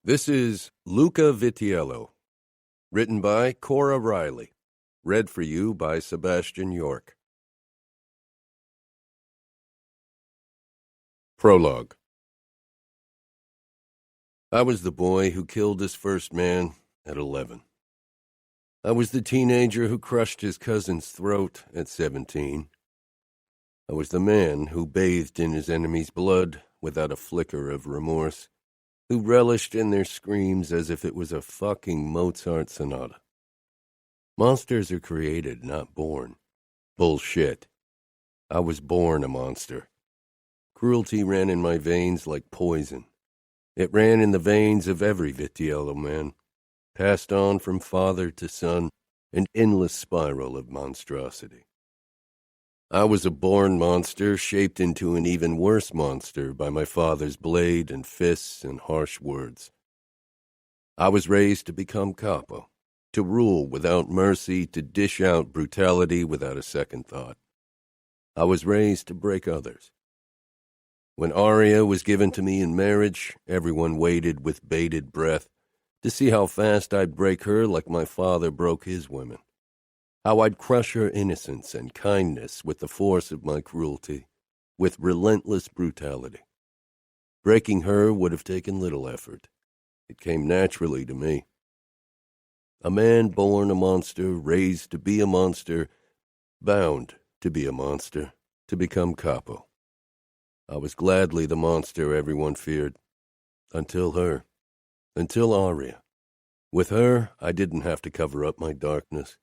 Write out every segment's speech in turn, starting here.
This is Luca Vitiello, written by Cora Reilly, read for you by Sebastian York. Prologue. I was the boy who killed his first man at 11. I was the teenager who crushed his cousin's throat at 17. I was the man who bathed in his enemy's blood without a flicker of remorse, who relished in their screams as if it was a fucking Mozart sonata. Monsters are created, not born. Bullshit. I was born a monster. Cruelty ran in my veins like poison. It ran in the veins of every Vitiello man, passed on from father to son, an endless spiral of monstrosity. I was a born monster shaped into an even worse monster by my father's blade and fists and harsh words. I was raised to become Capo, to rule without mercy, to dish out brutality without a second thought. I was raised to break others. When Aria was given to me in marriage, everyone waited with bated breath to see how fast I'd break her like my father broke his women. How I'd crush her innocence and kindness with the force of my cruelty, with relentless brutality. Breaking her would have taken little effort. It came naturally to me. A man born a monster, raised to be a monster, bound to be a monster, to become Capo. I was gladly the monster everyone feared. Until her. Until Aria. With her, I didn't have to cover up my darkness.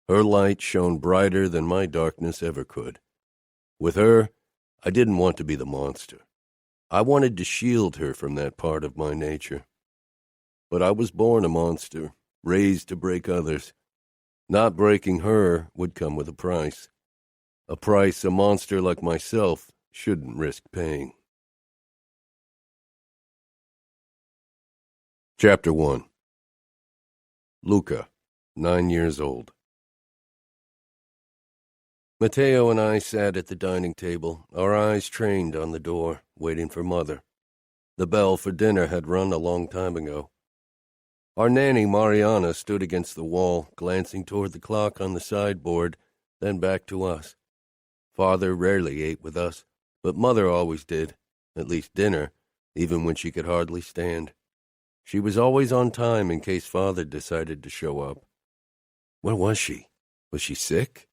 Her light shone brighter than my darkness ever could. With her, I didn't want to be the monster. I wanted to shield her from that part of my nature. But I was born a monster, raised to break others. Not breaking her would come with a price a monster like myself shouldn't risk paying. Chapter 1. Luca, 9 years old. Matteo and I sat at the dining table, our eyes trained on the door, waiting for Mother. The bell for dinner had rung a long time ago. Our nanny, Mariana, stood against the wall, glancing toward the clock on the sideboard, then back to us. Father rarely ate with us, but Mother always did, at least dinner, even when she could hardly stand. She was always on time in case Father decided to show up. Where was she? Was she sick?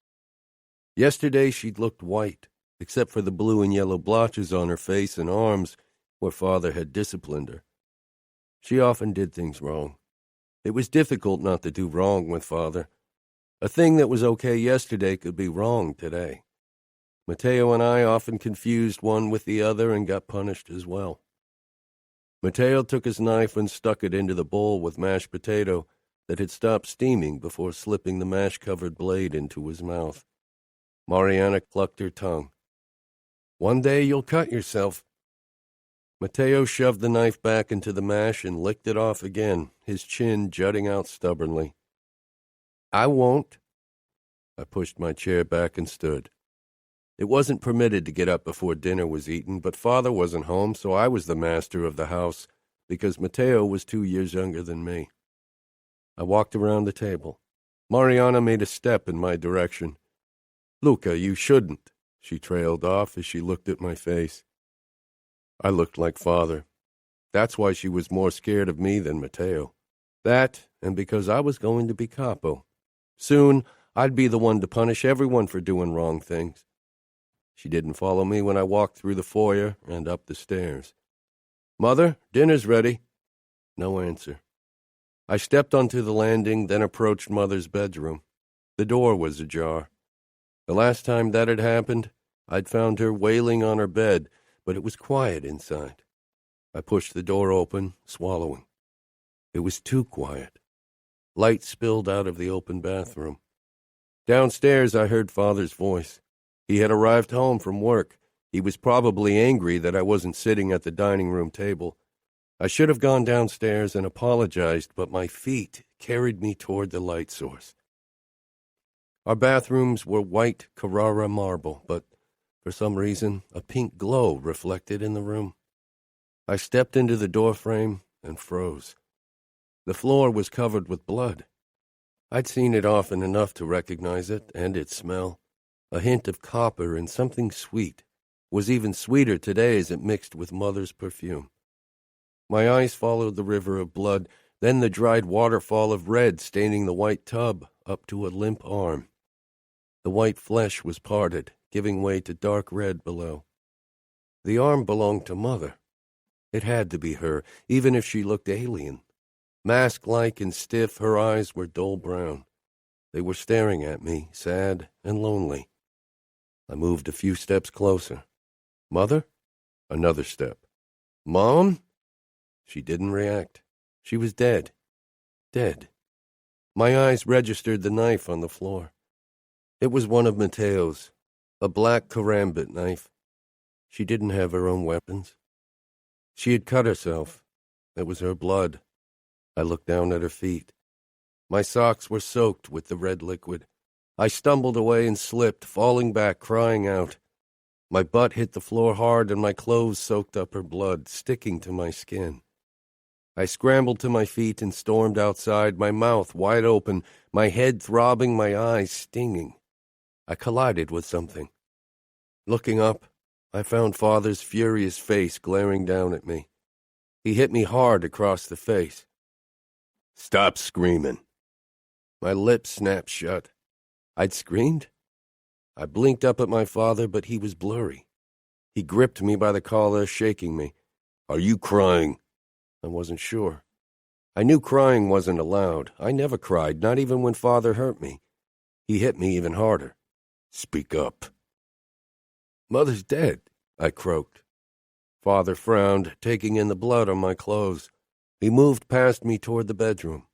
Yesterday she'd looked white, except for the blue and yellow blotches on her face and arms where Father had disciplined her. She often did things wrong. It was difficult not to do wrong with Father. A thing that was okay yesterday could be wrong today. Matteo and I often confused one with the other and got punished as well. Matteo took his knife and stuck it into the bowl with mashed potato that had stopped steaming before slipping the mash-covered blade into his mouth. Mariana clucked her tongue. One day you'll cut yourself. Matteo shoved the knife back into the mash and licked it off again, his chin jutting out stubbornly. I won't. I pushed my chair back and stood. It wasn't permitted to get up before dinner was eaten, but Father wasn't home, so I was the master of the house, because Matteo was 2 years younger than me. I walked around the table. Mariana made a step in my direction. Luca, you shouldn't, she trailed off as she looked at my face. I looked like Father. That's why she was more scared of me than Matteo. That, and because I was going to be Capo. Soon, I'd be the one to punish everyone for doing wrong things. She didn't follow me when I walked through the foyer and up the stairs. Mother, dinner's ready. No answer. I stepped onto the landing, then approached Mother's bedroom. The door was ajar. The last time that had happened, I'd found her wailing on her bed, but it was quiet inside. I pushed the door open, swallowing. It was too quiet. Light spilled out of the open bathroom. Downstairs, I heard Father's voice. He had arrived home from work. He was probably angry that I wasn't sitting at the dining room table. I should have gone downstairs and apologized, but my feet carried me toward the light source. Our bathrooms were white Carrara marble, but for some reason a pink glow reflected in the room. I stepped into the doorframe, and froze. The floor was covered with blood. I'd seen it often enough to recognize it and its smell. A hint of copper and something sweet. Was even sweeter today as it mixed with Mother's perfume. My eyes followed the river of blood, then the dried waterfall of red staining the white tub up to a limp arm. The white flesh was parted, giving way to dark red below. The arm belonged to Mother. It had to be her, even if she looked alien. Mask-like and stiff, her eyes were dull brown. They were staring at me, sad and lonely. I moved a few steps closer. Mother? Another step. Mom? She didn't react. She was dead. Dead. My eyes registered the knife on the floor. It was one of Mateo's, a black karambit knife. She didn't have her own weapons. She had cut herself. It was her blood. I looked down at her feet. My socks were soaked with the red liquid. I stumbled away and slipped, falling back, crying out. My butt hit the floor hard and my clothes soaked up her blood, sticking to my skin. I scrambled to my feet and stormed outside, my mouth wide open, my head throbbing, my eyes stinging. I collided with something. Looking up, I found Father's furious face glaring down at me. He hit me hard across the face. Stop screaming. My lips snapped shut. I'd screamed? I blinked up at my father, but he was blurry. He gripped me by the collar, shaking me. Are you crying? I wasn't sure. I knew crying wasn't allowed. I never cried, not even when Father hurt me. He hit me even harder. Speak up. Mother's dead, I croaked. Father frowned, taking in the blood on my clothes. He moved past me toward the bedroom.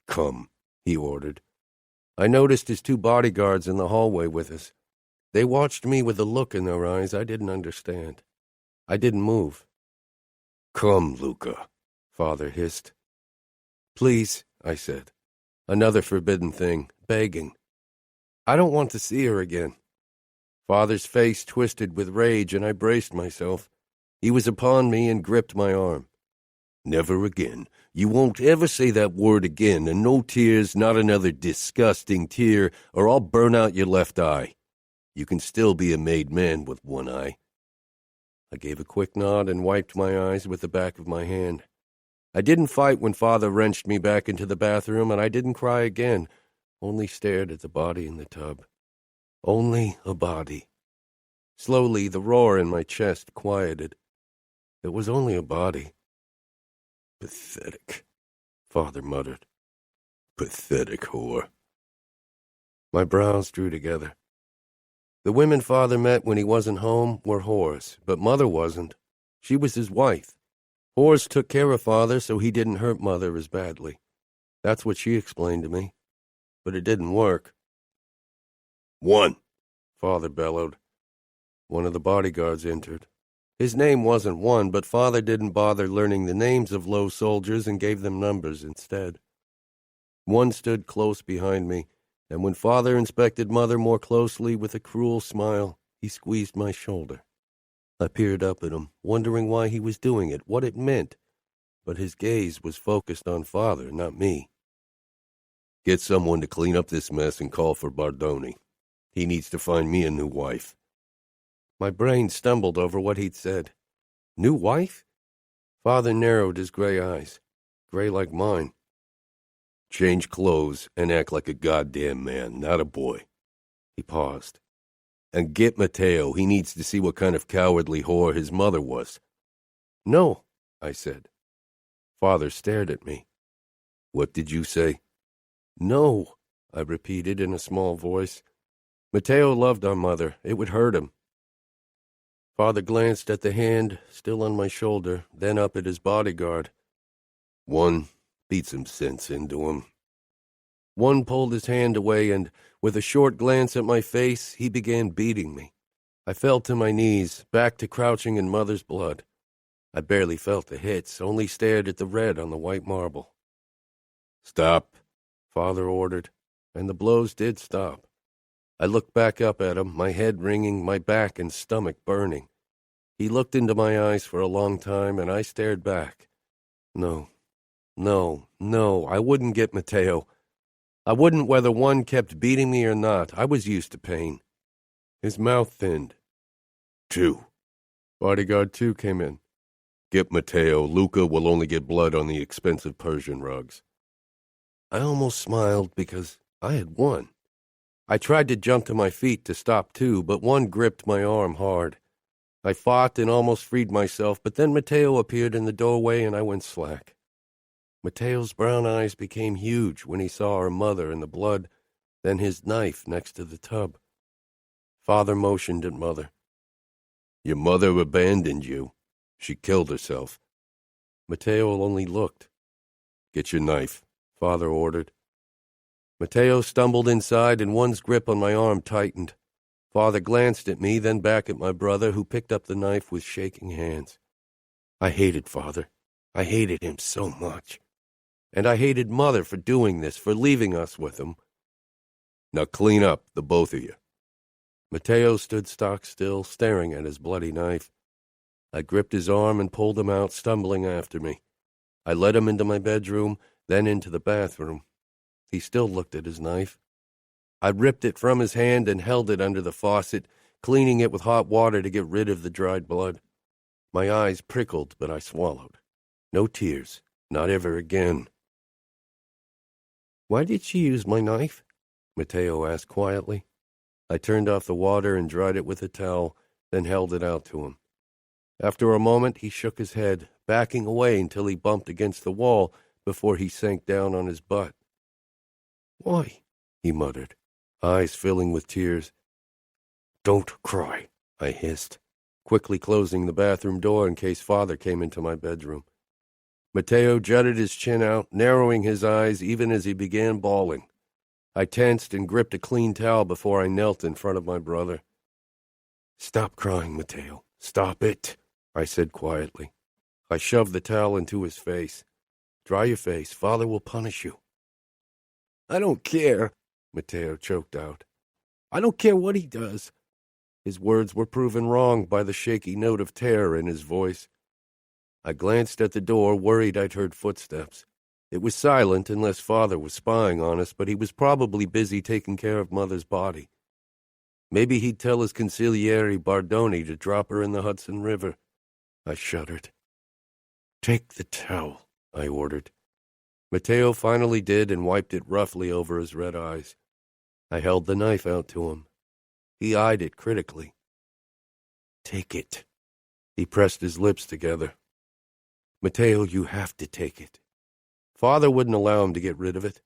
Come, he ordered. I noticed his two bodyguards in the hallway with us. They watched me with a look in their eyes I didn't understand. I didn't move. Come, Luca, Father hissed. Please, I said. Another forbidden thing, begging. I don't want to see her again. Father's face twisted with rage, and I braced myself. He was upon me and gripped my arm. Never again. You won't ever say that word again, and no tears, not another disgusting tear, or I'll burn out your left eye. You can still be a made man with one eye. I gave a quick nod and wiped my eyes with the back of my hand. I didn't fight when Father wrenched me back into the bathroom, and I didn't cry again, only stared at the body in the tub. Only a body. Slowly, the roar in my chest quieted. It was only a body. Pathetic, Father muttered. Pathetic whore. My brows drew together. The women Father met when he wasn't home were whores, but Mother wasn't. She was his wife. Whores took care of Father so he didn't hurt Mother as badly. That's what she explained to me. But it didn't work. One, Father bellowed. One of the bodyguards entered. His name wasn't One, but Father didn't bother learning the names of low soldiers and gave them numbers instead. One stood close behind me, and when Father inspected Mother more closely with a cruel smile, he squeezed my shoulder. I peered up at him, wondering why he was doing it, what it meant, but his gaze was focused on Father, not me. Get someone to clean up this mess and call for Bardoni. He needs to find me a new wife. My brain stumbled over what he'd said. New wife? Father narrowed his gray eyes, gray like mine. Change clothes and act like a goddamn man, not a boy. He paused. And get Mateo. He needs to see what kind of cowardly whore his mother was. No, I said. Father stared at me. What did you say? No, I repeated in a small voice. Mateo loved our mother. It would hurt him. Father glanced at the hand still on my shoulder, then up at his bodyguard. One, beat some sense into him. One pulled his hand away, and, with a short glance at my face, he began beating me. I fell to my knees, back to crouching in Mother's blood. I barely felt the hits, only stared at the red on the white marble. Stop, Father ordered, and the blows did stop. I looked back up at him, my head ringing, my back and stomach burning. He looked into my eyes for a long time, and I stared back. No, I wouldn't get Matteo. I wouldn't whether one kept beating me or not. I was used to pain. His mouth thinned. 2. Bodyguard 2 came in. Get Matteo. Luca will only get blood on the expensive Persian rugs. I almost smiled because I had won. I tried to jump to my feet to stop 2, but 1 gripped my arm hard. I fought and almost freed myself, but then Matteo appeared in the doorway and I went slack. Matteo's brown eyes became huge when he saw our mother and the blood, then his knife next to the tub. Father motioned at Mother. Your mother abandoned you. She killed herself. Matteo only looked. Get your knife, Father ordered. Matteo stumbled inside and 1's grip on my arm tightened. Father glanced at me, then back at my brother, who picked up the knife with shaking hands. I hated Father. I hated him so much. And I hated Mother for doing this, for leaving us with him. Now clean up, the both of you. Matteo stood stock still, staring at his bloody knife. I gripped his arm and pulled him out, stumbling after me. I led him into my bedroom, then into the bathroom. He still looked at his knife. I ripped it from his hand and held it under the faucet, cleaning it with hot water to get rid of the dried blood. My eyes prickled, but I swallowed. No tears. Not ever again. Why did she use my knife? Matteo asked quietly. I turned off the water and dried it with a towel, then held it out to him. After a moment, he shook his head, backing away until he bumped against the wall before he sank down on his butt. Why? He muttered, eyes filling with tears. Don't cry, I hissed, quickly closing the bathroom door in case Father came into my bedroom. Matteo jutted his chin out, narrowing his eyes even as he began bawling. I tensed and gripped a clean towel before I knelt in front of my brother. Stop crying, Matteo. Stop it, I said quietly. I shoved the towel into his face. Dry your face. Father will punish you. I don't care, Matteo choked out. I don't care what he does. His words were proven wrong by the shaky note of terror in his voice. I glanced at the door, worried I'd heard footsteps. It was silent unless Father was spying on us, but he was probably busy taking care of Mother's body. Maybe he'd tell his consigliere Bardoni to drop her in the Hudson River. I shuddered. Take the towel, I ordered. Matteo finally did and wiped it roughly over his red eyes. I held the knife out to him. He eyed it critically. Take it. He pressed his lips together. Matteo, you have to take it. Father wouldn't allow him to get rid of it.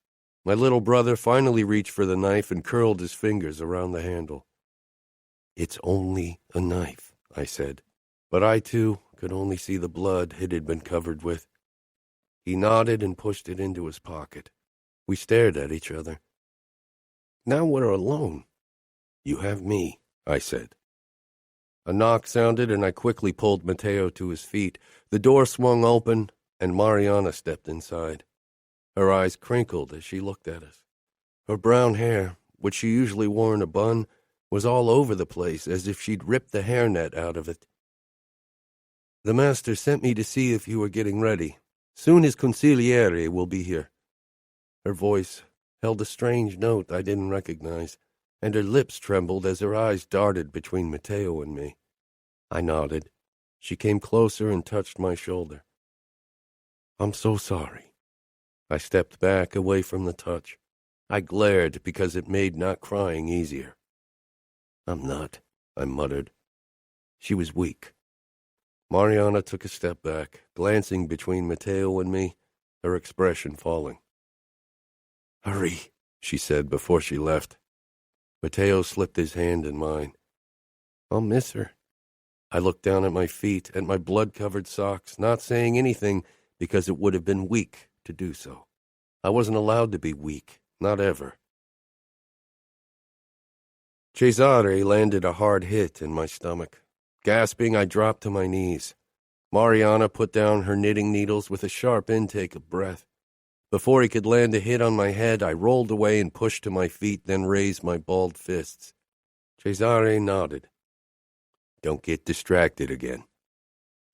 My little brother finally reached for the knife and curled his fingers around the handle. It's only a knife, I said, but I, too, could only see the blood it had been covered with. He nodded and pushed it into his pocket. We stared at each other. Now we're alone. You have me, I said. A knock sounded, and I quickly pulled Matteo to his feet. The door swung open, and Mariana stepped inside. Her eyes crinkled as she looked at us. Her brown hair, which she usually wore in a bun, was all over the place, as if she'd ripped the hairnet out of it. The master sent me to see if you were getting ready. Soon his consigliere will be here. Her voice held a strange note I didn't recognize, and her lips trembled as her eyes darted between Matteo and me. I nodded. She came closer and touched my shoulder. I'm so sorry. I stepped back away from the touch. I glared because it made not crying easier. I'm not, I muttered. She was weak. Mariana took a step back, glancing between Matteo and me, her expression falling. Hurry, she said before she left. Matteo slipped his hand in mine. I'll miss her. I looked down at my feet, at my blood-covered socks, not saying anything because it would have been weak to do so. I wasn't allowed to be weak, not ever. Cesare landed a hard hit in my stomach. Gasping, I dropped to my knees. Mariana put down her knitting needles with a sharp intake of breath. Before he could land a hit on my head, I rolled away and pushed to my feet, then raised my balled fists. Cesare nodded. Don't get distracted again.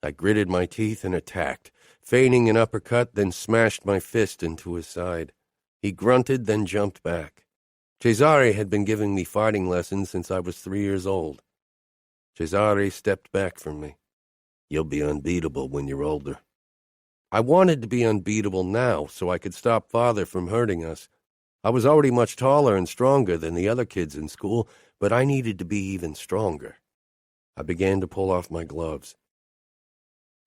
I gritted my teeth and attacked, feigning an uppercut, then smashed my fist into his side. He grunted, then jumped back. Cesare had been giving me fighting lessons since I was 3 years old. Cesare stepped back from me. You'll be unbeatable when you're older. I wanted to be unbeatable now so I could stop Father from hurting us. I was already much taller and stronger than the other kids in school, but I needed to be even stronger. I began to pull off my gloves.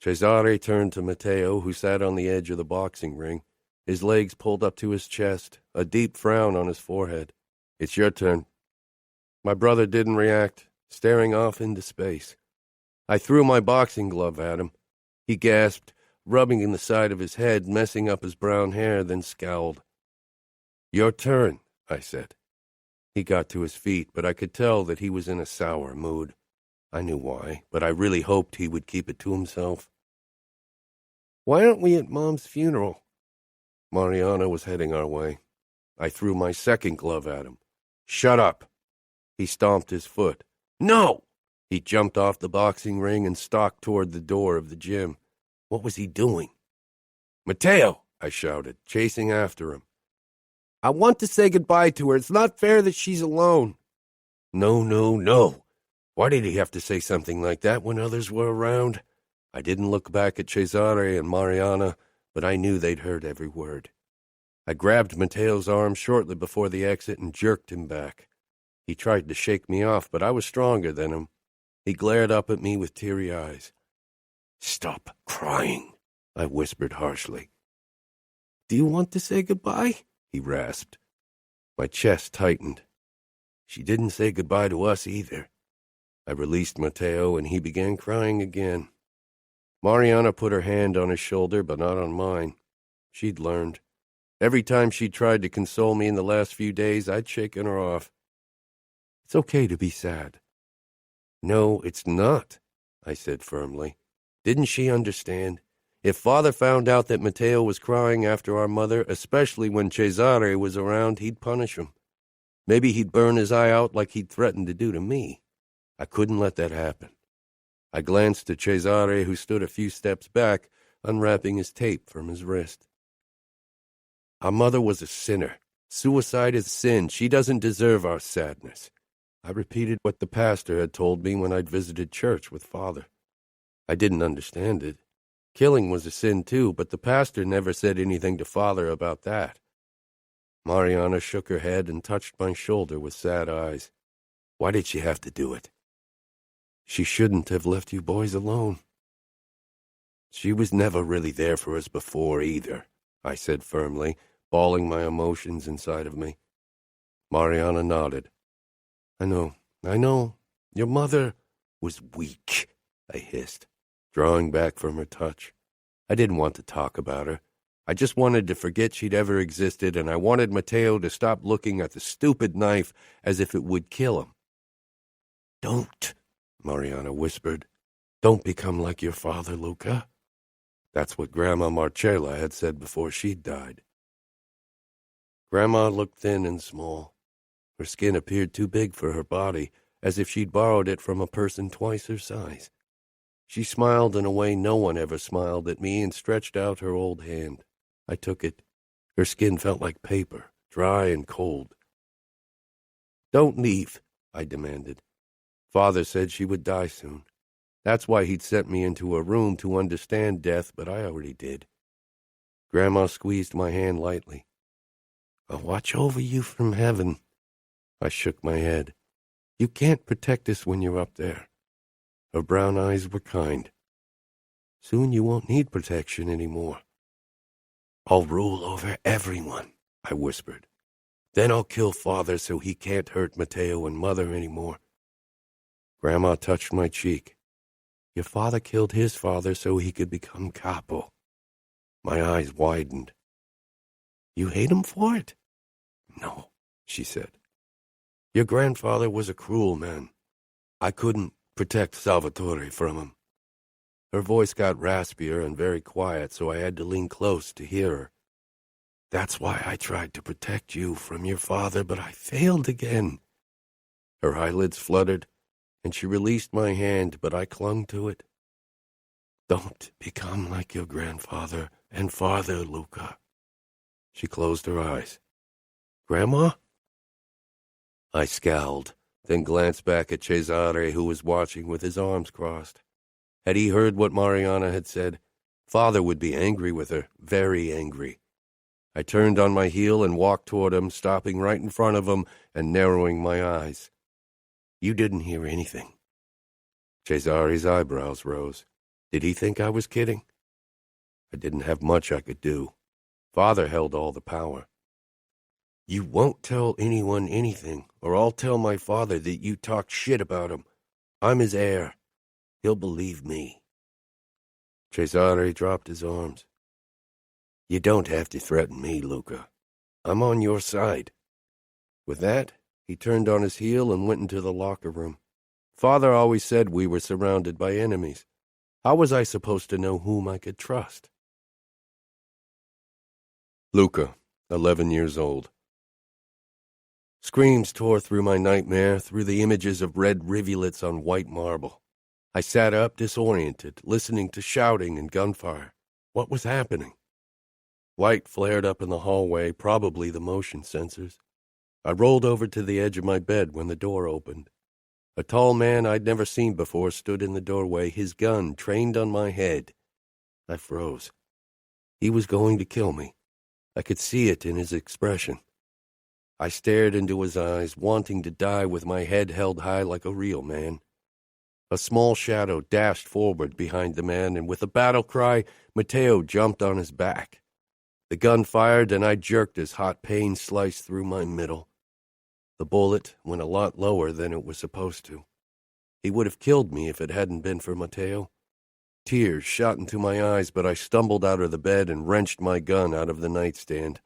Cesare turned to Matteo, who sat on the edge of the boxing ring, his legs pulled up to his chest, a deep frown on his forehead. It's your turn. My brother didn't react, staring off into space. I threw my boxing glove at him. He gasped, rubbing in the side of his head, messing up his brown hair, then scowled. Your turn, I said. He got to his feet, but I could tell that he was in a sour mood. I knew why, but I really hoped he would keep it to himself. Why aren't we at Mom's funeral? Mariana was heading our way. I threw my second glove at him. Shut up. He stomped his foot. No! He jumped off the boxing ring and stalked toward the door of the gym. What was he doing? Matteo, I shouted, chasing after him. I want to say goodbye to her. It's not fair that she's alone. No, no, no. Why did he have to say something like that when others were around? I didn't look back at Cesare and Mariana, but I knew they'd heard every word. I grabbed Matteo's arm shortly before the exit and jerked him back. He tried to shake me off, but I was stronger than him. He glared up at me with teary eyes. Stop crying, I whispered harshly. Do you want to say goodbye? He rasped. My chest tightened. She didn't say goodbye to us either. I released Matteo, and he began crying again. Mariana put her hand on his shoulder, but not on mine. She'd learned. Every time she'd tried to console me in the last few days, I'd shaken her off. It's okay to be sad. No, it's not, I said firmly. Didn't she understand? If Father found out that Matteo was crying after our mother, especially when Cesare was around, he'd punish him. Maybe he'd burn his eye out like he'd threatened to do to me. I couldn't let that happen. I glanced at Cesare, who stood a few steps back, unwrapping his tape from his wrist. Our mother was a sinner. Suicide is sin. She doesn't deserve our sadness. I repeated what the pastor had told me when I'd visited church with Father. I didn't understand it. Killing was a sin too, but the pastor never said anything to Father about that. Mariana shook her head and touched my shoulder with sad eyes. Why did she have to do it? She shouldn't have left you boys alone. She was never really there for us before either, I said firmly, bawling my emotions inside of me. Mariana nodded. I know. Your mother was weak, I hissed, drawing back from her touch. I didn't want to talk about her. I just wanted to forget she'd ever existed, and I wanted Matteo to stop looking at the stupid knife as if it would kill him. Don't, Mariana whispered. Don't become like your father, Luca. That's what Grandma Marcella had said before she'd died. Grandma looked thin and small. Her skin appeared too big for her body, as if she'd borrowed it from a person twice her size. She smiled in a way no one ever smiled at me and stretched out her old hand. I took it. Her skin felt like paper, dry and cold. Don't leave, I demanded. Father said she would die soon. That's why he'd sent me into a room to understand death, but I already did. Grandma squeezed my hand lightly. I'll watch over you from heaven. I shook my head. You can't protect us when you're up there. Her brown eyes were kind. Soon you won't need protection anymore. I'll rule over everyone, I whispered. Then I'll kill Father so he can't hurt Matteo and Mother anymore. Grandma touched my cheek. Your father killed his father so he could become Capo. My eyes widened. You hate him for it? No, she said. Your grandfather was a cruel man. I couldn't protect Salvatore from him. Her voice got raspier and very quiet, so I had to lean close to hear her. That's why I tried to protect you from your father, but I failed again. Her eyelids fluttered, and she released my hand, but I clung to it. Don't become like your grandfather and father, Luca. She closed her eyes. Grandma? I scowled, then glanced back at Cesare, who was watching with his arms crossed. Had he heard what Mariana had said? Father would be angry with her, very angry. I turned on my heel and walked toward him, stopping right in front of him and narrowing my eyes. You didn't hear anything. Cesare's eyebrows rose. Did he think I was kidding? I didn't have much I could do. Father held all the power. You won't tell anyone anything, or I'll tell my father that you talked shit about him. I'm his heir. He'll believe me. Cesare dropped his arms. You don't have to threaten me, Luca. I'm on your side. With that, he turned on his heel and went into the locker room. Father always said we were surrounded by enemies. How was I supposed to know whom I could trust? Luca, 11 years old. Screams tore through my nightmare, through the images of red rivulets on white marble. I sat up disoriented, listening to shouting and gunfire. What was happening? Light flared up in the hallway, probably the motion sensors. I rolled over to the edge of my bed when the door opened. A tall man I'd never seen before stood in the doorway, his gun trained on my head. I froze. He was going to kill me. I could see it in his expression. I stared into his eyes, wanting to die with my head held high like a real man. A small shadow dashed forward behind the man, and with a battle cry, Matteo jumped on his back. The gun fired, and I jerked as hot pain sliced through my middle. The bullet went a lot lower than it was supposed to. He would have killed me if it hadn't been for Matteo. Tears shot into my eyes, but I stumbled out of the bed and wrenched my gun out of the nightstand.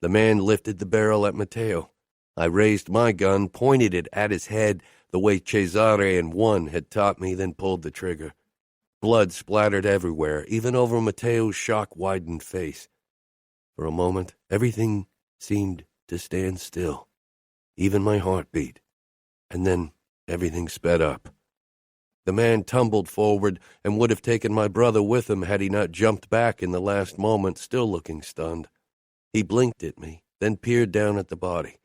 The man lifted the barrel at Matteo. I raised my gun, pointed it at his head, the way Cesare and One had taught me, then pulled the trigger. Blood splattered everywhere, even over Matteo's shock-widened face. For a moment, everything seemed to stand still, even my heartbeat. And then everything sped up. The man tumbled forward and would have taken my brother with him had he not jumped back in the last moment, still looking stunned. He blinked at me, then peered down at the body.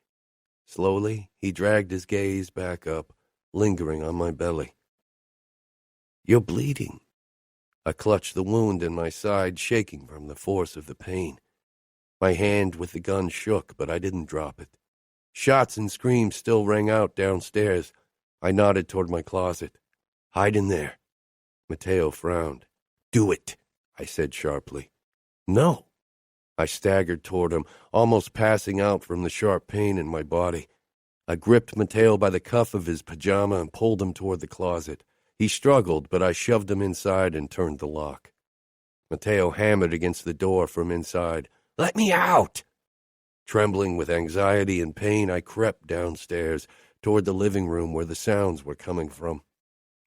Slowly, he dragged his gaze back up, lingering on my belly. You're bleeding. I clutched the wound in my side, shaking from the force of the pain. My hand with the gun shook, but I didn't drop it. Shots and screams still rang out downstairs. I nodded toward my closet. Hide in there. Matteo frowned. Do it, I said sharply. No. I staggered toward him, almost passing out from the sharp pain in my body. I gripped Matteo by the cuff of his pajama and pulled him toward the closet. He struggled, but I shoved him inside and turned the lock. Matteo hammered against the door from inside. Let me out! Trembling with anxiety and pain, I crept downstairs toward the living room where the sounds were coming from.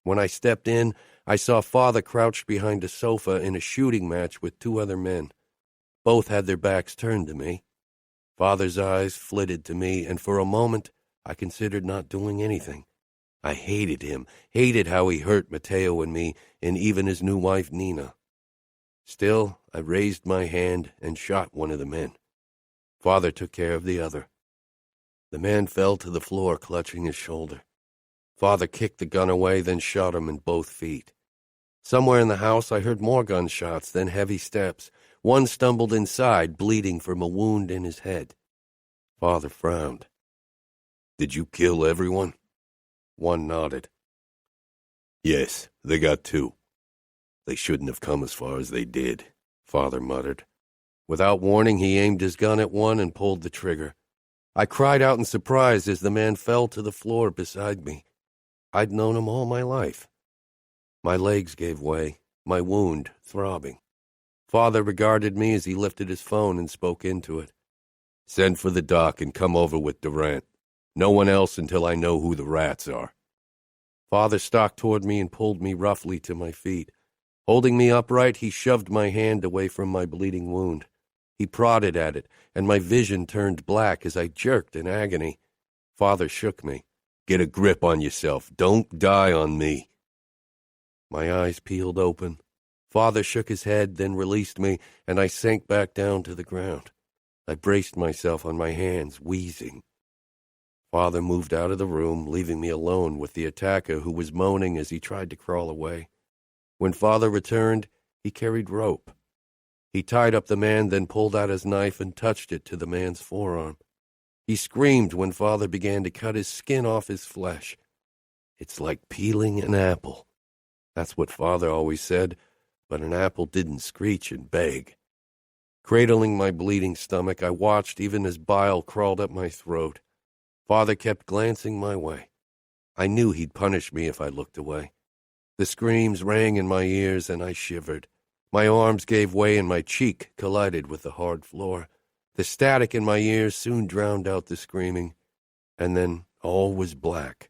When I stepped in, I saw Father crouched behind a sofa in a shooting match with two other men. Both had their backs turned to me. Father's eyes flitted to me, and for a moment I considered not doing anything. I hated him, hated how he hurt Matteo and me, and even his new wife Nina. Still, I raised my hand and shot one of the men. Father took care of the other. The man fell to the floor, clutching his shoulder. Father kicked the gun away, then shot him in both feet. Somewhere in the house I heard more gunshots, then heavy steps. One stumbled inside, bleeding from a wound in his head. Father frowned. Did you kill everyone? One nodded. Yes, they got two. They shouldn't have come as far as they did, Father muttered. Without warning, he aimed his gun at one and pulled the trigger. I cried out in surprise as the man fell to the floor beside me. I'd known him all my life. My legs gave way, my wound throbbing. Father regarded me as he lifted his phone and spoke into it. Send for the doc and come over with Durant. No one else until I know who the rats are. Father stalked toward me and pulled me roughly to my feet. Holding me upright, he shoved my hand away from my bleeding wound. He prodded at it, and my vision turned black as I jerked in agony. Father shook me. Get a grip on yourself. Don't die on me. My eyes peeled open. Father shook his head, then released me, and I sank back down to the ground. I braced myself on my hands, wheezing. Father moved out of the room, leaving me alone with the attacker who was moaning as he tried to crawl away. When Father returned, he carried rope. He tied up the man, then pulled out his knife and touched it to the man's forearm. He screamed when Father began to cut his skin off his flesh. It's like peeling an apple. That's what Father always said, but an apple didn't screech and beg. Cradling my bleeding stomach, I watched even as bile crawled up my throat. Father kept glancing my way. I knew he'd punish me if I looked away. The screams rang in my ears, and I shivered. My arms gave way, and my cheek collided with the hard floor. The static in my ears soon drowned out the screaming, and then all was black.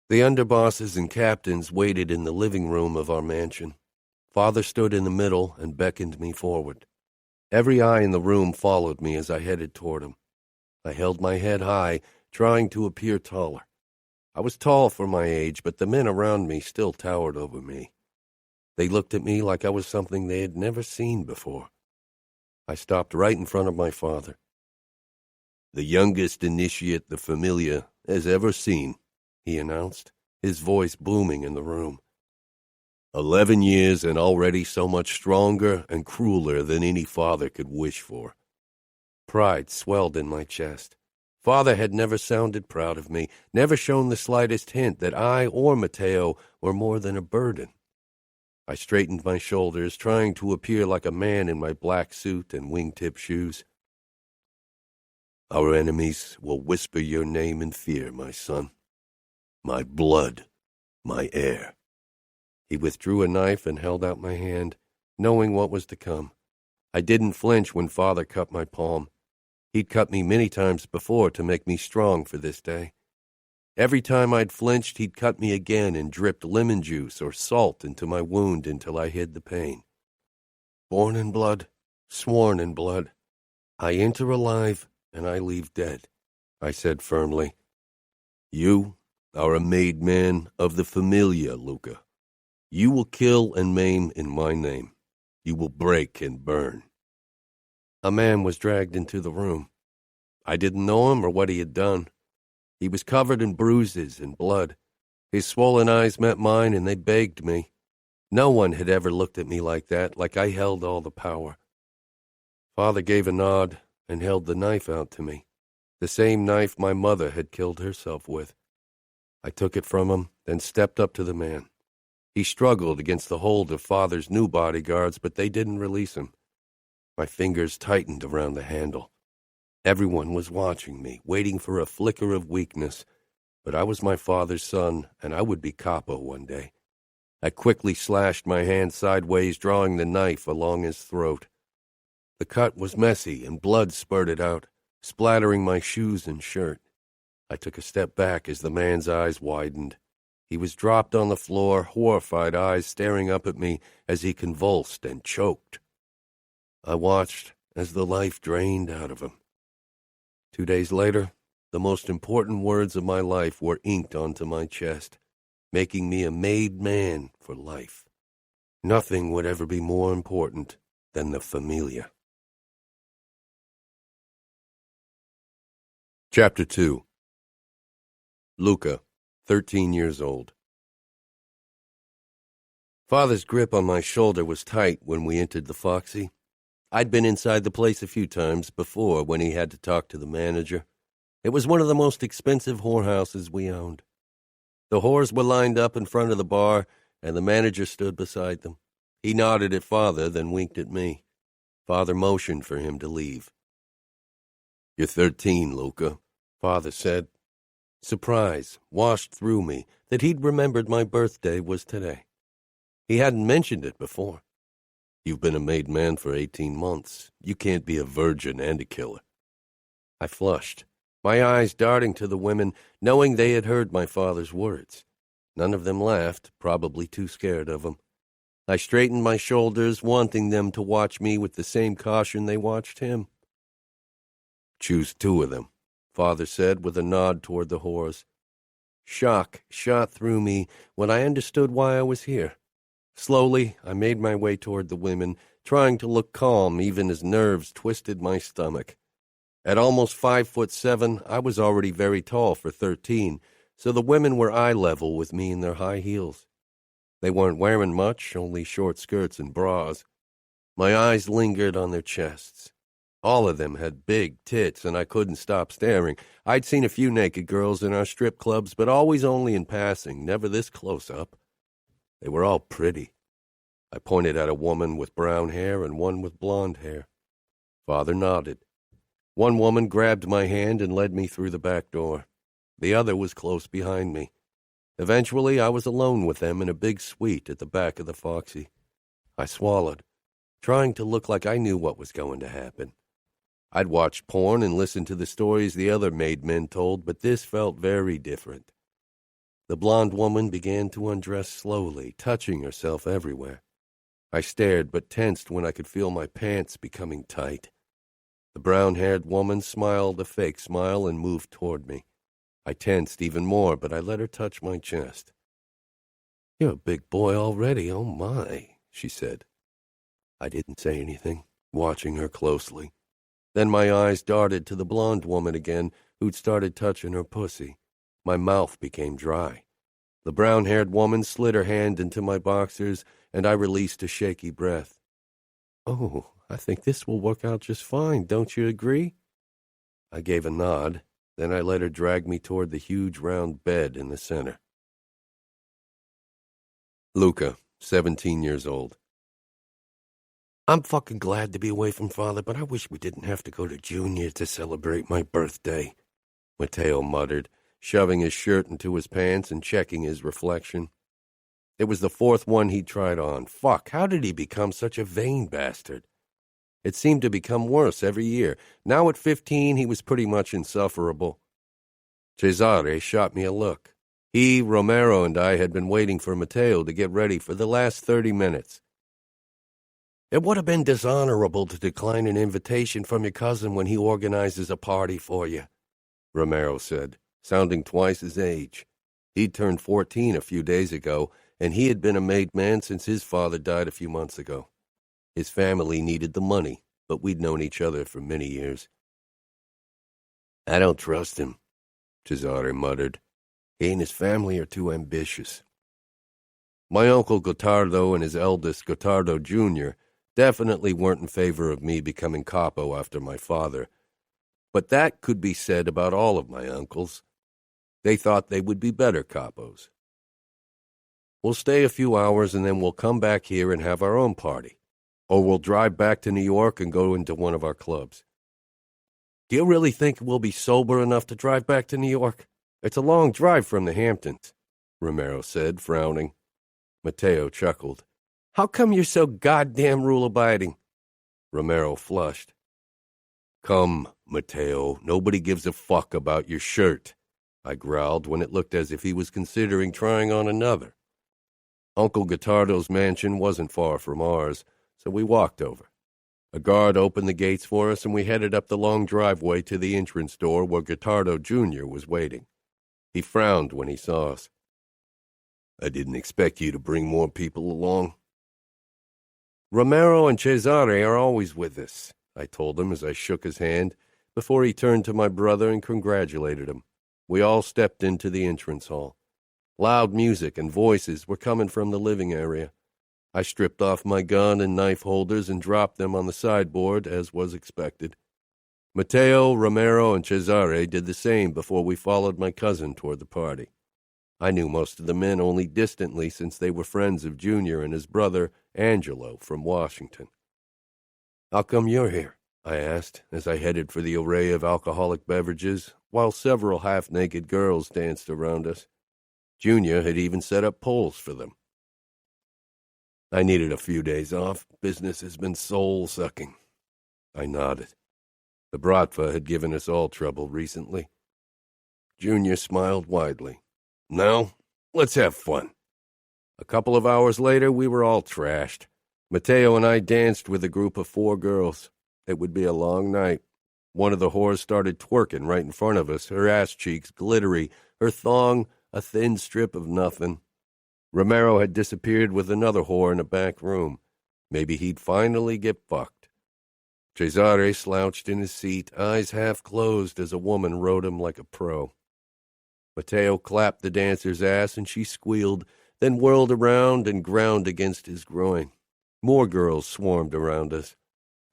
The underbosses and captains waited in the living room of our mansion. Father stood in the middle and beckoned me forward. Every eye in the room followed me as I headed toward him. I held my head high, trying to appear taller. I was tall for my age, but the men around me still towered over me. They looked at me like I was something they had never seen before. I stopped right in front of my father. "The youngest initiate the Familia has ever seen," he announced, his voice booming in the room. 11 years and already so much stronger and crueler than any father could wish for. Pride swelled in my chest. Father had never sounded proud of me, never shown the slightest hint that I or Matteo were more than a burden. I straightened my shoulders, trying to appear like a man in my black suit and wingtip shoes. "Our enemies will whisper your name in fear, my son. My blood, my heir." He withdrew a knife and held out my hand, knowing what was to come. I didn't flinch when Father cut my palm. He'd cut me many times before to make me strong for this day. Every time I'd flinched, he'd cut me again and dripped lemon juice or salt into my wound until I hid the pain. Born in blood, sworn in blood. I enter alive and I leave dead, I said firmly. You are a made man of the Familia, Luca. You will kill and maim in my name. You will break and burn. A man was dragged into the room. I didn't know him or what he had done. He was covered in bruises and blood. His swollen eyes met mine, and they begged me. No one had ever looked at me like that, like I held all the power. Father gave a nod and held the knife out to me, the same knife my mother had killed herself with. I took it from him, then stepped up to the man. He struggled against the hold of Father's new bodyguards, but they didn't release him. My fingers tightened around the handle. Everyone was watching me, waiting for a flicker of weakness, but I was my father's son, and I would be Capo one day. I quickly slashed my hand sideways, drawing the knife along his throat. The cut was messy, and blood spurted out, splattering my shoes and shirt. I took a step back as the man's eyes widened. He was dropped on the floor, horrified eyes staring up at me as he convulsed and choked. I watched as the life drained out of him. 2 days later, the most important words of my life were inked onto my chest, making me a made man for life. Nothing would ever be more important than the Familia. Chapter 2. Luca, 13 years old. Father's grip on my shoulder was tight when we entered the Foxy. I'd been inside the place a few times before when he had to talk to the manager. It was one of the most expensive whorehouses we owned. The whores were lined up in front of the bar, and the manager stood beside them. He nodded at Father, then winked at me. Father motioned for him to leave. "You're 13, Luca," Father said. Surprise washed through me that he'd remembered my birthday was today. He hadn't mentioned it before. "You've been a made man for 18 months. You can't be a virgin and a killer." I flushed, my eyes darting to the women, knowing they had heard my father's words. None of them laughed, probably too scared of him. I straightened my shoulders, wanting them to watch me with the same caution they watched him. "Choose 2 of them," Father said with a nod toward the whores. Shock shot through me when I understood why I was here. Slowly, I made my way toward the women, trying to look calm even as nerves twisted my stomach. At almost 5'7", I was already very tall for 13, so the women were eye level with me in their high heels. They weren't wearing much, only short skirts and bras. My eyes lingered on their chests. All of them had big tits, and I couldn't stop staring. I'd seen a few naked girls in our strip clubs, but always only in passing, never this close up. They were all pretty. I pointed at a woman with brown hair and one with blonde hair. Father nodded. One woman grabbed my hand and led me through the back door. The other was close behind me. Eventually, I was alone with them in a big suite at the back of the Foxy. I swallowed, trying to look like I knew what was going to happen. I'd watched porn and listened to the stories the other made men told, but this felt very different. The blonde woman began to undress slowly, touching herself everywhere. I stared but tensed when I could feel my pants becoming tight. The brown-haired woman smiled a fake smile and moved toward me. I tensed even more, but I let her touch my chest. "You're a big boy already, oh my," she said. I didn't say anything, watching her closely. Then my eyes darted to the blonde woman again, who'd started touching her pussy. My mouth became dry. The brown-haired woman slid her hand into my boxers, and I released a shaky breath. "Oh, I think this will work out just fine, don't you agree?" I gave a nod, then I let her drag me toward the huge round bed in the center. Luca, 17 years old. "I'm fucking glad to be away from Father, but I wish we didn't have to go to Junior to celebrate my birthday," Matteo muttered, shoving his shirt into his pants and checking his reflection. It was the fourth one he'd tried on. Fuck, how did he become such a vain bastard? It seemed to become worse every year. Now at 15, he was pretty much insufferable. Cesare shot me a look. He, Romero, and I had been waiting for Matteo to get ready for the last 30 minutes. "It would have been dishonorable to decline an invitation from your cousin when he organizes a party for you," Romero said, sounding twice his age. He'd turned 14 a few days ago, and he had been a made man since his father died a few months ago. His family needed the money, but we'd known each other for many years. "I don't trust him," Cesare muttered. "He and his family are too ambitious." My uncle Gottardo and his eldest, Gottardo Jr., definitely weren't in favor of me becoming capo after my father. But that could be said about all of my uncles. They thought they would be better capos. "We'll stay a few hours and then we'll come back here and have our own party. Or we'll drive back to New York and go into one of our clubs." "Do you really think we'll be sober enough to drive back to New York? It's a long drive from the Hamptons," Romero said, frowning. Matteo chuckled. "How come you're so goddamn rule-abiding?" Romero flushed. "Come, Matteo, nobody gives a fuck about your shirt," I growled when it looked as if he was considering trying on another. Uncle Gottardo's mansion wasn't far from ours, so we walked over. A guard opened the gates for us, and we headed up the long driveway to the entrance door where Gottardo Jr. was waiting. He frowned when he saw us. "I didn't expect you to bring more people along." "Romero and Cesare are always with us," I told him as I shook his hand, before he turned to my brother and congratulated him. We all stepped into the entrance hall. Loud music and voices were coming from the living area. I stripped off my gun and knife holders and dropped them on the sideboard, as was expected. Matteo, Romero, and Cesare did the same before we followed my cousin toward the party. I knew most of the men only distantly since they were friends of Junior and his brother, Angelo, from Washington. "How come you're here?" I asked as I headed for the array of alcoholic beverages, while several half-naked girls danced around us. Junior had even set up poles for them. "I needed a few days off. Business has been soul-sucking." I nodded. The Bratva had given us all trouble recently. Junior smiled widely. "Now, let's have fun." A couple of hours later, we were all trashed. Matteo and I danced with a group of 4 girls. It would be a long night. One of the whores started twerking right in front of us, her ass cheeks glittery, her thong a thin strip of nothing. Romero had disappeared with another whore in a back room. Maybe he'd finally get fucked. Cesare slouched in his seat, eyes half closed as a woman rode him like a pro. Matteo clapped the dancer's ass and she squealed, then whirled around and ground against his groin. More girls swarmed around us.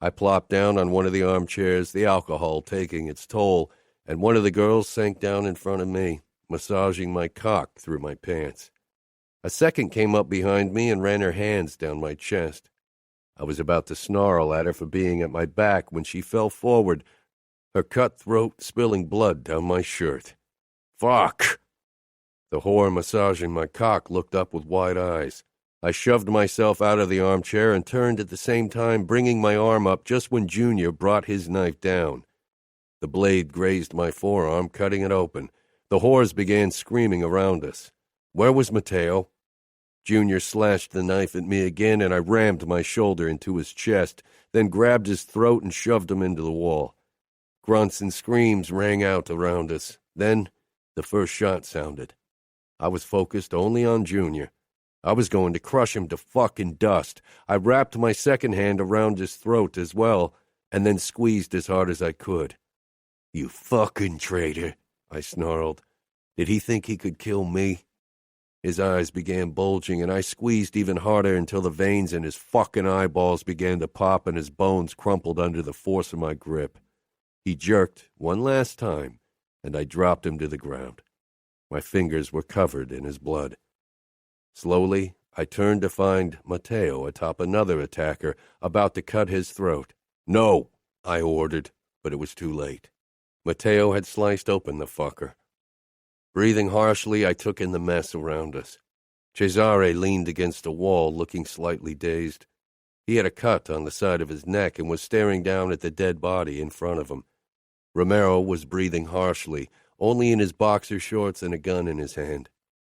I plopped down on one of the armchairs, the alcohol taking its toll, and one of the girls sank down in front of me, massaging my cock through my pants. A second came up behind me and ran her hands down my chest. I was about to snarl at her for being at my back when she fell forward, her cut throat spilling blood down my shirt. Fuck! The whore massaging my cock looked up with wide eyes. I shoved myself out of the armchair and turned at the same time, bringing my arm up just when Junior brought his knife down. The blade grazed my forearm, cutting it open. The whores began screaming around us. Where was Matteo? Junior slashed the knife at me again, and I rammed my shoulder into his chest, then grabbed his throat and shoved him into the wall. Grunts and screams rang out around us. Then the first shot sounded. I was focused only on Junior. I was going to crush him to fucking dust. I wrapped my second hand around his throat as well, and then squeezed as hard as I could. You fucking traitor, I snarled. Did he think he could kill me? His eyes began bulging, and I squeezed even harder until the veins in his fucking eyeballs began to pop and his bones crumpled under the force of my grip. He jerked one last time, and I dropped him to the ground. My fingers were covered in his blood. Slowly, I turned to find Matteo atop another attacker, about to cut his throat. No, I ordered, but it was too late. Matteo had sliced open the fucker. Breathing harshly, I took in the mess around us. Cesare leaned against a wall, looking slightly dazed. He had a cut on the side of his neck and was staring down at the dead body in front of him. Romero was breathing harshly, only in his boxer shorts and a gun in his hand.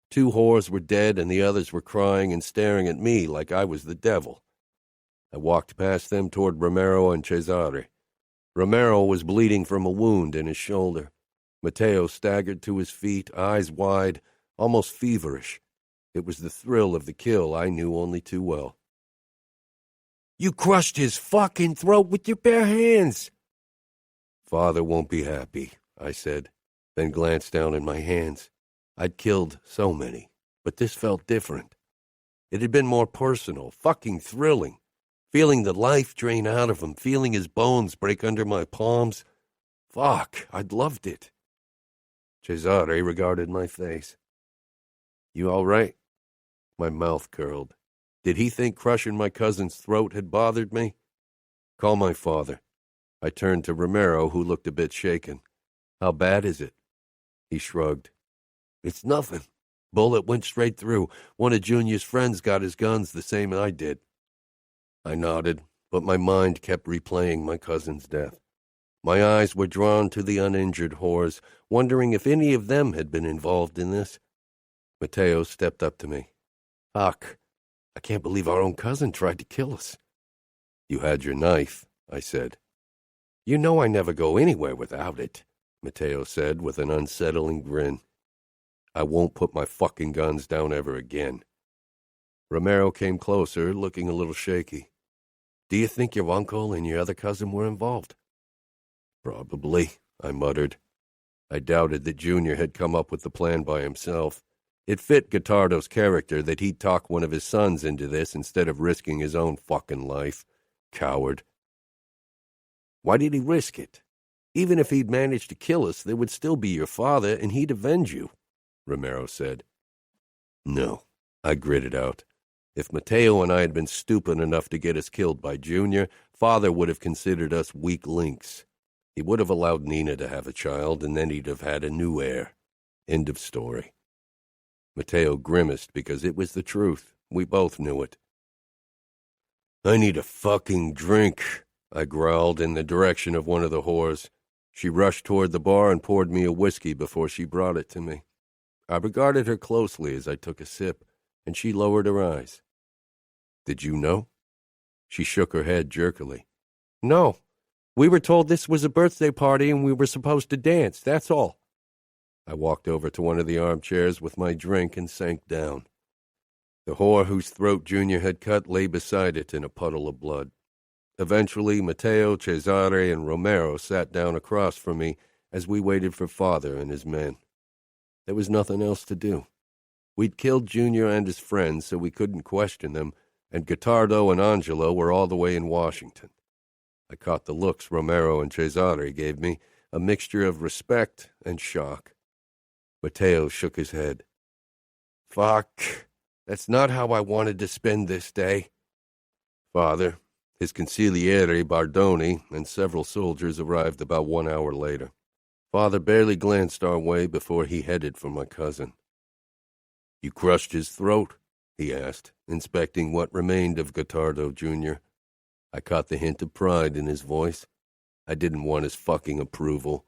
2 whores were dead and the others were crying and staring at me like I was the devil. I walked past them toward Romero and Cesare. Romero was bleeding from a wound in his shoulder. Matteo staggered to his feet, eyes wide, almost feverish. It was the thrill of the kill I knew only too well. You crushed his fucking throat with your bare hands! Father won't be happy, I said, then glanced down at my hands. I'd killed so many, but this felt different. It had been more personal, fucking thrilling. Feeling the life drain out of him, feeling his bones break under my palms. Fuck, I'd loved it. Cesare regarded my face. You all right? My mouth curled. Did he think crushing my cousin's throat had bothered me? Call my father. I turned to Romero, who looked a bit shaken. How bad is it? He shrugged. It's nothing. Bullet went straight through. One of Junior's friends got his guns the same I did. I nodded, but my mind kept replaying my cousin's death. My eyes were drawn to the uninjured whores, wondering if any of them had been involved in this. Matteo stepped up to me. Fuck, I can't believe our own cousin tried to kill us. You had your knife, I said. You know I never go anywhere without it, Matteo said with an unsettling grin. I won't put my fucking guns down ever again. Romero came closer, looking a little shaky. Do you think your uncle and your other cousin were involved? Probably, I muttered. I doubted that Junior had come up with the plan by himself. It fit Gottardo's character that he'd talk one of his sons into this instead of risking his own fucking life. Coward. Why did he risk it? Even if he'd managed to kill us, there would still be your father, and he'd avenge you, Romero said. No, I gritted out. If Matteo and I had been stupid enough to get us killed by Junior, Father would have considered us weak links. He would have allowed Nina to have a child, and then he'd have had a new heir. End of story. Matteo grimaced because it was the truth. We both knew it. I need a fucking drink, I growled in the direction of one of the whores. She rushed toward the bar and poured me a whiskey before she brought it to me. I regarded her closely as I took a sip, and she lowered her eyes. Did you know? She shook her head jerkily. No. We were told this was a birthday party and we were supposed to dance, that's all. I walked over to one of the armchairs with my drink and sank down. The whore whose throat Junior had cut lay beside it in a puddle of blood. Eventually, Matteo, Cesare, and Romero sat down across from me as we waited for Father and his men. There was nothing else to do. We'd killed Junior and his friends, so we couldn't question them, and Gottardo and Angelo were all the way in Washington. I caught the looks Romero and Cesare gave me, a mixture of respect and shock. Matteo shook his head. Fuck. That's not how I wanted to spend this day. Father, his consigliere Bardoni, and several soldiers arrived about 1 hour later. Father barely glanced our way before he headed for my cousin. You crushed his throat? He asked, inspecting what remained of Gottardo Jr. I caught the hint of pride in his voice. I didn't want his fucking approval.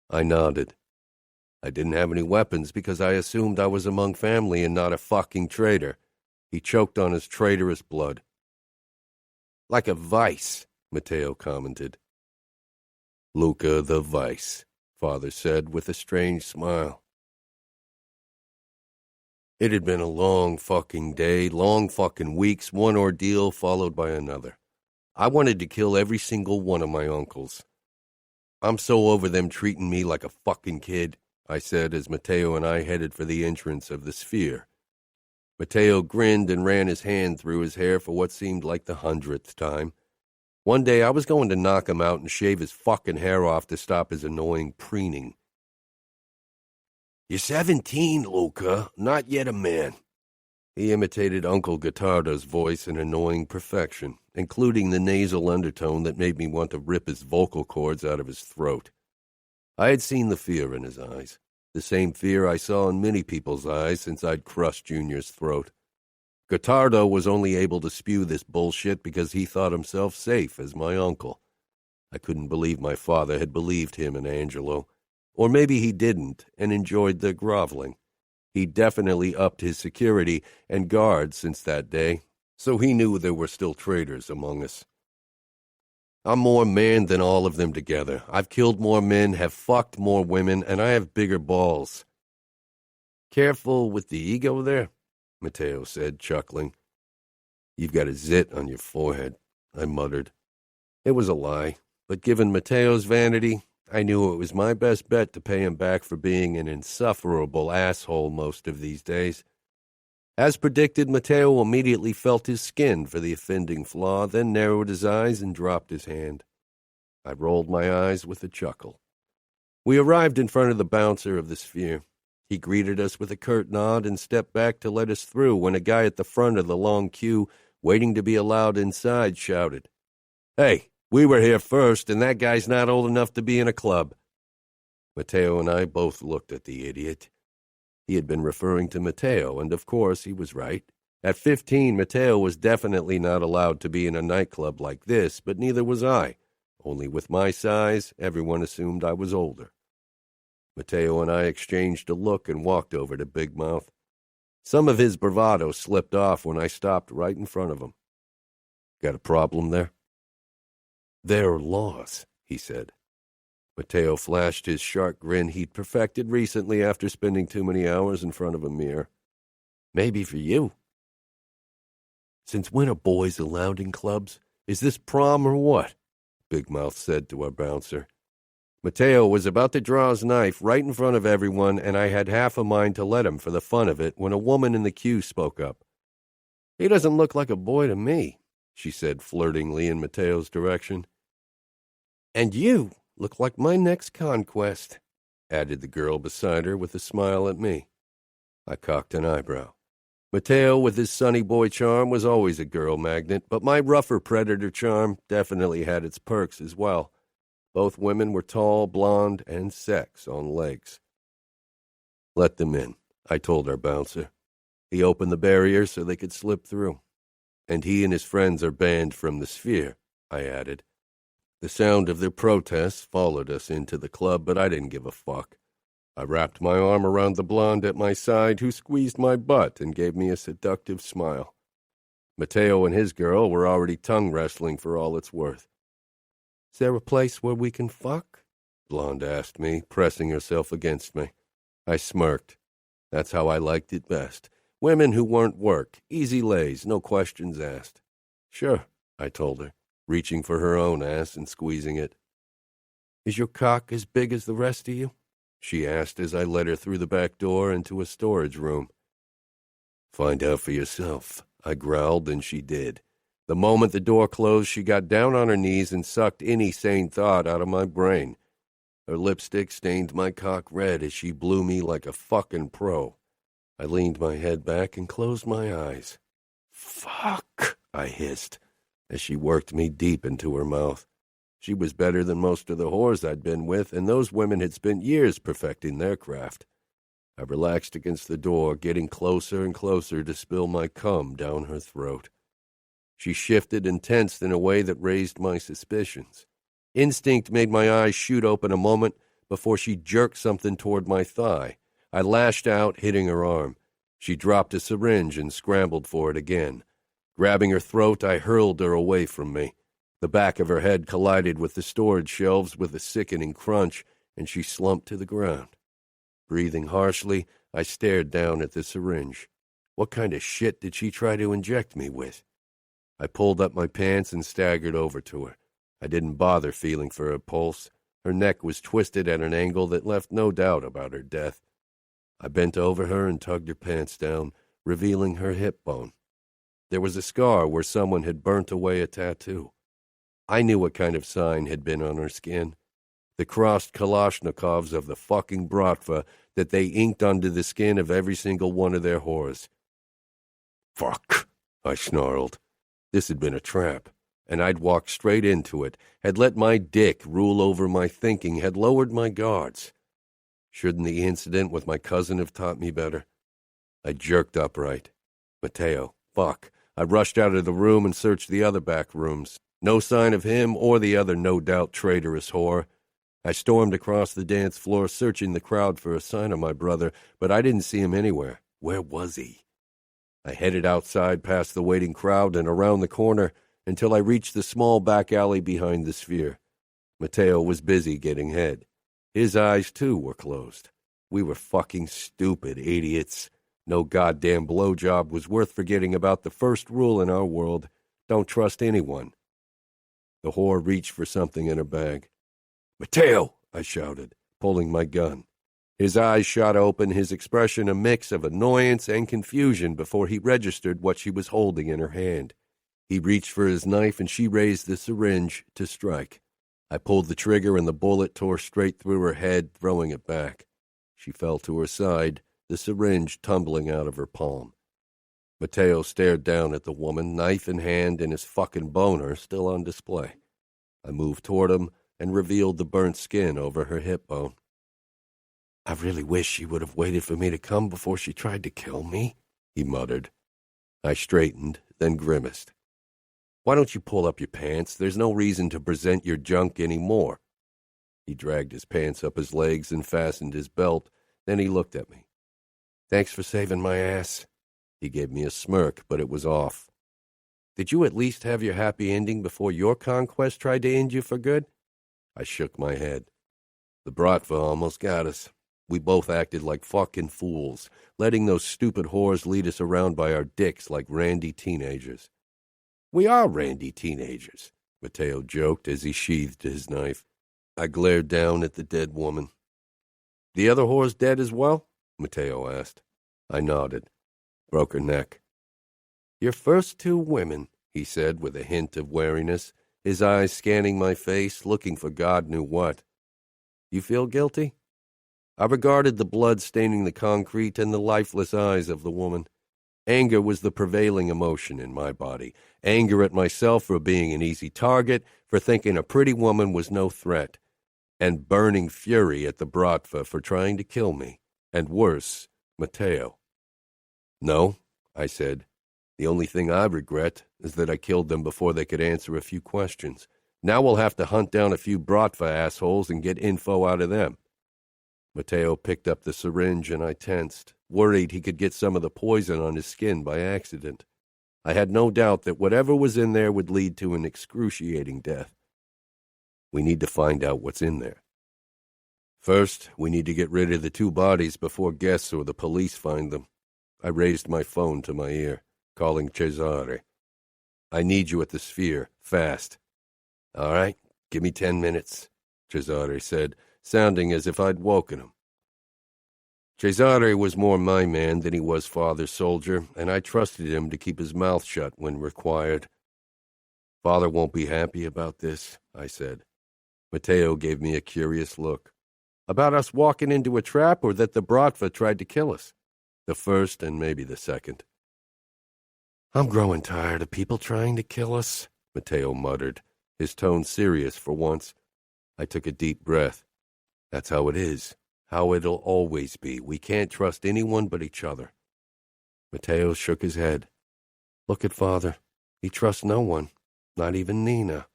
I nodded. I didn't have any weapons because I assumed I was among family and not a fucking traitor. He choked on his traitorous blood. Like a vice, Matteo commented. Luca the Vice, Father said with a strange smile. It had been a long fucking day, long fucking weeks, one ordeal followed by another. I wanted to kill every single one of my uncles. I'm so over them treating me like a fucking kid, I said as Matteo and I headed for the entrance of the sphere. Matteo grinned and ran his hand through his hair for what seemed like the 100th time. One day I was going to knock him out and shave his fucking hair off to stop his annoying preening. You're 17, Luca, not yet a man. He imitated Uncle Gottardo's voice in annoying perfection, including the nasal undertone that made me want to rip his vocal cords out of his throat. I had seen the fear in his eyes, the same fear I saw in many people's eyes since I'd crushed Junior's throat. Gottardo was only able to spew this bullshit because he thought himself safe as my uncle. I couldn't believe my father had believed him and Angelo. Or maybe he didn't and enjoyed the groveling. He definitely upped his security and guards since that day, so he knew there were still traitors among us. I'm more man than all of them together. I've killed more men, have fucked more women, and I have bigger balls. Careful with the ego there, Matteo said, chuckling. You've got a zit on your forehead, I muttered. It was a lie, but given Matteo's vanity, I knew it was my best bet to pay him back for being an insufferable asshole most of these days. As predicted, Matteo immediately felt his skin for the offending flaw, then narrowed his eyes and dropped his hand. I rolled my eyes with a chuckle. We arrived in front of the bouncer of the sphere. He greeted us with a curt nod and stepped back to let us through when a guy at the front of the long queue, waiting to be allowed inside, shouted, Hey, we were here first, and that guy's not old enough to be in a club. Matteo and I both looked at the idiot. He had been referring to Matteo, and of course he was right. At 15, Matteo was definitely not allowed to be in a nightclub like this, but neither was I. Only with my size, everyone assumed I was older. Matteo and I exchanged a look and walked over to Big Mouth. Some of his bravado slipped off when I stopped right in front of him. Got a problem there? There are laws, he said. Matteo flashed his sharp grin he'd perfected recently after spending too many hours in front of a mirror. Maybe for you. Since when are boys allowed in clubs? Is this prom or what? Big Mouth said to our bouncer. Matteo was about to draw his knife right in front of everyone, and I had half a mind to let him for the fun of it when a woman in the queue spoke up. He doesn't look like a boy to me, she said flirtingly in Matteo's direction. And you look like my next conquest, added the girl beside her with a smile at me. I cocked an eyebrow. Matteo, with his sunny boy charm, was always a girl magnet, but my rougher predator charm definitely had its perks as well. Both women were tall, blonde, and sex on legs. Let them in, I told our bouncer. He opened the barrier so they could slip through. And he and his friends are banned from the sphere, I added. The sound of their protests followed us into the club, but I didn't give a fuck. I wrapped my arm around the blonde at my side, who squeezed my butt and gave me a seductive smile. Matteo and his girl were already tongue wrestling for all it's worth. Is there a place where we can fuck? Blonde asked me, pressing herself against me. I smirked. That's how I liked it best, Women who weren't work, easy lays, no questions asked. Sure, I told her, reaching for her own ass and squeezing it. Is your cock as big as the rest of you? She asked as I led her through the back door into a storage room. Find out for yourself, I growled, and she did. The moment the door closed, she got down on her knees and sucked any sane thought out of my brain. Her lipstick stained my cock red as she blew me like a fucking pro. I leaned my head back and closed my eyes. Fuck, I hissed as she worked me deep into her mouth. She was better than most of the whores I'd been with, and those women had spent years perfecting their craft. I relaxed against the door, getting closer and closer to spill my cum down her throat. She shifted and tensed in a way that raised my suspicions. Instinct made my eyes shoot open a moment before she jerked something toward my thigh. I lashed out, hitting her arm. She dropped a syringe and scrambled for it again. Grabbing her throat, I hurled her away from me. The back of her head collided with the storage shelves with a sickening crunch, and she slumped to the ground. Breathing harshly, I stared down at the syringe. What kind of shit did she try to inject me with? I pulled up my pants and staggered over to her. I didn't bother feeling for her pulse. Her neck was twisted at an angle that left no doubt about her death. I bent over her and tugged her pants down, revealing her hip bone. There was a scar where someone had burnt away a tattoo. I knew what kind of sign had been on her skin. The crossed Kalashnikovs of the fucking Bratva that they inked onto the skin of every single one of their whores. Fuck, I snarled. This had been a trap, and I'd walked straight into it, had let my dick rule over my thinking, had lowered my guards. Shouldn't the incident with my cousin have taught me better? I jerked upright. Matteo, fuck. I rushed out of the room and searched the other back rooms. No sign of him or the other no-doubt traitorous whore. I stormed across the dance floor, searching the crowd for a sign of my brother, but I didn't see him anywhere. Where was he? I headed outside past the waiting crowd and around the corner until I reached the small back alley behind the Sphere. Matteo was busy getting head. His eyes, too, were closed. We were fucking stupid idiots. No goddamn blowjob was worth forgetting about the first rule in our world. Don't trust anyone. The whore reached for something in her bag. Matteo, I shouted, pulling my gun. His eyes shot open, his expression a mix of annoyance and confusion before he registered what she was holding in her hand. He reached for his knife and she raised the syringe to strike. I pulled the trigger and the bullet tore straight through her head, throwing it back. She fell to her side, the syringe tumbling out of her palm. Matteo stared down at the woman, knife in hand and his fucking boner still on display. I moved toward him and revealed the burnt skin over her hip bone. I really wish she would have waited for me to come before she tried to kill me, he muttered. I straightened, then grimaced. Why don't you pull up your pants? There's no reason to present your junk anymore. He dragged his pants up his legs and fastened his belt. Then he looked at me. Thanks for saving my ass. He gave me a smirk, but it was off. Did you at least have your happy ending before your conquest tried to end you for good? I shook my head. The Bratva almost got us. We both acted like fucking fools, letting those stupid whores lead us around by our dicks like randy teenagers. We are randy teenagers, Matteo joked as he sheathed his knife. I glared down at the dead woman. The other whore's dead as well? Matteo asked. I nodded. Broke her neck. Your first two women, he said with a hint of wariness, his eyes scanning my face, looking for God knew what. You feel guilty? I regarded the blood staining the concrete and the lifeless eyes of the woman. Anger was the prevailing emotion in my body. Anger at myself for being an easy target, for thinking a pretty woman was no threat, and burning fury at the Bratva for trying to kill me, and worse, Matteo. No, I said. The only thing I regret is that I killed them before they could answer a few questions. Now we'll have to hunt down a few Bratva assholes and get info out of them. Matteo picked up the syringe and I tensed, worried he could get some of the poison on his skin by accident. I had no doubt that whatever was in there would lead to an excruciating death. We need to find out what's in there. First, we need to get rid of the two bodies before guests or the police find them. I raised my phone to my ear, calling Cesare. "I need you at the Sphere, fast." "All right, give me 10 minutes," Cesare said, sounding as if I'd woken him. Cesare was more my man than he was father's soldier, and I trusted him to keep his mouth shut when required. "Father won't be happy about this," I said. Matteo gave me a curious look. "About us walking into a trap, or that the Bratva tried to kill us?" "The first and maybe the second." "I'm growing tired of people trying to kill us," Matteo muttered, his tone serious for once. I took a deep breath. "That's how it is. How it'll always be. We can't trust anyone but each other." Matteo shook his head. "Look at Father. He trusts no one, not even Nina."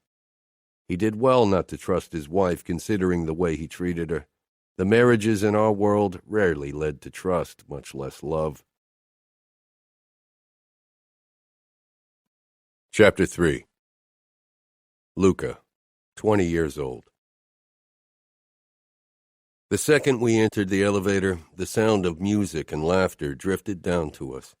He did well not to trust his wife, considering the way he treated her. The marriages in our world rarely led to trust, much less love. Chapter 3. Luca, 20 years old. The second we entered the elevator, the sound of music and laughter drifted down to us.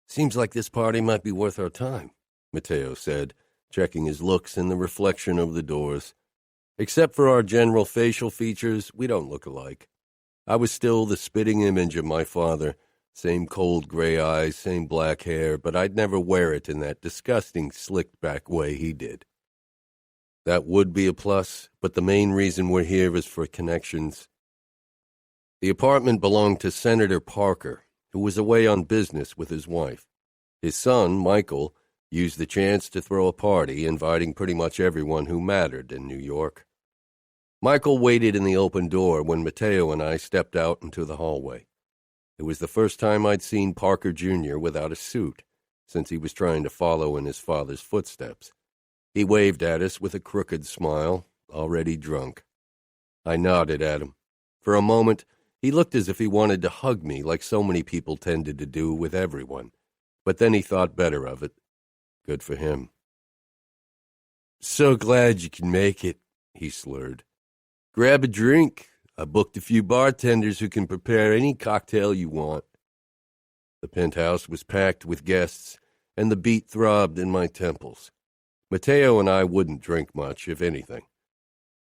"Seems like this party might be worth our time," Matteo said, checking his looks in the reflection of the doors. "Except for our general facial features, we don't look alike. I was still the spitting image of my father, same cold gray eyes, same black hair, but I'd never wear it in that disgusting slicked-back way he did. That would be a plus, but the main reason we're here is for connections. The apartment belonged to Senator Parker, who was away on business with his wife. His son, Michael, used the chance to throw a party, inviting pretty much everyone who mattered in New York. Michael waited in the open door when Matteo and I stepped out into the hallway. It was the first time I'd seen Parker Jr. without a suit, since he was trying to follow in his father's footsteps. He waved at us with a crooked smile, already drunk. I nodded at him. For a moment, he looked as if he wanted to hug me like so many people tended to do with everyone. But then he thought better of it. Good for him. "So glad you can make it," he slurred. "Grab a drink. I booked a few bartenders who can prepare any cocktail you want." The penthouse was packed with guests, and the beat throbbed in my temples. Matteo and I wouldn't drink much, if anything.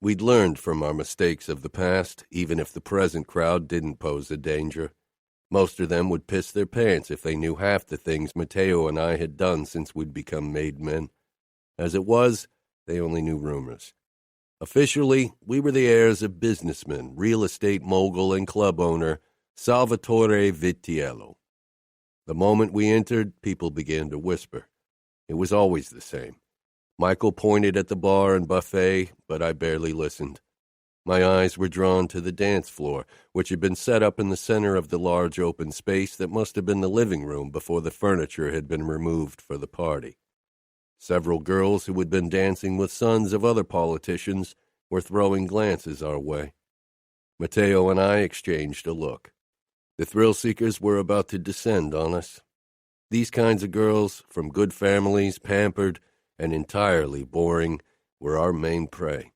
We'd learned from our mistakes of the past, even if the present crowd didn't pose a danger. Most of them would piss their pants if they knew half the things Matteo and I had done since we'd become made men. As it was, they only knew rumors. Officially, we were the heirs of businessman, real estate mogul, and club owner Salvatore Vitiello. The moment we entered, people began to whisper. It was always the same. Michael pointed at the bar and buffet, but I barely listened. My eyes were drawn to the dance floor, which had been set up in the center of the large open space that must have been the living room before the furniture had been removed for the party. Several girls who had been dancing with sons of other politicians were throwing glances our way. Matteo and I exchanged a look. The thrill-seekers were about to descend on us. These kinds of girls, from good families, pampered, and entirely boring, were our main prey.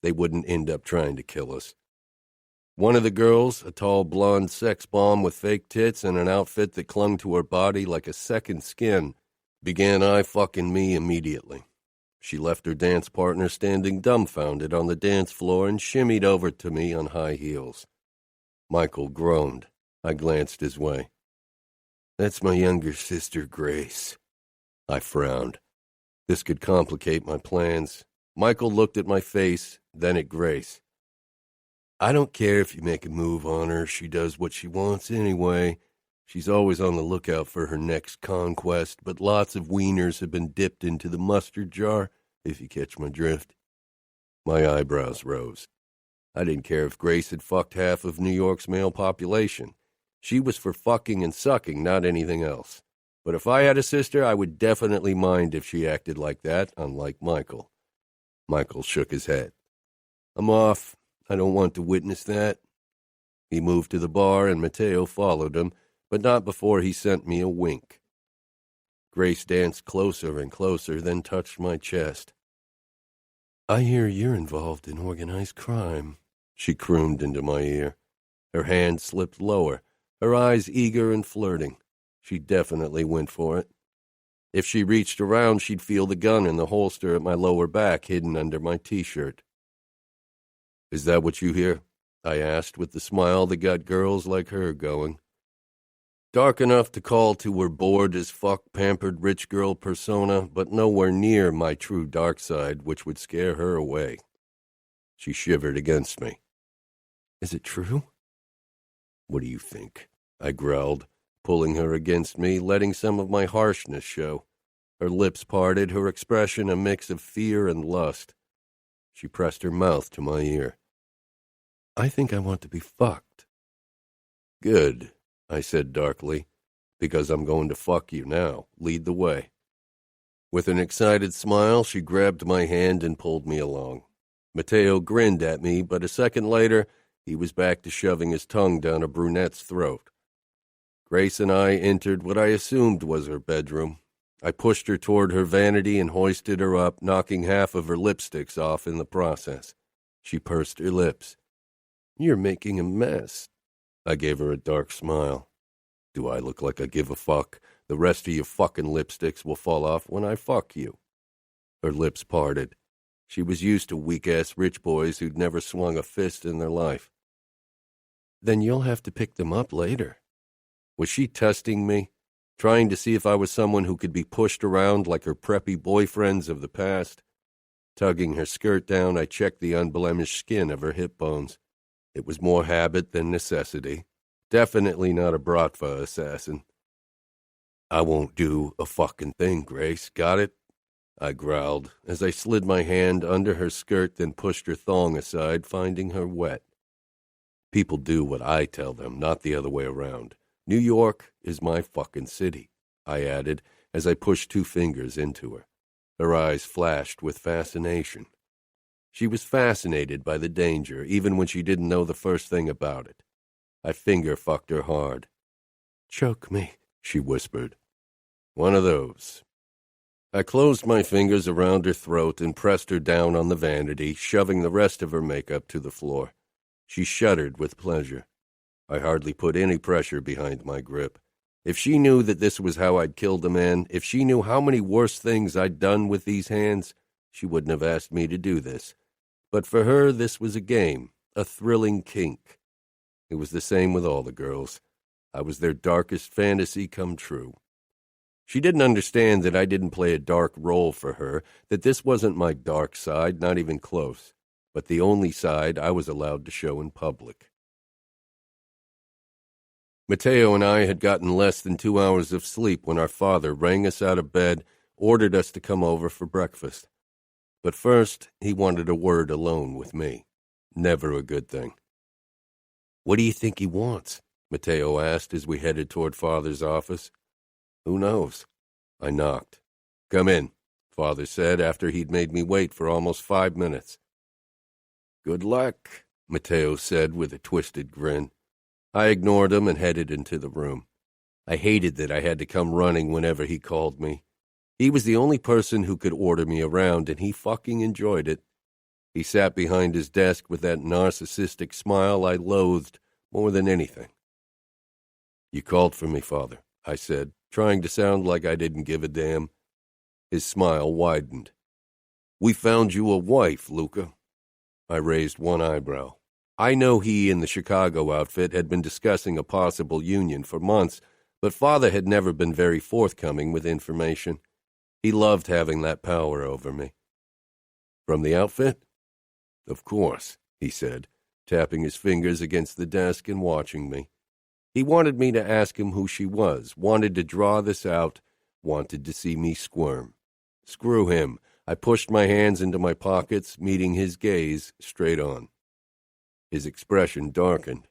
They wouldn't end up trying to kill us. One of the girls, a tall blonde sex bomb with fake tits and an outfit that clung to her body like a second skin, began eye-fucking me immediately. She left her dance partner standing dumbfounded on the dance floor and shimmied over to me on high heels. Michael groaned. I glanced his way. "That's my younger sister, Grace." I frowned. This could complicate my plans. Michael looked at my face, then at Grace. "I don't care if you make a move on her. She does what she wants anyway. She's always on the lookout for her next conquest, but lots of wieners have been dipped into the mustard jar, if you catch my drift." My eyebrows rose. I didn't care if Grace had fucked half of New York's male population. She was for fucking and sucking, not anything else. But if I had a sister, I would definitely mind if she acted like that, unlike Michael. Michael shook his head. "I'm off. I don't want to witness that." He moved to the bar, and Matteo followed him, but not before he sent me a wink. Grace danced closer and closer, then touched my chest. "I hear you're involved in organized crime," she crooned into my ear. Her hand slipped lower, her eyes eager and flirting. She definitely went for it. If she reached around, she'd feel the gun in the holster at my lower back hidden under my T-shirt. "Is that what you hear?" I asked with the smile that got girls like her going. Dark enough to call to her bored-as-fuck pampered rich girl persona, but nowhere near my true dark side, which would scare her away. She shivered against me. "Is it true?" "What do you think?" I growled, pulling her against me, letting some of my harshness show. Her lips parted, her expression a mix of fear and lust. She pressed her mouth to my ear. "I think I want to be fucked." "Good," I said darkly, "because I'm going to fuck you now. Lead the way." With an excited smile, she grabbed my hand and pulled me along. Mateo grinned at me, but a second later, he was back to shoving his tongue down a brunette's throat. Grace and I entered what I assumed was her bedroom. I pushed her toward her vanity and hoisted her up, knocking half of her lipsticks off in the process. She pursed her lips. "You're making a mess." I gave her a dark smile. "Do I look like I give a fuck? The rest of your fucking lipsticks will fall off when I fuck you." Her lips parted. She was used to weak-ass rich boys who'd never swung a fist in their life. "Then you'll have to pick them up later." Was she testing me? Trying to see if I was someone who could be pushed around like her preppy boyfriends of the past? Tugging her skirt down, I checked the unblemished skin of her hip bones. It was more habit than necessity. Definitely not a Bratva assassin. "I won't do a fucking thing, Grace. Got it?" I growled as I slid my hand under her skirt, then pushed her thong aside, finding her wet. People do what I tell them, not the other way around. New York is my fucking city, I added as I pushed 2 fingers into her. Her eyes flashed with fascination. She was fascinated by the danger, even when she didn't know the first thing about it. I finger-fucked her hard. "Choke me," she whispered. "One of those." I closed my fingers around her throat and pressed her down on the vanity, shoving the rest of her makeup to the floor. She shuddered with pleasure. I hardly put any pressure behind my grip. If she knew that this was how I'd killed a man, if she knew how many worse things I'd done with these hands, she wouldn't have asked me to do this. But for her, this was a game, a thrilling kink. It was the same with all the girls. I was their darkest fantasy come true. She didn't understand that I didn't play a dark role for her, that this wasn't my dark side, not even close, but the only side I was allowed to show in public. Mateo and I had gotten less than 2 hours of sleep when our father rang us out of bed, ordered us to come over for breakfast. But first, he wanted a word alone with me. Never a good thing. "What do you think he wants?" Mateo asked as we headed toward Father's office. "Who knows?" I knocked. "Come in," Father said after he'd made me wait for almost 5 minutes. "Good luck," Mateo said with a twisted grin. I ignored him and headed into the room. I hated that I had to come running whenever he called me. He was the only person who could order me around, and he fucking enjoyed it. He sat behind his desk with that narcissistic smile I loathed more than anything. "You called for me, Father," I said, trying to sound like I didn't give a damn. His smile widened. "We found you a wife, Luca." I raised one eyebrow. I know he and the Chicago outfit had been discussing a possible union for months, but Father had never been very forthcoming with information. He loved having that power over me. "From the outfit?" "Of course," he said, tapping his fingers against the desk and watching me. He wanted me to ask him who she was, wanted to draw this out, wanted to see me squirm. Screw him. I pushed my hands into my pockets, meeting his gaze straight on. His expression darkened.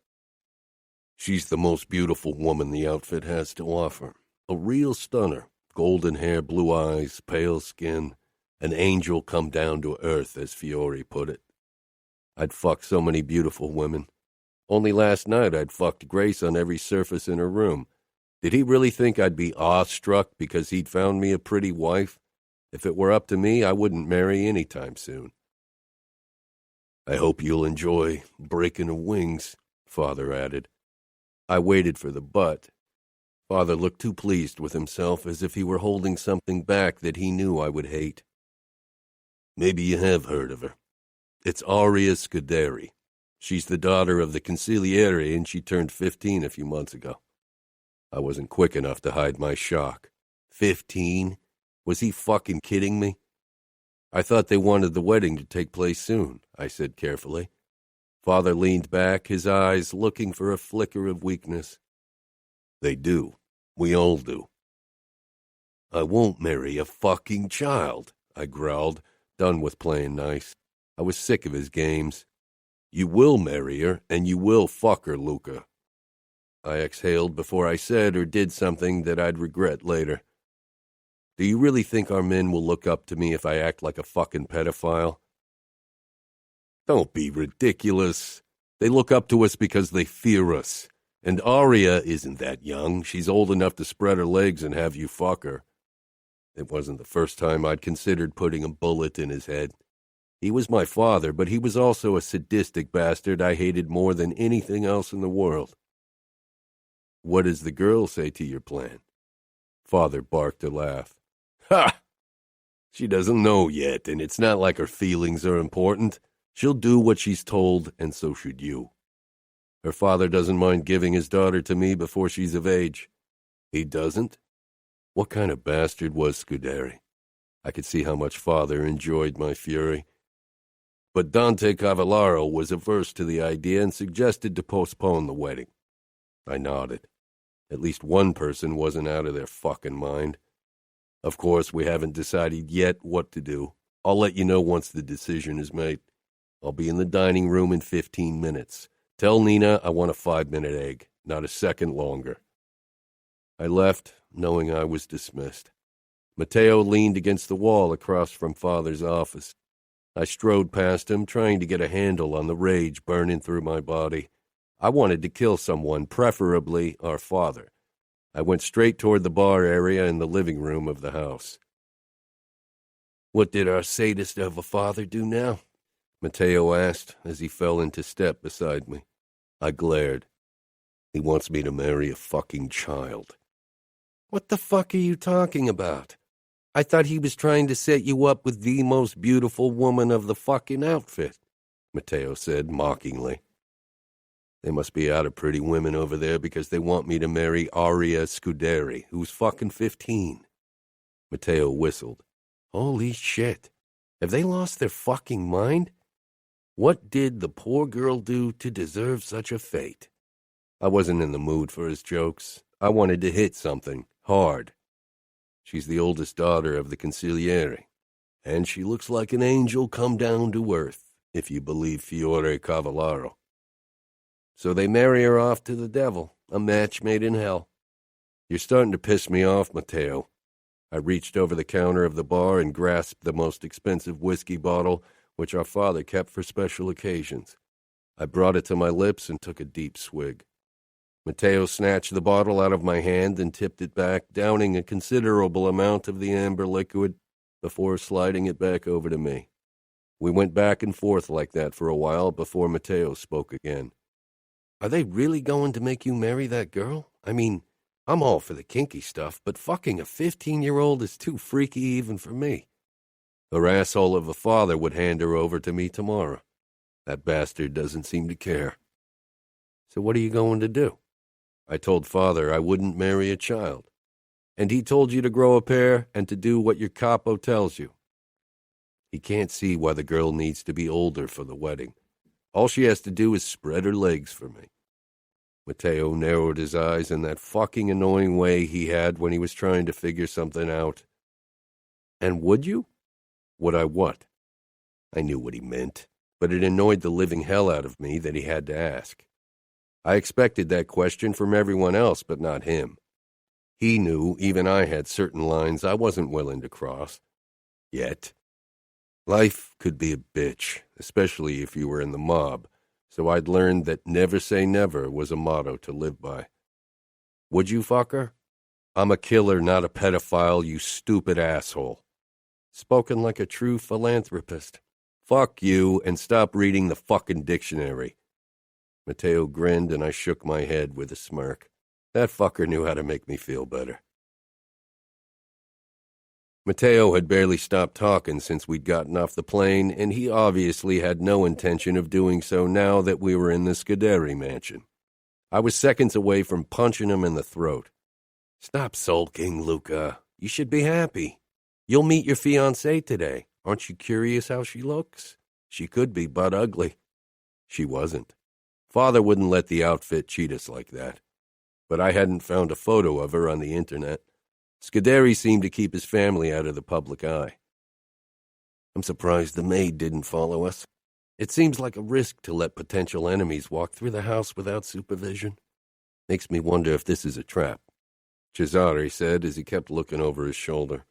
"She's the most beautiful woman the outfit has to offer. A real stunner. Golden hair, blue eyes, pale skin. An angel come down to earth, as Fiore put it. I'd fucked so many beautiful women. Only last night I'd fucked Grace on every surface in her room. Did he really think I'd be awestruck because he'd found me a pretty wife? If it were up to me, I wouldn't marry any time soon." "I hope you'll enjoy breaking her wings," Father added. I waited for the but. Father looked too pleased with himself, as if he were holding something back that he knew I would hate. Maybe you have heard of her. It's Aria Scuderi. She's the daughter of the consigliere, and she turned 15 a few months ago. I wasn't quick enough to hide my shock. 15? Was he fucking kidding me? I thought they wanted the wedding to take place soon, I said carefully. Father leaned back, his eyes looking for a flicker of weakness. They do. We all do. I won't marry a fucking child, I growled, done with playing nice. I was sick of his games. You will marry her, and you will fuck her, Luca. I exhaled before I said or did something that I'd regret later. Do you really think our men will look up to me if I act like a fucking pedophile? Don't be ridiculous. They look up to us because they fear us. And Aria isn't that young. She's old enough to spread her legs and have you fuck her. It wasn't the first time I'd considered putting a bullet in his head. He was my father, but he was also a sadistic bastard I hated more than anything else in the world. What does the girl say to your plan? Father barked a laugh. Ha! She doesn't know yet, and it's not like her feelings are important. She'll do what she's told, and so should you. Her father doesn't mind giving his daughter to me before she's of age. He doesn't? What kind of bastard was Scuderi? I could see how much Father enjoyed my fury. But Dante Cavallaro was averse to the idea and suggested to postpone the wedding. I nodded. At least one person wasn't out of their fucking mind. Of course, we haven't decided yet what to do. I'll let you know once the decision is made. I'll be in the dining room in 15 minutes. Tell Nina I want a 5-minute egg, not a second longer. I left, knowing I was dismissed. Matteo leaned against the wall across from Father's office. I strode past him, trying to get a handle on the rage burning through my body. I wanted to kill someone, preferably our father. I went straight toward the bar area in the living room of the house. What did our sadist of a father do now? Matteo asked as he fell into step beside me. I glared. He wants me to marry a fucking child. What the fuck are you talking about? I thought he was trying to set you up with the most beautiful woman of the fucking outfit, Matteo said mockingly. They must be out of pretty women over there because they want me to marry Aria Scuderi, who's fucking 15. Matteo whistled. Holy shit. Have they lost their fucking mind? What did the poor girl do to deserve such a fate? I wasn't in the mood for his jokes. I wanted to hit something, hard. She's the oldest daughter of the consigliere, and she looks like an angel come down to earth, if you believe Fiore Cavallaro. So they marry her off to the devil, a match made in hell. You're starting to piss me off, Matteo. I reached over the counter of the bar and grasped the most expensive whiskey bottle, which our father kept for special occasions. I brought it to my lips and took a deep swig. Matteo snatched the bottle out of my hand and tipped it back, downing a considerable amount of the amber liquid before sliding it back over to me. We went back and forth like that for a while before Matteo spoke again. Are they really going to make you marry that girl? I mean, I'm all for the kinky stuff, but fucking a 15-year-old is too freaky even for me. Her asshole of a father would hand her over to me tomorrow. That bastard doesn't seem to care. So what are you going to do? I told Father I wouldn't marry a child. And he told you to grow a pair and to do what your capo tells you. He can't see why the girl needs to be older for the wedding. All she has to do is spread her legs for me. Matteo narrowed his eyes in that fucking annoying way he had when he was trying to figure something out. And would you? Would I what? I knew what he meant, but it annoyed the living hell out of me that he had to ask. I expected that question from everyone else, but not him. He knew even I had certain lines I wasn't willing to cross. Yet. Life could be a bitch, especially if you were in the mob, so I'd learned that never say never was a motto to live by. Would you fuck her? I'm a killer, not a pedophile, you stupid asshole. Spoken like a true philanthropist. Fuck you, and stop reading the fucking dictionary. Matteo grinned, and I shook my head with a smirk. That fucker knew how to make me feel better. Matteo had barely stopped talking since we'd gotten off the plane, and he obviously had no intention of doing so now that we were in the Scuderi mansion. I was seconds away from punching him in the throat. Stop sulking, Luca. You should be happy. You'll meet your fiancée today. Aren't you curious how she looks? She could be butt ugly. She wasn't. Father wouldn't let the outfit cheat us like that. But I hadn't found a photo of her on the internet. Scuderi seemed to keep his family out of the public eye. I'm surprised the maid didn't follow us. It seems like a risk to let potential enemies walk through the house without supervision. Makes me wonder if this is a trap, Cesare said as he kept looking over his shoulder.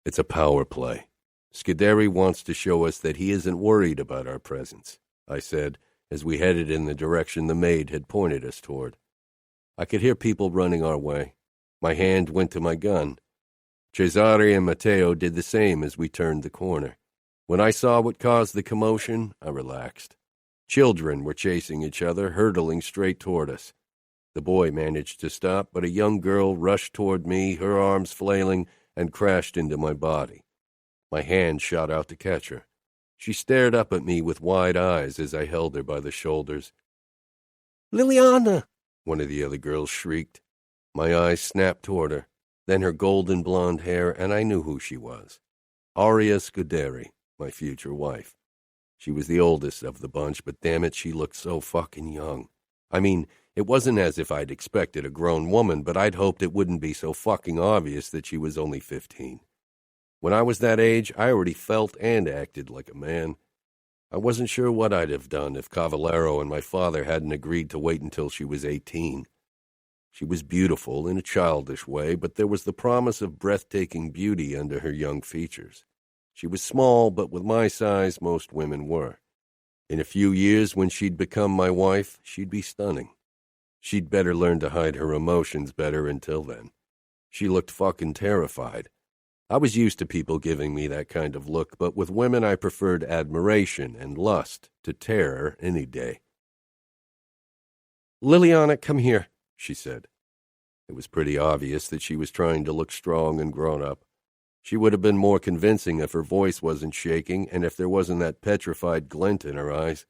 It's a power play. Scuderi wants to show us that he isn't worried about our presence, I said, as we headed in the direction the maid had pointed us toward. I could hear people running our way. My hand went to my gun. Cesare and Matteo did the same as we turned the corner. When I saw what caused the commotion, I relaxed. Children were chasing each other, hurtling straight toward us. The boy managed to stop, but a young girl rushed toward me, her arms flailing, and crashed into my body. My hand shot out to catch her. She stared up at me with wide eyes as I held her by the shoulders. "Liliana!" one of the other girls shrieked. My eyes snapped toward her, then her golden blonde hair, and I knew who she was. Aria Scuderi, my future wife. She was the oldest of the bunch, but damn it, she looked so fucking young. I mean, it wasn't as if I'd expected a grown woman, but I'd hoped it wouldn't be so fucking obvious that she was only 15. When I was that age, I already felt and acted like a man. I wasn't sure what I'd have done if Cavallero and my father hadn't agreed to wait until she was 18. She was beautiful in a childish way, but there was the promise of breathtaking beauty under her young features. She was small, but with my size, most women were. In a few years, when she'd become my wife, she'd be stunning. She'd better learn to hide her emotions better until then. She looked fucking terrified. I was used to people giving me that kind of look, but with women I preferred admiration and lust to terror any day. "Liliana, come here," she said. It was pretty obvious that she was trying to look strong and grown up. She would have been more convincing if her voice wasn't shaking and if there wasn't that petrified glint in her eyes.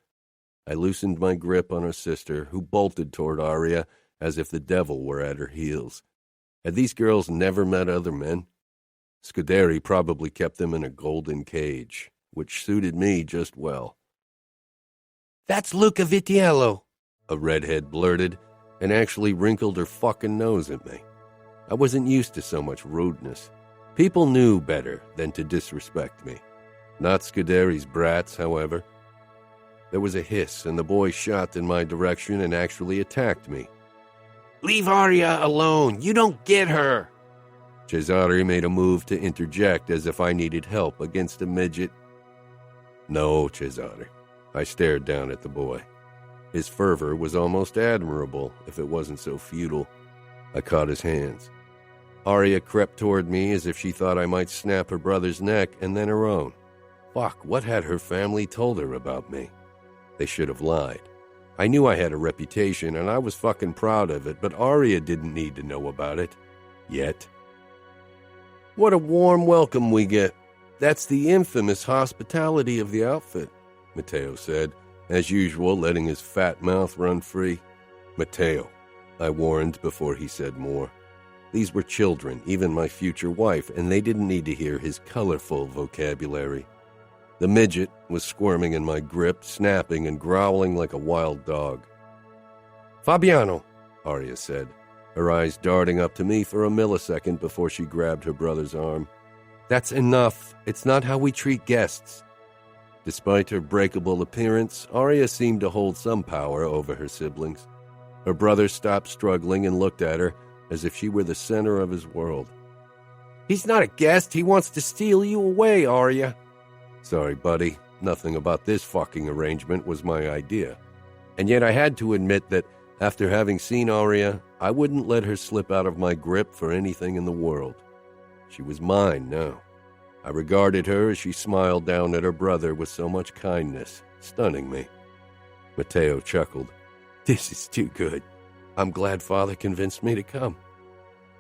I loosened my grip on her sister, who bolted toward Aria as if the devil were at her heels. Had these girls never met other men? Scuderi probably kept them in a golden cage, which suited me just well. "That's Luca Vitiello," a redhead blurted, and actually wrinkled her fucking nose at me. I wasn't used to so much rudeness. People knew better than to disrespect me. Not Scuderi's brats, however. There was a hiss, and the boy shot in my direction and actually attacked me. "Leave Aria alone! You don't get her!" Cesare made a move to interject as if I needed help against a midget. "No, Cesare." I stared down at the boy. His fervor was almost admirable, if it wasn't so futile. I caught his hands. Aria crept toward me as if she thought I might snap her brother's neck and then her own. Fuck, what had her family told her about me? They should have lied. I knew I had a reputation, and I was fucking proud of it, but Aria didn't need to know about it. Yet. "What a warm welcome we get. That's the infamous hospitality of the outfit," Matteo said, as usual letting his fat mouth run free. "Matteo," I warned before he said more. These were children, even my future wife, and they didn't need to hear his colorful vocabulary. The midget was squirming in my grip, snapping and growling like a wild dog. "Fabiano," Aria said, her eyes darting up to me for a millisecond before she grabbed her brother's arm. "That's enough. It's not how we treat guests." Despite her breakable appearance, Aria seemed to hold some power over her siblings. Her brother stopped struggling and looked at her as if she were the center of his world. "He's not a guest. He wants to steal you away, Aria." "Sorry, buddy. Nothing about this fucking arrangement was my idea." And yet I had to admit that, after having seen Aria, I wouldn't let her slip out of my grip for anything in the world. She was mine now. I regarded her as she smiled down at her brother with so much kindness, stunning me. Matteo chuckled. This is too good. I'm glad Father convinced me to come.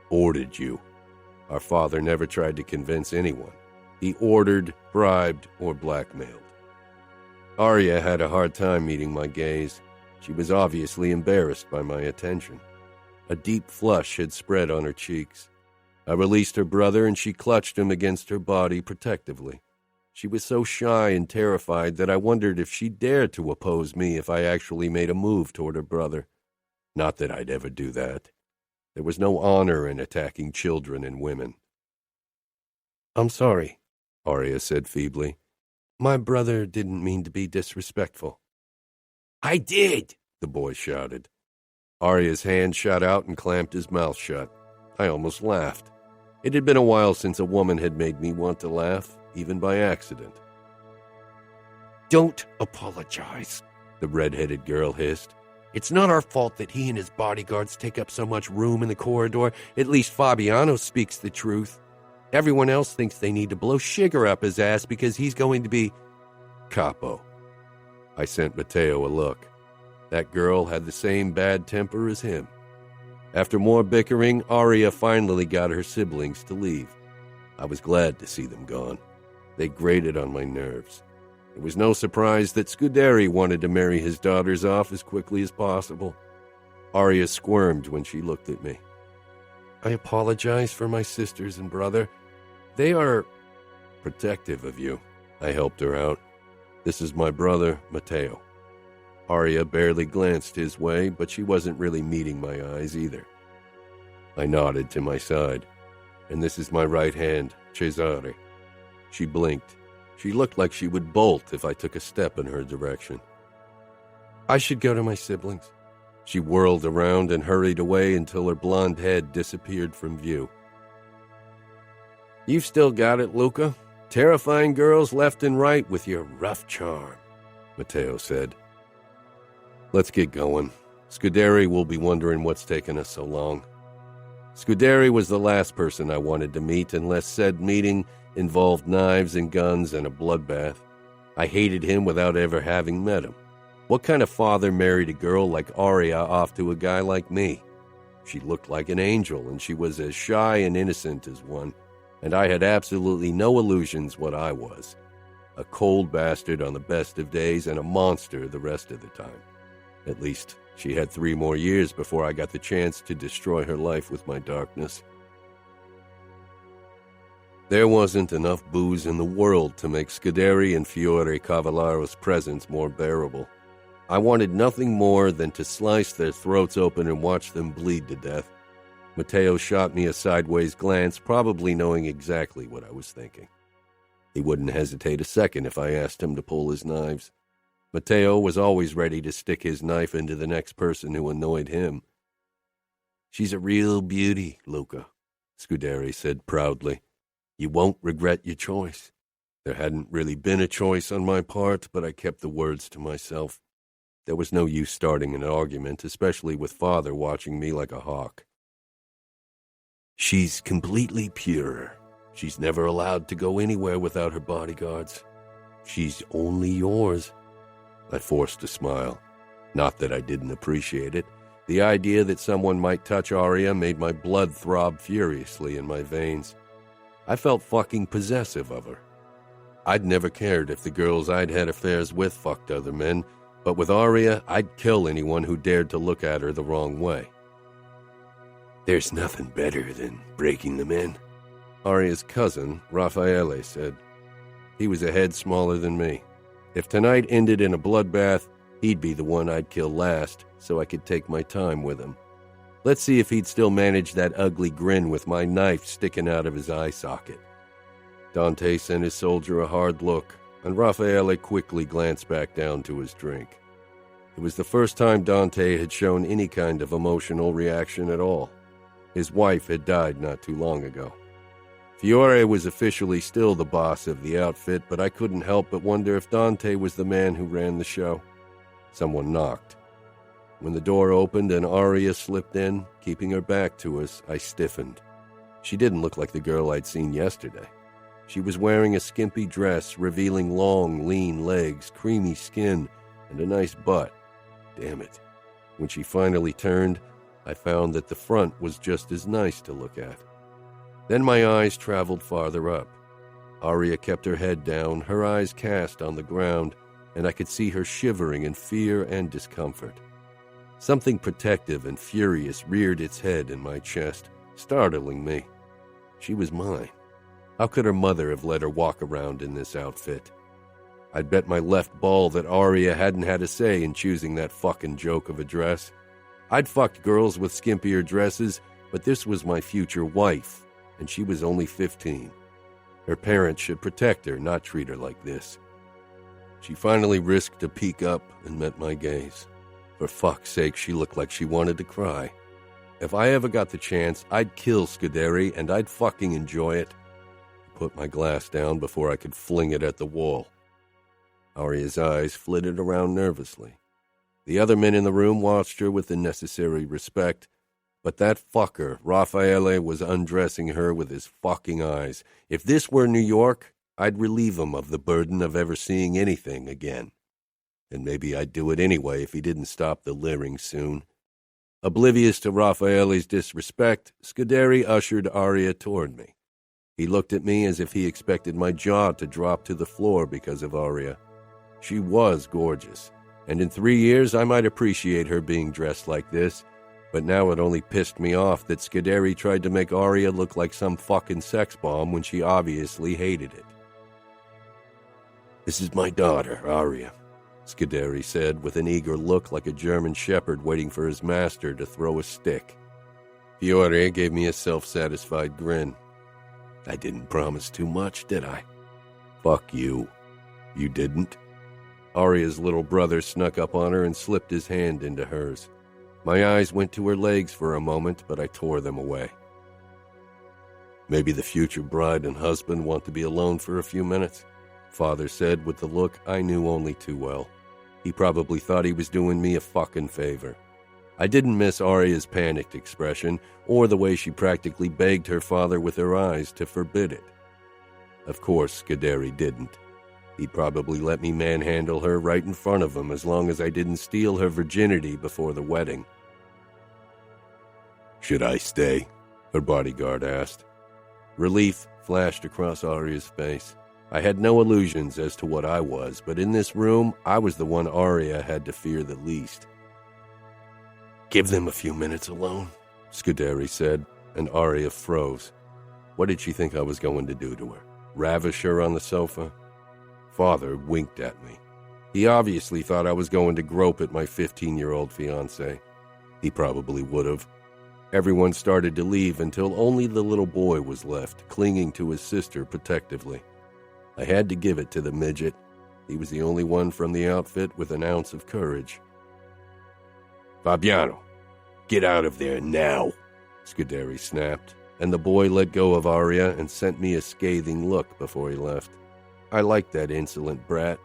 Ordered you. Our father never tried to convince anyone. He ordered, bribed, or blackmailed. Aria had a hard time meeting my gaze. She was obviously embarrassed by my attention. A deep flush had spread on her cheeks. I released her brother, and she clutched him against her body protectively. She was so shy and terrified that I wondered if she dared to oppose me if I actually made a move toward her brother. Not that I'd ever do that. There was no honor in attacking children and women. I'm sorry, Aria said feebly. My brother didn't mean to be disrespectful. I did, the boy shouted. Aria's hand shot out and clamped his mouth shut. I almost laughed. It had been a while since a woman had made me want to laugh, even by accident. Don't apologize, the red-headed girl hissed. It's not our fault that he and his bodyguards take up so much room in the corridor. At least Fabiano speaks the truth. Everyone else thinks they need to blow sugar up his ass because he's going to be Capo. I sent Matteo a look. That girl had the same bad temper as him. After more bickering, Aria finally got her siblings to leave. I was glad to see them gone. They grated on my nerves. It was no surprise that Scuderi wanted to marry his daughters off as quickly as possible. Aria squirmed when she looked at me. I apologize for my sisters and brother. They are protective of you. I helped her out. This is my brother, Matteo. Aria barely glanced his way, but she wasn't really meeting my eyes either. I nodded to my side. And this is my right hand, Cesare. She blinked. She looked like she would bolt if I took a step in her direction. I should go to my siblings. She whirled around and hurried away until her blonde head disappeared from view. You've still got it, Luca. Terrifying girls left and right with your rough charm, Matteo said. Let's get going. Scuderi will be wondering what's taken us so long. Scuderi was the last person I wanted to meet unless said meeting involved knives and guns and a bloodbath. I hated him without ever having met him. What kind of father married a girl like Aria off to a guy like me? She looked like an angel, and she was as shy and innocent as one, and I had absolutely no illusions what I was. A cold bastard on the best of days and a monster the rest of the time. At least, she had 3 more years before I got the chance to destroy her life with my darkness. There wasn't enough booze in the world to make Scuderi and Fiore Cavallaro's presence more bearable. I wanted nothing more than to slice their throats open and watch them bleed to death. Matteo shot me a sideways glance, probably knowing exactly what I was thinking. He wouldn't hesitate a second if I asked him to pull his knives. Matteo was always ready to stick his knife into the next person who annoyed him. She's a real beauty, Luca, Scuderi said proudly. You won't regret your choice. There hadn't really been a choice on my part, but I kept the words to myself. There was no use starting an argument, especially with Father watching me like a hawk. She's completely pure. She's never allowed to go anywhere without her bodyguards. She's only yours. I forced a smile. Not that I didn't appreciate it. The idea that someone might touch Aria made my blood throb furiously in my veins. I felt fucking possessive of her. I'd never cared if the girls I'd had affairs with fucked other men, but with Aria, I'd kill anyone who dared to look at her the wrong way. There's nothing better than breaking them in, Aria's cousin, Raffaele, said. He was a head smaller than me. If tonight ended in a bloodbath, he'd be the one I'd kill last, so I could take my time with him. Let's see if he'd still manage that ugly grin with my knife sticking out of his eye socket. Dante sent his soldier a hard look, and Raffaele quickly glanced back down to his drink. It was the first time Dante had shown any kind of emotional reaction at all. His wife had died not too long ago. Fiore was officially still the boss of the outfit, but I couldn't help but wonder if Dante was the man who ran the show. Someone knocked. When the door opened and Aria slipped in, keeping her back to us, I stiffened. She didn't look like the girl I'd seen yesterday. She was wearing a skimpy dress, revealing long, lean legs, creamy skin, and a nice butt. Damn it. When she finally turned, I found that the front was just as nice to look at. Then my eyes traveled farther up. Aria kept her head down, her eyes cast on the ground, and I could see her shivering in fear and discomfort. Something protective and furious reared its head in my chest, startling me. She was mine. How could her mother have let her walk around in this outfit? I'd bet my left ball that Aria hadn't had a say in choosing that fucking joke of a dress. I'd fucked girls with skimpier dresses, but this was my future wife, and she was only 15. Her parents should protect her, not treat her like this. She finally risked a peek up and met my gaze. For fuck's sake, she looked like she wanted to cry. If I ever got the chance, I'd kill Scuderi, and I'd fucking enjoy it. I put my glass down before I could fling it at the wall. Aria's eyes flitted around nervously. The other men in the room watched her with the necessary respect, but that fucker, Raffaele, was undressing her with his fucking eyes. If this were New York, I'd relieve him of the burden of ever seeing anything again. And maybe I'd do it anyway if he didn't stop the leering soon. Oblivious to Raffaele's disrespect, Scuderi ushered Aria toward me. He looked at me as if he expected my jaw to drop to the floor because of Aria. She was gorgeous, and in 3 years I might appreciate her being dressed like this, but now it only pissed me off that Scuderi tried to make Aria look like some fucking sex bomb when she obviously hated it. "This is my daughter, Aria," Scuderi said with an eager look like a German shepherd waiting for his master to throw a stick. Fiore gave me a self-satisfied grin. "I didn't promise too much, did I?" "Fuck you. You didn't?" Aria's little brother snuck up on her and slipped his hand into hers. My eyes went to her legs for a moment, but I tore them away. "Maybe the future bride and husband want to be alone for a few minutes," Father said with the look I knew only too well. He probably thought he was doing me a fucking favor. I didn't miss Aria's panicked expression, or the way she practically begged her father with her eyes to forbid it. Of course, Scuderi didn't. He'd probably let me manhandle her right in front of him as long as I didn't steal her virginity before the wedding. "Should I stay?" her bodyguard asked. Relief flashed across Aria's face. I had no illusions as to what I was, but in this room, I was the one Aria had to fear the least. "Give them a few minutes alone," Scuderi said, and Aria froze. What did she think I was going to do to her? Ravish her on the sofa? Father winked at me. He obviously thought I was going to grope at my 15-year-old fiancée. He probably would have. Everyone started to leave until only the little boy was left, clinging to his sister protectively. I had to give it to the midget. He was the only one from the outfit with an ounce of courage. "Fabiano, get out of there now," Scuderi snapped, and the boy let go of Aria and sent me a scathing look before he left. I liked that insolent brat.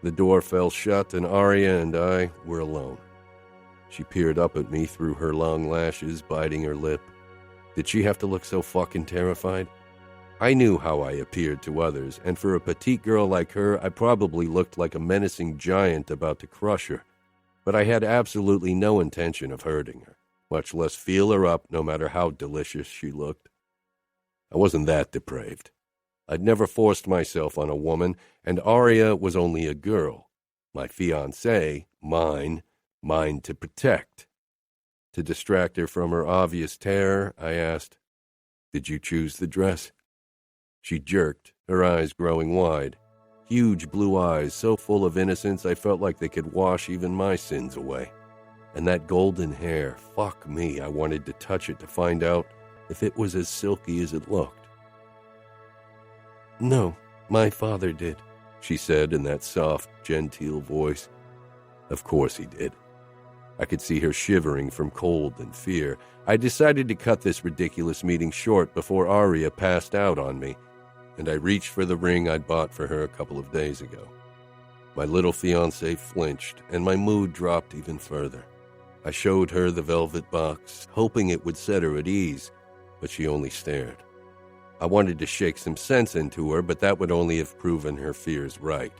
The door fell shut, and Aria and I were alone. She peered up at me through her long lashes, biting her lip. Did she have to look so fucking terrified? I knew how I appeared to others, and for a petite girl like her, I probably looked like a menacing giant about to crush her. But I had absolutely no intention of hurting her, much less feel her up no matter how delicious she looked. I wasn't that depraved. I'd never forced myself on a woman, and Aria was only a girl. My fiancée, mine to protect. To distract her from her obvious terror, I asked, "Did you choose the dress?" She jerked, her eyes growing wide. Huge blue eyes so full of innocence I felt like they could wash even my sins away. And that golden hair, fuck me, I wanted to touch it to find out if it was as silky as it looked. "No, my father did," she said in that soft, genteel voice. Of course he did. I could see her shivering from cold and fear. I decided to cut this ridiculous meeting short before Aria passed out on me, and I reached for the ring I'd bought for her a couple of days ago. My little fiancée flinched, and my mood dropped even further. I showed her the velvet box, hoping it would set her at ease, but she only stared. I wanted to shake some sense into her, but that would only have proven her fears right.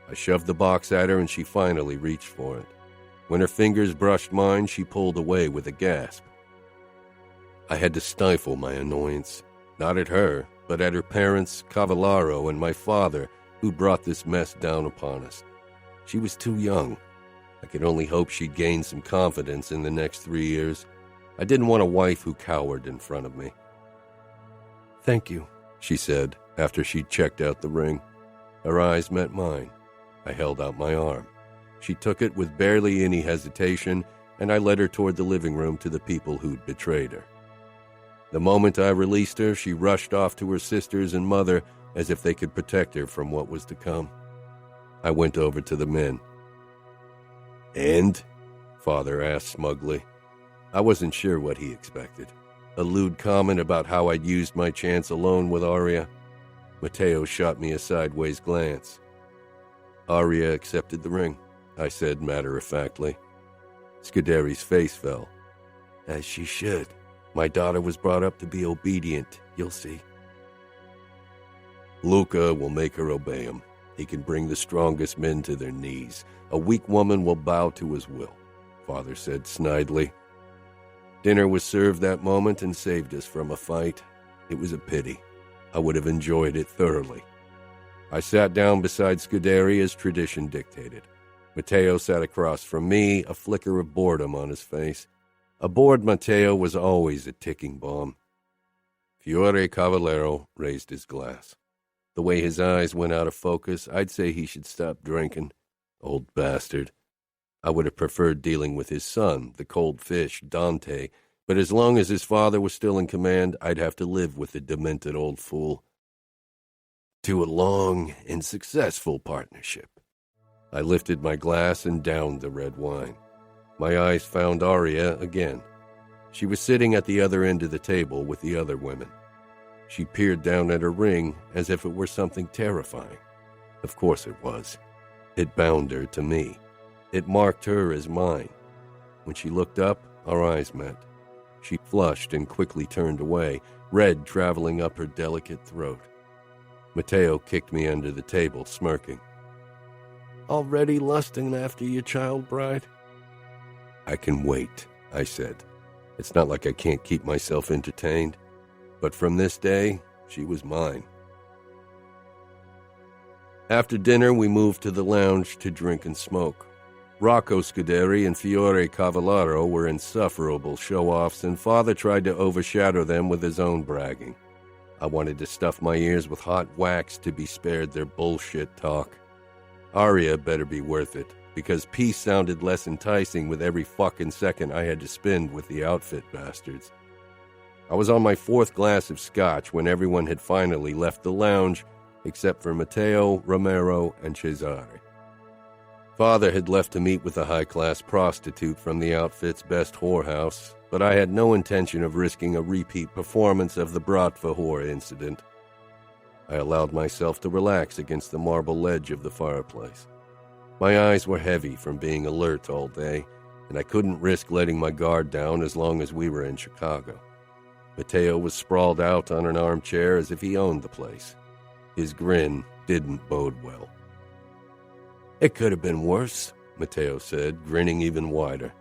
I shoved the box at her, and she finally reached for it. When her fingers brushed mine, she pulled away with a gasp. I had to stifle my annoyance, not at her, but at her parents, Cavallaro, and my father, who brought this mess down upon us. She was too young. I could only hope she'd gain some confidence in the next 3 years. I didn't want a wife who cowered in front of me. "Thank you," she said, after she'd checked out the ring. Her eyes met mine. I held out my arm. She took it with barely any hesitation, and I led her toward the living room to the people who'd betrayed her. The moment I released her, she rushed off to her sisters and mother as if they could protect her from what was to come. I went over to the men. "And?" Father asked smugly. I wasn't sure what he expected. A lewd comment about how I'd used my chance alone with Aria. Matteo shot me a sideways glance. "Aria accepted the ring," I said matter-of-factly. Scuderi's face fell. "As she should. My daughter was brought up to be obedient. You'll see." "Luca will make her obey him. He can bring the strongest men to their knees. A weak woman will bow to his will," Father said snidely. Dinner was served that moment and saved us from a fight. It was a pity. I would have enjoyed it thoroughly. I sat down beside Scuderi as tradition dictated. Matteo sat across from me, a flicker of boredom on his face. Aboard Matteo was always a ticking bomb. Fiore Cavallero raised his glass. The way his eyes went out of focus, I'd say he should stop drinking. Old bastard. I would have preferred dealing with his son, the cold fish, Dante, but as long as his father was still in command, I'd have to live with the demented old fool. To a long and successful partnership. I lifted my glass and downed the red wine. My eyes found Aria again. She was sitting at the other end of the table with the other women. She peered down at her ring as if it were something terrifying. Of course it was. It bound her to me. It marked her as mine. When she looked up, our eyes met. She flushed and quickly turned away, red traveling up her delicate throat. Matteo kicked me under the table, smirking. "Already lusting after your child bride?" "I can wait," I said. "It's not like I can't keep myself entertained. But from this day, she was mine." After dinner, we moved to the lounge to drink and smoke. Rocco Scuderi and Fiore Cavallaro were insufferable show-offs, and Father tried to overshadow them with his own bragging. I wanted to stuff my ears with hot wax to be spared their bullshit talk. Aria better be worth it, because peace sounded less enticing with every fucking second I had to spend with the outfit bastards. I was on my 4th glass of scotch when everyone had finally left the lounge, except for Matteo, Romero, and Cesare. Father had left to meet with a high-class prostitute from the outfit's best whorehouse, but I had no intention of risking a repeat performance of the Bratva whore incident. I allowed myself to relax against the marble ledge of the fireplace. My eyes were heavy from being alert all day, and I couldn't risk letting my guard down as long as we were in Chicago. Matteo was sprawled out on an armchair as if he owned the place. His grin didn't bode well. "It could have been worse," Matteo said, grinning even wider.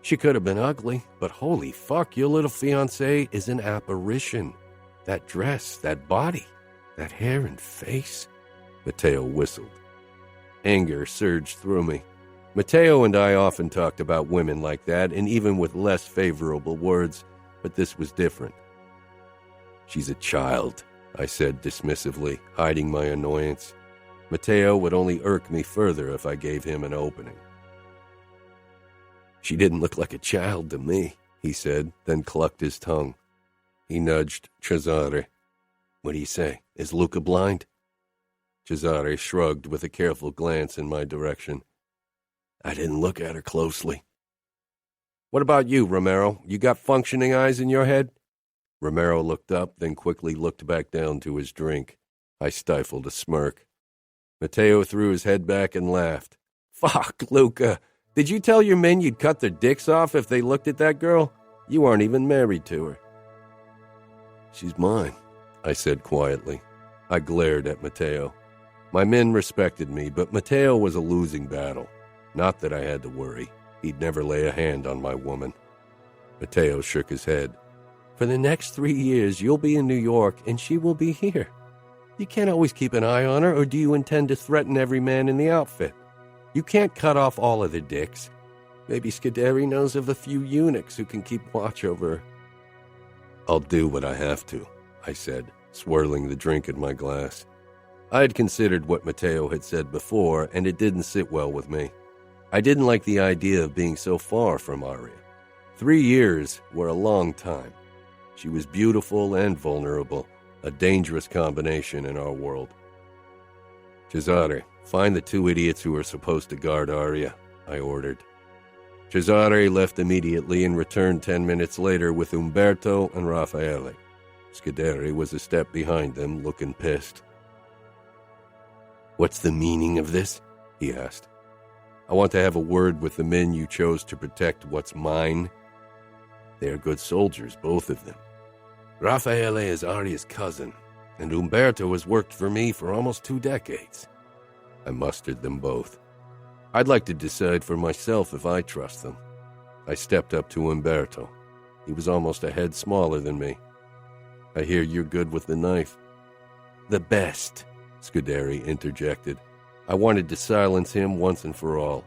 "She could have been ugly, but holy fuck, your little fiancé is an apparition. That dress, that body, that hair and face." Matteo whistled. Anger surged through me. Matteo and I often talked about women like that, and even with less favorable words, but this was different. "She's a child," I said dismissively, hiding my annoyance. Matteo would only irk me further if I gave him an opening. "She didn't look like a child to me," he said, then clucked his tongue. He nudged Cesare. "What do you say? Is Luca blind?" Cesare shrugged with a careful glance in my direction. "I didn't look at her closely." "What about you, Romero? You got functioning eyes in your head?" Romero looked up, then quickly looked back down to his drink. I stifled a smirk. Matteo threw his head back and laughed. "Fuck, Luca. Did you tell your men you'd cut their dicks off if they looked at that girl? You aren't even married to her." "She's mine," I said quietly. I glared at Matteo. My men respected me, but Matteo was a losing battle. Not that I had to worry. He'd never lay a hand on my woman. Matteo shook his head. For the next 3 years, you'll be in New York, and she will be here. You can't always keep an eye on her, or do you intend to threaten every man in the outfit? You can't cut off all of the dicks. Maybe Scuderi knows of a few eunuchs who can keep watch over her. I'll do what I have to, I said, swirling the drink in my glass. I had considered what Matteo had said before, and it didn't sit well with me. I didn't like the idea of being so far from Aria. 3 years were a long time. She was beautiful and vulnerable, a dangerous combination in our world. Cesare, find the 2 idiots who are supposed to guard Aria, I ordered. Cesare left immediately and returned 10 minutes later with Umberto and Raffaele. Scuderi was a step behind them, looking pissed. What's the meaning of this? He asked. I want to have a word with the men you chose to protect what's mine. They are good soldiers, both of them. Raffaele is Aria's cousin, and Umberto has worked for me for almost 2 decades. I mustered them both. I'd like to decide for myself if I trust them. I stepped up to Umberto. He was almost a head smaller than me. I hear you're good with the knife. The best, Scuderi interjected. I wanted to silence him once and for all.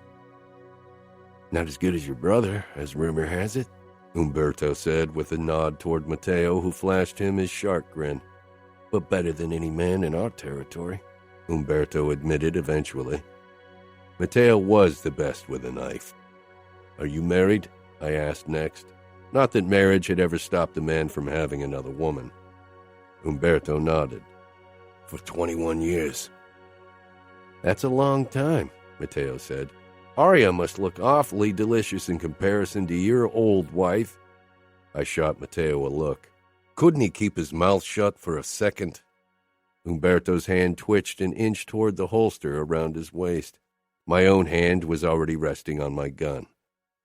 Not as good as your brother, as rumor has it, Umberto said with a nod toward Matteo, who flashed him his shark grin. But better than any man in our territory, Umberto admitted eventually. Matteo was the best with a knife. Are you married? I asked next. Not that marriage had ever stopped a man from having another woman. Umberto nodded. For 21 years. That's a long time, Matteo said. Aria must look awfully delicious in comparison to your old wife. I shot Matteo a look. Couldn't he keep his mouth shut for a second? Umberto's hand twitched and inched toward the holster around his waist. My own hand was already resting on my gun.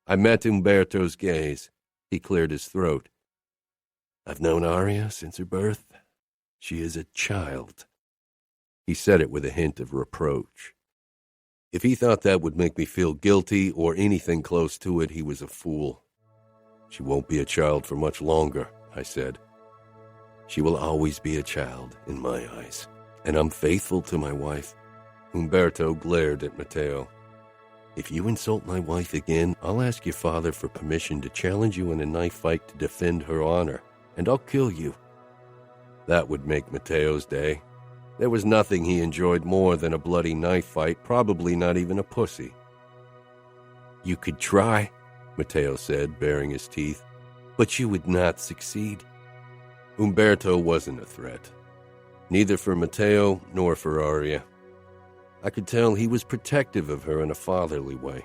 I met Umberto's gaze. He cleared his throat. I've known Aria since her birth. She is a child. He said it with a hint of reproach. If he thought that would make me feel guilty or anything close to it, he was a fool. She won't be a child for much longer, I said. She will always be a child in my eyes, and I'm faithful to my wife. Umberto glared at Matteo. If you insult my wife again, I'll ask your father for permission to challenge you in a knife fight to defend her honor, and I'll kill you. That would make Matteo's day. There was nothing he enjoyed more than a bloody knife fight, probably not even a pussy. You could try, Matteo said, baring his teeth, but you would not succeed. Umberto wasn't a threat, neither for Matteo nor for Aria. I could tell he was protective of her in a fatherly way.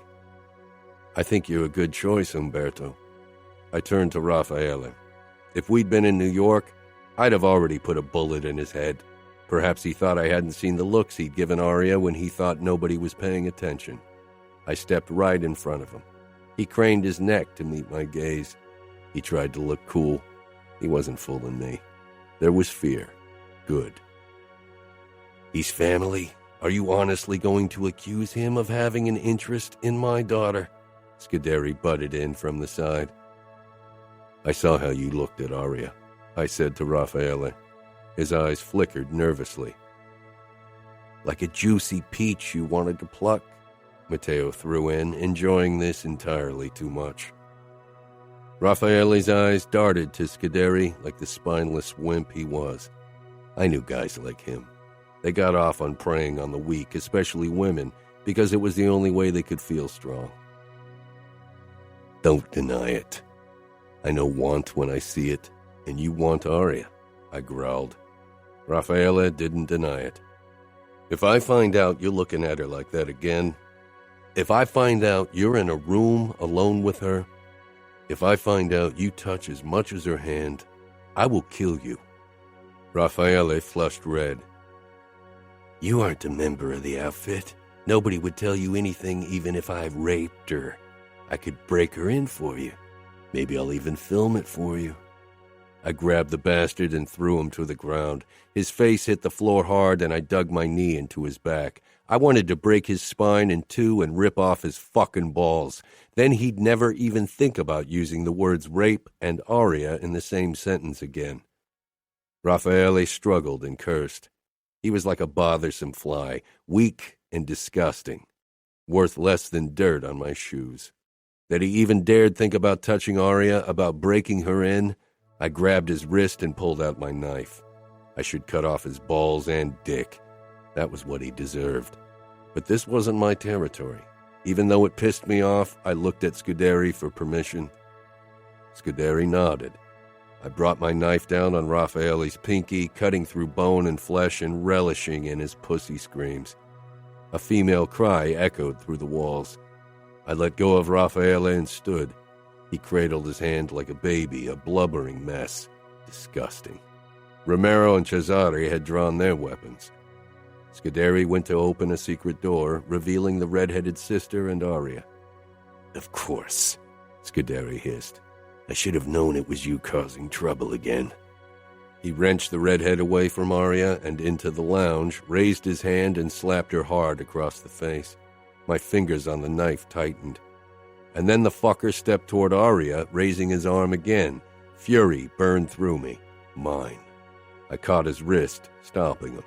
I think you're a good choice, Umberto. I turned to Raffaele. If we'd been in New York, I'd have already put a bullet in his head. Perhaps he thought I hadn't seen the looks he'd given Aria when he thought nobody was paying attention. I stepped right in front of him. He craned his neck to meet my gaze. He tried to look cool. He wasn't fooling me. There was fear. Good. He's family. Are you honestly going to accuse him of having an interest in my daughter? Scuderi butted in from the side. I saw how you looked at Aria, I said to Raffaele. His eyes flickered nervously. Like a juicy peach you wanted to pluck, Matteo threw in, enjoying this entirely too much. Raffaele's eyes darted to Scuderi like the spineless wimp he was. I knew guys like him. They got off on preying on the weak, especially women, because it was the only way they could feel strong. Don't deny it. I know want when I see it, and you want Aria, I growled. Raffaele didn't deny it. If I find out you're looking at her like that again, if I find out you're in a room alone with her, if I find out you touch as much as her hand, I will kill you. Raffaele flushed red. You aren't a member of the outfit. Nobody would tell you anything even if I raped her. I could break her in for you. Maybe I'll even film it for you. I grabbed the bastard and threw him to the ground. His face hit the floor hard, and I dug my knee into his back. I wanted to break his spine in two and rip off his fucking balls. Then he'd never even think about using the words rape and Aria in the same sentence again. Raffaele struggled and cursed. He was like a bothersome fly, weak and disgusting, worth less than dirt on my shoes. That he even dared think about touching Aria, about breaking her in. I grabbed his wrist and pulled out my knife. I should cut off his balls and dick. That was what he deserved. But this wasn't my territory. Even though it pissed me off, I looked at Scuderi for permission. Scuderi nodded. I brought my knife down on Raffaele's pinky, cutting through bone and flesh and relishing in his pussy screams. A female cry echoed through the walls. I let go of Raffaele and stood. He cradled his hand like a baby, a blubbering mess. Disgusting. Romero and Cesare had drawn their weapons. Scuderi went to open a secret door, revealing the red-headed sister and Aria. "Of course," Scuderi hissed. "I should have known it was you causing trouble again." He wrenched the redhead away from Aria and into the lounge, raised his hand and slapped her hard across the face. My fingers on the knife tightened. And then the fucker stepped toward Aria, raising his arm again. Fury burned through me. Mine. I caught his wrist, stopping him.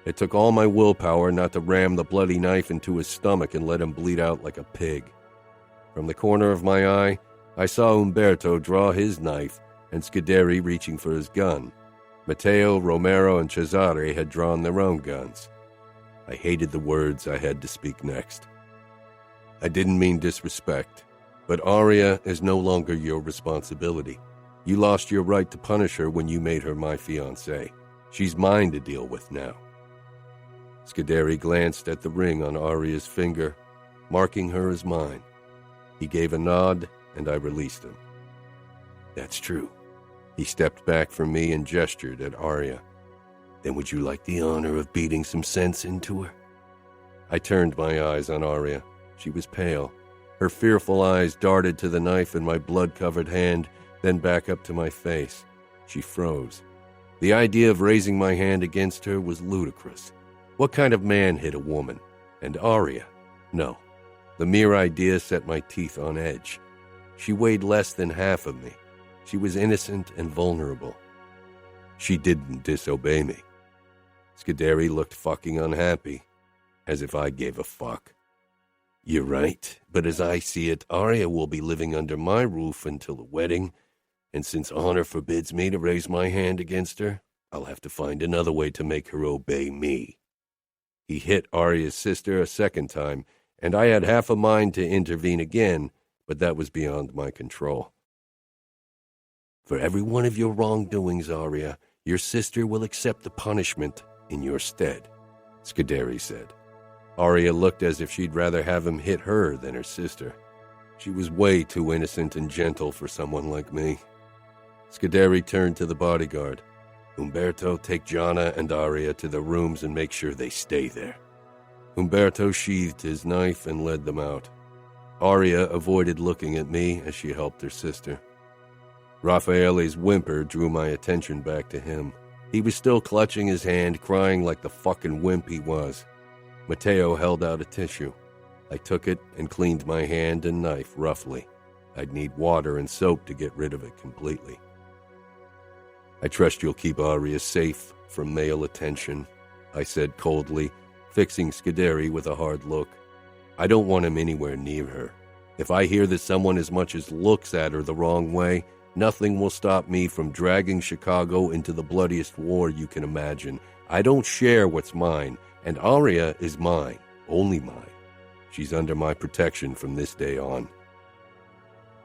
It took all my willpower not to ram the bloody knife into his stomach and let him bleed out like a pig. From the corner of my eye, I saw Umberto draw his knife and Scuderi reaching for his gun. Matteo, Romero, and Cesare had drawn their own guns. I hated the words I had to speak next. I didn't mean disrespect, but Aria is no longer your responsibility. You lost your right to punish her when you made her my fiancée. She's mine to deal with now. Scuderi glanced at the ring on Aria's finger, marking her as mine. He gave a nod, and I released him. "That's true." He stepped back from me and gestured at Aria. "Then would you like the honor of beating some sense into her?" I turned my eyes on Aria. She was pale. Her fearful eyes darted to the knife in my blood-covered hand, then back up to my face. She froze. The idea of raising my hand against her was ludicrous. What kind of man hit a woman? And Aria? No. The mere idea set my teeth on edge. She weighed less than half of me. She was innocent and vulnerable. She didn't disobey me. Scuderi looked fucking unhappy, as if I gave a fuck. "You're right, but as I see it, Aria will be living under my roof until the wedding, and since honor forbids me to raise my hand against her, I'll have to find another way to make her obey me." He hit Aria's sister a second time, and I had half a mind to intervene again, but that was beyond my control. "For every one of your wrongdoings, Aria, your sister will accept the punishment in your stead," Scuderi said. Aria looked as if she'd rather have him hit her than her sister. She was way too innocent and gentle for someone like me. Scuderi turned to the bodyguard. "Umberto, take Gianna and Aria to their rooms and make sure they stay there." Umberto sheathed his knife and led them out. Aria avoided looking at me as she helped her sister. Raffaele's whimper drew my attention back to him. He was still clutching his hand, crying like the fucking wimp he was. Matteo held out a tissue. I took it and cleaned my hand and knife roughly. I'd need water and soap to get rid of it completely. "I trust you'll keep Aria safe from male attention," I said coldly, fixing Scuderi with a hard look. "I don't want him anywhere near her. If I hear that someone as much as looks at her the wrong way, nothing will stop me from dragging Chicago into the bloodiest war you can imagine. I don't share what's mine, and Aria is mine, only mine. She's under my protection from this day on."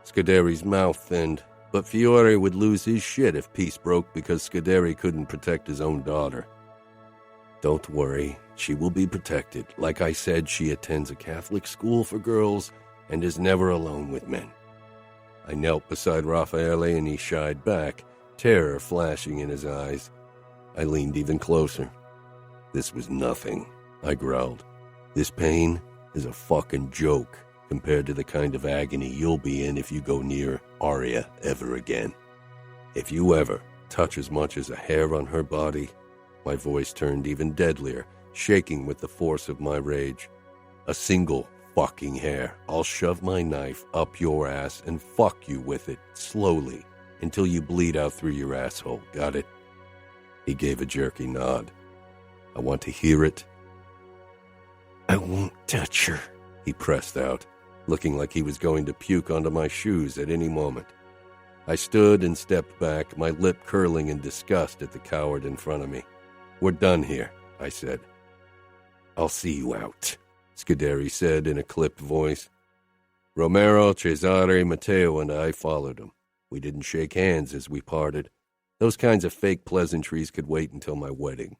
Scuderi's mouth thinned, but Fiore would lose his shit if peace broke because Scuderi couldn't protect his own daughter. "Don't worry, she will be protected. Like I said, she attends a Catholic school for girls and is never alone with men." I knelt beside Raffaele and he shied back, terror flashing in his eyes. I leaned even closer. "This was nothing," I growled. "This pain is a fucking joke compared to the kind of agony you'll be in if you go near Aria ever again. If you ever touch as much as a hair on her body. My voice turned even deadlier, shaking with the force of my rage. A single fucking hair. I'll shove my knife up your ass and fuck you with it, slowly, until you bleed out through your asshole. Got it? He gave a jerky nod. I want to hear it. I won't touch her, he pressed out, looking like he was going to puke onto my shoes at any moment. I stood and stepped back, my lip curling in disgust at the coward in front of me. We're done here, I said. I'll see you out, Scuderi said in a clipped voice. Romero, Cesare, Matteo, and I followed him. We didn't shake hands as we parted. Those kinds of fake pleasantries could wait until my wedding.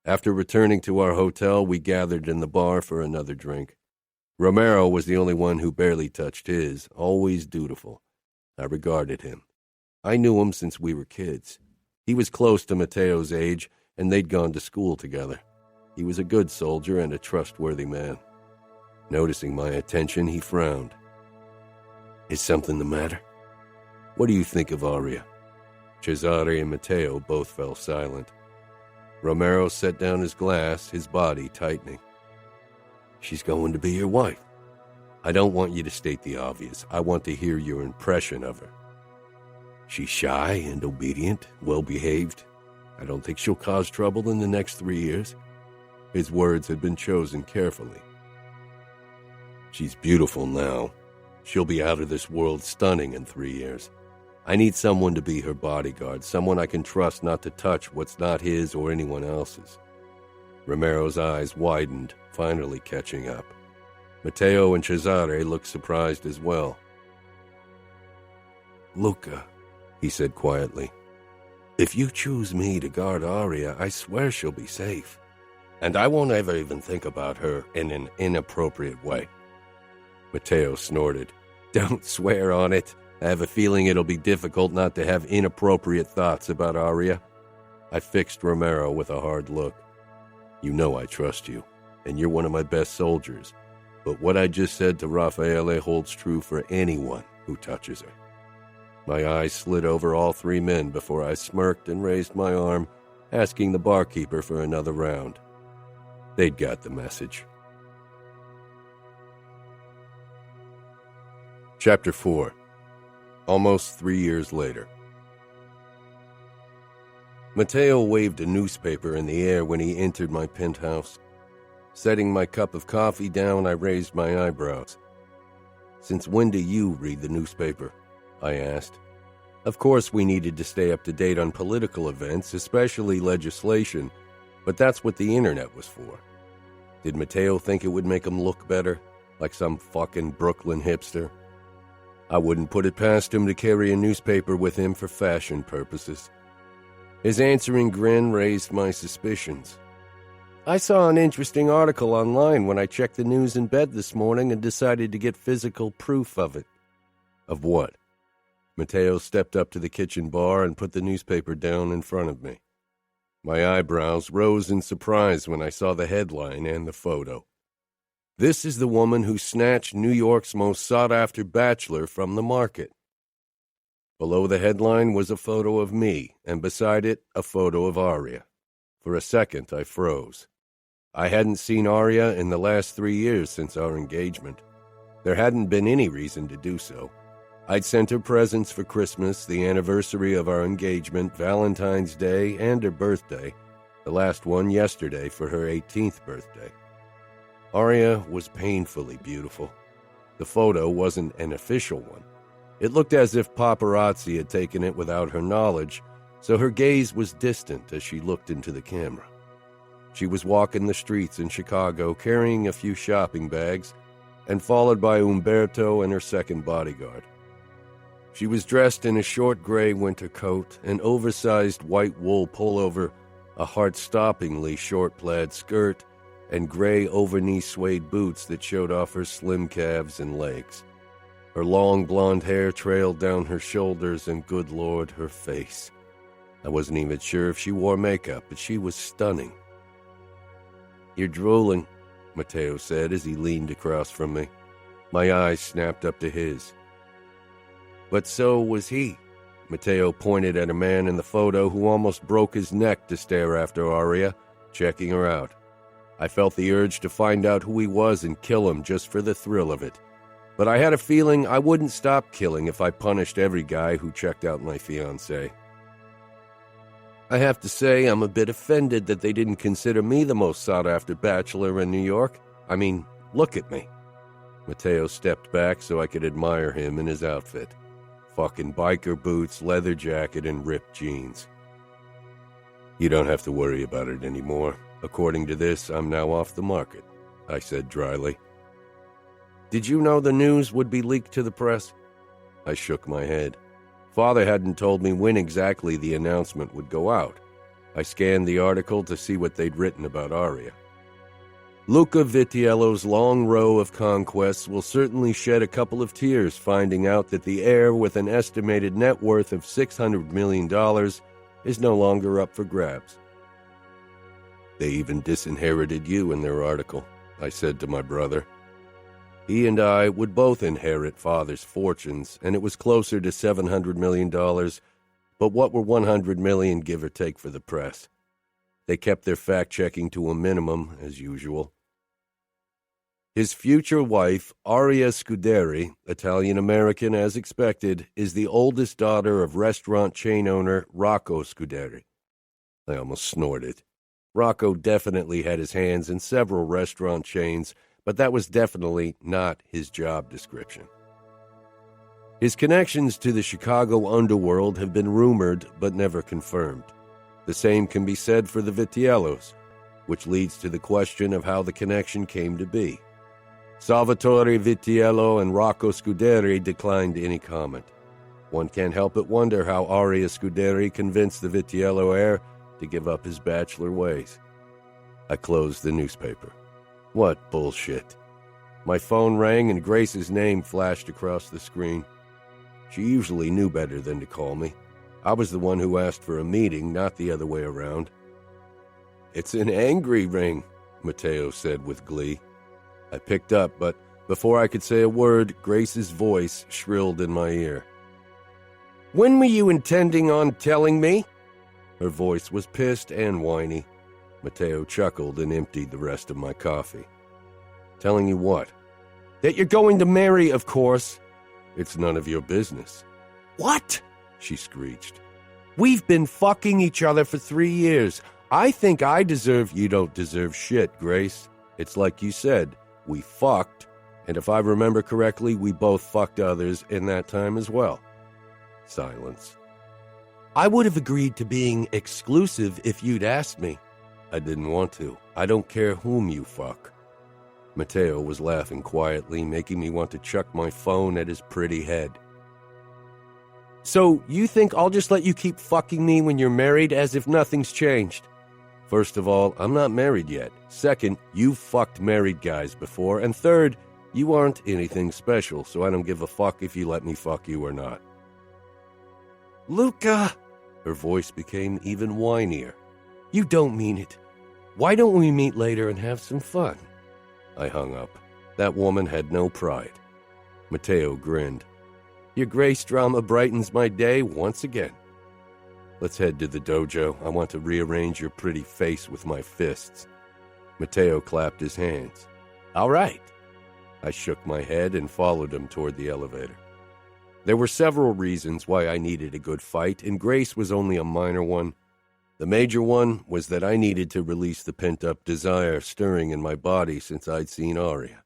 After returning to our hotel, we gathered in the bar for another drink. Romero was the only one who barely touched his, always dutiful. I regarded him. I knew him since we were kids. He was close to Matteo's age, and they'd gone to school together. He was a good soldier and a trustworthy man. Noticing my attention, he frowned. Is something the matter? What do you think of Aria? Cesare and Matteo both fell silent. Romero set down his glass, his body tightening. She's going to be your wife. I don't want you to state the obvious. I want to hear your impression of her. She's shy and obedient, well-behaved. I don't think she'll cause trouble in the next 3 years. His words had been chosen carefully. She's beautiful now. She'll be out of this world stunning in 3 years. I need someone to be her bodyguard, someone I can trust not to touch what's not his or anyone else's. Romero's eyes widened, finally catching up. Matteo and Cesare looked surprised as well. Luca, he said quietly, if you choose me to guard Aria, I swear she'll be safe. And I won't ever even think about her in an inappropriate way. Matteo snorted. Don't swear on it. I have a feeling it'll be difficult not to have inappropriate thoughts about Aria. I fixed Romero with a hard look. You know I trust you, and you're one of my best soldiers. But what I just said to Raffaele holds true for anyone who touches her. My eyes slid over all three men before I smirked and raised my arm, asking the barkeeper for another round. They'd got the message. Chapter 4. Almost 3 years later. Matteo waved a newspaper in the air when he entered my penthouse. Setting my cup of coffee down, I raised my eyebrows. Since when do you read the newspaper? I asked. Of course, we needed to stay up to date on political events, especially legislation, but that's what the internet was for. Did Matteo think it would make him look better, like some fucking Brooklyn hipster? I wouldn't put it past him to carry a newspaper with him for fashion purposes. His answering grin raised my suspicions. I saw an interesting article online when I checked the news in bed this morning and decided to get physical proof of it. Of what? Matteo stepped up to the kitchen bar and put the newspaper down in front of me. My eyebrows rose in surprise when I saw the headline and the photo. This is the woman who snatched New York's most sought-after bachelor from the market. Below the headline was a photo of me, and beside it, a photo of Aria. For a second, I froze. I hadn't seen Aria in the last 3 years since our engagement. There hadn't been any reason to do so. I'd sent her presents for Christmas, the anniversary of our engagement, Valentine's Day, and her birthday, the last one yesterday for her 18th birthday. Aria was painfully beautiful. The photo wasn't an official one. It looked as if paparazzi had taken it without her knowledge, so her gaze was distant as she looked into the camera. She was walking the streets in Chicago, carrying a few shopping bags, and followed by Umberto and her second bodyguard. She was dressed in a short gray winter coat, an oversized white wool pullover, a heart-stoppingly short plaid skirt, and gray over-knee suede boots that showed off her slim calves and legs. Her long blonde hair trailed down her shoulders, and good Lord, her face. I wasn't even sure if she wore makeup, but she was stunning. You're drooling, Matteo said as he leaned across from me. My eyes snapped up to his. But so was he. Matteo pointed at a man in the photo who almost broke his neck to stare after Aria, checking her out. I felt the urge to find out who he was and kill him just for the thrill of it. But I had a feeling I wouldn't stop killing if I punished every guy who checked out my fiancée. I have to say I'm a bit offended that they didn't consider me the most sought-after bachelor in New York. I mean, look at me. Matteo stepped back so I could admire him in his outfit. Fucking biker boots, leather jacket, and ripped jeans. You don't have to worry about it anymore. According to this, I'm now off the market, I said dryly. Did you know the news would be leaked to the press? I shook my head. Father hadn't told me when exactly the announcement would go out. I scanned the article to see what they'd written about Aria. Luca Vitiello's long row of conquests will certainly shed a couple of tears finding out that the heir with an estimated net worth of $600 million is no longer up for grabs. They even disinherited you in their article, I said to my brother. He and I would both inherit Father's fortunes, and it was closer to $700 million, but what were $100 million give or take for the press? They kept their fact-checking to a minimum, as usual. His future wife, Aria Scuderi, Italian-American as expected, is the oldest daughter of restaurant chain owner Rocco Scuderi. I almost snorted. Rocco definitely had his hands in several restaurant chains, but that was definitely not his job description. His connections to the Chicago underworld have been rumored but never confirmed. The same can be said for the Vitiellos, which leads to the question of how the connection came to be. Salvatore Vitiello and Rocco Scuderi declined any comment. One can't help but wonder how Aria Scuderi convinced the Vitiello heir to give up his bachelor ways. I closed the newspaper. What bullshit. My phone rang and Grace's name flashed across the screen. She usually knew better than to call me. I was the one who asked for a meeting, not the other way around. It's an angry ring, Matteo said with glee. I picked up, but before I could say a word, Grace's voice shrilled in my ear. When were you intending on telling me? Her voice was pissed and whiny. Matteo chuckled and emptied the rest of my coffee. Telling you what? That you're going to marry, of course. It's none of your business. What? She screeched. We've been fucking each other for 3 years. I think I deserve... You don't deserve shit, Grace. It's like you said, we fucked, and if I remember correctly, we both fucked others in that time as well. Silence. I would have agreed to being exclusive if you'd asked me. I didn't want to. I don't care whom you fuck. Matteo was laughing quietly, making me want to chuck my phone at his pretty head. So, you think I'll just let you keep fucking me when you're married as if nothing's changed? First of all, I'm not married yet. Second, you've fucked married guys before. And third, you aren't anything special, so I don't give a fuck if you let me fuck you or not. Luca! Her voice became even whinier. You don't mean it. Why don't we meet later and have some fun? I hung up. That woman had no pride. Matteo grinned. Your Grace drama brightens my day once again. Let's head to the dojo. I want to rearrange your pretty face with my fists. Matteo clapped his hands. All right. I shook my head and followed him toward the elevator. There were several reasons why I needed a good fight, and Grace was only a minor one. The major one was that I needed to release the pent-up desire stirring in my body since I'd seen Aria.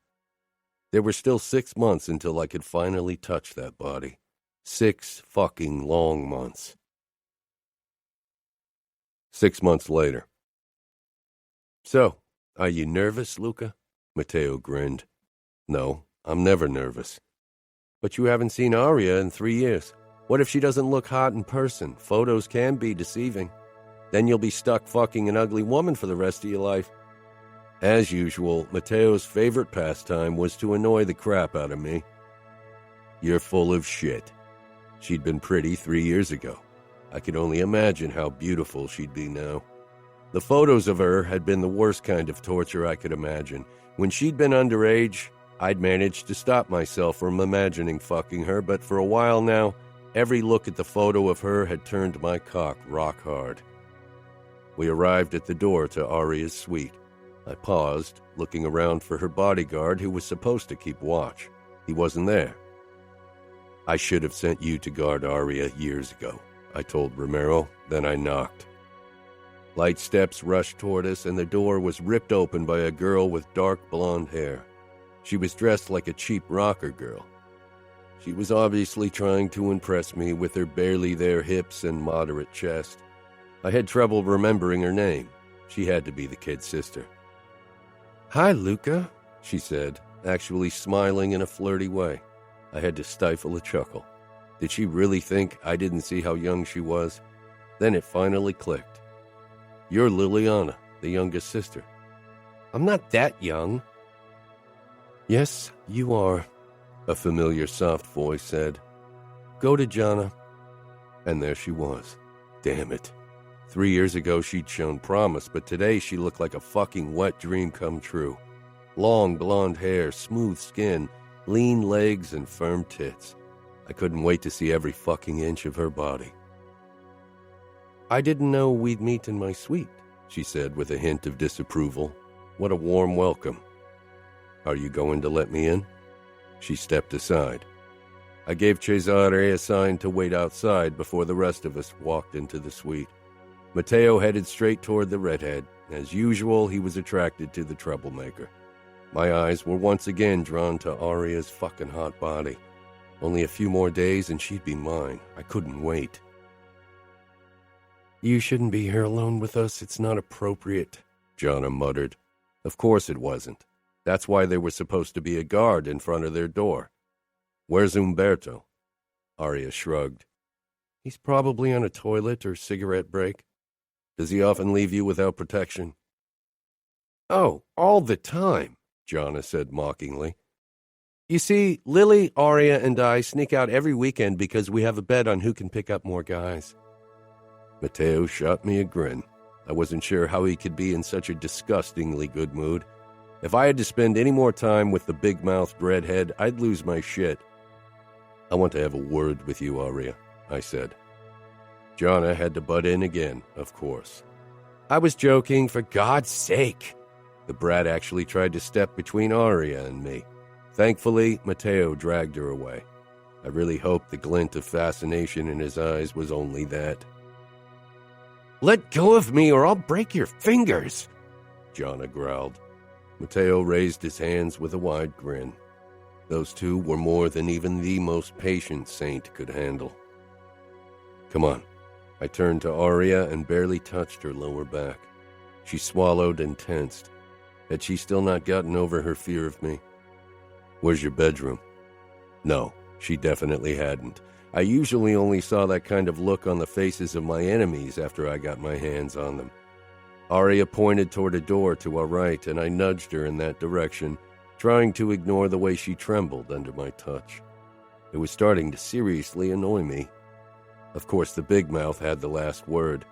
There were still 6 months until I could finally touch that body. 6 fucking long months. 6 months later. So, are you nervous, Luca? Matteo grinned. No, I'm never nervous. But you haven't seen Aria in 3 years. What if she doesn't look hot in person? Photos can be deceiving. Then you'll be stuck fucking an ugly woman for the rest of your life. As usual, Matteo's favorite pastime was to annoy the crap out of me. You're full of shit. She'd been pretty 3 years ago. I could only imagine how beautiful she'd be now. The photos of her had been the worst kind of torture I could imagine. When she'd been underage, I'd managed to stop myself from imagining fucking her, but for a while now, Every look at the photo of her had turned my cock rock hard. We arrived at the door to Aria's suite. I paused, looking around for her bodyguard who was supposed to keep watch. He wasn't there. I should have sent you to guard Aria years ago, I told Romero, then I knocked. Light steps rushed toward us, and the door was ripped open by a girl with dark blonde hair. She was dressed like a cheap rocker girl. She was obviously trying to impress me with her barely there hips and moderate chest. I had trouble remembering her name. She had to be the kid's sister. "Hi, Luca," she said, actually smiling in a flirty way. I had to stifle a chuckle. Did she really think I didn't see how young she was? Then it finally clicked. "You're Liliana, the youngest sister." "I'm not that young." "Yes, you are," a familiar soft voice said. "Go to Jana." And there she was. Damn it. 3 years ago she'd shown promise, but today she looked like a fucking wet dream come true. Long blonde hair, smooth skin, lean legs, and firm tits. I couldn't wait to see every fucking inch of her body. "I didn't know we'd meet in my suite," she said with a hint of disapproval. What a warm welcome. "Are you going to let me in?" She stepped aside. I gave Cesare a sign to wait outside before the rest of us walked into the suite. Matteo headed straight toward the redhead. As usual, he was attracted to the troublemaker. My eyes were once again drawn to Aria's fucking hot body. Only a few more days and she'd be mine. I couldn't wait. "You shouldn't be here alone with us. It's not appropriate," Gianna muttered. Of course it wasn't. That's why there was supposed to be a guard in front of their door. "Where's Umberto?" Aria shrugged. "He's probably on a toilet or cigarette break." "Does he often leave you without protection?" "Oh, all the time," Gianna said mockingly. "You see, Lily, Aria, and I sneak out every weekend because we have a bet on who can pick up more guys." Matteo shot me a grin. I wasn't sure how he could be in such a disgustingly good mood. If I had to spend any more time with the big-mouthed redhead, I'd lose my shit. "I want to have a word with you, Aria," I said. Gianna had to butt in again, of course. "I was joking, for God's sake." The brat actually tried to step between Aria and me. Thankfully, Matteo dragged her away. I really hoped the glint of fascination in his eyes was only that. "Let go of me or I'll break your fingers," Gianna growled. Matteo raised his hands with a wide grin. Those two were more than even the most patient saint could handle. "Come on." I turned to Aria and barely touched her lower back. She swallowed and tensed. Had she still not gotten over her fear of me? "Where's your bedroom?" No, she definitely hadn't. I usually only saw that kind of look on the faces of my enemies after I got my hands on them. Aria pointed toward a door to our right, and I nudged her in that direction, trying to ignore the way she trembled under my touch. It was starting to seriously annoy me. Of course, the big mouth had the last word.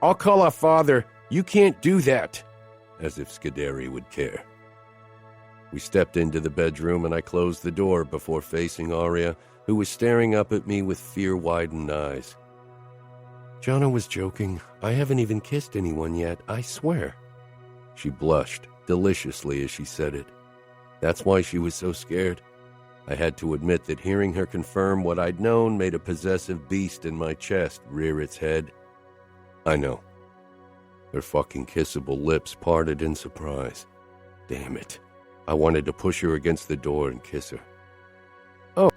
"I'll call our father. You can't do that." As if Scuderi would care. We stepped into the bedroom, and I closed the door before facing Aria, who was staring up at me with fear-widened eyes. "Gianna was joking. I haven't even kissed anyone yet, I swear." She blushed deliciously as she said it. That's why she was so scared. I had to admit that hearing her confirm what I'd known made a possessive beast in my chest rear its head. I know. Her fucking kissable lips parted in surprise. Damn it. I wanted to push her against the door and kiss her. "Oh."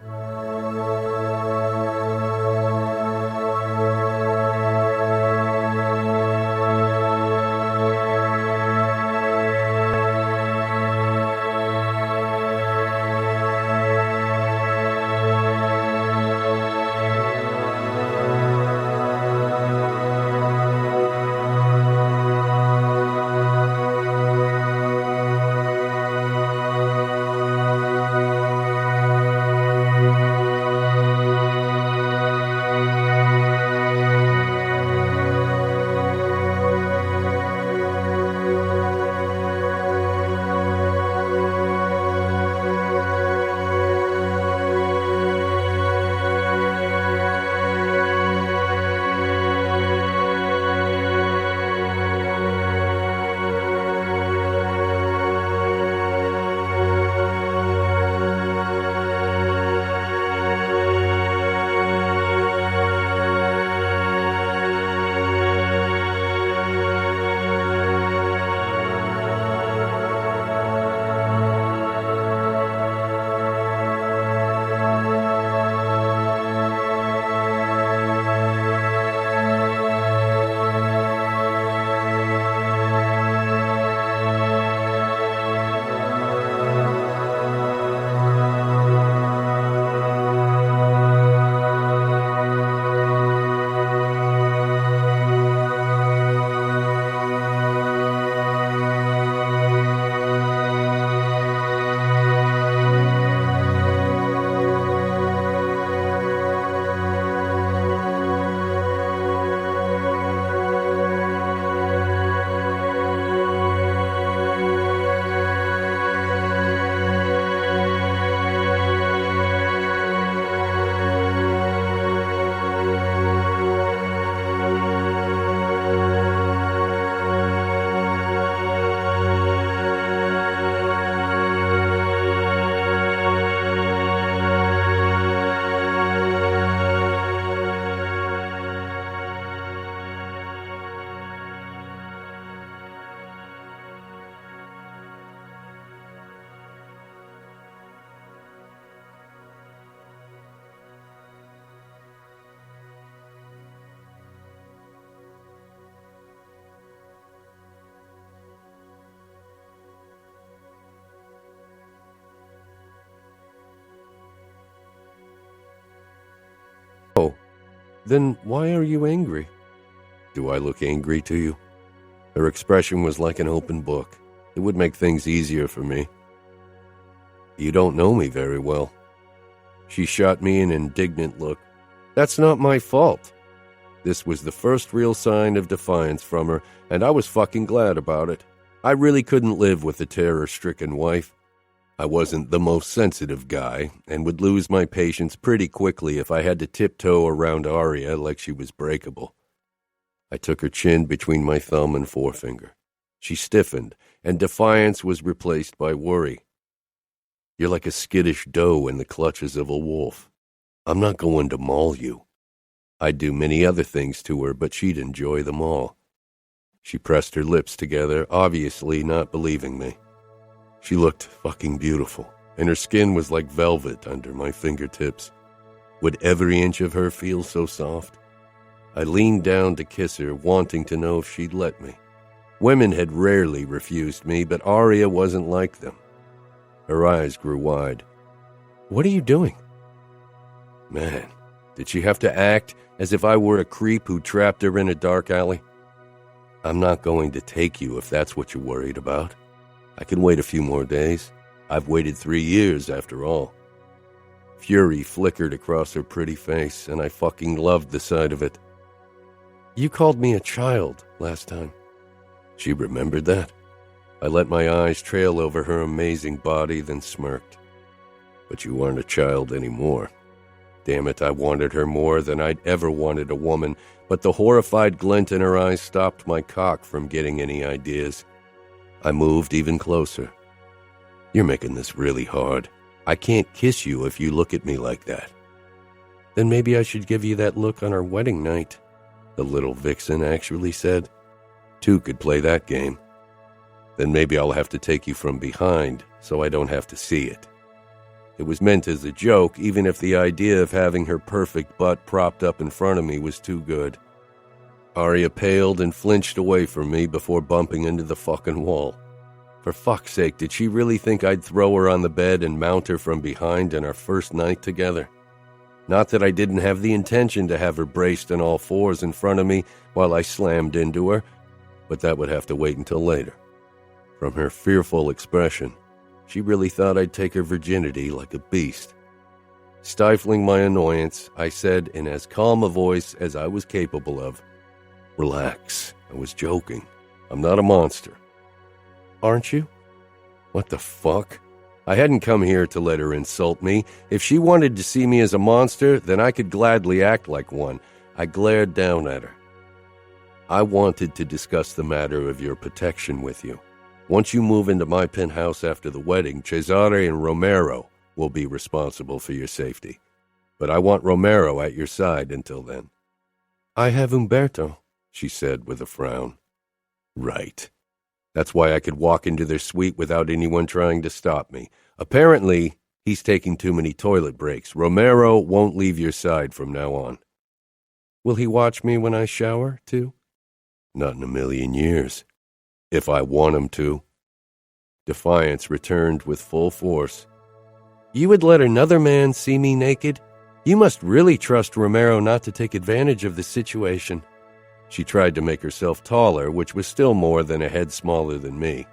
Then why are you angry? Do I look angry to you? Her expression was like an open book. It would make things easier for me. You don't know me very well. She shot me an indignant look. That's not my fault. This was the first real sign of defiance from her, and I was fucking glad about it. I really couldn't live with a terror-stricken wife. I wasn't the most sensitive guy, and would lose my patience pretty quickly if I had to tiptoe around Aria like she was breakable. I took her chin between my thumb and forefinger. She stiffened, and defiance was replaced by worry. You're like a skittish doe in the clutches of a wolf. I'm not going to maul you. I'd do many other things to her, but she'd enjoy them all. She pressed her lips together, obviously not believing me. She looked fucking beautiful, and her skin was like velvet under my fingertips. Would every inch of her feel so soft? I leaned down to kiss her, wanting to know if she'd let me. Women had rarely refused me, but Aria wasn't like them. Her eyes grew wide. What are you doing? Man, did she have to act as if I were a creep who trapped her in a dark alley? I'm not going to take you if that's what you're worried about. I can wait a few more days. I've waited 3 years after all. Fury flickered across her pretty face, and I fucking loved the sight of it. You called me a child last time. She remembered that. I let my eyes trail over her amazing body, then smirked. But you aren't a child anymore. Damn it, I wanted her more than I'd ever wanted a woman, but the horrified glint in her eyes stopped my cock from getting any ideas. I moved even closer. You're making this really hard. I can't kiss you if you look at me like that. Then maybe I should give you that look on our wedding night, the little vixen actually said. Two could play that game. Then maybe I'll have to take you from behind so I don't have to see it. It was meant as a joke, even if the idea of having her perfect butt propped up in front of me was too good. Aria paled and flinched away from me before bumping into the fucking wall. For fuck's sake, did she really think I'd throw her on the bed and mount her from behind in our first night together? Not that I didn't have the intention to have her braced on all fours in front of me while I slammed into her, but that would have to wait until later. From her fearful expression, she really thought I'd take her virginity like a beast. Stifling my annoyance, I said in as calm a voice as I was capable of, Relax, I was joking. I'm not a monster. Aren't you? What the fuck? I hadn't come here to let her insult me. If she wanted to see me as a monster, then I could gladly act like one. I glared down at her. I wanted to discuss the matter of your protection with you. Once you move into my penthouse after the wedding, Cesare and Romero will be responsible for your safety. But I want Romero at your side until then. I have Umberto, she said with a frown. Right. That's why I could walk into their suite without anyone trying to stop me. Apparently, he's taking too many toilet breaks. Romero won't leave your side from now on. Will he watch me when I shower, too? Not in a million years. If I want him to. Defiance returned with full force. You would let another man see me naked? You must really trust Romero not to take advantage of the situation. She tried to make herself taller, which was still more than a head smaller than me.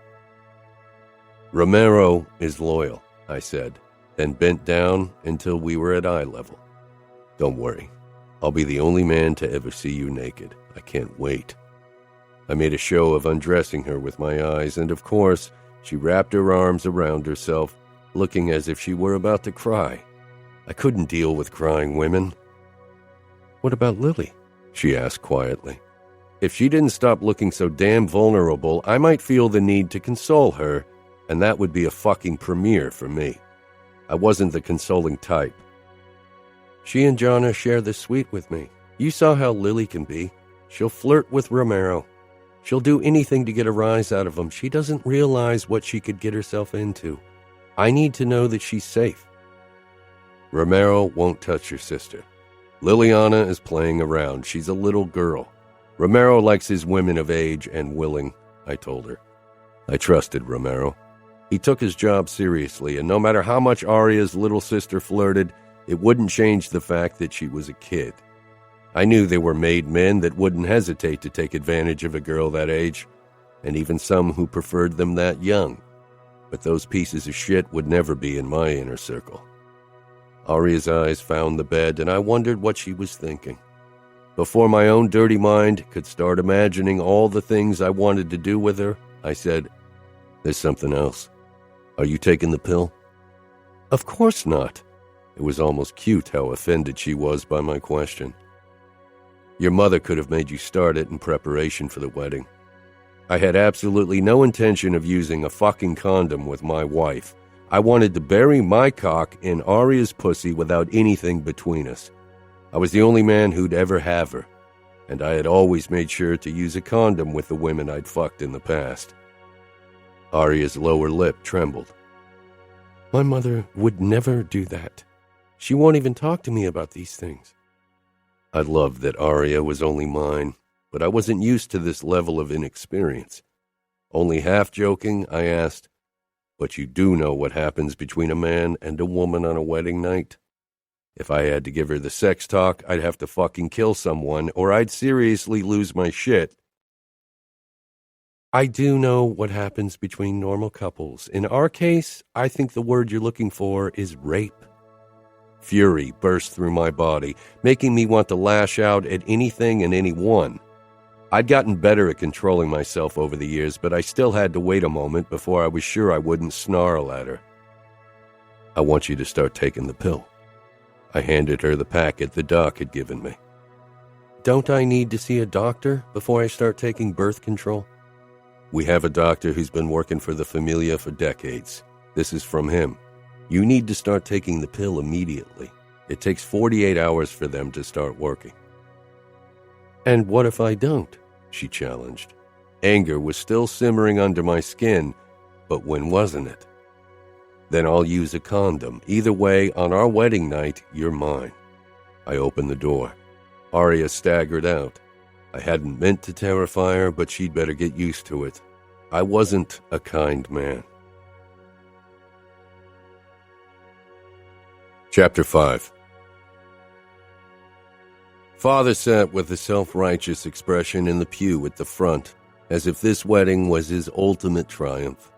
Romero is loyal, I said, then bent down until we were at eye level. Don't worry. I'll be the only man to ever see you naked. I can't wait. I made a show of undressing her with my eyes, and of course, she wrapped her arms around herself, looking as if she were about to cry. I couldn't deal with crying women. What about Lily? She asked quietly. If she didn't stop looking so damn vulnerable, I might feel the need to console her, and that would be a fucking premiere for me. I wasn't the consoling type. She and Jana share the suite with me. You saw how Lily can be. She'll flirt with Romero. She'll do anything to get a rise out of him. She doesn't realize what she could get herself into. I need to know that she's safe. Romero won't touch your sister. Liliana is playing around. She's a little girl. Romero likes his women of age and willing, I told her. I trusted Romero. He took his job seriously, and no matter how much Aria's little sister flirted, it wouldn't change the fact that she was a kid. I knew there were made men that wouldn't hesitate to take advantage of a girl that age, and even some who preferred them that young. But those pieces of shit would never be in my inner circle. Aria's eyes found the bed, and I wondered what she was thinking. Before my own dirty mind could start imagining all the things I wanted to do with her, I said, "There's something else. Are you taking the pill?" "Of course not." It was almost cute how offended she was by my question. "Your mother could have made you start it in preparation for the wedding." I had absolutely no intention of using a fucking condom with my wife. I wanted to bury my cock in Aria's pussy without anything between us. I was the only man who'd ever have her, and I had always made sure to use a condom with the women I'd fucked in the past. Aria's lower lip trembled. "My mother would never do that. She won't even talk to me about these things." I loved that Aria was only mine, but I wasn't used to this level of inexperience. Only half joking, I asked, "But you do know what happens between a man and a woman on a wedding night? If I had to give her the sex talk, I'd have to fucking kill someone, or I'd seriously lose my shit." "I do know what happens between normal couples. In our case, I think the word you're looking for is rape." Fury burst through my body, making me want to lash out at anything and anyone. I'd gotten better at controlling myself over the years, but I still had to wait a moment before I was sure I wouldn't snarl at her. "I want you to start taking the pill." I handed her the packet the doc had given me. "Don't I need to see a doctor before I start taking birth control?" "We have a doctor who's been working for the Familia for decades. This is from him. You need to start taking the pill immediately. It takes 48 hours for them to start working." "And what if I don't?" she challenged. Anger was still simmering under my skin, but when wasn't it? "Then I'll use a condom. Either way, on our wedding night, you're mine." I opened the door. Aria staggered out. I hadn't meant to terrify her, but she'd better get used to it. I wasn't a kind man. Chapter 5. Father sat with a self-righteous expression in the pew at the front, as if this wedding was his ultimate triumph.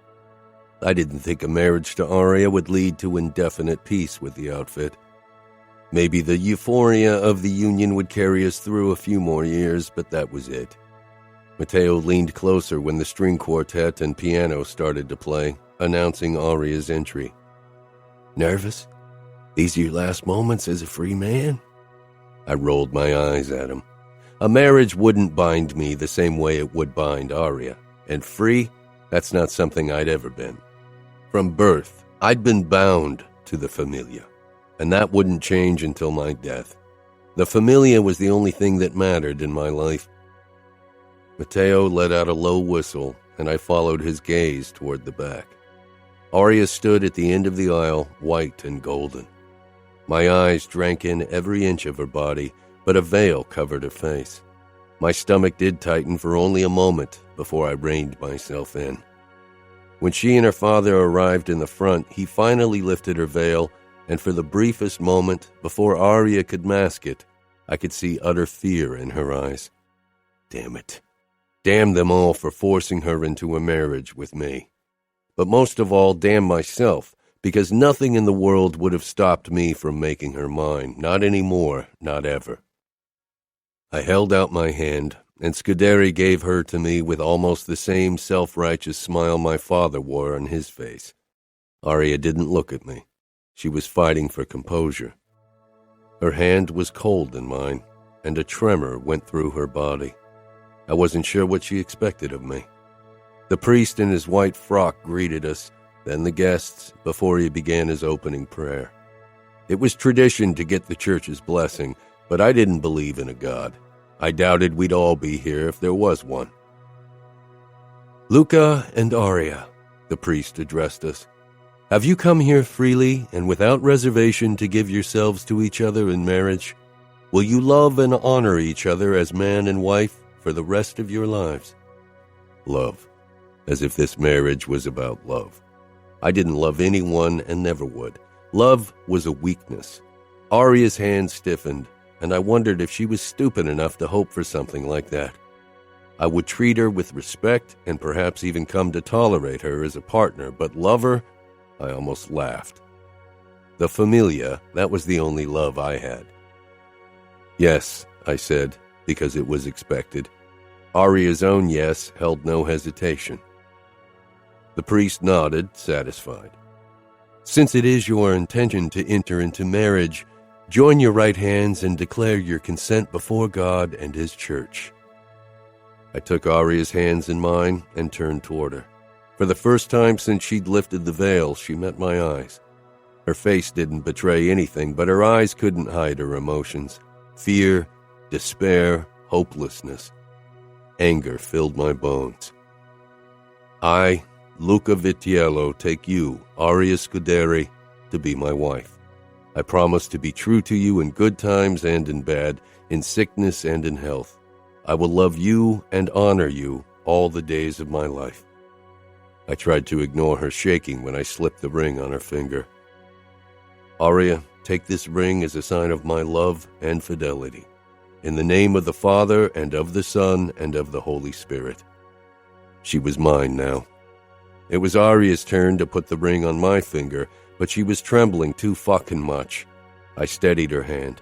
I didn't think a marriage to Aria would lead to indefinite peace with the outfit. Maybe the euphoria of the union would carry us through a few more years, but that was it. Matteo leaned closer when the string quartet and piano started to play, announcing Aria's entry. "Nervous? These are your last moments as a free man?" I rolled my eyes at him. A marriage wouldn't bind me the same way it would bind Aria, and free, that's not something I'd ever been. From birth, I'd been bound to the Familia, and that wouldn't change until my death. The Familia was the only thing that mattered in my life. Matteo let out a low whistle, and I followed his gaze toward the back. Aria stood at the end of the aisle, white and golden. My eyes drank in every inch of her body, but a veil covered her face. My stomach did tighten for only a moment before I reined myself in. When she and her father arrived in the front, he finally lifted her veil, and for the briefest moment, before Aria could mask it, I could see utter fear in her eyes. Damn it. Damn them all for forcing her into a marriage with me. But most of all, damn myself, because nothing in the world would have stopped me from making her mine. Not anymore, not ever. I held out my hand, and Scuderi gave her to me with almost the same self-righteous smile my father wore on his face. Aria didn't look at me. She was fighting for composure. Her hand was cold in mine, and a tremor went through her body. I wasn't sure what she expected of me. The priest in his white frock greeted us, then the guests, before he began his opening prayer. It was tradition to get the church's blessing, but I didn't believe in a god. I doubted we'd all be here if there was one. "Luca and Aria," the priest addressed us, "have you come here freely and without reservation to give yourselves to each other in marriage? Will you love and honor each other as man and wife for the rest of your lives?" Love. As if this marriage was about love. I didn't love anyone and never would. Love was a weakness. Aria's hand stiffened, and I wondered if she was stupid enough to hope for something like that. I would treat her with respect and perhaps even come to tolerate her as a partner, but love her, I almost laughed. The familia, that was the only love I had. Yes, I said, because it was expected. Aria's own yes held no hesitation. The priest nodded, satisfied. Since it is your intention to enter into marriage, join your right hands and declare your consent before God and His church. I took Aria's hands in mine and turned toward her. For the first time since she'd lifted the veil, she met my eyes. Her face didn't betray anything, but her eyes couldn't hide her emotions. Fear, despair, hopelessness. Anger filled my bones. I, Luca Vitiello, take you, Aria Scuderi, to be my wife. I promise to be true to you in good times and in bad, in sickness and in health. I will love you and honor you all the days of my life. I tried to ignore her shaking when I slipped the ring on her finger. Aria, take this ring as a sign of my love and fidelity. In the name of the Father, and of the Son, and of the Holy Spirit. She was mine now. It was Aria's turn to put the ring on my finger, but she was trembling too fucking much. I steadied her hand.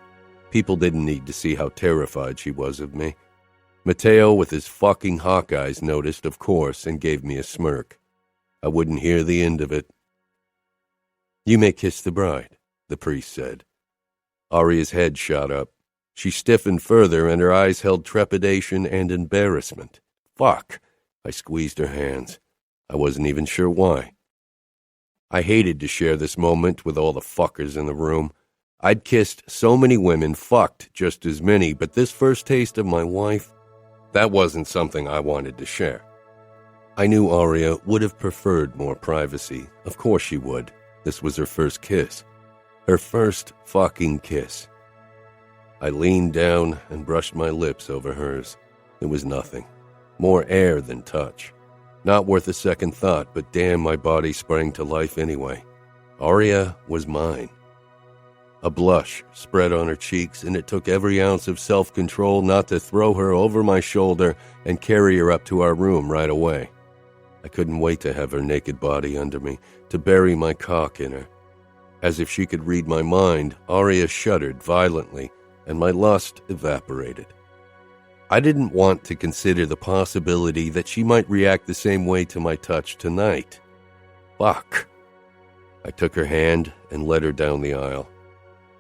People didn't need to see how terrified she was of me. Matteo, with his fucking hawk eyes, noticed, of course, and gave me a smirk. I wouldn't hear the end of it. You may kiss the bride, the priest said. Aria's head shot up. She stiffened further, and her eyes held trepidation and embarrassment. Fuck! I squeezed her hands. I wasn't even sure why. I hated to share this moment with all the fuckers in the room. I'd kissed so many women, fucked just as many, but this first taste of my wife, that wasn't something I wanted to share. I knew Aria would have preferred more privacy. Of course she would. This was her first kiss. Her first fucking kiss. I leaned down and brushed my lips over hers. It was nothing. More air than touch. Not worth a second thought, but damn, my body sprang to life anyway. Aria was mine. A blush spread on her cheeks, and it took every ounce of self-control not to throw her over my shoulder and carry her up to our room right away. I couldn't wait to have her naked body under me, to bury my cock in her. As if she could read my mind, Aria shuddered violently, and my lust evaporated. I didn't want to consider the possibility that she might react the same way to my touch tonight. Fuck. I took her hand and led her down the aisle.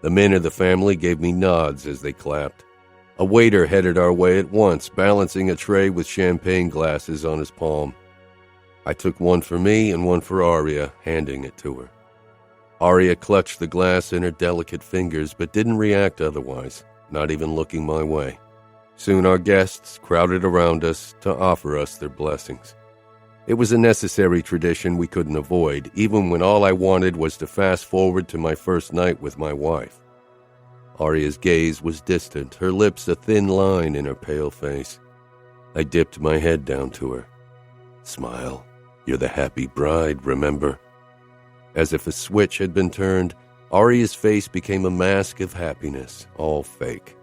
The men of the family gave me nods as they clapped. A waiter headed our way at once, balancing a tray with champagne glasses on his palm. I took one for me and one for Aria, handing it to her. Aria clutched the glass in her delicate fingers, but didn't react otherwise, not even looking my way. Soon our guests crowded around us to offer us their blessings. It was a necessary tradition we couldn't avoid, even when all I wanted was to fast forward to my first night with my wife. Aria's gaze was distant, her lips a thin line in her pale face. I dipped my head down to her. Smile. You're the happy bride, remember? As if a switch had been turned, Aria's face became a mask of happiness, all fake.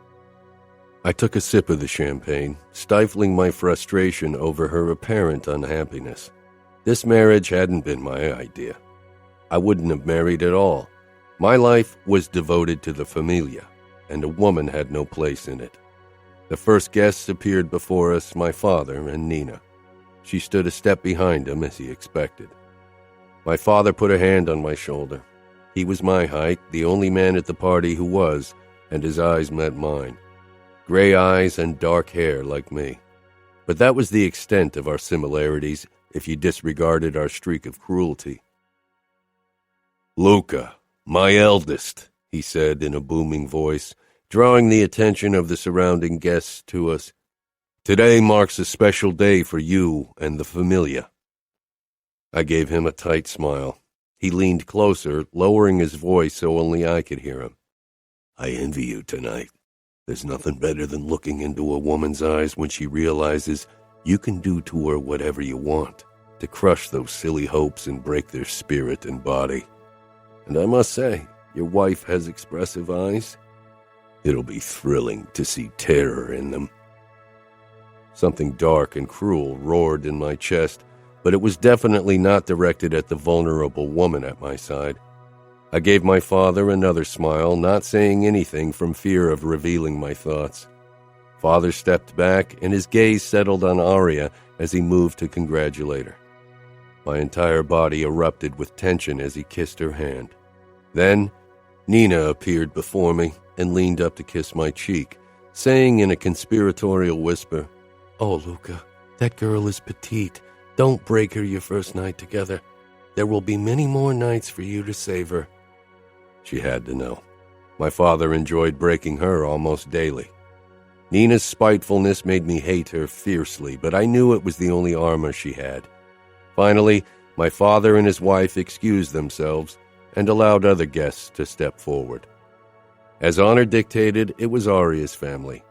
I took a sip of the champagne, stifling my frustration over her apparent unhappiness. This marriage hadn't been my idea. I wouldn't have married at all. My life was devoted to the familia, and a woman had no place in it. The first guests appeared before us, my father and Nina. She stood a step behind him as he expected. My father put a hand on my shoulder. He was my height, the only man at the party who was, and his eyes met mine. Gray eyes and dark hair like me. But that was the extent of our similarities if you disregarded our streak of cruelty. Luca, my eldest, he said in a booming voice, drawing the attention of the surrounding guests to us. Today marks a special day for you and the familia. I gave him a tight smile. He leaned closer, lowering his voice so only I could hear him. I envy you tonight. There's nothing better than looking into a woman's eyes when she realizes you can do to her whatever you want, to crush those silly hopes and break their spirit and body. And I must say, your wife has expressive eyes. It'll be thrilling to see terror in them. Something dark and cruel roared in my chest, but it was definitely not directed at the vulnerable woman at my side. I gave my father another smile, not saying anything from fear of revealing my thoughts. Father stepped back, and his gaze settled on Aria as he moved to congratulate her. My entire body erupted with tension as he kissed her hand. Then, Nina appeared before me and leaned up to kiss my cheek, saying in a conspiratorial whisper, "Oh, Luca, that girl is petite. Don't break her your first night together. There will be many more nights for you to save her." She had to know. My father enjoyed breaking her almost daily. Nina's spitefulness made me hate her fiercely, but I knew it was the only armor she had. Finally, my father and his wife excused themselves and allowed other guests to step forward. As honor dictated, it was Aria's family.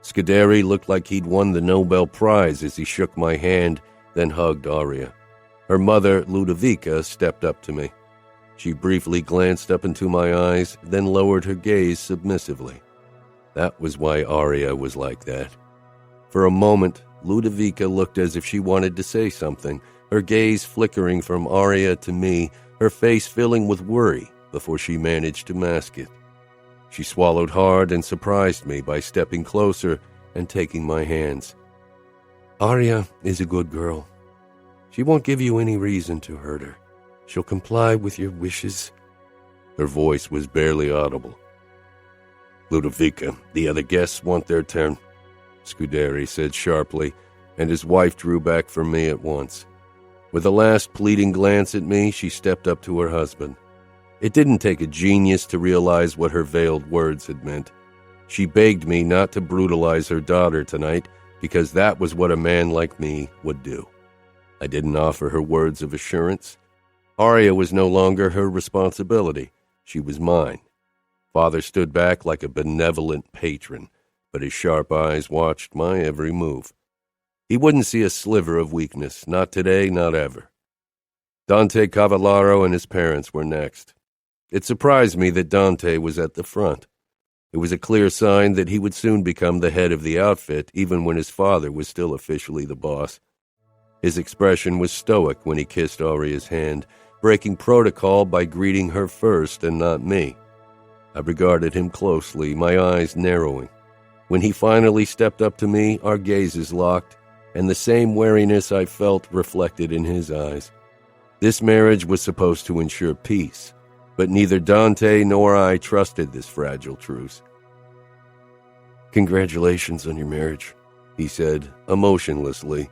Scuderi looked like he'd won the Nobel Prize as he shook my hand, then hugged Aria. Her mother, Ludovica, stepped up to me. She briefly glanced up into my eyes, then lowered her gaze submissively. That was why Aria was like that. For a moment, Ludovica looked as if she wanted to say something, her gaze flickering from Aria to me, her face filling with worry before she managed to mask it. She swallowed hard and surprised me by stepping closer and taking my hands. "Aria is a good girl. She won't give you any reason to hurt her. She'll comply with your wishes." Her voice was barely audible. "Ludovica, the other guests want their turn," Scuderi said sharply, and his wife drew back from me at once. With a last pleading glance at me, she stepped up to her husband. It didn't take a genius to realize what her veiled words had meant. She begged me not to brutalize her daughter tonight, because that was what a man like me would do. I didn't offer her words of assurance. Aria was no longer her responsibility. She was mine. Father stood back like a benevolent patron, but his sharp eyes watched my every move. He wouldn't see a sliver of weakness, not today, not ever. Dante Cavallaro and his parents were next. It surprised me that Dante was at the front. It was a clear sign that he would soon become the head of the outfit, even when his father was still officially the boss. His expression was stoic when he kissed Aria's hand, breaking protocol by greeting her first and not me. I regarded him closely, my eyes narrowing. When he finally stepped up to me, our gazes locked, and the same wariness I felt reflected in his eyes. This marriage was supposed to ensure peace, but neither Dante nor I trusted this fragile truce. "Congratulations on your marriage," he said, emotionlessly.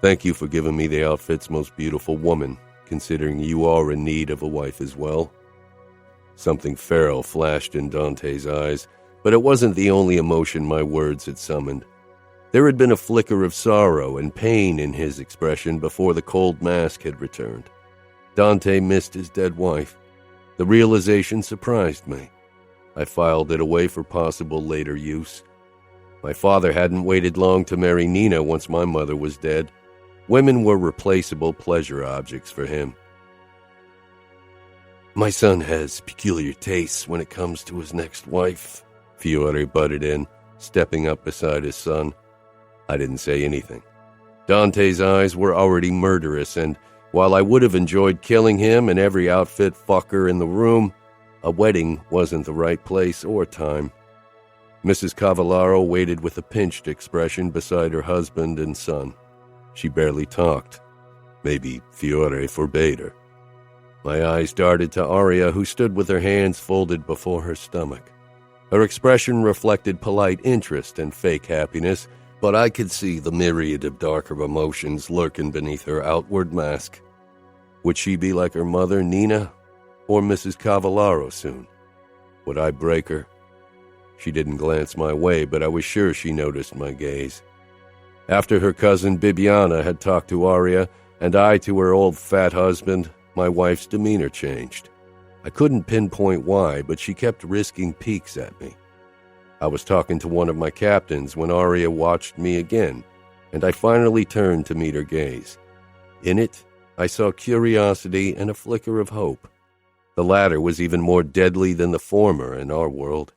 "Thank you for giving me the outfit's most beautiful woman, considering you are in need of a wife as well." Something feral flashed in Dante's eyes, but it wasn't the only emotion my words had summoned. There had been a flicker of sorrow and pain in his expression before the cold mask had returned. Dante missed his dead wife. The realization surprised me. I filed it away for possible later use. My father hadn't waited long to marry Nina once my mother was dead. Women were replaceable pleasure objects for him. "My son has peculiar tastes when it comes to his next wife," Fiore butted in, stepping up beside his son. I didn't say anything. Dante's eyes were already murderous, and while I would have enjoyed killing him and every outfit fucker in the room, a wedding wasn't the right place or time. Mrs. Cavallaro waited with a pinched expression beside her husband and son. She barely talked. Maybe Fiore forbade her. My eyes darted to Aria, who stood with her hands folded before her stomach. Her expression reflected polite interest and fake happiness, but I could see the myriad of darker emotions lurking beneath her outward mask. Would she be like her mother, Nina, or Mrs. Cavallaro soon? Would I break her? She didn't glance my way, but I was sure she noticed my gaze. After her cousin Bibiana had talked to Aria, and I to her old fat husband, my wife's demeanor changed. I couldn't pinpoint why, but she kept risking peeks at me. I was talking to one of my captains when Aria watched me again, and I finally turned to meet her gaze. In it, I saw curiosity and a flicker of hope. The latter was even more deadly than the former in our world.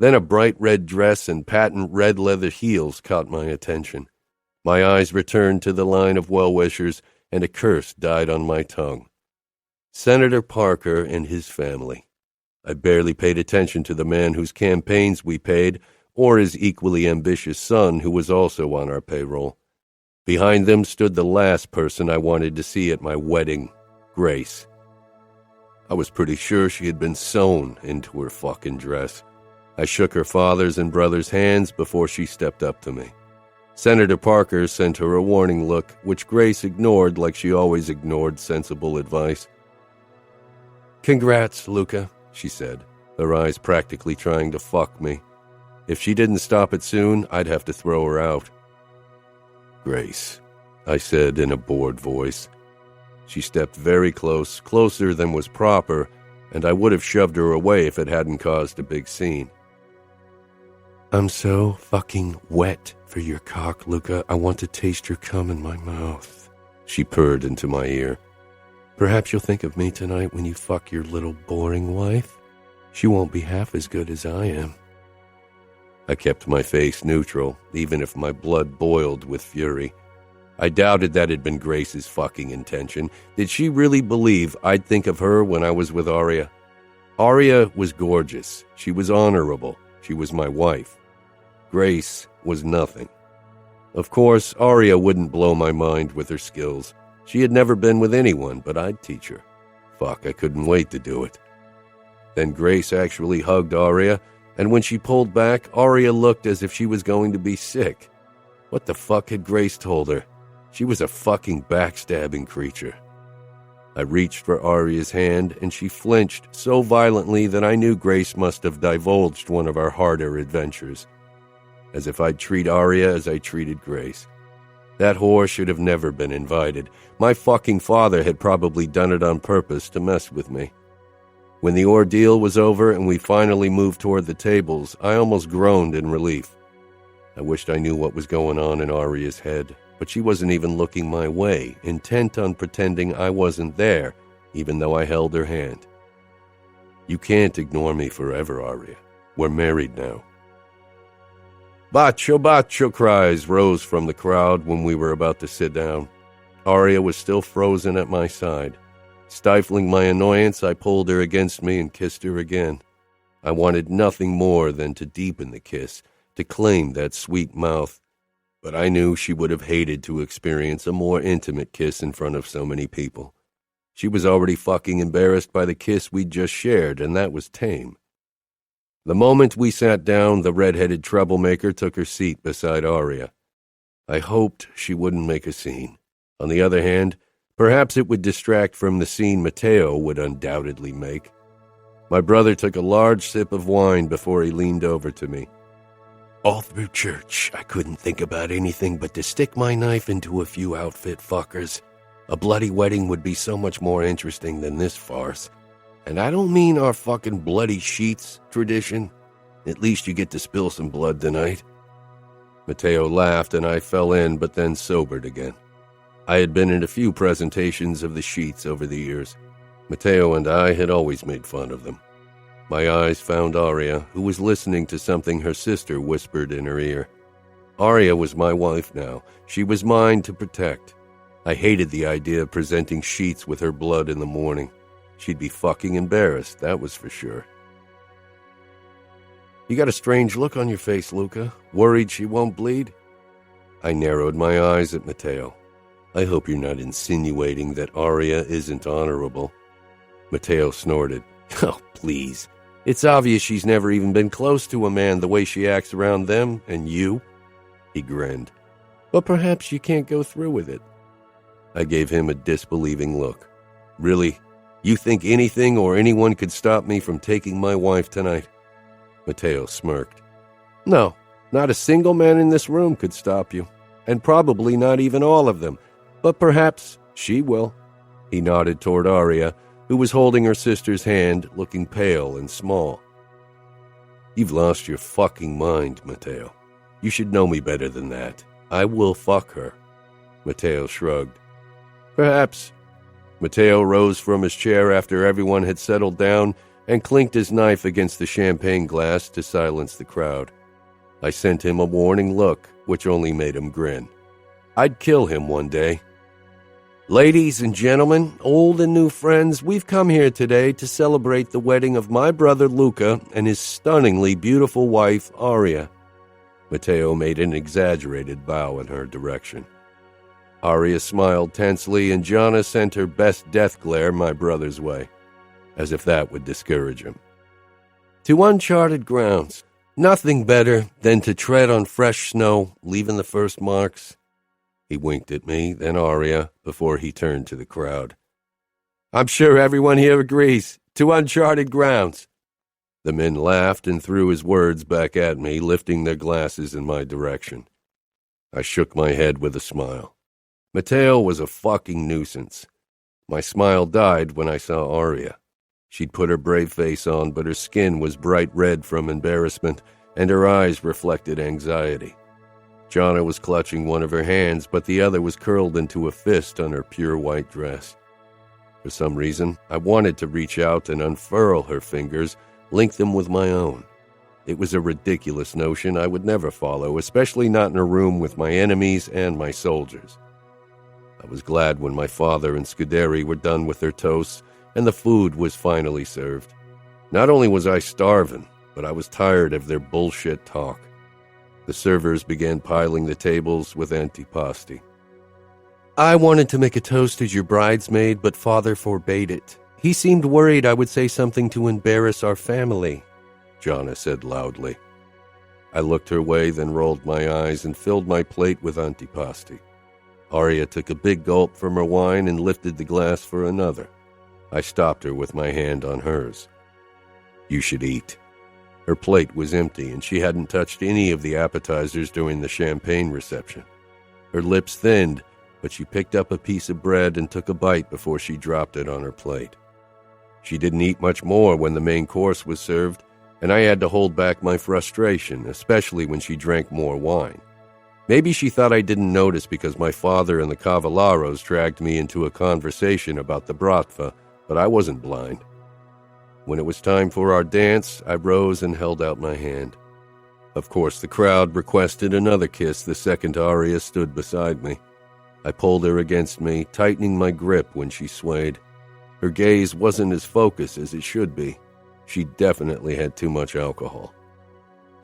Then a bright red dress and patent red leather heels caught my attention. My eyes returned to the line of well-wishers, and a curse died on my tongue. Senator Parker and his family. I barely paid attention to the man whose campaigns we paid, or his equally ambitious son who was also on our payroll. Behind them stood the last person I wanted to see at my wedding, Grace. I was pretty sure she had been sewn into her fucking dress. I shook her father's and brother's hands before she stepped up to me. Senator Parker sent her a warning look, which Grace ignored like she always ignored sensible advice. "Congrats, Luca," she said, her eyes practically trying to fuck me. If she didn't stop it soon, I'd have to throw her out. "Grace," I said in a bored voice. She stepped very close, closer than was proper, and I would have shoved her away if it hadn't caused a big scene. "I'm so fucking wet for your cock, Luca. I want to taste your cum in my mouth," she purred into my ear. "Perhaps you'll think of me tonight when you fuck your little boring wife. She won't be half as good as I am." I kept my face neutral, even if my blood boiled with fury. I doubted that had been Grace's fucking intention. Did she really believe I'd think of her when I was with Aria? Aria was gorgeous. She was honorable. She was my wife. Grace was nothing. Of course, Aria wouldn't blow my mind with her skills. She had never been with anyone, but I'd teach her. Fuck, I couldn't wait to do it. Then Grace actually hugged Aria, and when she pulled back, Aria looked as if she was going to be sick. What the fuck had Grace told her? She was a fucking backstabbing creature. I reached for Aria's hand, and she flinched so violently that I knew Grace must have divulged one of our harder adventures. As if I'd treat Aria as I treated Grace. That whore should have never been invited. My fucking father had probably done it on purpose to mess with me. When the ordeal was over and we finally moved toward the tables, I almost groaned in relief. I wished I knew what was going on in Aria's head, but she wasn't even looking my way, intent on pretending I wasn't there, even though I held her hand. "You can't ignore me forever, Aria. We're married now." "Bacio, bacio," cries rose from the crowd when we were about to sit down. Aria was still frozen at my side. Stifling my annoyance, I pulled her against me and kissed her again. I wanted nothing more than to deepen the kiss, to claim that sweet mouth, but I knew she would have hated to experience a more intimate kiss in front of so many people. She was already fucking embarrassed by the kiss we'd just shared, and that was tame. The moment we sat down, the red-headed troublemaker took her seat beside Aria. I hoped she wouldn't make a scene. On the other hand, perhaps it would distract from the scene Matteo would undoubtedly make. My brother took a large sip of wine before he leaned over to me. "All through church, I couldn't think about anything but to stick my knife into a few outfit fuckers. A bloody wedding would be so much more interesting than this farce. And I don't mean our fucking bloody sheets tradition. At least you get to spill some blood tonight." Matteo laughed and I fell in, but then sobered again. I had been in a few presentations of the sheets over the years. Matteo and I had always made fun of them. My eyes found Aria, who was listening to something her sister whispered in her ear. Aria was my wife now. She was mine to protect. I hated the idea of presenting sheets with her blood in the morning. She'd be fucking embarrassed, that was for sure. "You got a strange look on your face, Luca. Worried she won't bleed?" I narrowed my eyes at Matteo. "I hope you're not insinuating that Aria isn't honorable." Matteo snorted. "Oh, please. It's obvious she's never even been close to a man the way she acts around them and you." He grinned. "But perhaps you can't go through with it." I gave him a disbelieving look. "Really? You think anything or anyone could stop me from taking my wife tonight?" Matteo smirked. "No, not a single man in this room could stop you, and probably not even all of them, but perhaps she will." He nodded toward Aria, who was holding her sister's hand, looking pale and small. "You've lost your fucking mind, Matteo. You should know me better than that. I will fuck her." Matteo shrugged. "Perhaps." Matteo rose from his chair after everyone had settled down, and clinked his knife against the champagne glass to silence the crowd. I sent him a warning look, which only made him grin. I'd kill him one day. Ladies and gentlemen, old and new friends, we've come here today to celebrate the wedding of my brother Luca and his stunningly beautiful wife, Aria. Matteo made an exaggerated bow in her direction. Aria smiled tensely, and Gianna sent her best death glare my brother's way, as if that would discourage him. To uncharted grounds. Nothing better than to tread on fresh snow, leaving the first marks. He winked at me, then Aria, before he turned to the crowd. I'm sure everyone here agrees. To uncharted grounds. The men laughed and threw his words back at me, lifting their glasses in my direction. I shook my head with a smile. Matteo was a fucking nuisance. My smile died when I saw Aria. She'd put her brave face on, but her skin was bright red from embarrassment, and her eyes reflected anxiety. Gianna was clutching one of her hands, but the other was curled into a fist on her pure white dress. For some reason, I wanted to reach out and unfurl her fingers, link them with my own. It was a ridiculous notion I would never follow, especially not in a room with my enemies and my soldiers. I was glad when my father and Scuderi were done with their toasts, and the food was finally served. Not only was I starving, but I was tired of their bullshit talk. The servers began piling the tables with antipasti. I wanted to make a toast as your bridesmaid, but father forbade it. He seemed worried I would say something to embarrass our family, Gianna said loudly. I looked her way, then rolled my eyes and filled my plate with antipasti. Aria took a big gulp from her wine and lifted the glass for another. I stopped her with my hand on hers. You should eat. Her plate was empty, and she hadn't touched any of the appetizers during the champagne reception. Her lips thinned, but she picked up a piece of bread and took a bite before she dropped it on her plate. She didn't eat much more when the main course was served, and I had to hold back my frustration, especially when she drank more wine. Maybe she thought I didn't notice because my father and the Cavalleros dragged me into a conversation about the bratva, but I wasn't blind. When it was time for our dance, I rose and held out my hand. Of course, the crowd requested another kiss the second Aria stood beside me. I pulled her against me, tightening my grip when she swayed. Her gaze wasn't as focused as it should be. She definitely had too much alcohol.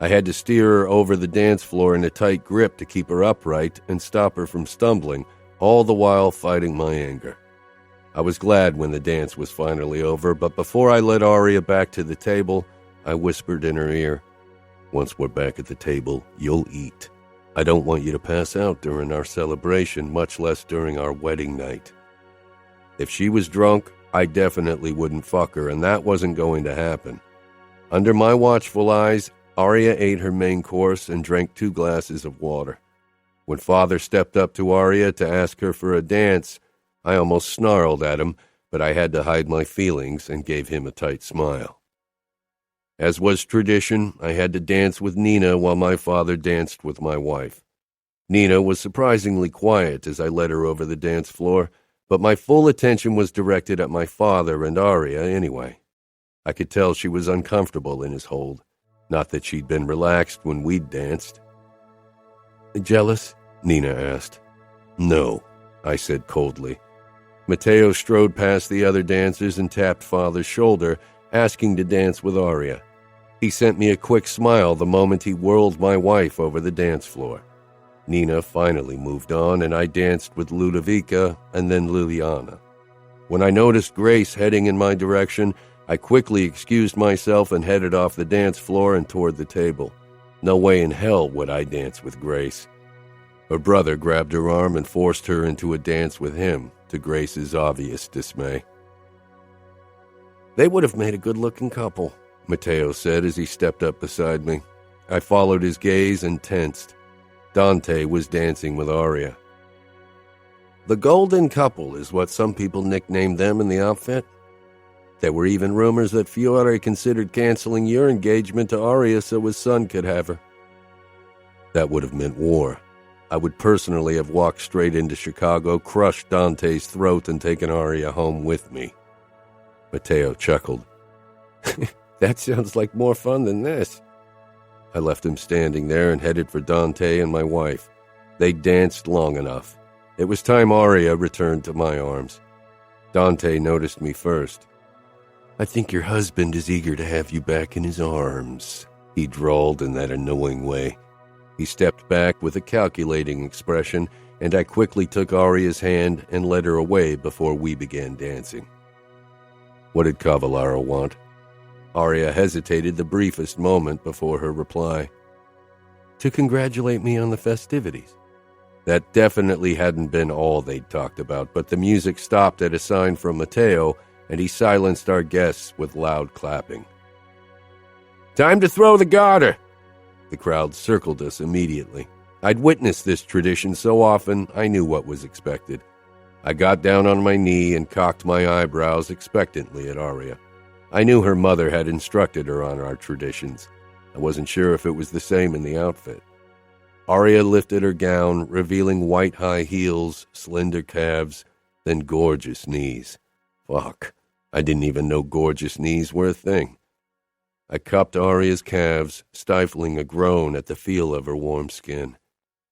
I had to steer her over the dance floor in a tight grip to keep her upright and stop her from stumbling, all the while fighting my anger. I was glad when the dance was finally over, but before I led Aria back to the table, I whispered in her ear, Once we're back at the table, you'll eat. I don't want you to pass out during our celebration, much less during our wedding night. If she was drunk, I definitely wouldn't fuck her, and that wasn't going to happen. Under my watchful eyes, Aria ate her main course and drank 2 glasses of water. When father stepped up to Aria to ask her for a dance, I almost snarled at him, but I had to hide my feelings and gave him a tight smile. As was tradition, I had to dance with Nina while my father danced with my wife. Nina was surprisingly quiet as I led her over the dance floor, but my full attention was directed at my father and Aria anyway. I could tell she was uncomfortable in his hold. Not that she'd been relaxed when we'd danced. Jealous? Nina asked. No, I said coldly. Matteo strode past the other dancers and tapped father's shoulder, asking to dance with Aria. He sent me a quick smile the moment he whirled my wife over the dance floor. Nina finally moved on, and I danced with Ludovica and then Liliana. When I noticed Grace heading in my direction, I quickly excused myself and headed off the dance floor and toward the table. No way in hell would I dance with Grace. Her brother grabbed her arm and forced her into a dance with him, to Grace's obvious dismay. They would have made a good-looking couple, Matteo said as he stepped up beside me. I followed his gaze and tensed. Dante was dancing with Aria. The Golden Couple is what some people nicknamed them in the outfit. There were even rumors that Fiore considered canceling your engagement to Aria so his son could have her. That would have meant war. I would personally have walked straight into Chicago, crushed Dante's throat, and taken Aria home with me. Matteo chuckled. That sounds like more fun than this. I left him standing there and headed for Dante and my wife. They danced long enough. It was time Aria returned to my arms. Dante noticed me first. "I think your husband is eager to have you back in his arms," he drawled in that annoying way. He stepped back with a calculating expression, and I quickly took Aria's hand and led her away before we began dancing. What did Cavallaro want? Aria hesitated the briefest moment before her reply. To congratulate me on the festivities. That definitely hadn't been all they'd talked about, but the music stopped at a sign from Matteo, and he silenced our guests with loud clapping. "Time to throw the garter!" The crowd circled us immediately. I'd witnessed this tradition so often, I knew what was expected. I got down on my knee and cocked my eyebrows expectantly at Aria. I knew her mother had instructed her on our traditions. I wasn't sure if it was the same in the outfit. Aria lifted her gown, revealing white high heels, slender calves, then gorgeous knees. Fuck, I didn't even know gorgeous knees were a thing. I cupped Aria's calves, stifling a groan at the feel of her warm skin.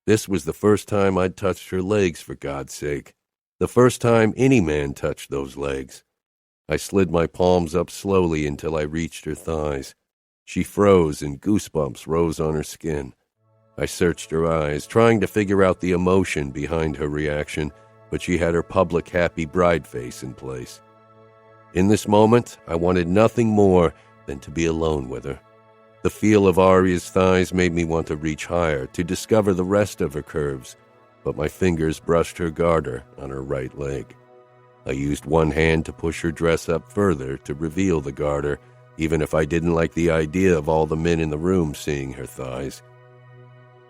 This was the first time I'd touched her legs, for God's sake. The first time any man touched those legs. I slid my palms up slowly until I reached her thighs. She froze and goosebumps rose on her skin. I searched her eyes, trying to figure out the emotion behind her reaction, but she had her public happy bride face in place. In this moment, I wanted nothing more than to be alone with her. The feel of Aria's thighs made me want to reach higher, to discover the rest of her curves, but my fingers brushed her garter on her right leg. I used one hand to push her dress up further to reveal the garter, even if I didn't like the idea of all the men in the room seeing her thighs.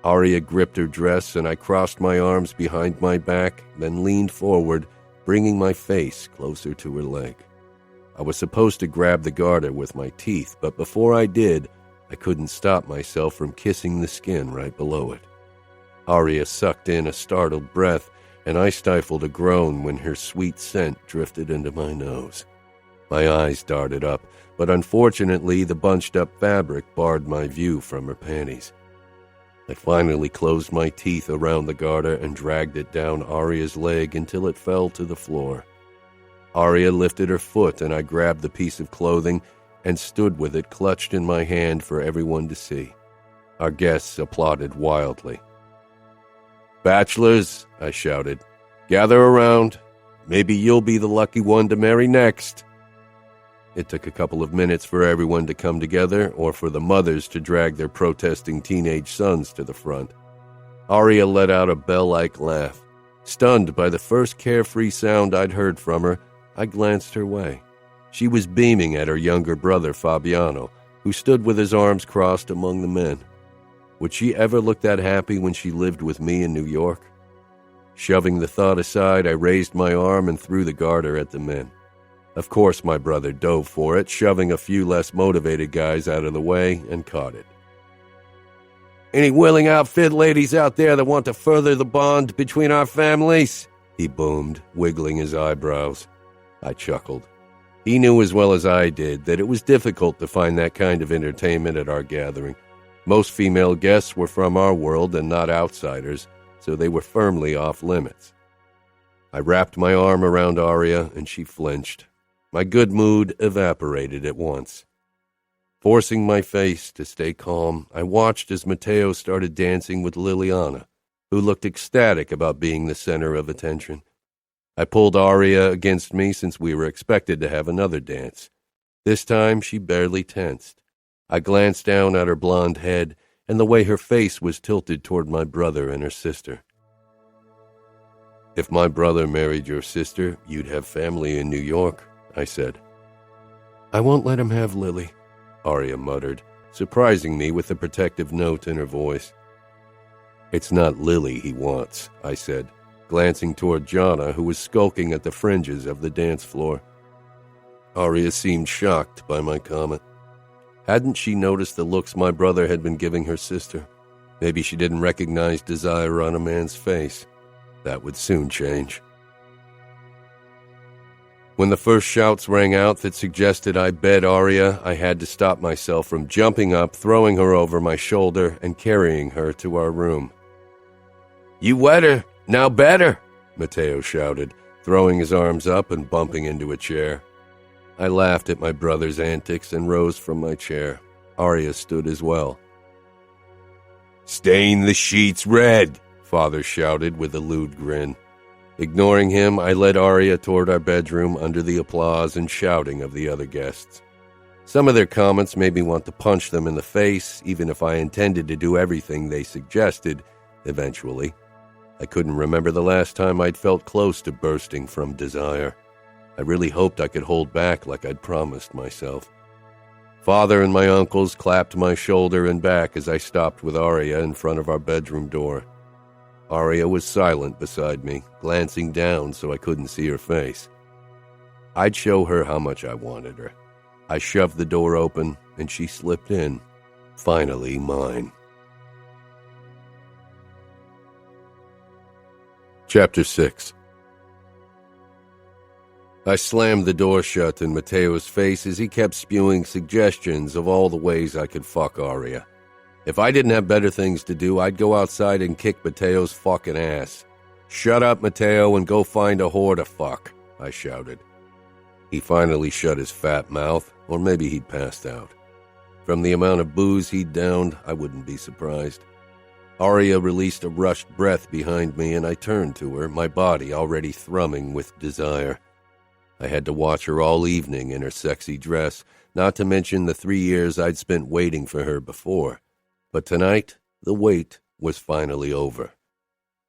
Aria gripped her dress, and I crossed my arms behind my back, then leaned forward, bringing my face closer to her leg. I was supposed to grab the garter with my teeth, but before I did, I couldn't stop myself from kissing the skin right below it. Aria sucked in a startled breath, and I stifled a groan when her sweet scent drifted into my nose. My eyes darted up, but unfortunately the bunched-up fabric barred my view from her panties. I finally closed my teeth around the garter and dragged it down Aria's leg until it fell to the floor. Aria lifted her foot, and I grabbed the piece of clothing and stood with it clutched in my hand for everyone to see. Our guests applauded wildly. "Bachelors," I shouted, "gather around. Maybe you'll be the lucky one to marry next." It took a couple of minutes for everyone to come together, or for the mothers to drag their protesting teenage sons to the front. Aria let out a bell-like laugh. Stunned by the first carefree sound I'd heard from her, I glanced her way. She was beaming at her younger brother, Fabiano, who stood with his arms crossed among the men. Would she ever look that happy when she lived with me in New York? Shoving the thought aside, I raised my arm and threw the garter at the men. Of course my brother dove for it, shoving a few less motivated guys out of the way, and caught it. "Any willing outfit ladies out there that want to further the bond between our families?" he boomed, wiggling his eyebrows. I chuckled. He knew as well as I did that it was difficult to find that kind of entertainment at our gathering. Most female guests were from our world and not outsiders, so they were firmly off limits. I wrapped my arm around Aria, and she flinched. My good mood evaporated at once. Forcing my face to stay calm, I watched as Matteo started dancing with Liliana, who looked ecstatic about being the center of attention. I pulled Aria against me since we were expected to have another dance. This time she barely tensed. I glanced down at her blonde head and the way her face was tilted toward my brother and her sister. "If my brother married your sister, you'd have family in New York," I said. "I won't let him have Lily," Aria muttered, surprising me with a protective note in her voice. "It's not Lily he wants," I said, glancing toward Jana, who was skulking at the fringes of the dance floor. Aria seemed shocked by my comment. Hadn't she noticed the looks my brother had been giving her sister? Maybe she didn't recognize desire on a man's face. That would soon change. When the first shouts rang out that suggested I bed Aria, I had to stop myself from jumping up, throwing her over my shoulder, and carrying her to our room. "You wet her, now bed her," Matteo shouted, throwing his arms up and bumping into a chair. I laughed at my brother's antics and rose from my chair. Aria stood as well. "Stain the sheets red," Father shouted with a lewd grin. Ignoring him, I led Aria toward our bedroom under the applause and shouting of the other guests. Some of their comments made me want to punch them in the face, even if I intended to do everything they suggested, eventually. I couldn't remember the last time I'd felt close to bursting from desire. I really hoped I could hold back like I'd promised myself. Father and my uncles clapped my shoulder and back as I stopped with Aria in front of our bedroom door. Aria was silent beside me, glancing down so I couldn't see her face. I'd show her how much I wanted her. I shoved the door open, and she slipped in. Finally mine. Chapter 6. I slammed the door shut in Matteo's face as he kept spewing suggestions of all the ways I could fuck Aria. If I didn't have better things to do, I'd go outside and kick Matteo's fucking ass. "Shut up, Matteo, and go find a whore to fuck," I shouted. He finally shut his fat mouth, or maybe he'd passed out. From the amount of booze he'd downed, I wouldn't be surprised. Aria released a rushed breath behind me, and I turned to her, my body already thrumming with desire. I had to watch her all evening in her sexy dress, not to mention the 3 years I'd spent waiting for her before. But tonight, the wait was finally over.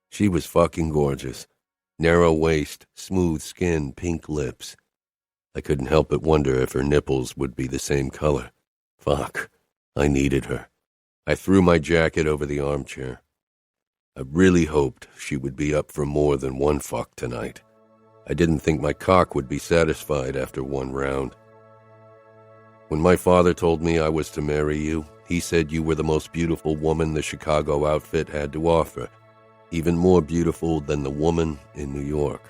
She was fucking gorgeous. Narrow waist, smooth skin, pink lips. I couldn't help but wonder if her nipples would be the same color. Fuck, I needed her. I threw my jacket over the armchair. I really hoped she would be up for more than one fuck tonight. I didn't think my cock would be satisfied after one round. When my father told me I was to marry you, he said you were the most beautiful woman the Chicago outfit had to offer, even more beautiful than the woman in New York.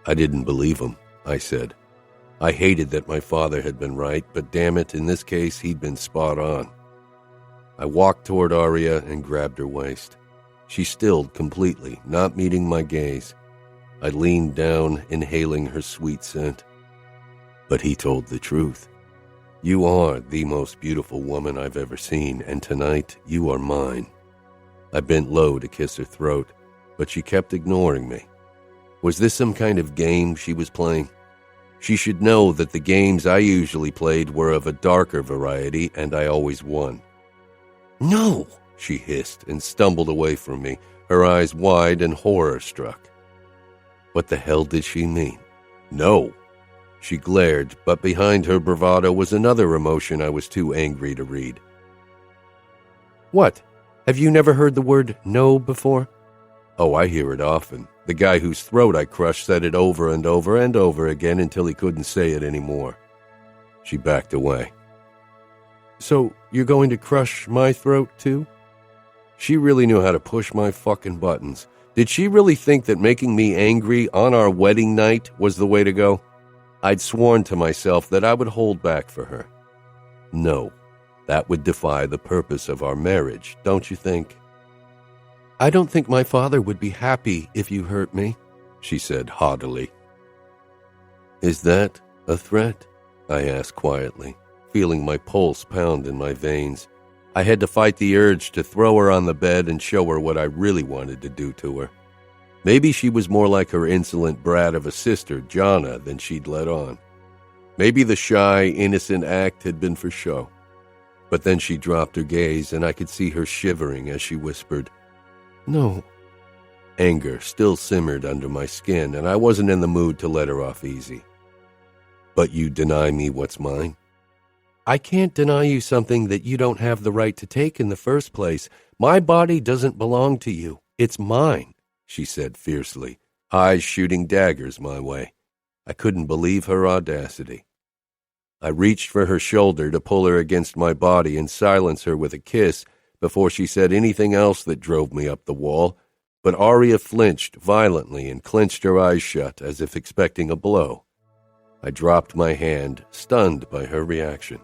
I didn't believe him, I said. I hated that my father had been right, but damn it, in this case, he'd been spot on. I walked toward Aria and grabbed her waist. She stilled completely, not meeting my gaze. I leaned down, inhaling her sweet scent. But he told the truth. You are the most beautiful woman I've ever seen, and tonight you are mine. I bent low to kiss her throat, but she kept ignoring me. Was this some kind of game she was playing? She should know that the games I usually played were of a darker variety, and I always won. "No!" she hissed and stumbled away from me, her eyes wide and horror-struck. What the hell did she mean? No! She glared, but behind her bravado was another emotion I was too angry to read. "What? Have you never heard the word no before?" "Oh, I hear it often. The guy whose throat I crushed said it over and over and over again until he couldn't say it anymore." She backed away. "So you're going to crush my throat too?" She really knew how to push my fucking buttons. Did she really think that making me angry on our wedding night was the way to go? I'd sworn to myself that I would hold back for her. No, that would defy the purpose of our marriage, don't you think? "I don't think my father would be happy if you hurt me," she said haughtily. "Is that a threat?" I asked quietly, feeling my pulse pound in my veins. I had to fight the urge to throw her on the bed and show her what I really wanted to do to her. Maybe she was more like her insolent brat of a sister, Jana, than she'd let on. Maybe the shy, innocent act had been for show. But then she dropped her gaze, and I could see her shivering as she whispered, "No." Anger still simmered under my skin, and I wasn't in the mood to let her off easy. "But you deny me what's mine?" "I can't deny you something that you don't have the right to take in the first place. My body doesn't belong to you. It's mine," she said fiercely, eyes shooting daggers my way. I couldn't believe her audacity. I reached for her shoulder to pull her against my body and silence her with a kiss before she said anything else that drove me up the wall, but Aria flinched violently and clenched her eyes shut as if expecting a blow. I dropped my hand, stunned by her reaction.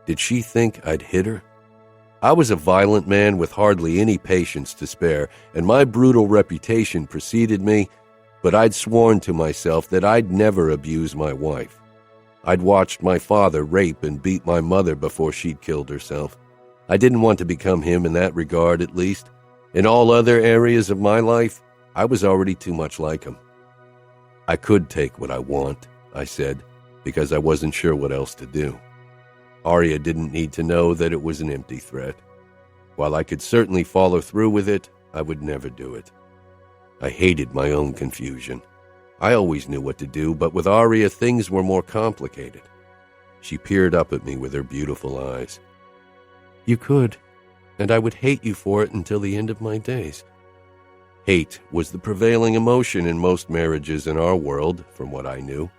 Did she think I'd hit her? I was a violent man with hardly any patience to spare, and my brutal reputation preceded me, but I'd sworn to myself that I'd never abuse my wife. I'd watched my father rape and beat my mother before she'd killed herself. I didn't want to become him in that regard, at least. In all other areas of my life, I was already too much like him. I could take what I want, I said, because I wasn't sure what else to do. Aria didn't need to know that it was an empty threat. While I could certainly follow through with it, I would never do it. I hated my own confusion. I always knew what to do, but with Aria things were more complicated. She peered up at me with her beautiful eyes. You could, and I would hate you for it until the end of my days. Hate was the prevailing emotion in most marriages in our world, from what I knew.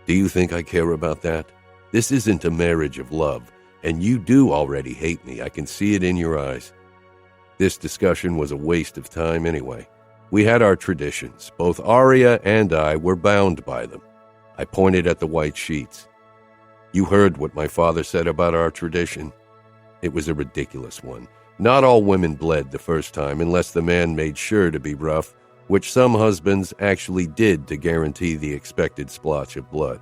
Do you think I care about that? This isn't a marriage of love, and you do already hate me. I can see it in your eyes. This discussion was a waste of time anyway. We had our traditions. Both Aria and I were bound by them. I pointed at the white sheets. You heard what my father said about our tradition. It was a ridiculous one. Not all women bled the first time unless the man made sure to be rough, which some husbands actually did to guarantee the expected splotch of blood.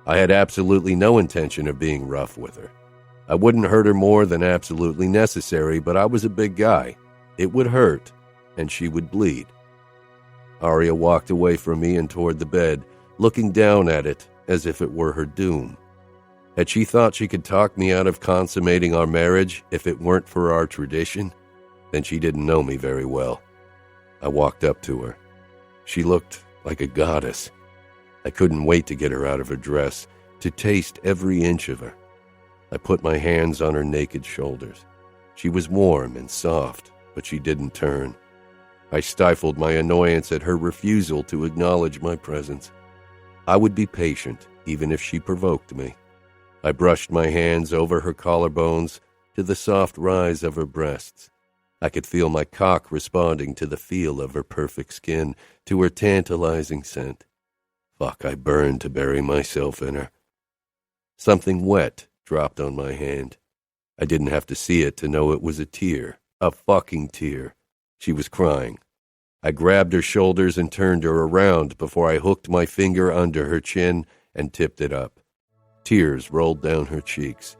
I had absolutely no intention of being rough with her. I wouldn't hurt her more than absolutely necessary, but I was a big guy. It would hurt, and she would bleed. Aria walked away from me and toward the bed, looking down at it as if it were her doom. Had she thought she could talk me out of consummating our marriage if it weren't for our tradition? Then she didn't know me very well. I walked up to her. She looked like a goddess. I couldn't wait to get her out of her dress, to taste every inch of her. I put my hands on her naked shoulders. She was warm and soft, but she didn't turn. I stifled my annoyance at her refusal to acknowledge my presence. I would be patient, even if she provoked me. I brushed my hands over her collarbones to the soft rise of her breasts. I could feel my cock responding to the feel of her perfect skin, to her tantalizing scent. Fuck, I burned to bury myself in her. Something wet dropped on my hand. I didn't have to see it to know it was a tear, a fucking tear. She was crying. I grabbed her shoulders and turned her around before I hooked my finger under her chin and tipped it up. Tears rolled down her cheeks.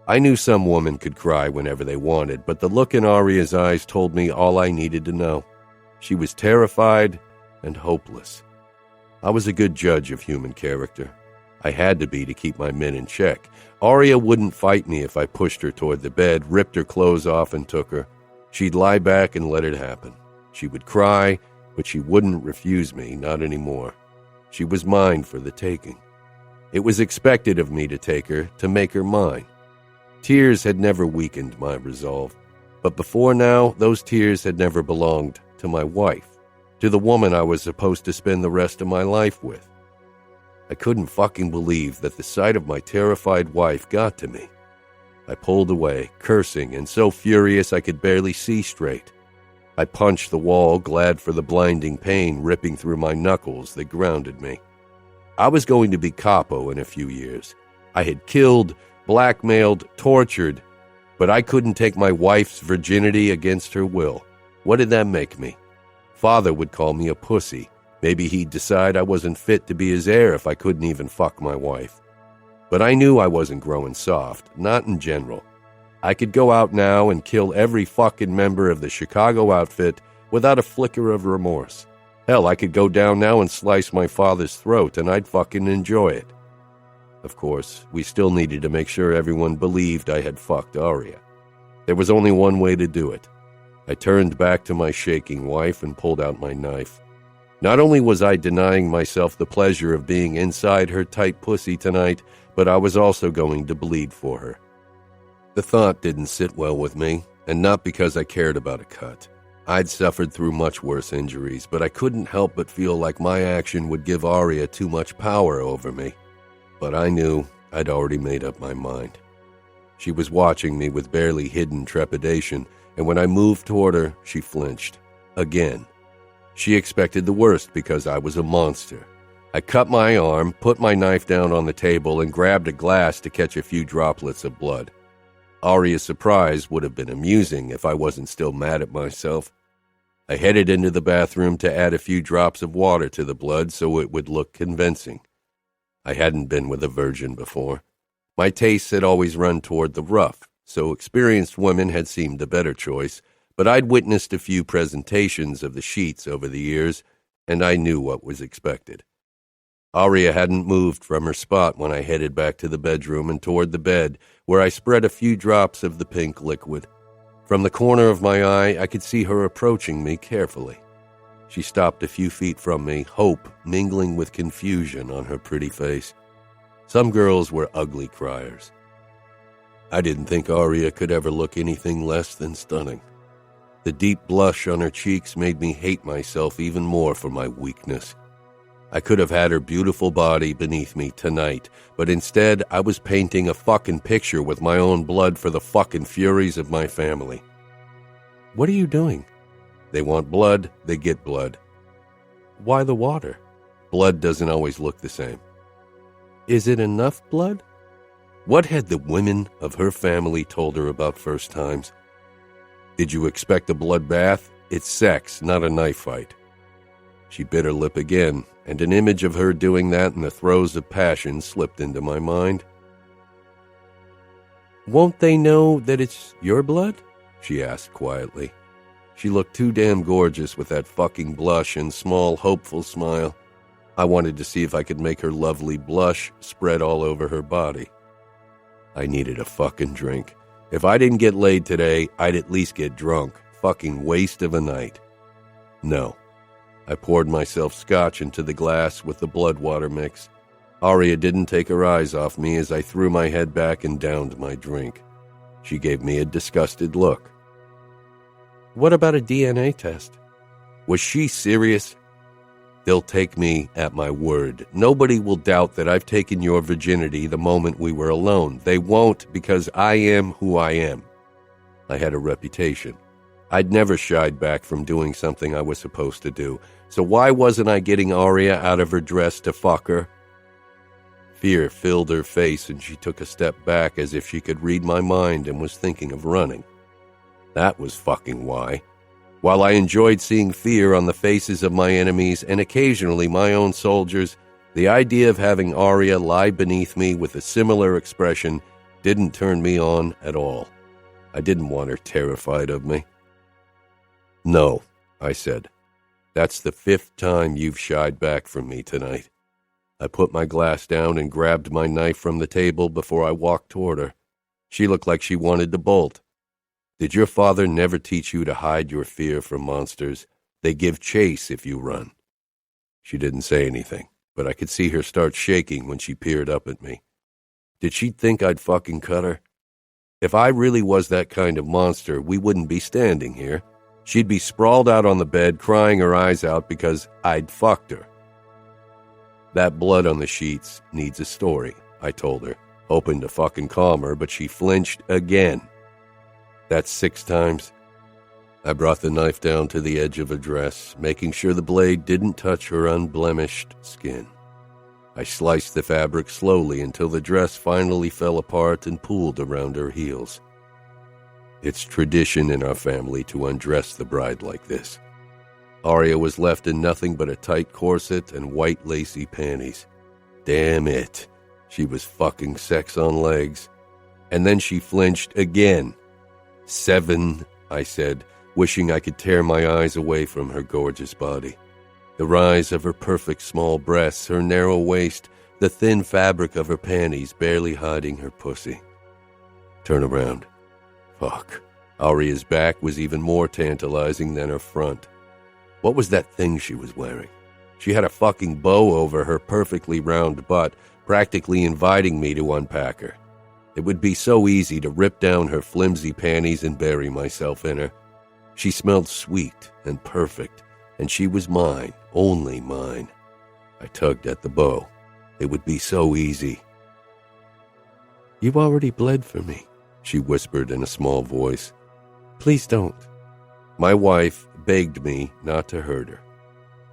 I knew some women could cry whenever they wanted, but the look in Aria's eyes told me all I needed to know. She was terrified and hopeless. I was a good judge of human character. I had to be to keep my men in check. Aria wouldn't fight me if I pushed her toward the bed, ripped her clothes off, and took her. She'd lie back and let it happen. She would cry, but she wouldn't refuse me, not anymore. She was mine for the taking. It was expected of me to take her, to make her mine. Tears had never weakened my resolve, but before now, those tears had never belonged to my wife, to the woman I was supposed to spend the rest of my life with. I couldn't fucking believe that the sight of my terrified wife got to me. I pulled away, cursing and so furious I could barely see straight. I punched the wall, glad for the blinding pain ripping through my knuckles that grounded me. I was going to be Capo in a few years. I had killed, blackmailed, tortured, but I couldn't take my wife's virginity against her will. What did that make me? Father would call me a pussy. Maybe he'd decide I wasn't fit to be his heir if I couldn't even fuck my wife. But I knew I wasn't growing soft, not in general. I could go out now and kill every fucking member of the Chicago outfit without a flicker of remorse. Hell, I could go down now and slice my father's throat, and I'd fucking enjoy it. Of course, we still needed to make sure everyone believed I had fucked Aria. There was only one way to do it. I turned back to my shaking wife and pulled out my knife. Not only was I denying myself the pleasure of being inside her tight pussy tonight, but I was also going to bleed for her. The thought didn't sit well with me, and not because I cared about a cut. I'd suffered through much worse injuries, but I couldn't help but feel like my action would give Aria too much power over me. But I knew I'd already made up my mind. She was watching me with barely hidden trepidation, and when I moved toward her, she flinched. Again. She expected the worst because I was a monster. I cut my arm, put my knife down on the table, and grabbed a glass to catch a few droplets of blood. Aria's surprise would have been amusing if I wasn't still mad at myself. I headed into the bathroom to add a few drops of water to the blood so it would look convincing. I hadn't been with a virgin before. My tastes had always run toward the rough, so experienced women had seemed the better choice, but I'd witnessed a few presentations of the sheets over the years, and I knew what was expected. Aria hadn't moved from her spot when I headed back to the bedroom and toward the bed, where I spread a few drops of the pink liquid. From the corner of my eye, I could see her approaching me carefully. She stopped a few feet from me, hope mingling with confusion on her pretty face. Some girls were ugly criers. I didn't think Aria could ever look anything less than stunning. The deep blush on her cheeks made me hate myself even more for my weakness. I could have had her beautiful body beneath me tonight, but instead I was painting a fucking picture with my own blood for the fucking furies of my family. What are you doing? They want blood, they get blood. Why the water? Blood doesn't always look the same. Is it enough blood? What had the women of her family told her about first times? Did you expect a bloodbath? It's sex, not a knife fight. She bit her lip again, and an image of her doing that in the throes of passion slipped into my mind. Won't they know that it's your blood? She asked quietly. She looked too damn gorgeous with that fucking blush and small, hopeful smile. I wanted to see if I could make her lovely blush spread all over her body. I needed a fucking drink. If I didn't get laid today, I'd at least get drunk. Fucking waste of a night. No. I poured myself scotch into the glass with the blood water mix. Aria didn't take her eyes off me as I threw my head back and downed my drink. She gave me a disgusted look. What about a DNA test? Was she serious? They'll take me at my word. Nobody will doubt that I've taken your virginity the moment we were alone. They won't, because I am who I am. I had a reputation. I'd never shied back from doing something I was supposed to do. So why wasn't I getting Aria out of her dress to fuck her? Fear filled her face and she took a step back as if she could read my mind and was thinking of running. That was fucking why. While I enjoyed seeing fear on the faces of my enemies and occasionally my own soldiers, the idea of having Aria lie beneath me with a similar expression didn't turn me on at all. I didn't want her terrified of me. No, I said. That's the 5th time you've shied back from me tonight. I put my glass down and grabbed my knife from the table before I walked toward her. She looked like she wanted to bolt. Did your father never teach you to hide your fear from monsters? They give chase if you run. She didn't say anything, but I could see her start shaking when she peered up at me. Did she think I'd fucking cut her? If I really was that kind of monster, we wouldn't be standing here. She'd be sprawled out on the bed, crying her eyes out because I'd fucked her. That blood on the sheets needs a story, I told her, hoping to fucking calm her, but she flinched again. That's 6 times. I brought the knife down to the edge of her dress, making sure the blade didn't touch her unblemished skin. I sliced the fabric slowly until the dress finally fell apart and pooled around her heels. It's tradition in our family to undress the bride like this. Aria was left in nothing but a tight corset and white lacy panties. Damn it. She was fucking sex on legs. And then she flinched again. 7, I said, wishing I could tear my eyes away from her gorgeous body. The rise of her perfect small breasts, her narrow waist, the thin fabric of her panties barely hiding her pussy. Turn around. Fuck. Aria's back was even more tantalizing than her front. What was that thing she was wearing? She had a fucking bow over her perfectly round butt, practically inviting me to unpack her. It would be so easy to rip down her flimsy panties and bury myself in her. She smelled sweet and perfect, and she was mine, only mine. I tugged at the bow. It would be so easy. You've already bled for me, she whispered in a small voice. Please don't. My wife begged me not to hurt her.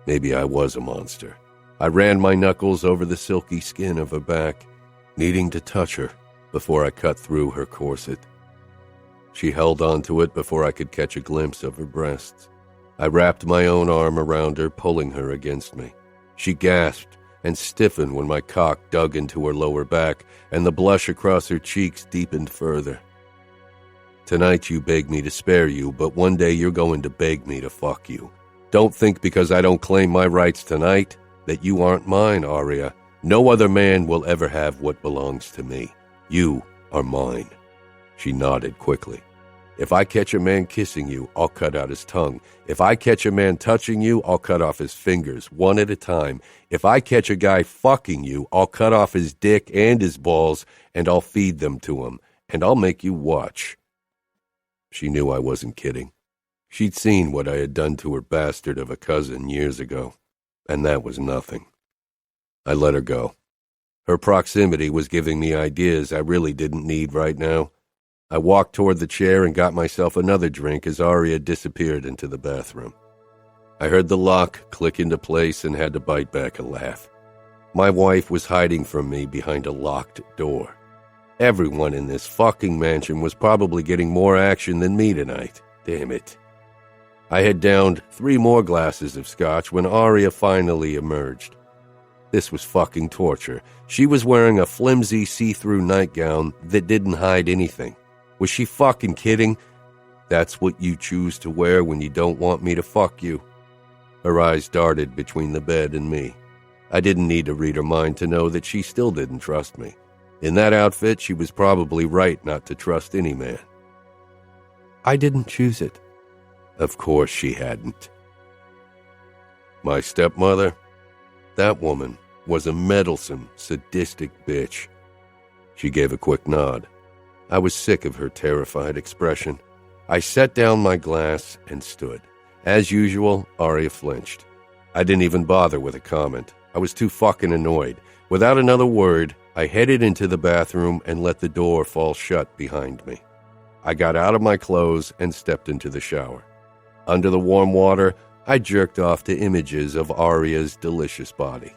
Maybe I was a monster. I ran my knuckles over the silky skin of her back, needing to touch her before I cut through her corset. She held onto it before I could catch a glimpse of her breasts. I wrapped my own arm around her, pulling her against me. She gasped and stiffened when my cock dug into her lower back, and the blush across her cheeks deepened further. Tonight you beg me to spare you, but one day you're going to beg me to fuck you. Don't think because I don't claim my rights tonight that you aren't mine, Aria. No other man will ever have what belongs to me. You are mine. She nodded quickly. If I catch a man kissing you, I'll cut out his tongue. If I catch a man touching you, I'll cut off his fingers, one at a time. If I catch a guy fucking you, I'll cut off his dick and his balls, and I'll feed them to him, and I'll make you watch. She knew I wasn't kidding. She'd seen what I had done to her bastard of a cousin years ago, and that was nothing. I let her go. Her proximity was giving me ideas I really didn't need right now. I walked toward the chair and got myself another drink as Aria disappeared into the bathroom. I heard the lock click into place and had to bite back a laugh. My wife was hiding from me behind a locked door. Everyone in this fucking mansion was probably getting more action than me tonight. Damn it. I had downed 3 more glasses of scotch when Aria finally emerged. This was fucking torture. She was wearing a flimsy see-through nightgown that didn't hide anything. Was she fucking kidding? That's what you choose to wear when you don't want me to fuck you. Her eyes darted between the bed and me. I didn't need to read her mind to know that she still didn't trust me. In that outfit, she was probably right not to trust any man. I didn't choose it. Of course she hadn't. My stepmother? That woman was a meddlesome, sadistic bitch. She gave a quick nod. I was sick of her terrified expression. I set down my glass and stood. As usual, Aria flinched. I didn't even bother with a comment. I was too fucking annoyed. Without another word, I headed into the bathroom and let the door fall shut behind me. I got out of my clothes and stepped into the shower. Under the warm water, I jerked off to images of Aria's delicious body.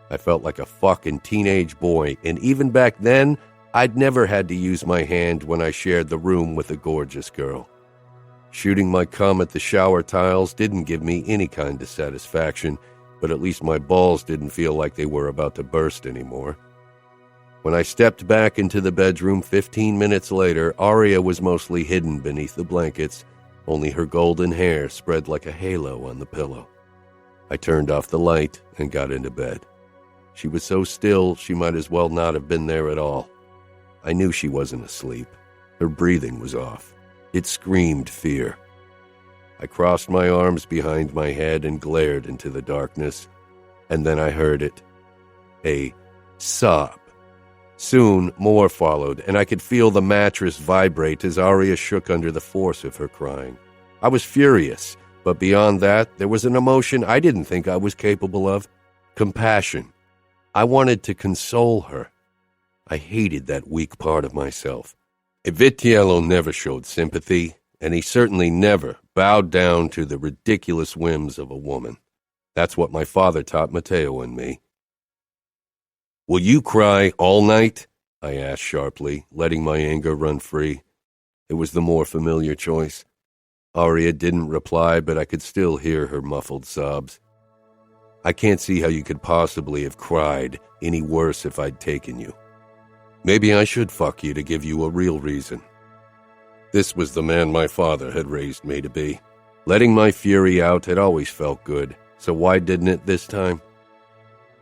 I felt like a fucking teenage boy, and even back then, I'd never had to use my hand when I shared the room with a gorgeous girl. Shooting my cum at the shower tiles didn't give me any kind of satisfaction, but at least my balls didn't feel like they were about to burst anymore. When I stepped back into the bedroom 15 minutes later, Aria was mostly hidden beneath the blankets, only her golden hair spread like a halo on the pillow. I turned off the light and got into bed. She was so still she might as well not have been there at all. I knew she wasn't asleep. Her breathing was off. It screamed fear. I crossed my arms behind my head and glared into the darkness, and then I heard it. A sob. Soon, more followed, and I could feel the mattress vibrate as Aria shook under the force of her crying. I was furious, but beyond that, there was an emotion I didn't think I was capable of. Compassion. I wanted to console her. I hated that weak part of myself. Vitiello never showed sympathy, and he certainly never bowed down to the ridiculous whims of a woman. That's what my father taught Matteo and me. "Will you cry all night?" I asked sharply, letting my anger run free. It was the more familiar choice. Aria didn't reply, but I could still hear her muffled sobs. "I can't see how you could possibly have cried any worse if I'd taken you. Maybe I should fuck you to give you a real reason." This was the man my father had raised me to be. Letting my fury out had always felt good, so why didn't it this time?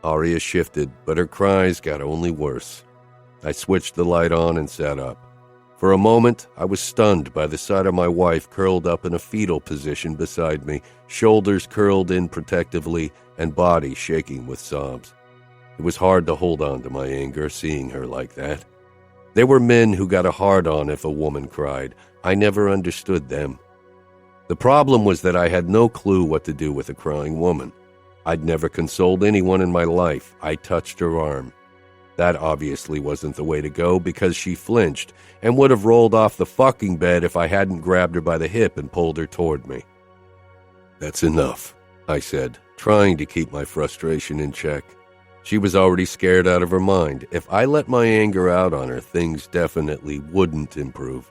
Aria shifted, but her cries got only worse. I switched the light on and sat up. For a moment, I was stunned by the sight of my wife curled up in a fetal position beside me, shoulders curled in protectively and body shaking with sobs. It was hard to hold on to my anger seeing her like that. There were men who got a hard-on if a woman cried. I never understood them. The problem was that I had no clue what to do with a crying woman. I'd never consoled anyone in my life. I touched her arm. That obviously wasn't the way to go because she flinched and would have rolled off the fucking bed if I hadn't grabbed her by the hip and pulled her toward me. "That's enough," I said, trying to keep my frustration in check. She was already scared out of her mind. If I let my anger out on her, things definitely wouldn't improve.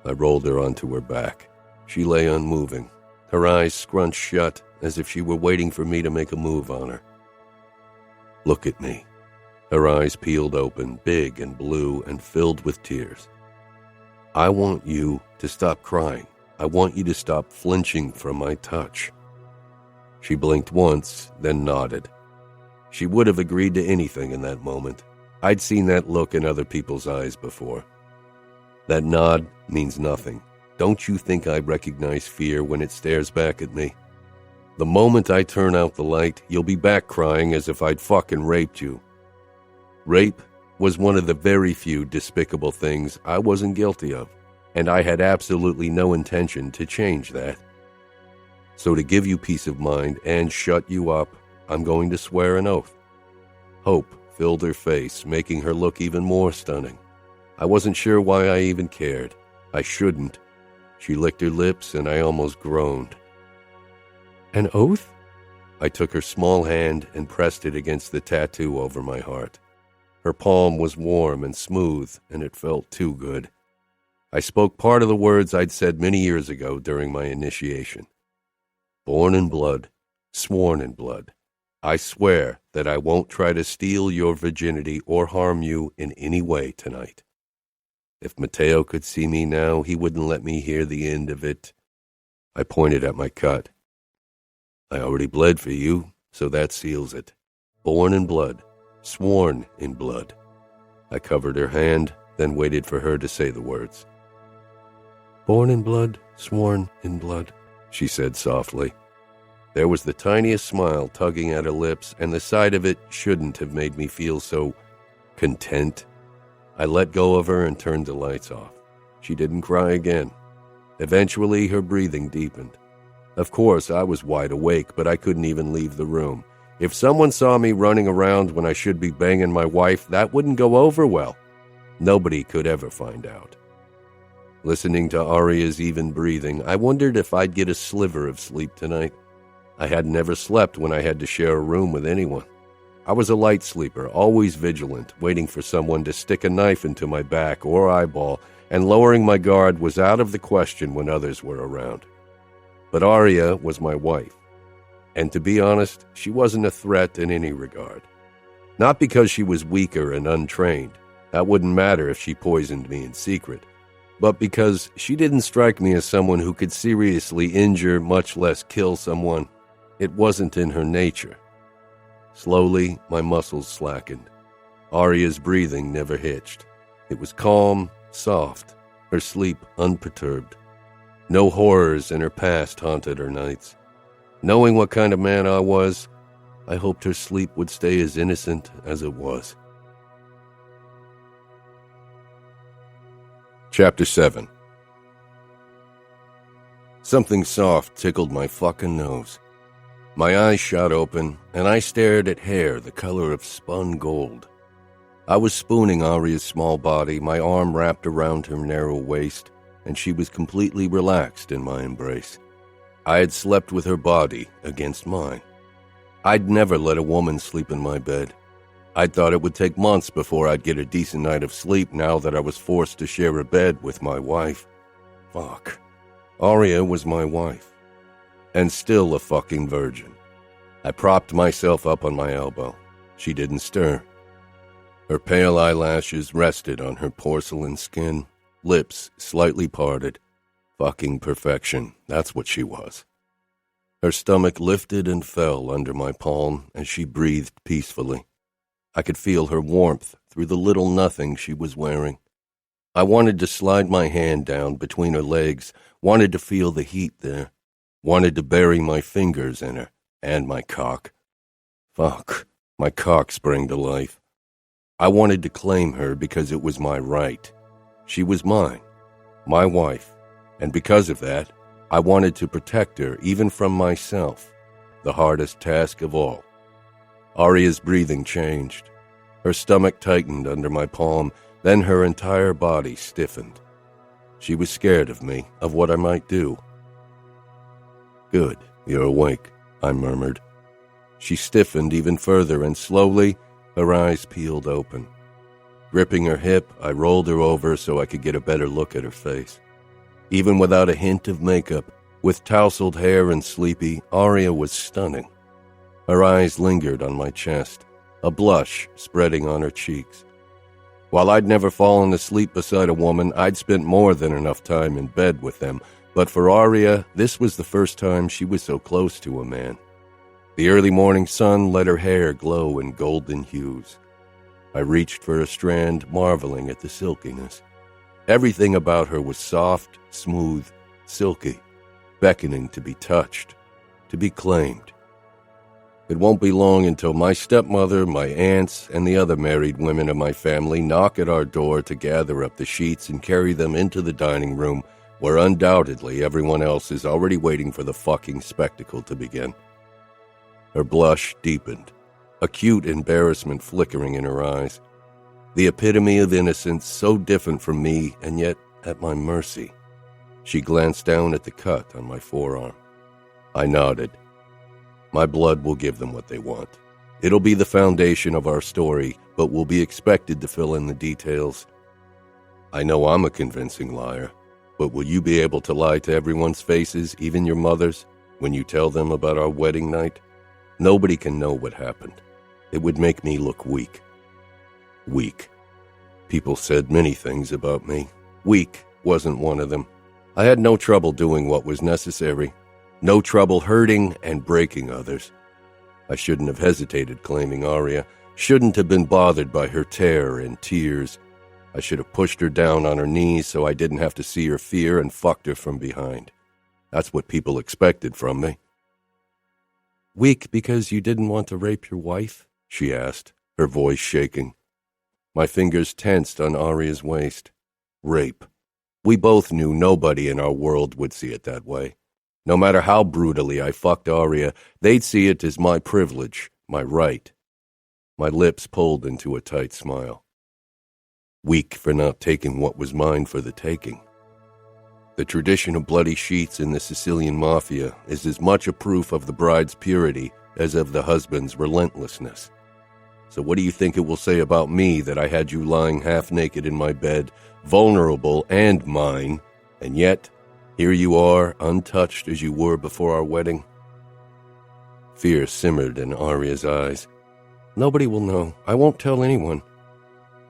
I rolled her onto her back. She lay unmoving, her eyes scrunched shut as if she were waiting for me to make a move on her. Look at me. Her eyes peeled open, big and blue and filled with tears. I want you to stop crying. I want you to stop flinching from my touch. She blinked once, then nodded. She would have agreed to anything in that moment. I'd seen that look in other people's eyes before. That nod means nothing. Don't you think I recognize fear when it stares back at me? The moment I turn out the light, you'll be back crying as if I'd fucking raped you. Rape was one of the very few despicable things I wasn't guilty of, and I had absolutely no intention to change that. So to give you peace of mind and shut you up, I'm going to swear an oath. Hope filled her face, making her look even more stunning. I wasn't sure why I even cared. I shouldn't. She licked her lips, and I almost groaned. An oath? I took her small hand and pressed it against the tattoo over my heart. Her palm was warm and smooth, and it felt too good. I spoke part of the words I'd said many years ago during my initiation. Born in blood, sworn in blood. I swear that I won't try to steal your virginity or harm you in any way tonight. If Matteo could see me now, he wouldn't let me hear the end of it. I pointed at my cut. I already bled for you, so that seals it. Born in blood, sworn in blood. I covered her hand, then waited for her to say the words. Born in blood, sworn in blood, she said softly. There was the tiniest smile tugging at her lips, and the sight of it shouldn't have made me feel so content. I let go of her and turned the lights off. She didn't cry again. Eventually, her breathing deepened. Of course, I was wide awake, but I couldn't even leave the room. If someone saw me running around when I should be banging my wife, that wouldn't go over well. Nobody could ever find out. Listening to Aria's even breathing, I wondered if I'd get a sliver of sleep tonight. I had never slept when I had to share a room with anyone. I was a light sleeper, always vigilant, waiting for someone to stick a knife into my back or eyeball, and lowering my guard was out of the question when others were around. But Aria was my wife, and to be honest, she wasn't a threat in any regard. Not because she was weaker and untrained, that wouldn't matter if she poisoned me in secret, but because she didn't strike me as someone who could seriously injure, much less kill someone. It wasn't in her nature. Slowly, my muscles slackened. Aria's breathing never hitched. It was calm, soft, her sleep unperturbed. No horrors in her past haunted her nights. Knowing what kind of man I was, I hoped her sleep would stay as innocent as it was. Chapter 7. Something soft tickled my fucking nose. My eyes shot open, and I stared at hair the color of spun gold. I was spooning Aria's small body, my arm wrapped around her narrow waist, and she was completely relaxed in my embrace. I had slept with her body against mine. I'd never let a woman sleep in my bed. I'd thought it would take months before I'd get a decent night of sleep now that I was forced to share a bed with my wife. Fuck. Aria was my wife. And still a fucking virgin. I propped myself up on my elbow. She didn't stir. Her pale eyelashes rested on her porcelain skin, lips slightly parted. Fucking perfection, that's what she was. Her stomach lifted and fell under my palm as she breathed peacefully. I could feel her warmth through the little nothing she was wearing. I wanted to slide my hand down between her legs, wanted to feel the heat there. Wanted to bury my fingers in her, and my cock. Fuck, my cock sprang to life. I wanted to claim her because it was my right. She was mine, my wife, and because of that, I wanted to protect her even from myself, the hardest task of all. Aria's breathing changed. Her stomach tightened under my palm, then her entire body stiffened. She was scared of me, of what I might do. Good, you're awake, I murmured. She stiffened even further, and slowly, her eyes peeled open. Gripping her hip, I rolled her over so I could get a better look at her face. Even without a hint of makeup, with tousled hair and sleepy, Aria was stunning. Her eyes lingered on my chest, a blush spreading on her cheeks. While I'd never fallen asleep beside a woman, I'd spent more than enough time in bed with them, but for Aria, this was the first time she was so close to a man. The early morning sun let her hair glow in golden hues. I reached for a strand, marveling at the silkiness. Everything about her was soft, smooth, silky, beckoning to be touched, to be claimed. It won't be long until my stepmother, my aunts, and the other married women of my family knock at our door to gather up the sheets and carry them into the dining room, where undoubtedly everyone else is already waiting for the fucking spectacle to begin. Her blush deepened, acute embarrassment flickering in her eyes. The epitome of innocence, so different from me and yet at my mercy. She glanced down at the cut on my forearm. I nodded. My blood will give them what they want. It'll be the foundation of our story, but we'll be expected to fill in the details. I know I'm a convincing liar, but will you be able to lie to everyone's faces, even your mother's, when you tell them about our wedding night? Nobody can know what happened. It would make me look weak. Weak. People said many things about me. Weak wasn't one of them. I had no trouble doing what was necessary. No trouble hurting and breaking others. I shouldn't have hesitated claiming Aria, shouldn't have been bothered by her terror and tears. I should have pushed her down on her knees so I didn't have to see her fear and fucked her from behind. That's what people expected from me. Weak because you didn't want to rape your wife? She asked, her voice shaking. My fingers tensed on Aria's waist. Rape. We both knew nobody in our world would see it that way. No matter how brutally I fucked Aria, they'd see it as my privilege, my right. My lips pulled into a tight smile. Weak for not taking what was mine for the taking. The tradition of bloody sheets in the Sicilian Mafia is as much a proof of the bride's purity as of the husband's relentlessness. So what do you think it will say about me that I had you lying half-naked in my bed, vulnerable and mine, and yet here you are, untouched as you were before our wedding? Fear simmered in Aria's eyes. Nobody will know. I won't tell anyone.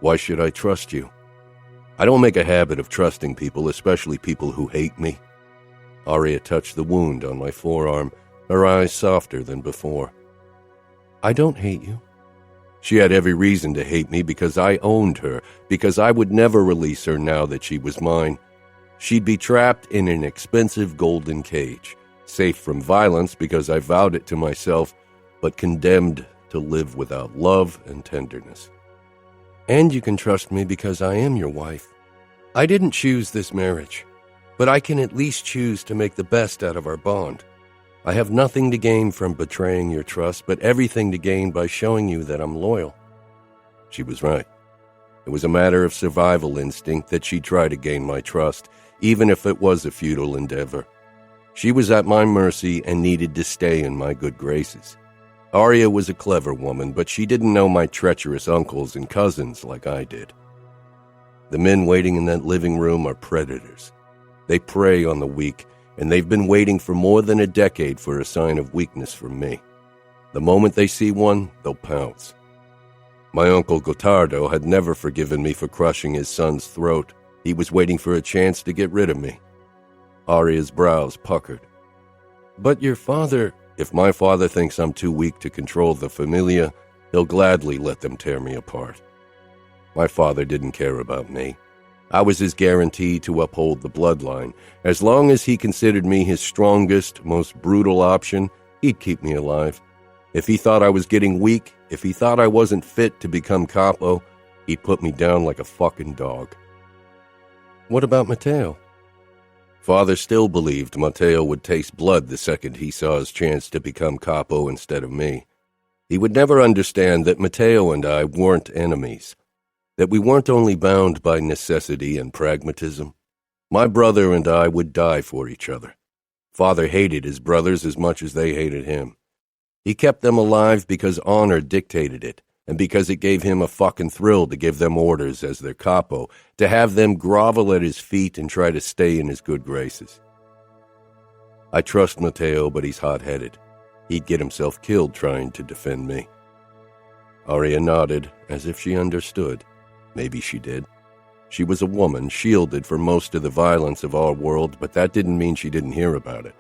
Why should I trust you? I don't make a habit of trusting people, especially people who hate me. Aria touched the wound on my forearm, her eyes softer than before. I don't hate you. She had every reason to hate me because I owned her, because I would never release her now that she was mine. She'd be trapped in an expensive golden cage, safe from violence because I vowed it to myself, but condemned to live without love and tenderness. And you can trust me because I am your wife. I didn't choose this marriage, but I can at least choose to make the best out of our bond. I have nothing to gain from betraying your trust, but everything to gain by showing you that I'm loyal. She was right. It was a matter of survival instinct that she'd try to gain my trust, even if it was a futile endeavor. She was at my mercy and needed to stay in my good graces. Aria was a clever woman, but she didn't know my treacherous uncles and cousins like I did. The men waiting in that living room are predators. They prey on the weak, and they've been waiting for more than a decade for a sign of weakness from me. The moment they see one, they'll pounce. My uncle Gottardo had never forgiven me for crushing his son's throat. He was waiting for a chance to get rid of me. Aria's brows puckered. But your father... If my father thinks I'm too weak to control the familia, he'll gladly let them tear me apart. My father didn't care about me. I was his guarantee to uphold the bloodline. As long as he considered me his strongest, most brutal option, he'd keep me alive. If he thought I was getting weak, if he thought I wasn't fit to become Capo, he'd put me down like a fucking dog. What about Matteo? Father still believed Matteo would taste blood the second he saw his chance to become Capo instead of me. He would never understand that Matteo and I weren't enemies, that we weren't only bound by necessity and pragmatism. My brother and I would die for each other. Father hated his brothers as much as they hated him. He kept them alive because honor dictated it, and because it gave him a fucking thrill to give them orders as their capo, to have them grovel at his feet and try to stay in his good graces. I trust Matteo, but he's hot-headed. He'd get himself killed trying to defend me. Aria nodded, as if she understood. Maybe she did. She was a woman, shielded from most of the violence of our world, but that didn't mean she didn't hear about it.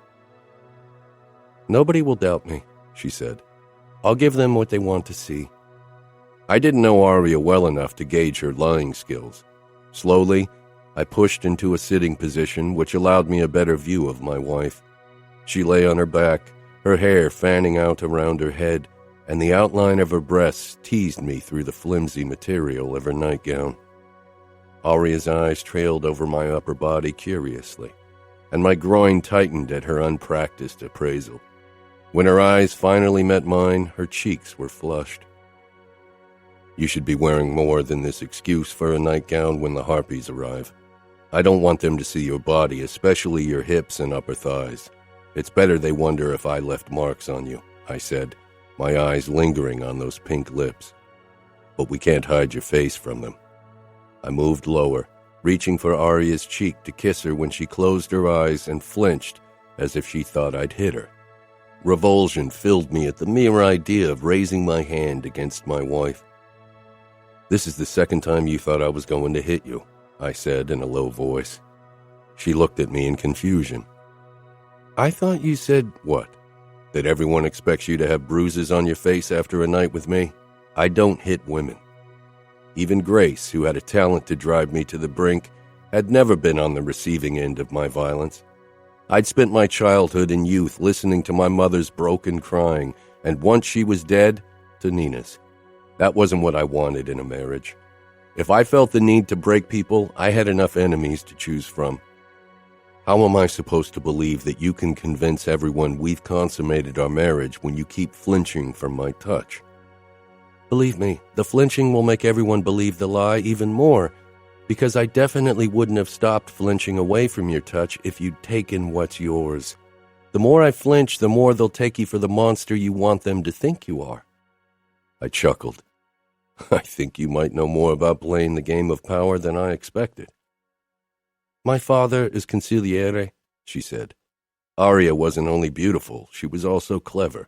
"Nobody will doubt me," she said. "I'll give them what they want to see." I didn't know Aria well enough to gauge her lying skills. Slowly, I pushed into a sitting position, which allowed me a better view of my wife. She lay on her back, her hair fanning out around her head, and the outline of her breasts teased me through the flimsy material of her nightgown. Aria's eyes trailed over my upper body curiously, and my groin tightened at her unpracticed appraisal. When her eyes finally met mine, her cheeks were flushed. "You should be wearing more than this excuse for a nightgown when the harpies arrive. I don't want them to see your body, especially your hips and upper thighs. It's better they wonder if I left marks on you," I said, my eyes lingering on those pink lips. "But we can't hide your face from them." I moved lower, reaching for Aria's cheek to kiss her when she closed her eyes and flinched as if she thought I'd hit her. Revulsion filled me at the mere idea of raising my hand against my wife. "This is the second time you thought I was going to hit you," I said in a low voice. She looked at me in confusion. "I thought you said," "What? That everyone expects you to have bruises on your face after a night with me? I don't hit women." Even Grace, who had a talent to drive me to the brink, had never been on the receiving end of my violence. I'd spent my childhood and youth listening to my mother's broken crying, and once she was dead, to Nina's. That wasn't what I wanted in a marriage. If I felt the need to break people, I had enough enemies to choose from. How am I supposed to believe that you can convince everyone we've consummated our marriage when you keep flinching from my touch? Believe me, the flinching will make everyone believe the lie even more, because I definitely wouldn't have stopped flinching away from your touch if you'd taken what's yours. The more I flinch, the more they'll take you for the monster you want them to think you are. I chuckled. I think you might know more about playing the game of power than I expected. My father is consigliere, she said. Aria wasn't only beautiful, she was also clever.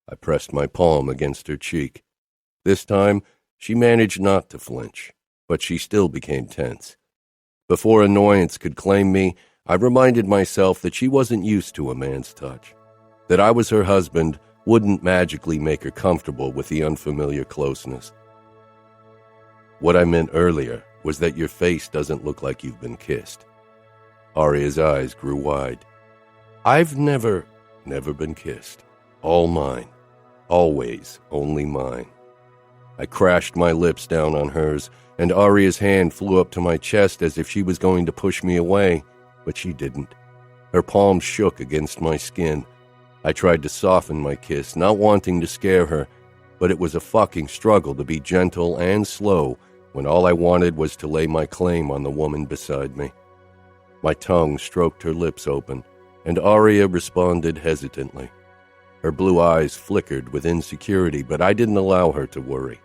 I pressed my palm against her cheek. This time, she managed not to flinch, but she still became tense. Before annoyance could claim me, I reminded myself that she wasn't used to a man's touch. That I was her husband wouldn't magically make her comfortable with the unfamiliar closeness. What I meant earlier was that your face doesn't look like you've been kissed. Aria's eyes grew wide. I've never been kissed. All mine. Always only mine. I crashed my lips down on hers, and Aria's hand flew up to my chest as if she was going to push me away, but she didn't. Her palm shook against my skin. I tried to soften my kiss, not wanting to scare her, but it was a fucking struggle to be gentle and slow when all I wanted was to lay my claim on the woman beside me. My tongue stroked her lips open, and Aria responded hesitantly. Her blue eyes flickered with insecurity, but I didn't allow her to worry.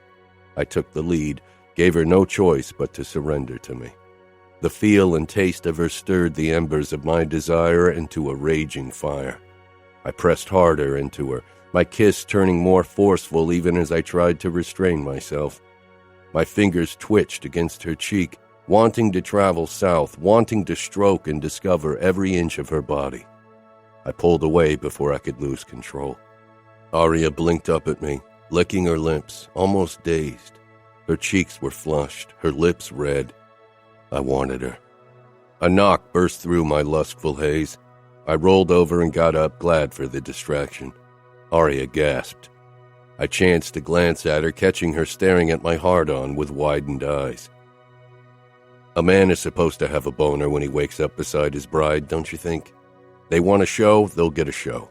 I took the lead, gave her no choice but to surrender to me. The feel and taste of her stirred the embers of my desire into a raging fire. I pressed harder into her, my kiss turning more forceful even as I tried to restrain myself. My fingers twitched against her cheek, wanting to travel south, wanting to stroke and discover every inch of her body. I pulled away before I could lose control. Aria blinked up at me, licking her lips, almost dazed. Her cheeks were flushed, her lips red. I wanted her. A knock burst through my lustful haze. I rolled over and got up, glad for the distraction. Aria gasped. I chanced to glance at her, catching her staring at my hard-on with widened eyes. A man is supposed to have a boner when he wakes up beside his bride, don't you think? They want a show, they'll get a show.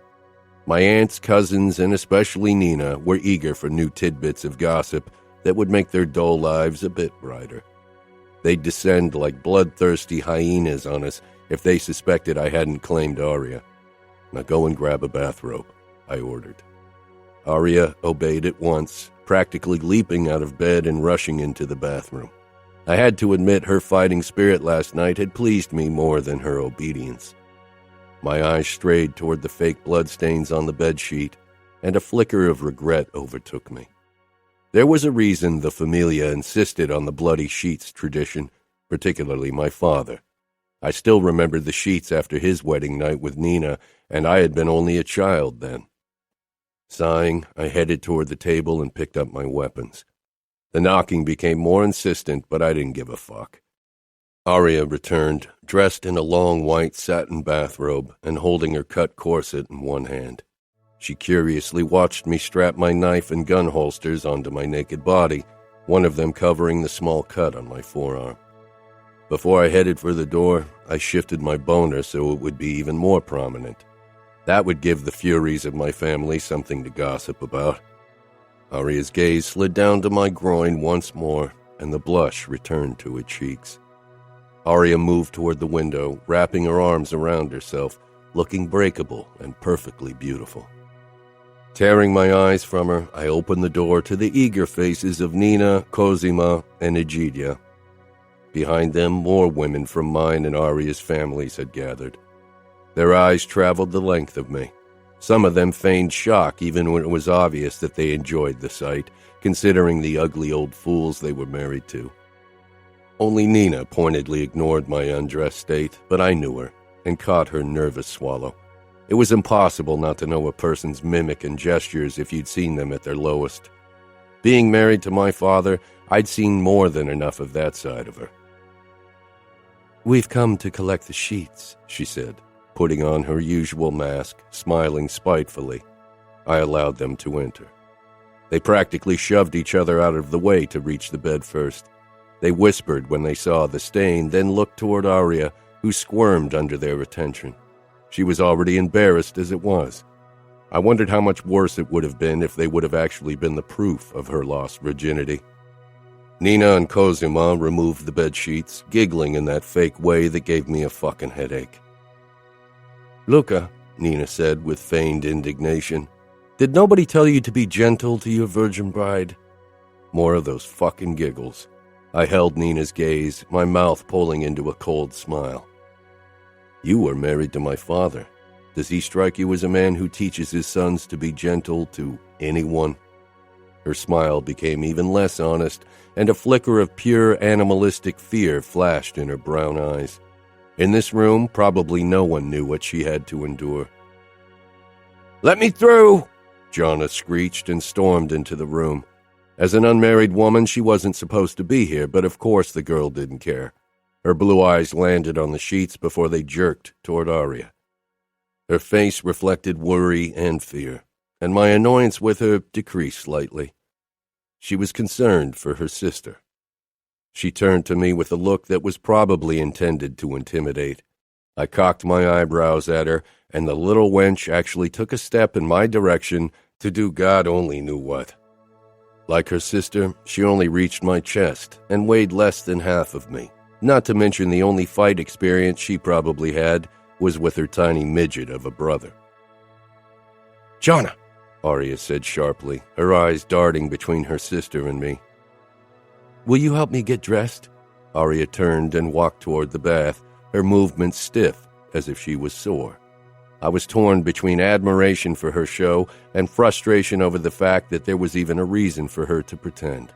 My aunts, cousins, and especially Nina were eager for new tidbits of gossip that would make their dull lives a bit brighter. They'd descend like bloodthirsty hyenas on us if they suspected I hadn't claimed Aria. Now go and grab a bathrobe, I ordered. Aria obeyed at once, practically leaping out of bed and rushing into the bathroom. I had to admit her fighting spirit last night had pleased me more than her obedience. My eyes strayed toward the fake bloodstains on the bedsheet, and a flicker of regret overtook me. There was a reason the familia insisted on the bloody sheets tradition, particularly my father. I still remembered the sheets after his wedding night with Nina, and I had been only a child then. Sighing, I headed toward the table and picked up my weapons. The knocking became more insistent, but I didn't give a fuck. Aria returned, dressed in a long white satin bathrobe and holding her cut corset in one hand. She curiously watched me strap my knife and gun holsters onto my naked body, one of them covering the small cut on my forearm. Before I headed for the door, I shifted my boner so it would be even more prominent. That would give the Furies of my family something to gossip about. Aria's gaze slid down to my groin once more, and the blush returned to her cheeks. Aria moved toward the window, wrapping her arms around herself, looking breakable and perfectly beautiful. Tearing my eyes from her, I opened the door to the eager faces of Nina, Cosima, and Egidia. Behind them, more women from mine and Aria's families had gathered. Their eyes traveled the length of me. Some of them feigned shock even when it was obvious that they enjoyed the sight, considering the ugly old fools they were married to. Only Nina pointedly ignored my undressed state, but I knew her and caught her nervous swallow. It was impossible not to know a person's mimic and gestures if you'd seen them at their lowest. Being married to my father, I'd seen more than enough of that side of her. "We've come to collect the sheets," she said, putting on her usual mask, smiling spitefully. I allowed them to enter. They practically shoved each other out of the way to reach the bed first. They whispered when they saw the stain, then looked toward Aria, who squirmed under their attention. She was already embarrassed as it was. I wondered how much worse it would have been if they would have actually been the proof of her lost virginity. Nina and Cosima removed the bedsheets, giggling in that fake way that gave me a fucking headache. "Luca," Nina said with feigned indignation, "did nobody tell you to be gentle to your virgin bride?" More of those fucking giggles. I held Nina's gaze, my mouth pulling into a cold smile. "You were married to my father. Does he strike you as a man who teaches his sons to be gentle to anyone?" Her smile became even less honest, and a flicker of pure animalistic fear flashed in her brown eyes. In this room, probably no one knew what she had to endure. "Let me through!" Jonna screeched and stormed into the room. As an unmarried woman, she wasn't supposed to be here, but of course the girl didn't care. Her blue eyes landed on the sheets before they jerked toward Aria. Her face reflected worry and fear, and my annoyance with her decreased slightly. She was concerned for her sister. She turned to me with a look that was probably intended to intimidate. I cocked my eyebrows at her, and the little wench actually took a step in my direction to do God only knew what. Like her sister, she only reached my chest and weighed less than half of me, not to mention the only fight experience she probably had was with her tiny midget of a brother. "Jonna," Aria said sharply, her eyes darting between her sister and me. "Will you help me get dressed?" Aria turned and walked toward the bath, her movements stiff, as if she was sore. I was torn between admiration for her show and frustration over the fact that there was even a reason for her to pretend.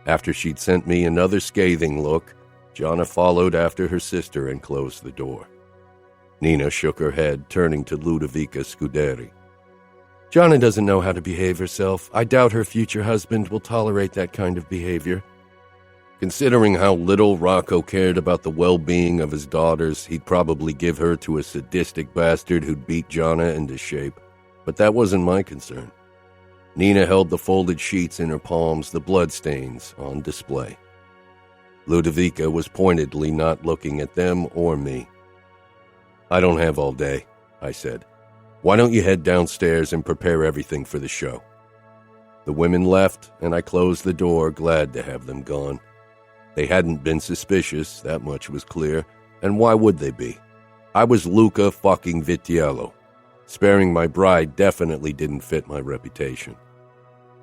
After she'd sent me another scathing look, Jonna followed after her sister and closed the door. Nina shook her head, turning to Ludovica Scuderi. "Jonna doesn't know how to behave herself. I doubt her future husband will tolerate that kind of behavior." Considering how little Rocco cared about the well-being of his daughters, he'd probably give her to a sadistic bastard who'd beat Jonna into shape. But that wasn't my concern. Nina held the folded sheets in her palms, the bloodstains on display. Ludovica was pointedly not looking at them or me. "I don't have all day," I said. "Why don't you head downstairs and prepare everything for the show?" The women left, and I closed the door, glad to have them gone. They hadn't been suspicious, that much was clear, and why would they be? I was Luca fucking Vitiello. Sparing my bride definitely didn't fit my reputation.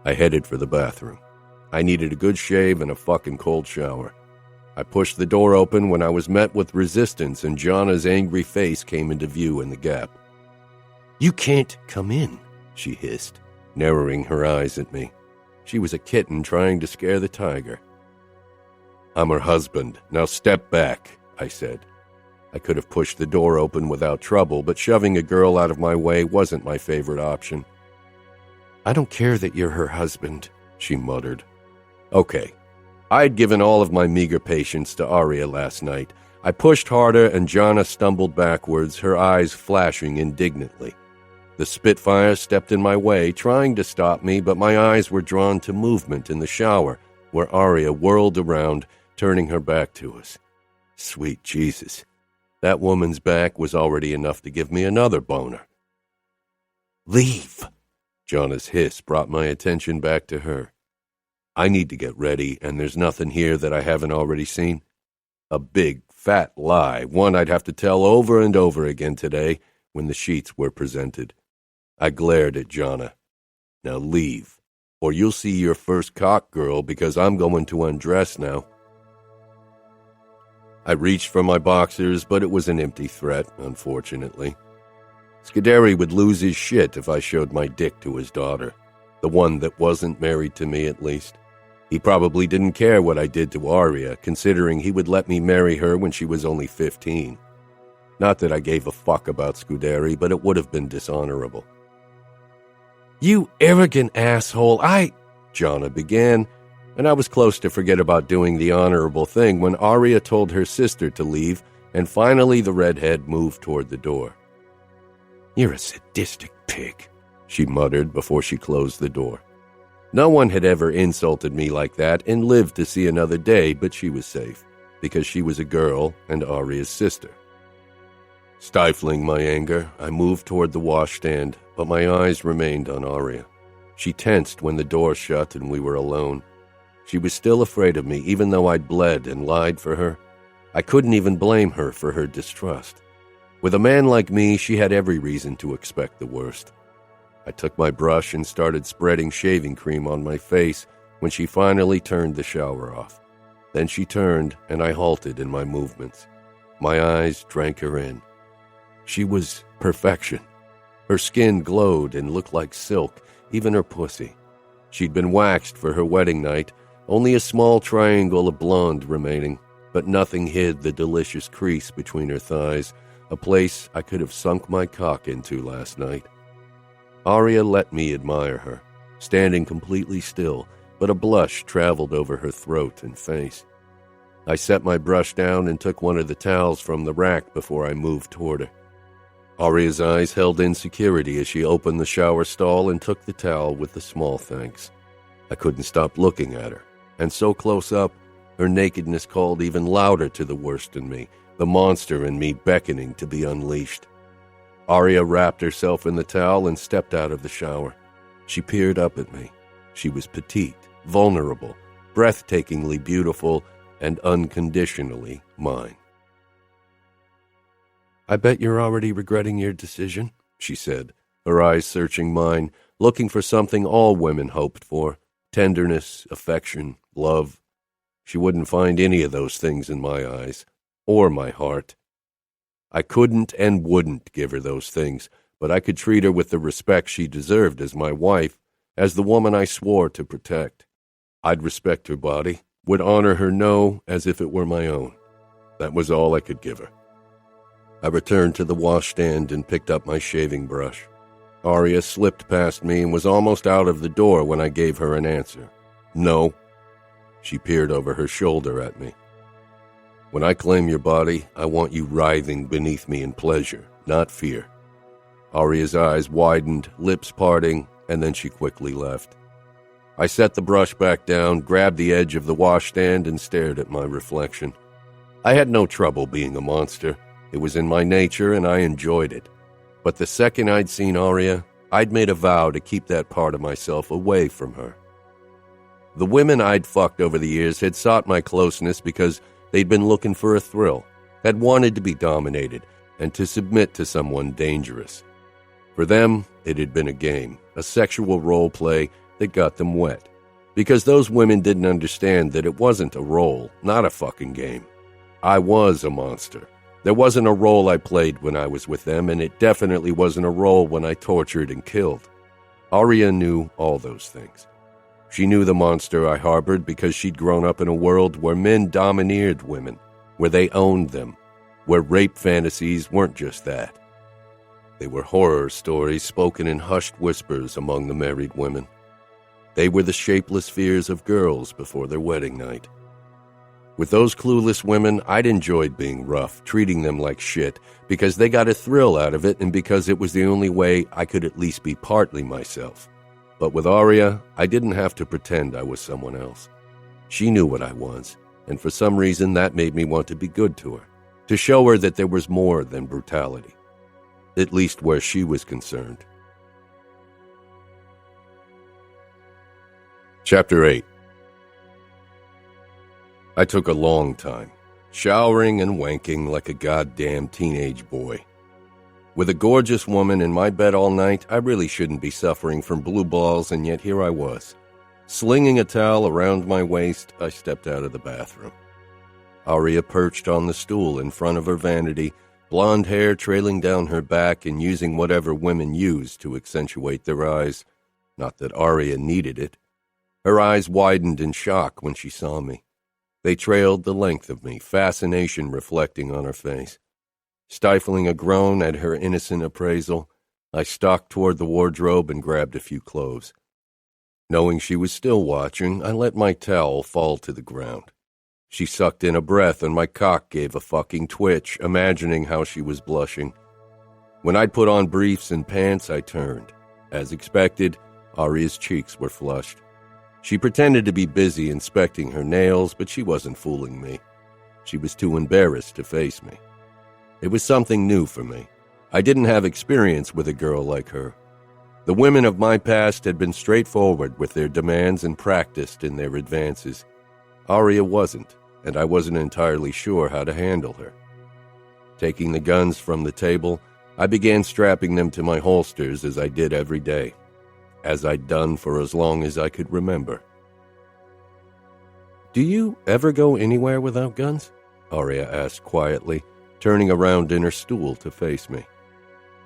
I headed for the bathroom. I needed a good shave and a fucking cold shower. I pushed the door open when I was met with resistance and Jana's angry face came into view in the gap. "You can't come in," she hissed, narrowing her eyes at me. She was a kitten trying to scare the tiger. "I'm her husband. Now step back," I said. I could have pushed the door open without trouble, but shoving a girl out of my way wasn't my favorite option. "I don't care that you're her husband," she muttered. Okay. I'd given all of my meager patience to Aria last night. I pushed harder and Jana stumbled backwards, her eyes flashing indignantly. The Spitfire stepped in my way, trying to stop me, but my eyes were drawn to movement in the shower, where Aria whirled around, turning her back to us. Sweet Jesus. That woman's back was already enough to give me another boner. "Leave!" Jana's hiss brought my attention back to her. I need to get ready, and there's nothing here that I haven't already seen. A big, fat lie, one I'd have to tell over and over again today when the sheets were presented. I glared at Jana. "Now leave, or you'll see your first cock, girl, because I'm going to undress now." I reached for my boxers, but it was an empty threat, unfortunately. Scuderi would lose his shit if I showed my dick to his daughter, the one that wasn't married to me at least. He probably didn't care what I did to Aria, considering he would let me marry her when she was only 15. Not that I gave a fuck about Scuderi, but it would have been dishonorable. "You arrogant asshole, Jana began, and I was close to forget about doing the honorable thing when Aria told her sister to leave, and finally the redhead moved toward the door. "You're a sadistic pig," she muttered before she closed the door. No one had ever insulted me like that and lived to see another day, but she was safe, because she was a girl and Aria's sister. Stifling my anger, I moved toward the washstand, but my eyes remained on Aria. She tensed when the door shut and we were alone. She was still afraid of me, even though I'd bled and lied for her. I couldn't even blame her for her distrust. With a man like me, she had every reason to expect the worst. I took my brush and started spreading shaving cream on my face when she finally turned the shower off. Then she turned, and I halted in my movements. My eyes drank her in. She was perfection. Her skin glowed and looked like silk, even her pussy. She'd been waxed for her wedding night, only a small triangle of blonde remaining, but nothing hid the delicious crease between her thighs, a place I could have sunk my cock into last night. Aria let me admire her, standing completely still, but a blush traveled over her throat and face. I set my brush down and took one of the towels from the rack before I moved toward her. Aria's eyes held insecurity as she opened the shower stall and took the towel with a small thanks. I couldn't stop looking at her, and so close up, her nakedness called even louder to the worst in me, the monster in me beckoning to be unleashed. Aria wrapped herself in the towel and stepped out of the shower. She peered up at me. She was petite, vulnerable, breathtakingly beautiful, and unconditionally mine. "I bet you're already regretting your decision," she said, her eyes searching mine, looking for something all women hoped for: tenderness, affection, love. She wouldn't find any of those things in my eyes, or my heart. I couldn't and wouldn't give her those things, but I could treat her with the respect she deserved as my wife, as the woman I swore to protect. I'd respect her body, would honor her no as if it were my own. That was all I could give her. I returned to the washstand and picked up my shaving brush. Aria slipped past me and was almost out of the door when I gave her an answer. "No." She peered over her shoulder at me. "When I claim your body, I want you writhing beneath me in pleasure, not fear." Aria's eyes widened, lips parting, and then she quickly left. I set the brush back down, grabbed the edge of the washstand, and stared at my reflection. I had no trouble being a monster. It was in my nature, and I enjoyed it. But the second I'd seen Aria, I'd made a vow to keep that part of myself away from her. The women I'd fucked over the years had sought my closeness because they'd been looking for a thrill, had wanted to be dominated, and to submit to someone dangerous. For them, it had been a game, a sexual role play that got them wet. Because those women didn't understand that it wasn't a role, not a fucking game. I was a monster. There wasn't a role I played when I was with them, and it definitely wasn't a role when I tortured and killed. Aria knew all those things. She knew the monster I harbored because she'd grown up in a world where men domineered women, where they owned them, where rape fantasies weren't just that. They were horror stories spoken in hushed whispers among the married women. They were the shapeless fears of girls before their wedding night. With those clueless women, I'd enjoyed being rough, treating them like shit, because they got a thrill out of it and because it was the only way I could at least be partly myself. But with Aria, I didn't have to pretend I was someone else. She knew what I was, and for some reason that made me want to be good to her, to show her that there was more than brutality, at least where she was concerned. Chapter 8. I took a long time, showering and wanking like a goddamn teenage boy. With a gorgeous woman in my bed all night, I really shouldn't be suffering from blue balls, and yet here I was. Slinging a towel around my waist, I stepped out of the bathroom. Aria perched on the stool in front of her vanity, blonde hair trailing down her back and using whatever women use to accentuate their eyes. Not that Aria needed it. Her eyes widened in shock when she saw me. They trailed the length of me, fascination reflecting on her face. Stifling a groan at her innocent appraisal, I stalked toward the wardrobe and grabbed a few clothes. Knowing she was still watching, I let my towel fall to the ground. She sucked in a breath and my cock gave a fucking twitch, imagining how she was blushing. When I'd put on briefs and pants, I turned. As expected, Aria's cheeks were flushed. She pretended to be busy inspecting her nails, but she wasn't fooling me. She was too embarrassed to face me. It was something new for me. I didn't have experience with a girl like her. The women of my past had been straightforward with their demands and practiced in their advances. Aria wasn't, and I wasn't entirely sure how to handle her. Taking the guns from the table, I began strapping them to my holsters as I did every day, as I'd done for as long as I could remember. "Do you ever go anywhere without guns?" Aria asked quietly, turning around in her stool to face me.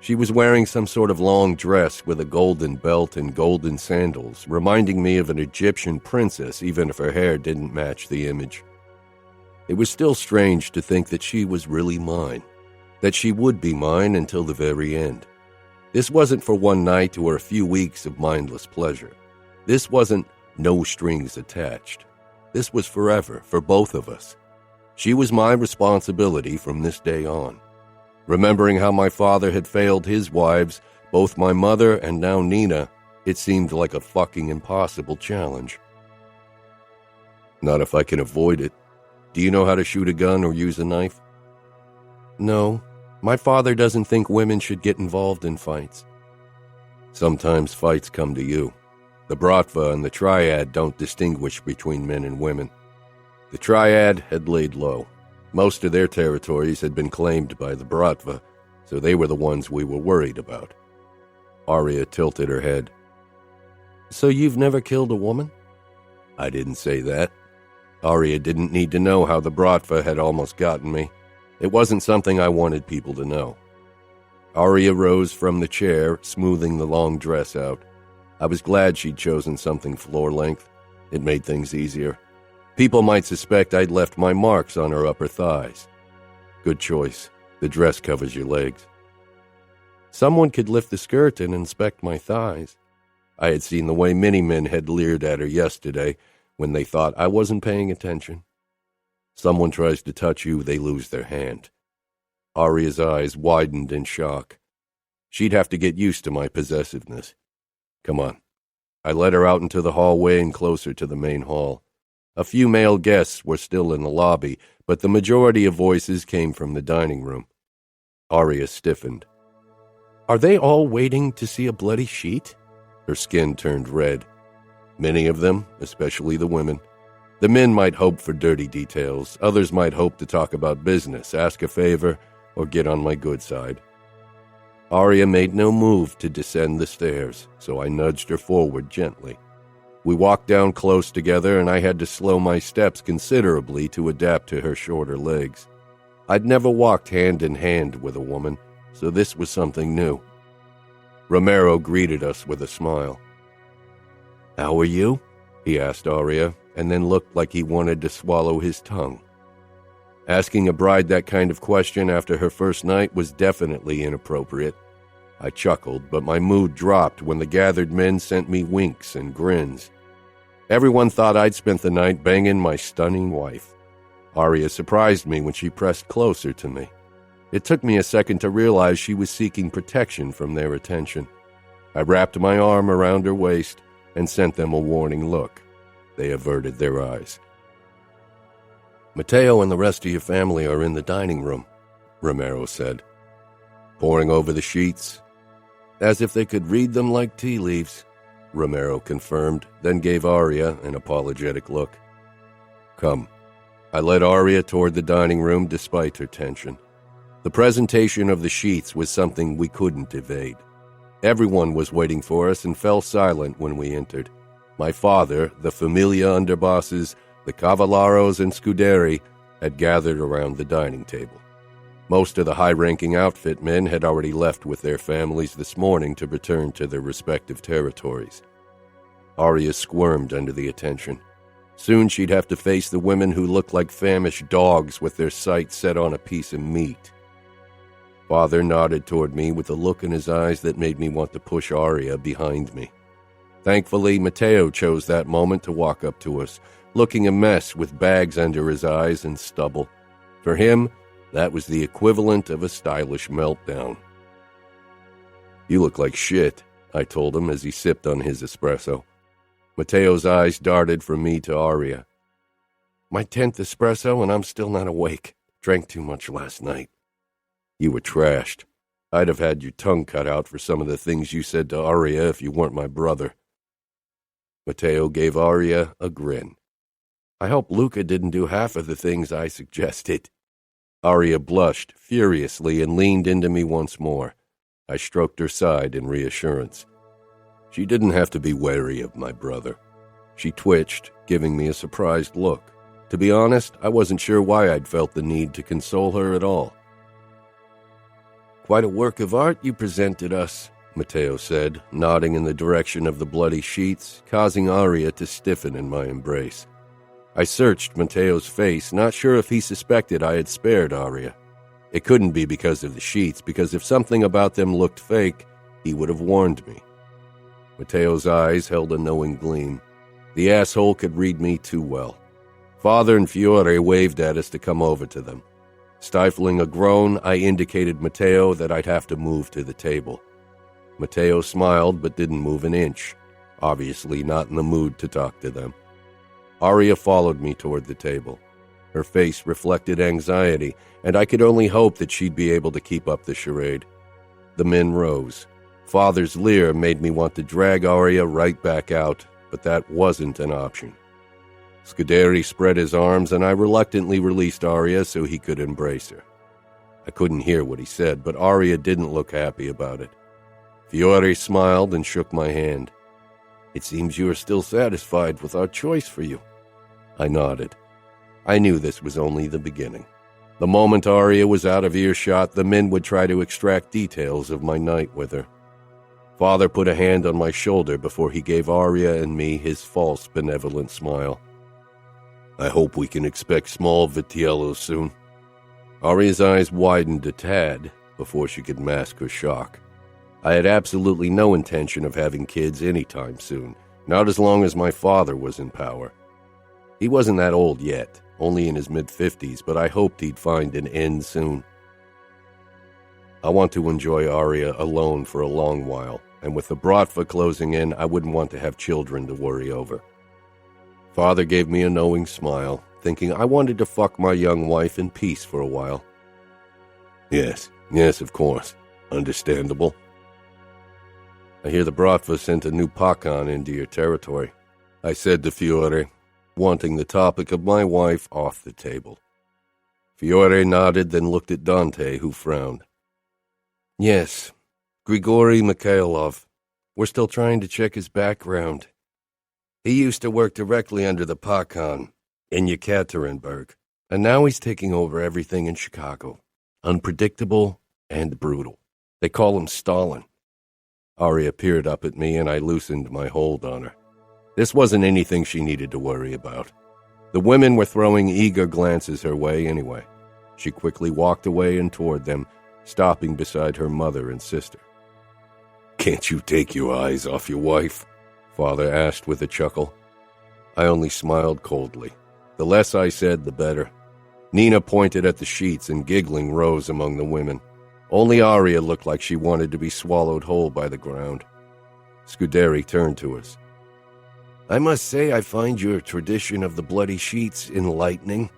She was wearing some sort of long dress with a golden belt and golden sandals, reminding me of an Egyptian princess even if her hair didn't match the image. It was still strange to think that she was really mine, that she would be mine until the very end. This wasn't for one night or a few weeks of mindless pleasure. This wasn't no strings attached. This was forever, for both of us. She was my responsibility from this day on. Remembering how my father had failed his wives, both my mother and now Nina, it seemed like a fucking impossible challenge. "Not if I can avoid it. Do you know how to shoot a gun or use a knife?" "No. My father doesn't think women should get involved in fights." "Sometimes fights come to you. The Bratva and the Triad don't distinguish between men and women. The Triad had laid low. Most of their territories had been claimed by the Bratva, so they were the ones we were worried about." Aria tilted her head. "So you've never killed a woman?" "I didn't say that." Aria didn't need to know how the Bratva had almost gotten me. It wasn't something I wanted people to know. Aria rose from the chair, smoothing the long dress out. I was glad she'd chosen something floor-length. It made things easier. People might suspect I'd left my marks on her upper thighs. Good choice. The dress covers your legs. Someone could lift the skirt and inspect my thighs. I had seen the way many men had leered at her yesterday when they thought I wasn't paying attention. Someone tries to touch you, they lose their hand. Aria's eyes widened in shock. She'd have to get used to my possessiveness. Come on. I led her out into the hallway and closer to the main hall. A few male guests were still in the lobby, but the majority of voices came from the dining room. Aria stiffened. "Are they all waiting to see a bloody sheet?" Her skin turned red. Many of them, especially the women. The men might hope for dirty details. Others might hope to talk about business, ask a favor, or get on my good side. Aria made no move to descend the stairs, so I nudged her forward gently. We walked down close together, and I had to slow my steps considerably to adapt to her shorter legs. I'd never walked hand in hand with a woman, so this was something new. Romero greeted us with a smile. "How are you?" he asked Aria, and then looked like he wanted to swallow his tongue. Asking a bride that kind of question after her first night was definitely inappropriate. I chuckled, but my mood dropped when the gathered men sent me winks and grins. Everyone thought I'd spent the night banging my stunning wife. Aria surprised me when she pressed closer to me. It took me a second to realize she was seeking protection from their attention. I wrapped my arm around her waist and sent them a warning look. They averted their eyes. "Mateo and the rest of your family are in the dining room," Romero said. "Poring over the sheets?" "As if they could read them like tea leaves," Romero confirmed, then gave Aria an apologetic look. "Come." I led Aria toward the dining room despite her tension. The presentation of the sheets was something we couldn't evade. Everyone was waiting for us and fell silent when we entered. My father, the familia underbosses, the cavalleros and scuderi had gathered around the dining table. Most of the high-ranking outfit men had already left with their families this morning to return to their respective territories. Aria squirmed under the attention. Soon she'd have to face the women who looked like famished dogs with their sights set on a piece of meat. Father nodded toward me with a look in his eyes that made me want to push Aria behind me. Thankfully, Mateo chose that moment to walk up to us, looking a mess with bags under his eyes and stubble. For him, that was the equivalent of a stylish meltdown. "You look like shit," I told him as he sipped on his espresso. Mateo's eyes darted from me to Aria. "My 10th espresso and I'm still not awake. Drank too much last night." "You were trashed. I'd have had your tongue cut out for some of the things you said to Aria if you weren't my brother." Mateo gave Aria a grin. "I hope Luca didn't do half of the things I suggested." Aria blushed furiously and leaned into me once more. I stroked her side in reassurance. She didn't have to be wary of my brother. She twitched, giving me a surprised look. To be honest, I wasn't sure why I'd felt the need to console her at all. "Quite a work of art you presented us," Mateo said, nodding in the direction of the bloody sheets, causing Aria to stiffen in my embrace. I searched Mateo's face, not sure if he suspected I had spared Aria. It couldn't be because of the sheets, because if something about them looked fake, he would have warned me. Mateo's eyes held a knowing gleam. The asshole could read me too well. Father and Fiore waved at us to come over to them. Stifling a groan, I indicated Mateo that I'd have to move to the table. Mateo smiled but didn't move an inch, obviously not in the mood to talk to them. Aria followed me toward the table. Her face reflected anxiety, and I could only hope that she'd be able to keep up the charade. The men rose. Father's leer made me want to drag Aria right back out, but that wasn't an option. Scuderi spread his arms, and I reluctantly released Aria so he could embrace her. I couldn't hear what he said, but Aria didn't look happy about it. Fiore smiled and shook my hand. "It seems you are still satisfied with our choice for you." I nodded. I knew this was only the beginning. The moment Aria was out of earshot, the men would try to extract details of my night with her. Father put a hand on my shoulder before he gave Aria and me his false benevolent smile. "I hope we can expect small Vitiello soon." Aria's eyes widened a tad before she could mask her shock. I had absolutely no intention of having kids anytime soon, not as long as my father was in power. He wasn't that old yet, only in his mid-50s, but I hoped he'd find an end soon. I want to enjoy Aria alone for a long while, and with the Bratva closing in, I wouldn't want to have children to worry over. Father gave me a knowing smile, thinking I wanted to fuck my young wife in peace for a while. Yes, of course. Understandable. I hear the Bratva sent a new Pacan into your territory, I said to Fiore, wanting the topic of my wife off the table. Fiore nodded, then looked at Dante, who frowned. Yes, Grigory Mikhailov. We're still trying to check his background. He used to work directly under the Pakhan in Yekaterinburg, and now he's taking over everything in Chicago. Unpredictable and brutal. They call him Stalin. Aria peered up at me, and I loosened my hold on her. This wasn't anything she needed to worry about. The women were throwing eager glances her way anyway. She quickly walked away and toward them, stopping beside her mother and sister. "Can't you take your eyes off your wife?" Father asked with a chuckle. I only smiled coldly. The less I said, the better. Nina pointed at the sheets, and giggling rose among the women. Only Aria looked like she wanted to be swallowed whole by the ground. Scuderi turned to us. "I must say I find your tradition of the bloody sheets enlightening."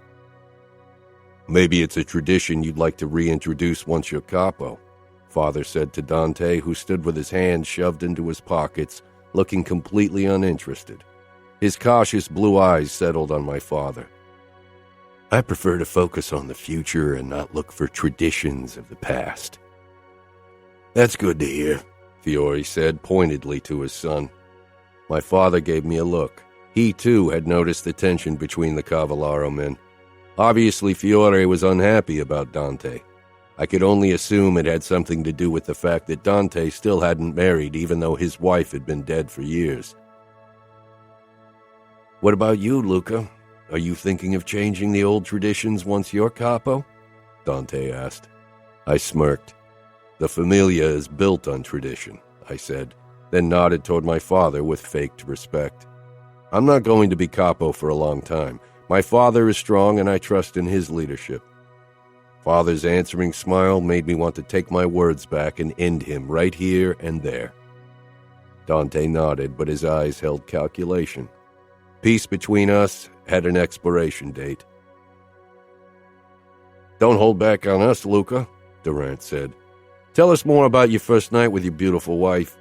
"Maybe it's a tradition you'd like to reintroduce once you're capo," Father said to Dante, who stood with his hands shoved into his pockets, looking completely uninterested. His cautious blue eyes settled on my father. "I prefer to focus on the future and not look for traditions of the past." "That's good to hear," Fiore said pointedly to his son. My father gave me a look. He, too, had noticed the tension between the Cavallaro men. Obviously, Fiore was unhappy about Dante. I could only assume it had something to do with the fact that Dante still hadn't married, even though his wife had been dead for years. "What about you, Luca? Are you thinking of changing the old traditions once you're capo?" Dante asked. I smirked. "The Familia is built on tradition," I said, then nodded toward my father with faked respect. "I'm not going to be capo for a long time. My father is strong, and I trust in his leadership." Father's answering smile made me want to take my words back and end him right here and there. Dante nodded, but his eyes held calculation. Peace between us had an expiration date. "Don't hold back on us, Luca," Durant said. "Tell us more about your first night with your beautiful wife."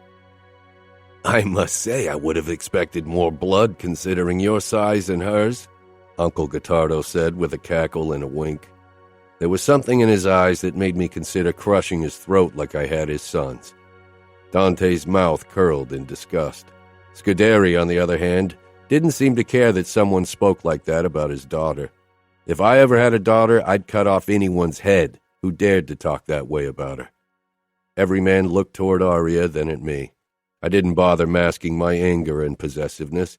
"I must say I would have expected more blood considering your size and hers," Uncle Gottardo said with a cackle and a wink. There was something in his eyes that made me consider crushing his throat like I had his son's. Dante's mouth curled in disgust. Scuderi, on the other hand, didn't seem to care that someone spoke like that about his daughter. If I ever had a daughter, I'd cut off anyone's head who dared to talk that way about her. Every man looked toward Aria, then at me. I didn't bother masking my anger and possessiveness.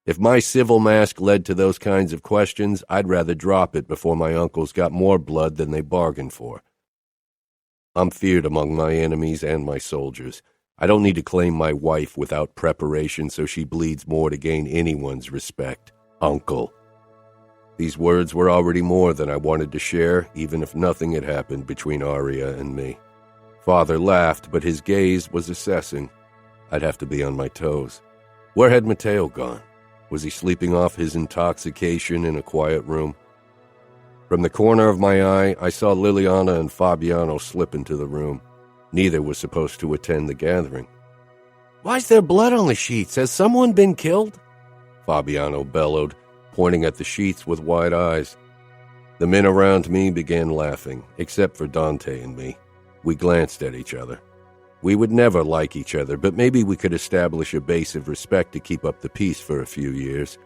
If my civil mask led to those kinds of questions, I'd rather drop it before my uncles got more blood than they bargained for. I'm feared among my enemies and my soldiers. I don't need to claim my wife without preparation so she bleeds more to gain anyone's respect. Uncle. These words were already more than I wanted to share, even if nothing had happened between Aria and me. Father laughed, but his gaze was assessing. I'd have to be on my toes. Where had Matteo gone? Was he sleeping off his intoxication in a quiet room? From the corner of my eye, I saw Liliana and Fabiano slip into the room. Neither was supposed to attend the gathering. "Why's there blood on the sheets? Has someone been killed?" Fabiano bellowed, pointing at the sheets with wide eyes. The men around me began laughing, except for Dante and me. We glanced at each other. We would never like each other, but maybe we could establish a base of respect to keep up the peace for a few years.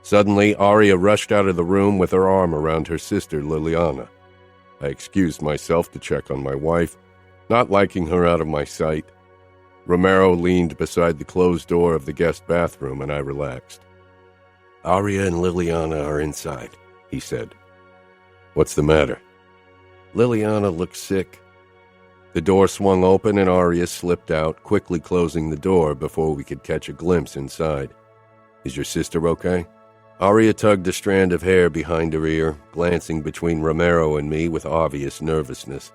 Suddenly, Aria rushed out of the room with her arm around her sister, Liliana. I excused myself to check on my wife, not liking her out of my sight. Romero leaned beside the closed door of the guest bathroom, and I relaxed. "Aria and Liliana are inside," he said. "What's the matter?" "Liliana looks sick." The door swung open and Aria slipped out, quickly closing the door before we could catch a glimpse inside. "Is your sister okay?" Aria tugged a strand of hair behind her ear, glancing between Romero and me with obvious nervousness.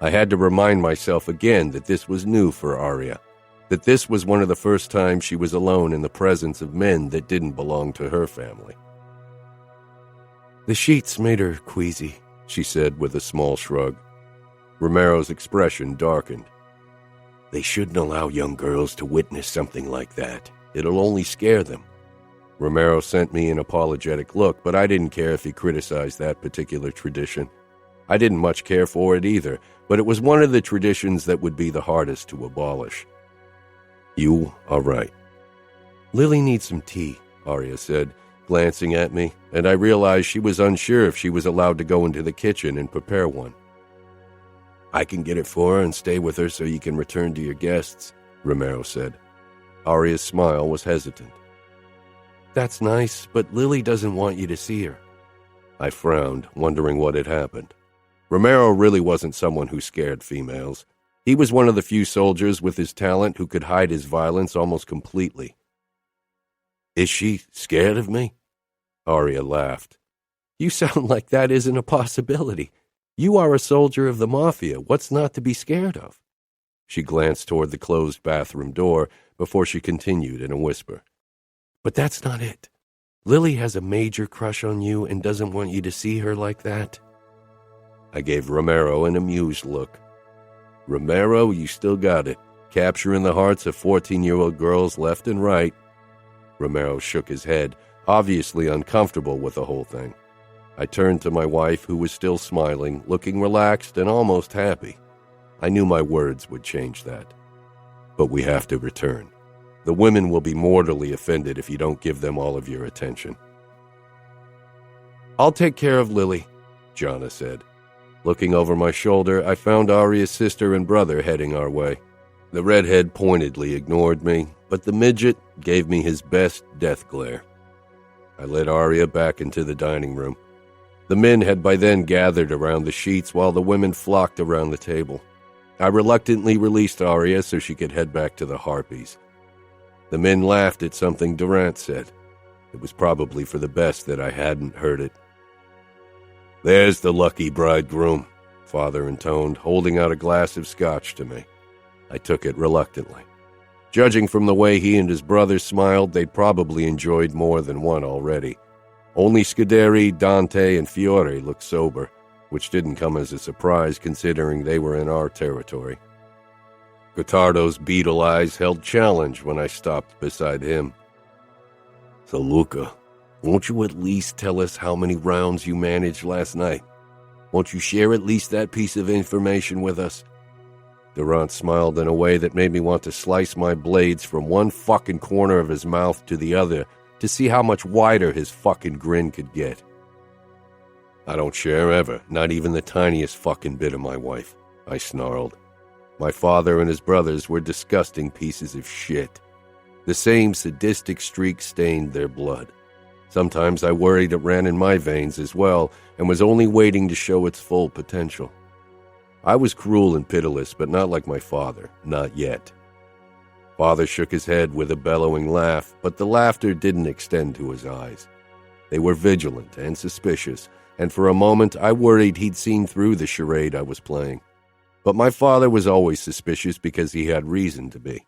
I had to remind myself again that this was new for Aria, that this was one of the first times she was alone in the presence of men that didn't belong to her family. "The sheets made her queasy," she said with a small shrug. Romero's expression darkened. "They shouldn't allow young girls to witness something like that. It'll only scare them." Romero sent me an apologetic look, but I didn't care if he criticized that particular tradition. I didn't much care for it either, but it was one of the traditions that would be the hardest to abolish. You are right. Lily needs some tea, Aria said, glancing at me, and I realized she was unsure if she was allowed to go into the kitchen and prepare one. I can get it for her and stay with her so you can return to your guests, Romero said. Aria's smile was hesitant. That's nice, but Lily doesn't want you to see her. I frowned, wondering what had happened. Romero really wasn't someone who scared females. He was one of the few soldiers with his talent who could hide his violence almost completely. Is she scared of me? Aria laughed. You sound like that isn't a possibility. You are a soldier of the Mafia. What's not to be scared of? She glanced toward the closed bathroom door before she continued in a whisper. But that's not it. Lily has a major crush on you and doesn't want you to see her like that. I gave Romero an amused look. Romero, you still got it. Capturing the hearts of 14-year-old girls left and right. Romero shook his head, obviously uncomfortable with the whole thing. I turned to my wife, who was still smiling, looking relaxed and almost happy. I knew my words would change that. But we have to return. The women will be mortally offended if you don't give them all of your attention. I'll take care of Lily, Jana said. Looking over my shoulder, I found Aria's sister and brother heading our way. The redhead pointedly ignored me, but the midget gave me his best death glare. I led Aria back into the dining room. The men had by then gathered around the sheets while the women flocked around the table. I reluctantly released Aria so she could head back to the Harpies. The men laughed at something Durant said. It was probably for the best that I hadn't heard it. There's the lucky bridegroom, Father intoned, holding out a glass of scotch to me. I took it reluctantly. Judging from the way he and his brother smiled, they'd probably enjoyed more than one already. Only Scuderi, Dante, and Fiore looked sober, which didn't come as a surprise considering they were in our territory. Gottardo's beetle eyes held challenge when I stopped beside him. So, Luca, won't you at least tell us how many rounds you managed last night? Won't you share at least that piece of information with us? Durant smiled in a way that made me want to slice my blades from one fucking corner of his mouth to the other to see how much wider his fucking grin could get. I don't share ever, not even the tiniest fucking bit of my wife, I snarled. My father and his brothers were disgusting pieces of shit. The same sadistic streak stained their blood. Sometimes I worried it ran in my veins as well and was only waiting to show its full potential. I was cruel and pitiless, but not like my father, not yet. Father shook his head with a bellowing laugh, but the laughter didn't extend to his eyes. They were vigilant and suspicious, and for a moment I worried he'd seen through the charade I was playing. But my father was always suspicious because he had reason to be.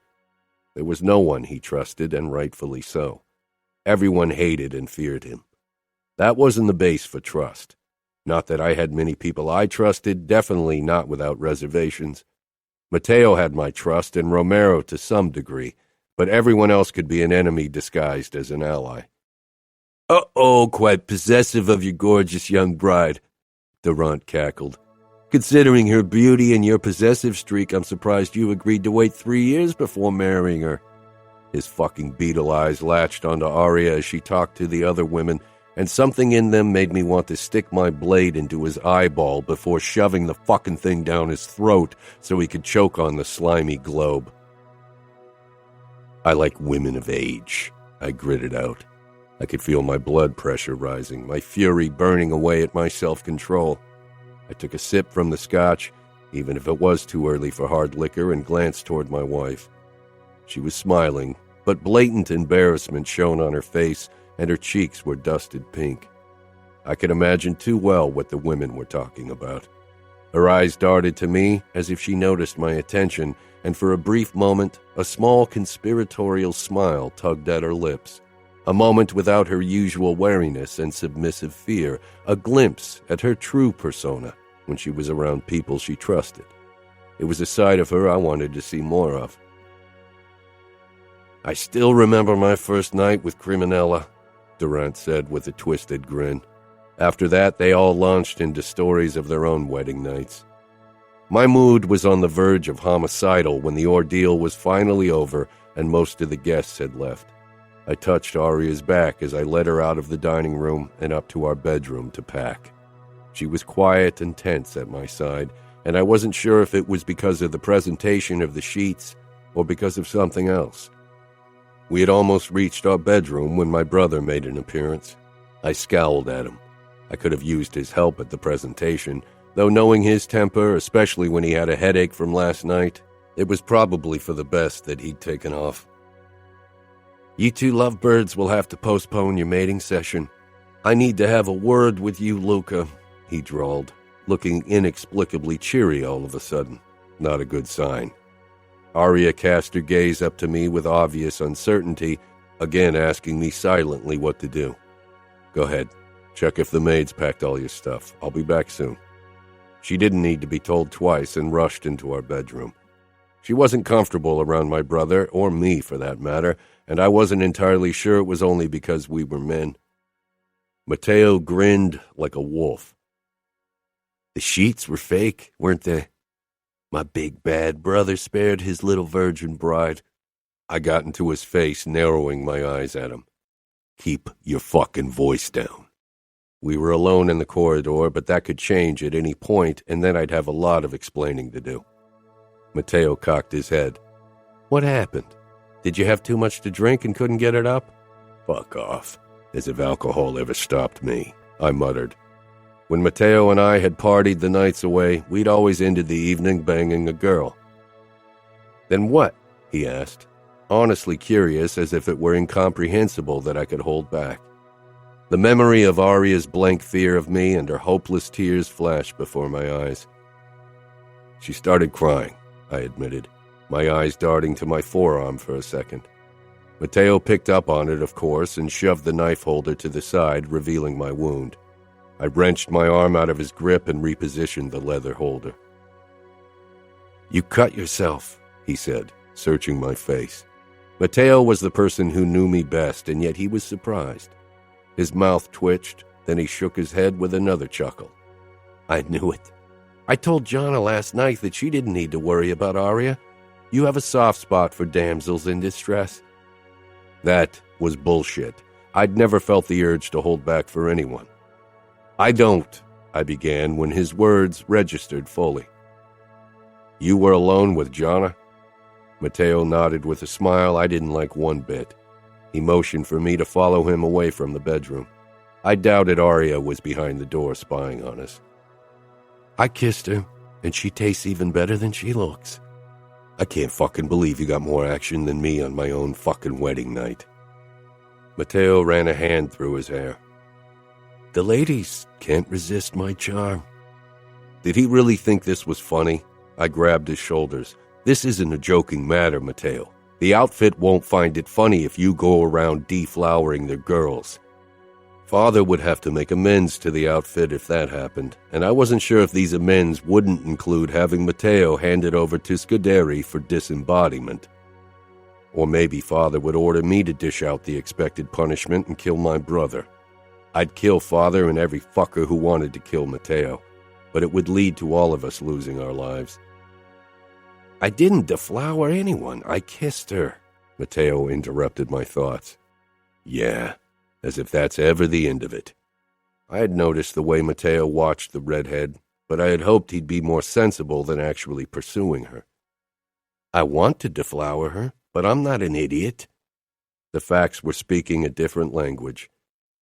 There was no one he trusted, and rightfully so. Everyone hated and feared him. That wasn't the base for trust. Not that I had many people I trusted, definitely not without reservations. Mateo had my trust and Romero to some degree, but everyone else could be an enemy disguised as an ally. Uh-oh, quite possessive of your gorgeous young bride, Durant cackled. Considering her beauty and your possessive streak, I'm surprised you agreed to wait 3 years before marrying her. His fucking beetle eyes latched onto Aria as she talked to the other women, and something in them made me want to stick my blade into his eyeball before shoving the fucking thing down his throat so he could choke on the slimy globe. I like women of age, I gritted out. I could feel my blood pressure rising, my fury burning away at my self-control. I took a sip from the scotch, even if it was too early for hard liquor, and glanced toward my wife. She was smiling, but blatant embarrassment shone on her face, and her cheeks were dusted pink. I could imagine too well what the women were talking about. Her eyes darted to me as if she noticed my attention, and for a brief moment, a small conspiratorial smile tugged at her lips. A moment without her usual wariness and submissive fear, a glimpse at her true persona when she was around people she trusted. It was a side of her I wanted to see more of. I still remember my first night with Criminella, Durant said with a twisted grin. After that, they all launched into stories of their own wedding nights. My mood was on the verge of homicidal when the ordeal was finally over and most of the guests had left. I touched Aria's back as I led her out of the dining room and up to our bedroom to pack. She was quiet and tense at my side, and I wasn't sure if it was because of the presentation of the sheets or because of something else. We had almost reached our bedroom when my brother made an appearance. I scowled at him. I could have used his help at the presentation, though knowing his temper, especially when he had a headache from last night, it was probably for the best that he'd taken off. "You two lovebirds will have to postpone your mating session. I need to have a word with you, Luca," he drawled, looking inexplicably cheery all of a sudden. Not a good sign. Aria cast her gaze up to me with obvious uncertainty, again asking me silently what to do. "Go ahead. Check if the maids packed all your stuff. I'll be back soon." She didn't need to be told twice and rushed into our bedroom. She wasn't comfortable around my brother, or me for that matter, and I wasn't entirely sure it was only because we were men. Matteo grinned like a wolf. "The sheets were fake, weren't they? My big bad brother spared his little virgin bride." I got into his face, narrowing my eyes at him. "Keep your fucking voice down." We were alone in the corridor, but that could change at any point, and then I'd have a lot of explaining to do. Matteo cocked his head. "What happened? Did you have too much to drink and couldn't get it up?" "Fuck off. As if alcohol ever stopped me," I muttered. When Matteo and I had partied the nights away, we'd always ended the evening banging a girl. "Then what?" he asked, honestly curious, as if it were incomprehensible that I could hold back. The memory of Aria's blank fear of me and her hopeless tears flashed before my eyes. "She started crying," I admitted, my eyes darting to my forearm for a second. Matteo picked up on it, of course, and shoved the knife holder to the side, revealing my wound. I wrenched my arm out of his grip and repositioned the leather holder. "You cut yourself," he said, searching my face. Matteo was the person who knew me best, and yet he was surprised. His mouth twitched, then he shook his head with another chuckle. "I knew it. I told Jonna last night that she didn't need to worry about Aria. You have a soft spot for damsels in distress." That was bullshit. I'd never felt the urge to hold back for anyone. "I don't," I began when his words registered fully. "You were alone with Jonna?" Matteo nodded with a smile I didn't like one bit. He motioned for me to follow him away from the bedroom. I doubted Aria was behind the door spying on us. "I kissed her, and she tastes even better than she looks." "I can't fucking believe you got more action than me on my own fucking wedding night." Matteo ran a hand through his hair. "The ladies can't resist my charm." Did he really think this was funny? I grabbed his shoulders. "This isn't a joking matter, Matteo. The outfit won't find it funny if you go around deflowering their girls. Father would have to make amends to the outfit if that happened, and I wasn't sure if these amends wouldn't include having Matteo handed over to Scuderi for disembodiment. Or maybe Father would order me to dish out the expected punishment and kill my brother. I'd kill Father and every fucker who wanted to kill Matteo, but it would lead to all of us losing our lives. "I didn't deflower anyone. I kissed her," Matteo interrupted my thoughts. "Yeah, as if that's ever the end of it." I had noticed the way Matteo watched the redhead, but I had hoped he'd be more sensible than actually pursuing her. "I want to deflower her, but I'm not an idiot." The facts were speaking a different language.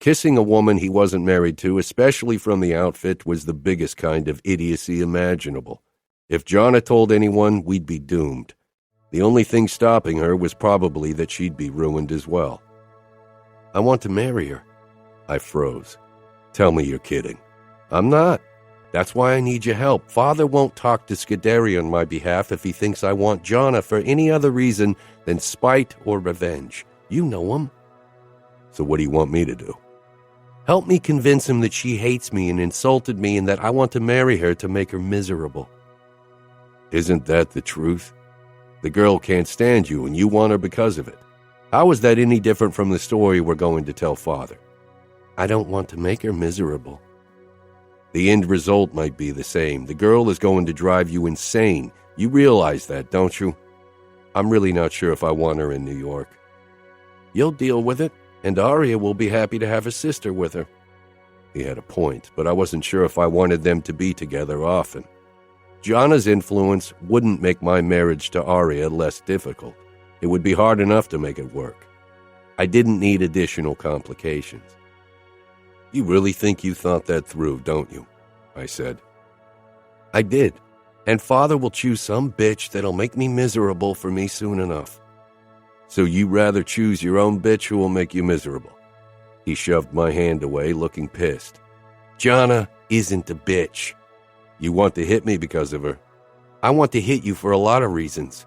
Kissing a woman he wasn't married to, especially from the outfit, was the biggest kind of idiocy imaginable. If Jonna told anyone, we'd be doomed. The only thing stopping her was probably that she'd be ruined as well. "I want to marry her." I froze. "Tell me you're kidding." "I'm not. That's why I need your help. Father won't talk to Scuderi on my behalf if he thinks I want Jonna for any other reason than spite or revenge. You know him." "So what do you want me to do?" "Help me convince him that she hates me and insulted me and that I want to marry her to make her miserable." "Isn't that the truth? The girl can't stand you and you want her because of it. How is that any different from the story we're going to tell Father?" "I don't want to make her miserable. The end result might be the same. The girl is going to drive you insane. You realize that, don't you? I'm really not sure if I want her in New York. You'll deal with it, and Aria will be happy to have her sister with her. He had a point, but I wasn't sure if I wanted them to be together often. Gianna's influence wouldn't make my marriage to Aria less difficult. It would be hard enough to make it work. I didn't need additional complications. You really think you thought that through, don't you? I said. I did, and Father will choose some bitch that'll make me miserable for me soon enough. So you rather choose your own bitch who will make you miserable? He shoved my hand away, looking pissed. Gianna isn't a bitch. You want to hit me because of her. I want to hit you for a lot of reasons.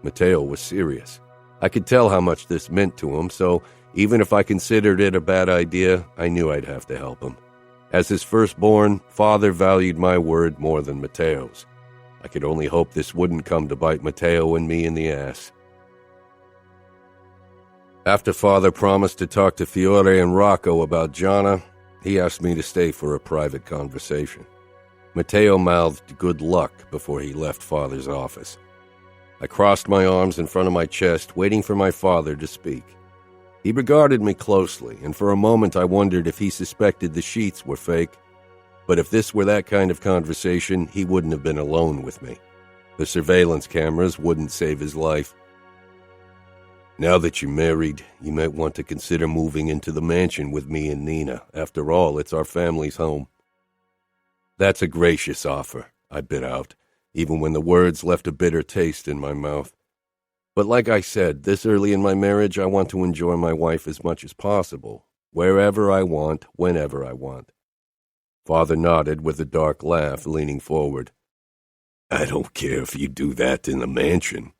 Matteo was serious. I could tell how much this meant to him, so even if I considered it a bad idea, I knew I'd have to help him. As his firstborn, Father valued my word more than Matteo's. I could only hope this wouldn't come to bite Matteo and me in the ass. After Father promised to talk to Fiore and Rocco about Gianna, he asked me to stay for a private conversation. Matteo mouthed good luck before he left Father's office. I crossed my arms in front of my chest, waiting for my father to speak. He regarded me closely, and for a moment I wondered if he suspected the sheets were fake. But if this were that kind of conversation, he wouldn't have been alone with me. The surveillance cameras wouldn't save his life. Now that you're married, you might want to consider moving into the mansion with me and Nina. After all, it's our family's home. That's a gracious offer, I bit out, even when the words left a bitter taste in my mouth. But like I said, this early in my marriage, I want to enjoy my wife as much as possible, wherever I want, whenever I want. Father nodded with a dark laugh, leaning forward. I don't care if you do that in the mansion.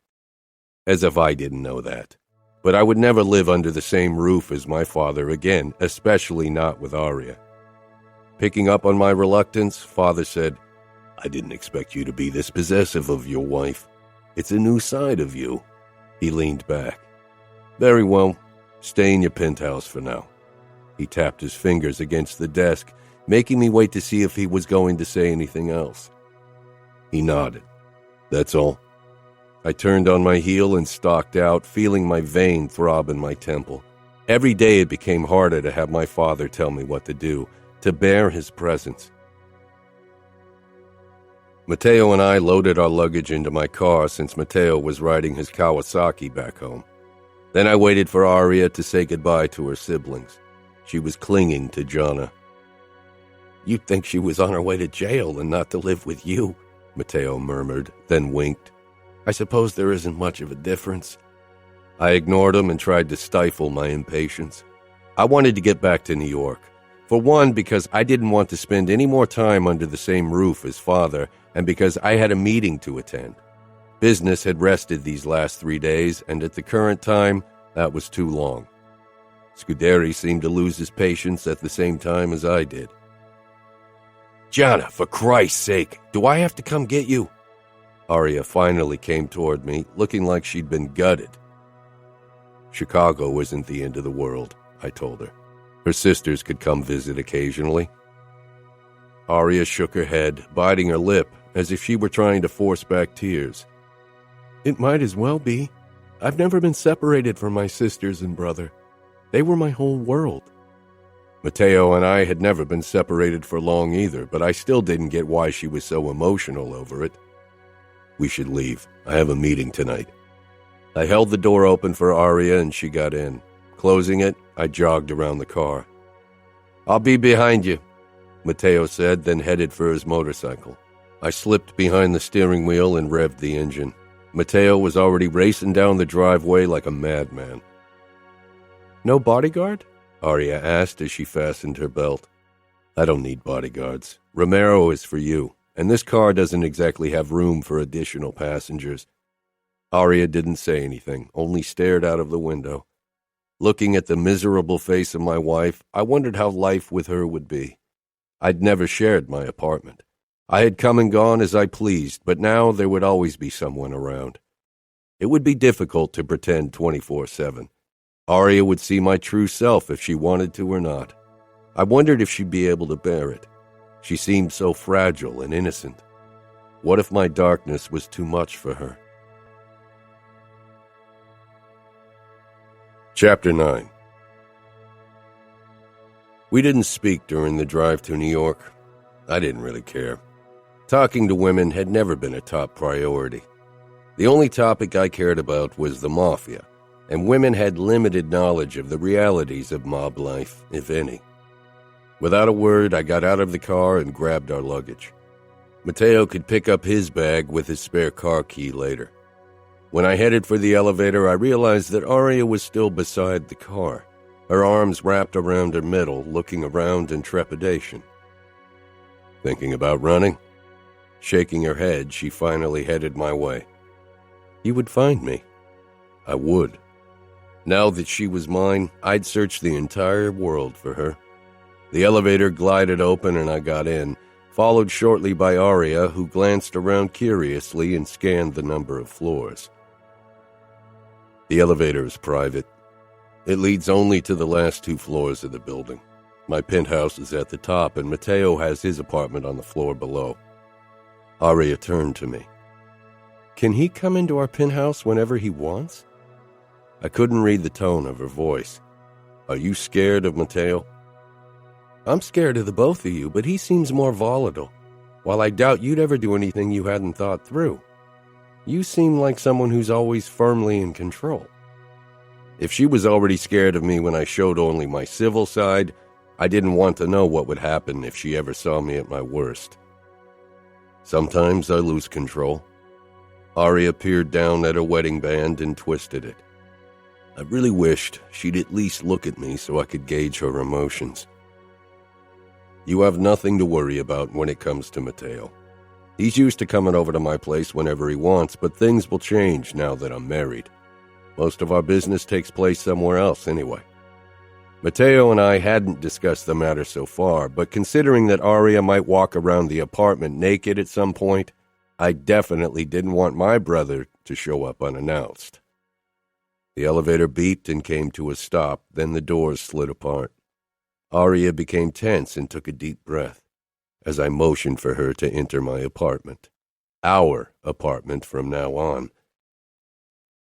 As if I didn't know that. But I would never live under the same roof as my father again, especially not with Aria. Picking up on my reluctance, Father said, I didn't expect you to be this possessive of your wife. It's a new side of you. He leaned back. Very well. Stay in your penthouse for now. He tapped his fingers against the desk, making me wait to see if he was going to say anything else. He nodded. That's all. I turned on my heel and stalked out, feeling my vein throb in my temple. Every day it became harder to have my father tell me what to do, to bear his presence. Matteo and I loaded our luggage into my car since Matteo was riding his Kawasaki back home. Then I waited for Aria to say goodbye to her siblings. She was clinging to Gianna. You'd think she was on her way to jail and not to live with you, Matteo murmured, then winked. I suppose there isn't much of a difference. I ignored him and tried to stifle my impatience. I wanted to get back to New York. For one, because I didn't want to spend any more time under the same roof as Father, and because I had a meeting to attend. Business had rested these last 3 days, and at the current time, that was too long. Scuderi seemed to lose his patience at the same time as I did. Gianna, for Christ's sake, do I have to come get you? Aria finally came toward me, looking like she'd been gutted. Chicago isn't the end of the world, I told her. Her sisters could come visit occasionally. Aria shook her head, biting her lip, as if she were trying to force back tears. It might as well be. I've never been separated from my sisters and brother. They were my whole world. Matteo and I had never been separated for long either, but I still didn't get why she was so emotional over it. We should leave. I have a meeting tonight. I held the door open for Aria and she got in. Closing it, I jogged around the car. I'll be behind you, Matteo said, then headed for his motorcycle. I slipped behind the steering wheel and revved the engine. Matteo was already racing down the driveway like a madman. No bodyguard? Aria asked as she fastened her belt. I don't need bodyguards. Romero is for you, and this car doesn't exactly have room for additional passengers. Aria didn't say anything, only stared out of the window. Looking at the miserable face of my wife, I wondered how life with her would be. I'd never shared my apartment. I had come and gone as I pleased, but now there would always be someone around. It would be difficult to pretend 24/7. Aria would see my true self if she wanted to or not. I wondered if she'd be able to bear it. She seemed so fragile and innocent. What if my darkness was too much for her? Chapter 9. We didn't speak during the drive to New York. I didn't really care. Talking to women had never been a top priority. The only topic I cared about was the Mafia, and women had limited knowledge of the realities of mob life, if any. Without a word, I got out of the car and grabbed our luggage. Matteo could pick up his bag with his spare car key later. When I headed for the elevator, I realized that Aria was still beside the car, her arms wrapped around her middle, looking around in trepidation. Thinking about running? Shaking her head, she finally headed my way. He would find me. I would. Now that she was mine, I'd search the entire world for her. The elevator glided open and I got in, followed shortly by Aria, who glanced around curiously and scanned the number of floors. The elevator is private. It leads only to the last 2 floors of the building. My penthouse is at the top, and Matteo has his apartment on the floor below. Aria turned to me. Can he come into our penthouse whenever he wants? I couldn't read the tone of her voice. Are you scared of Matteo? I'm scared of the both of you, but he seems more volatile. While I doubt you'd ever do anything you hadn't thought through. You seem like someone who's always firmly in control. If she was already scared of me when I showed only my civil side, I didn't want to know what would happen if she ever saw me at my worst. Sometimes I lose control. Aria peered down at her wedding band and twisted it. I really wished she'd at least look at me so I could gauge her emotions. You have nothing to worry about when it comes to Matteo. He's used to coming over to my place whenever he wants, but things will change now that I'm married. Most of our business takes place somewhere else anyway. Matteo and I hadn't discussed the matter so far, but considering that Aria might walk around the apartment naked at some point, I definitely didn't want my brother to show up unannounced. The elevator beeped and came to a stop, then the doors slid apart. Aria became tense and took a deep breath as I motioned for her to enter my apartment. Our apartment from now on.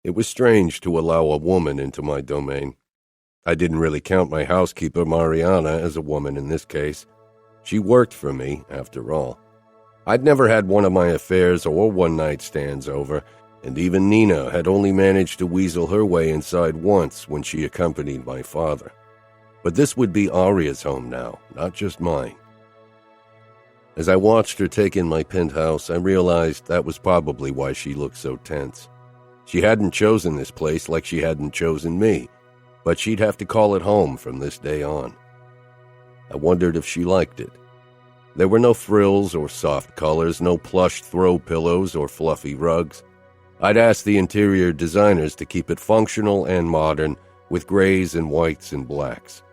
It was strange to allow a woman into my domain. I didn't really count my housekeeper, Mariana, as a woman in this case. She worked for me, after all. I'd never had one of my affairs or one-night stands over, and even Nina had only managed to weasel her way inside once when she accompanied my father. But this would be Aria's home now, not just mine. As I watched her take in my penthouse, I realized that was probably why she looked so tense. She hadn't chosen this place like she hadn't chosen me, but she'd have to call it home from this day on. I wondered if she liked it. There were no frills or soft colors, no plush throw pillows or fluffy rugs. I'd asked the interior designers to keep it functional and modern, with grays and whites and blacks.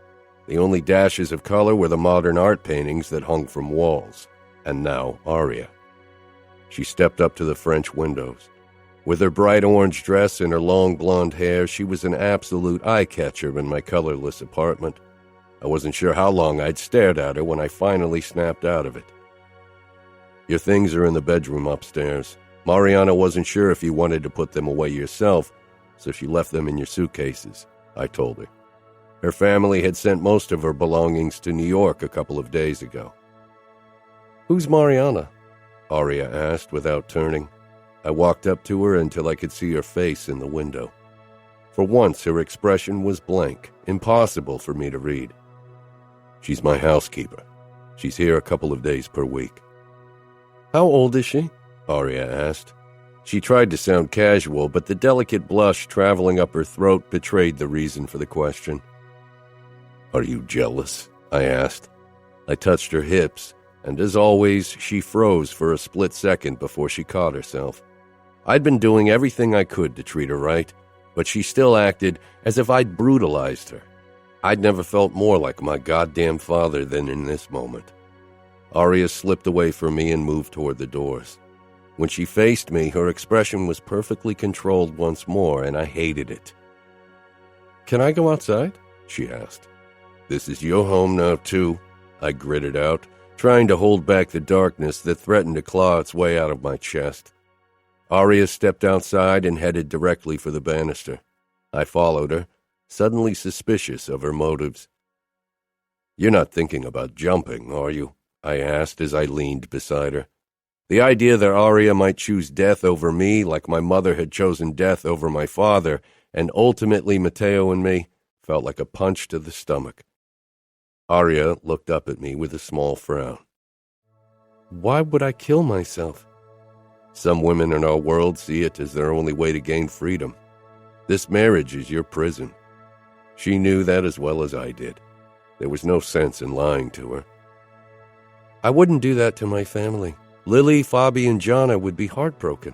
The only dashes of color were the modern art paintings that hung from walls. And now Aria. She stepped up to the French windows. With her bright orange dress and her long blonde hair, she was an absolute eye-catcher in my colorless apartment. I wasn't sure how long I'd stared at her when I finally snapped out of it. Your things are in the bedroom upstairs. Mariana wasn't sure if you wanted to put them away yourself, so she left them in your suitcases, I told her. Her family had sent most of her belongings to New York a couple of days ago. Who's Mariana? Aria asked without turning. I walked up to her until I could see her face in the window. For once, her expression was blank, impossible for me to read. She's my housekeeper. She's here a couple of days per week. How old is she? Aria asked. She tried to sound casual, but the delicate blush traveling up her throat betrayed the reason for the question. Are you jealous? I asked. I touched her hips, and as always, she froze for a split second before she caught herself. I'd been doing everything I could to treat her right, but she still acted as if I'd brutalized her. I'd never felt more like my goddamn father than in this moment. Aria slipped away from me and moved toward the doors. When she faced me, her expression was perfectly controlled once more, and I hated it. Can I go outside? She asked. This is your home now, too, I gritted out, trying to hold back the darkness that threatened to claw its way out of my chest. Aria stepped outside and headed directly for the banister. I followed her, suddenly suspicious of her motives. "You're not thinking about jumping, are you?" I asked as I leaned beside her. The idea that Aria might choose death over me like my mother had chosen death over my father, and ultimately Matteo and me, felt like a punch to the stomach. Aria looked up at me with a small frown. "Why would I kill myself?" "Some women in our world see it as their only way to gain freedom. This marriage is your prison." She knew that as well as I did. There was no sense in lying to her. "I wouldn't do that to my family. Lily, Fabi, and Jana would be heartbroken."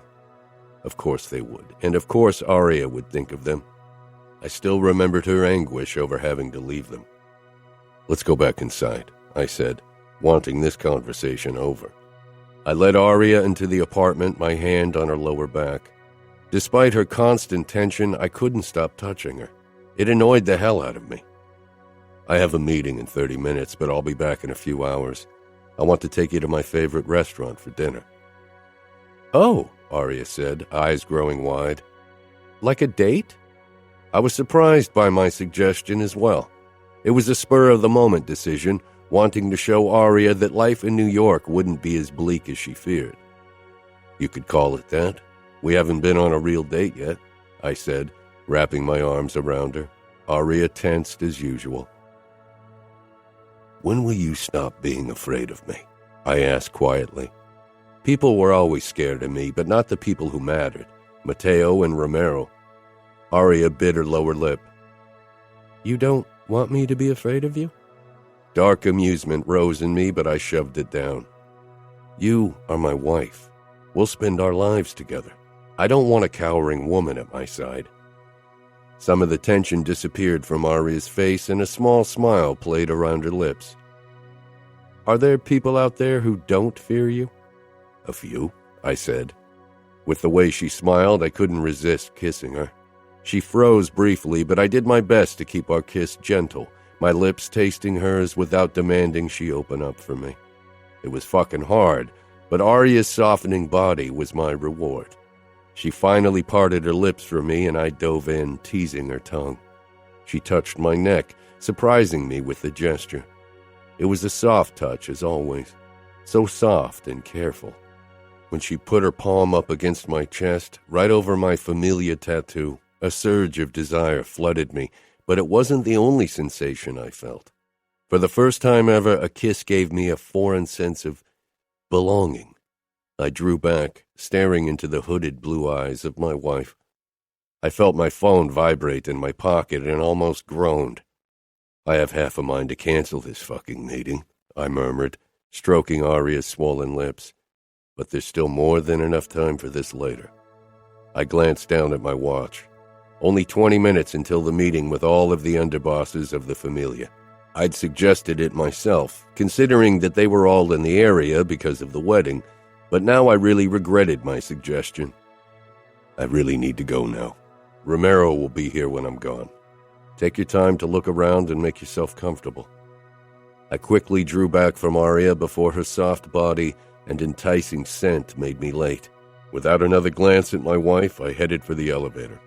Of course they would, and of course Aria would think of them. I still remembered her anguish over having to leave them. "Let's go back inside," I said, wanting this conversation over. I led Aria into the apartment, my hand on her lower back. Despite her constant tension, I couldn't stop touching her. It annoyed the hell out of me. "I have a meeting in 30 minutes, but I'll be back in a few hours. I want to take you to my favorite restaurant for dinner." "Oh," Aria said, eyes growing wide. "Like a date?" I was surprised by my suggestion as well. It was a spur-of-the-moment decision, wanting to show Aria that life in New York wouldn't be as bleak as she feared. "You could call it that. We haven't been on a real date yet," I said, wrapping my arms around her. Aria tensed as usual. "When will you stop being afraid of me?" I asked quietly. People were always scared of me, but not the people who mattered, Matteo and Romero. Aria bit her lower lip. "You don't want me to be afraid of you?" Dark amusement rose in me, but I shoved it down. "You are my wife. We'll spend our lives together. I don't want a cowering woman at my side." Some of the tension disappeared from Aria's face, and a small smile played around her lips. "Are there people out there who don't fear you?" "A few," I said. With the way she smiled, I couldn't resist kissing her. She froze briefly, but I did my best to keep our kiss gentle, my lips tasting hers without demanding she open up for me. It was fucking hard, but Aria's softening body was my reward. She finally parted her lips from me, and I dove in, teasing her tongue. She touched my neck, surprising me with the gesture. It was a soft touch, as always, so soft and careful. When she put her palm up against my chest, right over my familia tattoo, a surge of desire flooded me, but it wasn't the only sensation I felt. For the first time ever, a kiss gave me a foreign sense of belonging. I drew back, staring into the hooded blue eyes of my wife. I felt my phone vibrate in my pocket and almost groaned. "I have half a mind to cancel this fucking meeting," I murmured, stroking Aria's swollen lips. "But there's still more than enough time for this later." I glanced down at my watch. Only 20 minutes until the meeting with all of the underbosses of the Familia. I'd suggested it myself, considering that they were all in the area because of the wedding, but now I really regretted my suggestion. "I really need to go now. Romero will be here when I'm gone. Take your time to look around and make yourself comfortable." I quickly drew back from Aria before her soft body and enticing scent made me late. Without another glance at my wife, I headed for the elevator.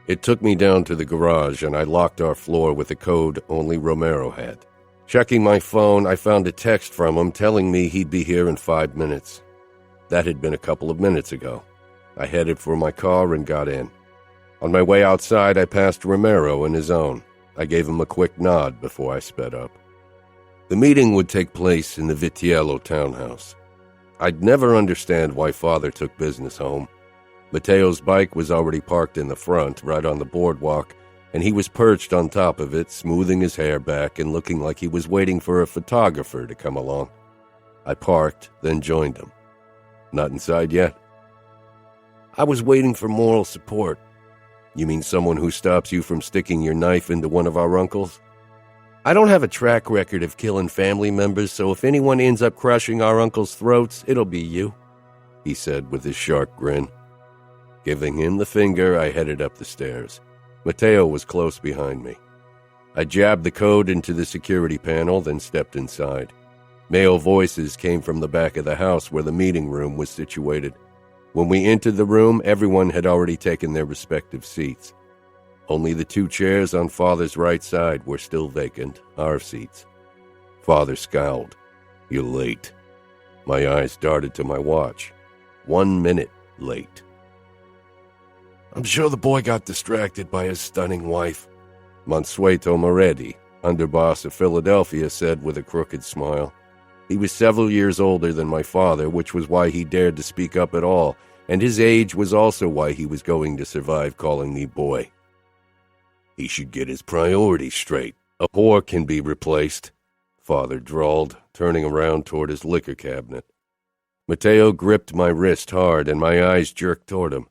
It took me down to the garage, and I locked our floor with a code only Romero had. Checking my phone, I found a text from him telling me he'd be here in 5 minutes. That had been a couple of minutes ago. I headed for my car and got in. On my way outside, I passed Romero in his own. I gave him a quick nod before I sped up. The meeting would take place in the Vitiello townhouse. I'd never understand why Father took business home. Matteo's bike was already parked in the front, right on the boardwalk, and he was perched on top of it, smoothing his hair back and looking like he was waiting for a photographer to come along. I parked, then joined him. "Not inside yet?" "I was waiting for moral support." "You mean someone who stops you from sticking your knife into one of our uncles?" "I don't have a track record of killing family members, so if anyone ends up crushing our uncle's throats, it'll be you," he said with his sharp grin. Giving him the finger, I headed up the stairs. Matteo was close behind me. I jabbed the code into the security panel, then stepped inside. Male voices came from the back of the house where the meeting room was situated. When we entered the room, everyone had already taken their respective seats. Only the 2 chairs on Father's right side were still vacant, our seats. Father scowled. "You're late." My eyes darted to my watch. 1 minute late. "I'm sure the boy got distracted by his stunning wife," Mansueto Moretti, underboss of Philadelphia, said with a crooked smile. He was several years older than my father, which was why he dared to speak up at all, and his age was also why he was going to survive calling me boy. "He should get his priorities straight. A whore can be replaced," Father drawled, turning around toward his liquor cabinet. Mateo gripped my wrist hard, and my eyes jerked toward him.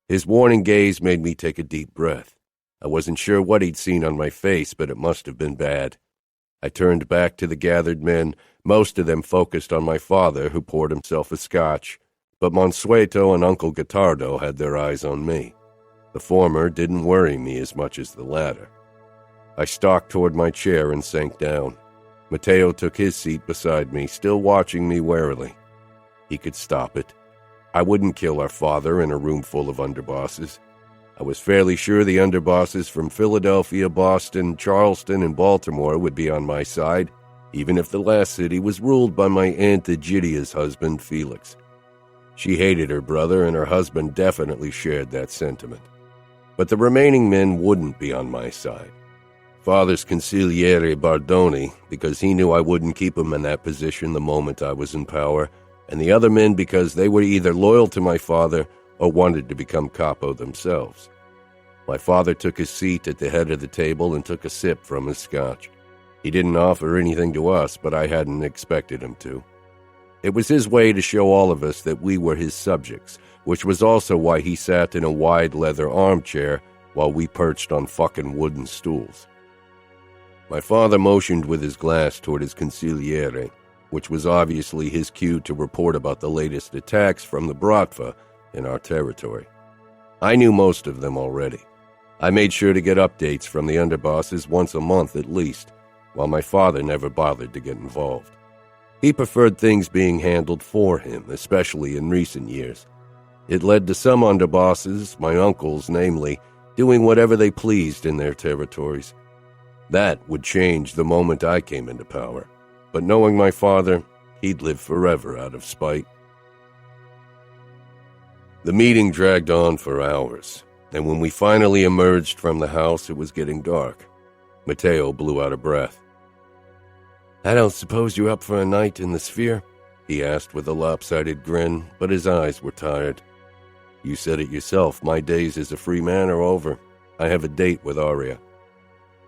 His warning gaze made me take a deep breath. I wasn't sure what he'd seen on my face, but it must have been bad. I turned back to the gathered men, most of them focused on my father, who poured himself a scotch, but Mansueto and Uncle Gottardo had their eyes on me. The former didn't worry me as much as the latter. I stalked toward my chair and sank down. Mateo took his seat beside me, still watching me warily. He could stop it. I wouldn't kill our father in a room full of underbosses. I was fairly sure the underbosses from Philadelphia, Boston, Charleston, and Baltimore would be on my side, even if the last city was ruled by my Aunt Egidia's husband, Felix. She hated her brother, and her husband definitely shared that sentiment. But the remaining men wouldn't be on my side. Father's consigliere Bardoni, because he knew I wouldn't keep him in that position the moment I was in power, and the other men because they were either loyal to my father or wanted to become Capo themselves. My father took his seat at the head of the table and took a sip from his scotch. He didn't offer anything to us, but I hadn't expected him to. It was his way to show all of us that we were his subjects, which was also why he sat in a wide leather armchair while we perched on fucking wooden stools. My father motioned with his glass toward his consigliere, which was obviously his cue to report about the latest attacks from the Bratva in our territory. I knew most of them already. I made sure to get updates from the underbosses once a month at least, while my father never bothered to get involved. He preferred things being handled for him, especially in recent years. It led to some underbosses, my uncles namely, doing whatever they pleased in their territories. That would change the moment I came into power, but knowing my father, he'd live forever out of spite. The meeting dragged on for hours, and when we finally emerged from the house, it was getting dark. Mateo blew out a breath. "I don't suppose you're up for a night in the Sphere?" he asked with a lopsided grin, but his eyes were tired. "You said it yourself, my days as a free man are over. I have a date with Aria."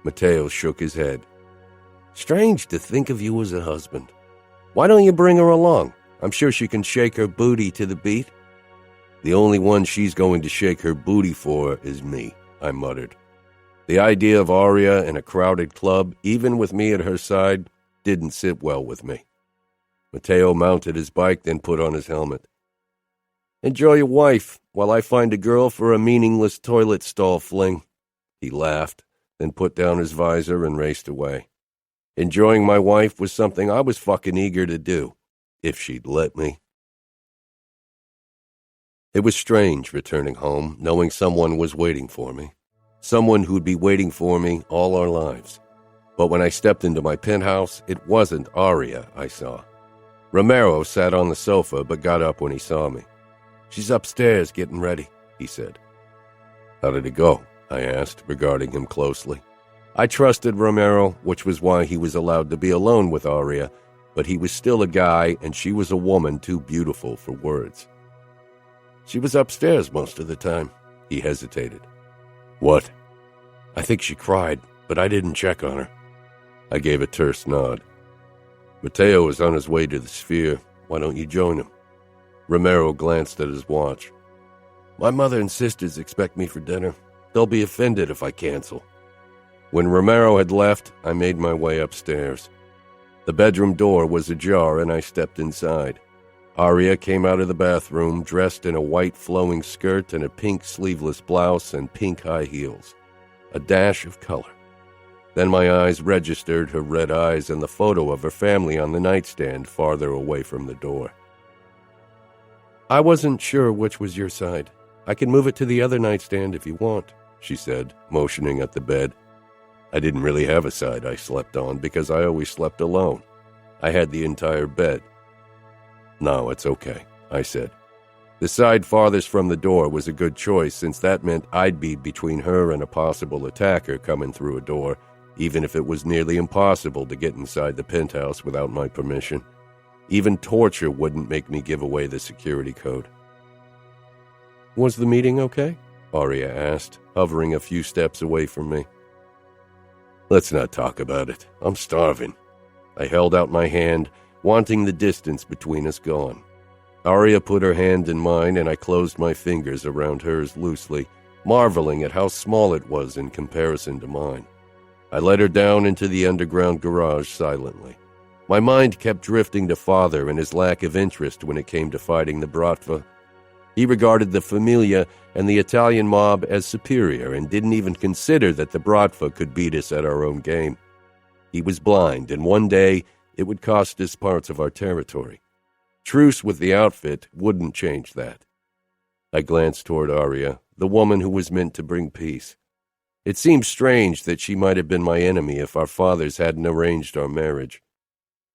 Mateo shook his head. "Strange to think of you as a husband. Why don't you bring her along? I'm sure she can shake her booty to the beat." "The only one she's going to shake her booty for is me," I muttered. The idea of Aria in a crowded club, even with me at her side, didn't sit well with me. Mateo mounted his bike, then put on his helmet. "Enjoy your wife, while I find a girl for a meaningless toilet stall fling." He laughed, then put down his visor and raced away. Enjoying my wife was something I was fucking eager to do, if she'd let me. It was strange returning home, knowing someone was waiting for me. Someone who'd be waiting for me all our lives. But when I stepped into my penthouse, it wasn't Aria I saw. Romero sat on the sofa but got up when he saw me. "She's upstairs getting ready," he said. "How did it go?" I asked, regarding him closely. I trusted Romero, which was why he was allowed to be alone with Aria, but he was still a guy and she was a woman too beautiful for words. "She was upstairs most of the time." He hesitated. "What?" "I think she cried, but I didn't check on her." I gave a terse nod. "Mateo is on his way to the Sphere. Why don't you join him?" Romero glanced at his watch. "My mother and sisters expect me for dinner. They'll be offended if I cancel." When Romero had left, I made my way upstairs. The bedroom door was ajar and I stepped inside. Aria came out of the bathroom dressed in a white flowing skirt and a pink sleeveless blouse and pink high heels. A dash of color. Then my eyes registered her red eyes and the photo of her family on the nightstand farther away from the door. "I wasn't sure which was your side. I can move it to the other nightstand if you want," she said, motioning at the bed. I didn't really have a side I slept on because I always slept alone. I had the entire bed. "No, it's okay," I said. The side farthest from the door was a good choice since that meant I'd be between her and a possible attacker coming through a door, even if it was nearly impossible to get inside the penthouse without my permission. Even torture wouldn't make me give away the security code. "Was the meeting okay?" Aria asked, hovering a few steps away from me. "Let's not talk about it. I'm starving." I held out my hand, wanting the distance between us gone. Aria put her hand in mine, and I closed my fingers around hers loosely, marveling at how small it was in comparison to mine. I led her down into the underground garage silently. My mind kept drifting to Father and his lack of interest when it came to fighting the Bratva. He regarded the Familia and the Italian mob as superior and didn't even consider that the Bratva could beat us at our own game. He was blind, and one day it would cost us parts of our territory. Truce with the outfit wouldn't change that. I glanced toward Aria, the woman who was meant to bring peace. It seemed strange that she might have been my enemy if our fathers hadn't arranged our marriage.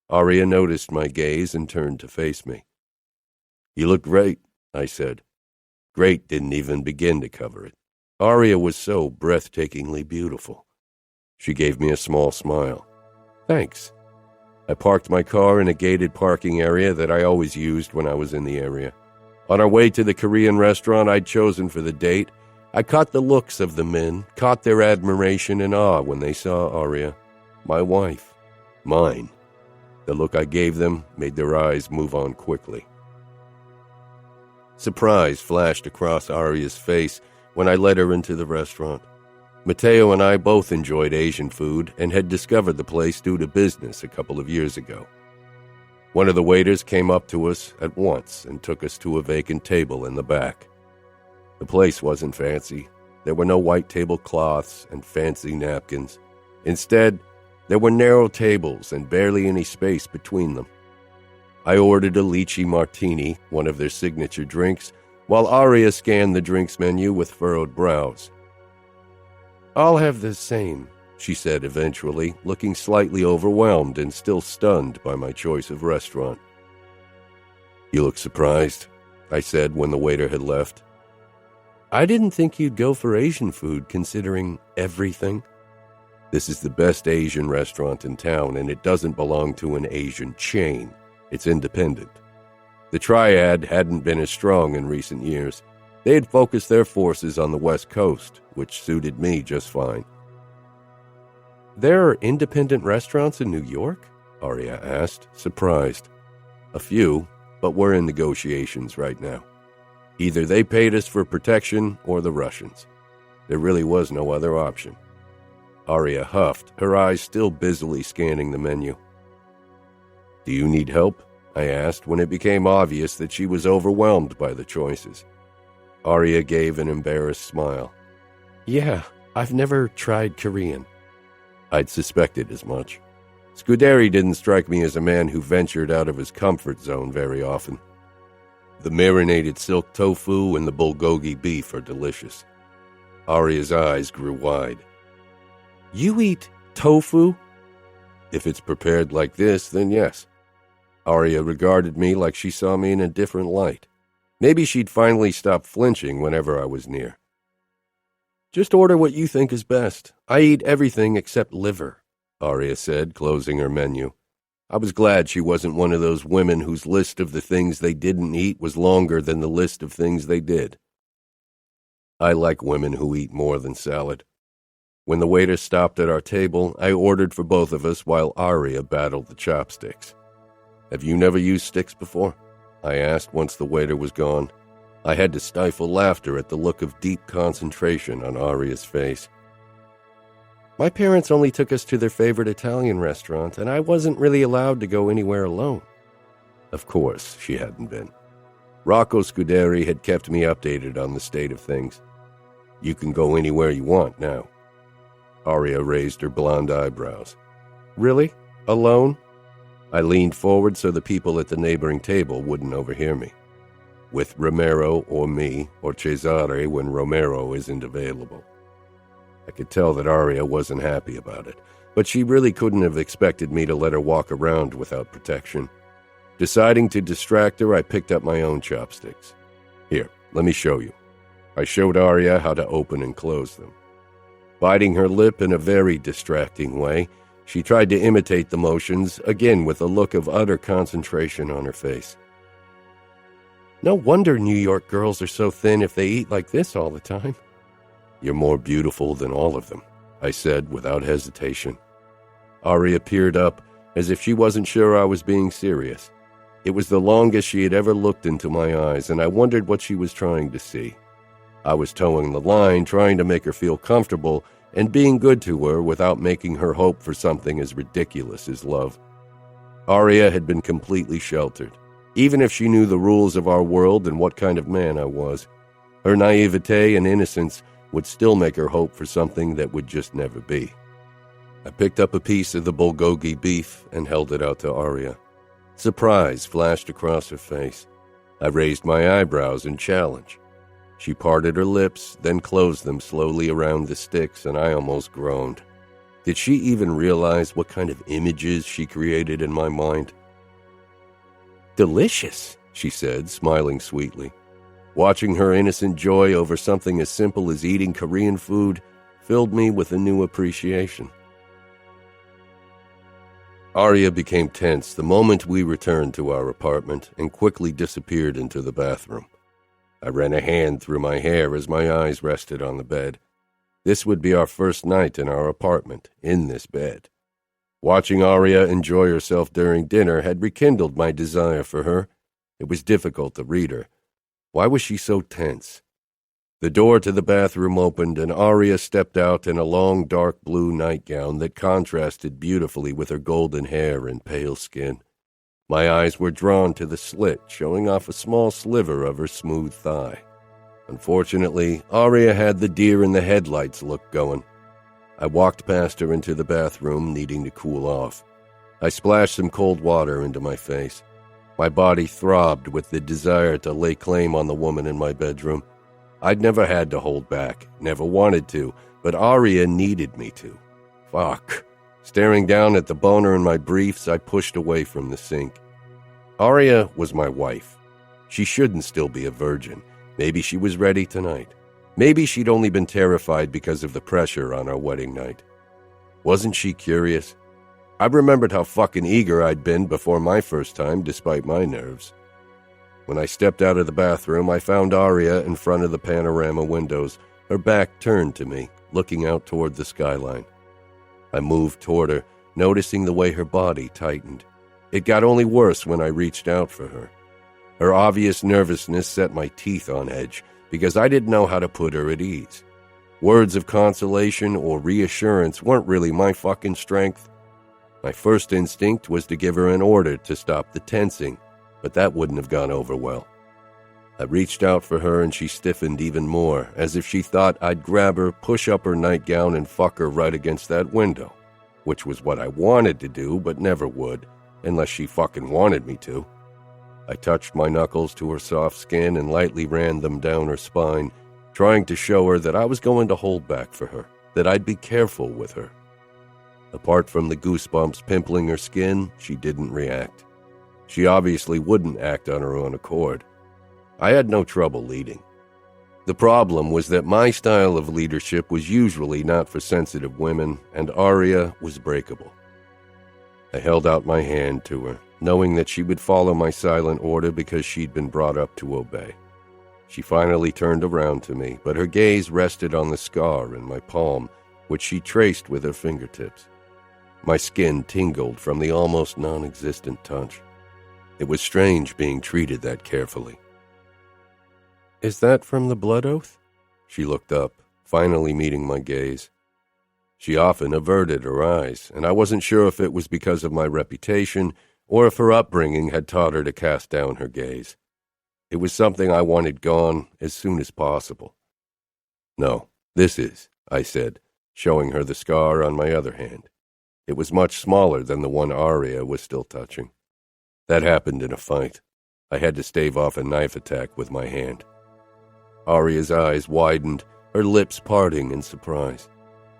Aria noticed my gaze and turned to face me. "You look great," I said. Great didn't even begin to cover it. Aria was so breathtakingly beautiful. She gave me a small smile. "Thanks." I parked my car in a gated parking area that I always used when I was in the area. On our way to the Korean restaurant I'd chosen for the date, I caught the looks of the men, caught their admiration and awe when they saw Aria, my wife, mine. The look I gave them made their eyes move on quickly. Surprise flashed across Aria's face when I led her into the restaurant. Matteo and I both enjoyed Asian food and had discovered the place due to business a couple of years ago. One of the waiters came up to us at once and took us to a vacant table in the back. The place wasn't fancy. There were no white tablecloths and fancy napkins. Instead, there were narrow tables and barely any space between them. I ordered a lychee martini, one of their signature drinks, while Aria scanned the drinks menu with furrowed brows. "I'll have the same," she said eventually, looking slightly overwhelmed and still stunned by my choice of restaurant. "You look surprised," I said when the waiter had left. "I didn't think you'd go for Asian food, considering everything." "This is the best Asian restaurant in town, and it doesn't belong to an Asian chain. It's independent." The Triad hadn't been as strong in recent years. They had focused their forces on the West Coast, which suited me just fine. "There are independent restaurants in New York?" Aria asked, surprised. "A few, but we're in negotiations right now. Either they paid us for protection or the Russians. There really was no other option." Aria huffed, her eyes still busily scanning the menu. "Do you need help?" I asked when it became obvious that she was overwhelmed by the choices. Aria gave an embarrassed smile. "Yeah, I've never tried Korean." I'd suspected as much. Scuderi didn't strike me as a man who ventured out of his comfort zone very often. The marinated silk tofu and the bulgogi beef are delicious. Aria's eyes grew wide. "You eat tofu?" "If it's prepared like this, then yes." Aria regarded me like she saw me in a different light. Maybe she'd finally stop flinching whenever I was near. "Just order what you think is best. I eat everything except liver," Aria said, closing her menu. I was glad she wasn't one of those women whose list of the things they didn't eat was longer than the list of things they did. I like women who eat more than salad. When the waiter stopped at our table, I ordered for both of us while Aria battled the chopsticks. "Have you never used sticks before?" I asked once the waiter was gone. I had to stifle laughter at the look of deep concentration on Aria's face. "My parents only took us to their favorite Italian restaurant, and I wasn't really allowed to go anywhere alone." Of course, she hadn't been. Rocco Scuderi had kept me updated on the state of things. "You can go anywhere you want now." Aria raised her blonde eyebrows. Really? Alone? I leaned forward so the people at the neighboring table wouldn't overhear me. With Romero or me, or Cesare when Romero isn't available. I could tell that Aria wasn't happy about it, but she really couldn't have expected me to let her walk around without protection. Deciding to distract her, I picked up my own chopsticks. Here, let me show you. I showed Aria how to open and close them. Biting her lip in a very distracting way, she tried to imitate the motions, again with a look of utter concentration on her face. No wonder New York girls are so thin if they eat like this all the time. You're more beautiful than all of them, I said without hesitation. Aria peered up, as if she wasn't sure I was being serious. It was the longest she had ever looked into my eyes, and I wondered what she was trying to see. I was towing the line, trying to make her feel comfortable, and being good to her without making her hope for something as ridiculous as love. Aria had been completely sheltered, even if she knew the rules of our world and what kind of man I was. Her naivete and innocence would still make her hope for something that would just never be. I picked up a piece of the bulgogi beef and held it out to Aria. Surprise flashed across her face. I raised my eyebrows in challenge. She parted her lips, then closed them slowly around the sticks, and I almost groaned. Did she even realize what kind of images she created in my mind? Delicious, she said, smiling sweetly. Watching her innocent joy over something as simple as eating Korean food filled me with a new appreciation. Aria became tense the moment we returned to our apartment and quickly disappeared into the bathroom. I ran a hand through my hair as my eyes rested on the bed. This would be our first night in our apartment, in this bed. Watching Aria enjoy herself during dinner had rekindled my desire for her. It was difficult to read her. Why was she so tense? The door to the bathroom opened and Aria stepped out in a long dark blue nightgown that contrasted beautifully with her golden hair and pale skin. My eyes were drawn to the slit, showing off a small sliver of her smooth thigh. Unfortunately, Aria had the deer in the headlights look going. I walked past her into the bathroom, needing to cool off. I splashed some cold water into my face. My body throbbed with the desire to lay claim on the woman in my bedroom. I'd never had to hold back, never wanted to, but Aria needed me to. Fuck. Staring down at the boner in my briefs, I pushed away from the sink. Aria was my wife. She shouldn't still be a virgin. Maybe she was ready tonight. Maybe she'd only been terrified because of the pressure on our wedding night. Wasn't she curious? I remembered how fucking eager I'd been before my first time, despite my nerves. When I stepped out of the bathroom, I found Aria in front of the panorama windows, her back turned to me, looking out toward the skyline. I moved toward her, noticing the way her body tightened. It got only worse when I reached out for her. Her obvious nervousness set my teeth on edge, because I didn't know how to put her at ease. Words of consolation or reassurance weren't really my fucking strength. My first instinct was to give her an order to stop the tensing, but that wouldn't have gone over well. I reached out for her and she stiffened even more, as if she thought I'd grab her, push up her nightgown, and fuck her right against that window, which was what I wanted to do but never would, unless she fucking wanted me to. I touched my knuckles to her soft skin and lightly ran them down her spine, trying to show her that I was going to hold back for her, that I'd be careful with her. Apart from the goosebumps pimpling her skin, she didn't react. She obviously wouldn't act on her own accord. I had no trouble leading. The problem was that my style of leadership was usually not for sensitive women, and Aria was breakable. I held out my hand to her, knowing that she would follow my silent order because she'd been brought up to obey. She finally turned around to me, but her gaze rested on the scar in my palm, which she traced with her fingertips. My skin tingled from the almost non-existent touch. It was strange being treated that carefully. "Is that from the blood oath?" She looked up, finally meeting my gaze. She often averted her eyes, and I wasn't sure if it was because of my reputation or if her upbringing had taught her to cast down her gaze. It was something I wanted gone as soon as possible. "No, this is," I said, showing her the scar on my other hand. It was much smaller than the one Aria was still touching. That happened in a fight. I had to stave off a knife attack with my hand. Aria's eyes widened, her lips parting in surprise.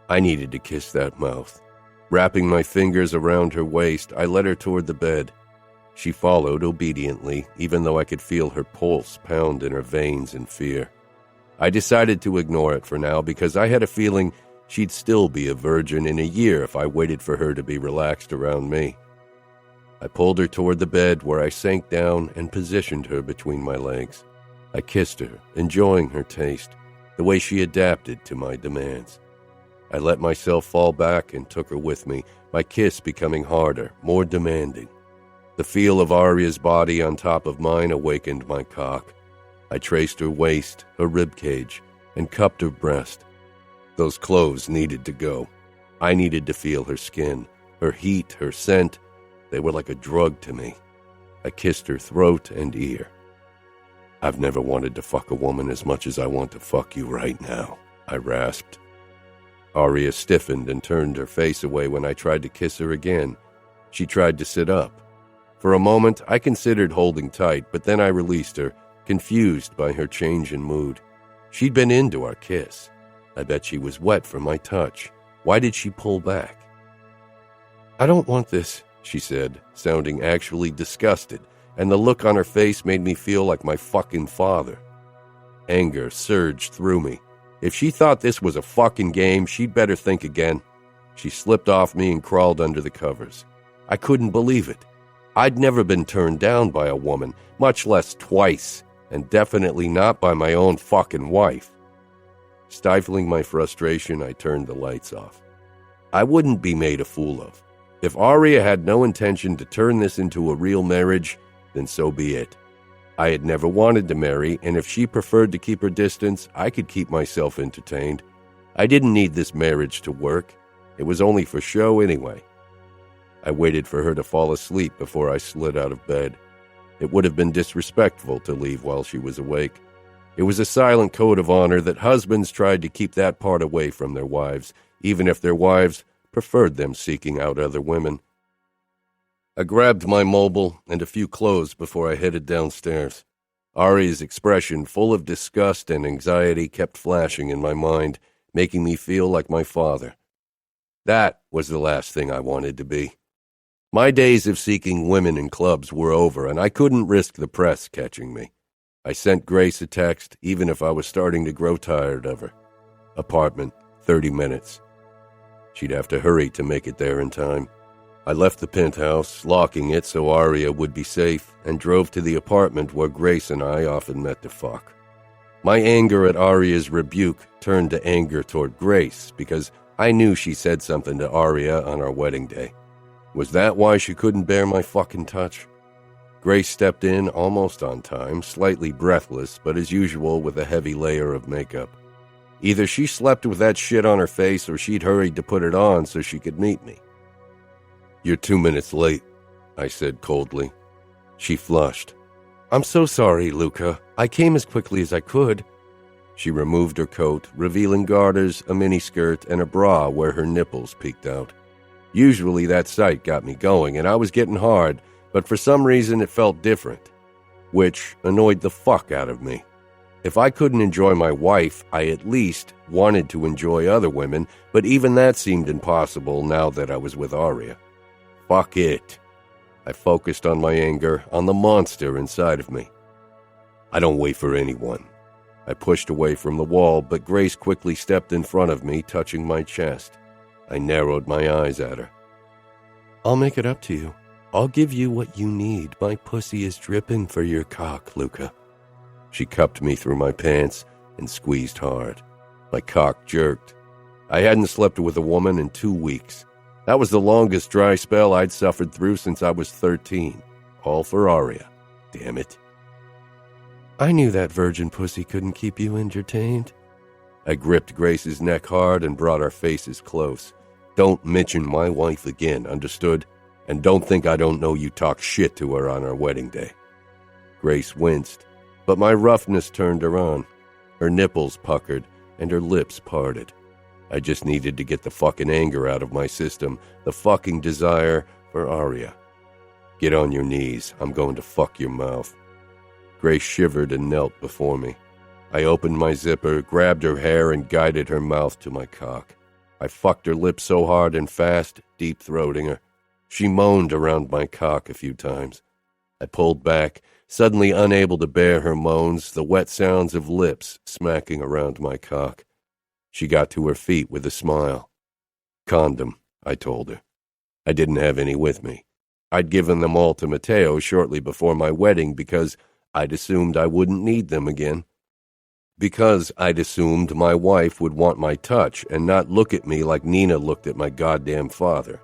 I needed to kiss that mouth. Wrapping my fingers around her waist, I led her toward the bed. She followed obediently, even though I could feel her pulse pound in her veins in fear. I decided to ignore it for now because I had a feeling she'd still be a virgin in a year if I waited for her to be relaxed around me. I pulled her toward the bed where I sank down and positioned her between my legs. I kissed her, enjoying her taste, the way she adapted to my demands. I let myself fall back and took her with me, my kiss becoming harder, more demanding. The feel of Aria's body on top of mine awakened my cock. I traced her waist, her ribcage, and cupped her breast. Those clothes needed to go. I needed to feel her skin, her heat, her scent. They were like a drug to me. I kissed her throat and ear. I've never wanted to fuck a woman as much as I want to fuck you right now, I rasped. Aria stiffened and turned her face away when I tried to kiss her again. She tried to sit up. For a moment, I considered holding tight, but then I released her, confused by her change in mood. She'd been into our kiss. I bet she was wet from my touch. Why did she pull back? I don't want this, she said, sounding actually disgusted, and the look on her face made me feel like my fucking father. Anger surged through me. If she thought this was a fucking game, she'd better think again. She slipped off me and crawled under the covers. I couldn't believe it. I'd never been turned down by a woman, much less twice, and definitely not by my own fucking wife. Stifling my frustration, I turned the lights off. I wouldn't be made a fool of. If Aria had no intention to turn this into a real marriage, then so be it. I had never wanted to marry, and if she preferred to keep her distance, I could keep myself entertained. I didn't need this marriage to work. It was only for show anyway. I waited for her to fall asleep before I slid out of bed. It would have been disrespectful to leave while she was awake. It was a silent code of honor that husbands tried to keep that part away from their wives, even if their wives preferred them seeking out other women. I grabbed my mobile and a few clothes before I headed downstairs. Aria's expression, full of disgust and anxiety, kept flashing in my mind, making me feel like my father. That was the last thing I wanted to be. My days of seeking women in clubs were over, and I couldn't risk the press catching me. I sent Grace a text, even if I was starting to grow tired of her. Apartment, 30 minutes. She'd have to hurry to make it there in time. I left the penthouse, locking it so Aria would be safe, and drove to the apartment where Grace and I often met to fuck. My anger at Aria's rebuke turned to anger toward Grace because I knew she said something to Aria on our wedding day. Was that why she couldn't bear my fucking touch? Grace stepped in almost on time, slightly breathless, but as usual with a heavy layer of makeup. Either she slept with that shit on her face or she'd hurried to put it on so she could meet me. "You're 2 minutes late," I said coldly. She flushed. "I'm so sorry, Luca. I came as quickly as I could." She removed her coat, revealing garters, a miniskirt, and a bra where her nipples peeked out. Usually that sight got me going, and I was getting hard, but for some reason it felt different, which annoyed the fuck out of me. If I couldn't enjoy my wife, I at least wanted to enjoy other women, but even that seemed impossible now that I was with Aria. Fuck it. I focused on my anger, on the monster inside of me. I don't wait for anyone. I pushed away from the wall, but Grace quickly stepped in front of me, touching my chest. I narrowed my eyes at her. "I'll make it up to you. I'll give you what you need. My pussy is dripping for your cock, Luca." She cupped me through my pants and squeezed hard. My cock jerked. I hadn't slept with a woman in 2 weeks. That was the longest dry spell I'd suffered through since I was 13. All for Aria. Damn it. "I knew that virgin pussy couldn't keep you entertained." I gripped Grace's neck hard and brought our faces close. "Don't mention my wife again, understood? And don't think I don't know you talked shit to her on our wedding day." Grace winced, but my roughness turned her on. Her nipples puckered and her lips parted. I just needed to get the fucking anger out of my system, the fucking desire for Aria. Get on your knees. I'm going to fuck your mouth. Grace shivered and knelt before me. I opened my zipper, grabbed her hair, and guided her mouth to my cock. I fucked her lips so hard and fast, deep-throating her. She moaned around my cock a few times. I pulled back, suddenly unable to bear her moans, the wet sounds of lips smacking around my cock. She got to her feet with a smile. Condom, I told her. I didn't have any with me. I'd given them all to Matteo shortly before my wedding because I'd assumed I wouldn't need them again. Because I'd assumed my wife would want my touch and not look at me like Nina looked at my goddamn father.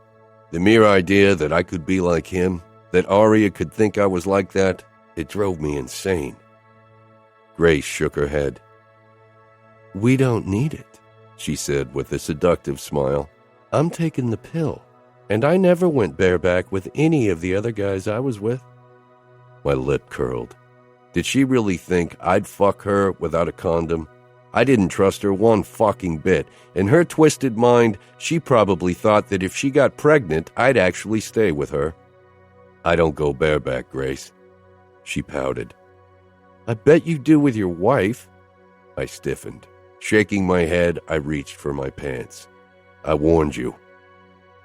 The mere idea that I could be like him, that Aria could think I was like that, it drove me insane. Grace shook her head. We don't need it, she said with a seductive smile. I'm taking the pill, and I never went bareback with any of the other guys I was with. My lip curled. Did she really think I'd fuck her without a condom? I didn't trust her one fucking bit. In her twisted mind, she probably thought that if she got pregnant, I'd actually stay with her. I don't go bareback, Grace. She pouted. I bet you do with your wife. I stiffened. Shaking my head, I reached for my pants. I warned you.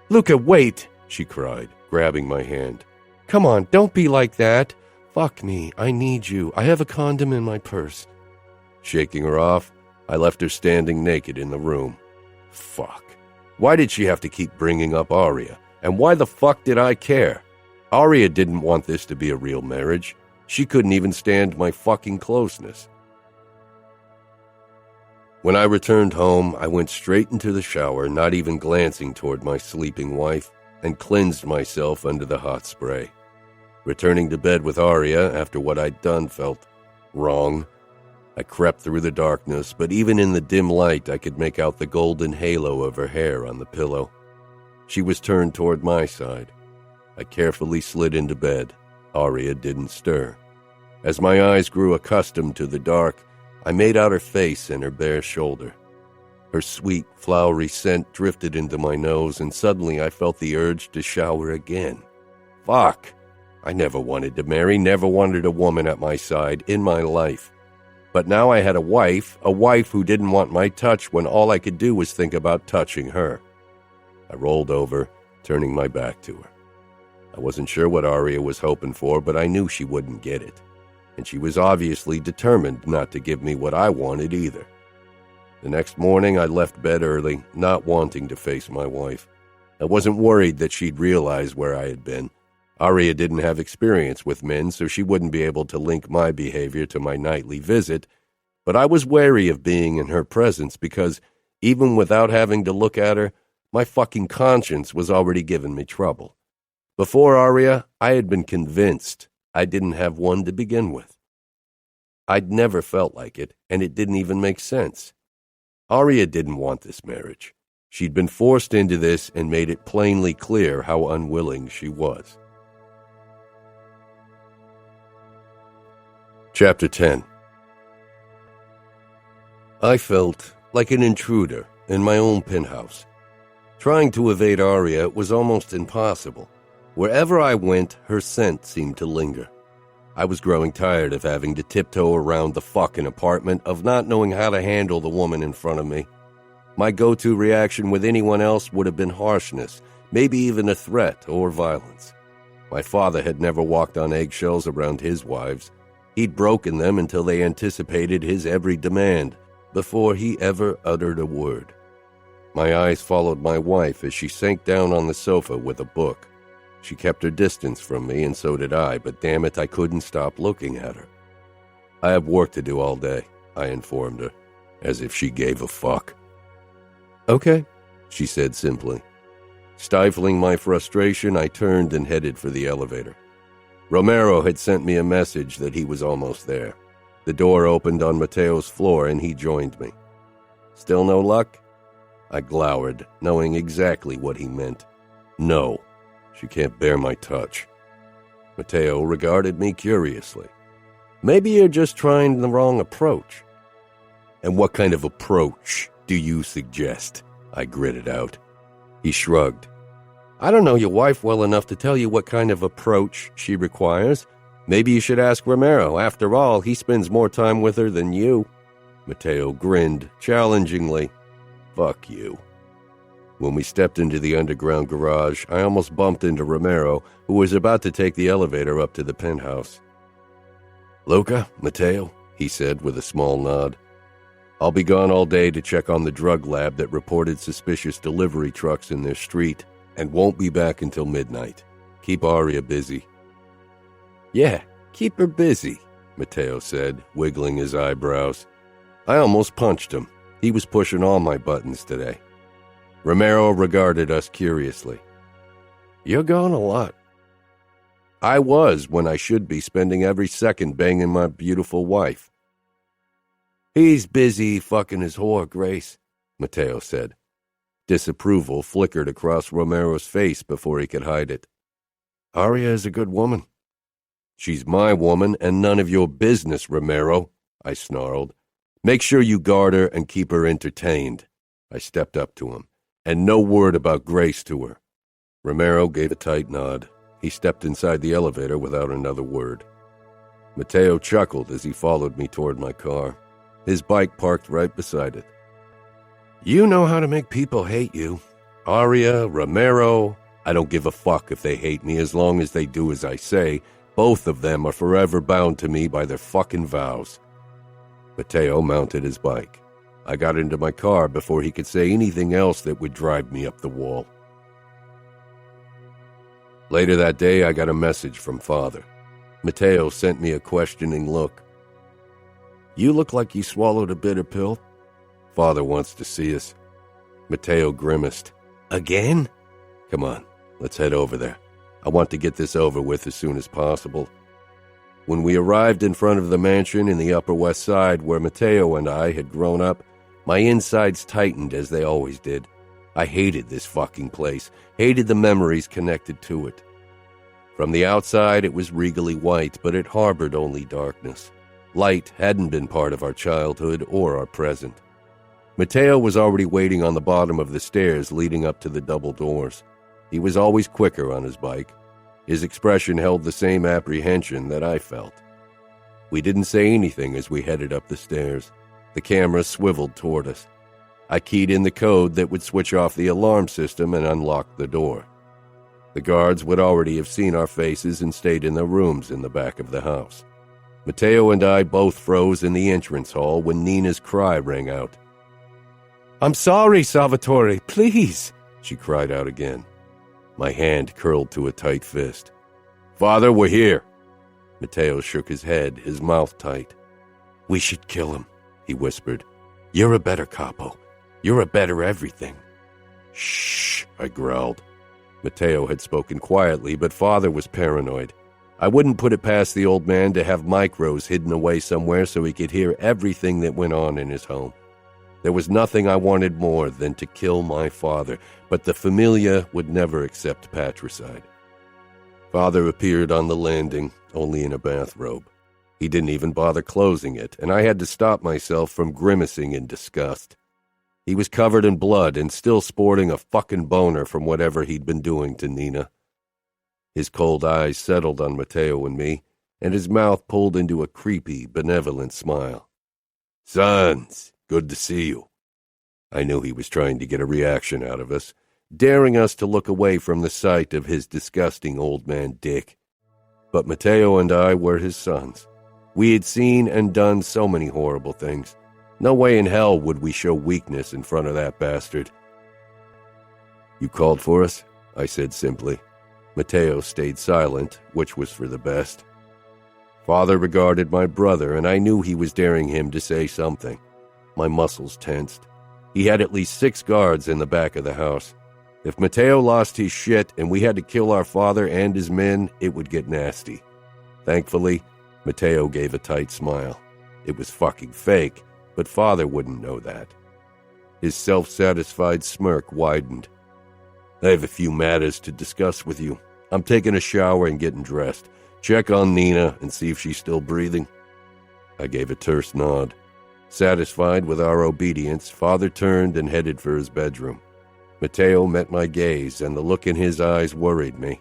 Luca, wait, she cried, grabbing my hand. Come on, don't be like that. Fuck me, I need you. I have a condom in my purse. Shaking her off, I left her standing naked in the room. Fuck. Why did she have to keep bringing up Aria? And why the fuck did I care? Aria didn't want this to be a real marriage. She couldn't even stand my fucking closeness. When I returned home, I went straight into the shower, not even glancing toward my sleeping wife, and cleansed myself under the hot spray. Returning to bed with Aria after what I'd done felt wrong. I crept through the darkness, but even in the dim light I could make out the golden halo of her hair on the pillow. She was turned toward my side. I carefully slid into bed. Aria didn't stir. As my eyes grew accustomed to the dark, I made out her face and her bare shoulder. Her sweet, flowery scent drifted into my nose, and suddenly I felt the urge to shower again. Fuck! I never wanted to marry, never wanted a woman at my side in my life. But now I had a wife who didn't want my touch when all I could do was think about touching her. I rolled over, turning my back to her. I wasn't sure what Aria was hoping for, but I knew she wouldn't get it. And she was obviously determined not to give me what I wanted either. The next morning I left bed early, not wanting to face my wife. I wasn't worried that she'd realize where I had been. Aria didn't have experience with men, so she wouldn't be able to link my behavior to my nightly visit, but I was wary of being in her presence because, even without having to look at her, my fucking conscience was already giving me trouble. Before Aria, I had been convinced I didn't have one to begin with. I'd never felt like it, and it didn't even make sense. Aria didn't want this marriage. She'd been forced into this and made it plainly clear how unwilling she was. Chapter 10. I felt like an intruder in my own penthouse. Trying to evade Aria was almost impossible. Wherever I went, her scent seemed to linger. I was growing tired of having to tiptoe around the fucking apartment, of not knowing how to handle the woman in front of me. My go-to reaction with anyone else would have been harshness, maybe even a threat or violence. My father had never walked on eggshells around his wives. He'd broken them until they anticipated his every demand, before he ever uttered a word. My eyes followed my wife as she sank down on the sofa with a book. She kept her distance from me, and so did I, but damn it, I couldn't stop looking at her. I have work to do all day, I informed her, as if she gave a fuck. Okay, she said simply. Stifling my frustration, I turned and headed for the elevator. Romero had sent me a message that he was almost there. The door opened on Matteo's floor, and he joined me. Still no luck? I glowered, knowing exactly what he meant. No, she can't bear my touch. Matteo regarded me curiously. Maybe you're just trying the wrong approach. And what kind of approach do you suggest? I gritted out. He shrugged. I don't know your wife well enough to tell you what kind of approach she requires. Maybe you should ask Romero. After all, he spends more time with her than you. Mateo grinned, challengingly. Fuck you. When we stepped into the underground garage, I almost bumped into Romero, who was about to take the elevator up to the penthouse. Luca, Mateo, he said with a small nod. I'll be gone all day to check on the drug lab that reported suspicious delivery trucks in their street, and won't be back until midnight. Keep Aria busy. Yeah, keep her busy, Mateo said, wiggling his eyebrows. I almost punched him. He was pushing all my buttons today. Romero regarded us curiously. You're gone a lot. I was when I should be spending every second banging my beautiful wife. He's busy fucking his whore, Grace, Mateo said. Disapproval flickered across Romero's face before he could hide it. Aria is a good woman. She's my woman and none of your business, Romero, I snarled. Make sure you guard her and keep her entertained. I stepped up to him. And no word about Grace to her. Romero gave a tight nod. He stepped inside the elevator without another word. Mateo chuckled as he followed me toward my car. His bike parked right beside it. You know how to make people hate you. Aria, Romero, I don't give a fuck if they hate me as long as they do as I say. Both of them are forever bound to me by their fucking vows. Mateo mounted his bike. I got into my car before he could say anything else that would drive me up the wall. Later that day, I got a message from Father. Mateo sent me a questioning look. You look like you swallowed a bitter pill. Father wants to see us. Mateo grimaced. Again? Come on, let's head over there. I want to get this over with as soon as possible. When we arrived in front of the mansion in the Upper West Side where Mateo and I had grown up, my insides tightened as they always did. I hated this fucking place, hated the memories connected to it. From the outside, it was regally white, but it harbored only darkness. Light hadn't been part of our childhood or our present. Mateo was already waiting on the bottom of the stairs leading up to the double doors. He was always quicker on his bike. His expression held the same apprehension that I felt. We didn't say anything as we headed up the stairs. The camera swiveled toward us. I keyed in the code that would switch off the alarm system and unlock the door. The guards would already have seen our faces and stayed in their rooms in the back of the house. Mateo and I both froze in the entrance hall when Nina's cry rang out. I'm sorry, Salvatore, please, she cried out again. My hand curled to a tight fist. Father, we're here. Mateo shook his head, his mouth tight. We should kill him, he whispered. You're a better Capo. You're a better everything. Shh, I growled. Mateo had spoken quietly, but Father was paranoid. I wouldn't put it past the old man to have micros hidden away somewhere so he could hear everything that went on in his home. There was nothing I wanted more than to kill my father, but the Familia would never accept patricide. Father appeared on the landing, only in a bathrobe. He didn't even bother closing it, and I had to stop myself from grimacing in disgust. He was covered in blood and still sporting a fucking boner from whatever he'd been doing to Nina. His cold eyes settled on Mateo and me, and his mouth pulled into a creepy, benevolent smile. Sons, good to see you. I knew he was trying to get a reaction out of us, daring us to look away from the sight of his disgusting old man dick. But Mateo and I were his sons. We had seen and done so many horrible things. No way in hell would we show weakness in front of that bastard. You called for us? I said simply. Mateo stayed silent, which was for the best. Father regarded my brother, and I knew he was daring him to say something. My muscles tensed. He had at least 6 guards in the back of the house. If Mateo lost his shit and we had to kill our father and his men, it would get nasty. Thankfully, Mateo gave a tight smile. It was fucking fake, but Father wouldn't know that. His self-satisfied smirk widened. I have a few matters to discuss with you. I'm taking a shower and getting dressed. Check on Nina and see if she's still breathing. I gave a terse nod. Satisfied with our obedience, Father turned and headed for his bedroom. Matteo met my gaze, and the look in his eyes worried me.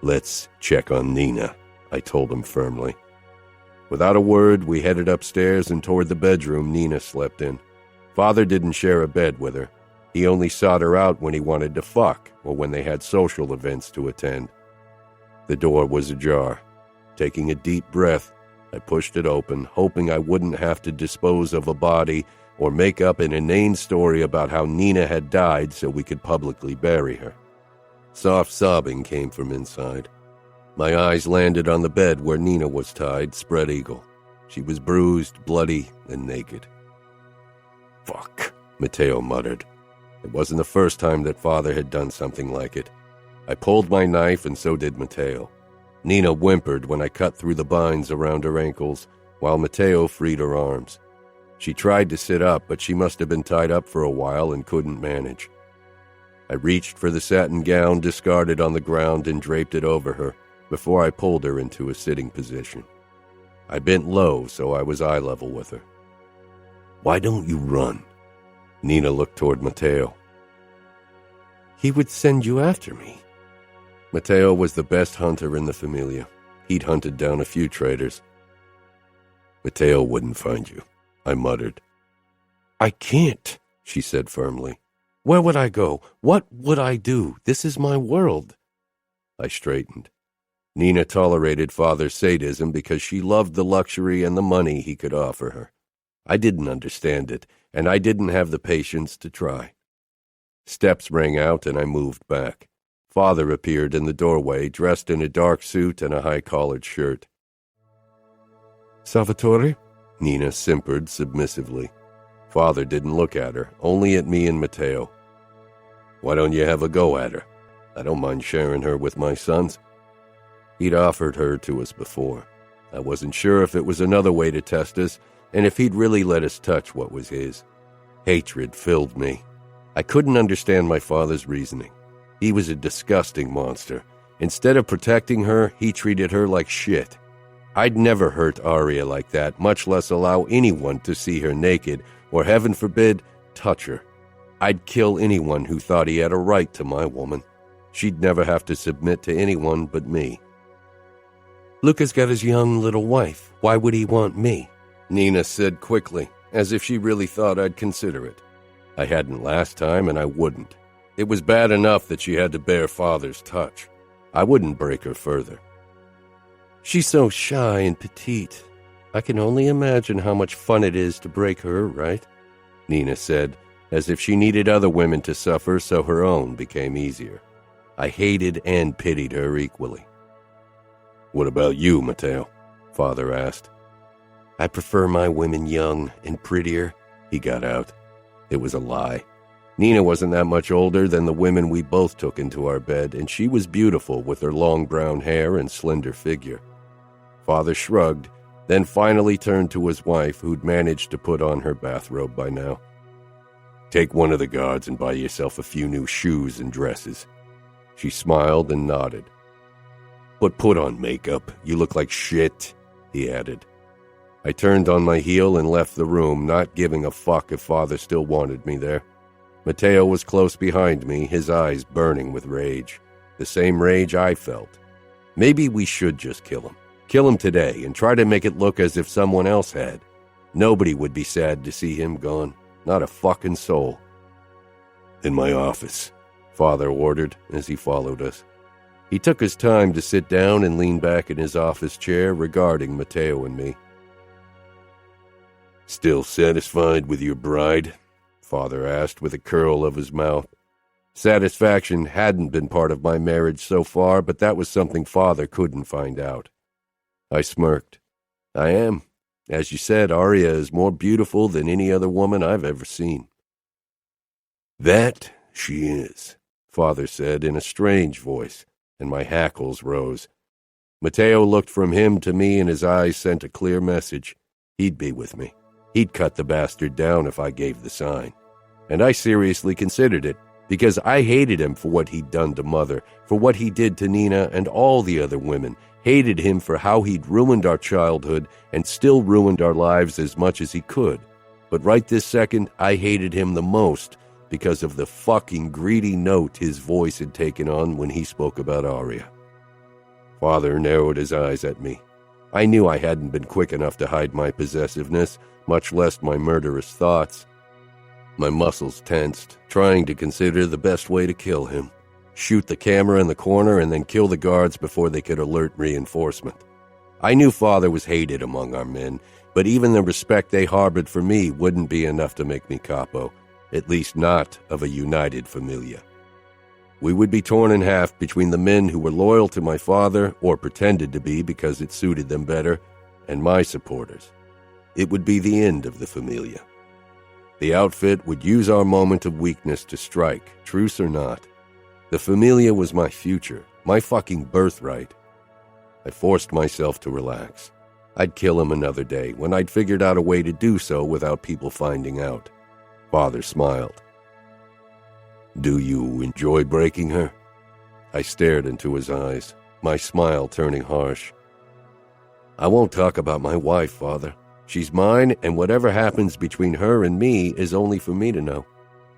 "Let's check on Nina," I told him firmly. Without a word, we headed upstairs and toward the bedroom Nina slept in. Father didn't share a bed with her. He only sought her out when he wanted to fuck or when they had social events to attend. The door was ajar. Taking a deep breath, I pushed it open, hoping I wouldn't have to dispose of a body or make up an inane story about how Nina had died so we could publicly bury her. Soft sobbing came from inside. My eyes landed on the bed where Nina was tied, spread eagle. She was bruised, bloody, and naked. "Fuck," Matteo muttered. It wasn't the first time that Father had done something like it. I pulled my knife, and so did Matteo. Nina whimpered when I cut through the binds around her ankles, while Matteo freed her arms. She tried to sit up, but she must have been tied up for a while and couldn't manage. I reached for the satin gown discarded on the ground and draped it over her before I pulled her into a sitting position. I bent low so I was eye level with her. "Why don't you run?" Nina looked toward Matteo. "He would send you after me." Matteo was the best hunter in the Familia. He'd hunted down a few traitors. "Matteo wouldn't find you," I muttered. "I can't," she said firmly. "Where would I go? What would I do? This is my world." I straightened. Nina tolerated Father's sadism because she loved the luxury and the money he could offer her. I didn't understand it, and I didn't have the patience to try. Steps rang out, and I moved back. Father appeared in the doorway, dressed in a dark suit and a high-collared shirt. "Salvatore?" Nina simpered submissively. Father didn't look at her, only at me and Matteo. "Why don't you have a go at her? I don't mind sharing her with my sons." He'd offered her to us before. I wasn't sure if it was another way to test us, and if he'd really let us touch what was his. Hatred filled me. I couldn't understand my father's reasoning. He was a disgusting monster. Instead of protecting her, he treated her like shit. I'd never hurt Aria like that, much less allow anyone to see her naked, or heaven forbid, touch her. I'd kill anyone who thought he had a right to my woman. She'd never have to submit to anyone but me. "Luca's got his young little wife. Why would he want me?" Nina said quickly, as if she really thought I'd consider it. I hadn't last time, and I wouldn't. It was bad enough that she had to bear Father's touch. I wouldn't break her further. "She's so shy and petite. I can only imagine how much fun it is to break her, right?" Nina said, as if she needed other women to suffer so her own became easier. I hated and pitied her equally. "What about you, Matteo?" Father asked. "I prefer my women young and prettier," he got out. It was a lie. Nina wasn't that much older than the women we both took into our bed, and she was beautiful with her long brown hair and slender figure. Father shrugged, then finally turned to his wife, who'd managed to put on her bathrobe by now. "Take one of the guards and buy yourself a few new shoes and dresses." She smiled and nodded. "But put on makeup. You look like shit," he added. I turned on my heel and left the room, not giving a fuck if Father still wanted me there. Matteo was close behind me, his eyes burning with rage. The same rage I felt. Maybe we should just kill him. Kill him today and try to make it look as if someone else had. Nobody would be sad to see him gone. Not a fucking soul. "In my office," Father ordered as he followed us. He took his time to sit down and lean back in his office chair, regarding Matteo and me. "Still satisfied with your bride?" Father asked with a curl of his mouth. Satisfaction hadn't been part of my marriage so far, but that was something Father couldn't find out. I smirked. "I am. As you said, Aria is more beautiful than any other woman I've ever seen." "That she is," Father said in a strange voice, and my hackles rose. Matteo looked from him to me, and his eyes sent a clear message. He'd be with me. He'd cut the bastard down if I gave the sign. And I seriously considered it. Because I hated him for what he'd done to Mother, for what he did to Nina and all the other women, hated him for how he'd ruined our childhood and still ruined our lives as much as he could. But right this second, I hated him the most because of the fucking greedy note his voice had taken on when he spoke about Aria. Father narrowed his eyes at me. I knew I hadn't been quick enough to hide my possessiveness, much less my murderous thoughts. My muscles tensed, trying to consider the best way to kill him. Shoot the camera in the corner and then kill the guards before they could alert reinforcement. I knew Father was hated among our men, but even the respect they harbored for me wouldn't be enough to make me capo, at least not of a united familia. We would be torn in half between the men who were loyal to my father, or pretended to be because it suited them better, and my supporters. It would be the end of the familia. The outfit would use our moment of weakness to strike, truce or not. The familia was my future, my fucking birthright. I forced myself to relax. I'd kill him another day when I'd figured out a way to do so without people finding out. Father smiled. Do you enjoy breaking her? I stared into his eyes, my smile turning harsh. I won't talk about my wife, Father. She's mine, and whatever happens between her and me is only for me to know.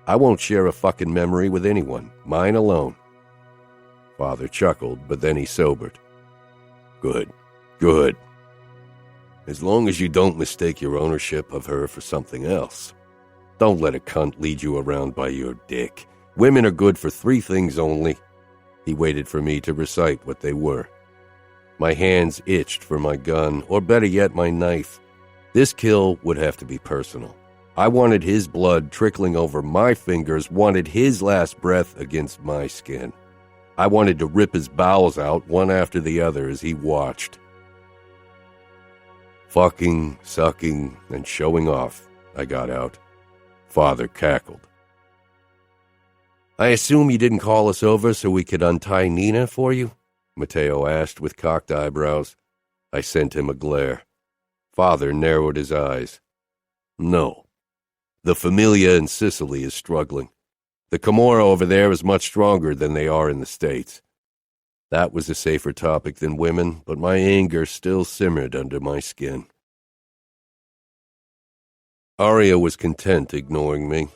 I won't share a fucking memory with anyone, mine alone. Father chuckled, but then he sobered. Good, good. As long as you don't mistake your ownership of her for something else. Don't let a cunt lead you around by your dick. Women are good for 3 things only. He waited for me to recite what they were. My hands itched for my gun, or better yet, my knife. This kill would have to be personal. I wanted his blood trickling over my fingers, wanted his last breath against my skin. I wanted to rip his bowels out one after the other as he watched. Fucking, sucking, and showing off, I got out. Father cackled. I assume you didn't call us over so we could untie Nina for you? Matteo asked with cocked eyebrows. I sent him a glare. Father narrowed his eyes. No. The familia in Sicily is struggling. The Camorra over there is much stronger than they are in the States. That was a safer topic than women, but my anger still simmered under my skin. Aria was content ignoring me.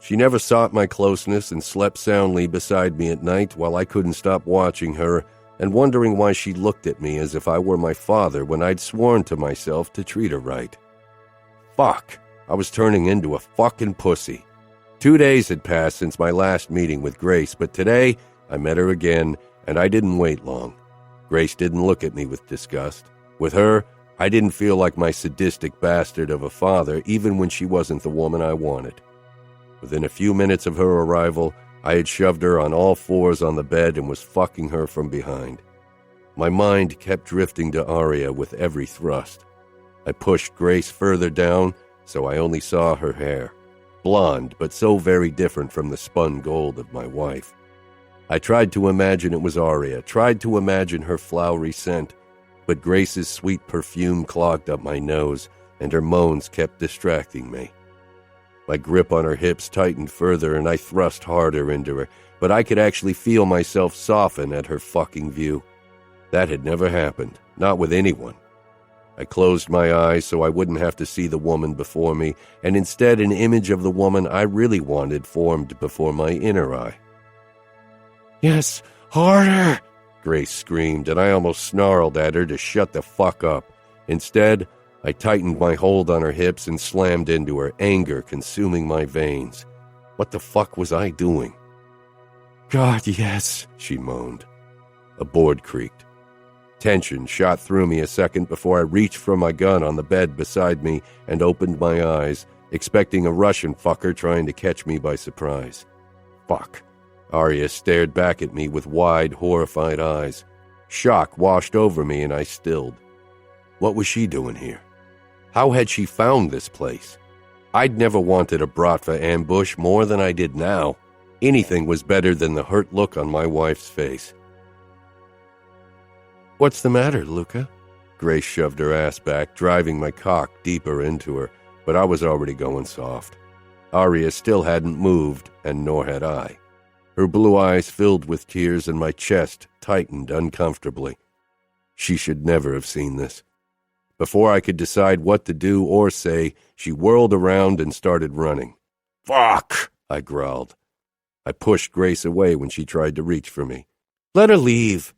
She never sought my closeness and slept soundly beside me at night while I couldn't stop watching her and wondering why she looked at me as if I were my father when I'd sworn to myself to treat her right. Fuck, I was turning into a fucking pussy. 2 days had passed since my last meeting with Grace, but today I met her again, and I didn't wait long. Grace didn't look at me with disgust. With her, I didn't feel like my sadistic bastard of a father, even when she wasn't the woman I wanted. Within a few minutes of her arrival, I had shoved her on all fours on the bed and was fucking her from behind. My mind kept drifting to Aria with every thrust. I pushed Grace further down, so I only saw her hair. Blonde, but so very different from the spun gold of my wife. I tried to imagine it was Aria, tried to imagine her flowery scent, but Grace's sweet perfume clogged up my nose, and her moans kept distracting me. My grip on her hips tightened further, and I thrust harder into her, but I could actually feel myself soften at her fucking view. That had never happened, not with anyone. I closed my eyes so I wouldn't have to see the woman before me, and instead an image of the woman I really wanted formed before my inner eye. "Yes, harder!" Grace screamed, and I almost snarled at her to shut the fuck up. Instead, I tightened my hold on her hips and slammed into her, anger consuming my veins. What the fuck was I doing? "God, yes," she moaned. A board creaked. Tension shot through me a second before I reached for my gun on the bed beside me and opened my eyes, expecting a Russian fucker trying to catch me by surprise. Fuck. Aria stared back at me with wide, horrified eyes. Shock washed over me and I stilled. What was she doing here? How had she found this place? I'd never wanted a Bratva ambush more than I did now. Anything was better than the hurt look on my wife's face. "What's the matter, Luca?" Grace shoved her ass back, driving my cock deeper into her, but I was already going soft. Aria still hadn't moved, and nor had I. Her blue eyes filled with tears and my chest tightened uncomfortably. She should never have seen this. Before I could decide what to do or say, she whirled around and started running. "Fuck!" I growled. I pushed Grace away when she tried to reach for me. "Let her leave."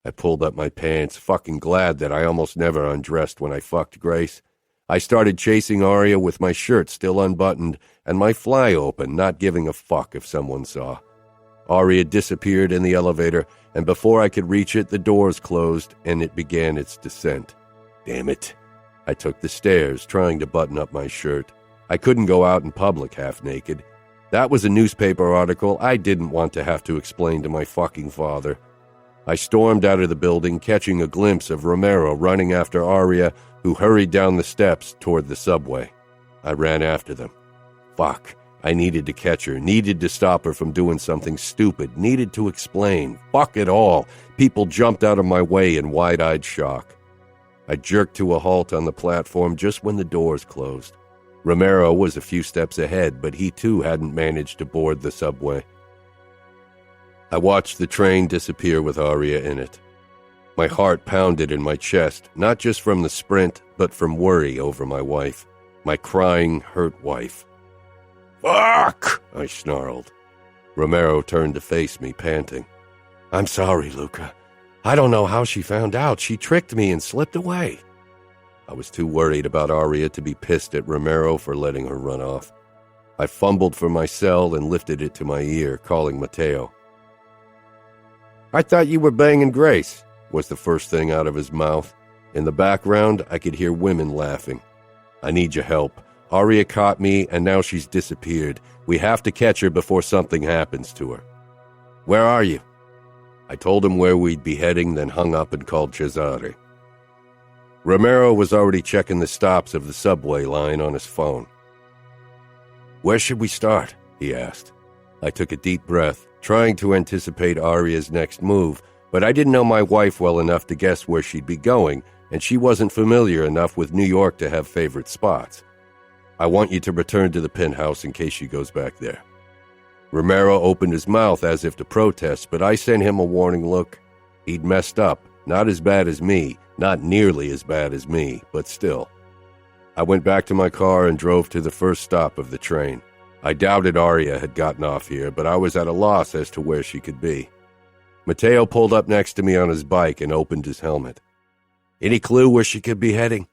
I pulled up my pants, fucking glad that I almost never undressed when I fucked Grace. I started chasing Aria with my shirt still unbuttoned and my fly open, not giving a fuck if someone saw. Aria disappeared in the elevator, and before I could reach it, the doors closed and it began its descent. Damn it. I took the stairs, trying to button up my shirt. I couldn't go out in public half naked. That was a newspaper article I didn't want to have to explain to my fucking father. I stormed out of the building, catching a glimpse of Romero running after Aria, who hurried down the steps toward the subway. I ran after them. Fuck. I needed to catch her, needed to stop her from doing something stupid, needed to explain. Fuck it all. People jumped out of my way in wide-eyed shock. I jerked to a halt on the platform just when the doors closed. Romero was a few steps ahead, but he too hadn't managed to board the subway. I watched the train disappear with Aria in it. My heart pounded in my chest, not just from the sprint, but from worry over my wife, my crying, hurt wife. "Fuck!" I snarled. Romero turned to face me, panting. "I'm sorry, Luca. I don't know how she found out. She tricked me and slipped away." I was too worried about Aria to be pissed at Romero for letting her run off. I fumbled for my cell and lifted it to my ear, calling Matteo. "I thought you were banging Grace," was the first thing out of his mouth. In the background, I could hear women laughing. "I need your help. Aria caught me, and now she's disappeared. We have to catch her before something happens to her." "Where are you?" I told him where we'd be heading, then hung up and called Cesare. Romero was already checking the stops of the subway line on his phone. "Where should we start?" he asked. I took a deep breath, trying to anticipate Aria's next move, but I didn't know my wife well enough to guess where she'd be going, and she wasn't familiar enough with New York to have favorite spots. "I want you to return to the penthouse in case she goes back there." Romero opened his mouth as if to protest, but I sent him a warning look. He'd messed up, not as bad as me, not nearly as bad as me, but still. I went back to my car and drove to the first stop of the train. I doubted Aria had gotten off here, but I was at a loss as to where she could be. Matteo pulled up next to me on his bike and opened his helmet. "Any clue where she could be heading?"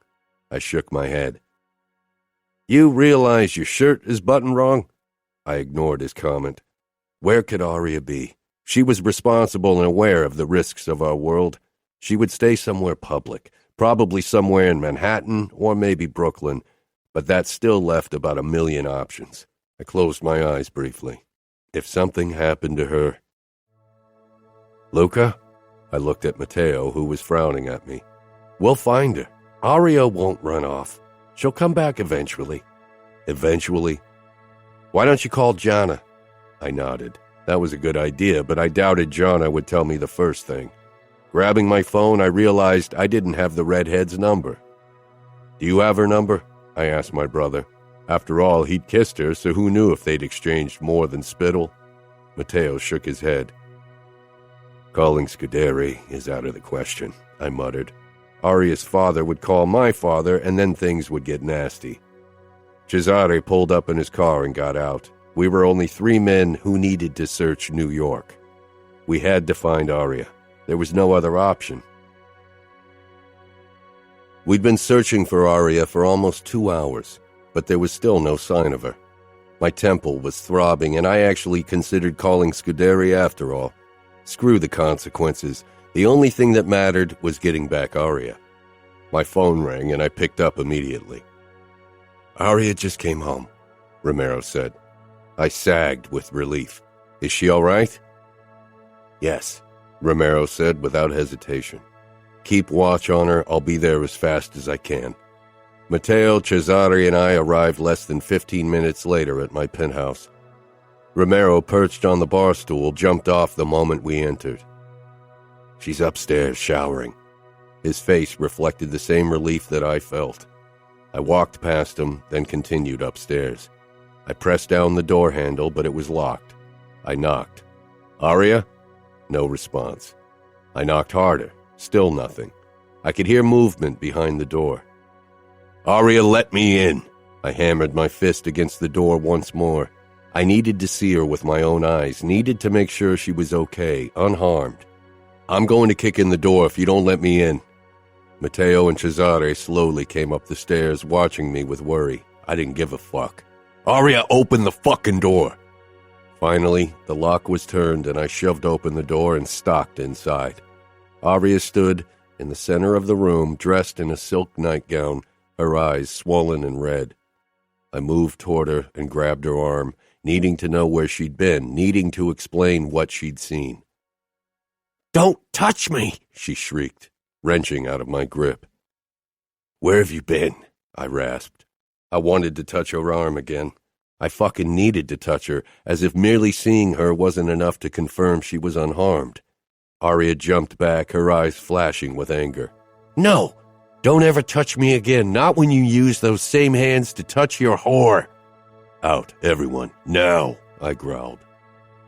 I shook my head. "You realize your shirt is buttoned wrong?" I ignored his comment. Where could Aria be? She was responsible and aware of the risks of our world. She would stay somewhere public, probably somewhere in Manhattan or maybe Brooklyn, but that still left about 1,000,000 options. I closed my eyes briefly. If something happened to her... "Luca?" I looked at Matteo, who was frowning at me. "We'll find her. Aria won't run off. She'll come back eventually." "Eventually?" "Why don't you call Gianna?" I nodded. That was a good idea, but I doubted Gianna would tell me the first thing. Grabbing my phone, I realized I didn't have the redhead's number. "Do you have her number?" I asked my brother. After all, he'd kissed her, so who knew if they'd exchanged more than spittle? Matteo shook his head. "Calling Scuderi is out of the question," I muttered. Aria's father would call my father, and then things would get nasty. Cesare pulled up in his car and got out. We were only 3 men who needed to search New York. We had to find Aria. There was no other option. We'd been searching for Aria for almost 2 hours, but there was still no sign of her. My temple was throbbing, and I actually considered calling Scuderi after all. Screw the consequences. The only thing that mattered was getting back Aria. My phone rang, and I picked up immediately. "Aria just came home," Romero said. I sagged with relief. "Is she all right?" "Yes," Romero said without hesitation. "Keep watch on her. I'll be there as fast as I can." Matteo, Cesare, and I arrived less than 15 minutes later at my penthouse. Romero, perched on the bar stool, jumped off the moment we entered. "She's upstairs showering." His face reflected the same relief that I felt. I walked past him, then continued upstairs. I pressed down the door handle, but it was locked. I knocked. Aria? No response. I knocked harder. Still nothing. I could hear movement behind the door. Aria, let me in! I hammered my fist against the door once more. I needed to see her with my own eyes, needed to make sure she was okay, unharmed. I'm going to kick in the door if you don't let me in. Matteo and Cesare slowly came up the stairs, watching me with worry. I didn't give a fuck. Aria, open the fucking door! Finally, the lock was turned and I shoved open the door and stalked inside. Aria stood in the center of the room, dressed in a silk nightgown, her eyes swollen and red. I moved toward her and grabbed her arm, needing to know where she'd been, needing to explain what she'd seen. Don't touch me, she shrieked, wrenching out of my grip. Where have you been? I rasped. I wanted to touch her arm again. I fucking needed to touch her, as if merely seeing her wasn't enough to confirm she was unharmed. Aria jumped back, her eyes flashing with anger. No! Don't ever touch me again, not when you use those same hands to touch your whore! Out, everyone, now, I growled.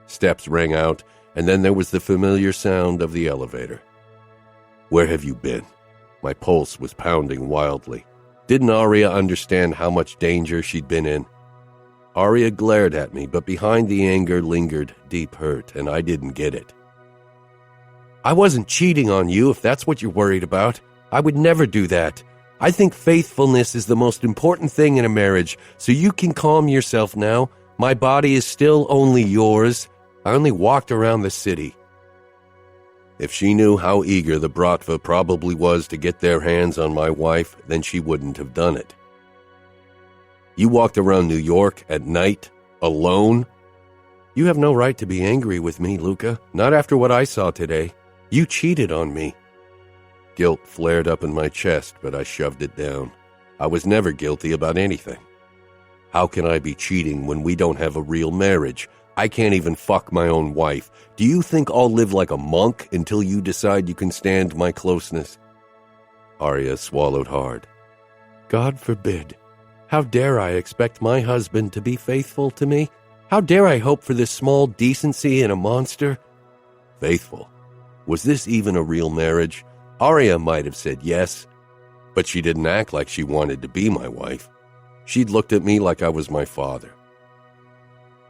Steps rang out, and then there was the familiar sound of the elevator. Where have you been? My pulse was pounding wildly. Didn't Aria understand how much danger she'd been in? Aria glared at me, but behind the anger lingered deep hurt, and I didn't get it. I wasn't cheating on you, if that's what you're worried about. I would never do that. I think faithfulness is the most important thing in a marriage, so you can calm yourself now. My body is still only yours. I only walked around the city. If she knew how eager the Bratva probably was to get their hands on my wife, then she wouldn't have done it. You walked around New York at night, alone? You have no right to be angry with me, Luca. Not after what I saw today. You cheated on me. Guilt flared up in my chest, but I shoved it down. I was never guilty about anything. How can I be cheating when we don't have a real marriage? I can't even fuck my own wife. Do you think I'll live like a monk until you decide you can stand my closeness? Aria swallowed hard. God forbid. How dare I expect my husband to be faithful to me? How dare I hope for this small decency in a monster? Faithful? Was this even a real marriage? Aria might have said yes, but she didn't act like she wanted to be my wife. She'd looked at me like I was my father.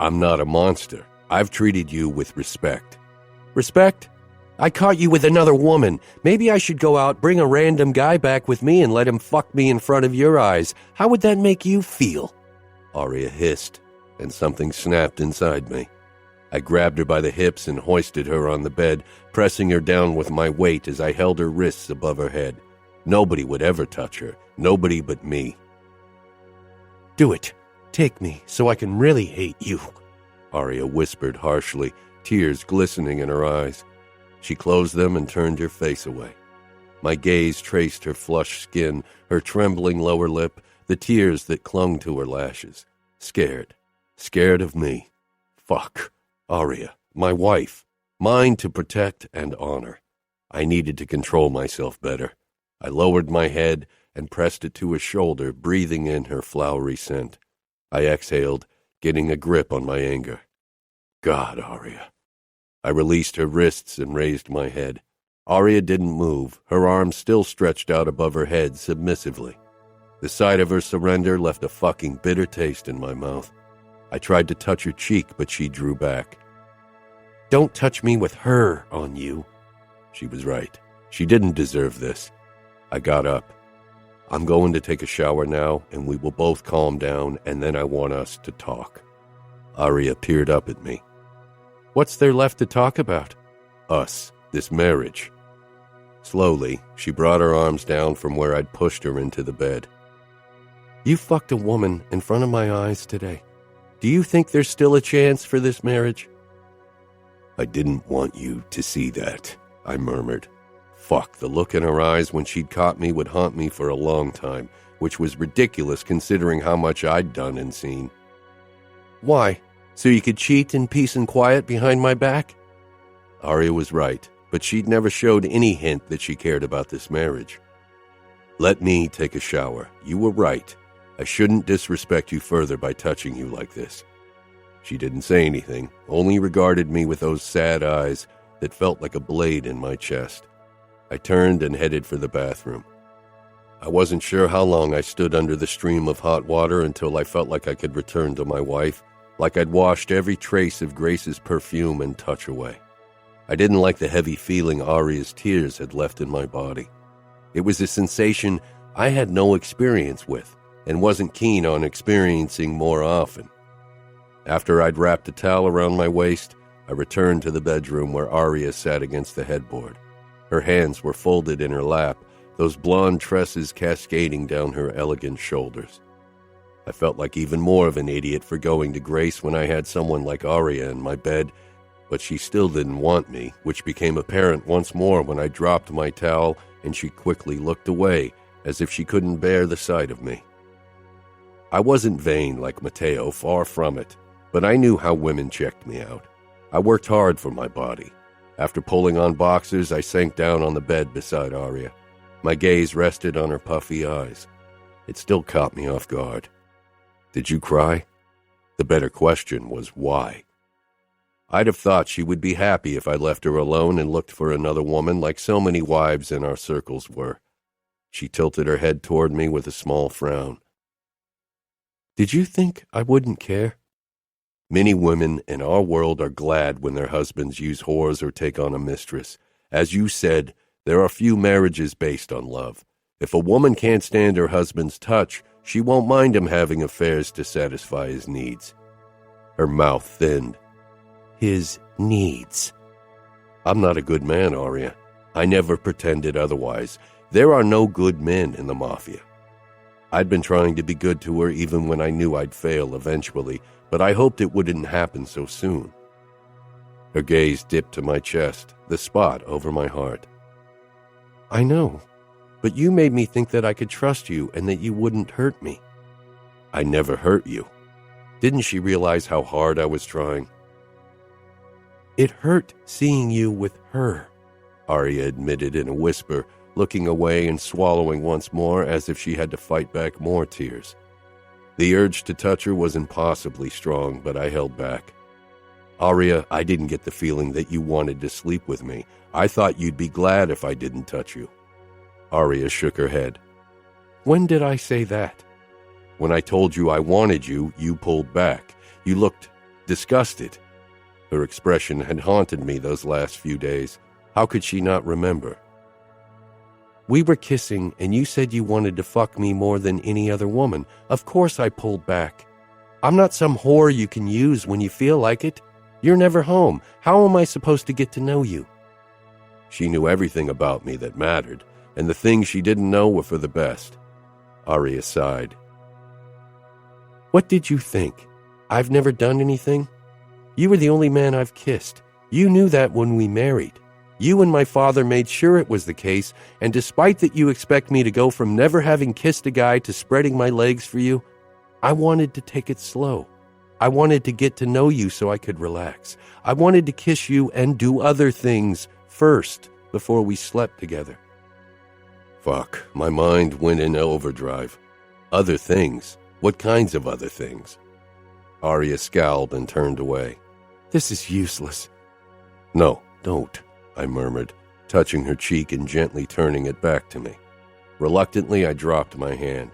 I'm not a monster. I've treated you with respect. Respect? I caught you with another woman. Maybe I should go out, bring a random guy back with me and let him fuck me in front of your eyes. How would that make you feel? Aria hissed, and something snapped inside me. I grabbed her by the hips and hoisted her on the bed, pressing her down with my weight as I held her wrists above her head. Nobody would ever touch her. Nobody but me. Do it. Take me, so I can really hate you, Aria whispered harshly, tears glistening in her eyes. She closed them and turned her face away. My gaze traced her flushed skin, her trembling lower lip, the tears that clung to her lashes. Scared. Scared of me. Fuck. Aria. My wife. Mine to protect and honor. I needed to control myself better. I lowered my head and pressed it to her shoulder, breathing in her flowery scent. I exhaled, getting a grip on my anger. God, Aria. I released her wrists and raised my head. Aria didn't move, her arms still stretched out above her head submissively. The sight of her surrender left a fucking bitter taste in my mouth. I tried to touch her cheek, but she drew back. Don't touch me with her on you. She was right. She didn't deserve this. I got up. I'm going to take a shower now, and we will both calm down, and then I want us to talk. Aria peered up at me. What's there left to talk about? Us, this marriage. Slowly, she brought her arms down from where I'd pushed her into the bed. You fucked a woman in front of my eyes today. Do you think there's still a chance for this marriage? I didn't want you to see that, I murmured. Fuck, the look in her eyes when she'd caught me would haunt me for a long time, which was ridiculous considering how much I'd done and seen. Why? So you could cheat in peace and quiet behind my back? Aria was right, but she'd never showed any hint that she cared about this marriage. Let me take a shower. You were right. I shouldn't disrespect you further by touching you like this. She didn't say anything, only regarded me with those sad eyes that felt like a blade in my chest. I turned and headed for the bathroom. I wasn't sure how long I stood under the stream of hot water until I felt like I could return to my wife, like I'd washed every trace of Grace's perfume and touch away. I didn't like the heavy feeling Aria's tears had left in my body. It was a sensation I had no experience with and wasn't keen on experiencing more often. After I'd wrapped a towel around my waist, I returned to the bedroom where Aria sat against the headboard. Her hands were folded in her lap, those blonde tresses cascading down her elegant shoulders. I felt like even more of an idiot for going to Grace when I had someone like Aria in my bed, but she still didn't want me, which became apparent once more when I dropped my towel and she quickly looked away, as if she couldn't bear the sight of me. I wasn't vain like Matteo, far from it, but I knew how women checked me out. I worked hard for my body. After pulling on boxers, I sank down on the bed beside Aria. My gaze rested on her puffy eyes. It still caught me off guard. Did you cry? The better question was why. I'd have thought she would be happy if I left her alone and looked for another woman like so many wives in our circles were. She tilted her head toward me with a small frown. Did you think I wouldn't care? Many women in our world are glad when their husbands use whores or take on a mistress. As you said, there are few marriages based on love. If a woman can't stand her husband's touch, she won't mind him having affairs to satisfy his needs. Her mouth thinned. His needs. I'm not a good man, Aria. I never pretended otherwise. There are no good men in the Mafia. I'd been trying to be good to her even when I knew I'd fail eventually, but I hoped it wouldn't happen so soon. Her gaze dipped to my chest, the spot over my heart. I know, but you made me think that I could trust you and that you wouldn't hurt me. I never hurt you. Didn't she realize how hard I was trying? It hurt seeing you with her, Aria admitted in a whisper, looking away and swallowing once more as if she had to fight back more tears. The urge to touch her was impossibly strong, but I held back. Aria, I didn't get the feeling that you wanted to sleep with me. I thought you'd be glad if I didn't touch you. Aria shook her head. When did I say that? When I told you I wanted you, you pulled back. You looked disgusted. Her expression had haunted me those last few days. How could she not remember? We were kissing, and you said you wanted to fuck me more than any other woman. Of course I pulled back. I'm not some whore you can use when you feel like it. You're never home. How am I supposed to get to know you? She knew everything about me that mattered, and the things she didn't know were for the best. Aria sighed. What did you think? I've never done anything? You were the only man I've kissed. You knew that when we married. You and my father made sure it was the case, and despite that you expect me to go from never having kissed a guy to spreading my legs for you, I wanted to take it slow. I wanted to get to know you so I could relax. I wanted to kiss you and do other things first before we slept together. Fuck, my mind went into overdrive. Other things? What kinds of other things? Aria scowled and turned away. This is useless. No, don't, I murmured, touching her cheek and gently turning it back to me. Reluctantly, I dropped my hand.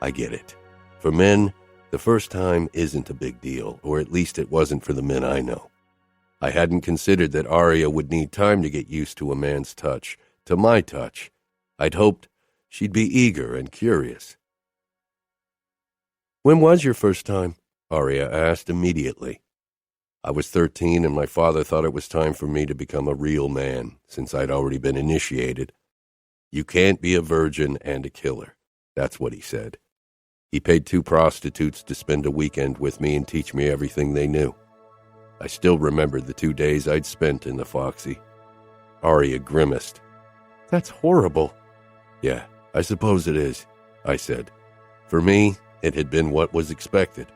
I get it. For men, the first time isn't a big deal, or at least it wasn't for the men I know. I hadn't considered that Aria would need time to get used to a man's touch, to my touch. I'd hoped she'd be eager and curious. When was your first time? Aria asked immediately. I was 13, and my father thought it was time for me to become a real man, since I'd already been initiated. You can't be a virgin and a killer. That's what he said. He paid 2 prostitutes to spend a weekend with me and teach me everything they knew. I still remembered the 2 days I'd spent in the Foxy. Aria grimaced. That's horrible. Yeah, I suppose it is, I said. For me, it had been what was expected.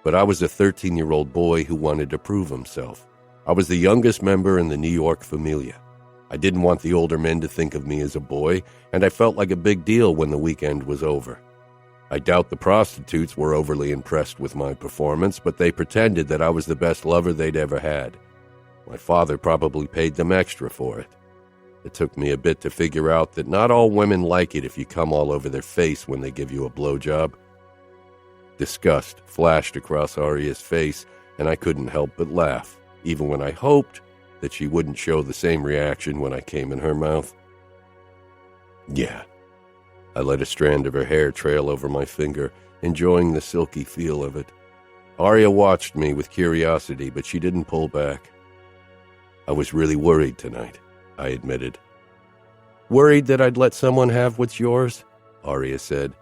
But I was a 13-year-old boy who wanted to prove himself. I was the youngest member in the New York familia. I didn't want the older men to think of me as a boy, and I felt like a big deal when the weekend was over. I doubt the prostitutes were overly impressed with my performance, but they pretended that I was the best lover they'd ever had. My father probably paid them extra for it. It took me a bit to figure out that not all women like it if you come all over their face when they give you a blowjob. Disgust flashed across Aria's face, and I couldn't help but laugh, even when I hoped that she wouldn't show the same reaction when I came in her mouth. Yeah. I let a strand of her hair trail over my finger, enjoying the silky feel of it. Aria watched me with curiosity, but she didn't pull back. I was really worried tonight, I admitted. Worried that I'd let someone have what's yours? Aria said.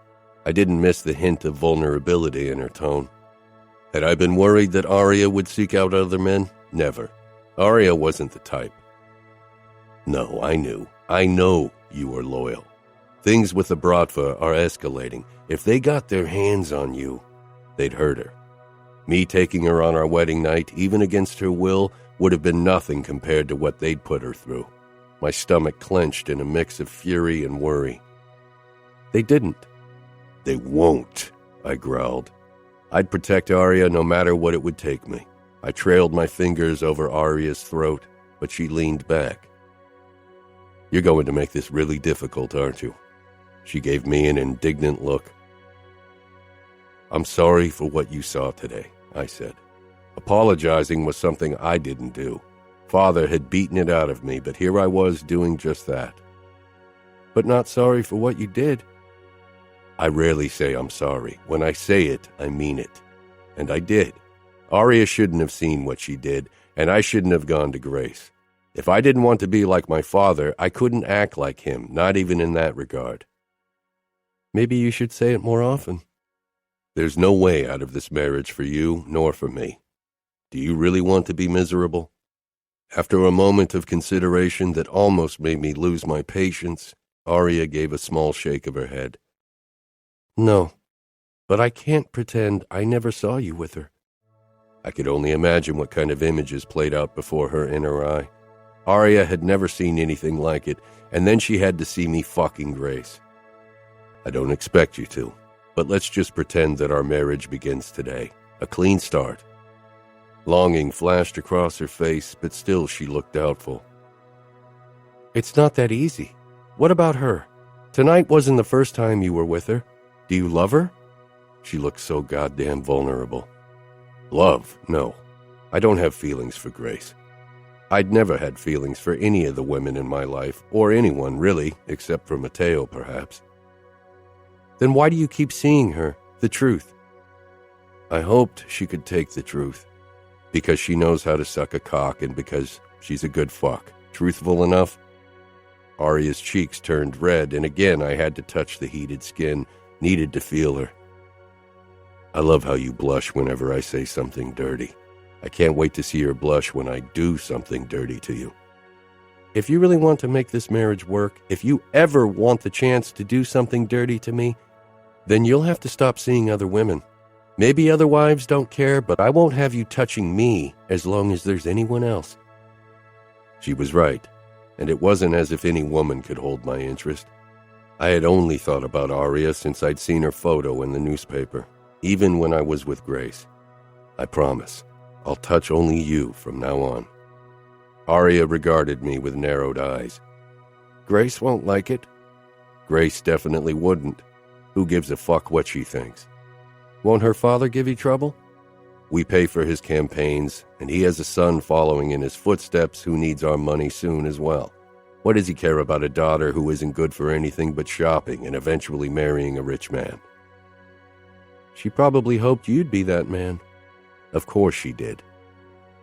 I didn't miss the hint of vulnerability in her tone. Had I been worried that Aria would seek out other men? Never. Aria wasn't the type. No, I knew. I know you were loyal. Things with the Bratva are escalating. If they got their hands on you, they'd hurt her. Me taking her on our wedding night, even against her will, would have been nothing compared to what they'd put her through. My stomach clenched in a mix of fury and worry. They didn't. They won't, I growled. I'd protect Aria no matter what it would take me. I trailed my fingers over Aria's throat, but she leaned back. You're going to make this really difficult, aren't you? She gave me an indignant look. I'm sorry for what you saw today, I said. Apologizing was something I didn't do. Father had beaten it out of me, but here I was doing just that. But not sorry for what you did. I rarely say I'm sorry. When I say it, I mean it. And I did. Aria shouldn't have seen what she did, and I shouldn't have gone to Grace. If I didn't want to be like my father, I couldn't act like him, not even in that regard. Maybe you should say it more often. There's no way out of this marriage for you, nor for me. Do you really want to be miserable? After a moment of consideration that almost made me lose my patience, Aria gave a small shake of her head. No, but I can't pretend I never saw you with her. I could only imagine what kind of images played out before her inner eye. Aria had never seen anything like it, and then she had to see me fucking Grace. I don't expect you to, but let's just pretend that our marriage begins today. A clean start. Longing flashed across her face, but still she looked doubtful. It's not that easy. What about her? Tonight wasn't the first time you were with her. Do you love her? She looked so goddamn vulnerable. Love? No. I don't have feelings for Grace. I'd never had feelings for any of the women in my life, or anyone really, except for Matteo, perhaps. Then why do you keep seeing her, the truth? I hoped she could take the truth. Because she knows how to suck a cock and because she's a good fuck. Truthful enough? Aria's cheeks turned red, and again I had to touch the heated skin, needed to feel her. I love how you blush whenever I say something dirty. I can't wait to see her blush when I do something dirty to you. If you really want to make this marriage work, if you ever want the chance to do something dirty to me, then you'll have to stop seeing other women. Maybe other wives don't care, but I won't have you touching me as long as there's anyone else. She was right, and it wasn't as if any woman could hold my interest. I had only thought about Aria since I'd seen her photo in the newspaper, even when I was with Grace. I promise, I'll touch only you from now on. Aria regarded me with narrowed eyes. Grace won't like it. Grace definitely wouldn't. Who gives a fuck what she thinks? Won't her father give you trouble? We pay for his campaigns, and he has a son following in his footsteps who needs our money soon as well. What does he care about a daughter who isn't good for anything but shopping and eventually marrying a rich man? She probably hoped you'd be that man. Of course she did.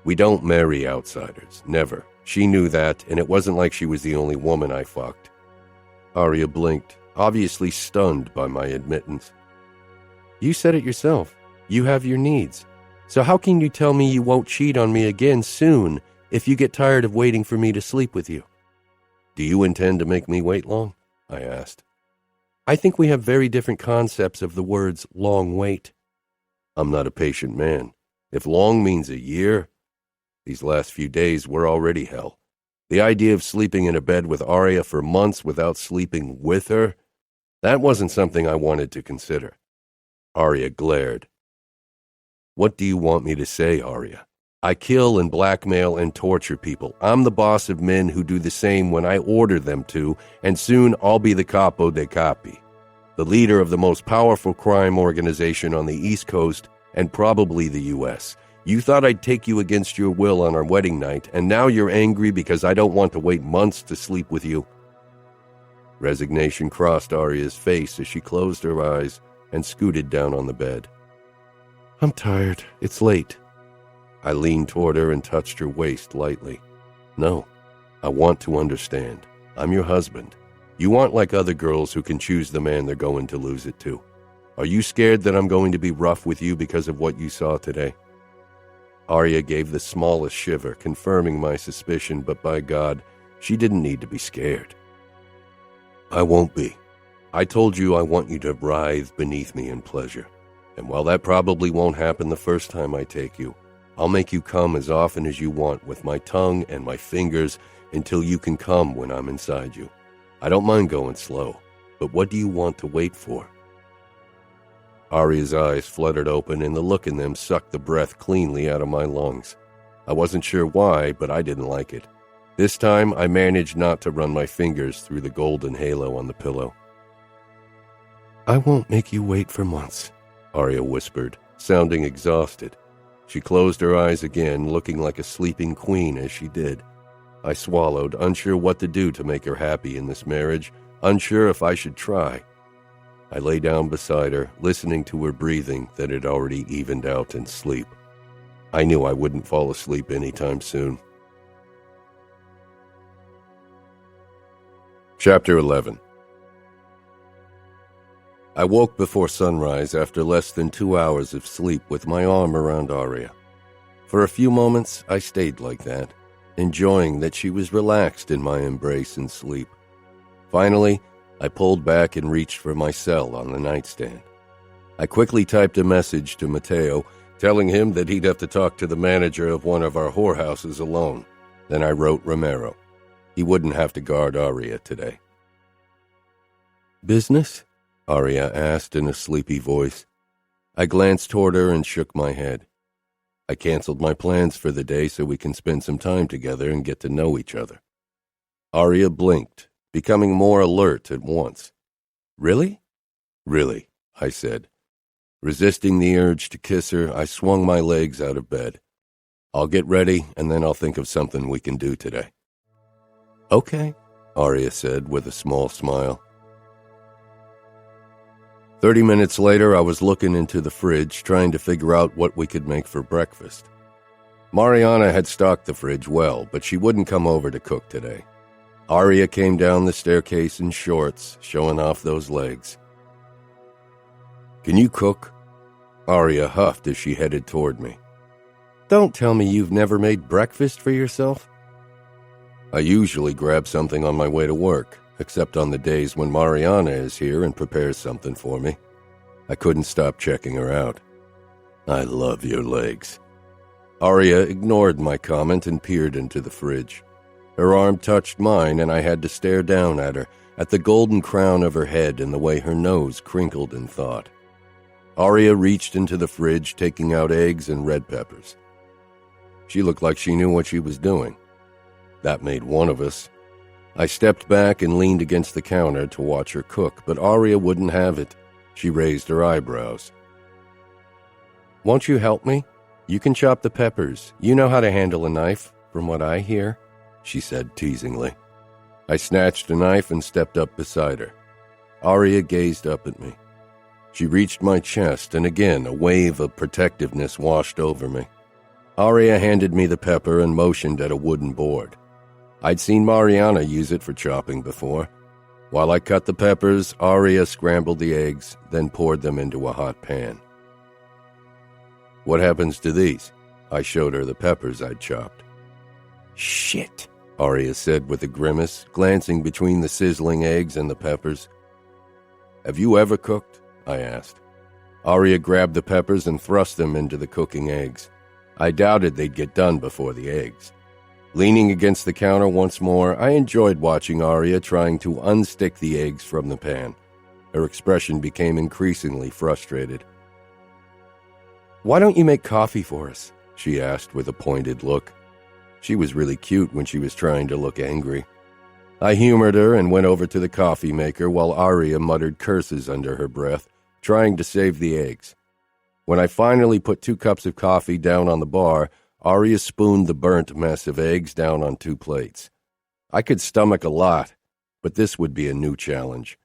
We don't marry outsiders, never. She knew that, and it wasn't like she was the only woman I fucked. Aria blinked, obviously stunned by my admittance. You said it yourself. You have your needs. So how can you tell me you won't cheat on me again soon if you get tired of waiting for me to sleep with you? Do you intend to make me wait long? I asked. I think we have very different concepts of the words long wait. I'm not a patient man. If long means a year, these last few days were already hell. The idea of sleeping in a bed with Aria for months without sleeping with her, that wasn't something I wanted to consider. Aria glared. What do you want me to say, Aria? I kill and blackmail and torture people. I'm the boss of men who do the same when I order them to, and soon I'll be the Capo dei Capi, the leader of the most powerful crime organization on the East Coast and probably the U.S. You thought I'd take you against your will on our wedding night, and now you're angry because I don't want to wait months to sleep with you. Resignation crossed Aria's face as she closed her eyes and scooted down on the bed. I'm tired. It's late. I leaned toward her and touched her waist lightly. No, I want to understand. I'm your husband. You aren't like other girls who can choose the man they're going to lose it to. Are you scared that I'm going to be rough with you because of what you saw today? Aria gave the smallest shiver, confirming my suspicion, but by God, she didn't need to be scared. I won't be. I told you I want you to writhe beneath me in pleasure. And while that probably won't happen the first time I take you, I'll make you come as often as you want with my tongue and my fingers until you can come when I'm inside you. I don't mind going slow, but what do you want to wait for? Aria's eyes fluttered open, and the look in them sucked the breath cleanly out of my lungs. I wasn't sure why, but I didn't like it. This time, I managed not to run my fingers through the golden halo on the pillow. I won't make you wait for months, Aria whispered, sounding exhausted. She closed her eyes again, looking like a sleeping queen as she did. I swallowed, unsure what to do to make her happy in this marriage, unsure if I should try. I lay down beside her, listening to her breathing that had already evened out in sleep. I knew I wouldn't fall asleep anytime soon. Chapter 11. I woke before sunrise after less than 2 hours of sleep with my arm around Aria. For a few moments, I stayed like that, enjoying that she was relaxed in my embrace and sleep. Finally, I pulled back and reached for my cell on the nightstand. I quickly typed a message to Matteo, telling him that he'd have to talk to the manager of one of our whorehouses alone. Then I wrote Romero. He wouldn't have to guard Aria today. Business? Aria asked in a sleepy voice. I glanced toward her and shook my head. I canceled my plans for the day so we can spend some time together and get to know each other. Aria blinked, becoming more alert at once. Really? Really, I said. Resisting the urge to kiss her, I swung my legs out of bed. I'll get ready, and then I'll think of something we can do today. Okay, Aria said with a small smile. 30 minutes later, I was looking into the fridge, trying to figure out what we could make for breakfast. Mariana had stocked the fridge well, but she wouldn't come over to cook today. Aria came down the staircase in shorts, showing off those legs. Can you cook? Aria huffed as she headed toward me. Don't tell me you've never made breakfast for yourself. I usually grab something on my way to work, except on the days when Mariana is here and prepares something for me. I couldn't stop checking her out. I love your legs. Aria ignored my comment and peered into the fridge. Her arm touched mine, and I had to stare down at her, at the golden crown of her head and the way her nose crinkled in thought. Aria reached into the fridge, taking out eggs and red peppers. She looked like she knew what she was doing. That made one of us. I stepped back and leaned against the counter to watch her cook, but Aria wouldn't have it. She raised her eyebrows. Won't you help me? You can chop the peppers. You know how to handle a knife, from what I hear, she said teasingly. I snatched a knife and stepped up beside her. Aria gazed up at me. She reached my chest, and again a wave of protectiveness washed over me. Aria handed me the pepper and motioned at a wooden board. I'd seen Mariana use it for chopping before. While I cut the peppers, Aria scrambled the eggs, then poured them into a hot pan. What happens to these? I showed her the peppers I'd chopped. Shit, Aria said with a grimace, glancing between the sizzling eggs and the peppers. Have you ever cooked? I asked. Aria grabbed the peppers and thrust them into the cooking eggs. I doubted they'd get done before the eggs. Leaning against the counter once more, I enjoyed watching Aria trying to unstick the eggs from the pan. Her expression became increasingly frustrated. "Why don't you make coffee for us?" she asked with a pointed look. She was really cute when she was trying to look angry. I humored her and went over to the coffee maker while Aria muttered curses under her breath, trying to save the eggs. When I finally put 2 cups of coffee down on the bar, Aria spooned the burnt mess of eggs down on 2 plates. I could stomach a lot, but this would be a new challenge.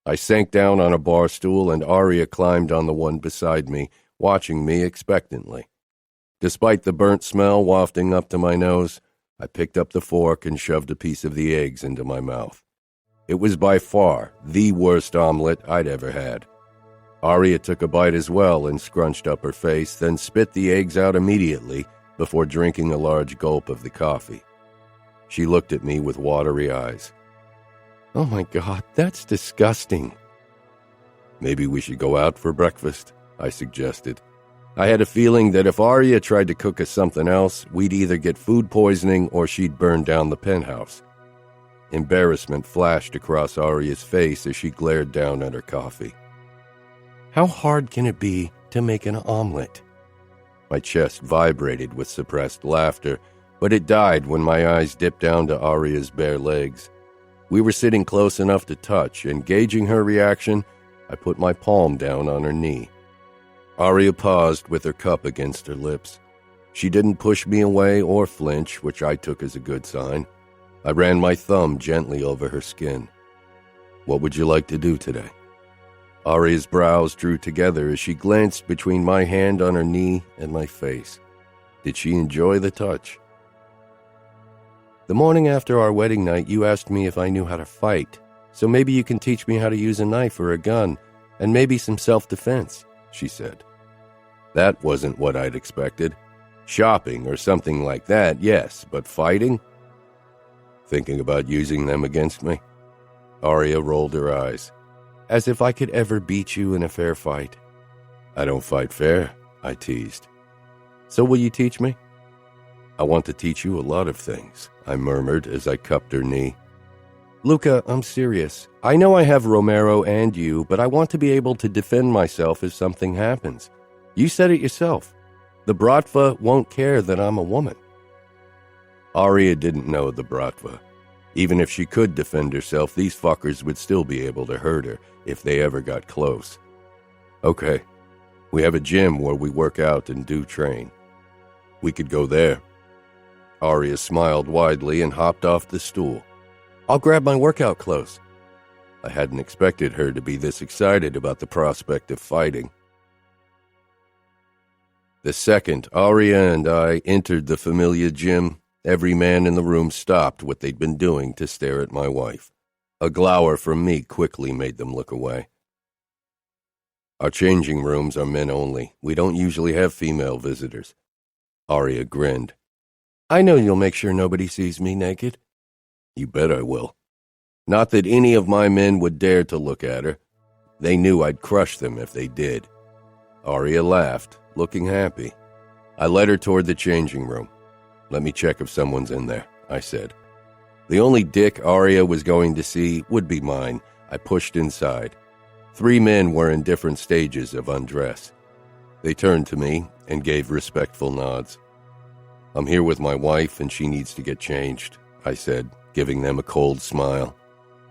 I sank down on a bar stool and Aria climbed on the one beside me, watching me expectantly. Despite the burnt smell wafting up to my nose, I picked up the fork and shoved a piece of the eggs into my mouth. It was by far the worst omelet I'd ever had. Aria took a bite as well and scrunched up her face, then spit the eggs out immediately before drinking a large gulp of the coffee. She looked at me with watery eyes. "Oh my God, that's disgusting." "Maybe we should go out for breakfast," I suggested. I had a feeling that if Aria tried to cook us something else, we'd either get food poisoning or she'd burn down the penthouse. Embarrassment flashed across Aria's face as she glared down at her coffee. "How hard can it be to make an omelet?" My chest vibrated with suppressed laughter, but it died when my eyes dipped down to Aria's bare legs. We were sitting close enough to touch, and gauging her reaction, I put my palm down on her knee. Aria paused with her cup against her lips. She didn't push me away or flinch, which I took as a good sign. I ran my thumb gently over her skin. "What would you like to do today?" Aria's brows drew together as she glanced between my hand on her knee and my face. Did she enjoy the touch? "The morning after our wedding night, you asked me if I knew how to fight, so maybe you can teach me how to use a knife or a gun, and maybe some self-defense," she said. That wasn't what I'd expected. Shopping or something like that, yes, but fighting? Thinking about using them against me? Aria rolled her eyes. "As if I could ever beat you in a fair fight." "I don't fight fair," I teased. "So will you teach me?" "I want to teach you a lot of things," I murmured as I cupped her knee. "Luca, I'm serious. I know I have Romero and you, but I want to be able to defend myself if something happens. You said it yourself. The Bratva won't care that I'm a woman." Aria didn't know the Bratva. Even if she could defend herself, these fuckers would still be able to hurt her if they ever got close. "Okay, we have a gym where we work out and do train. We could go there." Aria smiled widely and hopped off the stool. "I'll grab my workout clothes." I hadn't expected her to be this excited about the prospect of fighting. The second Aria and I entered the familiar gym, every man in the room stopped what they'd been doing to stare at my wife. A glower from me quickly made them look away. "Our changing rooms are men only. We don't usually have female visitors." Aria grinned. "I know you'll make sure nobody sees me naked." "You bet I will." Not that any of my men would dare to look at her. They knew I'd crush them if they did. Aria laughed, looking happy. I led her toward the changing room. "Let me check if someone's in there," I said. The only dick Aria was going to see would be mine. I pushed inside. 3 men were in different stages of undress. They turned to me and gave respectful nods. "I'm here with my wife and she needs to get changed," I said, giving them a cold smile.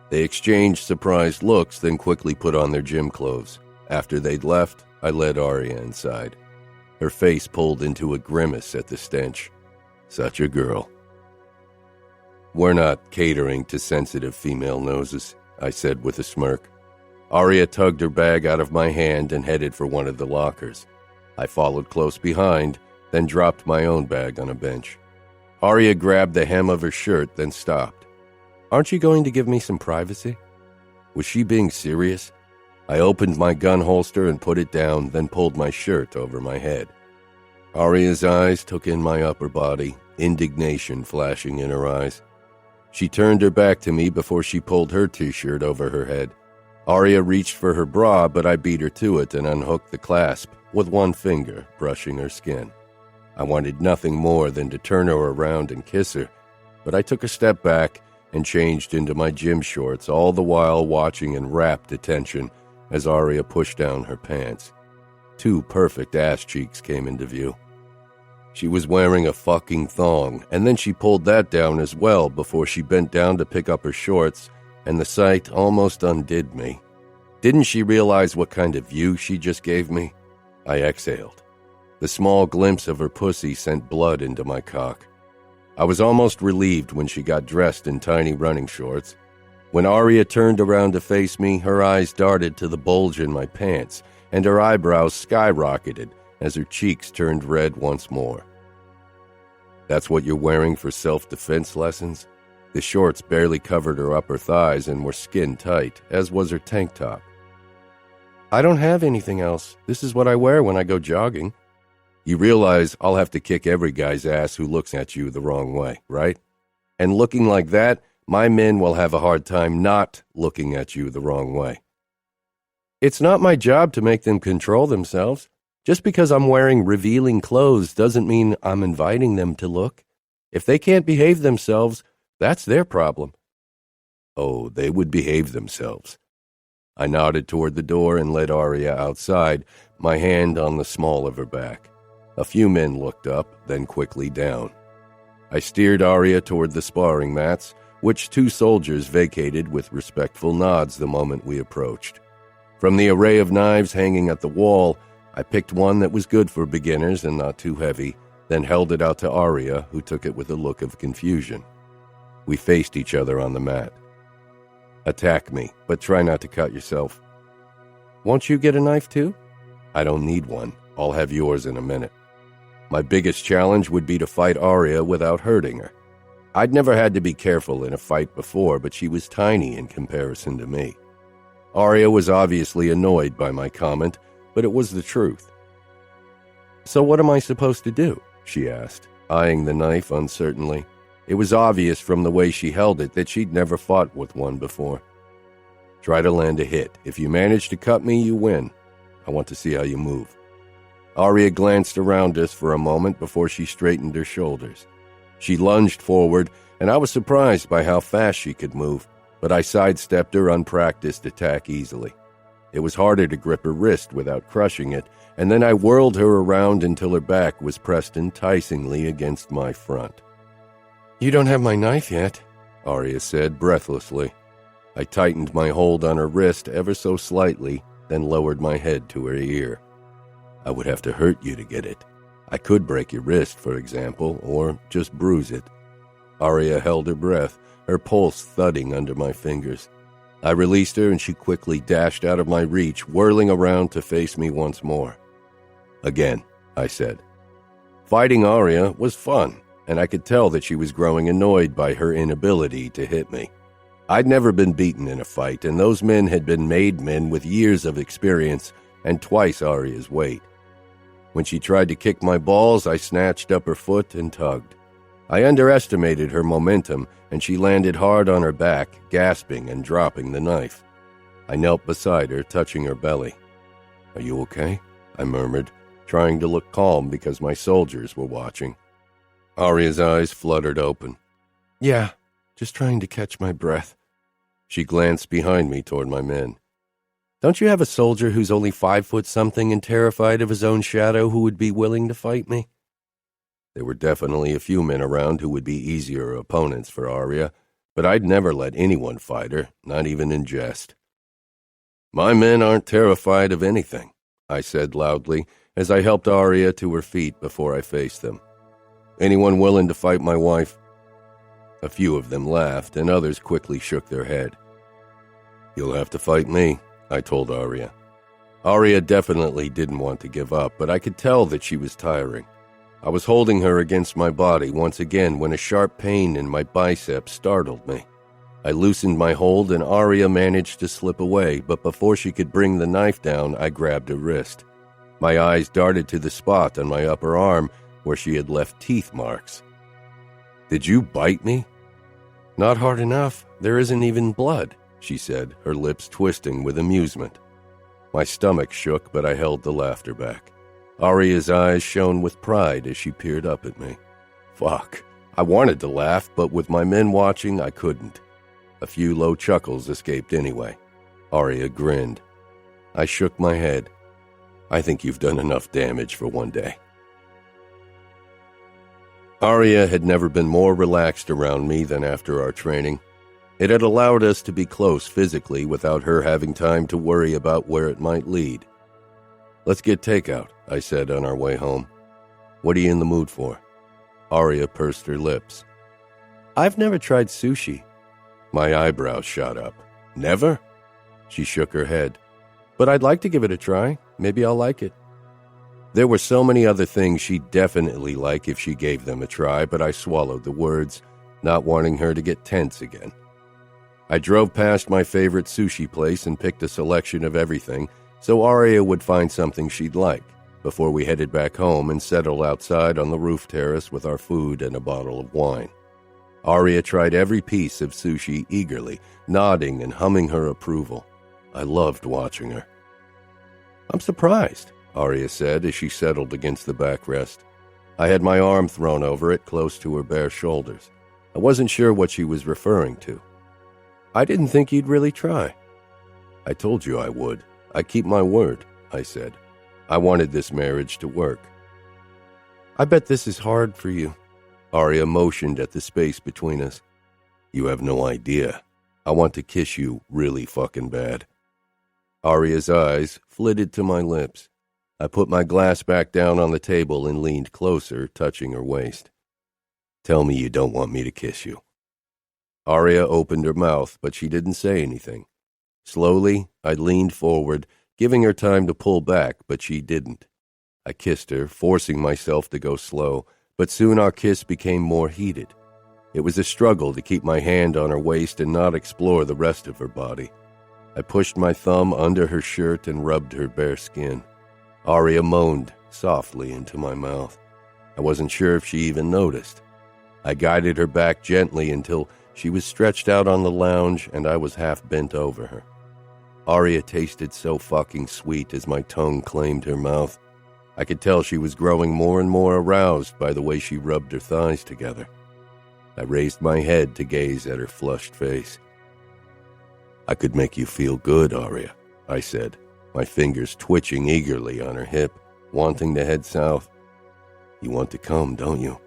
They exchanged surprised looks, then quickly put on their gym clothes. After they'd left, I led Aria inside. Her face pulled into a grimace at the stench. Such a girl. "We're not catering to sensitive female noses," I said with a smirk. Aria tugged her bag out of my hand and headed for one of the lockers. I followed close behind, then dropped my own bag on a bench. Aria grabbed the hem of her shirt, then stopped. "Aren't you going to give me some privacy?" Was she being serious? I opened my gun holster and put it down, then pulled my shirt over my head. Aria's eyes took in my upper body, indignation flashing in her eyes. She turned her back to me before she pulled her t-shirt over her head. Aria reached for her bra, but I beat her to it and unhooked the clasp, with one finger brushing her skin. I wanted nothing more than to turn her around and kiss her, but I took a step back and changed into my gym shorts, all the while watching in rapt attention as Aria pushed down her pants. 2 perfect ass cheeks came into view. She was wearing a fucking thong, and then she pulled that down as well before she bent down to pick up her shorts, and the sight almost undid me. Didn't she realize what kind of view she just gave me? I exhaled. The small glimpse of her pussy sent blood into my cock. I was almost relieved when she got dressed in tiny running shorts. When Aria turned around to face me, her eyes darted to the bulge in my pants, and her eyebrows skyrocketed as her cheeks turned red once more. That's what you're wearing for self-defense lessons? The shorts barely covered her upper thighs and were skin tight, as was her tank top. I don't have anything else. This is what I wear when I go jogging. You realize I'll have to kick every guy's ass who looks at you the wrong way, right? And looking like that, my men will have a hard time not looking at you the wrong way. It's not my job to make them control themselves. Just because I'm wearing revealing clothes doesn't mean I'm inviting them to look. If they can't behave themselves, that's their problem. Oh, they would behave themselves. I nodded toward the door and led Aria outside, my hand on the small of her back. A few men looked up, then quickly down. I steered Aria toward the sparring mats, which 2 soldiers vacated with respectful nods the moment we approached. From the array of knives hanging at the wall, I picked one that was good for beginners and not too heavy, then held it out to Aria, who took it with a look of confusion. We faced each other on the mat. Attack me, but try not to cut yourself. Won't you get a knife too? I don't need one. I'll have yours in a minute. My biggest challenge would be to fight Aria without hurting her. I'd never had to be careful in a fight before, but she was tiny in comparison to me. Aria was obviously annoyed by my comment, but it was the truth. So what am I supposed to do? She asked, eyeing the knife uncertainly. It was obvious from the way she held it that she'd never fought with one before. Try to land a hit. If you manage to cut me, you win. I want to see how you move. Aria glanced around us for a moment before she straightened her shoulders. She lunged forward, and I was surprised by how fast she could move, but I sidestepped her unpracticed attack easily. It was harder to grip her wrist without crushing it, and then I whirled her around until her back was pressed enticingly against my front. You don't have my knife yet, Aria said breathlessly. I tightened my hold on her wrist ever so slightly, then lowered my head to her ear. I would have to hurt you to get it. I could break your wrist, for example, or just bruise it. Aria held her breath, her pulse thudding under my fingers. I released her and she quickly dashed out of my reach, whirling around to face me once more. Again, I said. Fighting Aria was fun, and I could tell that she was growing annoyed by her inability to hit me. I'd never been beaten in a fight, and those men had been made men with years of experience and twice Aria's weight. When she tried to kick my balls, I snatched up her foot and tugged. I underestimated her momentum, and she landed hard on her back, gasping and dropping the knife. I knelt beside her, touching her belly. Are you okay? I murmured, trying to look calm because my soldiers were watching. Aria's eyes fluttered open. Yeah, just trying to catch my breath. She glanced behind me toward my men. Don't you have a soldier who's only 5'something and terrified of his own shadow who would be willing to fight me? There were definitely a few men around who would be easier opponents for Aria, but I'd never let anyone fight her, not even in jest. My men aren't terrified of anything, I said loudly as I helped Aria to her feet before I faced them. Anyone willing to fight my wife? A few of them laughed, and others quickly shook their head. You'll have to fight me, I told Aria. Aria definitely didn't want to give up, but I could tell that she was tiring. I was holding her against my body once again when a sharp pain in my bicep startled me. I loosened my hold and Aria managed to slip away, but before she could bring the knife down, I grabbed her wrist. My eyes darted to the spot on my upper arm where she had left teeth marks. Did you bite me? Not hard enough. There isn't even blood, she said, her lips twisting with amusement. My stomach shook, but I held the laughter back. Aria's eyes shone with pride as she peered up at me. Fuck. I wanted to laugh, but with my men watching, I couldn't. A few low chuckles escaped anyway. Aria grinned. I shook my head. I think you've done enough damage for one day. Aria had never been more relaxed around me than after our training. It had allowed us to be close physically without her having time to worry about where it might lead. Let's get takeout, I said on our way home. What are you in the mood for? Aria pursed her lips. I've never tried sushi. My eyebrows shot up. Never? She shook her head. But I'd like to give it a try. Maybe I'll like it. There were so many other things she'd definitely like if she gave them a try, but I swallowed the words, not wanting her to get tense again. I drove past my favorite sushi place and picked a selection of everything, so Aria would find something she'd like, before we headed back home and settled outside on the roof terrace with our food and a bottle of wine. Aria tried every piece of sushi eagerly, nodding and humming her approval. I loved watching her. I'm surprised, Aria said as she settled against the backrest. I had my arm thrown over it close to her bare shoulders. I wasn't sure what she was referring to. I didn't think you'd really try. I told you I would. I keep my word, I said. I wanted this marriage to work. I bet this is hard for you. Aria motioned at the space between us. You have no idea. I want to kiss you really fucking bad. Aria's eyes flitted to my lips. I put my glass back down on the table and leaned closer, touching her waist. Tell me you don't want me to kiss you. Aria opened her mouth, but she didn't say anything. Slowly, I leaned forward, giving her time to pull back, but she didn't. I kissed her, forcing myself to go slow, but soon our kiss became more heated. It was a struggle to keep my hand on her waist and not explore the rest of her body. I pushed my thumb under her shirt and rubbed her bare skin. Aria moaned softly into my mouth. I wasn't sure if she even noticed. I guided her back gently until she was stretched out on the lounge and I was half bent over her. Aria tasted so fucking sweet as my tongue claimed her mouth. I could tell she was growing more and more aroused by the way she rubbed her thighs together. I raised my head to gaze at her flushed face. I could make you feel good, Aria, I said, my fingers twitching eagerly on her hip, wanting to head south. You want to come, don't you?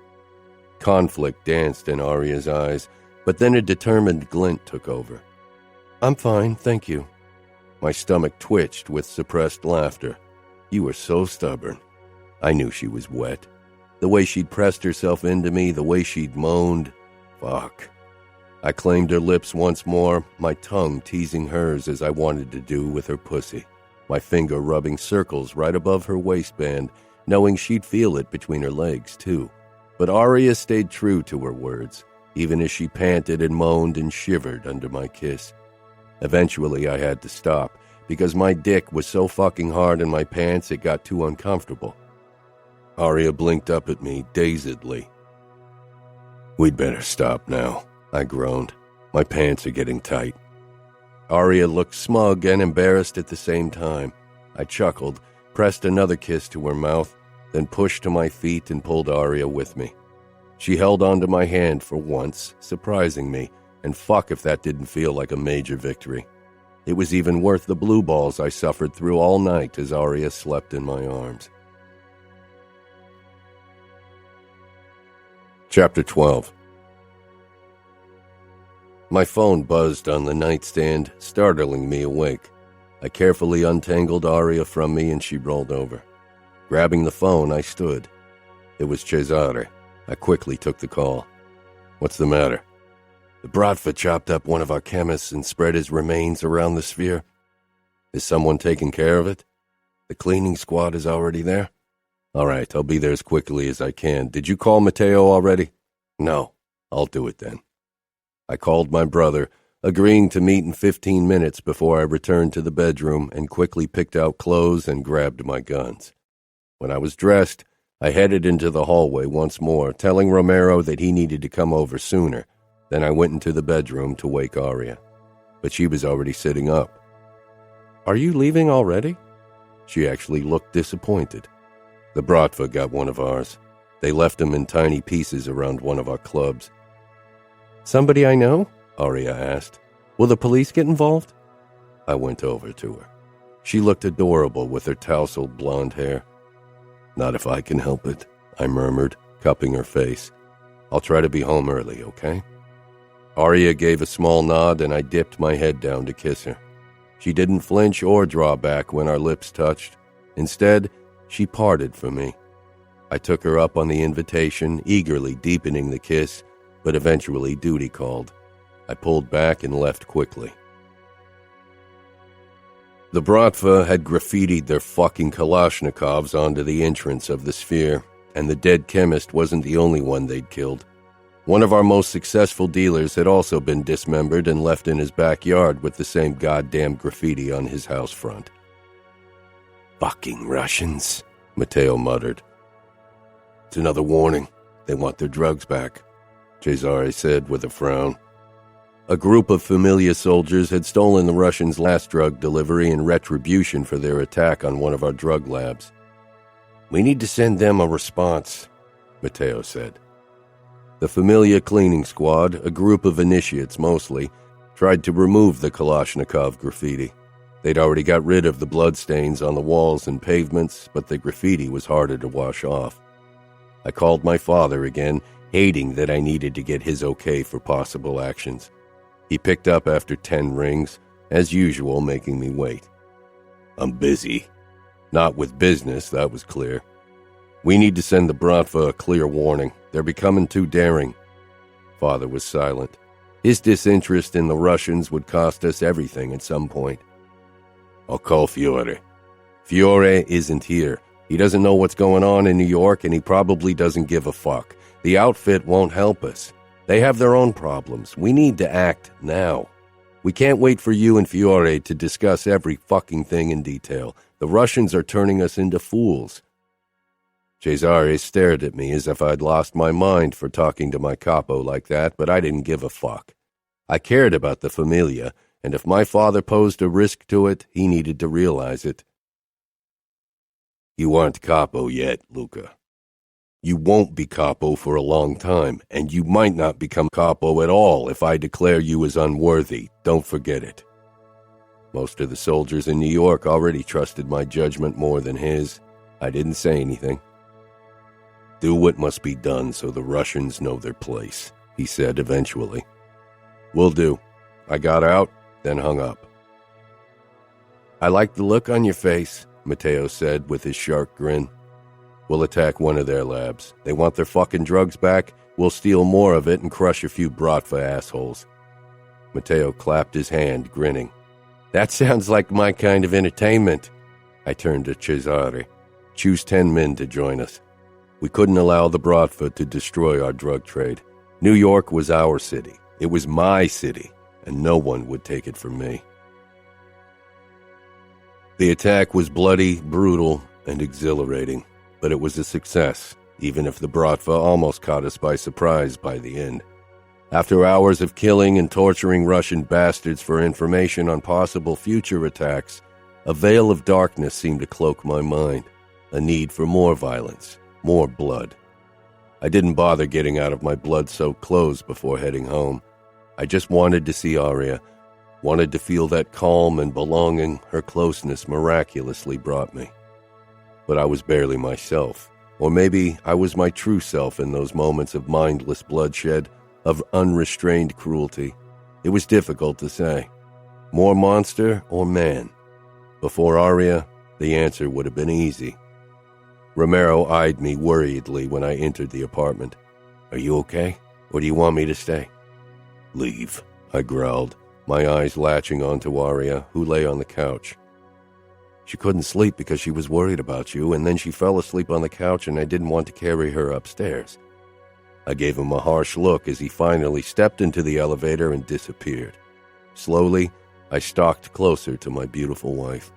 Conflict danced in Aria's eyes, but then a determined glint took over. I'm fine, thank you. My stomach twitched with suppressed laughter. You were so stubborn. I knew she was wet. The way she'd pressed herself into me, the way she'd moaned. Fuck. I claimed her lips once more, my tongue teasing hers as I wanted to do with her pussy, my finger rubbing circles right above her waistband, knowing she'd feel it between her legs, too. But Aria stayed true to her words, even as she panted and moaned and shivered under my kiss. Eventually, I had to stop, because my dick was so fucking hard in my pants it got too uncomfortable. Aria blinked up at me, dazedly. We'd better stop now, I groaned. My pants are getting tight. Aria looked smug and embarrassed at the same time. I chuckled, pressed another kiss to her mouth, then pushed to my feet and pulled Aria with me. She held onto my hand for once, surprising me, and fuck if that didn't feel like a major victory. It was even worth the blue balls I suffered through all night as Aria slept in my arms. Chapter 12. My phone buzzed on the nightstand, startling me awake. I carefully untangled Aria from me and she rolled over. Grabbing the phone, I stood. It was Cesare. I quickly took the call. What's the matter? The Bratva chopped up one of our chemists and spread his remains around the sphere. Is someone taking care of it? The cleaning squad is already there? All right, I'll be there as quickly as I can. Did you call Matteo already? No, I'll do it then. I called my brother, agreeing to meet in 15 minutes before I returned to the bedroom and quickly picked out clothes and grabbed my guns. When I was dressed, I headed into the hallway once more, telling Romero that he needed to come over sooner. Then I went into the bedroom to wake Aria. But she was already sitting up. Are you leaving already? She actually looked disappointed. The Bratva got one of ours. They left him in tiny pieces around one of our clubs. Somebody I know? Aria asked. Will the police get involved? I went over to her. She looked adorable with her tousled blonde hair. "Not if I can help it," I murmured, cupping her face. "I'll try to be home early, okay?" Aria gave a small nod, and I dipped my head down to kiss her. She didn't flinch or draw back when our lips touched. Instead, she parted from me. I took her up on the invitation, eagerly deepening the kiss, but eventually duty called. I pulled back and left quickly. The Bratva had graffitied their fucking Kalashnikovs onto the entrance of the sphere, and the dead chemist wasn't the only one they'd killed. One of our most successful dealers had also been dismembered and left in his backyard with the same goddamn graffiti on his house front. "Fucking Russians," Matteo muttered. "It's another warning. They want their drugs back," Cesare said with a frown. A group of familiar soldiers had stolen the Russians' last drug delivery in retribution for their attack on one of our drug labs. "We need to send them a response," Matteo said. The Familia cleaning squad, a group of initiates mostly, tried to remove the Kalashnikov graffiti. They'd already got rid of the bloodstains on the walls and pavements, but the graffiti was harder to wash off. I called my father again, hating that I needed to get his okay for possible actions. He picked up after 10 rings, as usual, making me wait. "I'm busy." Not with business, that was clear. "We need to send the Bratva a clear warning. They're becoming too daring." Father was silent. His disinterest in the Russians would cost us everything at some point. "I'll call Fiore." "Fiore isn't here. He doesn't know what's going on in New York, and he probably doesn't give a fuck. The outfit won't help us. They have their own problems. We need to act now. We can't wait for you and Fiore to discuss every fucking thing in detail. The Russians are turning us into fools." Cesare stared at me as if I'd lost my mind for talking to my capo like that, but I didn't give a fuck. I cared about the Familia, and if my father posed a risk to it, he needed to realize it. "You aren't capo yet, Luca. You won't be capo for a long time, and you might not become capo at all if I declare you as unworthy. Don't forget it." Most of the soldiers in New York already trusted my judgment more than his. I didn't say anything. "Do what must be done so the Russians know their place," he said eventually. "Will do." I got out, then hung up. "I like the look on your face," Matteo said with his sharp grin. "We'll attack one of their labs. They want their fucking drugs back. We'll steal more of it and crush a few Bratva assholes." Matteo clapped his hand, grinning. "That sounds like my kind of entertainment." I turned to Cesare. "Choose 10 men to join us. We couldn't allow the Bratva to destroy our drug trade. New York was our city. It was my city, and no one would take it from me." The attack was bloody, brutal, and exhilarating, but it was a success, even if the Bratva almost caught us by surprise by the end. After hours of killing and torturing Russian bastards for information on possible future attacks, a veil of darkness seemed to cloak my mind, a need for more violence, more blood. I didn't bother getting out of my blood-soaked clothes before heading home. I just wanted to see Aria, wanted to feel that calm and belonging her closeness miraculously brought me. But I was barely myself, or maybe I was my true self in those moments of mindless bloodshed, of unrestrained cruelty. It was difficult to say. More monster or man? Before Aria, the answer would have been easy. Romero eyed me worriedly when I entered the apartment. "Are you okay, or do you want me to stay?" "Leave," I growled, my eyes latching onto Aria, who lay on the couch. "She couldn't sleep because she was worried about you, and then she fell asleep on the couch and I didn't want to carry her upstairs." I gave him a harsh look as he finally stepped into the elevator and disappeared. Slowly, I stalked closer to my beautiful wife.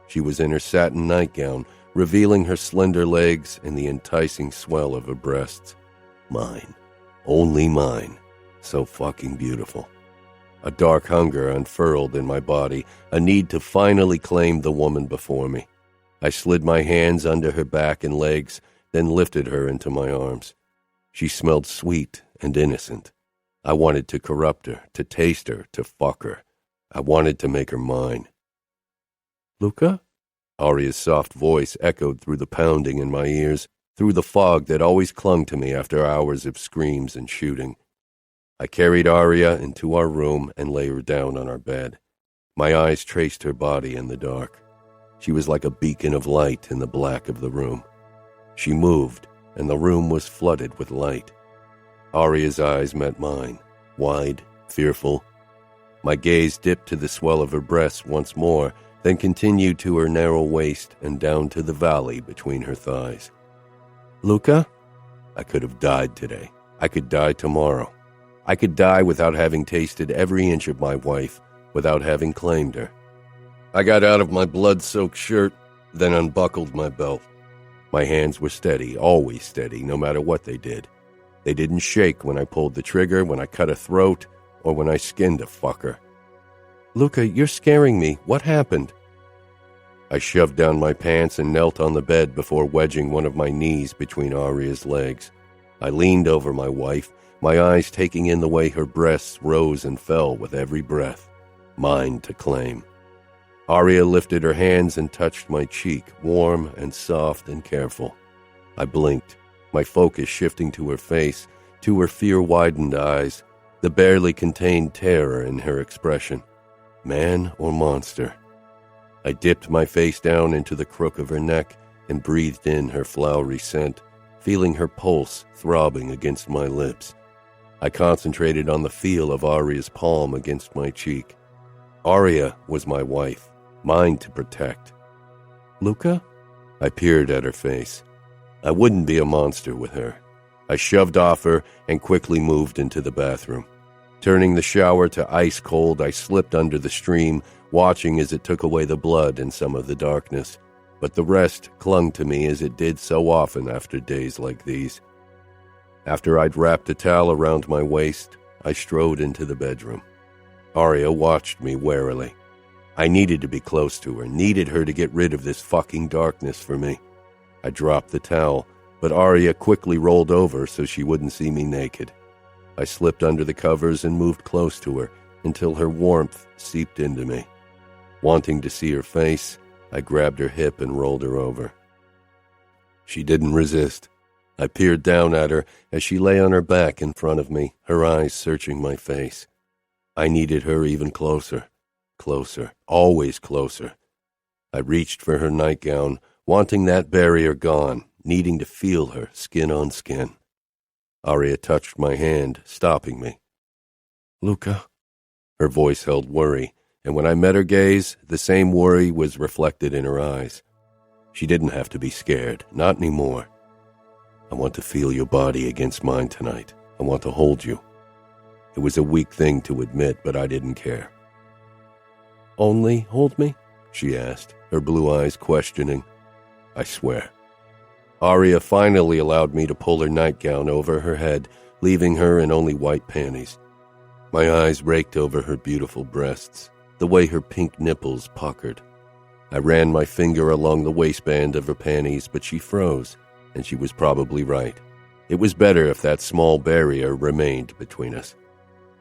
She was in her satin nightgown, revealing her slender legs and the enticing swell of her breasts. Mine. Only mine. So fucking beautiful. A dark hunger unfurled in my body, a need to finally claim the woman before me. I slid my hands under her back and legs, then lifted her into my arms. She smelled sweet and innocent. I wanted to corrupt her, to taste her, to fuck her. I wanted to make her mine. Luca? Aria's soft voice echoed through the pounding in my ears, through the fog that always clung to me after hours of screams and shooting. I carried Aria into our room and lay her down on our bed. My eyes traced her body in the dark. She was like a beacon of light in the black of the room. She moved, and the room was flooded with light. Aria's eyes met mine, wide, fearful. My gaze dipped to the swell of her breasts once more, then continued to her narrow waist and down to the valley between her thighs. Luca? I could have died today. I could die tomorrow. I could die without having tasted every inch of my wife, without having claimed her. I got out of my blood-soaked shirt, then unbuckled my belt. My hands were steady, always steady, no matter what they did. They didn't shake when I pulled the trigger, when I cut a throat, or when I skinned a fucker. Luca, you're scaring me. What happened? I shoved down my pants and knelt on the bed before wedging one of my knees between Aria's legs. I leaned over my wife, my eyes taking in the way her breasts rose and fell with every breath. Mine to claim. Aria lifted her hands and touched my cheek, warm and soft and careful. I blinked, my focus shifting to her face, to her fear-widened eyes, the barely contained terror in her expression. Man or monster? I dipped my face down into the crook of her neck and breathed in her flowery scent, feeling her pulse throbbing against my lips. I concentrated on the feel of Aria's palm against my cheek. Aria was my wife, mine to protect. Luca? I peered at her face. I wouldn't be a monster with her. I shoved off her and quickly moved into the bathroom. Turning the shower to ice cold, I slipped under the stream, watching as it took away the blood and some of the darkness. But the rest clung to me as it did so often after days like these. After I'd wrapped a towel around my waist, I strode into the bedroom. Aria watched me warily. I needed to be close to her, needed her to get rid of this fucking darkness for me. I dropped the towel, but Aria quickly rolled over so she wouldn't see me naked. I slipped under the covers and moved close to her until her warmth seeped into me. Wanting to see her face, I grabbed her hip and rolled her over. She didn't resist. I peered down at her as she lay on her back in front of me, her eyes searching my face. I needed her even closer. Closer, always closer. I reached for her nightgown, wanting that barrier gone, needing to feel her skin on skin. Aria touched my hand, stopping me. Luca? Her voice held worry, and when I met her gaze, the same worry was reflected in her eyes. She didn't have to be scared, not anymore. I want to feel your body against mine tonight. I want to hold you. It was a weak thing to admit, but I didn't care. Only hold me? She asked, her blue eyes questioning. I swear. Aria finally allowed me to pull her nightgown over her head, leaving her in only white panties. My eyes raked over her beautiful breasts, the way her pink nipples puckered. I ran my finger along the waistband of her panties, but she froze, and she was probably right. It was better if that small barrier remained between us.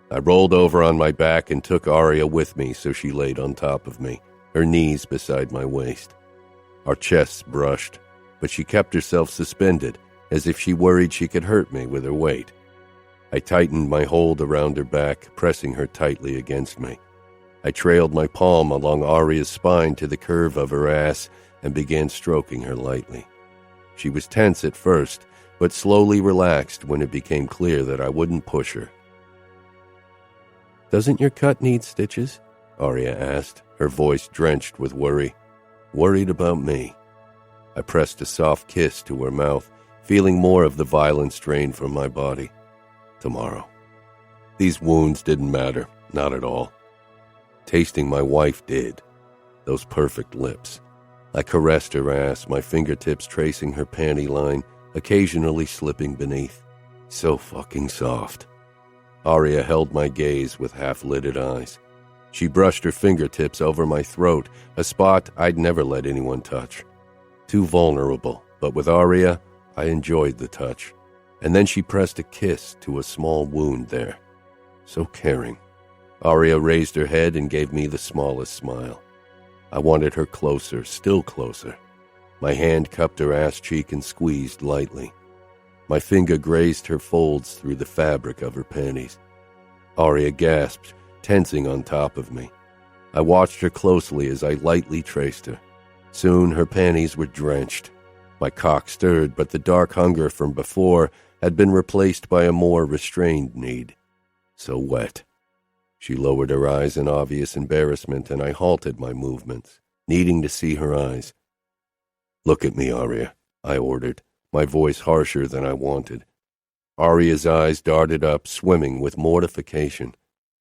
I rolled over on my back and took Aria with me so she laid on top of me, her knees beside my waist. Our chests brushed, but she kept herself suspended, as if she worried she could hurt me with her weight. I tightened my hold around her back, pressing her tightly against me. I trailed my palm along Aria's spine to the curve of her ass and began stroking her lightly. She was tense at first, but slowly relaxed when it became clear that I wouldn't push her. Doesn't your cut need stitches? Aria asked, her voice drenched with worry. Worried about me. I pressed a soft kiss to her mouth, feeling more of the violent strain from my body. Tomorrow. These wounds didn't matter, not at all. Tasting my wife did. Those perfect lips. I caressed her ass, my fingertips tracing her panty line, occasionally slipping beneath. So fucking soft. Aria held my gaze with half-lidded eyes. She brushed her fingertips over my throat, a spot I'd never let anyone touch. Too vulnerable, but with Aria, I enjoyed the touch. And then she pressed a kiss to a small wound there. So caring. Aria raised her head and gave me the smallest smile. I wanted her closer, still closer. My hand cupped her ass cheek and squeezed lightly. My finger grazed her folds through the fabric of her panties. Aria gasped, tensing on top of me. I watched her closely as I lightly traced her. Soon her panties were drenched. My cock stirred, but the dark hunger from before had been replaced by a more restrained need. So wet. She lowered her eyes in obvious embarrassment, and I halted my movements, needing to see her eyes. "Look at me, Aria," I ordered, my voice harsher than I wanted. Aria's eyes darted up, swimming with mortification.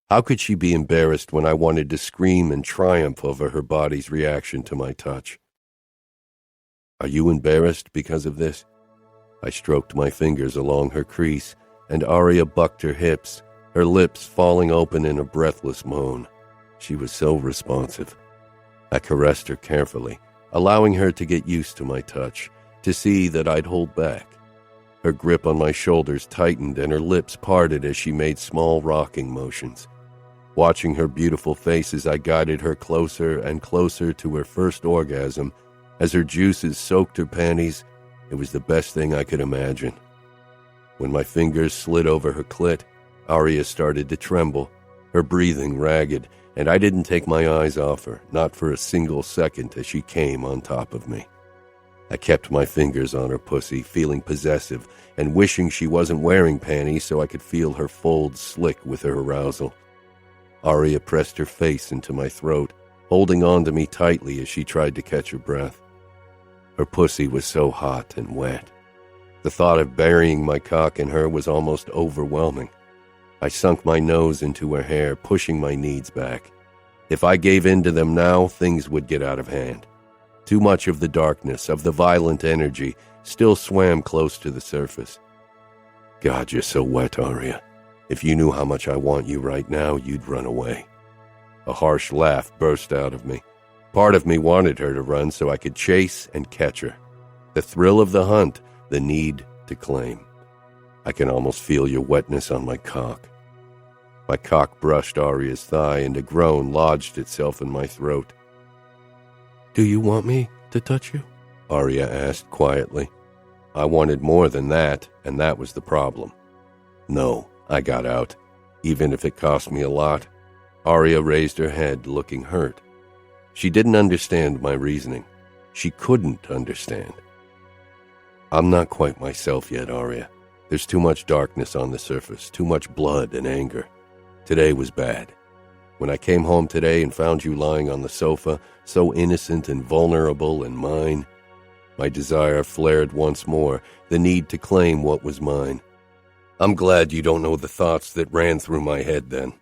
How could she be embarrassed when I wanted to scream in triumph over her body's reaction to my touch? "Are you embarrassed because of this?" I stroked my fingers along her crease, and Aria bucked her hips, her lips falling open in a breathless moan. She was so responsive. I caressed her carefully, allowing her to get used to my touch, to see that I'd hold back. Her grip on my shoulders tightened and her lips parted as she made small rocking motions. Watching her beautiful face as I guided her closer and closer to her first orgasm, as her juices soaked her panties, it was the best thing I could imagine. When my fingers slid over her clit, Aria started to tremble, her breathing ragged, and I didn't take my eyes off her, not for a single second as she came on top of me. I kept my fingers on her pussy, feeling possessive and wishing she wasn't wearing panties so I could feel her folds slick with her arousal. Aria pressed her face into my throat, holding on to me tightly as she tried to catch her breath. Her pussy was so hot and wet. The thought of burying my cock in her was almost overwhelming. I sunk my nose into her hair, pushing my needs back. If I gave in to them now, things would get out of hand. Too much of the darkness, of the violent energy, still swam close to the surface. "God, you're so wet, Aria. If you knew how much I want you right now, you'd run away." A harsh laugh burst out of me. Part of me wanted her to run so I could chase and catch her. The thrill of the hunt, the need to claim. I can almost feel your wetness on my cock. My cock brushed Aria's thigh, and a groan lodged itself in my throat. "Do you want me to touch you?" Aria asked quietly. I wanted more than that, and that was the problem. "No," I got out, "even if it cost me a lot." Aria raised her head, looking hurt. She didn't understand my reasoning. She couldn't understand. "I'm not quite myself yet, Aria. There's too much darkness on the surface, too much blood and anger. Today was bad. When I came home today and found you lying on the sofa, so innocent and vulnerable and mine, my desire flared once more, the need to claim what was mine. I'm glad you don't know the thoughts that ran through my head then.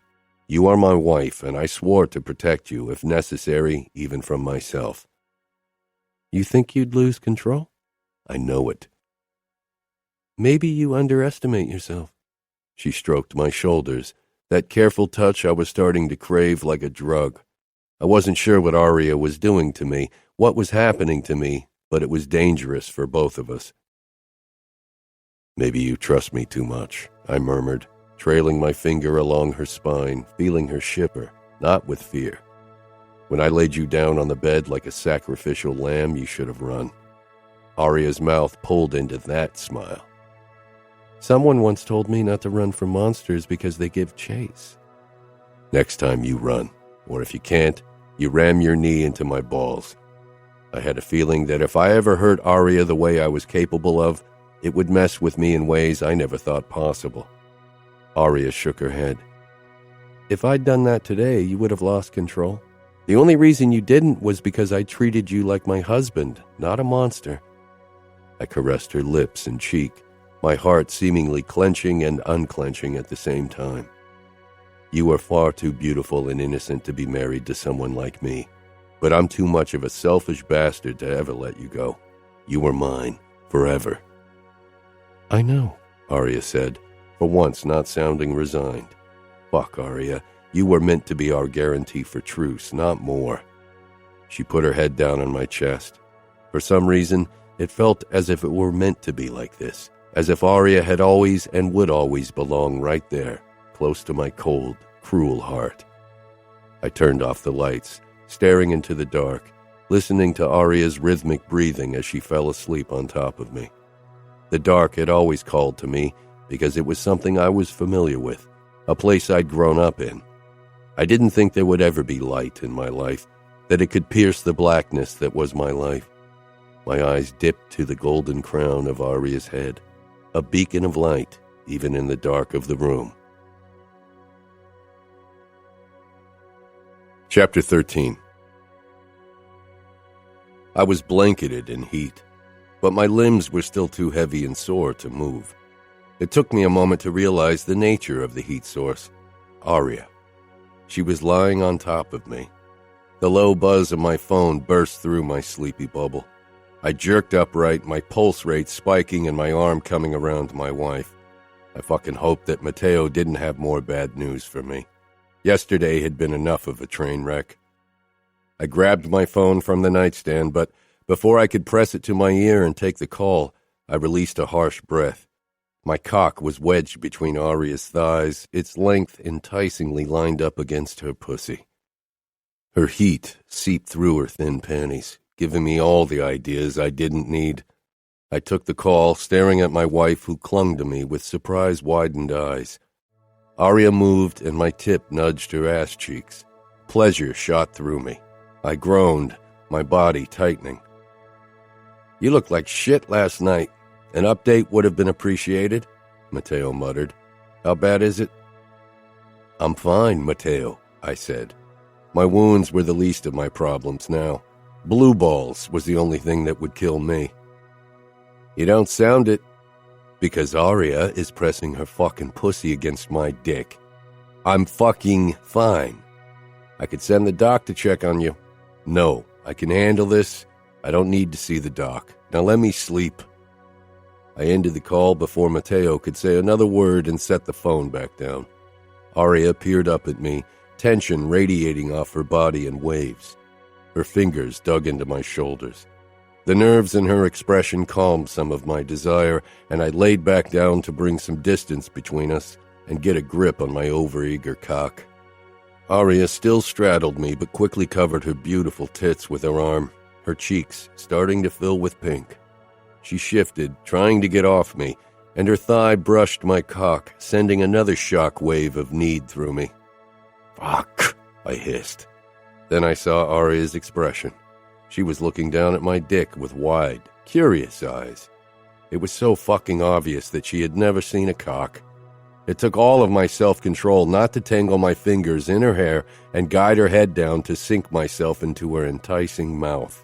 You are my wife, and I swore to protect you, if necessary, even from myself." "You think you'd lose control?" "I know it." "Maybe you underestimate yourself." She stroked my shoulders, that careful touch I was starting to crave like a drug. I wasn't sure what Aria was doing to me, what was happening to me, but it was dangerous for both of us. "Maybe you trust me too much," I murmured, trailing my finger along her spine, feeling her shiver, not with fear. "When I laid you down on the bed like a sacrificial lamb, you should have run." Aria's mouth pulled into that smile. "Someone once told me not to run from monsters because they give chase." "Next time you run, or if you can't, you ram your knee into my balls." I had a feeling that if I ever hurt Aria the way I was capable of, it would mess with me in ways I never thought possible. Aria shook her head. "If I'd done that today, you would have lost control. The only reason you didn't was because I treated you like my husband, not a monster." I caressed her lips and cheek, my heart seemingly clenching and unclenching at the same time. "You are far too beautiful and innocent to be married to someone like me, but I'm too much of a selfish bastard to ever let you go. You are mine, forever." "I know," Aria said, for once not sounding resigned. "Fuck, Aria, you were meant to be our guarantee for truce, not more." She put her head down on my chest. For some reason, it felt as if it were meant to be like this, as if Aria had always and would always belong right there, close to my cold, cruel heart. I turned off the lights, staring into the dark, listening to Aria's rhythmic breathing as she fell asleep on top of me. The dark had always called to me because it was something I was familiar with, a place I'd grown up in. I didn't think there would ever be light in my life, that it could pierce the blackness that was my life. My eyes dipped to the golden crown of Aria's head, a beacon of light even in the dark of the room. Chapter 13. I was blanketed in heat, but my limbs were still too heavy and sore to move. It took me a moment to realize the nature of the heat source. Aria. She was lying on top of me. The low buzz of my phone burst through my sleepy bubble. I jerked upright, my pulse rate spiking and my arm coming around my wife. I fucking hoped that Matteo didn't have more bad news for me. Yesterday had been enough of a train wreck. I grabbed my phone from the nightstand, but before I could press it to my ear and take the call, I released a harsh breath. My cock was wedged between Aria's thighs, its length enticingly lined up against her pussy. Her heat seeped through her thin panties, giving me all the ideas I didn't need. I took the call, staring at my wife, who clung to me with surprise-widened eyes. Aria moved, and my tip nudged her ass cheeks. Pleasure shot through me. I groaned, my body tightening. "You looked like shit last night. An update would have been appreciated," Matteo muttered. "How bad is it?" "I'm fine, Matteo," I said. My wounds were the least of my problems now. Blue balls was the only thing that would kill me. "You don't sound it." "Because Aria is pressing her fucking pussy against my dick. I'm fucking fine. I could send the doc to check on you." "No, I can handle this. I don't need to see the doc. Now let me sleep." I ended the call before Matteo could say another word and set the phone back down. Aria peered up at me, tension radiating off her body in waves. Her fingers dug into my shoulders. The nerves in her expression calmed some of my desire, and I laid back down to bring some distance between us and get a grip on my overeager cock. Aria still straddled me, but quickly covered her beautiful tits with her arm, her cheeks starting to fill with pink. She shifted, trying to get off me, and her thigh brushed my cock, sending another shock wave of need through me. "Fuck," I hissed. Then I saw Aria's expression. She was looking down at my dick with wide, curious eyes. It was so fucking obvious that she had never seen a cock. It took all of my self-control not to tangle my fingers in her hair and guide her head down to sink myself into her enticing mouth.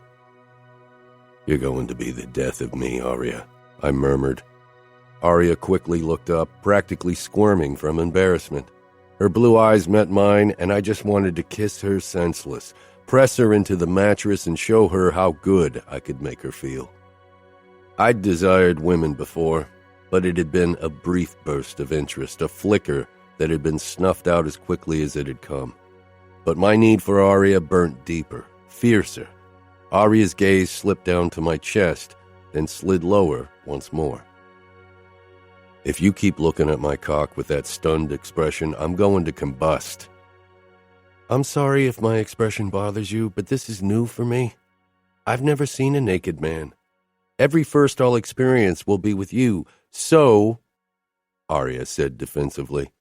"You're going to be the death of me, Aria," I murmured. Aria quickly looked up, practically squirming from embarrassment. Her blue eyes met mine, and I just wanted to kiss her senseless, press her into the mattress and show her how good I could make her feel. I'd desired women before, but it had been a brief burst of interest, a flicker that had been snuffed out as quickly as it had come. But my need for Aria burnt deeper, fiercer. Aria's gaze slipped down to my chest, then slid lower once more. "If you keep looking at my cock with that stunned expression, I'm going to combust." "I'm sorry if my expression bothers you, but this is new for me. I've never seen a naked man. Every first I'll experience will be with you, so," Aria said defensively.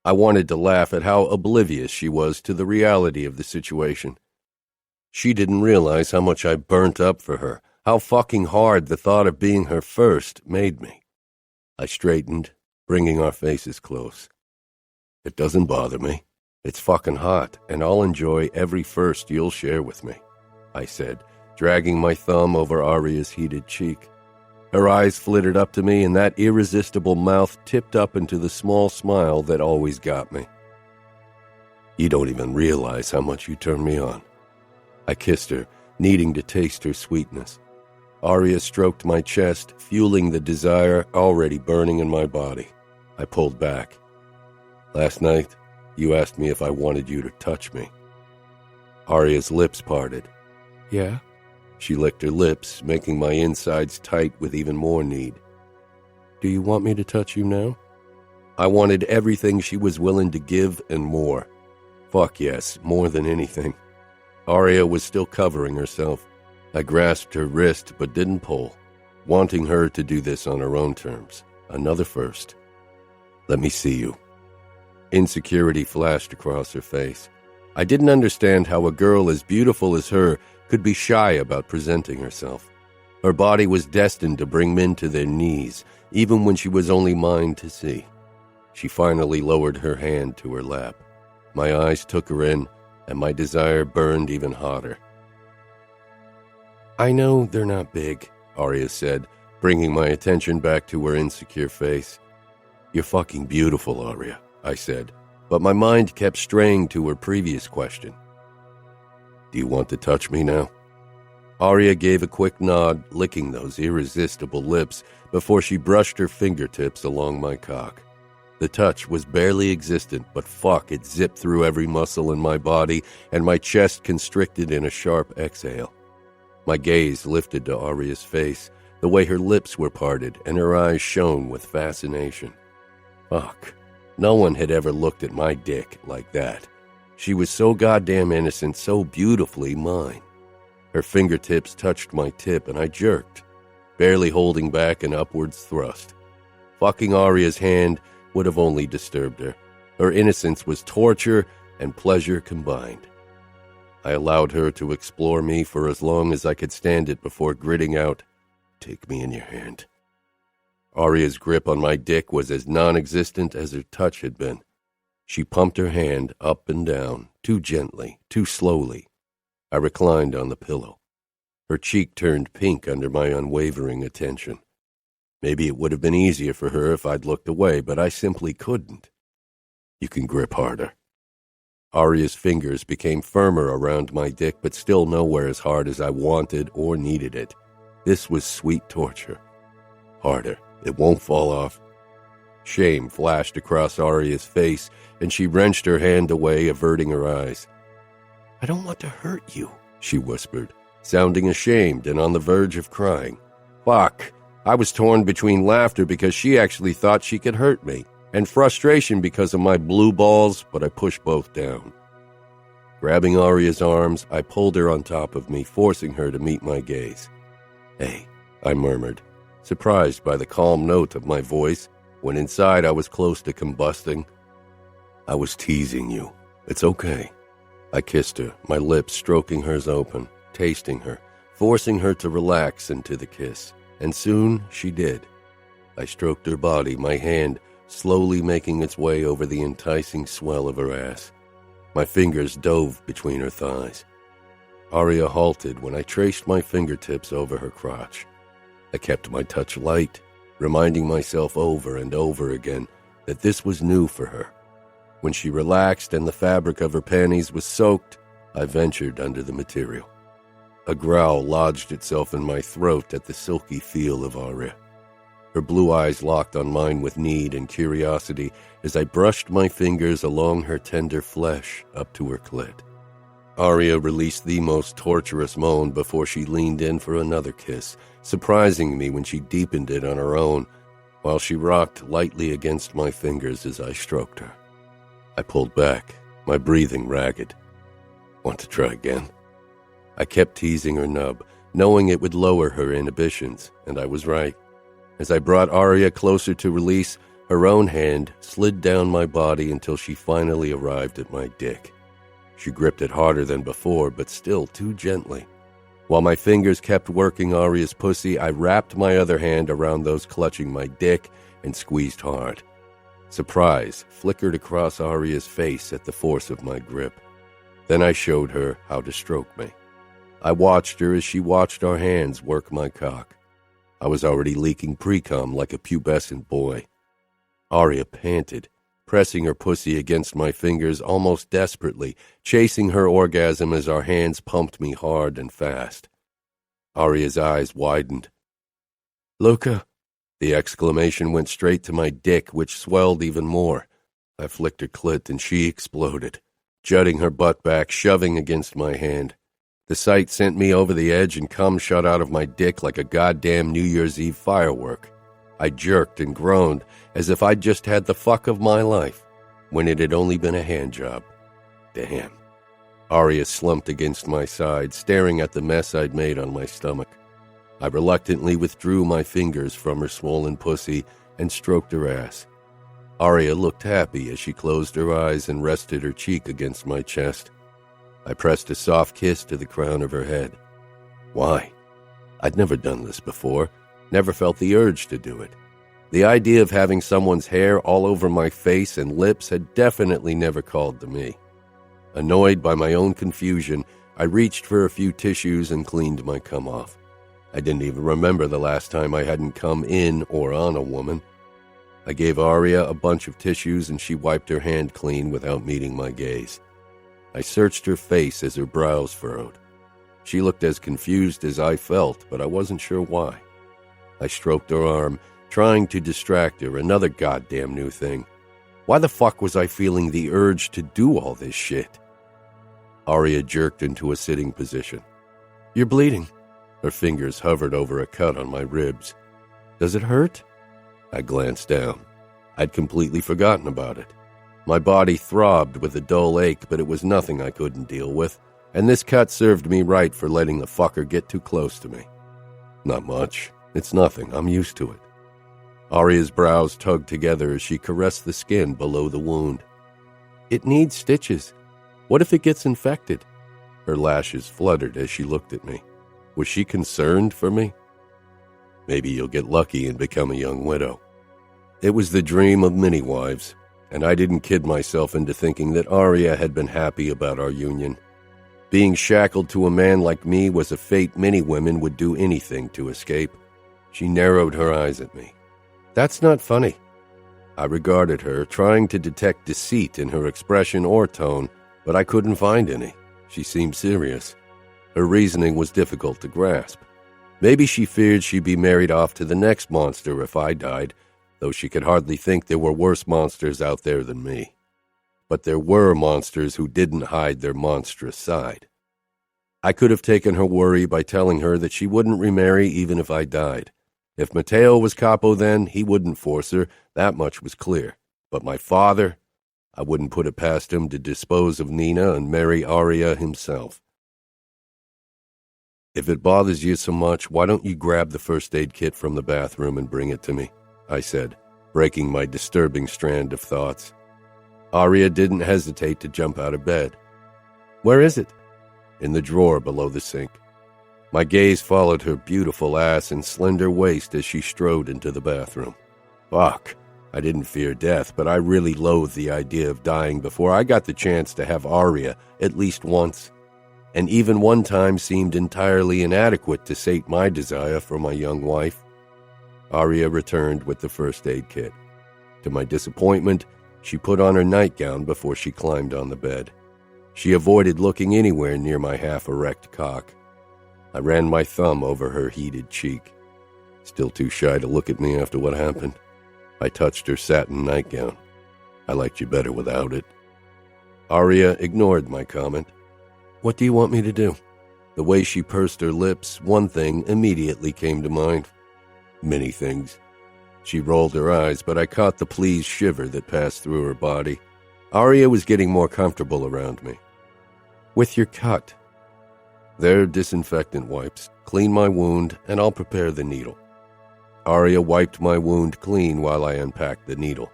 I wanted to laugh at how oblivious she was to the reality of the situation. She didn't realize how much I burnt up for her, how fucking hard the thought of being her first made me. I straightened, bringing our faces close. "It doesn't bother me. It's fucking hot, and I'll enjoy every first you'll share with me," I said, dragging my thumb over Aria's heated cheek. Her eyes flitted up to me, and that irresistible mouth tipped up into the small smile that always got me. "You don't even realize how much you turn me on." I kissed her, needing to taste her sweetness. Aria stroked my chest, fueling the desire already burning in my body. I pulled back. "Last night, you asked me if I wanted you to touch me." Aria's lips parted. "Yeah?" She licked her lips, making my insides tight with even more need. "Do you want me to touch you now?" I wanted everything she was willing to give and more. Fuck yes, more than anything. Aria was still covering herself. I grasped her wrist but didn't pull, wanting her to do this on her own terms. Another first. "Let me see you." Insecurity flashed across her face. I didn't understand how a girl as beautiful as her could be shy about presenting herself. Her body was destined to bring men to their knees, even when she was only mine to see. She finally lowered her hand to her lap. My eyes took her in, and my desire burned even hotter. "I know they're not big," Aria said, bringing my attention back to her insecure face. "You're fucking beautiful, Aria," I said, but my mind kept straying to her previous question. "Do you want to touch me now?" Aria gave a quick nod, licking those irresistible lips before she brushed her fingertips along my cock. The touch was barely existent, but fuck, it zipped through every muscle in my body, and my chest constricted in a sharp exhale. My gaze lifted to Aria's face, the way her lips were parted and her eyes shone with fascination. Fuck. No one had ever looked at my dick like that. She was so goddamn innocent, so beautifully mine. Her fingertips touched my tip and I jerked, barely holding back an upwards thrust. Fucking Aria's hand would have only disturbed her. Her innocence was torture and pleasure combined. I allowed her to explore me for as long as I could stand it before gritting out, "Take me in your hand." Aria's grip on my dick was as non-existent as her touch had been. She pumped her hand up and down, too gently, too slowly. I reclined on the pillow. Her cheek turned pink under my unwavering attention. Maybe it would have been easier for her if I'd looked away, but I simply couldn't. "You can grip harder." Aria's fingers became firmer around my dick, but still nowhere as hard as I wanted or needed it. This was sweet torture. "Harder. It won't fall off." Shame flashed across Aria's face, and she wrenched her hand away, averting her eyes. "I don't want to hurt you," she whispered, sounding ashamed and on the verge of crying. Fuck. I was torn between laughter because she actually thought she could hurt me, and frustration because of my blue balls, but I pushed both down. Grabbing Aria's arms, I pulled her on top of me, forcing her to meet my gaze. "Hey," I murmured, surprised by the calm note of my voice, when inside I was close to combusting. "I was teasing you. It's okay." I kissed her, my lips stroking hers open, tasting her, forcing her to relax into the kiss, and soon she did. I stroked her body, my hand slowly making its way over the enticing swell of her ass. My fingers dove between her thighs. Aria halted when I traced my fingertips over her crotch. I kept my touch light, reminding myself over and over again that this was new for her. When she relaxed and the fabric of her panties was soaked, I ventured under the material. A growl lodged itself in my throat at the silky feel of Aria. Her blue eyes locked on mine with need and curiosity as I brushed my fingers along her tender flesh up to her clit. Aria released the most torturous moan before she leaned in for another kiss, surprising me when she deepened it on her own, while she rocked lightly against my fingers as I stroked her. I pulled back, my breathing ragged. "Want to try again?" I kept teasing her nub, knowing it would lower her inhibitions, and I was right. As I brought Aria closer to release, her own hand slid down my body until she finally arrived at my dick. She gripped it harder than before, but still too gently. While my fingers kept working Aria's pussy, I wrapped my other hand around those clutching my dick and squeezed hard. Surprise flickered across Aria's face at the force of my grip. Then I showed her how to stroke me. I watched her as she watched our hands work my cock. I was already leaking pre-cum like a pubescent boy. Aria panted, pressing her pussy against my fingers almost desperately, chasing her orgasm as our hands pumped me hard and fast. Aria's eyes widened. "Luca!" The exclamation went straight to my dick, which swelled even more. I flicked her clit and she exploded, jutting her butt back, shoving against my hand. The sight sent me over the edge and cum shot out of my dick like a goddamn New Year's Eve firework. I jerked and groaned as if I'd just had the fuck of my life, when it had only been a hand job. Damn. Aria slumped against my side, staring at the mess I'd made on my stomach. I reluctantly withdrew my fingers from her swollen pussy and stroked her ass. Aria looked happy as she closed her eyes and rested her cheek against my chest. I pressed a soft kiss to the crown of her head. Why? I'd never done this before, never felt the urge to do it. The idea of having someone's hair all over my face and lips had definitely never called to me. Annoyed by my own confusion, I reached for a few tissues and cleaned my cum off. I didn't even remember the last time I hadn't come in or on a woman. I gave Aria a bunch of tissues and she wiped her hand clean without meeting my gaze. I searched her face as her brows furrowed. She looked as confused as I felt, but I wasn't sure why. I stroked her arm, trying to distract her, another goddamn new thing. Why the fuck was I feeling the urge to do all this shit? Aria jerked into a sitting position. You're bleeding. Her fingers hovered over a cut on my ribs. Does it hurt? I glanced down. I'd completely forgotten about it. My body throbbed with a dull ache, but it was nothing I couldn't deal with, and this cut served me right for letting the fucker get too close to me. Not much. It's nothing. I'm used to it. Aria's brows tugged together as she caressed the skin below the wound. It needs stitches. What if it gets infected? Her lashes fluttered as she looked at me. Was she concerned for me? Maybe you'll get lucky and become a young widow. It was the dream of many wives, and I didn't kid myself into thinking that Aria had been happy about our union. Being shackled to a man like me was a fate many women would do anything to escape. She narrowed her eyes at me. That's not funny. I regarded her, trying to detect deceit in her expression or tone, but I couldn't find any. She seemed serious. Her reasoning was difficult to grasp. Maybe she feared she'd be married off to the next monster if I died, though she could hardly think there were worse monsters out there than me. But there were monsters who didn't hide their monstrous side. I could have taken her worry by telling her that she wouldn't remarry even if I died. If Matteo was Capo then, he wouldn't force her, that much was clear. But my father, I wouldn't put it past him to dispose of Nina and marry Aria himself. If it bothers you so much, why don't you grab the first aid kit from the bathroom and bring it to me? I said, breaking my disturbing strand of thoughts. Aria didn't hesitate to jump out of bed. Where is it? In the drawer below the sink. My gaze followed her beautiful ass and slender waist as she strode into the bathroom. Fuck. I didn't fear death, but I really loathed the idea of dying before I got the chance to have Aria at least once. And even one time seemed entirely inadequate to sate my desire for my young wife. Aria returned with the first aid kit. To my disappointment, she put on her nightgown before she climbed on the bed. She avoided looking anywhere near my half-erect cock. I ran my thumb over her heated cheek. Still too shy to look at me after what happened. I touched her satin nightgown. I liked you better without it. Aria ignored my comment. What do you want me to do? The way she pursed her lips, one thing immediately came to mind. Many things. She rolled her eyes, but I caught the pleased shiver that passed through her body. Aria was getting more comfortable around me. With your cut. They're disinfectant wipes. Clean my wound, and I'll prepare the needle. Aria wiped my wound clean while I unpacked the needle.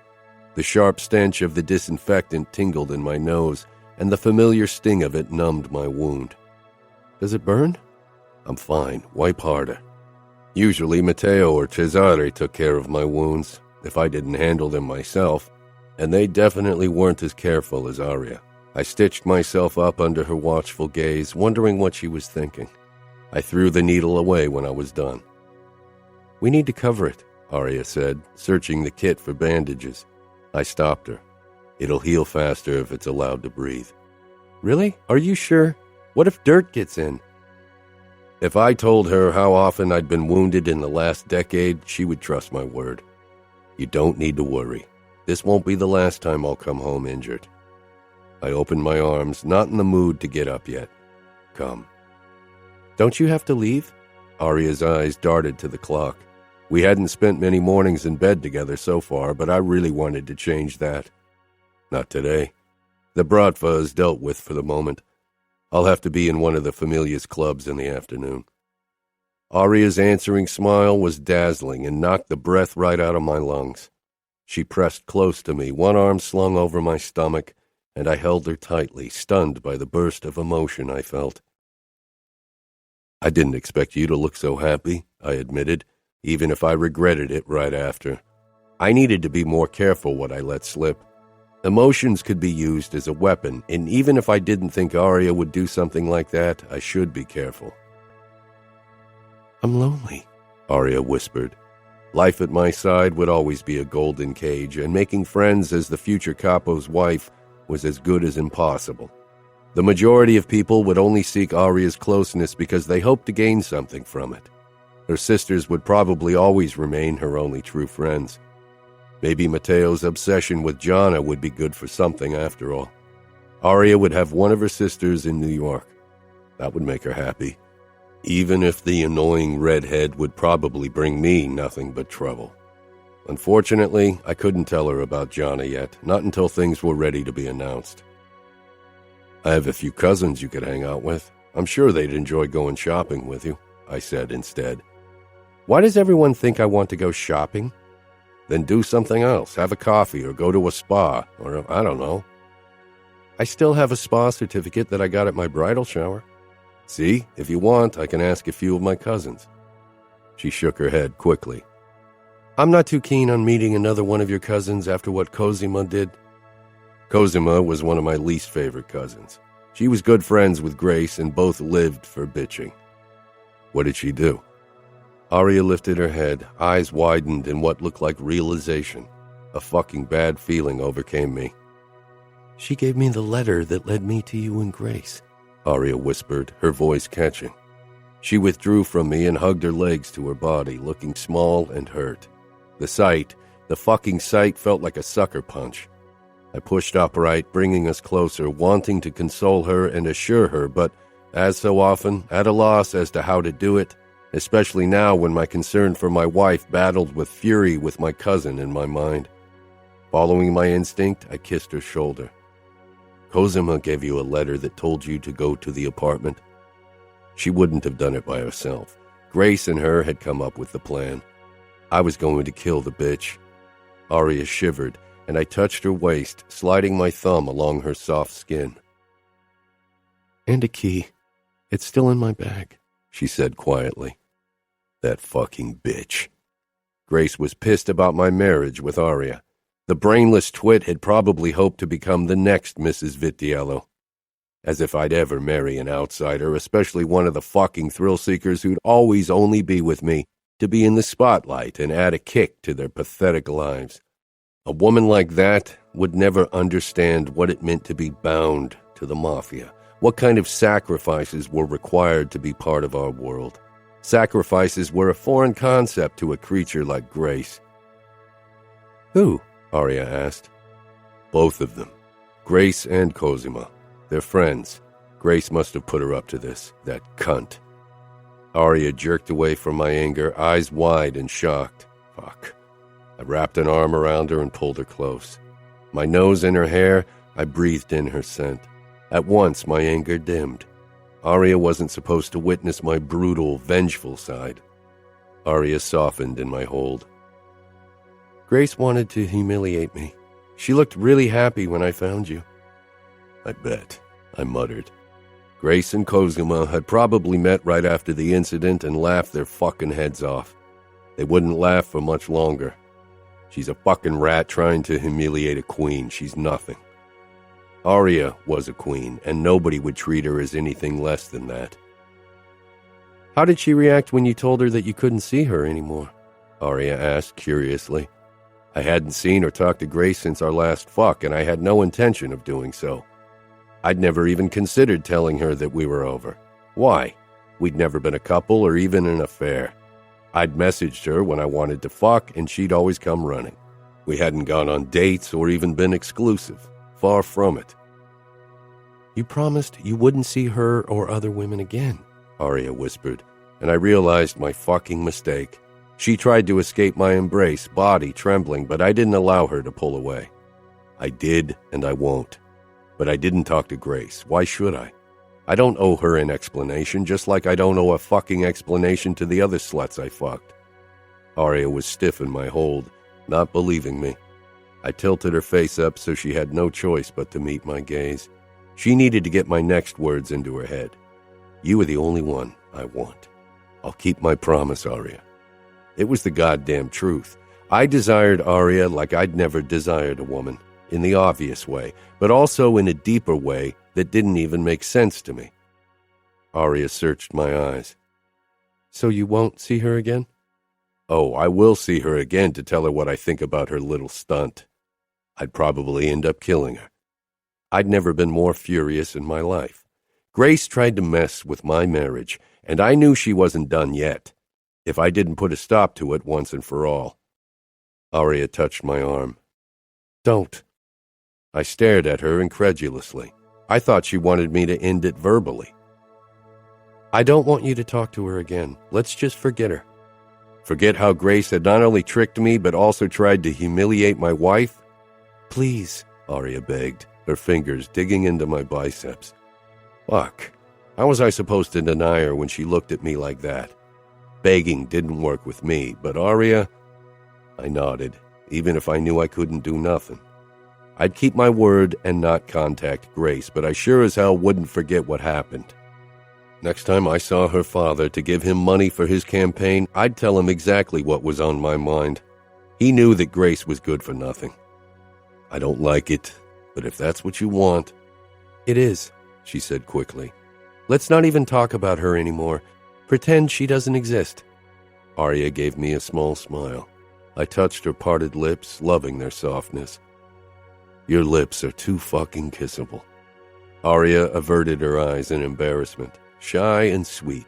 The sharp stench of the disinfectant tingled in my nose, and the familiar sting of it numbed my wound. Does it burn? I'm fine. Wipe harder. Usually Matteo or Cesare took care of my wounds, if I didn't handle them myself, and they definitely weren't as careful as Aria. I stitched myself up under her watchful gaze, wondering what she was thinking. I threw the needle away when I was done. We need to cover it, Aria said, searching the kit for bandages. I stopped her. It'll heal faster if it's allowed to breathe. Really? Are you sure? What if dirt gets in? If I told her how often I'd been wounded in the last decade, she would trust my word. You don't need to worry. This won't be the last time I'll come home injured. I opened my arms, not in the mood to get up yet. Come. Don't you have to leave? Aria's eyes darted to the clock. We hadn't spent many mornings in bed together so far, but I really wanted to change that. Not today. The bratva is dealt with for the moment. I'll have to be in one of the Familia's clubs in the afternoon." Aria's answering smile was dazzling and knocked the breath right out of my lungs. She pressed close to me, one arm slung over my stomach, and I held her tightly, stunned by the burst of emotion I felt. "I didn't expect you to look so happy," I admitted, even if I regretted it right after. I needed to be more careful what I let slip. Emotions could be used as a weapon, and even if I didn't think Aria would do something like that, I should be careful. "I'm lonely," Aria whispered. Life at my side would always be a golden cage, and making friends as the future Capo's wife was as good as impossible. The majority of people would only seek Aria's closeness because they hoped to gain something from it. Her sisters would probably always remain her only true friends. Maybe Matteo's obsession with Gianna would be good for something after all. Aria would have one of her sisters in New York. That would make her happy, even if the annoying redhead would probably bring me nothing but trouble. Unfortunately, I couldn't tell her about Gianna yet, not until things were ready to be announced. "I have a few cousins you could hang out with. I'm sure they'd enjoy going shopping with you," I said instead. "Why does everyone think I want to go shopping?" "Then do something else. Have a coffee or go to a spa, or I don't know." "I still have a spa certificate that I got at my bridal shower." "See, if you want, I can ask a few of my cousins." She shook her head quickly. "I'm not too keen on meeting another one of your cousins after what Cosima did." Cosima was one of my least favorite cousins. She was good friends with Grace and both lived for bitching. "What did she do?" Aria lifted her head, eyes widened in what looked like realization. A fucking bad feeling overcame me. "She gave me the letter that led me to you and Grace," Aria whispered, her voice catching. She withdrew from me and hugged her legs to her body, looking small and hurt. The fucking sight felt like a sucker punch. I pushed upright, bringing us closer, wanting to console her and assure her, but, as so often, at a loss as to how to do it, especially now when my concern for my wife battled with fury with my cousin in my mind. Following my instinct, I kissed her shoulder. "Cosima gave you a letter that told you to go to the apartment?" She wouldn't have done it by herself. Grace and her had come up with the plan. I was going to kill the bitch. Aria shivered, and I touched her waist, sliding my thumb along her soft skin. "And a key. It's still in my bag," she said quietly. That fucking bitch. Grace was pissed about my marriage with Aria. The brainless twit had probably hoped to become the next Mrs. Vitiello. As if I'd ever marry an outsider, especially one of the fucking thrill-seekers who'd always only be with me to be in the spotlight and add a kick to their pathetic lives. A woman like that would never understand what it meant to be bound to the Mafia, what kind of sacrifices were required to be part of our world. Sacrifices were a foreign concept to a creature like Grace. "Who?" Aria asked. "Both of them. Grace and Cosima. They're friends. Grace must have put her up to this, that cunt." Aria jerked away from my anger, eyes wide and shocked. Fuck. I wrapped an arm around her and pulled her close. My nose in her hair, I breathed in her scent. At once, my anger dimmed. Aria wasn't supposed to witness my brutal, vengeful side. Aria softened in my hold. "Grace wanted to humiliate me. She looked really happy when I found you." "I bet," I muttered. Grace and Cosima had probably met right after the incident and laughed their fucking heads off. They wouldn't laugh for much longer. She's a fucking rat trying to humiliate a queen. She's nothing. Aria was a queen, and nobody would treat her as anything less than that. "How did she react when you told her that you couldn't see her anymore?" Aria asked curiously. I hadn't seen or talked to Grace since our last fuck, and I had no intention of doing so. I'd never even considered telling her that we were over. Why? We'd never been a couple or even an affair. I'd messaged her when I wanted to fuck, and she'd always come running. We hadn't gone on dates or even been exclusive. Far from it. "You promised you wouldn't see her or other women again," Aria whispered, and I realized my fucking mistake. She tried to escape my embrace, body trembling, but I didn't allow her to pull away. I did, and I won't. But I didn't talk to Grace. Why should I? I don't owe her an explanation, just like I don't owe a fucking explanation to the other sluts I fucked. Aria was stiff in my hold, not believing me. I tilted her face up so she had no choice but to meet my gaze. She needed to get my next words into her head. You are the only one I want. I'll keep my promise, Aria. It was the goddamn truth. I desired Aria like I'd never desired a woman, in the obvious way, but also in a deeper way that didn't even make sense to me. Aria searched my eyes. So you won't see her again? Oh, I will see her again to tell her what I think about her little stunt. I'd probably end up killing her. I'd never been more furious in my life. Grace tried to mess with my marriage, and I knew she wasn't done yet, if I didn't put a stop to it once and for all. Aria touched my arm. Don't. I stared at her incredulously. I thought she wanted me to end it verbally. I don't want you to talk to her again. Let's just forget her. Forget how Grace had not only tricked me, but also tried to humiliate my wife? Please, Aria begged, her fingers digging into my biceps. Fuck. How was I supposed to deny her when she looked at me like that? Begging didn't work with me, but Aria... I nodded, even if I knew I couldn't do nothing. I'd keep my word and not contact Grace, but I sure as hell wouldn't forget what happened. Next time I saw her father to give him money for his campaign, I'd tell him exactly what was on my mind. He knew that Grace was good for nothing. I don't like it, but if that's what you want... It is, she said quickly. Let's not even talk about her anymore. Pretend she doesn't exist. Aria gave me a small smile. I touched her parted lips, loving their softness. Your lips are too fucking kissable. Aria averted her eyes in embarrassment, shy and sweet.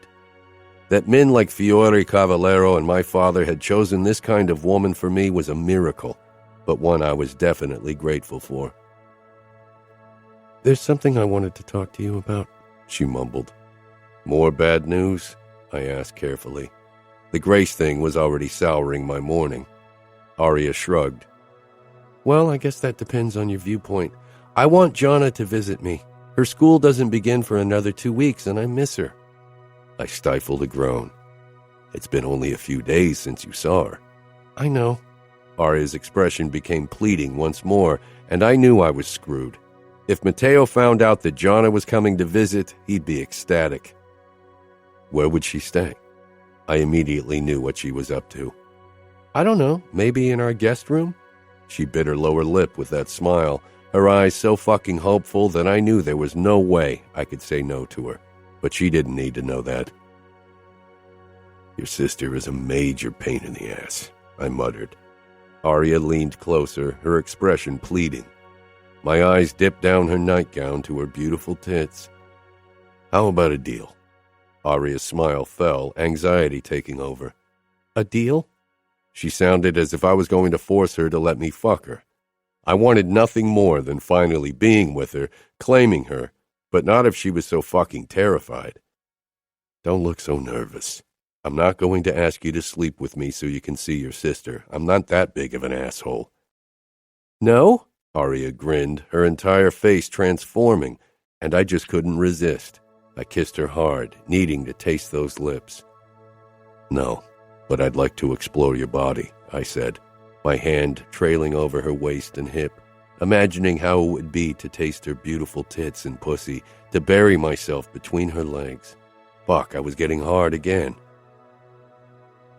That men like Fiore Cavallero and my father had chosen this kind of woman for me was a miracle, but one I was definitely grateful for. There's something I wanted to talk to you about, she mumbled. More bad news? I asked carefully. The Grace thing was already souring my morning. Aria shrugged. Well, I guess that depends on your viewpoint. I want Jonna to visit me. Her school doesn't begin for another 2 weeks, and I miss her. I stifled a groan. It's been only a few days since you saw her. I know. Aria's expression became pleading once more, and I knew I was screwed. If Matteo found out that Jonna was coming to visit, he'd be ecstatic. Where would she stay? I immediately knew what she was up to. I don't know, maybe in our guest room? She bit her lower lip with that smile, her eyes so fucking hopeful that I knew there was no way I could say no to her. But she didn't need to know that. Your sister is a major pain in the ass, I muttered. Aria leaned closer, her expression pleading. My eyes dipped down her nightgown to her beautiful tits. How about a deal? Aria's smile fell, anxiety taking over. A deal? She sounded as if I was going to force her to let me fuck her. I wanted nothing more than finally being with her, claiming her, but not if she was so fucking terrified. Don't look so nervous. I'm not going to ask you to sleep with me so you can see your sister. I'm not that big of an asshole. No? Aria grinned, her entire face transforming, and I just couldn't resist. I kissed her hard, needing to taste those lips. No, but I'd like to explore your body, I said, my hand trailing over her waist and hip, imagining how it would be to taste her beautiful tits and pussy, to bury myself between her legs. Fuck, I was getting hard again.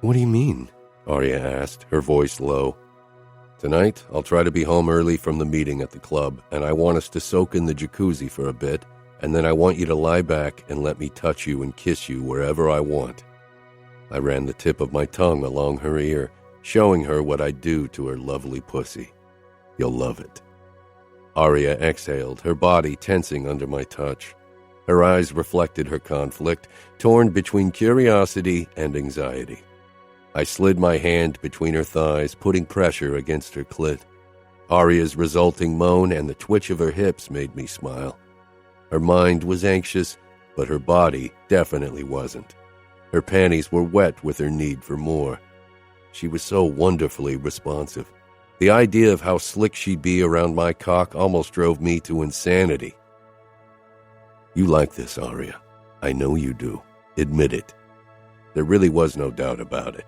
What do you mean? Aria asked, her voice low. Tonight, I'll try to be home early from the meeting at the club, and I want us to soak in the jacuzzi for a bit, and then I want you to lie back and let me touch you and kiss you wherever I want. I ran the tip of my tongue along her ear, showing her what I'd do to her lovely pussy. You'll love it. Aria exhaled, her body tensing under my touch. Her eyes reflected her conflict, torn between curiosity and anxiety. I slid my hand between her thighs, putting pressure against her clit. Aria's resulting moan and the twitch of her hips made me smile. Her mind was anxious, but her body definitely wasn't. Her panties were wet with her need for more. She was so wonderfully responsive. The idea of how slick she'd be around my cock almost drove me to insanity. You like this, Aria. I know you do. Admit it. There really was no doubt about it.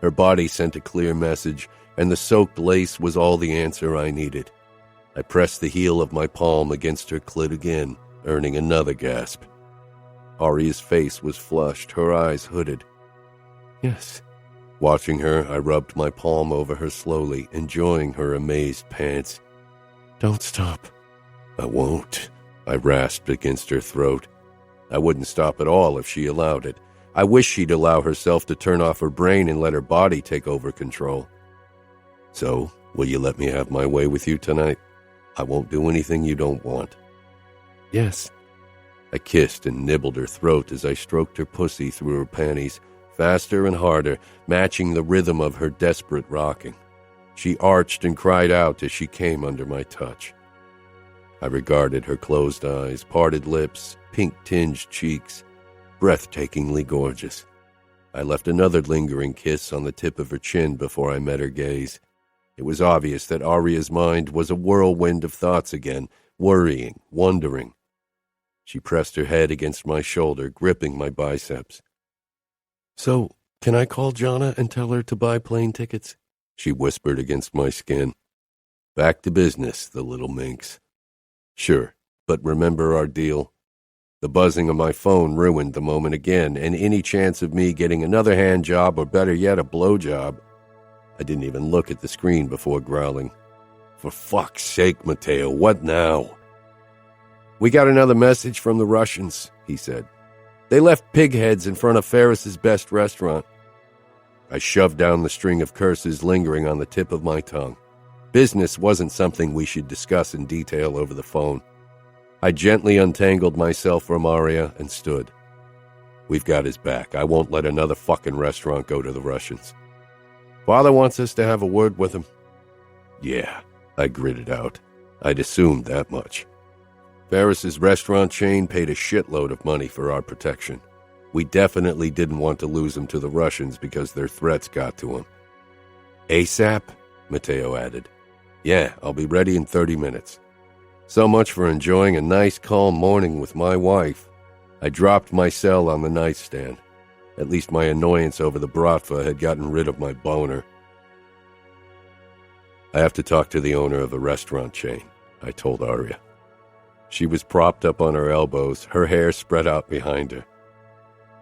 Her body sent a clear message, and the soaked lace was all the answer I needed. I pressed the heel of my palm against her clit again, earning another gasp. Aria's face was flushed, her eyes hooded. Yes. Watching her, I rubbed my palm over her slowly, enjoying her amazed pants. Don't stop. I won't, I rasped against her throat. I wouldn't stop at all if she allowed it. I wish she'd allow herself to turn off her brain and let her body take over control. So, will you let me have my way with you tonight? I won't do anything you don't want. Yes. I kissed and nibbled her throat as I stroked her pussy through her panties, faster and harder, matching the rhythm of her desperate rocking. She arched and cried out as she came under my touch. I regarded her closed eyes, parted lips, pink-tinged cheeks, breathtakingly gorgeous. I left another lingering kiss on the tip of her chin before I met her gaze. It was obvious that Aria's mind was a whirlwind of thoughts again, worrying, wondering. She pressed her head against my shoulder, gripping my biceps. So, can I call Jonna and tell her to buy plane tickets? She whispered against my skin. Back to business, the little minx. Sure, but remember our deal? The buzzing of my phone ruined the moment again, and any chance of me getting another hand job or better yet a blow job. I didn't even look at the screen before growling. For fuck's sake, Matteo, what now? We got another message from the Russians, he said. They left pig heads in front of Ferris's best restaurant. I shoved down the string of curses lingering on the tip of my tongue. Business wasn't something we should discuss in detail over the phone. I gently untangled myself from Aria and stood. We've got his back. I won't let another fucking restaurant go to the Russians. Father wants us to have a word with him. Yeah, I gritted out. I'd assumed that much. Ferris's restaurant chain paid a shitload of money for our protection. We definitely didn't want to lose him to the Russians because their threats got to him. ASAP? Matteo added. Yeah, I'll be ready in 30 minutes. So much for enjoying a nice, calm morning with my wife. I dropped my cell on the nightstand. At least my annoyance over the bratva had gotten rid of my boner. I have to talk to the owner of a restaurant chain, I told Aria. She was propped up on her elbows, her hair spread out behind her.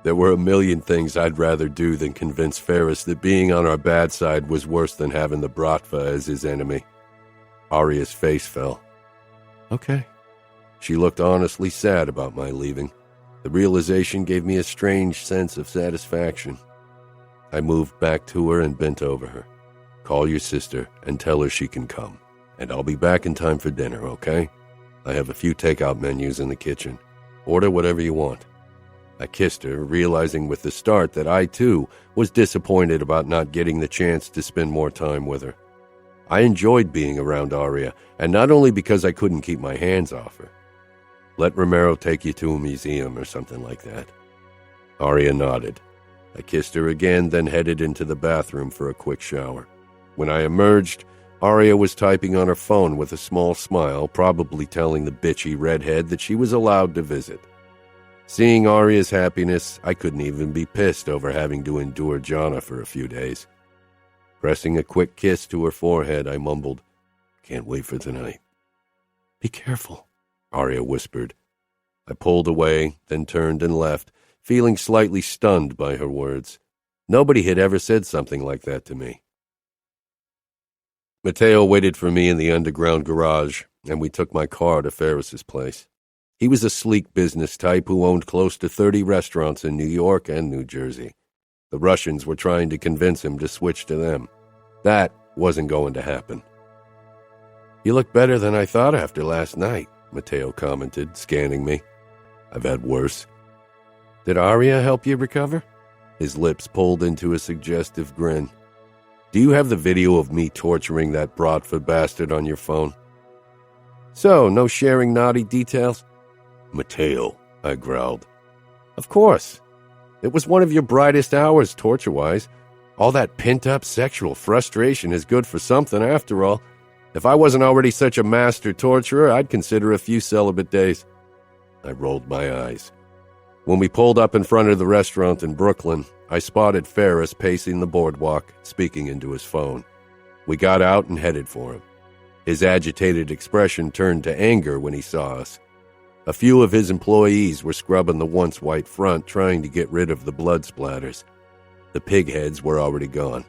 There were a million things I'd rather do than convince Ferris that being on our bad side was worse than having the bratva as his enemy. Aria's face fell. Okay. She looked honestly sad about my leaving. The realization gave me a strange sense of satisfaction. I moved back to her and bent over her. Call your sister and tell her she can come, and I'll be back in time for dinner, okay? I have a few takeout menus in the kitchen. Order whatever you want. I kissed her, realizing with the start that I, too, was disappointed about not getting the chance to spend more time with her. I enjoyed being around Aria, and not only because I couldn't keep my hands off her. Let Romero take you to a museum or something like that. Aria nodded. I kissed her again, then headed into the bathroom for a quick shower. When I emerged, Aria was typing on her phone with a small smile, probably telling the bitchy redhead that she was allowed to visit. Seeing Aria's happiness, I couldn't even be pissed over having to endure Jonna for a few days. Pressing a quick kiss to her forehead, I mumbled, Can't wait for tonight. Be careful, Aria whispered. I pulled away, then turned and left, feeling slightly stunned by her words. Nobody had ever said something like that to me. Matteo waited for me in the underground garage, and we took my car to Ferris's place. He was a sleek business type who owned close to 30 restaurants in New York and New Jersey. The Russians were trying to convince him to switch to them. That wasn't going to happen. You look better than I thought after last night, Matteo commented, scanning me. I've had worse. Did Aria help you recover? His lips pulled into a suggestive grin. Do you have the video of me torturing that bratva bastard on your phone? So, no sharing naughty details? Matteo, I growled. Of course. It was one of your brightest hours, torture-wise. All that pent-up sexual frustration is good for something, after all. If I wasn't already such a master torturer, I'd consider a few celibate days. I rolled my eyes. When we pulled up in front of the restaurant in Brooklyn, I spotted Ferris pacing the boardwalk, speaking into his phone. We got out and headed for him. His agitated expression turned to anger when he saw us. A few of his employees were scrubbing the once white front, trying to get rid of the blood splatters. The pigheads were already gone.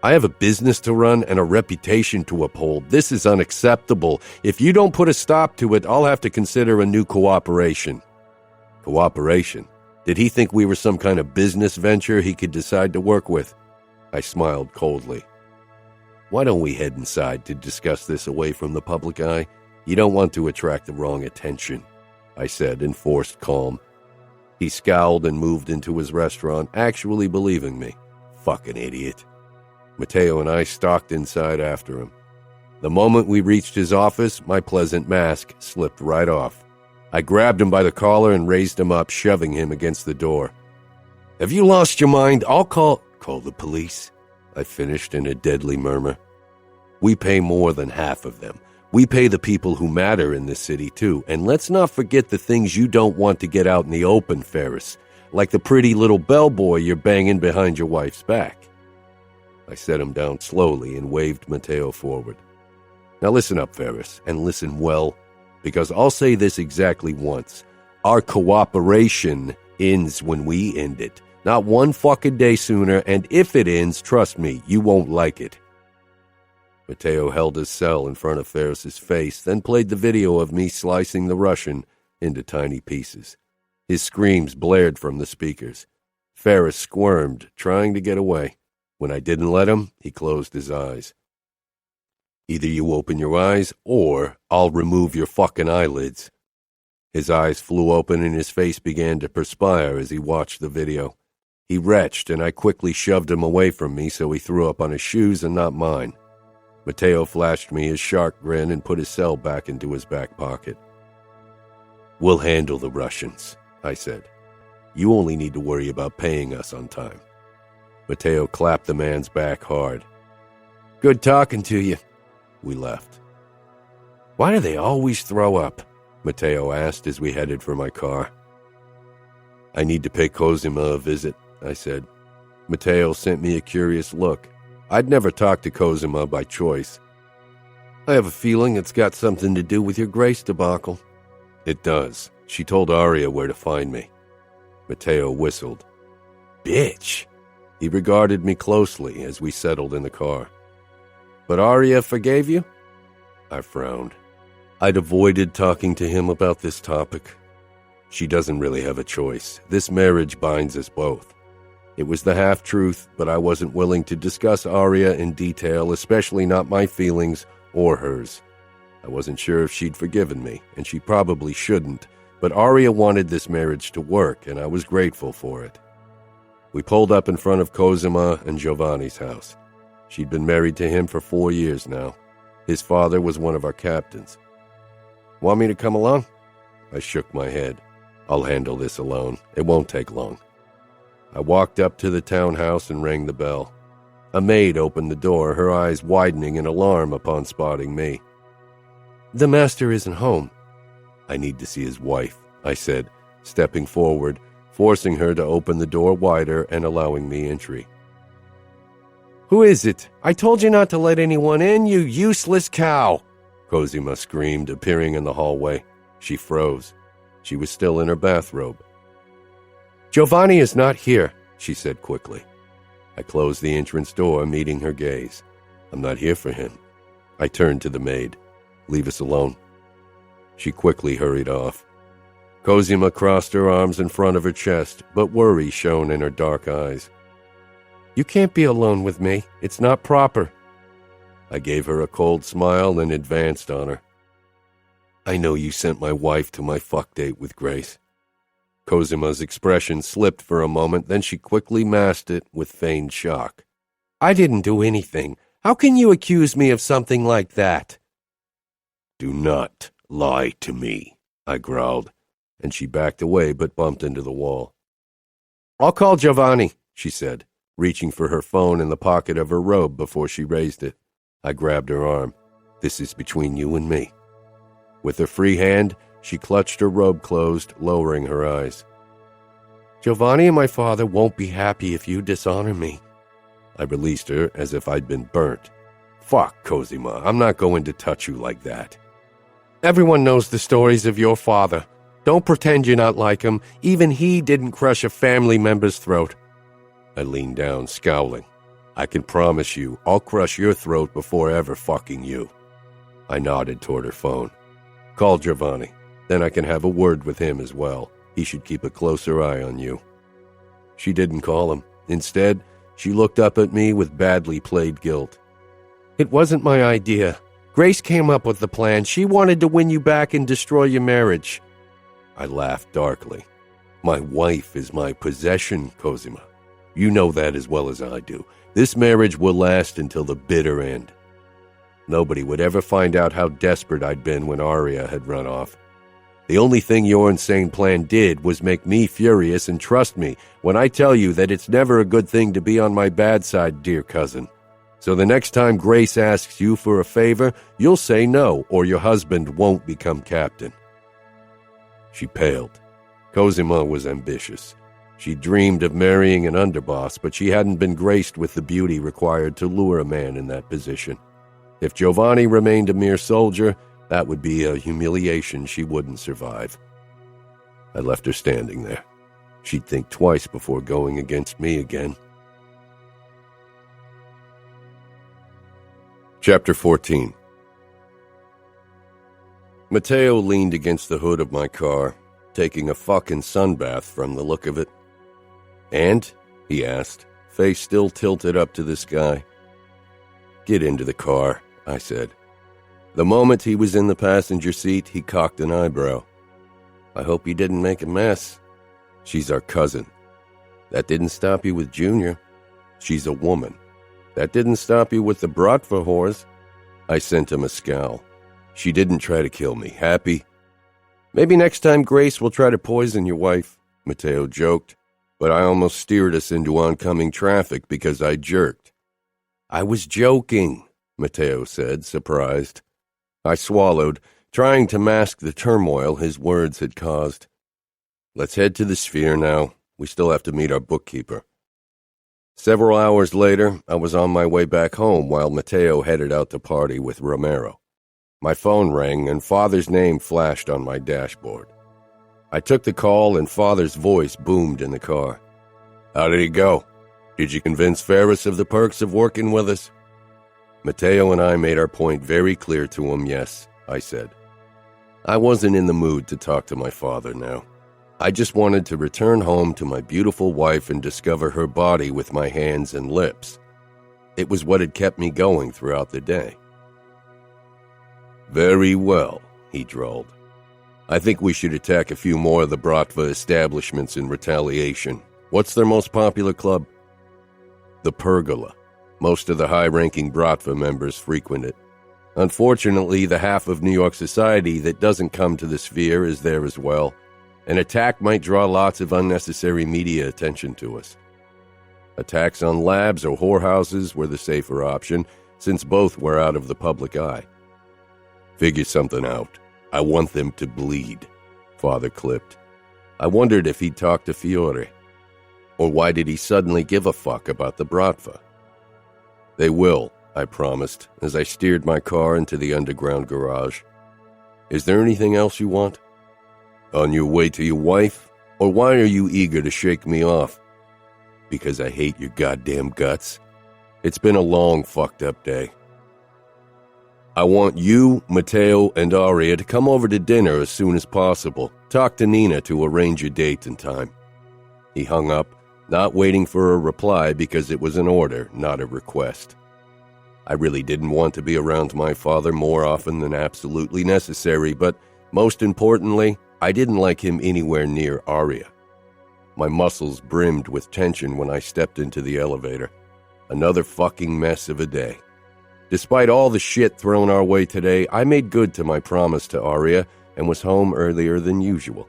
I have a business to run and a reputation to uphold. This is unacceptable. If you don't put a stop to it, I'll have to consider a new cooperation. Cooperation? Did he think we were some kind of business venture he could decide to work with? I smiled coldly. Why don't we head inside to discuss this away from the public eye? You don't want to attract the wrong attention, I said in forced calm. He scowled and moved into his restaurant, actually believing me. Fucking idiot. Matteo and I stalked inside after him. The moment we reached his office, my pleasant mask slipped right off. I grabbed him by the collar and raised him up, shoving him against the door. Have you lost your mind? I'll call the police, I finished in a deadly murmur. We pay more than half of them. We pay the people who matter in this city, too. And let's not forget the things you don't want to get out in the open, Ferris, like the pretty little bellboy you're banging behind your wife's back. I set him down slowly and waved Matteo forward. Now listen up, Ferris, and listen well, because I'll say this exactly once. Our cooperation ends when we end it. Not one fucking day sooner, and if it ends, trust me, you won't like it. Matteo held his cell in front of Ferris's face, then played the video of me slicing the Russian into tiny pieces. His screams blared from the speakers. Ferris squirmed, trying to get away. When I didn't let him, he closed his eyes. Either you open your eyes, or I'll remove your fucking eyelids. His eyes flew open and his face began to perspire as he watched the video. He retched, and I quickly shoved him away from me so he threw up on his shoes and not mine. Matteo flashed me his shark grin and put his cell back into his back pocket. We'll handle the Russians, I said. You only need to worry about paying us on time. Matteo clapped the man's back hard. Good talking to you. We left. Why do they always throw up? Matteo asked as we headed for my car. I need to pay Cosima a visit, I said. Matteo sent me a curious look. I'd never talked to Cosima by choice. I have a feeling it's got something to do with your Grace debacle. It does. She told Aria where to find me. Matteo whistled. Bitch! He regarded me closely as we settled in the car. But Aria forgave you? I frowned. I'd avoided talking to him about this topic. She doesn't really have a choice. This marriage binds us both. It was the half-truth, but I wasn't willing to discuss Aria in detail, especially not my feelings or hers. I wasn't sure if she'd forgiven me, and she probably shouldn't, but Aria wanted this marriage to work, and I was grateful for it. We pulled up in front of Cosima and Giovanni's house. She'd been married to him for 4 years now. His father was one of our captains. Want me to come along? I shook my head. I'll handle this alone. It won't take long. I walked up to the townhouse and rang the bell. A maid opened the door, her eyes widening in alarm upon spotting me. The master isn't home. I need to see his wife, I said, stepping forward, forcing her to open the door wider and allowing me entry. Who is it? I told you not to let anyone in, you useless cow! Cosima screamed, appearing in the hallway. She froze. She was still in her bathrobe. Giovanni is not here, she said quickly. I closed the entrance door, meeting her gaze. I'm not here for him. I turned to the maid. Leave us alone. She quickly hurried off. Cosima crossed her arms in front of her chest, but worry shone in her dark eyes. You can't be alone with me. It's not proper. I gave her a cold smile and advanced on her. I know you sent my wife to my fuck date with Grace. Cosima's expression slipped for a moment, then she quickly masked it with feigned shock. I didn't do anything. How can you accuse me of something like that? Do not lie to me, I growled, and she backed away but bumped into the wall. I'll call Giovanni, she said, reaching for her phone in the pocket of her robe before she raised it. I grabbed her arm. This is between you and me. With her free hand, She clutched her robe closed, lowering her eyes. Giovanni and my father won't be happy if you dishonor me. I released her as if I'd been burnt. Fuck, Cosima, I'm not going to touch you like that. Everyone knows the stories of your father. Don't pretend you're not like him. Even he didn't crush a family member's throat. I leaned down, scowling. I can promise you, I'll crush your throat before ever fucking you. I nodded toward her phone. Call Giovanni. Then I can have a word with him as well. He should keep a closer eye on you. She didn't call him. Instead, she looked up at me with badly played guilt. It wasn't my idea. Grace came up with the plan. She wanted to win you back and destroy your marriage. I laughed darkly. My wife is my possession, Cosima. You know that as well as I do. This marriage will last until the bitter end. Nobody would ever find out how desperate I'd been when Aria had run off. The only thing your insane plan did was make me furious, and trust me when I tell you that it's never a good thing to be on my bad side, dear cousin. So the next time Grace asks you for a favor, you'll say no, or your husband won't become captain. She paled. Cosima was ambitious. She dreamed of marrying an underboss, but she hadn't been graced with the beauty required to lure a man in that position. If Giovanni remained a mere soldier, that would be a humiliation she wouldn't survive. I left her standing there. She'd think twice before going against me again. Chapter 14. Matteo leaned against the hood of my car, taking a fucking sunbath from the look of it. And? He asked, face still tilted up to the sky. Get into the car, I said. The moment he was in the passenger seat, he cocked an eyebrow. I hope you didn't make a mess. She's our cousin. That didn't stop you with Junior. She's a woman. That didn't stop you with the Bratva whores. I sent him a scowl. She didn't try to kill me. Happy? Maybe next time Grace will try to poison your wife, Matteo joked, but I almost steered us into oncoming traffic because I jerked. I was joking, Matteo said, surprised. I swallowed, trying to mask the turmoil his words had caused. Let's head to the Sphere now. We still have to meet our bookkeeper. Several hours later, I was on my way back home while Matteo headed out to party with Romero. My phone rang and Father's name flashed on my dashboard. I took the call and Father's voice boomed in the car. How did it go? Did you convince Ferris of the perks of working with us? Matteo and I made our point very clear to him, yes, I said. I wasn't in the mood to talk to my father now. I just wanted to return home to my beautiful wife and discover her body with my hands and lips. It was what had kept me going throughout the day. Very well, he drawled. I think we should attack a few more of the Bratva establishments in retaliation. What's their most popular club? The Pergola. Most of the high-ranking Bratva members frequent it. Unfortunately, the half of New York society that doesn't come to the Sphere is there as well. An attack might draw lots of unnecessary media attention to us. Attacks on labs or whorehouses were the safer option, since both were out of the public eye. Figure something out. I want them to bleed, Father clipped. I wondered if he'd talked to Fiore. Or why did he suddenly give a fuck about the Bratva? They will, I promised, as I steered my car into the underground garage. Is there anything else you want? On your way to your wife? Or why are you eager to shake me off? Because I hate your goddamn guts. It's been a long, fucked up day. I want you, Matteo, and Aria to come over to dinner as soon as possible. Talk to Nina to arrange a date and time. He hung up, not waiting for a reply because it was an order, not a request. I really didn't want to be around my father more often than absolutely necessary, but most importantly, I didn't like him anywhere near Aria. My muscles brimmed with tension when I stepped into the elevator. Another fucking mess of a day. Despite all the shit thrown our way today, I made good to my promise to Aria and was home earlier than usual.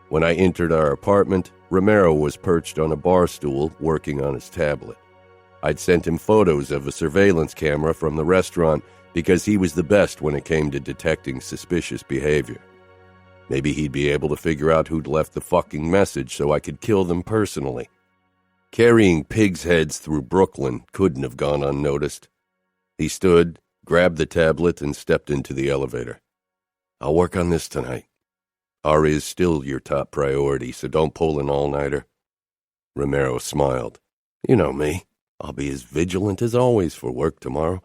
When I entered our apartment, Romero was perched on a bar stool working on his tablet. I'd sent him photos of a surveillance camera from the restaurant because he was the best when it came to detecting suspicious behavior. Maybe he'd be able to figure out who'd left the fucking message so I could kill them personally. Carrying pigs' heads through Brooklyn couldn't have gone unnoticed. He stood, grabbed the tablet, and stepped into the elevator. I'll work on this tonight. Aria is still your top priority, so don't pull an all-nighter. Romero smiled. You know me. I'll be as vigilant as always for work tomorrow.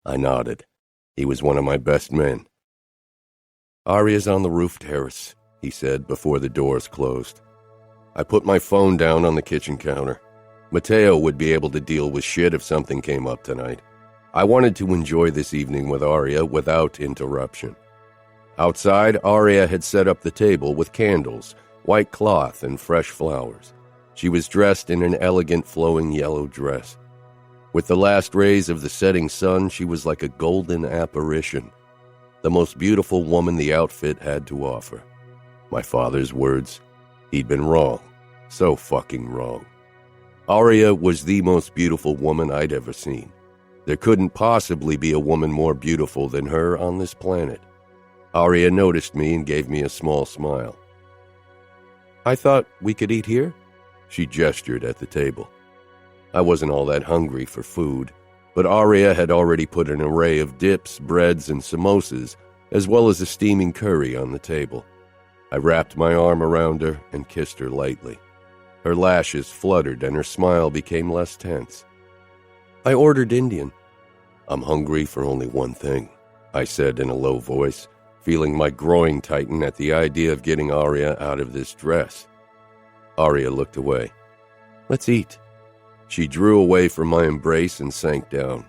I nodded. He was one of my best men. Aria's on the roof terrace, he said before the doors closed. I put my phone down on the kitchen counter. Mateo would be able to deal with shit if something came up tonight. I wanted to enjoy this evening with Aria without interruption. Outside, Aria had set up the table with candles, white cloth, and fresh flowers. She was dressed in an elegant flowing yellow dress. With the last rays of the setting sun, she was like a golden apparition, the most beautiful woman the outfit had to offer. My father's words. He'd been wrong. So fucking wrong. Aria was the most beautiful woman I'd ever seen. There couldn't possibly be a woman more beautiful than her on this planet. Aria noticed me and gave me a small smile. I thought we could eat here? She gestured at the table. I wasn't all that hungry for food, but Aria had already put an array of dips, breads, and samosas, as well as a steaming curry on the table. I wrapped my arm around her and kissed her lightly. Her lashes fluttered and her smile became less tense. I ordered Indian. I'm hungry for only one thing, I said in a low voice, feeling my groin tighten at the idea of getting Aria out of this dress. Aria looked away. Let's eat. She drew away from my embrace and sank down.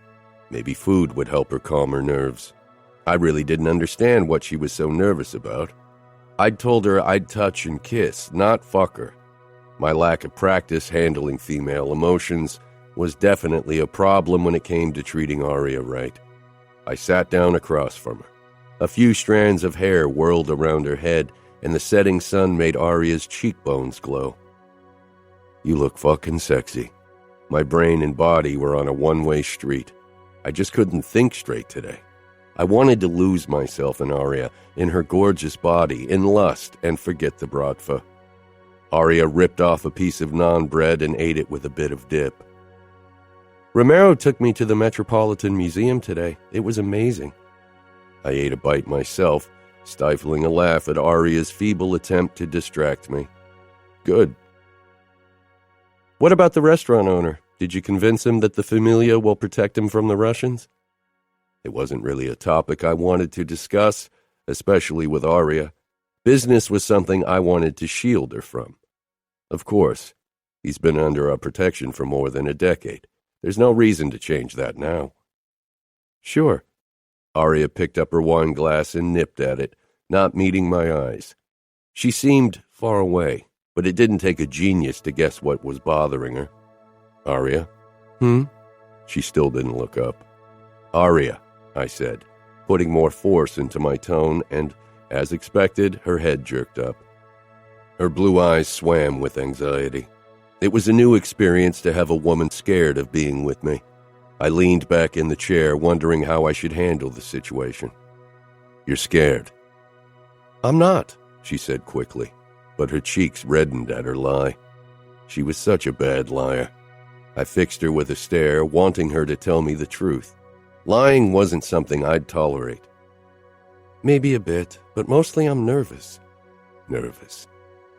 Maybe food would help her calm her nerves. I really didn't understand what she was so nervous about. I'd told her I'd touch and kiss, not fuck her. My lack of practice handling female emotions was definitely a problem when it came to treating Aria right. I sat down across from her. A few strands of hair whirled around her head, and the setting sun made Aria's cheekbones glow. You look fucking sexy. My brain and body were on a one-way street. I just couldn't think straight today. I wanted to lose myself in Aria, in her gorgeous body, in lust, and forget the bratva. Aria ripped off a piece of naan bread and ate it with a bit of dip. Romero took me to the Metropolitan Museum today. It was amazing. I ate a bite myself, stifling a laugh at Aria's feeble attempt to distract me. Good. What about the restaurant owner? Did you convince him that the Familia will protect him from the Russians? It wasn't really a topic I wanted to discuss, especially with Aria. Business was something I wanted to shield her from. Of course, he's been under our protection for more than a decade. There's no reason to change that now. Sure. Aria picked up her wine glass and nipped at it, not meeting my eyes. She seemed far away, but it didn't take a genius to guess what was bothering her. Aria? She still didn't look up. Aria, I said, putting more force into my tone, and, as expected, her head jerked up. Her blue eyes swam with anxiety. It was a new experience to have a woman scared of being with me. I leaned back in the chair, wondering how I should handle the situation. You're scared. I'm not, she said quickly, but her cheeks reddened at her lie. She was such a bad liar. I fixed her with a stare, wanting her to tell me the truth. Lying wasn't something I'd tolerate. Maybe a bit, but mostly I'm nervous. Nervous.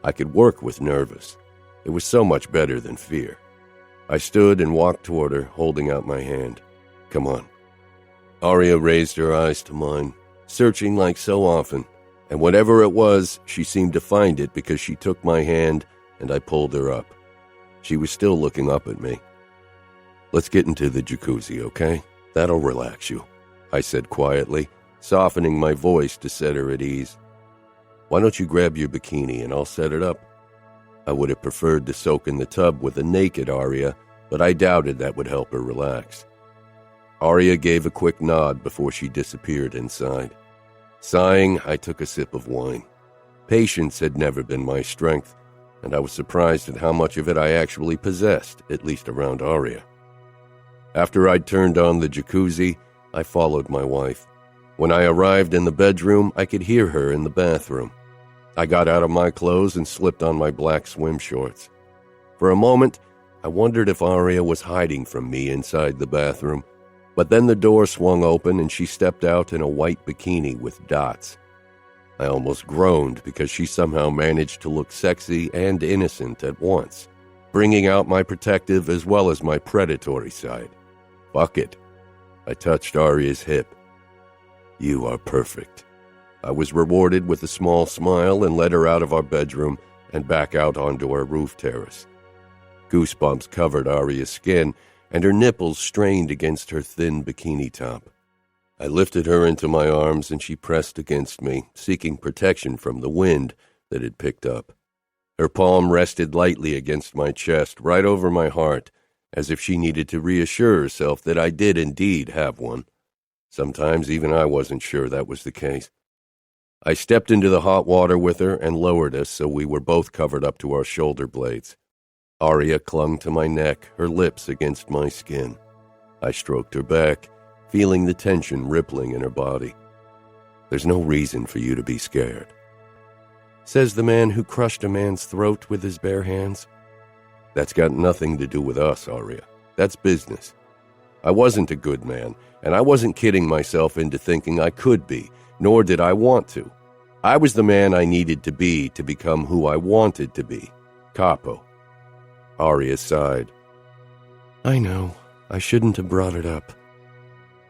I could work with nervous. It was so much better than fear. I stood and walked toward her, holding out my hand. Come on. Aria raised her eyes to mine, searching like so often, and whatever it was, she seemed to find it because she took my hand and I pulled her up. She was still looking up at me. Let's get into the jacuzzi, okay? That'll relax you, I said quietly, softening my voice to set her at ease. Why don't you grab your bikini and I'll set it up? I would have preferred to soak in the tub with a naked Aria, but I doubted that would help her relax. Aria gave a quick nod before she disappeared inside. Sighing, I took a sip of wine. Patience had never been my strength, and I was surprised at how much of it I actually possessed, at least around Aria. After I'd turned on the jacuzzi, I followed my wife. When I arrived in the bedroom, I could hear her in the bathroom. I got out of my clothes and slipped on my black swim shorts. For a moment, I wondered if Aria was hiding from me inside the bathroom, but then the door swung open and she stepped out in a white bikini with dots. I almost groaned because she somehow managed to look sexy and innocent at once, bringing out my protective as well as my predatory side. Fuck it. I touched Aria's hip. You are perfect. I was rewarded with a small smile and led her out of our bedroom and back out onto our roof terrace. Goosebumps covered Aria's skin, and her nipples strained against her thin bikini top. I lifted her into my arms, and she pressed against me, seeking protection from the wind that had picked up. Her palm rested lightly against my chest, right over my heart, as if she needed to reassure herself that I did indeed have one. Sometimes even I wasn't sure that was the case. I stepped into the hot water with her and lowered us so we were both covered up to our shoulder blades. Aria clung to my neck, her lips against my skin. I stroked her back, feeling the tension rippling in her body. There's no reason for you to be scared, says the man who crushed a man's throat with his bare hands. That's got nothing to do with us, Aria. That's business. I wasn't a good man, and I wasn't kidding myself into thinking I could be, nor did I want to. I was the man I needed to be to become who I wanted to be, Capo. Aria sighed. I know. I shouldn't have brought it up.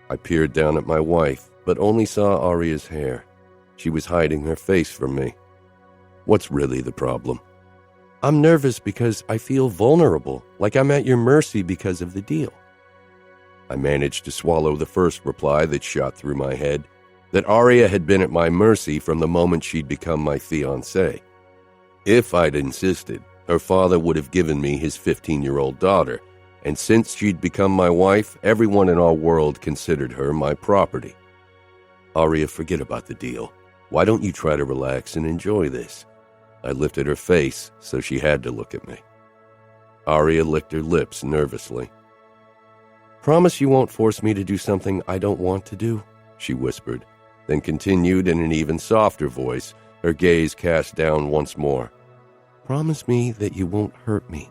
I peered down at my wife, but only saw Aria's hair. She was hiding her face from me. What's really the problem? I'm nervous because I feel vulnerable, like I'm at your mercy because of the deal. I managed to swallow the first reply that shot through my head, that Aria had been at my mercy from the moment she'd become my fiancée. If I'd insisted, her father would have given me his 15-year-old daughter, and since she'd become my wife, everyone in our world considered her my property. Aria, forget about the deal. Why don't you try to relax and enjoy this? I lifted her face, so she had to look at me. Aria licked her lips nervously. Promise you won't force me to do something I don't want to do, she whispered, then continued in an even softer voice, her gaze cast down once more. Promise me that you won't hurt me.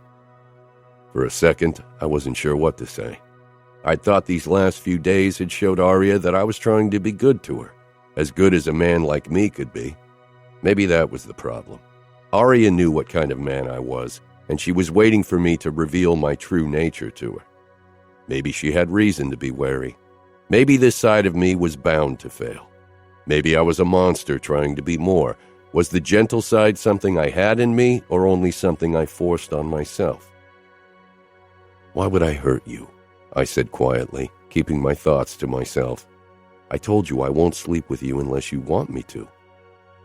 For a second, I wasn't sure what to say. I thought these last few days had showed Aria that I was trying to be good to her, as good as a man like me could be. Maybe that was the problem. Aria knew what kind of man I was, and she was waiting for me to reveal my true nature to her. Maybe she had reason to be wary. Maybe this side of me was bound to fail. Maybe I was a monster trying to be more. Was the gentle side something I had in me, or only something I forced on myself? Why would I hurt you? I said quietly, keeping my thoughts to myself. I told you I won't sleep with you unless you want me to.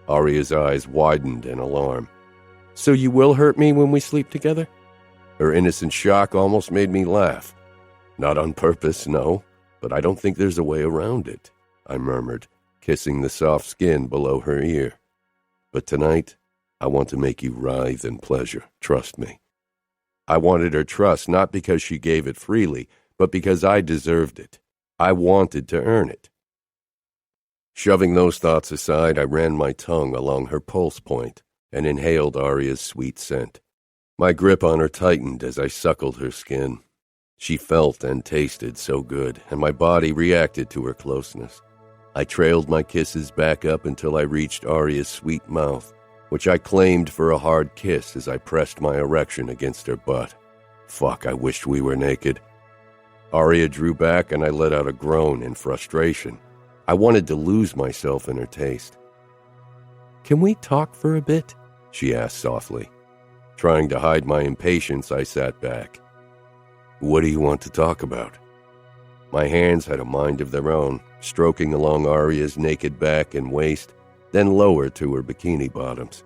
Aria's eyes widened in alarm. So you will hurt me when we sleep together? Her innocent shock almost made me laugh. Not on purpose, no, but I don't think there's a way around it, I murmured, kissing the soft skin below her ear. But tonight, I want to make you writhe in pleasure, trust me. I wanted her trust not because she gave it freely, but because I deserved it. I wanted to earn it. Shoving those thoughts aside, I ran my tongue along her pulse point and inhaled Aria's sweet scent. My grip on her tightened as I suckled her skin. She felt and tasted so good, and my body reacted to her closeness. I trailed my kisses back up until I reached Aria's sweet mouth, which I claimed for a hard kiss as I pressed my erection against her butt. Fuck, I wished we were naked. Aria drew back and I let out a groan in frustration. I wanted to lose myself in her taste. Can we talk for a bit? She asked softly. Trying to hide my impatience, I sat back. What do you want to talk about? My hands had a mind of their own, stroking along Aria's naked back and waist, then lower to her bikini bottoms.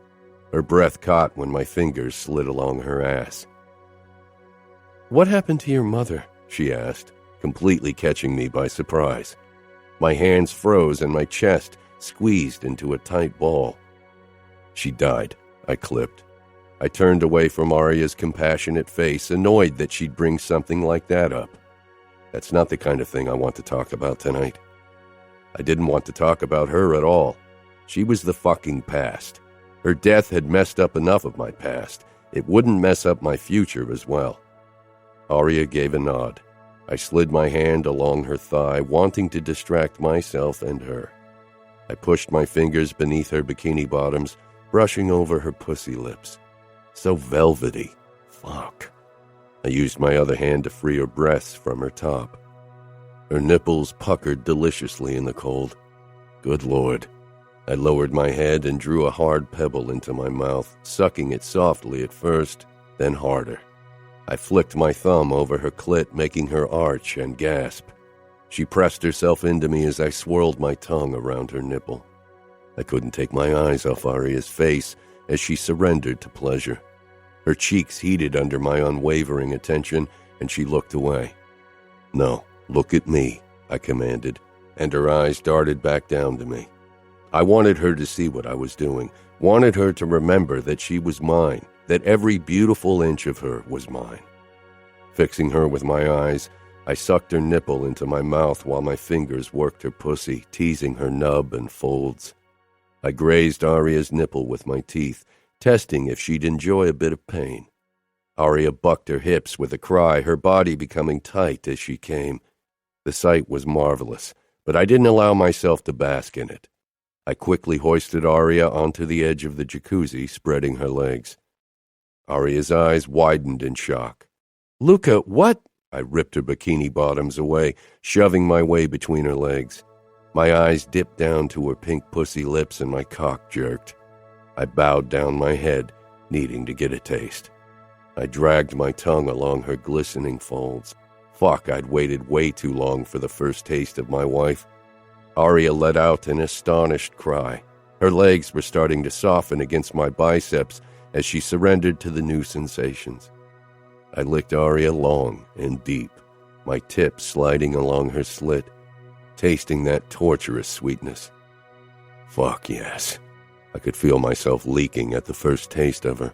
Her breath caught when my fingers slid along her ass. What happened to your mother? She asked, completely catching me by surprise. My hands froze and my chest squeezed into a tight ball. She died, I clipped. I turned away from Aria's compassionate face, annoyed that she'd bring something like that up. That's not the kind of thing I want to talk about tonight. I didn't want to talk about her at all. She was the fucking past. Her death had messed up enough of my past. It wouldn't mess up my future as well. Aria gave a nod. I slid my hand along her thigh, wanting to distract myself and her. I pushed my fingers beneath her bikini bottoms, brushing over her pussy lips. So velvety. Fuck. I used my other hand to free her breasts from her top. Her nipples puckered deliciously in the cold. Good Lord. I lowered my head and drew a hard pebble into my mouth, sucking it softly at first, then harder. I flicked my thumb over her clit, making her arch and gasp. She pressed herself into me as I swirled my tongue around her nipple. I couldn't take my eyes off Aria's face as she surrendered to pleasure. Her cheeks heated under my unwavering attention, and she looked away. "No, look at me," I commanded, and her eyes darted back down to me. I wanted her to see what I was doing, wanted her to remember that she was mine, that every beautiful inch of her was mine. Fixing her with my eyes, I sucked her nipple into my mouth while my fingers worked her pussy, teasing her nub and folds. I grazed Aria's nipple with my teeth, testing if she'd enjoy a bit of pain. Aria bucked her hips with a cry, her body becoming tight as she came. The sight was marvelous, but I didn't allow myself to bask in it. I quickly hoisted Aria onto the edge of the jacuzzi, spreading her legs. Aria's eyes widened in shock. "Luca, what?" I ripped her bikini bottoms away, shoving my way between her legs. My eyes dipped down to her pink pussy lips and my cock jerked. I bowed down my head, needing to get a taste. I dragged my tongue along her glistening folds. Fuck, I'd waited way too long for the first taste of my wife. Aria let out an astonished cry. Her legs were starting to soften against my biceps as she surrendered to the new sensations. I licked Aria long and deep, my tip sliding along her slit, tasting that torturous sweetness. Fuck yes. I could feel myself leaking at the first taste of her.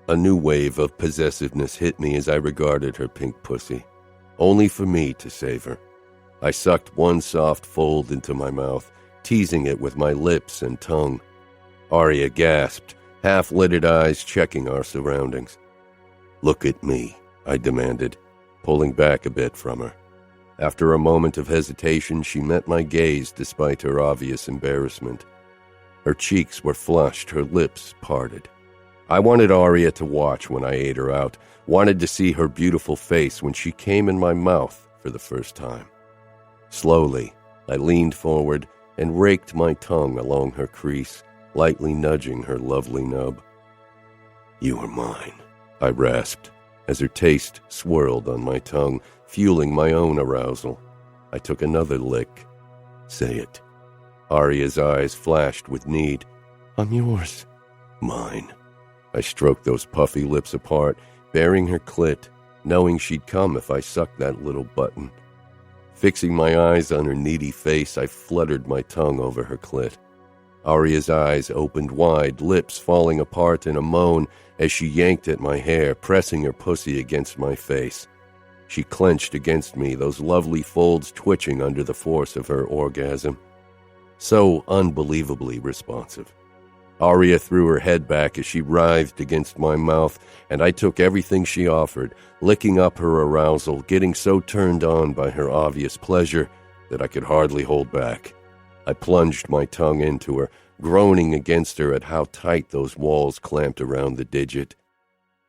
A new wave of possessiveness hit me as I regarded her pink pussy, only for me to save her. I sucked one soft fold into my mouth, teasing it with my lips and tongue. Aria gasped, half-lidded eyes checking our surroundings. "Look at me," I demanded, pulling back a bit from her. After a moment of hesitation, she met my gaze despite her obvious embarrassment. Her cheeks were flushed, her lips parted. I wanted Aria to watch when I ate her out, wanted to see her beautiful face when she came in my mouth for the first time. Slowly, I leaned forward and raked my tongue along her crease, lightly nudging her lovely nub. "You are mine," I rasped, as her taste swirled on my tongue, fueling my own arousal. I took another lick. "Say it." Aria's eyes flashed with need. "I'm yours." "Mine." I stroked those puffy lips apart, baring her clit, knowing she'd come if I sucked that little button. Fixing my eyes on her needy face, I fluttered my tongue over her clit. Aria's eyes opened wide, lips falling apart in a moan as she yanked at my hair, pressing her pussy against my face. She clenched against me, those lovely folds twitching under the force of her orgasm. So unbelievably responsive. Aria threw her head back as she writhed against my mouth, and I took everything she offered, licking up her arousal, getting so turned on by her obvious pleasure that I could hardly hold back. I plunged my tongue into her, groaning against her at how tight those walls clamped around the digit.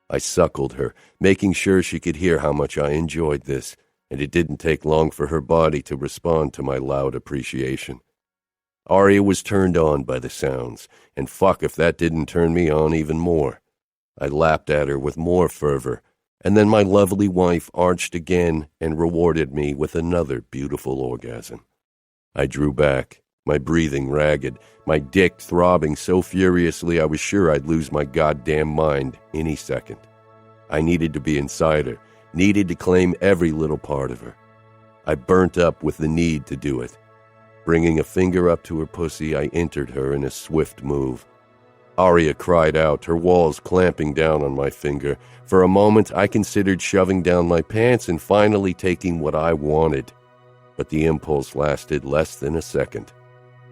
I suckled her, making sure she could hear how much I enjoyed this, and it didn't take long for her body to respond to my loud appreciation. Aria was turned on by the sounds, and fuck if that didn't turn me on even more. I lapped at her with more fervor, and then my lovely wife arched again and rewarded me with another beautiful orgasm. I drew back, my breathing ragged, my dick throbbing so furiously I was sure I'd lose my goddamn mind any second. I needed to be inside her, needed to claim every little part of her. I burnt up with the need to do it. Bringing a finger up to her pussy, I entered her in a swift move. Aria cried out, her walls clamping down on my finger. For a moment, I considered shoving down my pants and finally taking what I wanted. But the impulse lasted less than a second.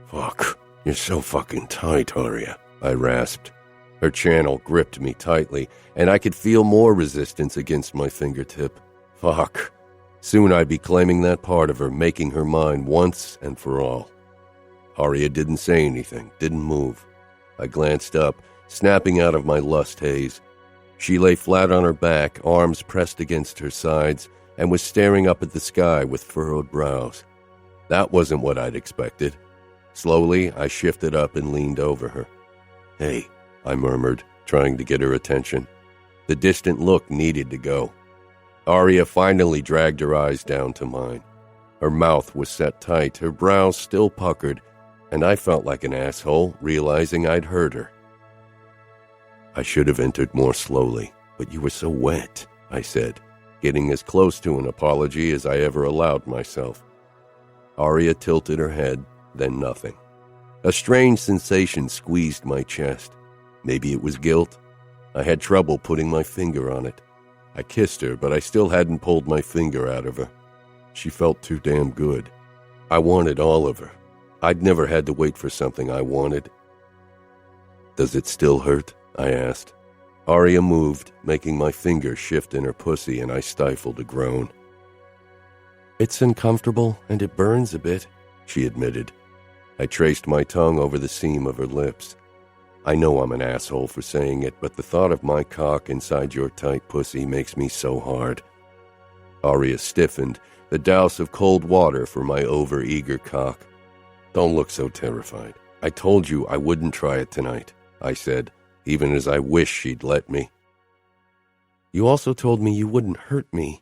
"Fuck, you're so fucking tight, Aria," I rasped. Her channel gripped me tightly, and I could feel more resistance against my fingertip. Fuck. Soon I'd be claiming that part of her, making her mine once and for all. Aria didn't say anything, didn't move. I glanced up, snapping out of my lust haze. She lay flat on her back, arms pressed against her sides, and was staring up at the sky with furrowed brows. That wasn't what I'd expected. Slowly, I shifted up and leaned over her. "Hey," I murmured, trying to get her attention. The distant look needed to go. Aria finally dragged her eyes down to mine. Her mouth was set tight, her brows still puckered, and I felt like an asshole, realizing I'd hurt her. "I should have entered more slowly, but you were so wet," I said, getting as close to an apology as I ever allowed myself. Aria tilted her head, then nothing. A strange sensation squeezed my chest. Maybe it was guilt. I had trouble putting my finger on it. I kissed her, but I still hadn't pulled my finger out of her. She felt too damn good. I wanted all of her. I'd never had to wait for something I wanted. "Does it still hurt?" I asked. Aria moved, making my finger shift in her pussy, and I stifled a groan. "It's uncomfortable, and it burns a bit," she admitted. I traced my tongue over the seam of her lips. I know I'm an asshole for saying it, but the thought of my cock inside your tight pussy makes me so hard. Aria stiffened, the douse of cold water for my over-eager cock. "Don't look so terrified. I told you I wouldn't try it tonight," I said, even as I wish she'd let me. "You also told me you wouldn't hurt me,"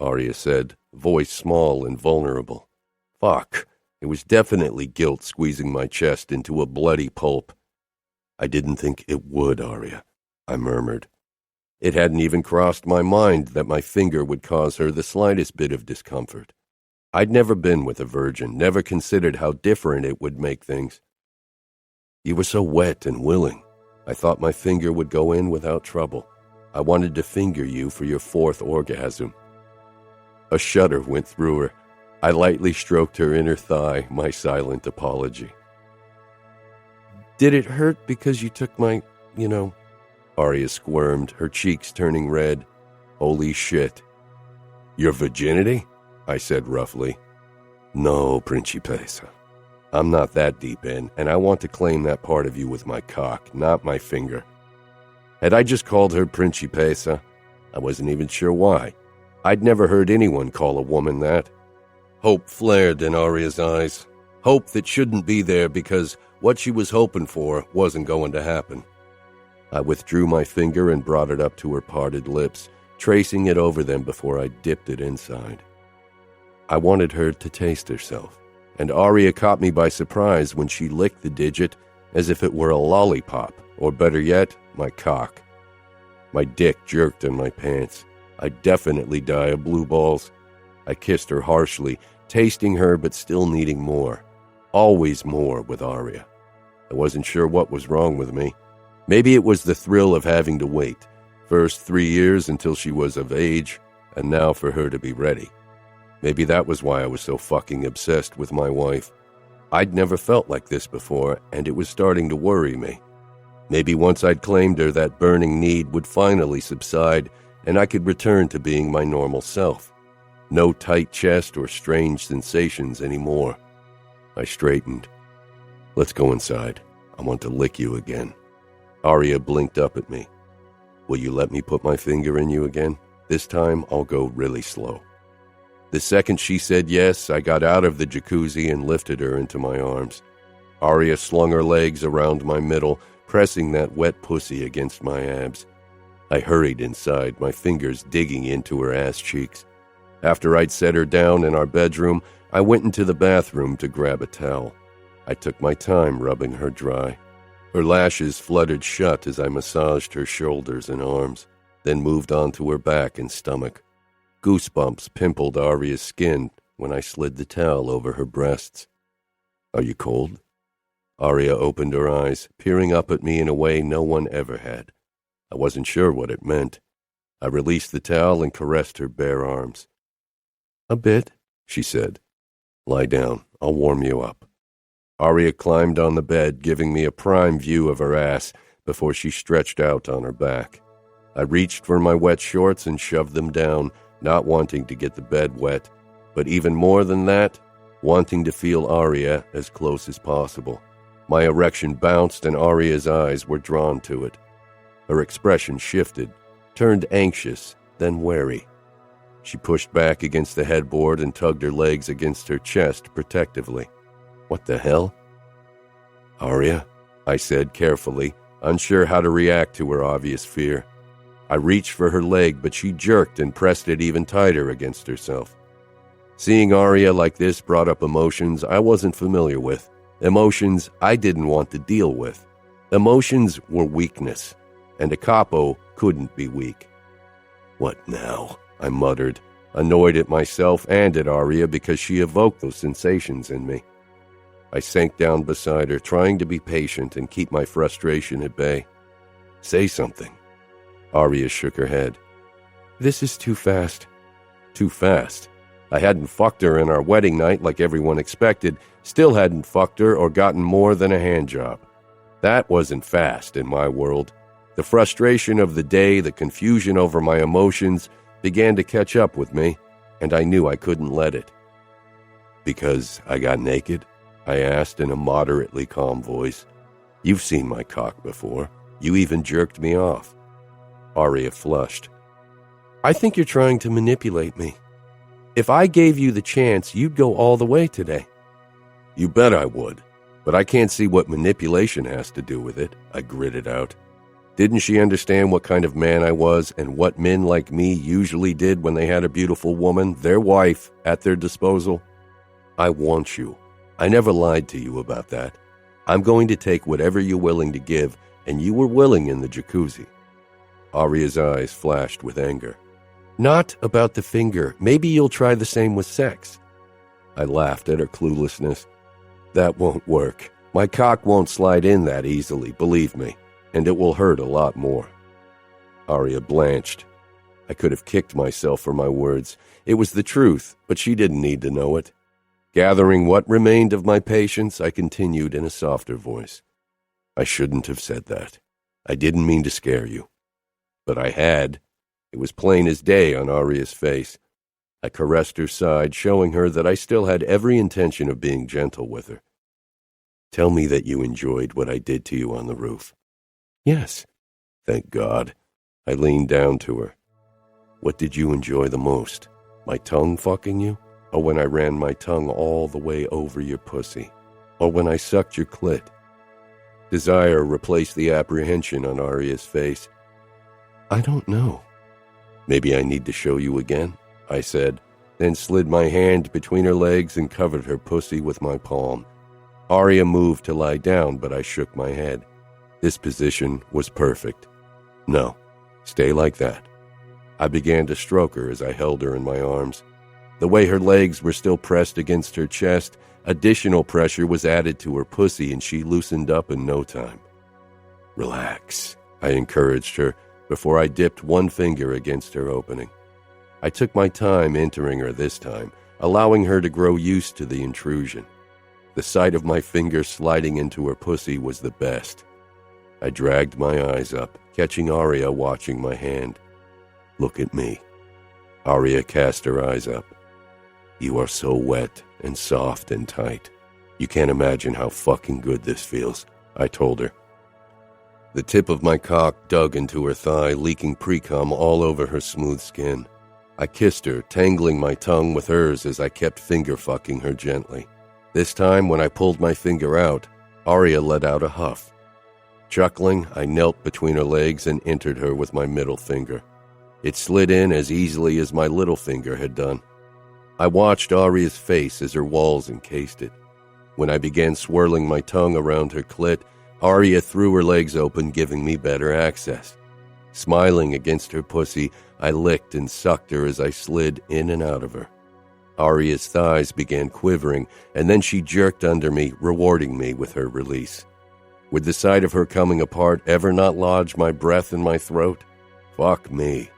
Aria said, voice small and vulnerable. Fuck. It was definitely guilt squeezing my chest into a bloody pulp. "I didn't think it would, Aria," I murmured. It hadn't even crossed my mind that my finger would cause her the slightest bit of discomfort. I'd never been with a virgin, never considered how different it would make things. "You were so wet and willing. I thought my finger would go in without trouble. I wanted to finger you for your 4th orgasm." A shudder went through her. I lightly stroked her inner thigh, my silent apology. "Did it hurt because you took my, Aria squirmed, her cheeks turning red. "Holy shit." "Your virginity?" I said roughly. "No, Principessa. I'm not that deep in, and I want to claim that part of you with my cock, not my finger." Had I just called her Principessa? I wasn't even sure why. I'd never heard anyone call a woman that. Hope flared in Aria's eyes. Hope that shouldn't be there because what she was hoping for wasn't going to happen. I withdrew my finger and brought it up to her parted lips, tracing it over them before I dipped it inside. I wanted her to taste herself, and Aria caught me by surprise when she licked the digit as if it were a lollipop, or better yet, my cock. My dick jerked in my pants. I'd definitely die of blue balls. I kissed her harshly, tasting her but still needing more. Always more with Aria. I wasn't sure what was wrong with me. Maybe it was the thrill of having to wait. First 3 years until she was of age, and now for her to be ready. Maybe that was why I was so fucking obsessed with my wife. I'd never felt like this before, and it was starting to worry me. Maybe once I'd claimed her, that burning need would finally subside, and I could return to being my normal self. No tight chest or strange sensations anymore. I straightened. "Let's go inside. I want to lick you again." Aria blinked up at me. "Will you let me put my finger in you again? This time I'll go really slow." The second she said yes, I got out of the jacuzzi and lifted her into my arms. Aria slung her legs around my middle, pressing that wet pussy against my abs. I hurried inside, my fingers digging into her ass cheeks. After I'd set her down in our bedroom, I went into the bathroom to grab a towel. I took my time rubbing her dry. Her lashes fluttered shut as I massaged her shoulders and arms, then moved on to her back and stomach. Goosebumps pimpled Aria's skin when I slid the towel over her breasts. "Are you cold?" Aria opened her eyes, peering up at me in a way no one ever had. I wasn't sure what it meant. I released the towel and caressed her bare arms. "A bit," she said. "Lie down. I'll warm you up." Aria climbed on the bed, giving me a prime view of her ass before she stretched out on her back. I reached for my wet shorts and shoved them down, not wanting to get the bed wet, but even more than that, wanting to feel Aria as close as possible. My erection bounced and Aria's eyes were drawn to it. Her expression shifted, turned anxious, then wary. She pushed back against the headboard and tugged her legs against her chest protectively. What the hell? Aria, I said carefully, unsure how to react to her obvious fear. I reached for her leg, but she jerked and pressed it even tighter against herself. Seeing Aria like this brought up emotions I wasn't familiar with, emotions I didn't want to deal with. Emotions were weakness, and a capo couldn't be weak. What now? I muttered, annoyed at myself and at Aria because she evoked those sensations in me. I sank down beside her, trying to be patient and keep my frustration at bay. Say something. Aria shook her head. This is too fast. Too fast? I hadn't fucked her in our wedding night like everyone expected, still hadn't fucked her or gotten more than a handjob. That wasn't fast in my world. The frustration of the day, the confusion over my emotions, began to catch up with me, and I knew I couldn't let it. Because I got naked? I asked in a moderately calm voice. You've seen my cock before. You even jerked me off. Aria flushed. I think you're trying to manipulate me. If I gave you the chance, you'd go all the way today. You bet I would, but I can't see what manipulation has to do with it, I gritted out. Didn't she understand what kind of man I was and what men like me usually did when they had a beautiful woman, their wife, at their disposal? I want you. I never lied to you about that. I'm going to take whatever you're willing to give, and you were willing in the jacuzzi. Aria's eyes flashed with anger. Not about the finger. Maybe you'll try the same with sex. I laughed at her cluelessness. That won't work. My cock won't slide in that easily, believe me, and it will hurt a lot more. Aria blanched. I could have kicked myself for my words. It was the truth, but she didn't need to know it. Gathering what remained of my patience, I continued in a softer voice. I shouldn't have said that. I didn't mean to scare you. But I had. It was plain as day on Aria's face. I caressed her side, showing her that I still had every intention of being gentle with her. Tell me that you enjoyed what I did to you on the roof. Yes. Thank God. I leaned down to her. What did you enjoy the most? My tongue fucking you? Or when I ran my tongue all the way over your pussy? Or when I sucked your clit? Desire replaced the apprehension on Aria's face. I don't know. Maybe I need to show you again, I said, then slid my hand between her legs and covered her pussy with my palm. Aria moved to lie down, but I shook my head. This position was perfect. No, stay like that. I began to stroke her as I held her in my arms. The way her legs were still pressed against her chest, additional pressure was added to her pussy and she loosened up in no time. Relax, I encouraged her, before I dipped one finger against her opening. I took my time entering her this time, allowing her to grow used to the intrusion. The sight of my finger sliding into her pussy was the best. I dragged my eyes up, catching Aria watching my hand. Look at me. Aria cast her eyes up. You are so wet and soft and tight. You can't imagine how fucking good this feels, I told her. The tip of my cock dug into her thigh, leaking pre-cum all over her smooth skin. I kissed her, tangling my tongue with hers as I kept finger-fucking her gently. This time, when I pulled my finger out, Aria let out a huff. Chuckling, I knelt between her legs and entered her with my middle finger. It slid in as easily as my little finger had done. I watched Aria's face as her walls encased it. When I began swirling my tongue around her clit, Aria threw her legs open, giving me better access. Smiling against her pussy, I licked and sucked her as I slid in and out of her. Aria's thighs began quivering, and then she jerked under me, rewarding me with her release. Would the sight of her coming apart ever not lodge my breath in my throat? Fuck me.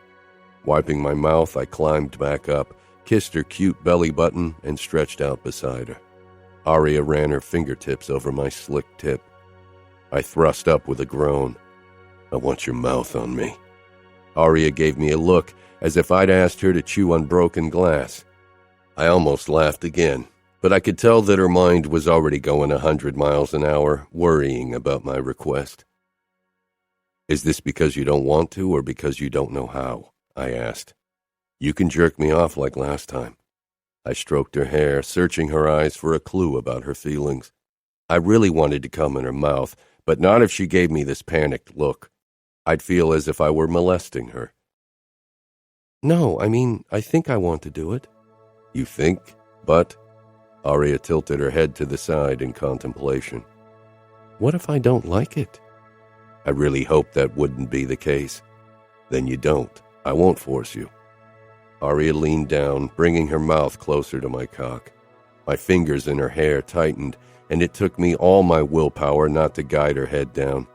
Wiping my mouth, I climbed back up, kissed her cute belly button, and stretched out beside her. Aria ran her fingertips over my slick tip. I thrust up with a groan. I want your mouth on me. Aria gave me a look as if I'd asked her to chew on broken glass. I almost laughed again, but I could tell that her mind was already going 100 miles an hour, worrying about my request. Is this because you don't want to or because you don't know how? I asked. You can jerk me off like last time. I stroked her hair, searching her eyes for a clue about her feelings. I really wanted to come in her mouth, but not if she gave me this panicked look. I'd feel as if I were molesting her. No, I think I want to do it. You think? But? Aria tilted her head to the side in contemplation. What if I don't like it? I really hoped that wouldn't be the case. Then you don't. I won't force you. Aria leaned down, bringing her mouth closer to my cock. My fingers in her hair tightened, and it took me all my willpower not to guide her head down.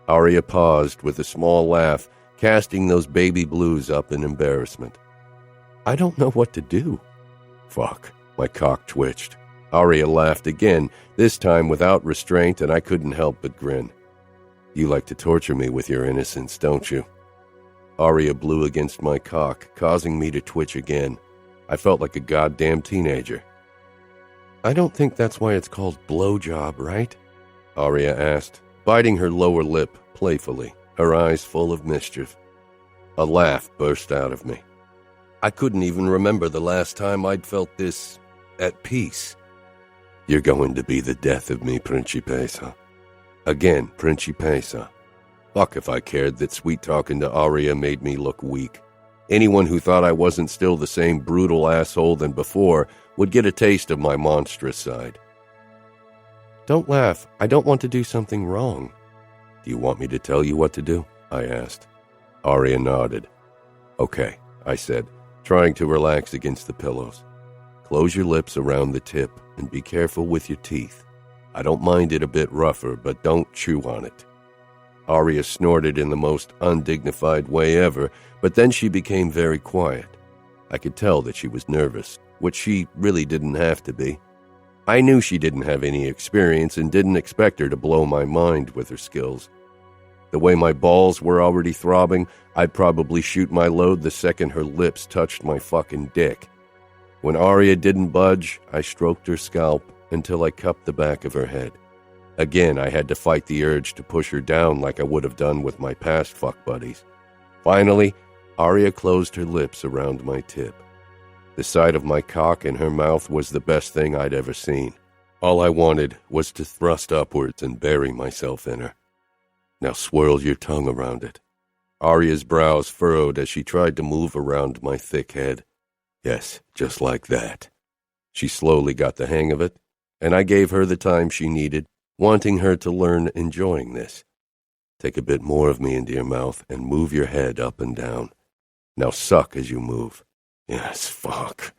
Aria paused with a small laugh, casting those baby blues up in embarrassment. I don't know what to do. Fuck. My cock twitched. Aria laughed again, this time without restraint, and I couldn't help but grin. You like to torture me with your innocence, don't you? Aria blew against my cock, causing me to twitch again. I felt like a goddamn teenager. I don't think that's why it's called blowjob, right? Aria asked, biting her lower lip playfully, her eyes full of mischief. A laugh burst out of me. I couldn't even remember the last time I'd felt this at peace. You're going to be the death of me, Principessa. Again, Principessa. Fuck if I cared that sweet-talking to Aria made me look weak. Anyone who thought I wasn't still the same brutal asshole than before would get a taste of my monstrous side. Don't laugh. I don't want to do something wrong. Do you want me to tell you what to do? I asked. Aria nodded. Okay, I said, trying to relax against the pillows. Close your lips around the tip and be careful with your teeth. I don't mind it a bit rougher, but don't chew on it. Aria snorted in the most undignified way ever, but then she became very quiet. I could tell that she was nervous, which she really didn't have to be. I knew she didn't have any experience and didn't expect her to blow my mind with her skills. The way my balls were already throbbing, I'd probably shoot my load the second her lips touched my fucking dick. When Aria didn't budge, I stroked her scalp until I cupped the back of her head. Again, I had to fight the urge to push her down like I would have done with my past fuck buddies. Finally, Aria closed her lips around my tip. The sight of my cock in her mouth was the best thing I'd ever seen. All I wanted was to thrust upwards and bury myself in her. Now swirl your tongue around it. Aria's brows furrowed as she tried to move around my thick head. Yes, just like that. She slowly got the hang of it, and I gave her the time she needed, wanting her to learn enjoying this. Take a bit more of me into your mouth and move your head up and down. Now suck as you move. Yes, fuck.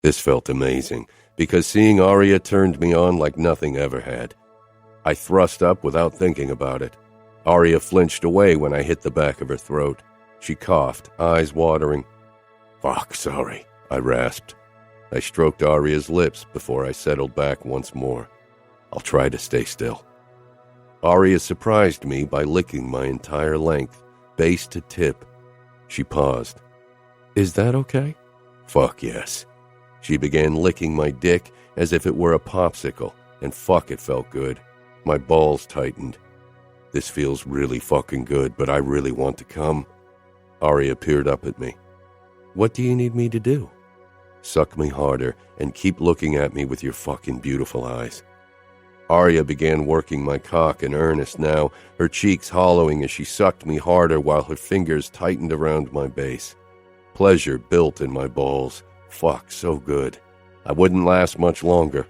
This felt amazing, because seeing Aria turned me on like nothing ever had. I thrust up without thinking about it. Aria flinched away when I hit the back of her throat. She coughed, eyes watering. Fuck, sorry, I rasped. I stroked Aria's lips before I settled back once more. I'll try to stay still. Aria surprised me by licking my entire length, base to tip. She paused. Is that okay? Fuck yes. She began licking my dick as if it were a popsicle, and fuck, it felt good. My balls tightened. This feels really fucking good, but I really want to come. Aria peered up at me. What do you need me to do? Suck me harder and keep looking at me with your fucking beautiful eyes. Aria began working my cock in earnest now, her cheeks hollowing as she sucked me harder while her fingers tightened around my base. Pleasure built in my balls. Fuck, so good. I wouldn't last much longer.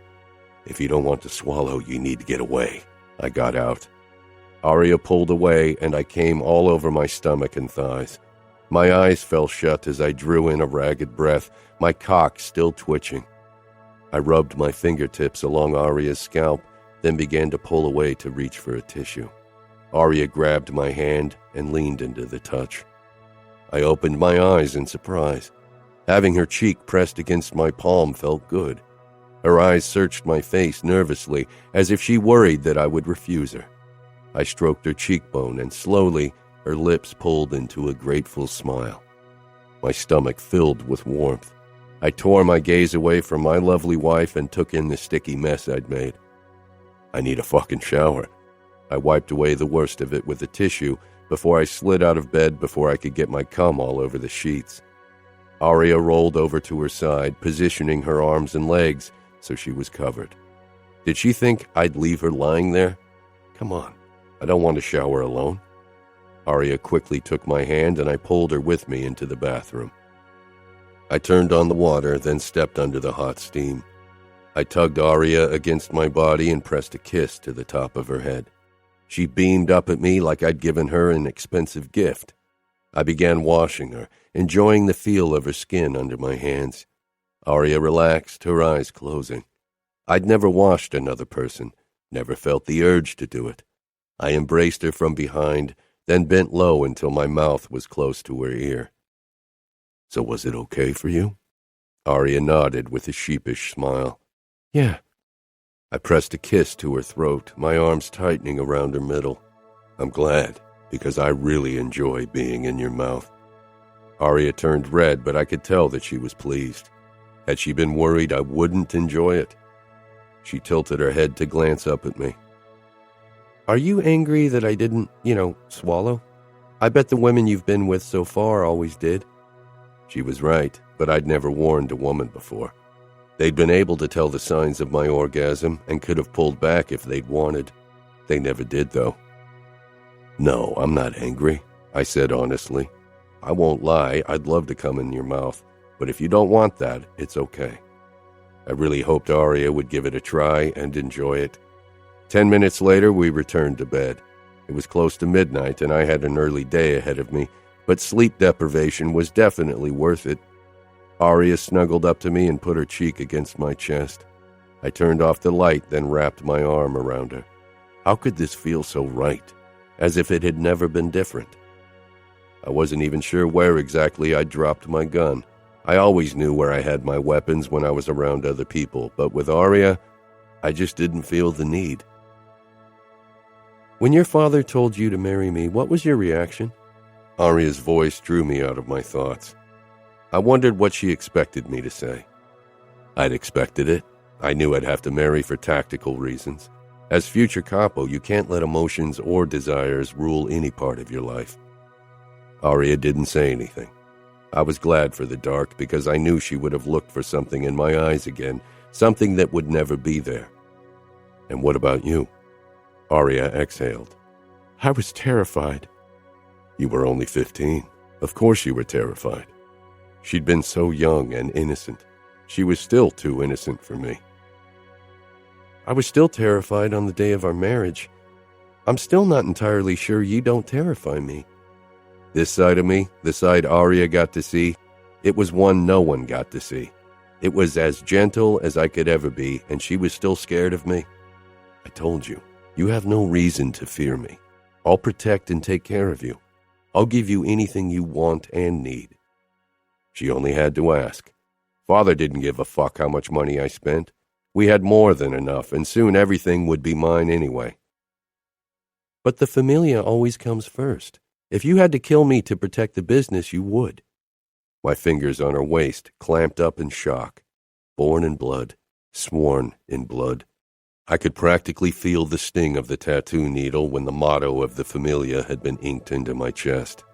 If you don't want to swallow, you need to get away. I got out. Aria pulled away, and I came all over my stomach and thighs. My eyes fell shut as I drew in a ragged breath, my cock still twitching. I rubbed my fingertips along Aria's scalp, then began to pull away to reach for a tissue. Aria grabbed my hand and leaned into the touch. I opened my eyes in surprise. Having her cheek pressed against my palm felt good. Her eyes searched my face nervously, as if she worried that I would refuse her. I stroked her cheekbone, and slowly her lips pulled into a grateful smile. My stomach filled with warmth. I tore my gaze away from my lovely wife and took in the sticky mess I'd made. I need a fucking shower. I wiped away the worst of it with a tissue before I slid out of bed before I could get my cum all over the sheets. Aria rolled over to her side, positioning her arms and legs so she was covered. Did she think I'd leave her lying there? Come on, I don't want to shower alone. Aria quickly took my hand and I pulled her with me into the bathroom. I turned on the water, then stepped under the hot steam. I tugged Aria against my body and pressed a kiss to the top of her head. She beamed up at me like I'd given her an expensive gift. I began washing her, enjoying the feel of her skin under my hands. Aria relaxed, her eyes closing. I'd never washed another person, never felt the urge to do it. I embraced her from behind, then bent low until my mouth was close to her ear. So was it okay for you? Aria nodded with a sheepish smile. Yeah. I pressed a kiss to her throat, my arms tightening around her middle. I'm glad, because I really enjoy being in your mouth. Aria turned red, but I could tell that she was pleased. Had she been worried I wouldn't enjoy it? She tilted her head to glance up at me. Are you angry that I didn't, swallow? I bet the women you've been with so far always did. She was right, but I'd never warned a woman before. They'd been able to tell the signs of my orgasm and could have pulled back if they'd wanted. They never did, though. No, I'm not angry, I said honestly. I won't lie, I'd love to come in your mouth, but if you don't want that, it's okay. I really hoped Aria would give it a try and enjoy it. 10 minutes later, we returned to bed. It was close to midnight, and I had an early day ahead of me, but sleep deprivation was definitely worth it. Aria snuggled up to me and put her cheek against my chest. I turned off the light, then wrapped my arm around her. How could this feel so right, as if it had never been different? I wasn't even sure where exactly I'd dropped my gun. I always knew where I had my weapons when I was around other people, but with Aria, I just didn't feel the need. When your father told you to marry me, what was your reaction? Aria's voice drew me out of my thoughts. I wondered what she expected me to say. I'd expected it. I knew I'd have to marry for tactical reasons. As future Capo, you can't let emotions or desires rule any part of your life. Aria didn't say anything. I was glad for the dark because I knew she would have looked for something in my eyes again, something that would never be there. And what about you? Aria exhaled. I was terrified. You were only 15. Of course you were terrified. She'd been so young and innocent. She was still too innocent for me. I was still terrified on the day of our marriage. I'm still not entirely sure you don't terrify me. This side of me, the side Aria got to see, it was one no one got to see. It was as gentle as I could ever be, and she was still scared of me. I told you, you have no reason to fear me. I'll protect and take care of you. I'll give you anything you want and need. She only had to ask. Father didn't give a fuck how much money I spent. We had more than enough, and soon everything would be mine anyway. But the familia always comes first. If you had to kill me to protect the business, you would. My fingers on her waist clamped up in shock. Born in blood, sworn in blood. I could practically feel the sting of the tattoo needle when the motto of the familia had been inked into my chest.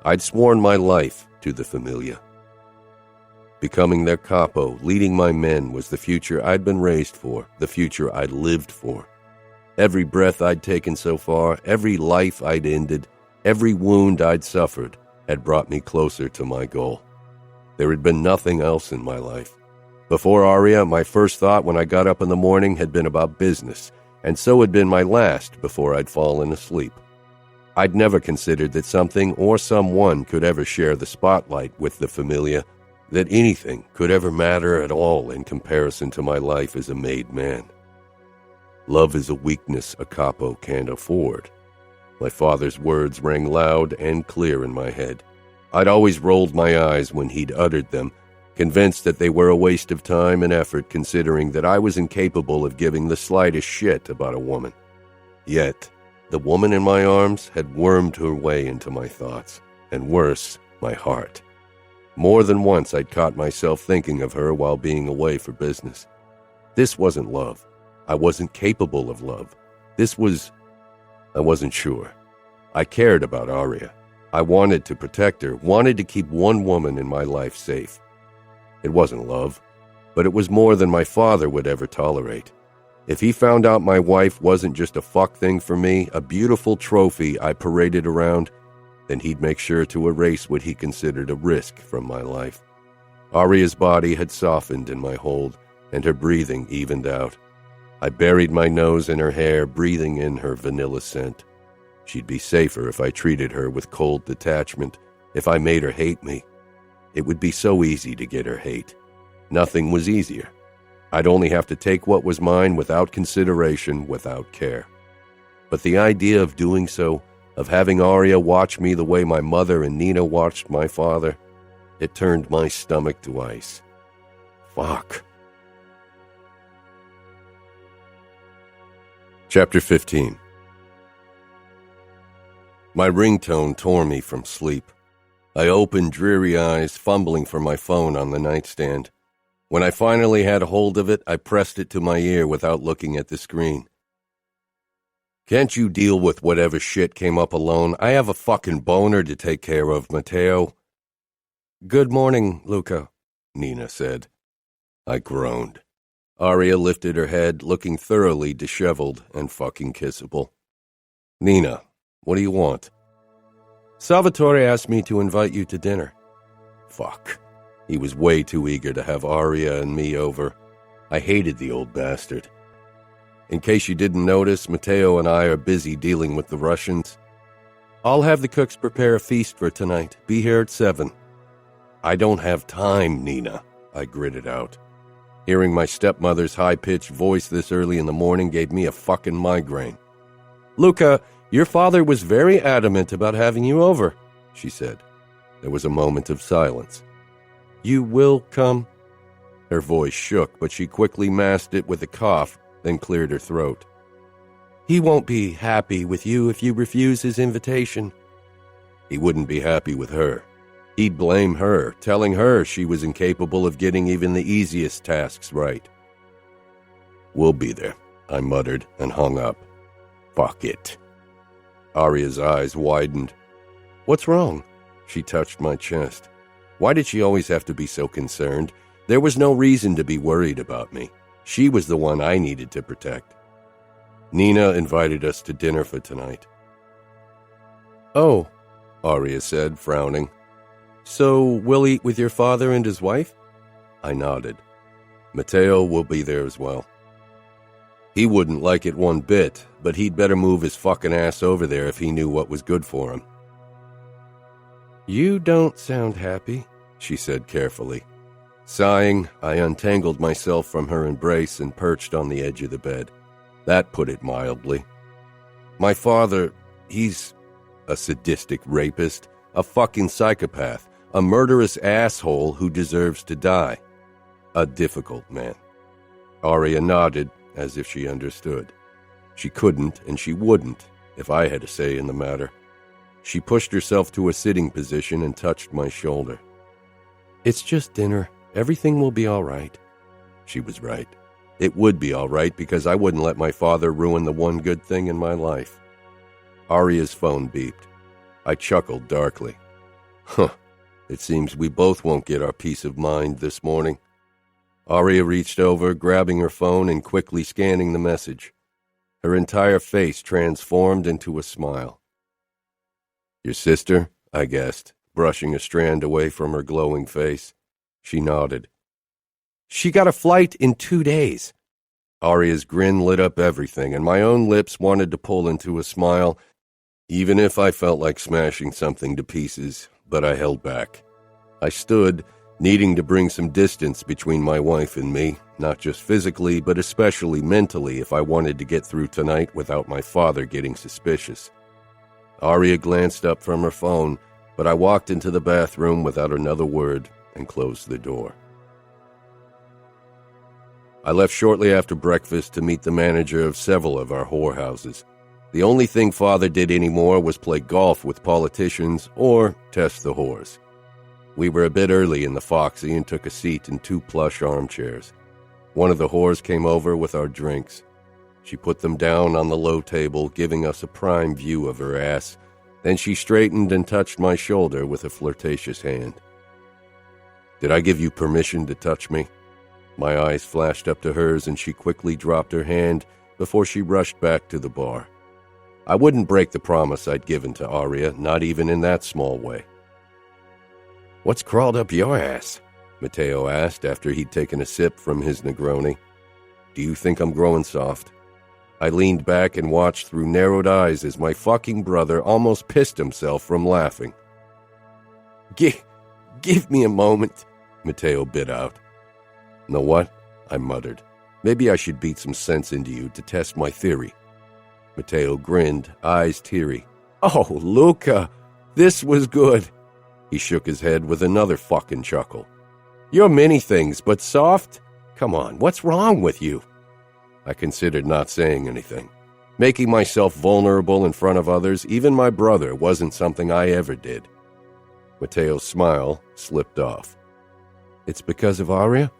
I'd sworn my life to the familia. Becoming their capo, leading my men, was the future I'd been raised for, the future I'd lived for. Every breath I'd taken so far, every life I'd ended, every wound I'd suffered had brought me closer to my goal. There had been nothing else in my life. Before Aria, my first thought when I got up in the morning had been about business, and so had been my last before I'd fallen asleep. I'd never considered that something or someone could ever share the spotlight with the familia, that anything could ever matter at all in comparison to my life as a made man. Love is a weakness a capo can't afford. My father's words rang loud and clear in my head. I'd always rolled my eyes when he'd uttered them, convinced that they were a waste of time and effort considering that I was incapable of giving the slightest shit about a woman. Yet, the woman in my arms had wormed her way into my thoughts, and worse, my heart. More than once I'd caught myself thinking of her while being away for business. This wasn't love. I wasn't capable of love. I wasn't sure. I cared about Aria. I wanted to protect her, wanted to keep one woman in my life safe. It wasn't love, but it was more than my father would ever tolerate. If he found out my wife wasn't just a fuck thing for me, a beautiful trophy I paraded around, then he'd make sure to erase what he considered a risk from my life. Aria's body had softened in my hold, and her breathing evened out. I buried my nose in her hair, breathing in her vanilla scent. She'd be safer if I treated her with cold detachment, if I made her hate me. It would be so easy to get her hate. Nothing was easier. I'd only have to take what was mine without consideration, without care. But the idea of doing so, of having Aria watch me the way my mother and Nina watched my father, it turned my stomach to ice. Fuck. Chapter 15. My ringtone tore me from sleep. I opened dreary eyes, fumbling for my phone on the nightstand. When I finally had a hold of it, I pressed it to my ear without looking at the screen. Can't you deal with whatever shit came up alone? I have a fucking boner to take care of, Matteo. Good morning, Luca, Nina said. I groaned. Aria lifted her head, looking thoroughly disheveled and fucking kissable. Nina, what do you want? Salvatore asked me to invite you to dinner. Fuck. He was way too eager to have Aria and me over. I hated the old bastard. In case you didn't notice, Matteo and I are busy dealing with the Russians. I'll have the cooks prepare a feast for tonight. Be here at 7. I don't have time, Nina, I gritted out. Hearing my stepmother's high-pitched voice this early in the morning gave me a fucking migraine. Luca, your father was very adamant about having you over, she said. There was a moment of silence. You will come? Her voice shook, but she quickly masked it with a cough, then cleared her throat. He won't be happy with you if you refuse his invitation. He wouldn't be happy with her. He'd blame her, telling her she was incapable of getting even the easiest tasks right. We'll be there, I muttered and hung up. Fuck it. Aria's eyes widened. What's wrong? She touched my chest. Why did she always have to be so concerned? There was no reason to be worried about me. She was the one I needed to protect. Nina invited us to dinner for tonight. Oh, Aria said, frowning. So we'll eat with your father and his wife? I nodded. Matteo will be there as well. He wouldn't like it one bit, but he'd better move his fucking ass over there if he knew what was good for him. You don't sound happy, she said carefully. Sighing, I untangled myself from her embrace and perched on the edge of the bed. That put it mildly. My father, he's a sadistic rapist, a fucking psychopath, a murderous asshole who deserves to die. A difficult man. Aria nodded as if she understood. She couldn't and she wouldn't if I had a say in the matter. She pushed herself to a sitting position and touched my shoulder. It's just dinner. Everything will be all right. She was right. It would be all right because I wouldn't let my father ruin the one good thing in my life. Aria's phone beeped. I chuckled darkly. Huh. It seems we both won't get our peace of mind this morning. Aria reached over, grabbing her phone and quickly scanning the message. Her entire face transformed into a smile. Your sister? I guessed, brushing a strand away from her glowing face. She nodded. She got a flight in 2 days. Aria's grin lit up everything, and my own lips wanted to pull into a smile, even if I felt like smashing something to pieces, but I held back. I stood, needing to bring some distance between my wife and me, not just physically, but especially mentally if I wanted to get through tonight without my father getting suspicious. Aria glanced up from her phone, but I walked into the bathroom without another word and closed the door. I left shortly after breakfast to meet the manager of several of our whorehouses. The only thing Father did anymore was play golf with politicians or test the whores. We were a bit early in the Foxy and took a seat in 2 plush armchairs. One of the whores came over with our drinks. She put them down on the low table, giving us a prime view of her ass. Then she straightened and touched my shoulder with a flirtatious hand. "Did I give you permission to touch me?" My eyes flashed up to hers, and she quickly dropped her hand before she rushed back to the bar. I wouldn't break the promise I'd given to Aria, not even in that small way. "What's crawled up your ass?" Matteo asked after he'd taken a sip from his Negroni. "Do you think I'm growing soft?" I leaned back and watched through narrowed eyes as my fucking brother almost pissed himself from laughing. Give me a moment," Matteo bit out. "Know what?" I muttered. "Maybe I should beat some sense into you to test my theory." Matteo grinned, eyes teary. "Oh, Luca, this was good." He shook his head with another fucking chuckle. "You're many things, but soft? Come on, what's wrong with you?" I considered not saying anything. Making myself vulnerable in front of others, even my brother, wasn't something I ever did. Matteo's smile slipped off. "It's because of Aria?"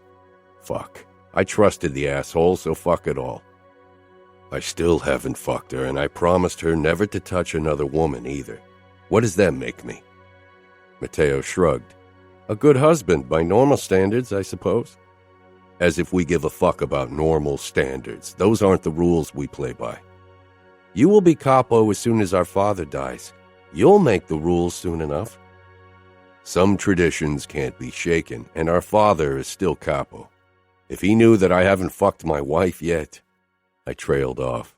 Fuck. I trusted the asshole, so fuck it all. I still haven't fucked her, and I promised her never to touch another woman either. What does that make me? Matteo shrugged. A good husband by normal standards, I suppose. As if we give a fuck about normal standards. Those aren't the rules we play by. You will be Capo as soon as our father dies. You'll make the rules soon enough. Some traditions can't be shaken, and our father is still Capo. If he knew that I haven't fucked my wife yet, I trailed off.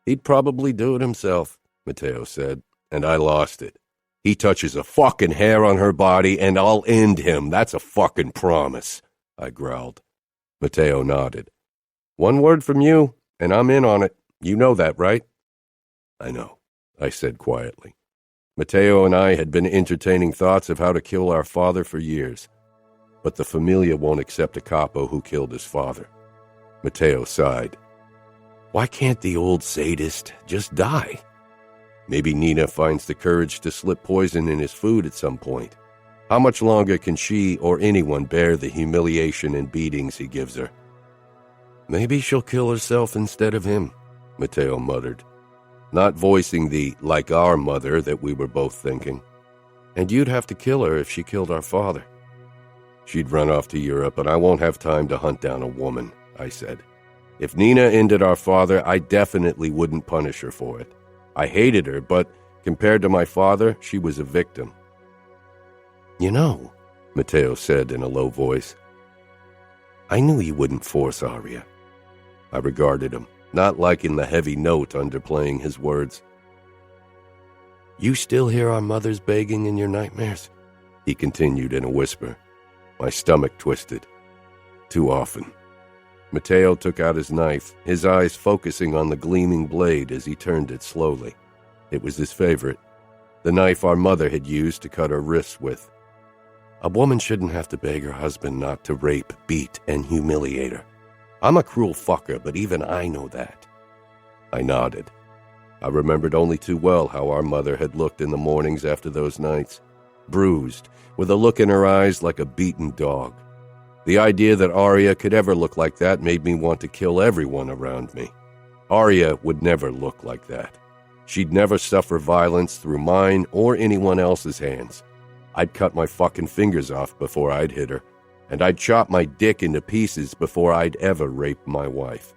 He'd probably do it himself, Matteo said, and I lost it. He touches a fucking hair on her body, and I'll end him. That's a fucking promise, I growled. Matteo nodded. One word from you, and I'm in on it. You know that, right? I know, I said quietly. Matteo and I had been entertaining thoughts of how to kill our father for years. But the familia won't accept a capo who killed his father. Matteo sighed. Why can't the old sadist just die? Maybe Nina finds the courage to slip poison in his food at some point. How much longer can she or anyone bear the humiliation and beatings he gives her? Maybe she'll kill herself instead of him, Matteo muttered, not voicing the like our mother that we were both thinking. And you'd have to kill her if she killed our father. She'd run off to Europe, and I won't have time to hunt down a woman, I said. If Nina ended our father, I definitely wouldn't punish her for it. I hated her, but compared to my father, she was a victim. You know, Matteo said in a low voice, I knew you wouldn't force Aria. I regarded him, not liking the heavy note underplaying his words. You still hear our mothers begging in your nightmares? He continued in a whisper. My stomach twisted. Too often. Matteo took out his knife, his eyes focusing on the gleaming blade as he turned it slowly. It was his favorite, the knife our mother had used to cut her wrists with. A woman shouldn't have to beg her husband not to rape, beat, and humiliate her. I'm a cruel fucker, but even I know that. I nodded. I remembered only too well how our mother had looked in the mornings after those nights, bruised, with a look in her eyes like a beaten dog. The idea that Aria could ever look like that made me want to kill everyone around me. Aria would never look like that. She'd never suffer violence through mine or anyone else's hands. I'd cut my fucking fingers off before I'd hit her, and I'd chop my dick into pieces before I'd ever rape my wife.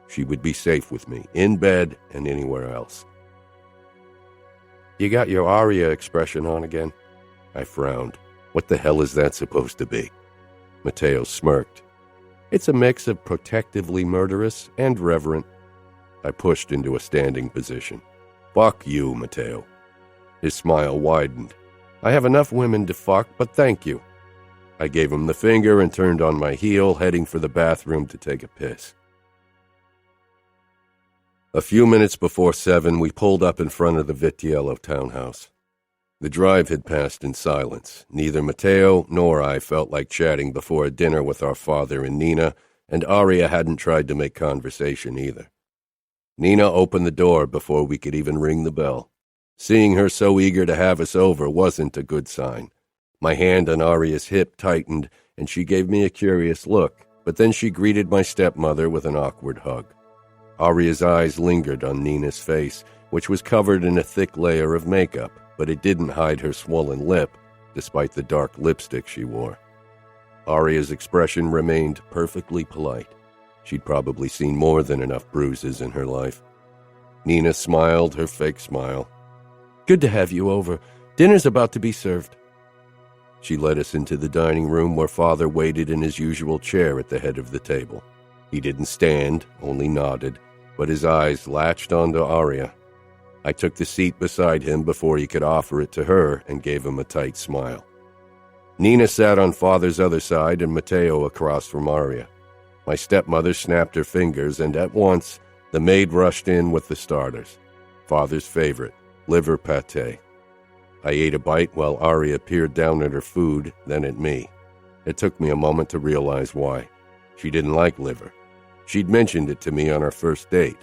She would be safe with me, in bed and anywhere else. You got your Aria expression on again? I frowned. What the hell is that supposed to be? Matteo smirked. It's a mix of protectively murderous and reverent. I pushed into a standing position. Fuck you, Matteo. His smile widened. I have enough women to fuck, but thank you. I gave him the finger and turned on my heel, heading for the bathroom to take a piss. A few minutes before 7, we pulled up in front of the Vitiello townhouse. The drive had passed in silence. Neither Matteo nor I felt like chatting before a dinner with our father and Nina, and Aria hadn't tried to make conversation either. Nina opened the door before we could even ring the bell. Seeing her so eager to have us over wasn't a good sign. My hand on Aria's hip tightened, and she gave me a curious look, but then she greeted my stepmother with an awkward hug. Aria's eyes lingered on Nina's face, which was covered in a thick layer of makeup, but it didn't hide her swollen lip, despite the dark lipstick she wore. Aria's expression remained perfectly polite. She'd probably seen more than enough bruises in her life. Nina smiled her fake smile. "Good to have you over. Dinner's about to be served." She led us into the dining room where Father waited in his usual chair at the head of the table. He didn't stand, only nodded, but his eyes latched onto Aria. I took the seat beside him before he could offer it to her and gave him a tight smile. Nina sat on Father's other side and Matteo across from Aria. My stepmother snapped her fingers, and at once the maid rushed in with the starters. Father's favorite, liver pâté. I ate a bite while Aria peered down at her food, then at me. It took me a moment to realize why. She didn't like liver. She'd mentioned it to me on our first date.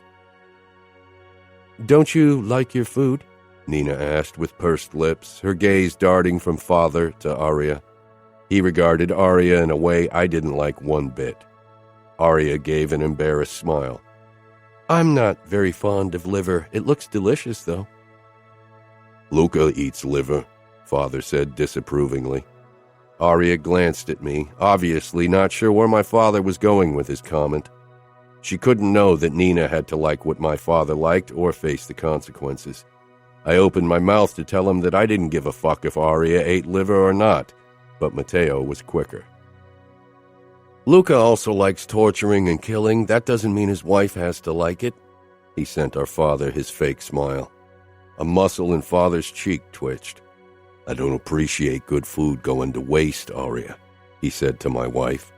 "Don't you like your food?" Nina asked with pursed lips, her gaze darting from Father to Aria. He regarded Aria in a way I didn't like one bit. Aria gave an embarrassed smile. "I'm not very fond of liver. It looks delicious, though." "Luca eats liver," Father said disapprovingly. Aria glanced at me, obviously not sure where my father was going with his comment. She couldn't know that Nina had to like what my father liked or face the consequences. I opened my mouth to tell him that I didn't give a fuck if Aria ate liver or not, but Matteo was quicker. "Luca also likes torturing and killing. That doesn't mean his wife has to like it." He sent our father his fake smile. A muscle in Father's cheek twitched. "I don't appreciate good food going to waste, Aria," he said to my wife.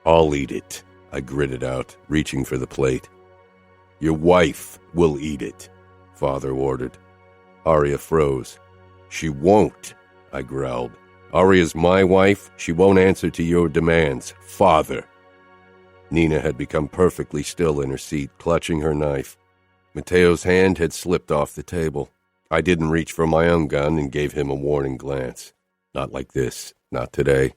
"I'll eat it," I gritted out, reaching for the plate. "Your wife will eat it," Father ordered. Aria froze. "She won't," I growled. "Aria's my wife. She won't answer to your demands, Father." Nina had become perfectly still in her seat, clutching her knife. Matteo's hand had slipped off the table. I didn't reach for my own gun and gave him a warning glance. "Not like this. Not today."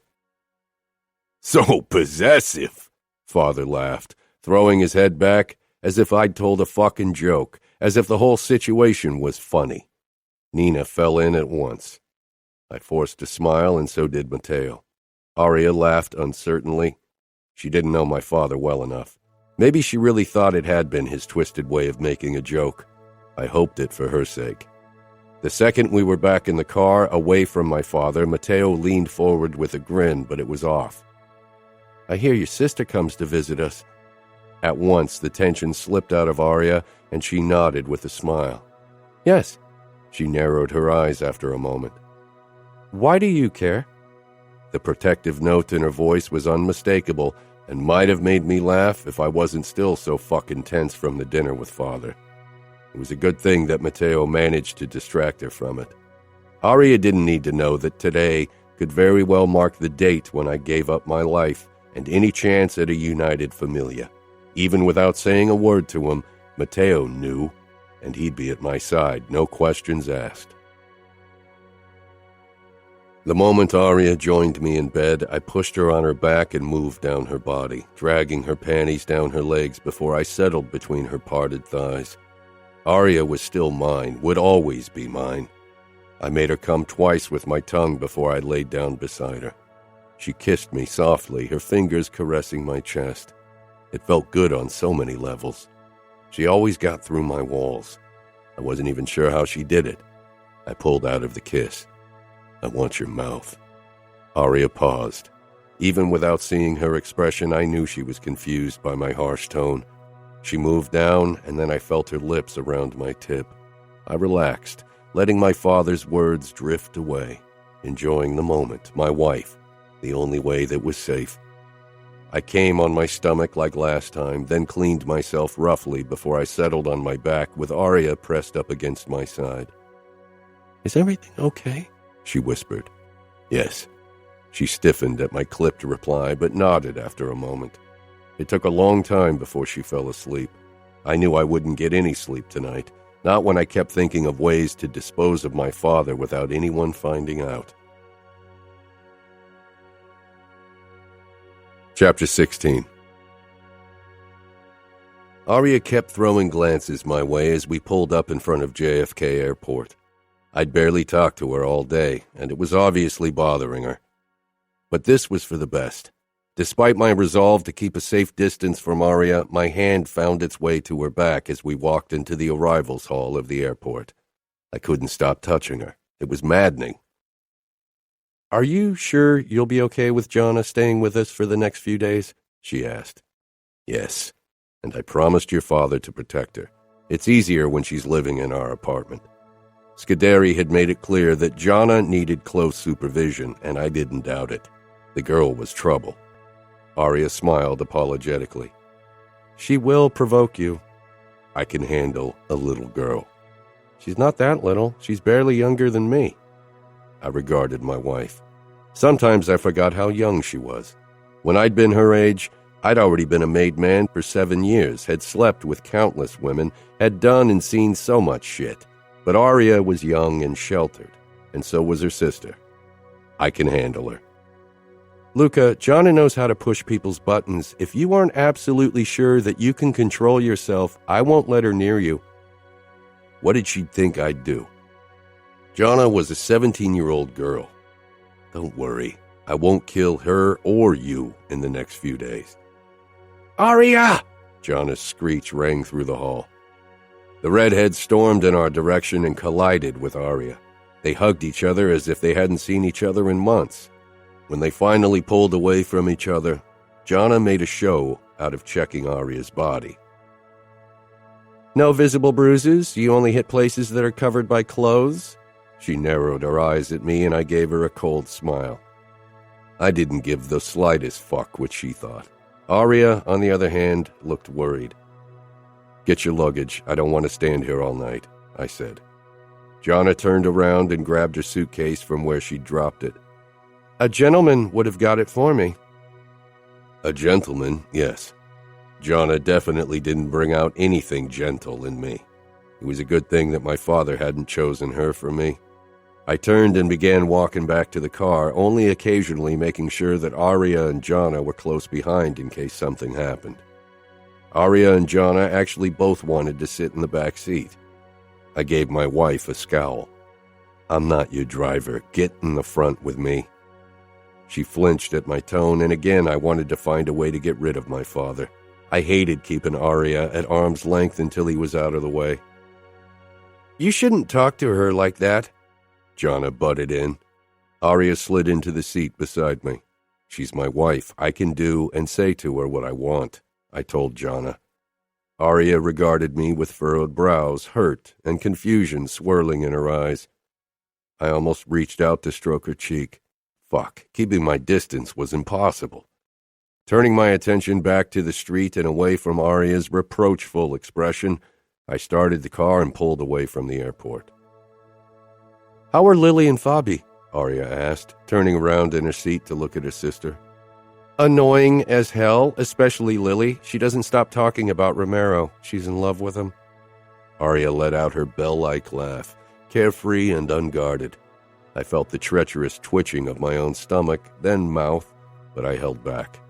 "So possessive," Father laughed, throwing his head back as if I'd told a fucking joke, as if the whole situation was funny. Nina fell in at once. I forced a smile, and so did Matteo. Aria laughed uncertainly. She didn't know my father well enough. Maybe she really thought it had been his twisted way of making a joke. I hoped it for her sake. The second we were back in the car, away from my father, Matteo leaned forward with a grin, but it was off. "I hear your sister comes to visit us." At once, the tension slipped out of Aria, and she nodded with a smile. "Yes." She narrowed her eyes after a moment. "Why do you care?" The protective note in her voice was unmistakable and might have made me laugh if I wasn't still so fucking tense from the dinner with Father. It was a good thing that Matteo managed to distract her from it. Aria didn't need to know that today could very well mark the date when I gave up my life and any chance at a united familia. Even without saying a word to him, Matteo knew, and he'd be at my side, no questions asked. The moment Aria joined me in bed, I pushed her on her back and moved down her body, dragging her panties down her legs before I settled between her parted thighs. Aria was still mine, would always be mine. I made her come twice with my tongue before I laid down beside her. She kissed me softly, her fingers caressing my chest. It felt good on so many levels. She always got through my walls. I wasn't even sure how she did it. I pulled out of the kiss. "I want your mouth." Aria paused. Even without seeing her expression, I knew she was confused by my harsh tone. She moved down, and then I felt her lips around my tip. I relaxed, letting my father's words drift away, enjoying the moment, my wife, the only way that was safe. I came on my stomach like last time, then cleaned myself roughly before I settled on my back with Aria pressed up against my side. "Is everything okay?" she whispered. "Yes." She stiffened at my clipped reply, but nodded after a moment. It took a long time before she fell asleep. I knew I wouldn't get any sleep tonight, not when I kept thinking of ways to dispose of my father without anyone finding out. Chapter 16. Aria kept throwing glances my way as we pulled up in front of JFK Airport. I'd barely talked to her all day, and it was obviously bothering her. But this was for the best. Despite my resolve to keep a safe distance from Aria, my hand found its way to her back as we walked into the arrivals hall of the airport. I couldn't stop touching her. It was maddening. "Are you sure you'll be okay with Jonna staying with us for the next few days?" she asked. "Yes, and I promised your father to protect her. It's easier when she's living in our apartment." Scuderi had made it clear that Jonna needed close supervision, and I didn't doubt it. The girl was trouble. Aria smiled apologetically. "She will provoke you." "I can handle a little girl." "She's not that little. She's barely younger than me." I regarded my wife. Sometimes I forgot how young she was. When I'd been her age, I'd already been a made man for 7 years, had slept with countless women, had done and seen so much shit. But Aria was young and sheltered, and so was her sister. I can handle her. "Luca, Jonna knows how to push people's buttons. If you aren't absolutely sure that you can control yourself, I won't let her near you." What did she think I'd do? Jonna was a 17-year-old girl. "Don't worry, I won't kill her or you in the next few days." "Aria!" Jonna's screech rang through the hall. The redhead stormed in our direction and collided with Aria. They hugged each other as if they hadn't seen each other in months. When they finally pulled away from each other, Jonna made a show out of checking Aria's body. "No visible bruises? You only hit places that are covered by clothes?" She narrowed her eyes at me, and I gave her a cold smile. I didn't give the slightest fuck what she thought. Aria, on the other hand, looked worried. "Get your luggage. I don't want to stand here all night," I said. Jonna turned around and grabbed her suitcase from where she'd dropped it. "A gentleman would have got it for me." A gentleman, yes. Jonna definitely didn't bring out anything gentle in me. It was a good thing that my father hadn't chosen her for me. I turned and began walking back to the car, only occasionally making sure that Aria and Jonna were close behind in case something happened. Aria and Jonna actually both wanted to sit in the back seat. I gave my wife a scowl. "I'm not your driver. Get in the front with me." She flinched at my tone, and again I wanted to find a way to get rid of my father. I hated keeping Aria at arm's length until he was out of the way. "You shouldn't talk to her like that," Jonna butted in. Aria slid into the seat beside me. "She's my wife. I can do and say to her what I want," I told Jonna. Aria regarded me with furrowed brows, hurt, and confusion swirling in her eyes. I almost reached out to stroke her cheek. Fuck, keeping my distance was impossible. Turning my attention back to the street and away from Aria's reproachful expression, I started the car and pulled away from the airport. "How are Lily and Fabi?" Aria asked, turning around in her seat to look at her sister. "Annoying as hell, especially Lily. She doesn't stop talking about Romero. She's in love with him." Aria let out her bell-like laugh, carefree and unguarded. I felt the treacherous twitching of my own stomach, then mouth, but I held back.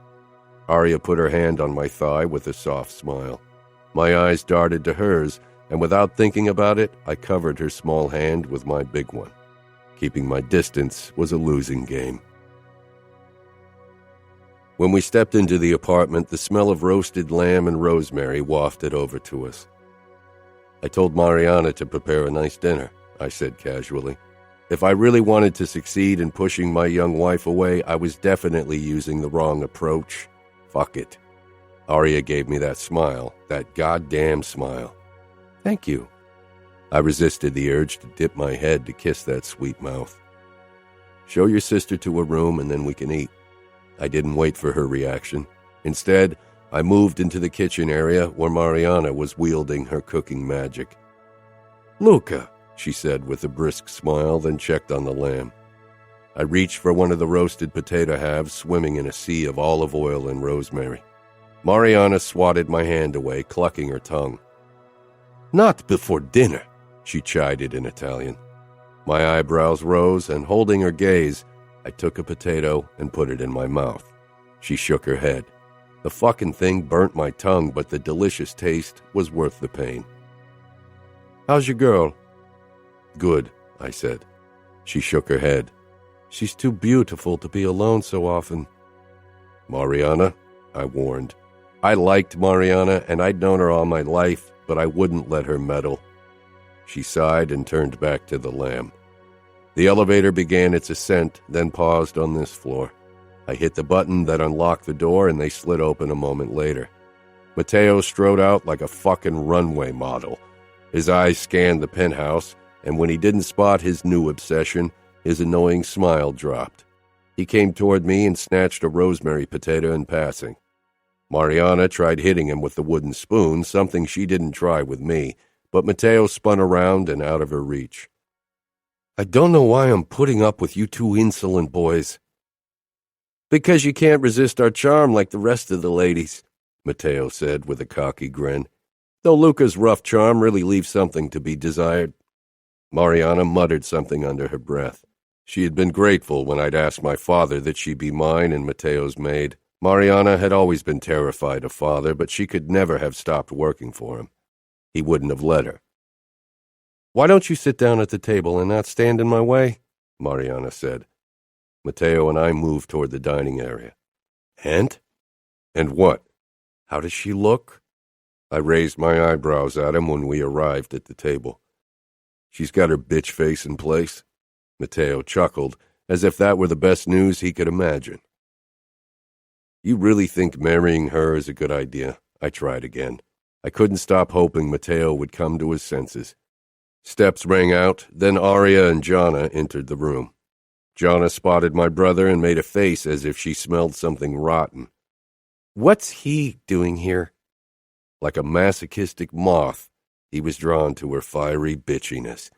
Aria put her hand on my thigh with a soft smile. My eyes darted to hers, and without thinking about it, I covered her small hand with my big one. Keeping my distance was a losing game. When we stepped into the apartment, the smell of roasted lamb and rosemary wafted over to us. "I told Mariana to prepare a nice dinner," I said casually. If I really wanted to succeed in pushing my young wife away, I was definitely using the wrong approach. Fuck it. Aria gave me that smile, that goddamn smile. "Thank you." I resisted the urge to dip my head to kiss that sweet mouth. "Show your sister to her room and then we can eat." I didn't wait for her reaction. Instead, I moved into the kitchen area where Mariana was wielding her cooking magic. "Luca," she said with a brisk smile, then checked on the lamb. I reached for one of the roasted potato halves swimming in a sea of olive oil and rosemary. Mariana swatted my hand away, clucking her tongue. "Not before dinner," she chided in Italian. My eyebrows rose, and holding her gaze, I took a potato and put it in my mouth. She shook her head. The fucking thing burnt my tongue, but the delicious taste was worth the pain. "How's your girl?" "Good," I said. She shook her head. "She's too beautiful to be alone so often." "Mariana," I warned. I liked Mariana, and I'd known her all my life, but I wouldn't let her meddle. She sighed and turned back to the lamb. The elevator began its ascent, then paused on this floor. I hit the button that unlocked the door, and they slid open a moment later. Mateo strode out like a fucking runway model. His eyes scanned the penthouse, and when he didn't spot his new obsession, his annoying smile dropped. He came toward me and snatched a rosemary potato in passing. Mariana tried hitting him with the wooden spoon, something she didn't try with me, but Mateo spun around and out of her reach. "I don't know why I'm putting up with you two insolent boys." "Because you can't resist our charm like the rest of the ladies," Mateo said with a cocky grin. "Though Luca's rough charm really leaves something to be desired." Mariana muttered something under her breath. She had been grateful when I'd asked my father that she be mine and Mateo's maid. Mariana had always been terrified of father, but she could never have stopped working for him. He wouldn't have let her. "Why don't you sit down at the table and not stand in my way?" Mariana said. Mateo and I moved toward the dining area. "And? And what? How does she look?" I raised my eyebrows at him when we arrived at the table. "She's got her bitch face in place." Mateo chuckled, as if that were the best news he could imagine. "You really think marrying her is a good idea?" I tried again. I couldn't stop hoping Mateo would come to his senses. Steps rang out, then Aria and Gianna entered the room. Gianna spotted my brother and made a face as if she smelled something rotten. "What's he doing here?" Like a masochistic moth, he was drawn to her fiery bitchiness.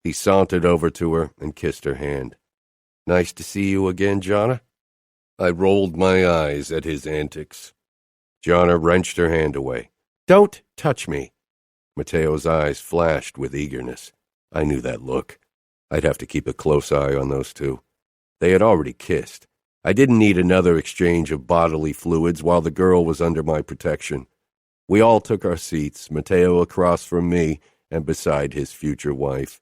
He sauntered over to her and kissed her hand. "Nice to see you again, Gianna." I rolled my eyes at his antics. Gianna wrenched her hand away. "Don't touch me." Mateo's eyes flashed with eagerness. I knew that look. I'd have to keep a close eye on those two. They had already kissed. I didn't need another exchange of bodily fluids while the girl was under my protection. We all took our seats, Mateo across from me and beside his future wife.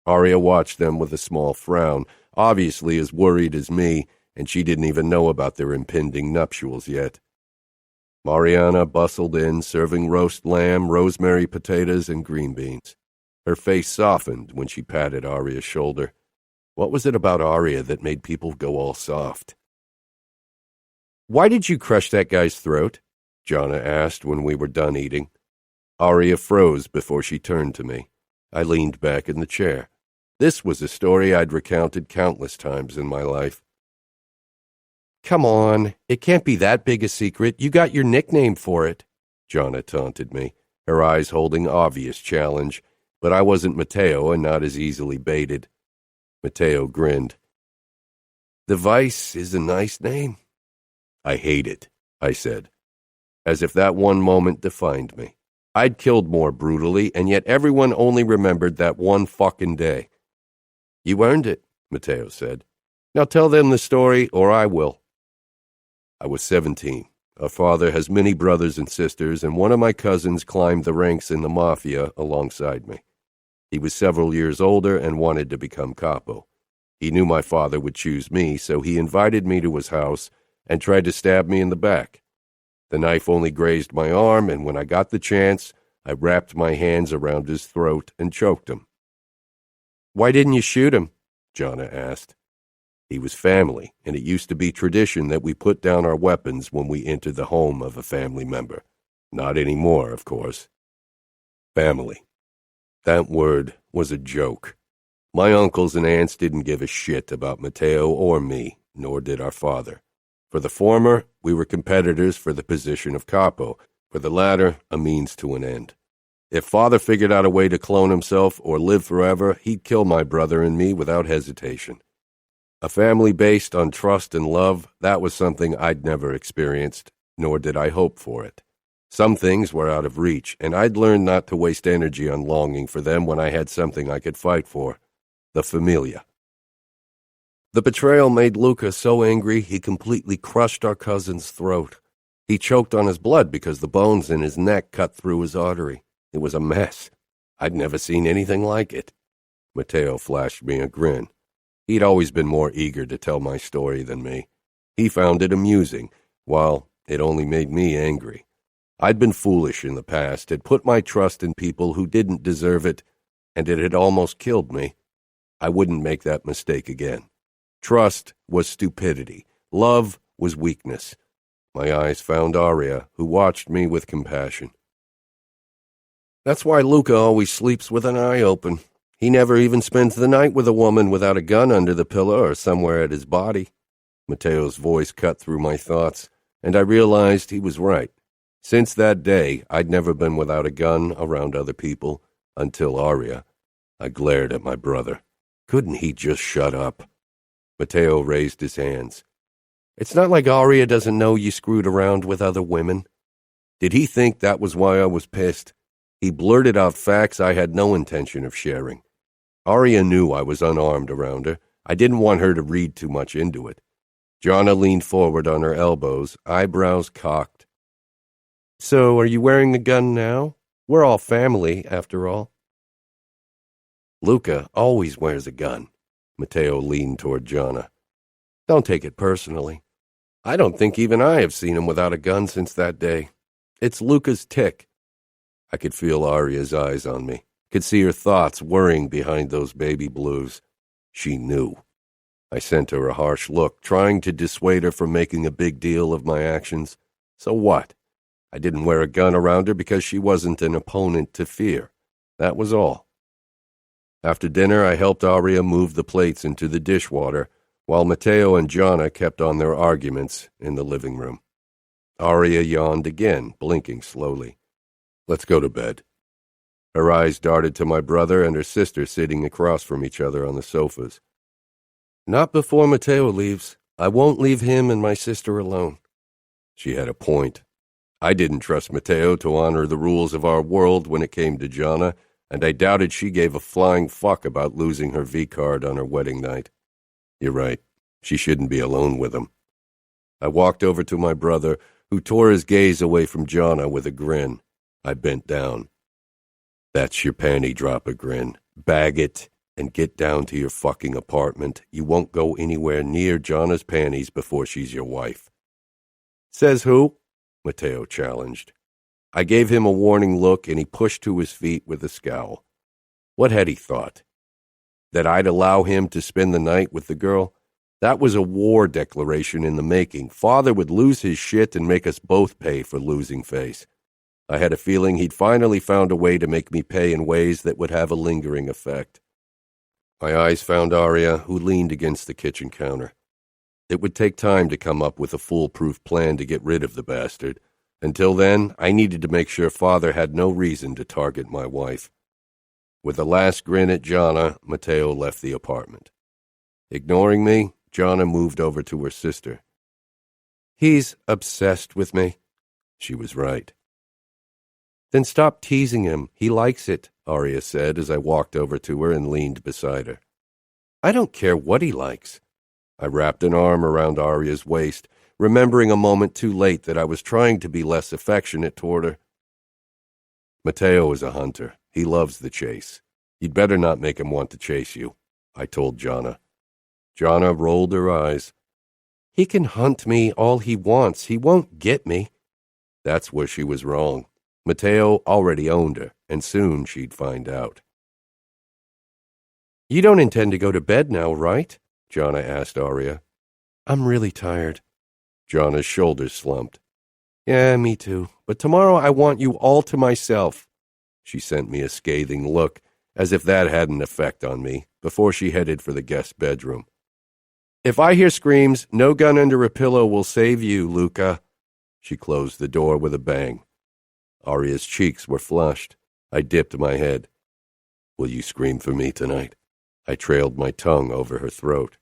Aria watched them with a small frown, obviously as worried as me, and she didn't even know about their impending nuptials yet. Mariana bustled in, serving roast lamb, rosemary potatoes, and green beans. Her face softened when she patted Aria's shoulder. What was it about Aria that made people go all soft? "Why did you crush that guy's throat?" Gianna asked when we were done eating. Aria froze before she turned to me. I leaned back in the chair. This was a story I'd recounted countless times in my life. "Come on, it can't be that big a secret. You got your nickname for it," Gianna taunted me, her eyes holding obvious challenge, but I wasn't Mateo and not as easily baited. Mateo grinned. "The Vice is a nice name." "I hate it," I said, as if that one moment defined me. I'd killed more brutally, and yet everyone only remembered that one fucking day. "You earned it," Mateo said. "Now tell them the story, or I will." I was 17. Our father has many brothers and sisters, and one of my cousins climbed the ranks in the Mafia alongside me. He was several years older and wanted to become Capo. He knew my father would choose me, so he invited me to his house and tried to stab me in the back. The knife only grazed my arm, and when I got the chance, I wrapped my hands around his throat and choked him. "Why didn't you shoot him?" Gianna asked. He was family, and it used to be tradition that we put down our weapons when we entered the home of a family member. Not anymore, of course. Family. That word was a joke. My uncles and aunts didn't give a shit about Mateo or me, nor did our father. For the former, we were competitors for the position of Capo. For the latter, a means to an end. If father figured out a way to clone himself or live forever, he'd kill my brother and me without hesitation. A family based on trust and love, that was something I'd never experienced, nor did I hope for it. Some things were out of reach, and I'd learned not to waste energy on longing for them when I had something I could fight for. The familia. The betrayal made Luca so angry he completely crushed our cousin's throat. He choked on his blood because the bones in his neck cut through his artery. It was a mess. I'd never seen anything like it. Matteo flashed me a grin. He'd always been more eager to tell my story than me. He found it amusing, while it only made me angry. I'd been foolish in the past, had put my trust in people who didn't deserve it, and it had almost killed me. I wouldn't make that mistake again. Trust was stupidity. Love was weakness. My eyes found Aria, who watched me with compassion. That's why Luca always sleeps with an eye open. He never even spends the night with a woman without a gun under the pillow or somewhere at his body. Matteo's voice cut through my thoughts, and I realized he was right. Since that day, I'd never been without a gun around other people, until Aria. I glared at my brother. Couldn't he just shut up? Matteo raised his hands. It's not like Aria doesn't know you screwed around with other women. Did he think that was why I was pissed? He blurted out facts I had no intention of sharing. Aria knew I was unarmed around her. I didn't want her to read too much into it. Jonna leaned forward on her elbows, eyebrows cocked. So, are you wearing a gun now? We're all family, after all. Luca always wears a gun. Matteo leaned toward Jonna. Don't take it personally. I don't think even I have seen him without a gun since that day. It's Luca's tic. I could feel Aria's eyes on me, could see her thoughts worrying behind those baby blues. She knew. I sent her a harsh look, trying to dissuade her from making a big deal of my actions. So what? I didn't wear a gun around her because she wasn't an opponent to fear. That was all. After dinner, I helped Aria move the plates into the dishwater, while Matteo and Jonna kept on their arguments in the living room. Aria yawned again, blinking slowly. Let's go to bed. Her eyes darted to my brother and her sister sitting across from each other on the sofas. Not before Matteo leaves. I won't leave him and my sister alone. She had a point. I didn't trust Matteo to honor the rules of our world when it came to Jonna, and I doubted she gave a flying fuck about losing her V-card on her wedding night. You're right. She shouldn't be alone with him. I walked over to my brother, who tore his gaze away from Jonna with a grin. I bent down. That's your panty dropper grin. Bag it and get down to your fucking apartment. You won't go anywhere near Jonna's panties before she's your wife. Says who? Matteo challenged. I gave him a warning look, and he pushed to his feet with a scowl. What had he thought? That I'd allow him to spend the night with the girl? That was a war declaration in the making. Father would lose his shit and make us both pay for losing face. I had a feeling he'd finally found a way to make me pay in ways that would have a lingering effect. My eyes found Aria, who leaned against the kitchen counter. It would take time to come up with a foolproof plan to get rid of the bastard. Until then, I needed to make sure Father had no reason to target my wife. With a last grin at Jonna, Matteo left the apartment. Ignoring me, Jonna moved over to her sister. He's obsessed with me. She was right. Then stop teasing him. He likes it, Aria said as I walked over to her and leaned beside her. I don't care what he likes. I wrapped an arm around Aria's waist, remembering a moment too late that I was trying to be less affectionate toward her. Matteo is a hunter. He loves the chase. You'd better not make him want to chase you, I told Jonna. Jonna rolled her eyes. He can hunt me all he wants. He won't get me. That's where she was wrong. Matteo already owned her, and soon she'd find out. You don't intend to go to bed now, right? Jonna asked Aria. I'm really tired. Jonna's shoulders slumped. Yeah, me too. But tomorrow I want you all to myself. She sent me a scathing look, as if that had an effect on me, before she headed for the guest bedroom. If I hear screams, no gun under a pillow will save you, Luca. She closed the door with a bang. Aria's cheeks were flushed. I dipped my head. Will you scream for me tonight? I trailed my tongue over her throat.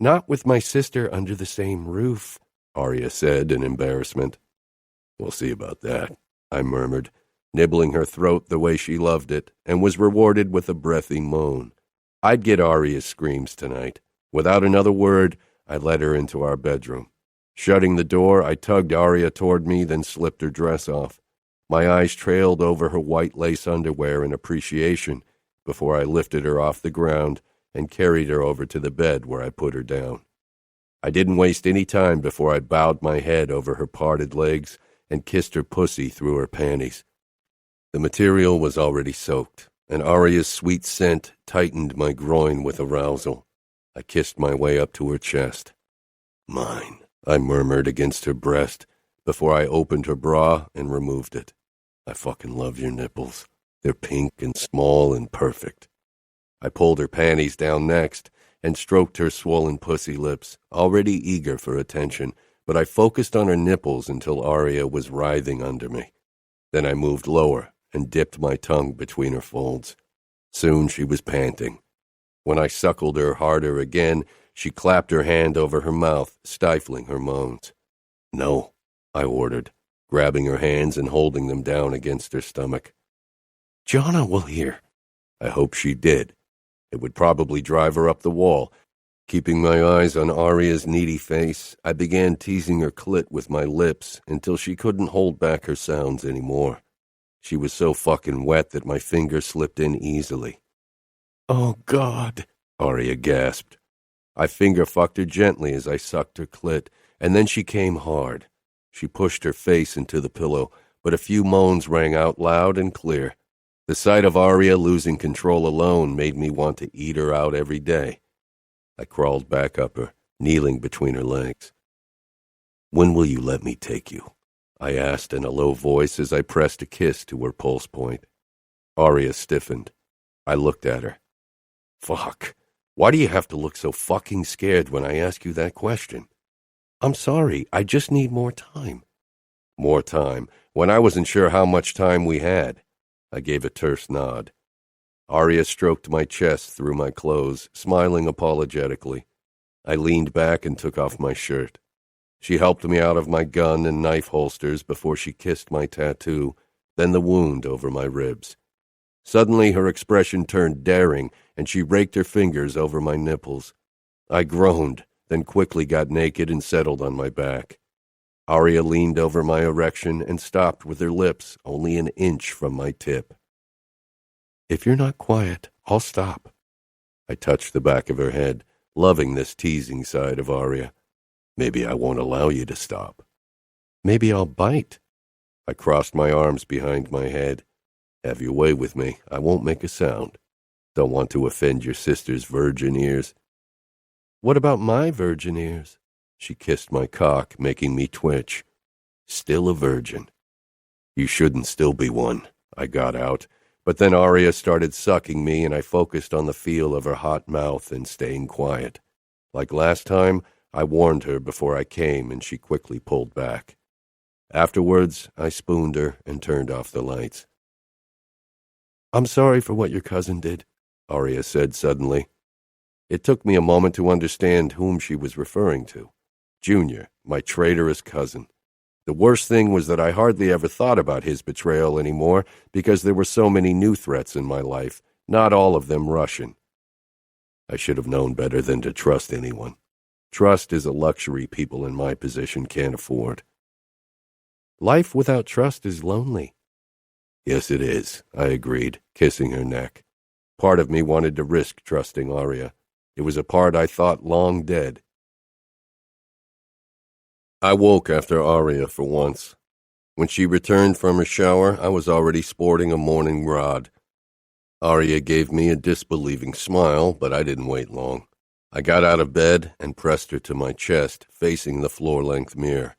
Not with my sister under the same roof, Aria said in embarrassment. We'll see about that, I murmured, nibbling her throat the way she loved it, and was rewarded with a breathy moan. I'd get Aria's screams tonight. Without another word, I led her into our bedroom. Shutting the door, I tugged Aria toward me, then slipped her dress off. My eyes trailed over her white lace underwear in appreciation before I lifted her off the ground and carried her over to the bed where I put her down. I didn't waste any time before I bowed my head over her parted legs and kissed her pussy through her panties. The material was already soaked, and Aria's sweet scent tightened my groin with arousal. I kissed my way up to her chest. Mine, I murmured against her breast before I opened her bra and removed it. I fucking love your nipples. They're pink and small and perfect. I pulled her panties down next and stroked her swollen pussy lips, already eager for attention, but I focused on her nipples until Aria was writhing under me. Then I moved lower and dipped my tongue between her folds. Soon she was panting. When I suckled her harder again, she clapped her hand over her mouth, stifling her moans. No, I ordered, grabbing her hands and holding them down against her stomach. Jonna will hear. I hope she did. It would probably drive her up the wall. Keeping my eyes on Aria's needy face, I began teasing her clit with my lips until she couldn't hold back her sounds anymore. She was so fucking wet that my finger slipped in easily. Oh, God, Aria gasped. I finger-fucked her gently as I sucked her clit, and then she came hard. She pushed her face into the pillow, but a few moans rang out loud and clear. The sight of Aria losing control alone made me want to eat her out every day. I crawled back up her, kneeling between her legs. When will you let me take you? I asked in a low voice as I pressed a kiss to her pulse point. Aria stiffened. I looked at her. Fuck. Why do you have to look so fucking scared when I ask you that question? I'm sorry, I just need more time. More time, when I wasn't sure how much time we had. I gave a terse nod. Aria stroked my chest through my clothes, smiling apologetically. I leaned back and took off my shirt. She helped me out of my gun and knife holsters before she kissed my tattoo, then the wound over my ribs. Suddenly her expression turned daring, and she raked her fingers over my nipples. I groaned, then quickly got naked and settled on my back. Aria leaned over my erection and stopped with her lips only an inch from my tip. If you're not quiet, I'll stop. I touched the back of her head, loving this teasing side of Aria. Maybe I won't allow you to stop. Maybe I'll bite. I crossed my arms behind my head. Have your way with me. I won't make a sound. Don't want to offend your sister's virgin ears. What about my virgin ears? She kissed my cock, making me twitch. Still a virgin. You shouldn't still be one, I got out. But then Aria started sucking me, and I focused on the feel of her hot mouth and staying quiet. Like last time, I warned her before I came, and she quickly pulled back. Afterwards, I spooned her and turned off the lights. I'm sorry for what your cousin did, Aria said suddenly. It took me a moment to understand whom she was referring to. Junior, my traitorous cousin. The worst thing was that I hardly ever thought about his betrayal anymore because there were so many new threats in my life, not all of them Russian. I should have known better than to trust anyone. Trust is a luxury people in my position can't afford. Life without trust is lonely. Yes, it is, I agreed, kissing her neck. Part of me wanted to risk trusting Aria. It was a part I thought long dead. I woke after Aria for once. When she returned from her shower, I was already sporting a morning rod. Aria gave me a disbelieving smile, but I didn't wait long. I got out of bed and pressed her to my chest, facing the floor-length mirror.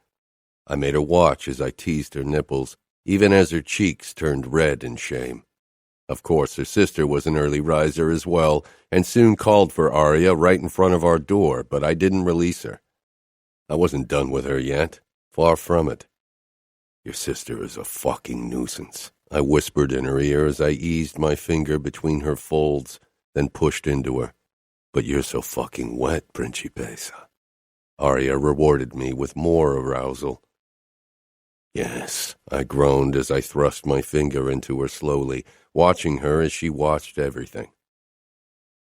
I made her watch as I teased her nipples, even as her cheeks turned red in shame. Of course, her sister was an early riser as well, and soon called for Aria right in front of our door, but I didn't release her. I wasn't done with her yet. Far from it. Your sister is a fucking nuisance, I whispered in her ear as I eased my finger between her folds, then pushed into her. But you're so fucking wet, Principessa. Aria rewarded me with more arousal. Yes, I groaned as I thrust my finger into her slowly, watching her as she watched everything.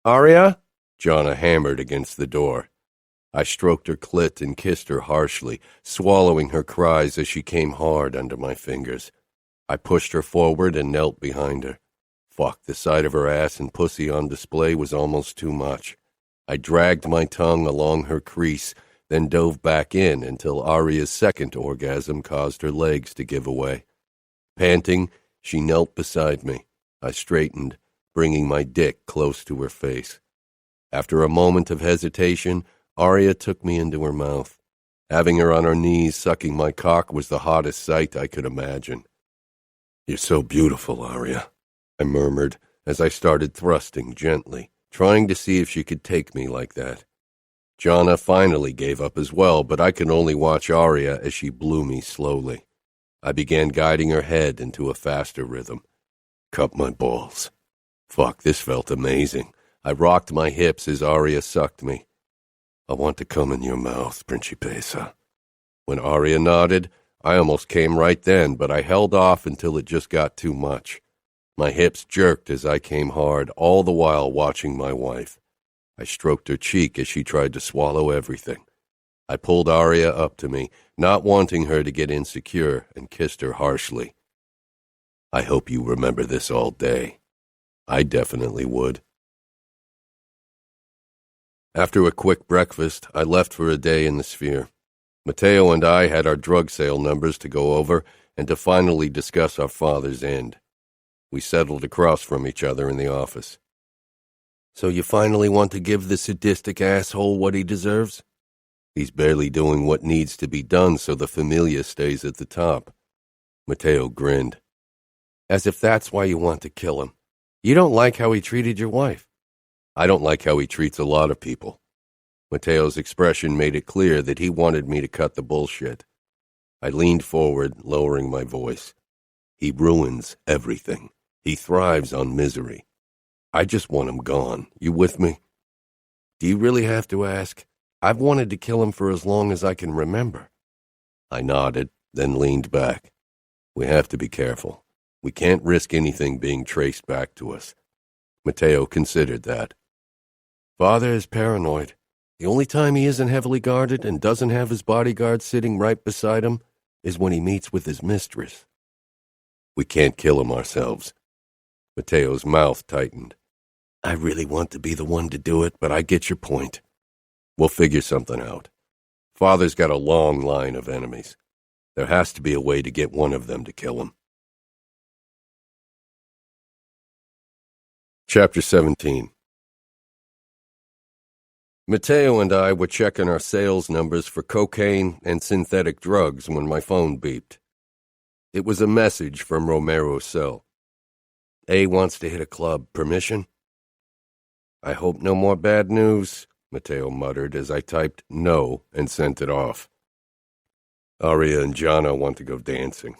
Aria? Jonna hammered against the door. I stroked her clit and kissed her harshly, swallowing her cries as she came hard under my fingers. I pushed her forward and knelt behind her. Fuck, the sight of her ass and pussy on display was almost too much. I dragged my tongue along her crease, then dove back in until Aria's second orgasm caused her legs to give away. Panting, she knelt beside me. I straightened, bringing my dick close to her face. After a moment of hesitation, Aria took me into her mouth. Having her on her knees sucking my cock was the hottest sight I could imagine. "You're so beautiful, Aria," I murmured as I started thrusting gently, trying to see if she could take me like that. Jonna finally gave up as well, but I could only watch Aria as she blew me slowly. I began guiding her head into a faster rhythm. Cup my balls. Fuck, this felt amazing. I rocked my hips as Aria sucked me. "I want to come in your mouth, Principessa." When Aria nodded, I almost came right then, but I held off until it just got too much. My hips jerked as I came hard, all the while watching my wife. I stroked her cheek as she tried to swallow everything. I pulled Aria up to me, not wanting her to get insecure, and kissed her harshly. "I hope you remember this all day." I definitely would. After a quick breakfast, I left for a day in the Sphere. Matteo and I had our drug sale numbers to go over and to finally discuss our father's end. We settled across from each other in the office. "So you finally want to give the sadistic asshole what he deserves?" "He's barely doing what needs to be done so the familia stays at the top." Matteo grinned. "As if that's why you want to kill him. You don't like how he treated your wife." "I don't like how he treats a lot of people." Matteo's expression made it clear that he wanted me to cut the bullshit. I leaned forward, lowering my voice. "He ruins everything. He thrives on misery. I just want him gone. You with me?" "Do you really have to ask? I've wanted to kill him for as long as I can remember." I nodded, then leaned back. "We have to be careful. We can't risk anything being traced back to us." Matteo considered that. "Father is paranoid. The only time he isn't heavily guarded and doesn't have his bodyguard sitting right beside him is when he meets with his mistress." "We can't kill him ourselves." Matteo's mouth tightened. "I really want to be the one to do it, but I get your point. We'll figure something out. Father's got a long line of enemies. There has to be a way to get one of them to kill him." Chapter 17. Matteo and I were checking our sales numbers for cocaine and synthetic drugs when my phone beeped. It was a message from Romero's cell. "A wants to hit a club. Permission?" "I hope no more bad news," Matteo muttered as I typed no and sent it off. "Aria and Jonna want to go dancing."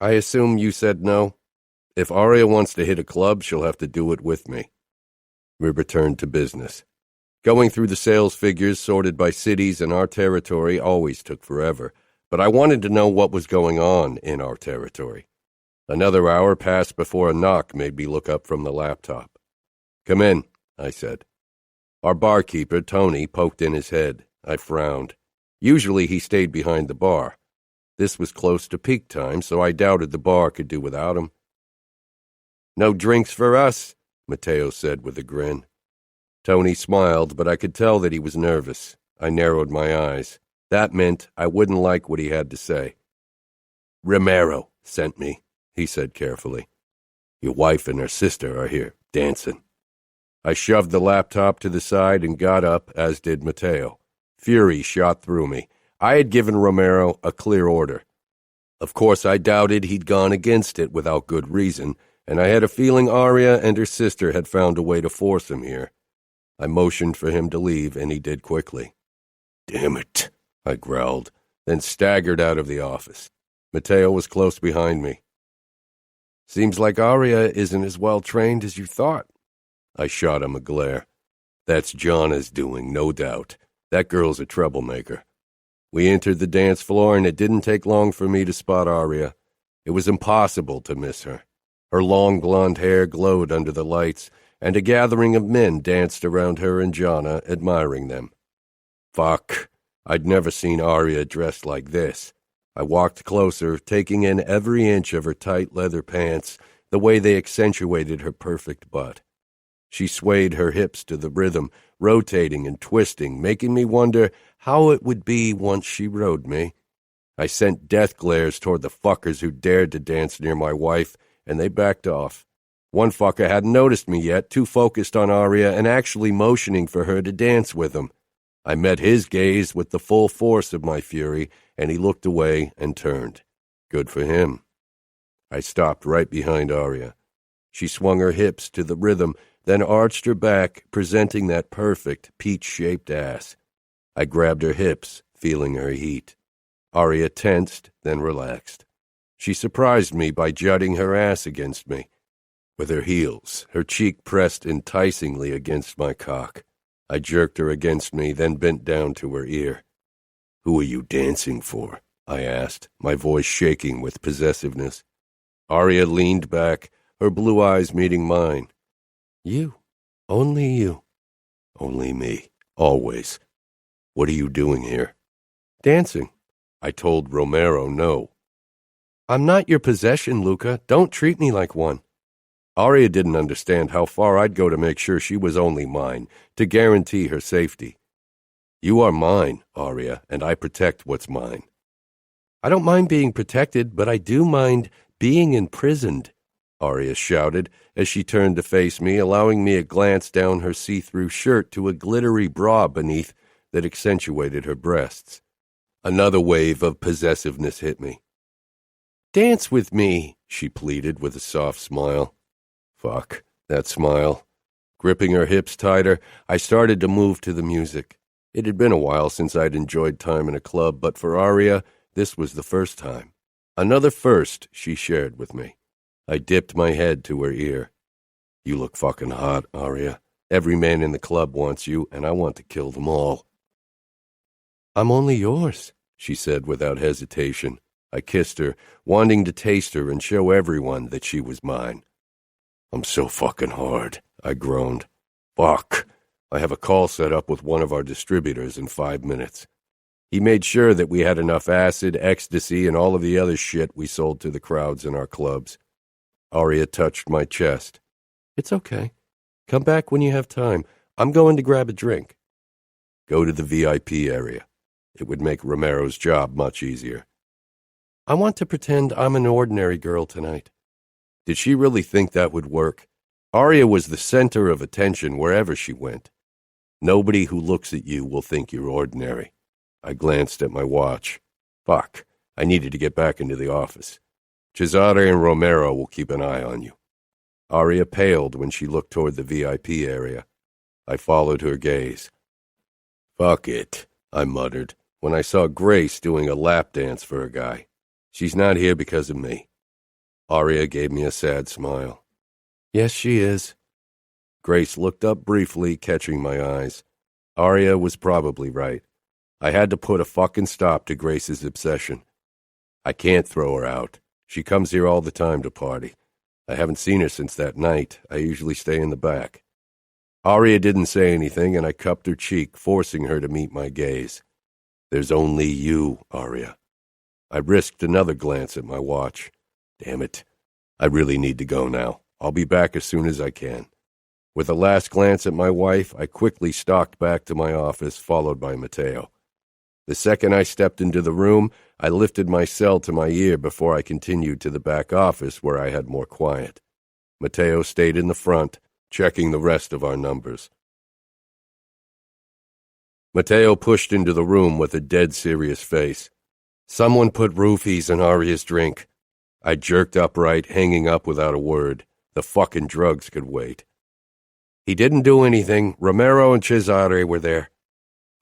"I assume you said no? If Aria wants to hit a club, she'll have to do it with me." We returned to business. Going through the sales figures sorted by cities in our territory always took forever, but I wanted to know what was going on in our territory. Another hour passed before a knock made me look up from the laptop. "Come in," I said. Our barkeeper, Tony, poked in his head. I frowned. Usually he stayed behind the bar. This was close to peak time, so I doubted the bar could do without him. "No drinks for us," Matteo said with a grin. Tony smiled, but I could tell that he was nervous. I narrowed my eyes. That meant I wouldn't like what he had to say. "Romero sent me," he said carefully. "Your wife and her sister are here, dancing." I shoved the laptop to the side and got up, as did Matteo. Fury shot through me. I had given Romero a clear order. Of course, I doubted he'd gone against it without good reason, and I had a feeling Aria and her sister had found a way to force him here. I motioned for him to leave, and he did quickly. "Damn it," I growled, then staggered out of the office. Matteo was close behind me. "Seems like Aria isn't as well trained as you thought." I shot him a glare. "That's Jonna's doing, no doubt. That girl's a troublemaker." We entered the dance floor, and it didn't take long for me to spot Aria. It was impossible to miss her. Her long blonde hair glowed under the lights, and a gathering of men danced around her and Jana, admiring them. Fuck. I'd never seen Aria dressed like this. I walked closer, taking in every inch of her tight leather pants, the way they accentuated her perfect butt. She swayed her hips to the rhythm, rotating and twisting, making me wonder how it would be once she rode me. I sent death glares toward the fuckers who dared to dance near my wife, and they backed off. One fucker hadn't noticed me yet, too focused on Aria and actually motioning for her to dance with him. I met his gaze with the full force of my fury, and he looked away and turned. Good for him. I stopped right behind Aria. She swung her hips to the rhythm, then arched her back, presenting that perfect, peach-shaped ass. I grabbed her hips, feeling her heat. Aria tensed, then relaxed. She surprised me by jutting her ass against me. With her heels, her cheek pressed enticingly against my cock. I jerked her against me, then bent down to her ear. "Who are you dancing for?" I asked, my voice shaking with possessiveness. Aria leaned back, her blue eyes meeting mine. "You. Only you." "Only me. Always. What are you doing here?" "Dancing." I told Romero no. "I'm not your possession, Luca. Don't treat me like one." Aria didn't understand how far I'd go to make sure she was only mine, to guarantee her safety. "You are mine, Aria, and I protect what's mine." "I don't mind being protected, but I do mind being imprisoned," Aria shouted as she turned to face me, allowing me a glance down her see-through shirt to a glittery bra beneath that accentuated her breasts. Another wave of possessiveness hit me. "Dance with me," she pleaded with a soft smile. Fuck, that smile. Gripping her hips tighter, I started to move to the music. It had been a while since I'd enjoyed time in a club, but for Aria, this was the first time. Another first she shared with me. I dipped my head to her ear. "You look fucking hot, Aria. Every man in the club wants you, and I want to kill them all." "I'm only yours," she said without hesitation. I kissed her, wanting to taste her and show everyone that she was mine. "I'm so fucking hard," I groaned. "Fuck. I have a call set up with one of our distributors in 5 minutes. He made sure that we had enough acid, ecstasy, and all of the other shit we sold to the crowds in our clubs." Aria touched my chest. "It's okay. Come back when you have time. I'm going to grab a drink." "Go to the VIP area. It would make Romero's job much easier." "I want to pretend I'm an ordinary girl tonight." Did she really think that would work? Aria was the center of attention wherever she went. Nobody who looks at you will think you're ordinary. I glanced at my watch. Fuck, I needed to get back into the office. Cesare and Romero will keep an eye on you. Aria paled when she looked toward the VIP area. I followed her gaze. "Fuck it," I muttered, when I saw Grace doing a lap dance for a guy. "She's not here because of me." Aria gave me a sad smile. "Yes, she is." Grace looked up briefly, catching my eyes. Aria was probably right. I had to put a fucking stop to Grace's obsession. I can't throw her out. She comes here all the time to party. I haven't seen her since that night. I usually stay in the back. Aria didn't say anything, and I cupped her cheek, forcing her to meet my gaze. "There's only you, Aria." I risked another glance at my watch. Damn it. I really need to go now. I'll be back as soon as I can. With a last glance at my wife, I quickly stalked back to my office, followed by Matteo. The second I stepped into the room, I lifted my cell to my ear before I continued to the back office where I had more quiet. Matteo stayed in the front, checking the rest of our numbers. Matteo pushed into the room with a dead serious face. "Someone put roofies in Aria's drink." I jerked upright, hanging up without a word. The fucking drugs could wait. "He didn't do anything. Romero and Cesare were there,"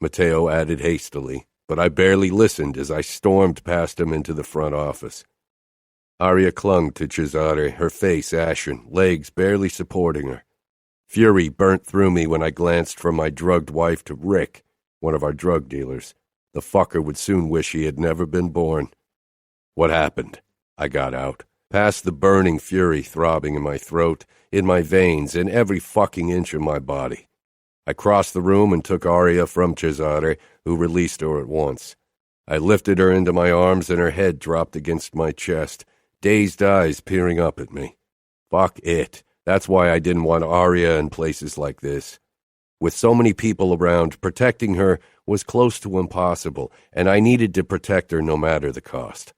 Matteo added hastily, but I barely listened as I stormed past him into the front office. Aria clung to Cesare, her face ashen, legs barely supporting her. Fury burnt through me when I glanced from my drugged wife to Rick, one of our drug dealers. The fucker would soon wish he had never been born. What happened? I got out, past the burning fury throbbing in my throat, in my veins, in every fucking inch of my body. I crossed the room and took Aria from Cesare, who released her at once. I lifted her into my arms and her head dropped against my chest, dazed eyes peering up at me. Fuck it. That's why I didn't want Aria in places like this. With so many people around, protecting her was close to impossible, and I needed to protect her no matter the cost.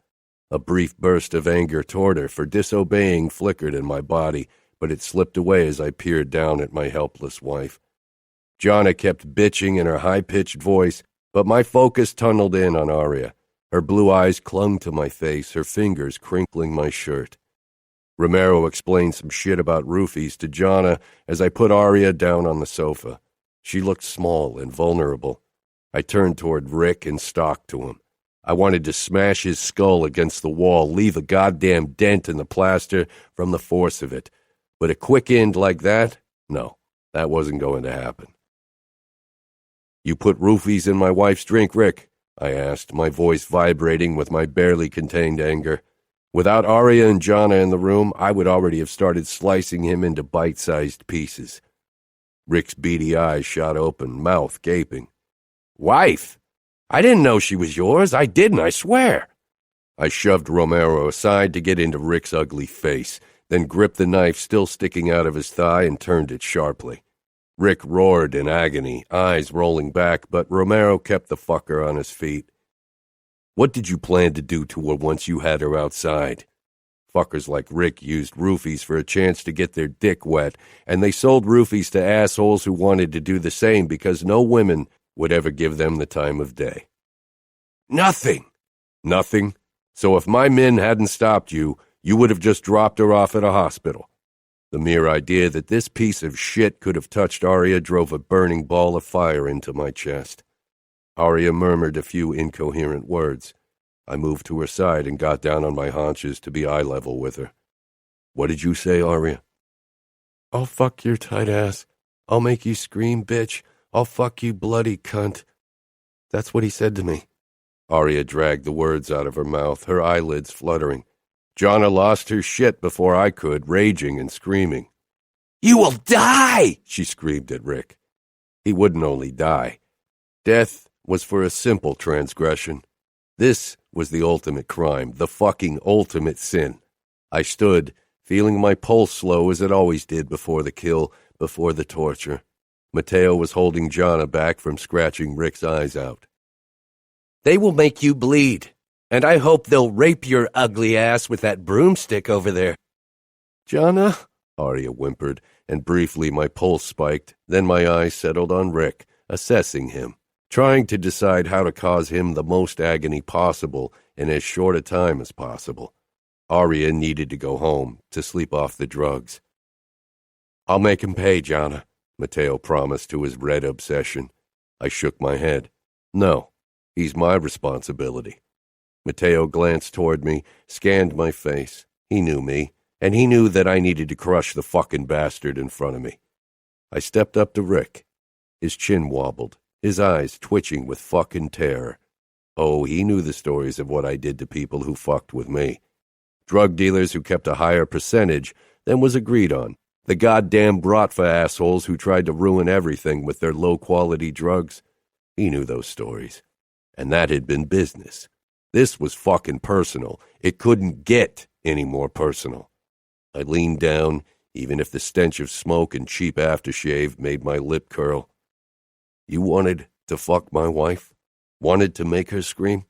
A brief burst of anger toward her for disobeying flickered in my body, but it slipped away as I peered down at my helpless wife. Jonna kept bitching in her high-pitched voice, but my focus tunneled in on Aria. Her blue eyes clung to my face, her fingers crinkling my shirt. Romero explained some shit about roofies to Jonna as I put Aria down on the sofa. She looked small and vulnerable. I turned toward Rick and stalked to him. I wanted to smash his skull against the wall, leave a goddamn dent in the plaster from the force of it. But a quick end like that? No, that wasn't going to happen. "You put roofies in my wife's drink, Rick?" I asked, my voice vibrating with my barely contained anger. Without Aria and Jonna in the room, I would already have started slicing him into bite-sized pieces. Rick's beady eyes shot open, mouth gaping. "Wife? I didn't know she was yours. I didn't, I swear." I shoved Romero aside to get into Rick's ugly face, then gripped the knife still sticking out of his thigh and turned it sharply. Rick roared in agony, eyes rolling back, but Romero kept the fucker on his feet. "What did you plan to do to her once you had her outside?" Fuckers like Rick used roofies for a chance to get their dick wet, and they sold roofies to assholes who wanted to do the same because no women would ever give them the time of day. "Nothing." "Nothing? So if my men hadn't stopped you, you would have just dropped her off at a hospital." The mere idea that this piece of shit could have touched Aria drove a burning ball of fire into my chest. Aria murmured a few incoherent words. I moved to her side and got down on my haunches to be eye level with her. "What did you say, Aria?" "I'll fuck your tight ass. I'll make you scream, bitch. I'll fuck you, bloody cunt." That's what he said to me. Aria dragged the words out of her mouth, her eyelids fluttering. Jonna lost her shit before I could, raging and screaming. "You will die!" she screamed at Rick. He wouldn't only die. Death was for a simple transgression. This was the ultimate crime, the fucking ultimate sin. I stood, feeling my pulse slow as it always did before the kill, before the torture. Matteo was holding Jonna back from scratching Rick's eyes out. "They will make you bleed, and I hope they'll rape your ugly ass with that broomstick over there." "Jonna?" Aria whimpered, and briefly my pulse spiked. Then my eyes settled on Rick, assessing him, trying to decide how to cause him the most agony possible in as short a time as possible. Aria needed to go home, to sleep off the drugs. "I'll make him pay, Jonna," Matteo promised to his red obsession. I shook my head. "No, he's my responsibility." Matteo glanced toward me, scanned my face. He knew me, and he knew that I needed to crush the fucking bastard in front of me. I stepped up to Rick. His chin wobbled, his eyes twitching with fucking terror. Oh, he knew the stories of what I did to people who fucked with me. Drug dealers who kept a higher percentage than was agreed on. The goddamn Bratva assholes who tried to ruin everything with their low-quality drugs. He knew those stories. And that had been business. This was fucking personal. It couldn't get any more personal. I leaned down, even if the stench of smoke and cheap aftershave made my lip curl. "You wanted to fuck my wife? Wanted to make her scream?"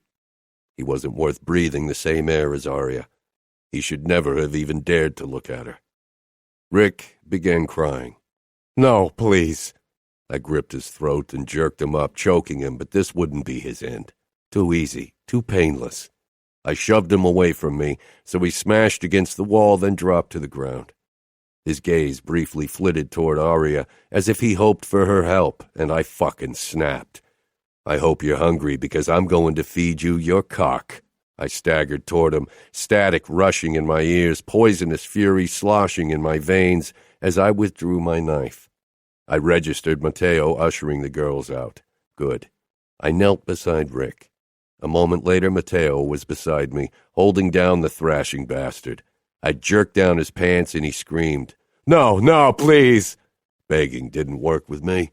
He wasn't worth breathing the same air as Aria. He should never have even dared to look at her. Rick began crying. "No, please." I gripped his throat and jerked him up, choking him, but this wouldn't be his end. Too easy, too painless. I shoved him away from me, so he smashed against the wall, then dropped to the ground. His gaze briefly flitted toward Aria, as if he hoped for her help, and I fucking snapped. "I hope you're hungry, because I'm going to feed you your cock." I staggered toward him, static rushing in my ears, poisonous fury sloshing in my veins as I withdrew my knife. I registered Matteo ushering the girls out. Good. I knelt beside Rick. A moment later, Mateo was beside me, holding down the thrashing bastard. I jerked down his pants and he screamed, "No, no, please!" Begging didn't work with me.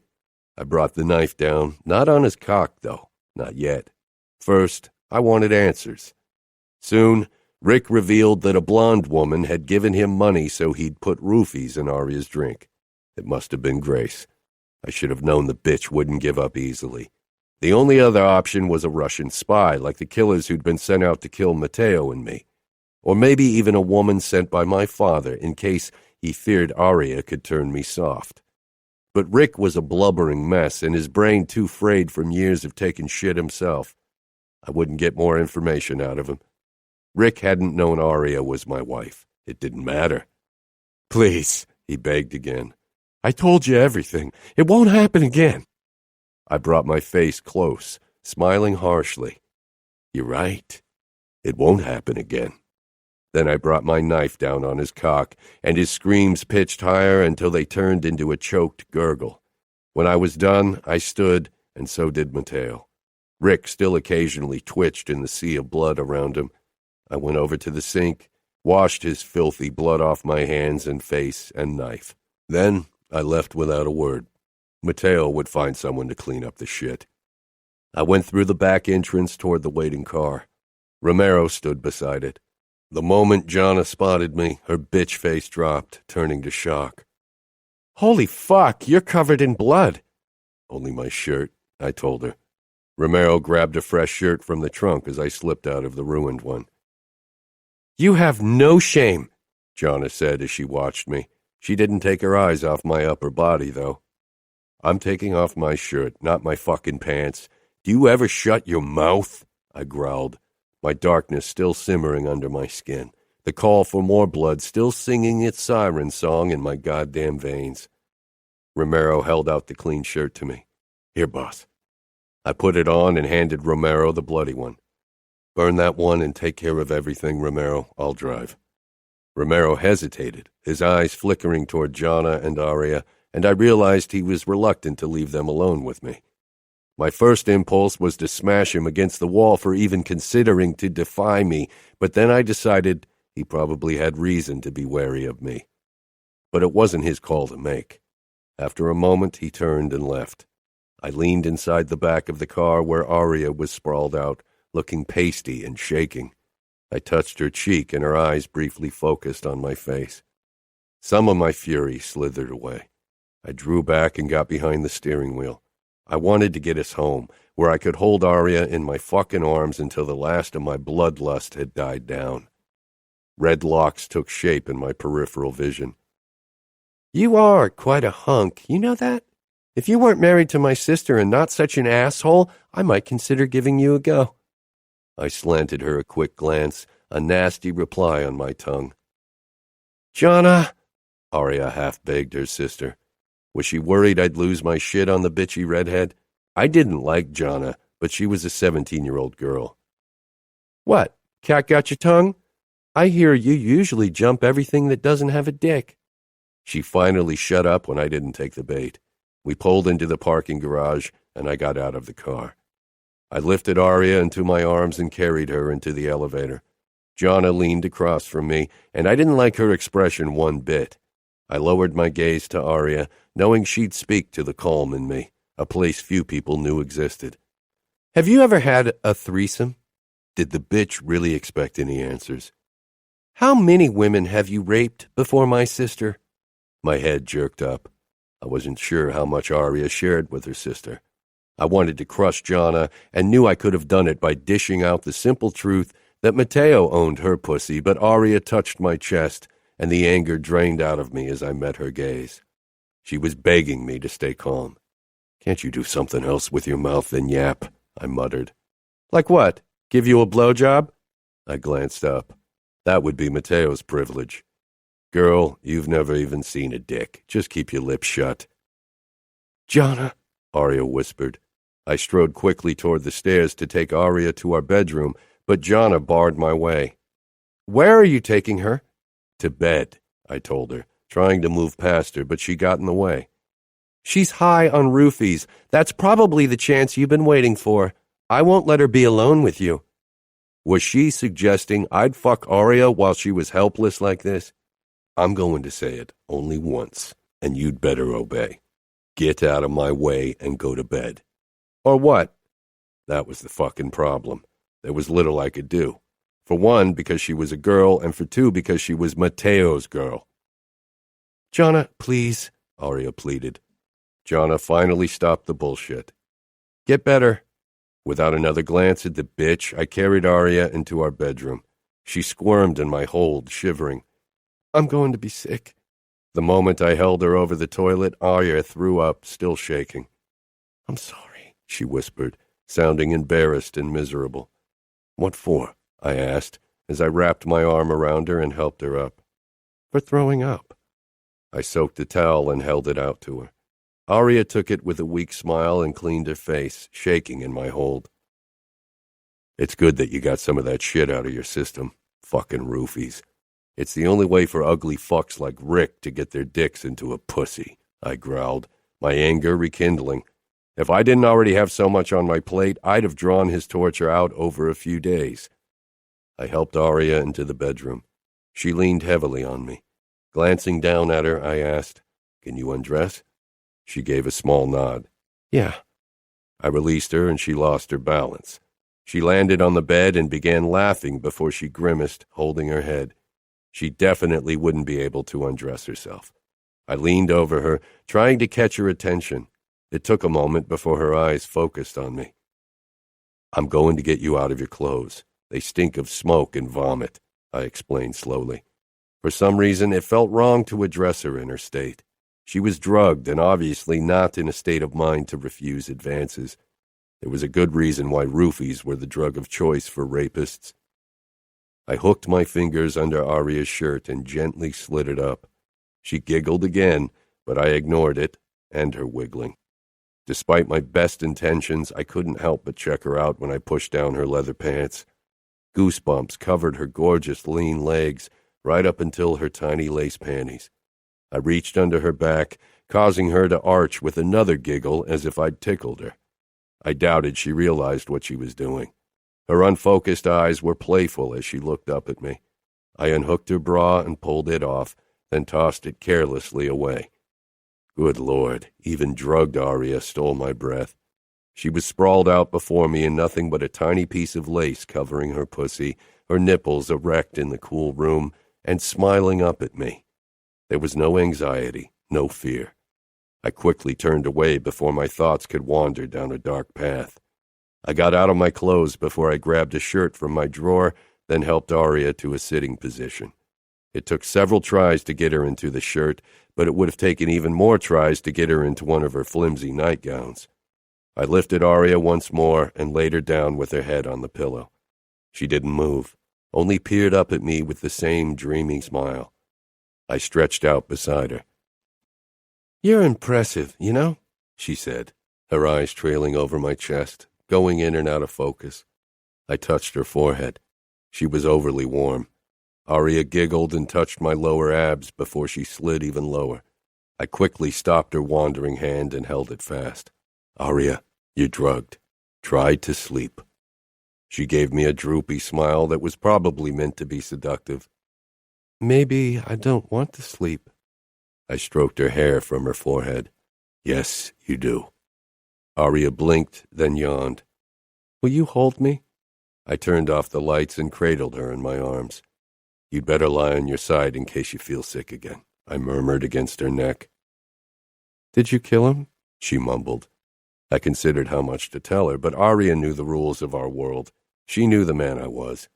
I brought the knife down, not on his cock, though, not yet. First, I wanted answers. Soon, Rick revealed that a blonde woman had given him money so he'd put roofies in Aria's drink. It must have been Grace. I should have known the bitch wouldn't give up easily. The only other option was a Russian spy, like the killers who'd been sent out to kill Mateo and me. Or maybe even a woman sent by my father in case he feared Aria could turn me soft. But Rick was a blubbering mess, and his brain too frayed from years of taking shit himself. I wouldn't get more information out of him. Rick hadn't known Aria was my wife. It didn't matter. "Please," he begged again. "I told you everything. It won't happen again." I brought my face close, smiling harshly. "You're right. It won't happen again." Then I brought my knife down on his cock, and his screams pitched higher until they turned into a choked gurgle. When I was done, I stood, and so did Mateo. Rick still occasionally twitched in the sea of blood around him. I went over to the sink, washed his filthy blood off my hands and face and knife. Then I left without a word. Mateo would find someone to clean up the shit. I went through the back entrance toward the waiting car. Romero stood beside it. The moment Jonna spotted me, her bitch face dropped, turning to shock. "Holy fuck, you're covered in blood." "Only my shirt," I told her. Romero grabbed a fresh shirt from the trunk as I slipped out of the ruined one. "You have no shame," Jonna said as she watched me. She didn't take her eyes off my upper body, though. "I'm taking off my shirt, not my fucking pants. Do you ever shut your mouth?" I growled, my darkness still simmering under my skin, the call for more blood still singing its siren song in my goddamn veins. Romero held out the clean shirt to me. "Here, boss." I put it on and handed Romero the bloody one. "Burn that one and take care of everything, Romero. I'll drive." Romero hesitated, his eyes flickering toward Jonna and Aria, and I realized he was reluctant to leave them alone with me. My first impulse was to smash him against the wall for even considering to defy me, but then I decided he probably had reason to be wary of me. But it wasn't his call to make. After a moment, he turned and left. I leaned inside the back of the car where Aria was sprawled out, looking pasty and shaking. I touched her cheek, and her eyes briefly focused on my face. Some of my fury slithered away. I drew back and got behind the steering wheel. I wanted to get us home, where I could hold Aria in my fucking arms until the last of my bloodlust had died down. Red locks took shape in my peripheral vision. "You are quite a hunk, you know that? If you weren't married to my sister and not such an asshole, I might consider giving you a go." I slanted her a quick glance, a nasty reply on my tongue. "Jonna," Aria half begged her sister. Was she worried I'd lose my shit on the bitchy redhead? I didn't like Jonna, but she was a 17-year-old girl. "What, cat got your tongue? I hear you usually jump everything that doesn't have a dick." She finally shut up when I didn't take the bait. We pulled into the parking garage, and I got out of the car. I lifted Aria into my arms and carried her into the elevator. Jonna leaned across from me, and I didn't like her expression one bit. I lowered my gaze to Aria, knowing she'd speak to the calm in me, a place few people knew existed. "Have you ever had a threesome?" Did the bitch really expect any answers? "How many women have you raped before my sister?" My head jerked up. I wasn't sure how much Aria shared with her sister. I wanted to crush Jonna and knew I could have done it by dishing out the simple truth that Mateo owned her pussy, but Aria touched my chest, and the anger drained out of me as I met her gaze. She was begging me to stay calm. "Can't you do something else with your mouth than yap?" I muttered. "Like what? Give you a blowjob?" I glanced up. That would be Mateo's privilege. "Girl, you've never even seen a dick. Just keep your lips shut." "Jonna," Aria whispered. I strode quickly toward the stairs to take Aria to our bedroom, but Jonna barred my way. "Where are you taking her?" "To bed," I told her, trying to move past her, but she got in the way. She's high on roofies. That's probably the chance you've been waiting for. I won't let her be alone with you." Was she suggesting I'd fuck Aria while she was helpless like this? I'm going to say it only once, and you'd better obey. Get out of my way and go to bed. Or what? That was the fucking problem. There was little I could do. For one, because she was a girl, and for two, because she was Matteo's girl. "Jonna, please," Aria pleaded. Jonna finally stopped the bullshit. "Get better." Without another glance at the bitch, I carried Aria into our bedroom. She squirmed in my hold, shivering. "I'm going to be sick." The moment I held her over the toilet, Aria threw up, still shaking. "I'm sorry," she whispered, sounding embarrassed and miserable. "What for?" I asked, as I wrapped my arm around her and helped her up. "For throwing up." I soaked the towel and held it out to her. Aria took it with a weak smile and cleaned her face, shaking in my hold. "It's good that you got some of that shit out of your system. Fucking roofies. It's the only way for ugly fucks like Rick to get their dicks into a pussy," I growled, my anger rekindling. If I didn't already have so much on my plate, I'd have drawn his torture out over a few days. I helped Aria into the bedroom. She leaned heavily on me. Glancing down at her, I asked, "Can you undress?" She gave a small nod. "Yeah." I released her and she lost her balance. She landed on the bed and began laughing before she grimaced, holding her head. She definitely wouldn't be able to undress herself. I leaned over her, trying to catch her attention. It took a moment before her eyes focused on me. "I'm going to get you out of your clothes. They stink of smoke and vomit," I explained slowly. For some reason, it felt wrong to address her in her state. She was drugged and obviously not in a state of mind to refuse advances. There was a good reason why roofies were the drug of choice for rapists. I hooked my fingers under Aria's shirt and gently slid it up. She giggled again, but I ignored it and her wiggling. Despite my best intentions, I couldn't help but check her out when I pushed down her leather pants. Goosebumps covered her gorgeous lean legs right up until her tiny lace panties. I reached under her back, causing her to arch with another giggle as if I'd tickled her. I doubted she realized what she was doing. Her unfocused eyes were playful as she looked up at me. I unhooked her bra and pulled it off, then tossed it carelessly away. Good Lord, even drugged Aria stole my breath. She was sprawled out before me in nothing but a tiny piece of lace covering her pussy, her nipples erect in the cool room, and smiling up at me. There was no anxiety, no fear. I quickly turned away before my thoughts could wander down a dark path. I got out of my clothes before I grabbed a shirt from my drawer, then helped Aria to a sitting position. It took several tries to get her into the shirt, but it would have taken even more tries to get her into one of her flimsy nightgowns. I lifted Aria once more and laid her down with her head on the pillow. She didn't move, only peered up at me with the same dreamy smile. I stretched out beside her. "You're impressive, you know," she said, her eyes trailing over my chest, going in and out of focus. I touched her forehead. She was overly warm. Aria giggled and touched my lower abs before she slid even lower. I quickly stopped her wandering hand and held it fast. "Aria, you're drugged. Try to sleep." She gave me a droopy smile that was probably meant to be seductive. "Maybe I don't want to sleep." I stroked her hair from her forehead. "Yes, you do." Aria blinked, then yawned. "Will you hold me?" I turned off the lights and cradled her in my arms. "You'd better lie on your side in case you feel sick again," I murmured against her neck. "Did you kill him?" she mumbled. I considered how much to tell her, but Aria knew the rules of our world. She knew the man I was.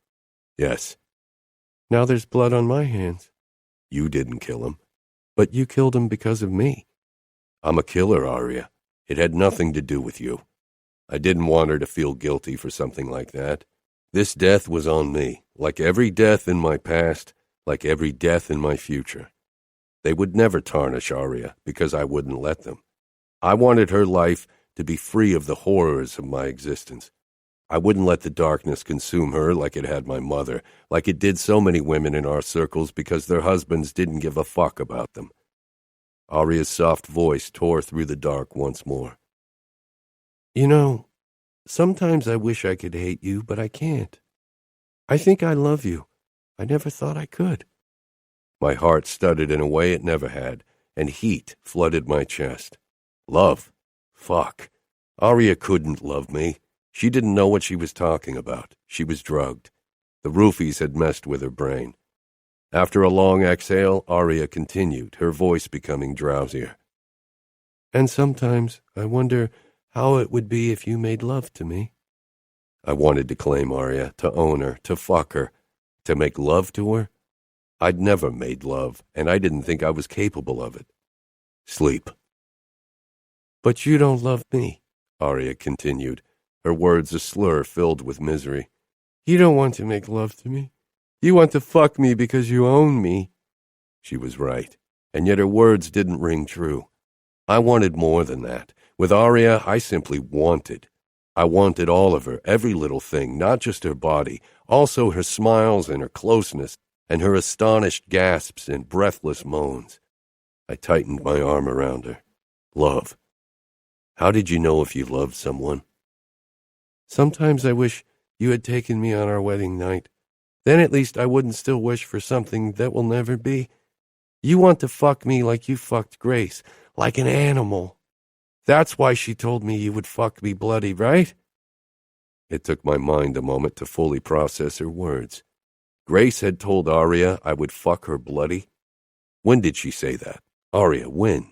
"Yes." "Now there's blood on my hands." "You didn't kill him." "But you killed him because of me." "I'm a killer, Aria. It had nothing to do with you." I didn't want her to feel guilty for something like that. This death was on me, like every death in my past, like every death in my future. They would never tarnish Aria because I wouldn't let them. I wanted her life to be free of the horrors of my existence. I wouldn't let the darkness consume her like it had my mother, like it did so many women in our circles because their husbands didn't give a fuck about them. Aria's soft voice tore through the dark once more. You know, sometimes I wish I could hate you, but I can't. I think I love you. I never thought I could. My heart stuttered in a way it never had, and heat flooded my chest. Love? Fuck. Aria couldn't love me. She didn't know what she was talking about. She was drugged. The roofies had messed with her brain. After a long exhale, Aria continued, her voice becoming drowsier. And sometimes I wonder how it would be if you made love to me. I wanted to claim Aria, to own her, to fuck her, to make love to her. I'd never made love, and I didn't think I was capable of it. Sleep. But you don't love me, Aria continued, her words a slur filled with misery. You don't want to make love to me. You want to fuck me because you own me. She was right, and yet her words didn't ring true. I wanted more than that. With Aria, I simply wanted. I wanted all of her, every little thing, not just her body, also her smiles and her closeness, and her astonished gasps and breathless moans. I tightened my arm around her. Love. How did you know if you loved someone? Sometimes I wish you had taken me on our wedding night. Then at least I wouldn't still wish for something that will never be. You want to fuck me like you fucked Grace, like an animal. That's why she told me you would fuck me bloody, right? It took my mind a moment to fully process her words. Grace had told Aria I would fuck her bloody. When did she say that? Aria, when?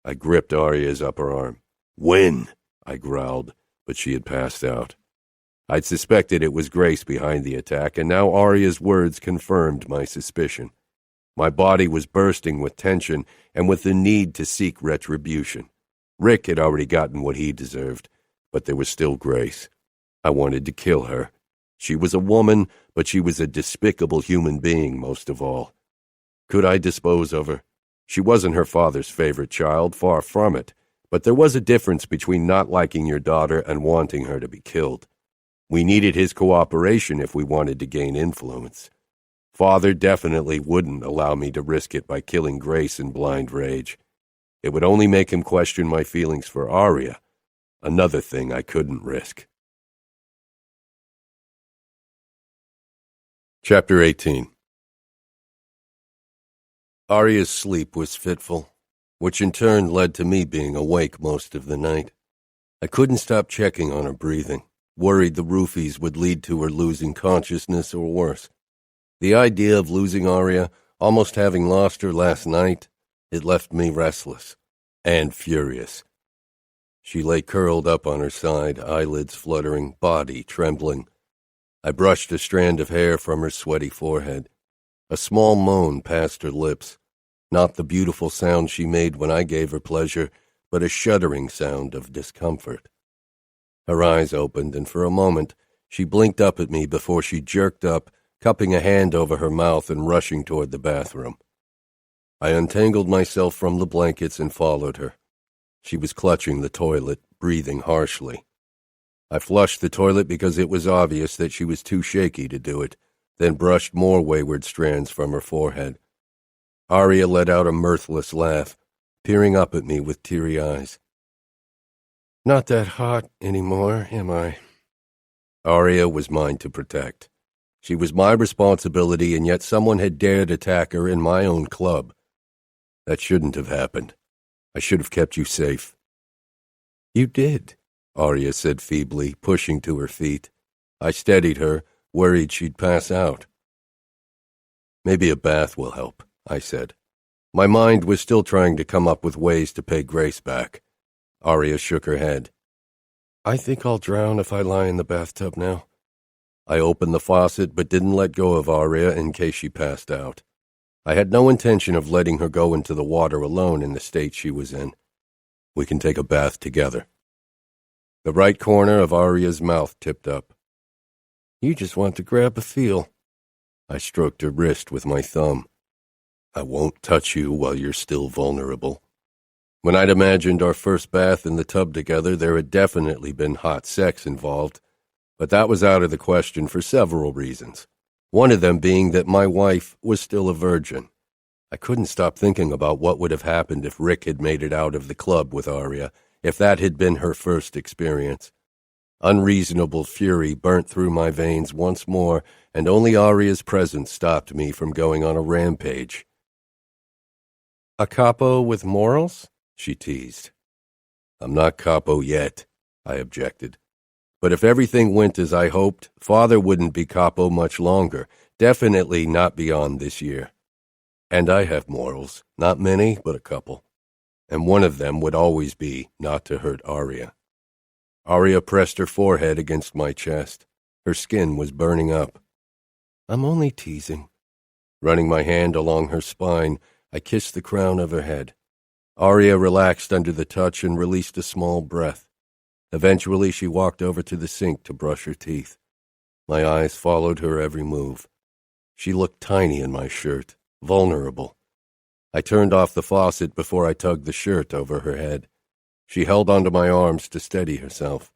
I gripped Aria's upper arm. When? I growled, but she had passed out. I'd suspected it was Grace behind the attack, and now Aria's words confirmed my suspicion. My body was bursting with tension and with the need to seek retribution. Rick had already gotten what he deserved, but there was still Grace. I wanted to kill her. She was a woman, but she was a despicable human being most of all. Could I dispose of her? She wasn't her father's favorite child, far from it, but there was a difference between not liking your daughter and wanting her to be killed. We needed his cooperation if we wanted to gain influence. Father definitely wouldn't allow me to risk it by killing Grace in blind rage. It would only make him question my feelings for Aria, another thing I couldn't risk. Chapter 18. Aria's sleep was fitful, which in turn led to me being awake most of the night. I couldn't stop checking on her breathing, worried the roofies would lead to her losing consciousness or worse. The idea of losing Aria, almost having lost her last night, it left me restless and furious. She lay curled up on her side, eyelids fluttering, body trembling. I brushed a strand of hair from her sweaty forehead. A small moan passed her lips, not the beautiful sound she made when I gave her pleasure, but a shuddering sound of discomfort. Her eyes opened, and for a moment she blinked up at me before she jerked up, cupping a hand over her mouth and rushing toward the bathroom. I untangled myself from the blankets and followed her. She was clutching the toilet, breathing harshly. I flushed the toilet because it was obvious that she was too shaky to do it, then brushed more wayward strands from her forehead. Aria let out a mirthless laugh, peering up at me with teary eyes. Not that hot anymore, am I? Aria was mine to protect. She was my responsibility, and yet someone had dared attack her in my own club. That shouldn't have happened. I should have kept you safe. You did, Aria said feebly, pushing to her feet. I steadied her, worried she'd pass out. Maybe a bath will help, I said. My mind was still trying to come up with ways to pay Grace back. Aria shook her head. I think I'll drown if I lie in the bathtub now. I opened the faucet but didn't let go of Aria in case she passed out. I had no intention of letting her go into the water alone in the state she was in. We can take a bath together. The right corner of Aria's mouth tipped up. You just want to grab a feel. I stroked her wrist with my thumb. I won't touch you while you're still vulnerable. When I'd imagined our first bath in the tub together, there had definitely been hot sex involved, but that was out of the question for several reasons. One of them being that my wife was still a virgin. I couldn't stop thinking about what would have happened if Rick had made it out of the club with Aria, if that had been her first experience. Unreasonable fury burnt through my veins once more, and only Aria's presence stopped me from going on a rampage. "A capo with morals?" she teased. "I'm not capo yet," I objected. "But if everything went as I hoped, Father wouldn't be capo much longer, definitely not beyond this year. And I have morals, not many, but a couple. And one of them would always be not to hurt Aria." Aria pressed her forehead against my chest. Her skin was burning up. "I'm only teasing." Running my hand along her spine, I kissed the crown of her head. Aria relaxed under the touch and released a small breath. Eventually, she walked over to the sink to brush her teeth. My eyes followed her every move. She looked tiny in my shirt, vulnerable. I turned off the faucet before I tugged the shirt over her head. She held onto my arms to steady herself.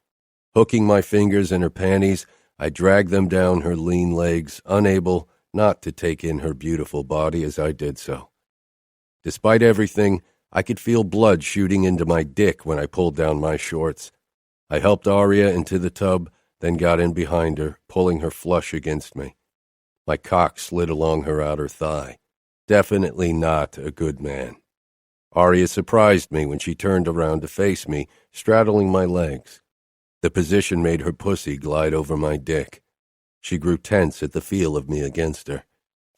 Hooking my fingers in her panties, I dragged them down her lean legs, unable not to take in her beautiful body as I did so. Despite everything, I could feel blood shooting into my dick when I pulled down my shorts. I helped Aria into the tub, then got in behind her, pulling her flush against me. My cock slid along her outer thigh. Definitely not a good man. Aria surprised me when she turned around to face me, straddling my legs. The position made her pussy glide over my dick. She grew tense at the feel of me against her.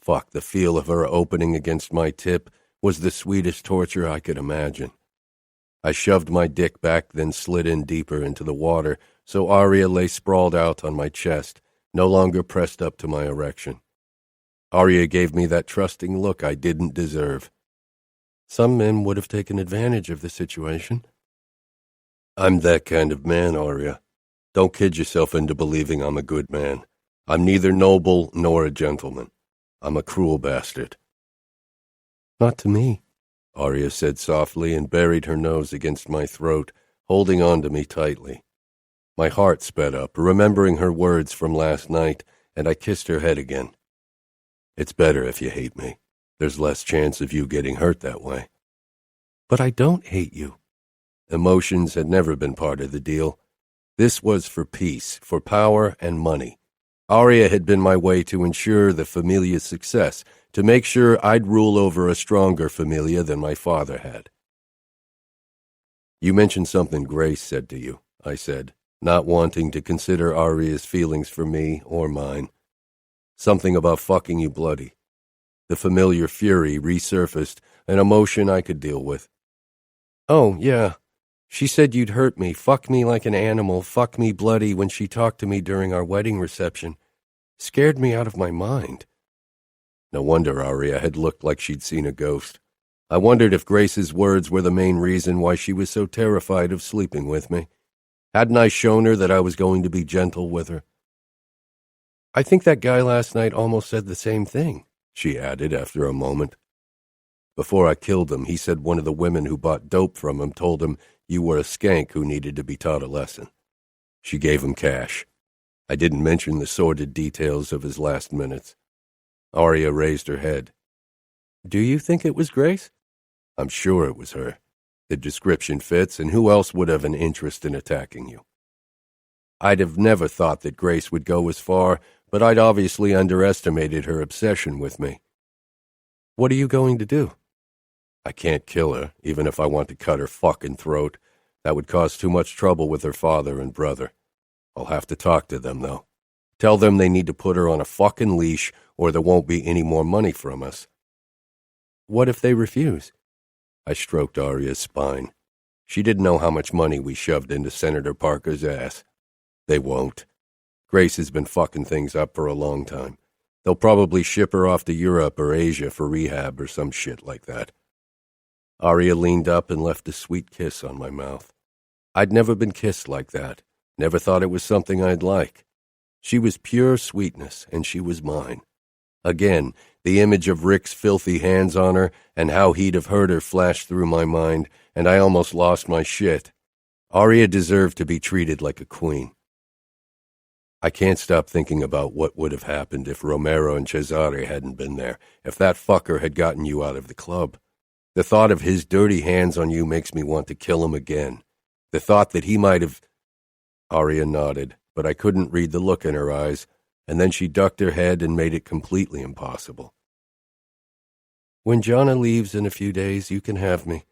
Fuck, the feel of her opening against my tip was the sweetest torture I could imagine. I shoved my dick back, then slid in deeper into the water, so Aria lay sprawled out on my chest, no longer pressed up to my erection. Aria gave me that trusting look I didn't deserve. Some men would have taken advantage of the situation. I'm that kind of man, Aria. Don't kid yourself into believing I'm a good man. I'm neither noble nor a gentleman. I'm a cruel bastard. Not to me, Aria said softly and buried her nose against my throat, holding on to me tightly. My heart sped up, remembering her words from last night, and I kissed her head again. It's better if you hate me. There's less chance of you getting hurt that way. But I don't hate you. Emotions had never been part of the deal. This was for peace, for power and money. Aria had been my way to ensure the familia's success, to make sure I'd rule over a stronger familia than my father had. You mentioned something Grace said to you, I said, not wanting to consider Aria's feelings for me or mine. Something about fucking you bloody. The familiar fury resurfaced, an emotion I could deal with. Oh, yeah. She said you'd hurt me, fuck me like an animal, fuck me bloody when she talked to me during our wedding reception. Scared me out of my mind. No wonder Aria had looked like she'd seen a ghost. I wondered if Grace's words were the main reason why she was so terrified of sleeping with me. Hadn't I shown her that I was going to be gentle with her? I think that guy last night almost said the same thing, she added after a moment. Before I killed him, he said one of the women who bought dope from him told him you were a skank who needed to be taught a lesson. She gave him cash. I didn't mention the sordid details of his last minutes. Aria raised her head. Do you think it was Grace? I'm sure it was her. The description fits, and who else would have an interest in attacking you? I'd have never thought that Grace would go as far, but I'd obviously underestimated her obsession with me. What are you going to do? I can't kill her, even if I want to cut her fucking throat. That would cause too much trouble with her father and brother. I'll have to talk to them, though. Tell them they need to put her on a fucking leash, or there won't be any more money from us. What if they refuse? I stroked Aria's spine. She didn't know how much money we shoved into Senator Parker's ass. They won't. Grace has been fucking things up for a long time. They'll probably ship her off to Europe or Asia for rehab or some shit like that. Aria leaned up and left a sweet kiss on my mouth. I'd never been kissed like that. Never thought it was something I'd like. She was pure sweetness, and she was mine. Again, the image of Rick's filthy hands on her and how he'd have hurt her flashed through my mind, and I almost lost my shit. Aria deserved to be treated like a queen. I can't stop thinking about what would have happened if Romero and Cesare hadn't been there, if that fucker had gotten you out of the club. The thought of his dirty hands on you makes me want to kill him again. The thought that he might have... Aria nodded, but I couldn't read the look in her eyes, and then she ducked her head and made it completely impossible. When Jonna leaves in a few days, you can have me.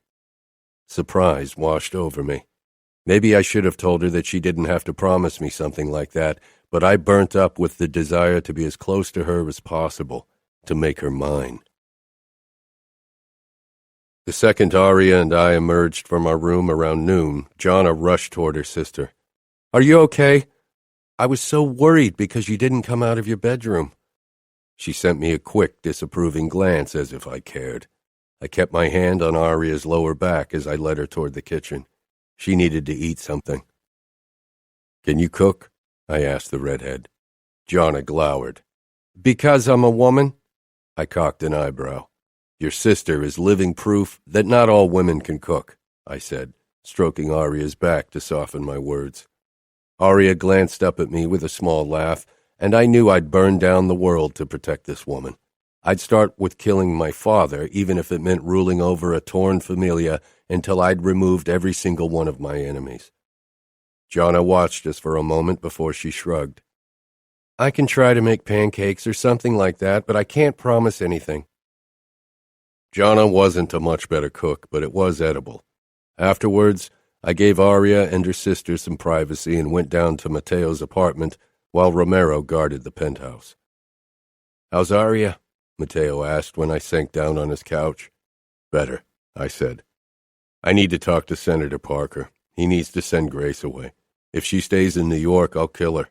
Surprise washed over me. Maybe I should have told her that she didn't have to promise me something like that, but I burnt up with the desire to be as close to her as possible, to make her mine. The second Aria and I emerged from our room around noon, Jonna rushed toward her sister. Are you okay? I was so worried because you didn't come out of your bedroom. She sent me a quick, disapproving glance as if I cared. I kept my hand on Aria's lower back as I led her toward the kitchen. She needed to eat something. Can you cook? I asked the redhead. Jonna glowered. Because I'm a woman? I cocked an eyebrow. Your sister is living proof that not all women can cook, I said, stroking Aria's back to soften my words. Aria glanced up at me with a small laugh, and I knew I'd burn down the world to protect this woman. I'd start with killing my father, even if it meant ruling over a torn familia until I'd removed every single one of my enemies. Jonna watched us for a moment before she shrugged. I can try to make pancakes or something like that, but I can't promise anything. Jonna wasn't a much better cook, but it was edible. Afterwards, I gave Aria and her sister some privacy and went down to Matteo's apartment while Romero guarded the penthouse. How's Aria? Matteo asked when I sank down on his couch. Better, I said. I need to talk to Senator Parker. He needs to send Grace away. If she stays in New York, I'll kill her.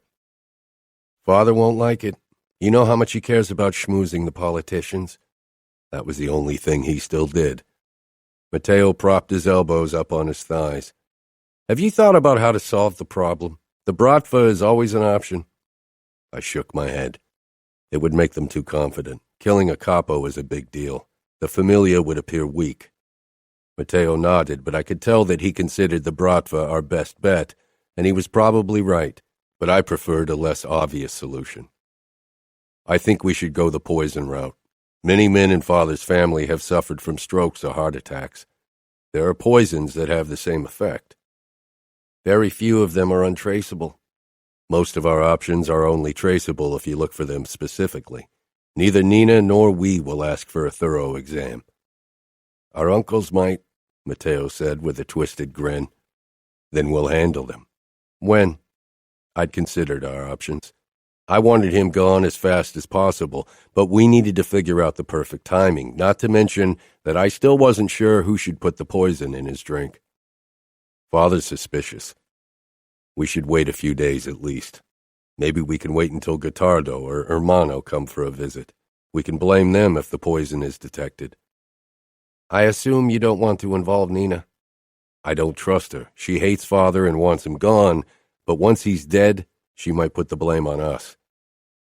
Father won't like it. You know how much he cares about schmoozing the politicians? That was the only thing he still did. Matteo propped his elbows up on his thighs. Have you thought about how to solve the problem? The bratva is always an option. I shook my head. It would make them too confident. Killing a capo is a big deal. The familia would appear weak. Matteo nodded, but I could tell that he considered the bratva our best bet, and he was probably right, but I preferred a less obvious solution. I think we should go the poison route. Many men in Father's family have suffered from strokes or heart attacks. There are poisons that have the same effect. Very few of them are untraceable. Most of our options are only traceable if you look for them specifically. Neither Nina nor we will ask for a thorough exam. Our uncles might, Matteo said with a twisted grin. Then we'll handle them. When? I'd considered our options. I wanted him gone as fast as possible, but we needed to figure out the perfect timing, not to mention that I still wasn't sure who should put the poison in his drink. Father's suspicious. We should wait a few days at least. Maybe we can wait until Gottardo or Hermano come for a visit. We can blame them if the poison is detected. I assume you don't want to involve Nina. I don't trust her. She hates Father and wants him gone, but once he's dead, she might put the blame on us.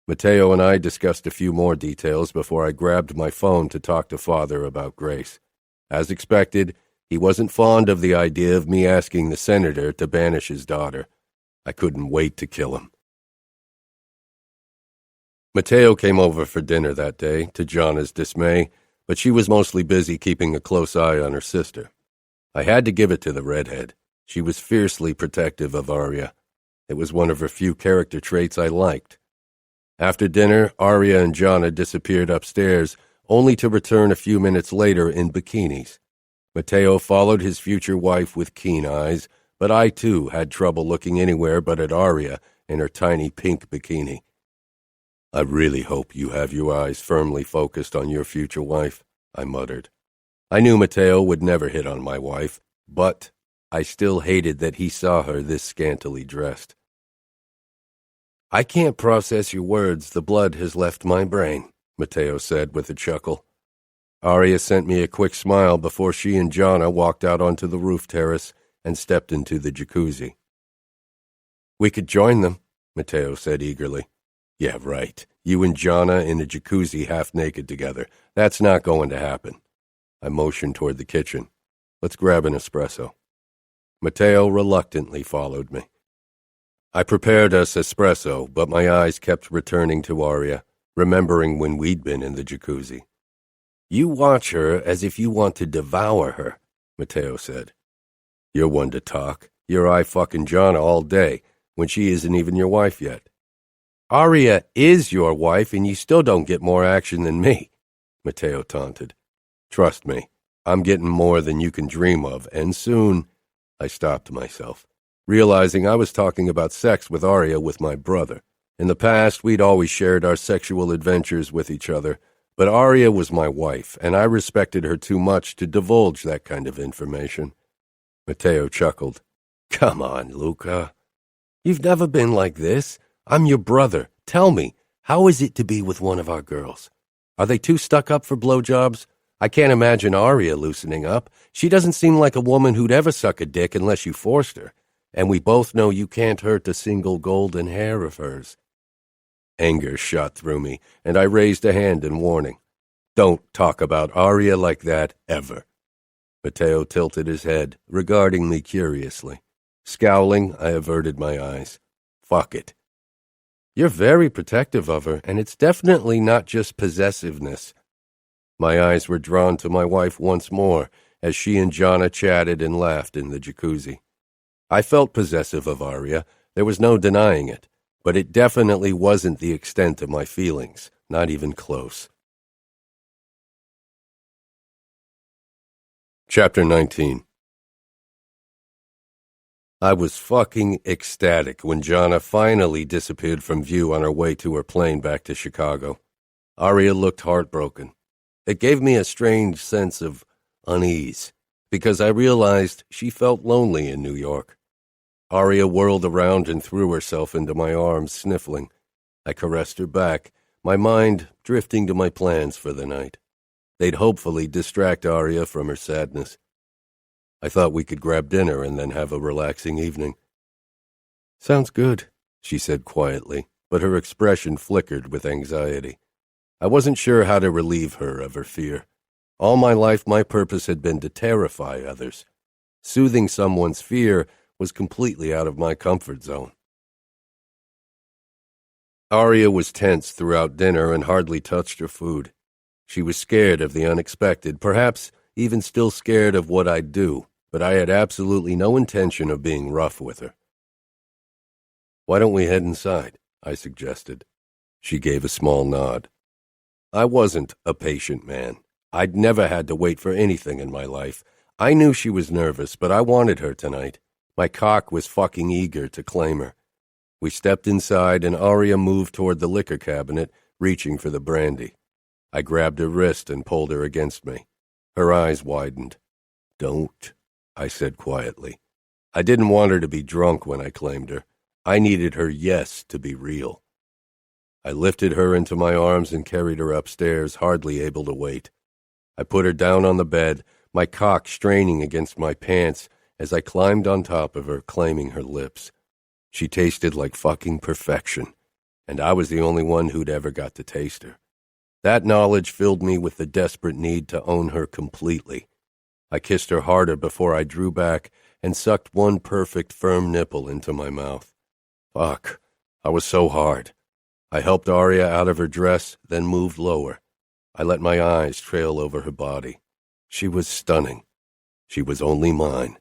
Matteo and I discussed a few more details before I grabbed my phone to talk to Father about Grace. As expected, he wasn't fond of the idea of me asking the senator to banish his daughter. I couldn't wait to kill him. Matteo came over for dinner that day, to Jonna's dismay, but she was mostly busy keeping a close eye on her sister. I had to give it to the redhead. She was fiercely protective of Aria. It was one of her few character traits I liked. After dinner, Aria and Jonna disappeared upstairs, only to return a few minutes later in bikinis. Matteo followed his future wife with keen eyes, but I, too, had trouble looking anywhere but at Aria in her tiny pink bikini. I really hope you have your eyes firmly focused on your future wife, I muttered. I knew Matteo would never hit on my wife, but I still hated that he saw her this scantily dressed. I can't process your words. The blood has left my brain, Matteo said with a chuckle. Aria sent me a quick smile before she and Jonna walked out onto the roof terrace and stepped into the jacuzzi. We could join them, Matteo said eagerly. Yeah, right. You and Jonna in a jacuzzi half naked together. That's not going to happen. I motioned toward the kitchen. Let's grab an espresso. Matteo reluctantly followed me. I prepared us espresso, but my eyes kept returning to Aria, remembering when we'd been in the jacuzzi. You watch her as if you want to devour her, Matteo said. You're one to talk. You're eye-fucking Jonna all day, when she isn't even your wife yet. Aria is your wife, and you still don't get more action than me, Matteo taunted. Trust me, I'm getting more than you can dream of, and soon. I stopped myself, realizing I was talking about sex with Aria with my brother. In the past, we'd always shared our sexual adventures with each other, but Aria was my wife, and I respected her too much to divulge that kind of information. Matteo chuckled. Come on, Luca. You've never been like this. I'm your brother. Tell me, how is it to be with one of our girls? Are they too stuck up for blowjobs? I can't imagine Aria loosening up. She doesn't seem like a woman who'd ever suck a dick unless you forced her, and we both know you can't hurt a single golden hair of hers. Anger shot through me, and I raised a hand in warning. Don't talk about Aria like that, ever. Matteo tilted his head, regarding me curiously. Scowling, I averted my eyes. Fuck it. You're very protective of her, and it's definitely not just possessiveness. My eyes were drawn to my wife once more, as she and Jonna chatted and laughed in the jacuzzi. I felt possessive of Aria, there was no denying it, but it definitely wasn't the extent of my feelings, not even close. Chapter 19. I was fucking ecstatic when Jonna finally disappeared from view on her way to her plane back to Chicago. Aria looked heartbroken. It gave me a strange sense of unease, because I realized she felt lonely in New York. Aria whirled around and threw herself into my arms, sniffling. I caressed her back, my mind drifting to my plans for the night. They'd hopefully distract Aria from her sadness. I thought we could grab dinner and then have a relaxing evening. Sounds good, she said quietly, but her expression flickered with anxiety. I wasn't sure how to relieve her of her fear. All my life my purpose had been to terrify others. Soothing someone's fear was completely out of my comfort zone. Aria was tense throughout dinner and hardly touched her food. She was scared of the unexpected, perhaps even still scared of what I'd do, but I had absolutely no intention of being rough with her. Why don't we head inside? I suggested. She gave a small nod. I wasn't a patient man. I'd never had to wait for anything in my life. I knew she was nervous, but I wanted her tonight. My cock was fucking eager to claim her. We stepped inside, and Aria moved toward the liquor cabinet, reaching for the brandy. I grabbed her wrist and pulled her against me. Her eyes widened. Don't, I said quietly. I didn't want her to be drunk when I claimed her. I needed her yes to be real. I lifted her into my arms and carried her upstairs, hardly able to wait. I put her down on the bed, my cock straining against my pants as I climbed on top of her, claiming her lips. She tasted like fucking perfection, and I was the only one who'd ever got to taste her. That knowledge filled me with the desperate need to own her completely. I kissed her harder before I drew back and sucked one perfect, firm nipple into my mouth. Fuck, I was so hard. I helped Aria out of her dress, then moved lower. I let my eyes trail over her body. She was stunning. She was only mine.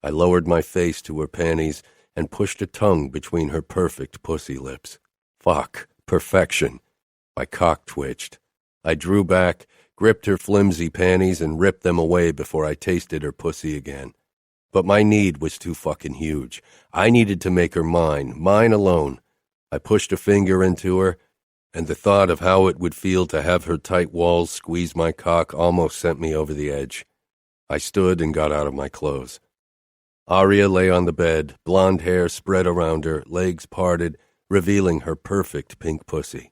I lowered my face to her panties and pushed a tongue between her perfect pussy lips. Fuck, perfection. My cock twitched. I drew back, gripped her flimsy panties, and ripped them away before I tasted her pussy again. But my need was too fucking huge. I needed to make her mine alone. I pushed a finger into her, and the thought of how it would feel to have her tight walls squeeze my cock almost sent me over the edge. I stood and got out of my clothes. Aria lay on the bed, blonde hair spread around her, legs parted, revealing her perfect pink pussy.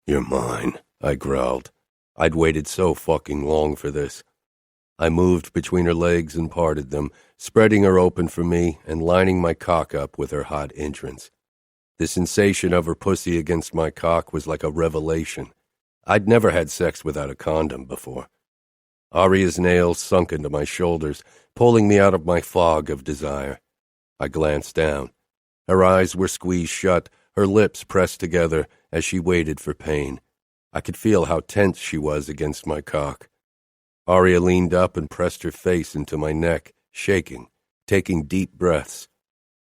You're mine, I growled. I'd waited so fucking long for this. I moved between her legs and parted them, spreading her open for me and lining my cock up with her hot entrance. The sensation of her pussy against my cock was like a revelation. I'd never had sex without a condom before. Aria's nails sunk into my shoulders, pulling me out of my fog of desire. I glanced down. Her eyes were squeezed shut, her lips pressed together as she waited for pain. I could feel how tense she was against my cock. Aria leaned up and pressed her face into my neck, shaking, taking deep breaths.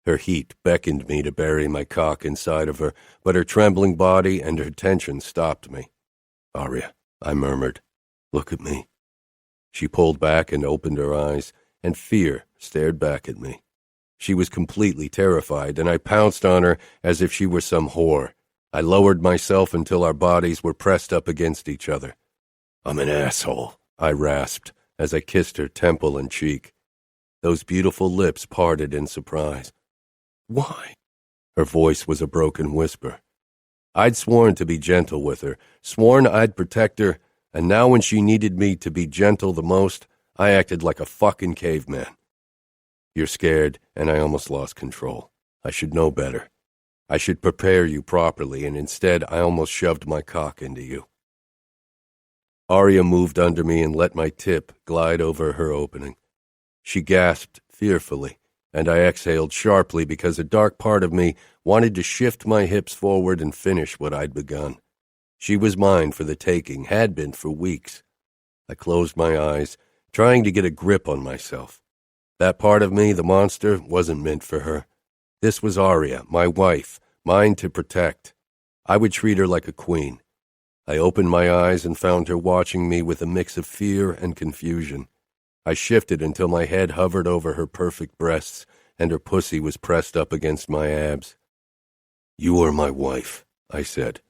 Her heat beckoned me to bury my cock inside of her, but her trembling body and her tension stopped me. "Aria," I murmured, "look at me." She pulled back and opened her eyes, and fear stared back at me. She was completely terrified, and I pounced on her as if she were some whore. I lowered myself until our bodies were pressed up against each other. "I'm an asshole," I rasped as I kissed her temple and cheek. Those beautiful lips parted in surprise. "Why?" Her voice was a broken whisper. I'd sworn to be gentle with her, sworn I'd protect her, and now when she needed me to be gentle the most, I acted like a fucking caveman. "You're scared, and I almost lost control. I should know better. I should prepare you properly, and instead I almost shoved my cock into you." Aria moved under me and let my tip glide over her opening. She gasped fearfully, and I exhaled sharply because a dark part of me wanted to shift my hips forward and finish what I'd begun. She was mine for the taking, had been for weeks. I closed my eyes, trying to get a grip on myself. That part of me, the monster, wasn't meant for her. This was Aria, my wife, mine to protect. I would treat her like a queen. I opened my eyes and found her watching me with a mix of fear and confusion. I shifted until my head hovered over her perfect breasts and her pussy was pressed up against my abs. "You are my wife," I said.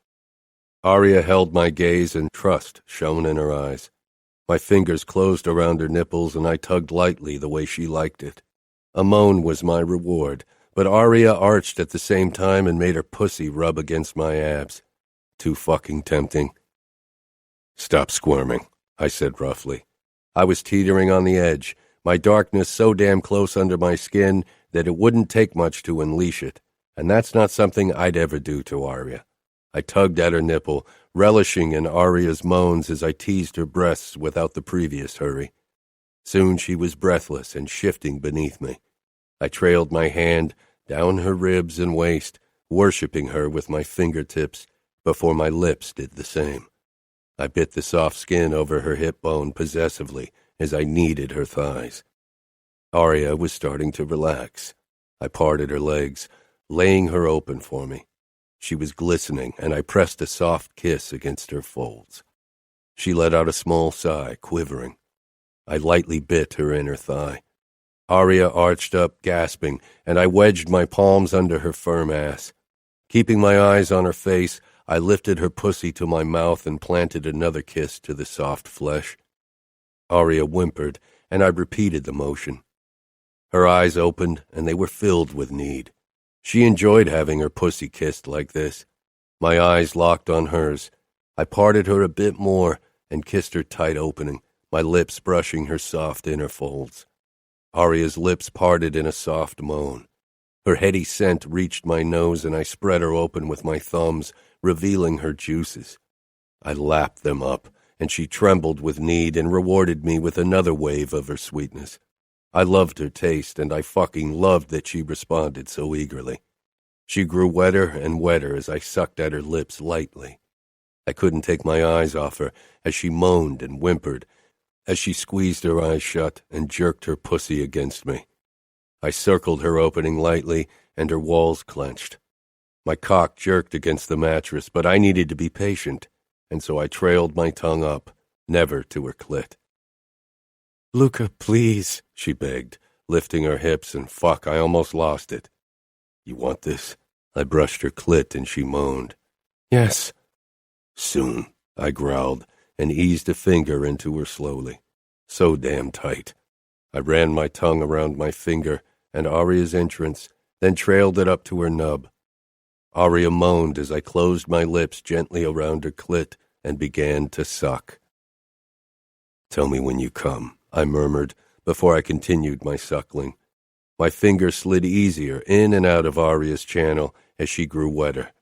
Aria held my gaze and trust shone in her eyes. My fingers closed around her nipples and I tugged lightly the way she liked it. A moan was my reward, but Aria arched at the same time and made her pussy rub against my abs. Too fucking tempting. "Stop squirming," I said roughly. I was teetering on the edge, my darkness so damn close under my skin that it wouldn't take much to unleash it, and that's not something I'd ever do to Aria. I tugged at her nipple, relishing in Aria's moans as I teased her breasts without the previous hurry. Soon she was breathless and shifting beneath me. I trailed my hand down her ribs and waist, worshipping her with my fingertips, before my lips did the same. I bit the soft skin over her hip bone possessively as I kneaded her thighs. Aria was starting to relax. I parted her legs, laying her open for me. She was glistening, and I pressed a soft kiss against her folds. She let out a small sigh, quivering. I lightly bit her inner thigh. Aria arched up, gasping, and I wedged my palms under her firm ass. Keeping my eyes on her face, I lifted her pussy to my mouth and planted another kiss to the soft flesh. Aria whimpered, and I repeated the motion. Her eyes opened, and they were filled with need. She enjoyed having her pussy kissed like this. My eyes locked on hers. I parted her a bit more and kissed her tight opening, my lips brushing her soft inner folds. Aria's lips parted in a soft moan. Her heady scent reached my nose, and I spread her open with my thumbs, revealing her juices. I lapped them up, and she trembled with need and rewarded me with another wave of her sweetness. I loved her taste, and I fucking loved that she responded so eagerly. She grew wetter and wetter as I sucked at her lips lightly. I couldn't take my eyes off her as she moaned and whimpered, as she squeezed her eyes shut and jerked her pussy against me. I circled her opening lightly, and her walls clenched. My cock jerked against the mattress, but I needed to be patient, and so I trailed my tongue up, never to her clit. "Luca, please," she begged, lifting her hips, and fuck, I almost lost it. "You want this?" I brushed her clit, and she moaned. "Yes." "Soon," I growled, and eased a finger into her slowly. So damn tight. I ran my tongue around my finger and Aria's entrance, then trailed it up to her nub. Aria moaned as I closed my lips gently around her clit and began to suck. "Tell me when you come," I murmured before I continued my suckling. My fingers slid easier in and out of Aria's channel as she grew wetter.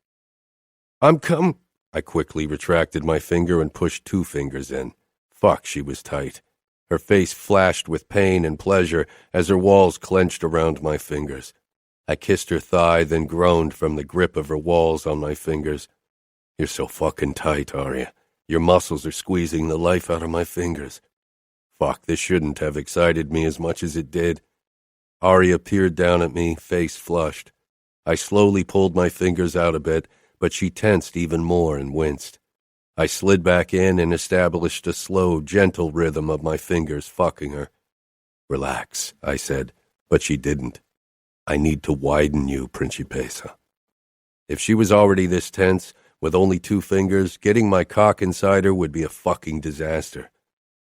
I quickly retracted my finger and pushed 2 fingers in. Fuck, she was tight. Her face flashed with pain and pleasure as her walls clenched around my fingers. I kissed her thigh, then groaned from the grip of her walls on my fingers. You're so fucking tight, Aria. Your muscles are squeezing the life out of my fingers. Fuck, this shouldn't have excited me as much as it did. Aria peered down at me, face flushed. I slowly pulled my fingers out a bit, but she tensed even more and winced. I slid back in and established a slow, gentle rhythm of my fingers fucking her. Relax, I said, but she didn't. I need to widen you, Principessa. If she was already this tense, with only 2 fingers, getting my cock inside her would be a fucking disaster.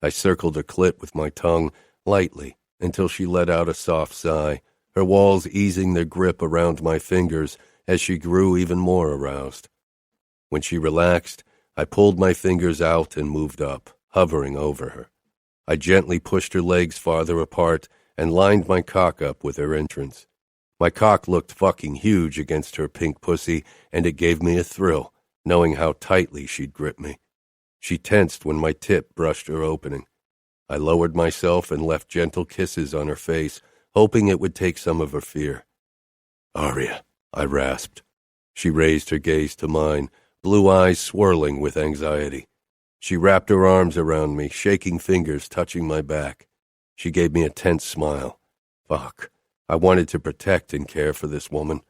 I circled her clit with my tongue, lightly, until she let out a soft sigh, her walls easing their grip around my fingers as she grew even more aroused. When she relaxed, I pulled my fingers out and moved up, hovering over her. I gently pushed her legs farther apart and lined my cock up with her entrance. My cock looked fucking huge against her pink pussy, and it gave me a thrill, knowing how tightly she'd grip me. She tensed when my tip brushed her opening. I lowered myself and left gentle kisses on her face, hoping it would take some of her fear. Aria, I rasped. She raised her gaze to mine, blue eyes swirling with anxiety. She wrapped her arms around me, shaking fingers touching my back. She gave me a tense smile. Fuck, I wanted to protect and care for this woman.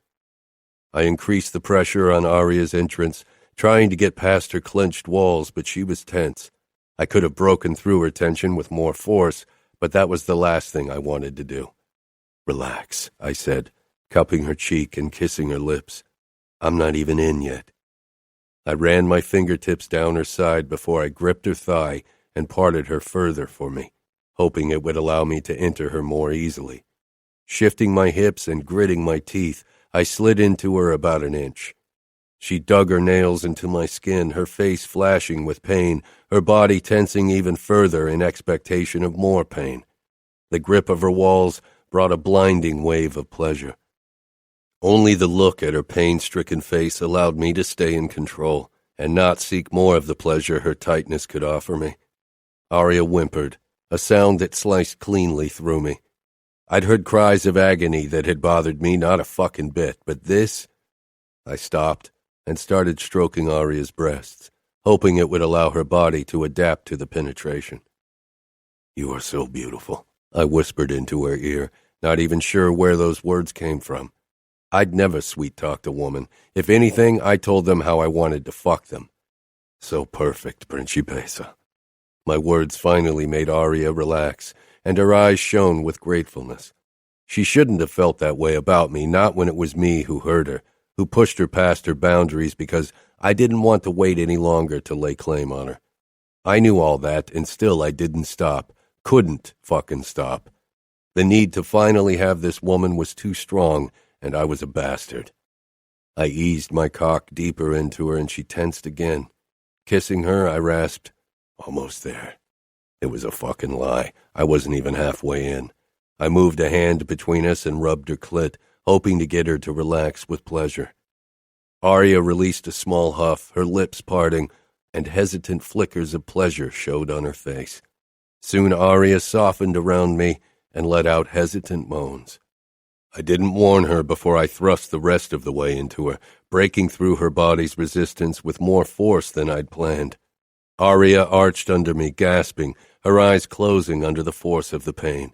I increased the pressure on Aria's entrance, trying to get past her clenched walls, but she was tense. I could have broken through her tension with more force, but that was the last thing I wanted to do. Relax, I said, cupping her cheek and kissing her lips. I'm not even in yet. I ran my fingertips down her side before I gripped her thigh and parted her further for me, hoping it would allow me to enter her more easily. Shifting my hips and gritting my teeth, I slid into her about an inch. She dug her nails into my skin, her face flashing with pain, her body tensing even further in expectation of more pain. The grip of her walls brought a blinding wave of pleasure. Only the look at her pain-stricken face allowed me to stay in control and not seek more of the pleasure her tightness could offer me. Aria whimpered, a sound that sliced cleanly through me. I'd heard cries of agony that had bothered me not a fucking bit, but this... I stopped and started stroking Aria's breasts, hoping it would allow her body to adapt to the penetration. You are so beautiful, I whispered into her ear, not even sure where those words came from. I'd never sweet-talked a woman. If anything, I told them how I wanted to fuck them. So perfect, Principessa. My words finally made Aria relax, and her eyes shone with gratefulness. She shouldn't have felt that way about me, not when it was me who hurt her, who pushed her past her boundaries because I didn't want to wait any longer to lay claim on her. I knew all that, and still I didn't stop. Couldn't fucking stop. The need to finally have this woman was too strong, and I was a bastard. I eased my cock deeper into her, and she tensed again. Kissing her, I rasped, almost there. It was a fucking lie. I wasn't even halfway in. I moved a hand between us and rubbed her clit, hoping to get her to relax with pleasure. Aria released a small huff, her lips parting, and hesitant flickers of pleasure showed on her face. Soon Aria softened around me and let out hesitant moans. I didn't warn her before I thrust the rest of the way into her, breaking through her body's resistance with more force than I'd planned. Aria arched under me, gasping, her eyes closing under the force of the pain.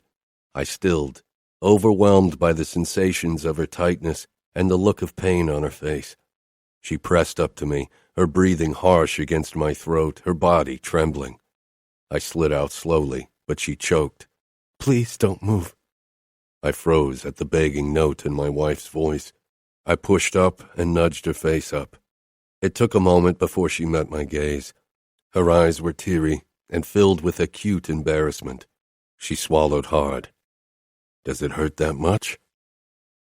I stilled, overwhelmed by the sensations of her tightness and the look of pain on her face. She pressed up to me, her breathing harsh against my throat, her body trembling. I slid out slowly, but she choked. Please don't move. I froze at the begging note in my wife's voice. I pushed up and nudged her face up. It took a moment before she met my gaze. Her eyes were teary and filled with acute embarrassment. She swallowed hard. Does it hurt that much?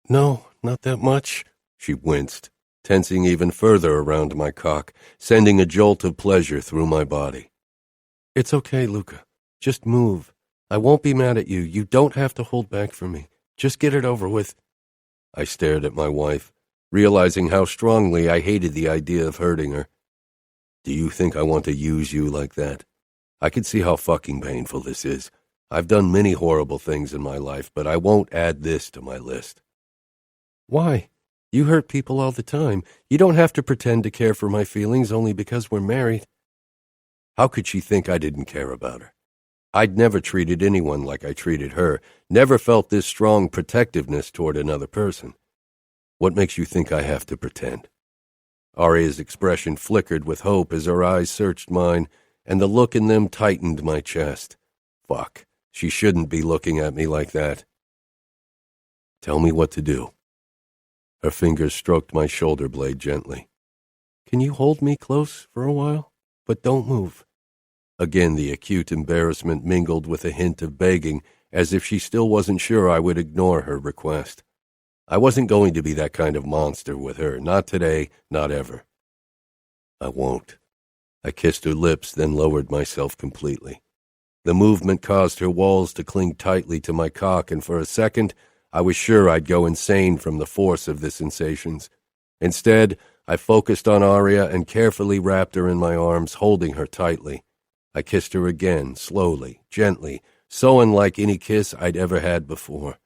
No, not that much, she winced, tensing even further around my cock, sending a jolt of pleasure through my body. It's okay, Luca. Just move. I won't be mad at you. You don't have to hold back from me. Just get it over with. I stared at my wife, realizing how strongly I hated the idea of hurting her. Do you think I want to use you like that? I can see how fucking painful this is. I've done many horrible things in my life, but I won't add this to my list. Why? You hurt people all the time. You don't have to pretend to care for my feelings only because we're married. How could she think I didn't care about her? I'd never treated anyone like I treated her, never felt this strong protectiveness toward another person. What makes you think I have to pretend? Aria's expression flickered with hope as her eyes searched mine, and the look in them tightened my chest. Fuck, she shouldn't be looking at me like that. Tell me what to do. Her fingers stroked my shoulder blade gently. Can you hold me close for a while? But don't move. Again, the acute embarrassment mingled with a hint of begging, as if she still wasn't sure I would ignore her request. I wasn't going to be that kind of monster with her, not today, not ever. I won't. I kissed her lips, then lowered myself completely. The movement caused her walls to cling tightly to my cock, and for a second, I was sure I'd go insane from the force of the sensations. Instead, I focused on Aria and carefully wrapped her in my arms, holding her tightly. I kissed her again, slowly, gently, so unlike any kiss I'd ever had before.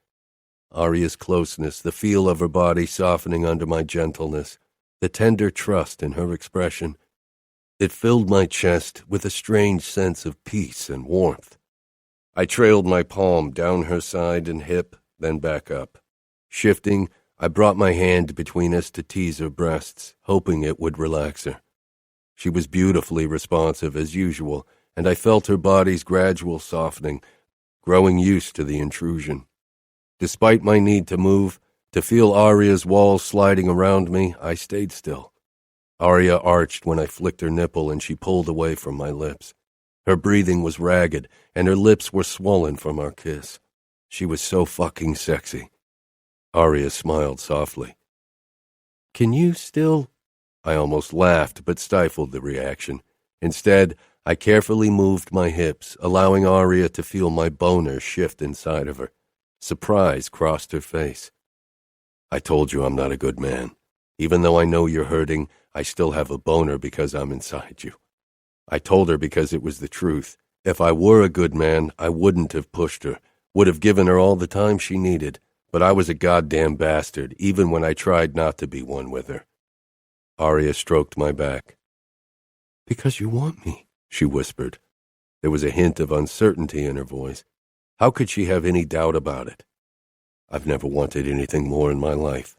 Aria's closeness, the feel of her body softening under my gentleness, the tender trust in her expression. It filled my chest with a strange sense of peace and warmth. I trailed my palm down her side and hip, then back up. Shifting, I brought my hand between us to tease her breasts, hoping it would relax her. She was beautifully responsive as usual, and I felt her body's gradual softening, growing used to the intrusion. Despite my need to move, to feel Aria's walls sliding around me, I stayed still. Aria arched when I flicked her nipple and she pulled away from my lips. Her breathing was ragged, and her lips were swollen from our kiss. She was so fucking sexy. Aria smiled softly. Can you still... I almost laughed, but stifled the reaction. Instead, I carefully moved my hips, allowing Aria to feel my boner shift inside of her. Surprise crossed her face. I told you I'm not a good man. Even though I know you're hurting, I still have a boner because I'm inside you. I told her because it was the truth. If I were a good man, I wouldn't have pushed her, would have given her all the time she needed, but I was a goddamn bastard, even when I tried not to be one with her. Aria stroked my back. Because you want me, she whispered. There was a hint of uncertainty in her voice. How could she have any doubt about it? I've never wanted anything more in my life.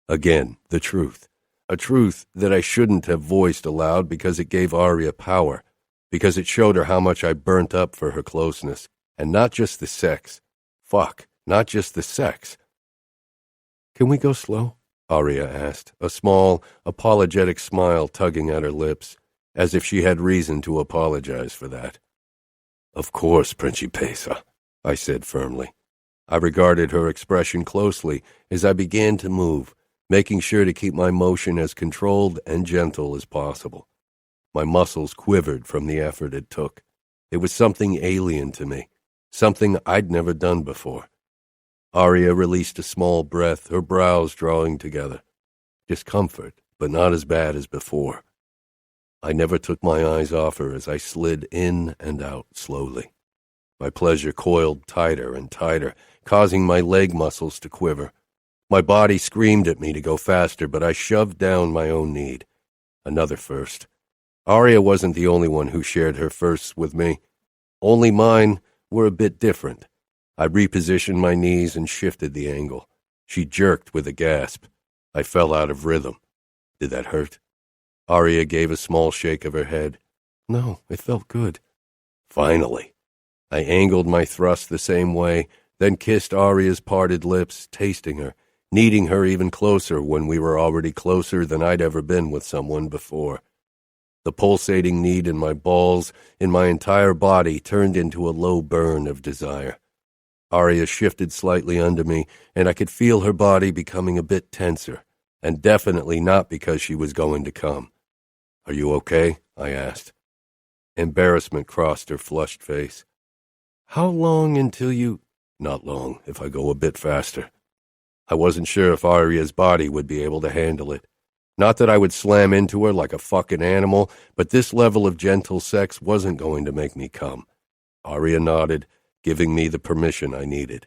Again, the truth. A truth that I shouldn't have voiced aloud because it gave Aria power, because it showed her how much I burnt up for her closeness, and not just the sex. Fuck, not just the sex. Can we go slow? Aria asked, a small, apologetic smile tugging at her lips, as if she had reason to apologize for that. Of course, Principessa, I said firmly. I regarded her expression closely as I began to move, making sure to keep my motion as controlled and gentle as possible. My muscles quivered from the effort it took. It was something alien to me, something I'd never done before. Aria released a small breath, her brows drawing together. Discomfort, but not as bad as before. I never took my eyes off her as I slid in and out slowly. My pleasure coiled tighter and tighter, causing my leg muscles to quiver. My body screamed at me to go faster, but I shoved down my own need. Another first. Aria wasn't the only one who shared her firsts with me. Only mine were a bit different. I repositioned my knees and shifted the angle. She jerked with a gasp. I fell out of rhythm. Did that hurt? Aria gave a small shake of her head. No, it felt good. Finally. I angled my thrust the same way, then kissed Aria's parted lips, tasting her, needing her even closer when we were already closer than I'd ever been with someone before. The pulsating need in my balls, in my entire body, turned into a low burn of desire. Aria shifted slightly under me, and I could feel her body becoming a bit tenser, and definitely not because she was going to come. Are you okay? I asked. Embarrassment crossed her flushed face. How long until you... Not long, if I go a bit faster. I wasn't sure if Aria's body would be able to handle it. Not that I would slam into her like a fucking animal, but this level of gentle sex wasn't going to make me come. Aria nodded, giving me the permission I needed.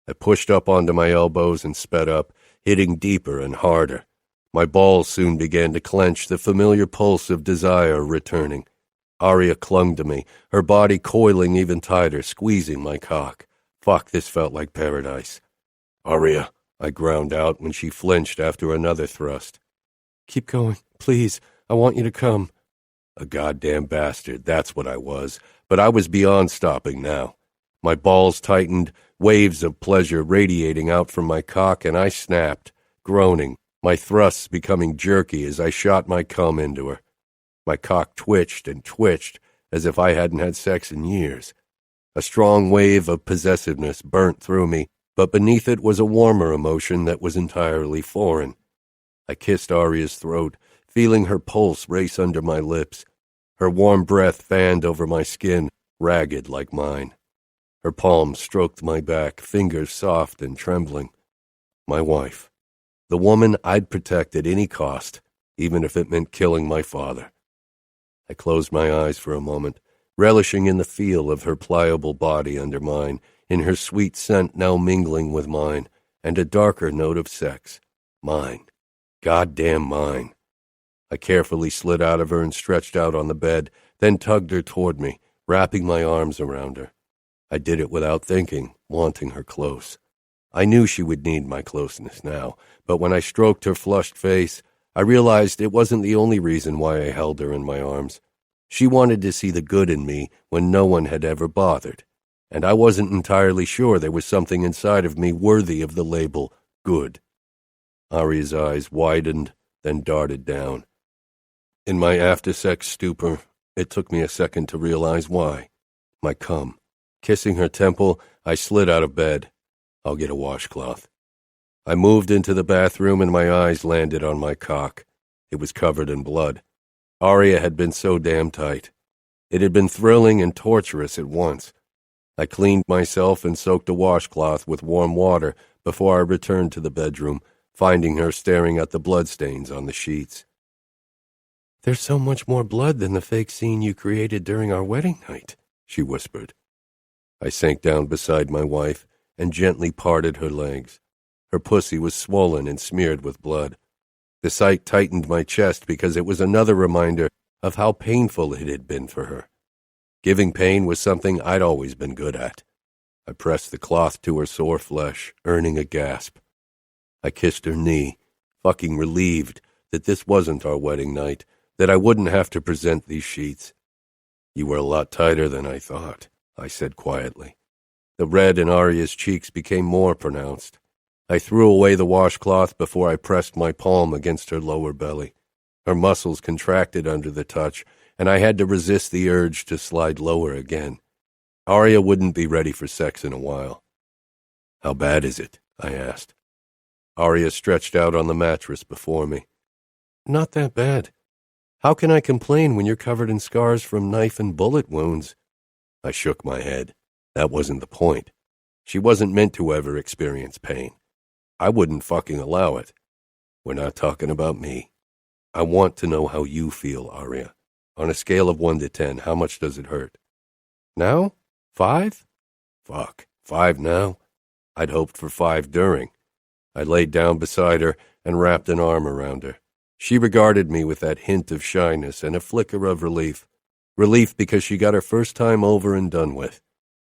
I pushed up onto my elbows and sped up, hitting deeper and harder. My balls soon began to clench, the familiar pulse of desire returning. Aria clung to me, her body coiling even tighter, squeezing my cock. Fuck, this felt like paradise. "Aria," I ground out when she flinched after another thrust. "Keep going, please. I want you to come." A goddamn bastard, that's what I was, but I was beyond stopping now. My balls tightened, waves of pleasure radiating out from my cock, and I snapped, groaning, my thrusts becoming jerky as I shot my cum into her. My cock twitched and twitched as if I hadn't had sex in years. A strong wave of possessiveness burnt through me, but beneath it was a warmer emotion that was entirely foreign. I kissed Aria's throat, feeling her pulse race under my lips. Her warm breath fanned over my skin, ragged like mine. Her palms stroked my back, fingers soft and trembling. My wife. The woman I'd protect at any cost, even if it meant killing my father. I closed my eyes for a moment, relishing in the feel of her pliable body under mine, in her sweet scent now mingling with mine, and a darker note of sex. Mine. Goddamn mine. I carefully slid out of her and stretched out on the bed, then tugged her toward me, wrapping my arms around her. I did it without thinking, wanting her close. I knew she would need my closeness now, but when I stroked her flushed face, I realized it wasn't the only reason why I held her in my arms. She wanted to see the good in me when no one had ever bothered, and I wasn't entirely sure there was something inside of me worthy of the label good. Aria's eyes widened, then darted down. In my after-sex stupor, it took me a second to realize why. My cum. Kissing her temple, I slid out of bed. I'll get a washcloth. I moved into the bathroom and my eyes landed on my cock. It was covered in blood. Aria had been so damn tight. It had been thrilling and torturous at once. I cleaned myself and soaked a washcloth with warm water before I returned to the bedroom, finding her staring at the bloodstains on the sheets. "There's so much more blood than the fake scene you created during our wedding night," she whispered. I sank down beside my wife and gently parted her legs. Her pussy was swollen and smeared with blood. The sight tightened my chest because it was another reminder of how painful it had been for her. Giving pain was something I'd always been good at. I pressed the cloth to her sore flesh, earning a gasp. I kissed her knee, fucking relieved that this wasn't our wedding night, that I wouldn't have to present these sheets. "You were a lot tighter than I thought," I said quietly. The red in Aria's cheeks became more pronounced. I threw away the washcloth before I pressed my palm against her lower belly. Her muscles contracted under the touch, and I had to resist the urge to slide lower again. Aria wouldn't be ready for sex in a while. "How bad is it?" I asked. Aria stretched out on the mattress before me. "Not that bad. How can I complain when you're covered in scars from knife and bullet wounds?" I shook my head. That wasn't the point. She wasn't meant to ever experience pain. I wouldn't fucking allow it. We're not talking about me. I want to know how you feel, Aria. On a scale of 1 to 10, how much does it hurt? Now? 5? Fuck, 5 now? I'd hoped for 5 during. I laid down beside her and wrapped an arm around her. She regarded me with that hint of shyness and a flicker of relief. Relief because she got her first time over and done with.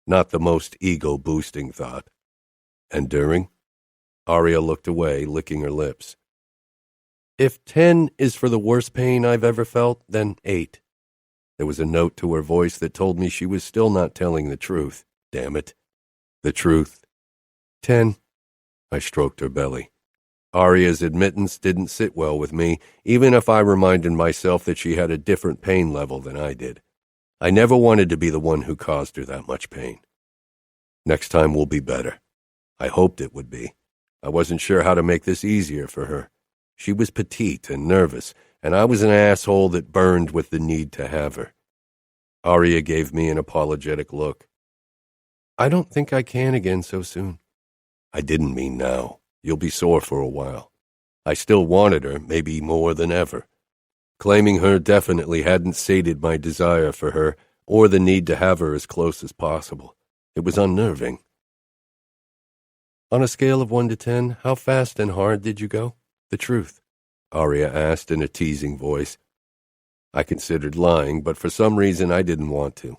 Not the most ego-boosting thought. And during? Aria looked away, licking her lips. If 10 is for the worst pain I've ever felt, then 8. There was a note to her voice that told me she was still not telling the truth. Damn it. The truth. 10. I stroked her belly. Aria's admittance didn't sit well with me, even if I reminded myself that she had a different pain level than I did. I never wanted to be the one who caused her that much pain. Next time will be better. I hoped it would be. I wasn't sure how to make this easier for her. She was petite and nervous, and I was an asshole that burned with the need to have her. Aria gave me an apologetic look. I don't think I can again so soon. I didn't mean now. You'll be sore for a while. I still wanted her, maybe more than ever. Claiming her definitely hadn't sated my desire for her or the need to have her as close as possible. It was unnerving. On a scale of 1 to 10, how fast and hard did you go? The truth, Aria asked in a teasing voice. I considered lying, but for some reason I didn't want to.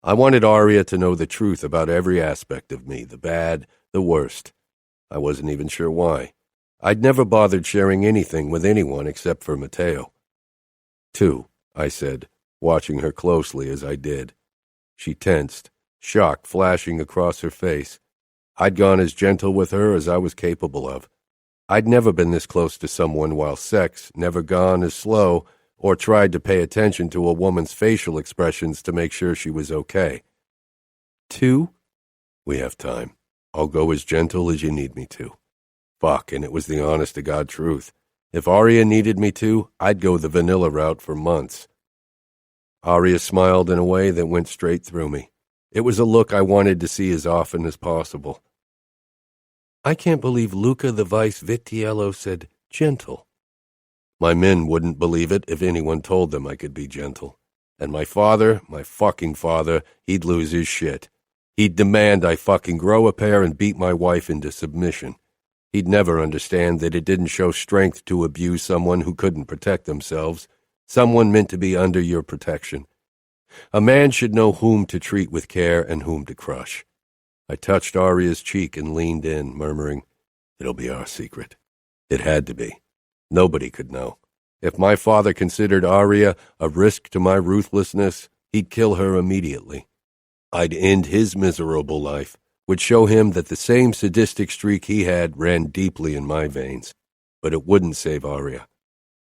I wanted Aria to know the truth about every aspect of me, the bad, the worst. I wasn't even sure why. I'd never bothered sharing anything with anyone except for Matteo. 2, I said, watching her closely as I did. She tensed, shock flashing across her face. I'd gone as gentle with her as I was capable of. I'd never been this close to someone while sex, never gone as slow, or tried to pay attention to a woman's facial expressions to make sure she was okay. 2? We have time. I'll go as gentle as you need me to. Fuck, and it was the honest-to-God truth. If Aria needed me to, I'd go the vanilla route for months. Aria smiled in a way that went straight through me. It was a look I wanted to see as often as possible. I can't believe Luca the Vice Vitiello said gentle. My men wouldn't believe it if anyone told them I could be gentle. And my father, my fucking father, he'd lose his shit. He'd demand I fucking grow a pair and beat my wife into submission. He'd never understand that it didn't show strength to abuse someone who couldn't protect themselves, someone meant to be under your protection. A man should know whom to treat with care and whom to crush. I touched Aria's cheek and leaned in, murmuring, "It'll be our secret." It had to be. Nobody could know. If my father considered Aria a risk to my ruthlessness, he'd kill her immediately. I'd end his miserable life, would show him that the same sadistic streak he had ran deeply in my veins. But it wouldn't save Aria.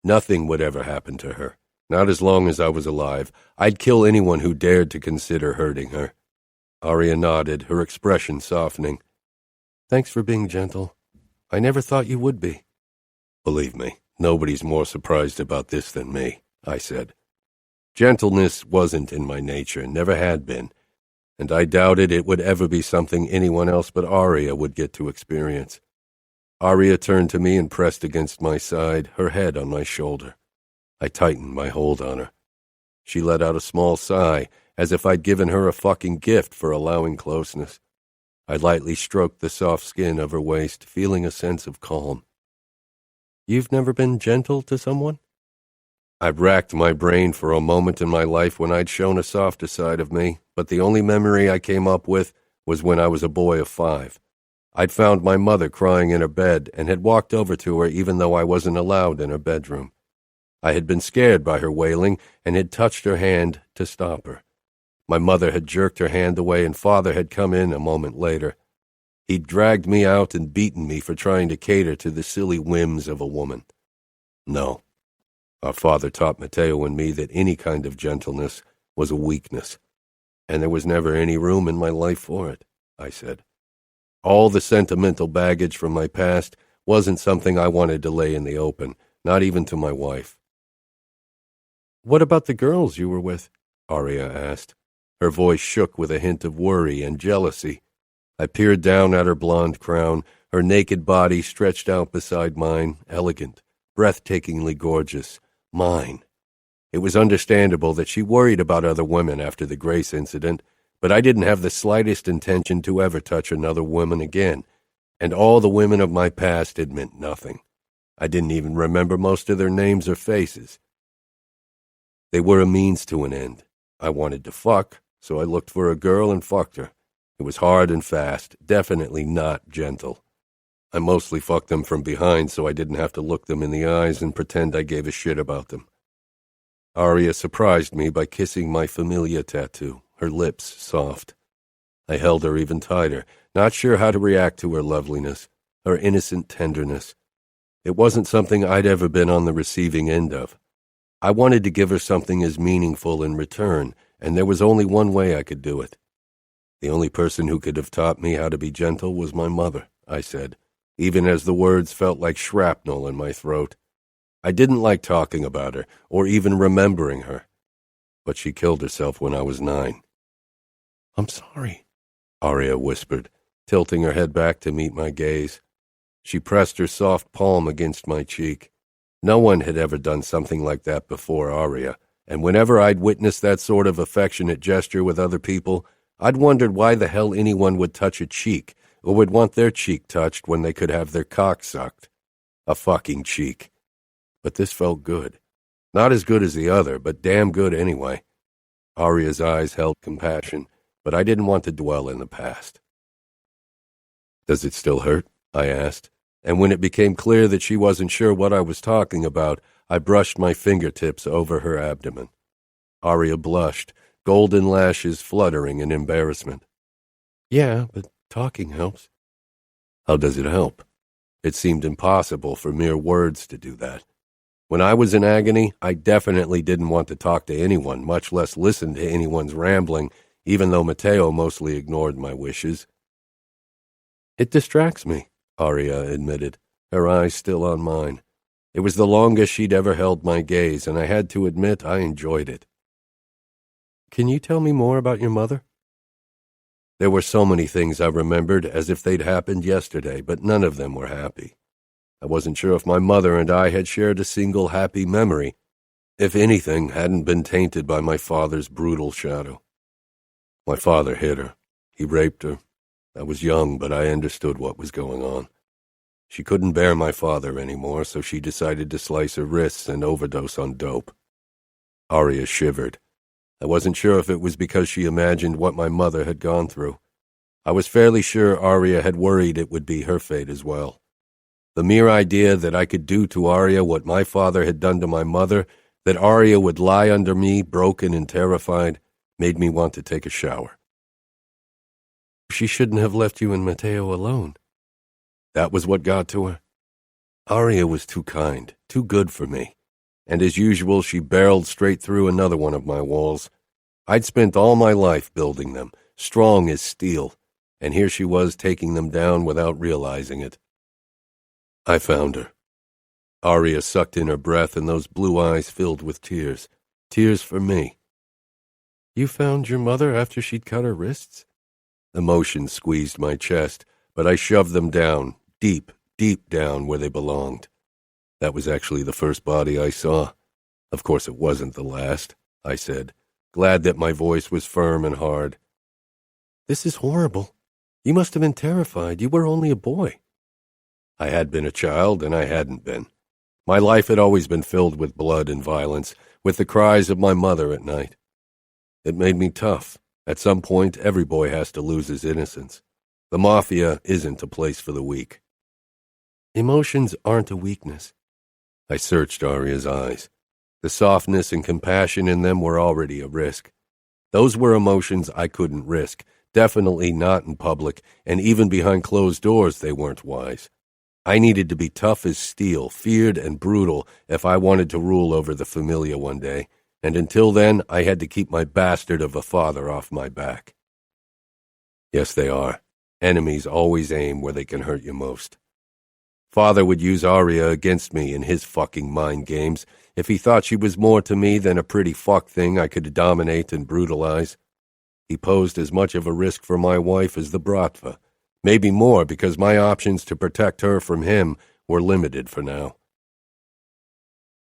Nothing would ever happen to her. Not as long as I was alive. I'd kill anyone who dared to consider hurting her. Aria nodded, her expression softening. Thanks for being gentle. I never thought you would be. Believe me, nobody's more surprised about this than me, I said. Gentleness wasn't in my nature, never had been, and I doubted it would ever be something anyone else but Aria would get to experience. Aria turned to me and pressed against my side, her head on my shoulder. I tightened my hold on her. She let out a small sigh, as if I'd given her a fucking gift for allowing closeness. I lightly stroked the soft skin of her waist, feeling a sense of calm. You've never been gentle to someone? I'd racked my brain for a moment in my life when I'd shown a softer side of me, but the only memory I came up with was when I was a boy of 5. I'd found my mother crying in her bed and had walked over to her even though I wasn't allowed in her bedroom. I had been scared by her wailing and had touched her hand to stop her. My mother had jerked her hand away and father had come in a moment later. He'd dragged me out and beaten me for trying to cater to the silly whims of a woman. No. Our father taught Matteo and me that any kind of gentleness was a weakness, and there was never any room in my life for it, I said. All the sentimental baggage from my past wasn't something I wanted to lay in the open, not even to my wife. What about the girls you were with? Aria asked. Her voice shook with a hint of worry and jealousy. I peered down at her blonde crown, her naked body stretched out beside mine, elegant, breathtakingly gorgeous. Mine. It was understandable that she worried about other women after the Grace incident, but I didn't have the slightest intention to ever touch another woman again, and all the women of my past had meant nothing. I didn't even remember most of their names or faces. They were a means to an end. I wanted to fuck, so I looked for a girl and fucked her. It was hard and fast, definitely not gentle. I mostly fucked them from behind so I didn't have to look them in the eyes and pretend I gave a shit about them. Aria surprised me by kissing my familia tattoo, her lips soft. I held her even tighter, not sure how to react to her loveliness, her innocent tenderness. It wasn't something I'd ever been on the receiving end of. I wanted to give her something as meaningful in return, and there was only one way I could do it. The only person who could have taught me how to be gentle was my mother, I said, even as the words felt like shrapnel in my throat. I didn't like talking about her, or even remembering her. But she killed herself when I was 9. I'm sorry, Aria whispered, tilting her head back to meet my gaze. She pressed her soft palm against my cheek. No one had ever done something like that before Aria, and whenever I'd witnessed that sort of affectionate gesture with other people, I'd wondered why the hell anyone would touch a cheek, or would want their cheek touched when they could have their cock sucked. A fucking cheek. But this felt good. Not as good as the other, but damn good anyway. Aria's eyes held compassion, but I didn't want to dwell in the past. "Does it still hurt?" I asked, and when it became clear that she wasn't sure what I was talking about, I brushed my fingertips over her abdomen. Aria blushed, golden lashes fluttering in embarrassment. "Yeah, but talking helps." "How does it help?" It seemed impossible for mere words to do that. When I was in agony, I definitely didn't want to talk to anyone, much less listen to anyone's rambling, even though Matteo mostly ignored my wishes. "It distracts me," Aria admitted, her eyes still on mine. It was the longest she'd ever held my gaze, and I had to admit I enjoyed it. "Can you tell me more about your mother?" There were so many things I remembered as if they'd happened yesterday, but none of them were happy. I wasn't sure if my mother and I had shared a single happy memory, if anything hadn't been tainted by my father's brutal shadow. My father hit her. He raped her. I was young, but I understood what was going on. She couldn't bear my father anymore, so she decided to slice her wrists and overdose on dope. Aria shivered. I wasn't sure if it was because she imagined what my mother had gone through. I was fairly sure Aria had worried it would be her fate as well. The mere idea that I could do to Aria what my father had done to my mother, that Aria would lie under me, broken and terrified, made me want to take a shower. "She shouldn't have left you and Matteo alone." That was what got to her. Aria was too kind, too good for me, and as usual she barreled straight through another one of my walls. I'd spent all my life building them, strong as steel, and here she was taking them down without realizing it. I found her. Aria sucked in her breath, and those blue eyes filled with tears. Tears for me. "You found your mother after she'd cut her wrists?" Emotion squeezed my chest, but I shoved them down, deep, deep down where they belonged. That was actually the first body I saw. Of course it wasn't the last, I said, glad that my voice was firm and hard. "This is horrible. You must have been terrified. You were only a boy." I had been a child, and I hadn't been. My life had always been filled with blood and violence, with the cries of my mother at night. It made me tough. At some point, every boy has to lose his innocence. The Mafia isn't a place for the weak. Emotions aren't a weakness. I searched Aria's eyes. The softness and compassion in them were already a risk. Those were emotions I couldn't risk, definitely not in public, and even behind closed doors they weren't wise. I needed to be tough as steel, feared and brutal if I wanted to rule over the Familia one day, and until then I had to keep my bastard of a father off my back. Yes, they are. Enemies always aim where they can hurt you most. Father would use Aria against me in his fucking mind games if he thought she was more to me than a pretty fuck thing I could dominate and brutalize. He posed as much of a risk for my wife as the Bratva. Maybe more, because my options to protect her from him were limited for now.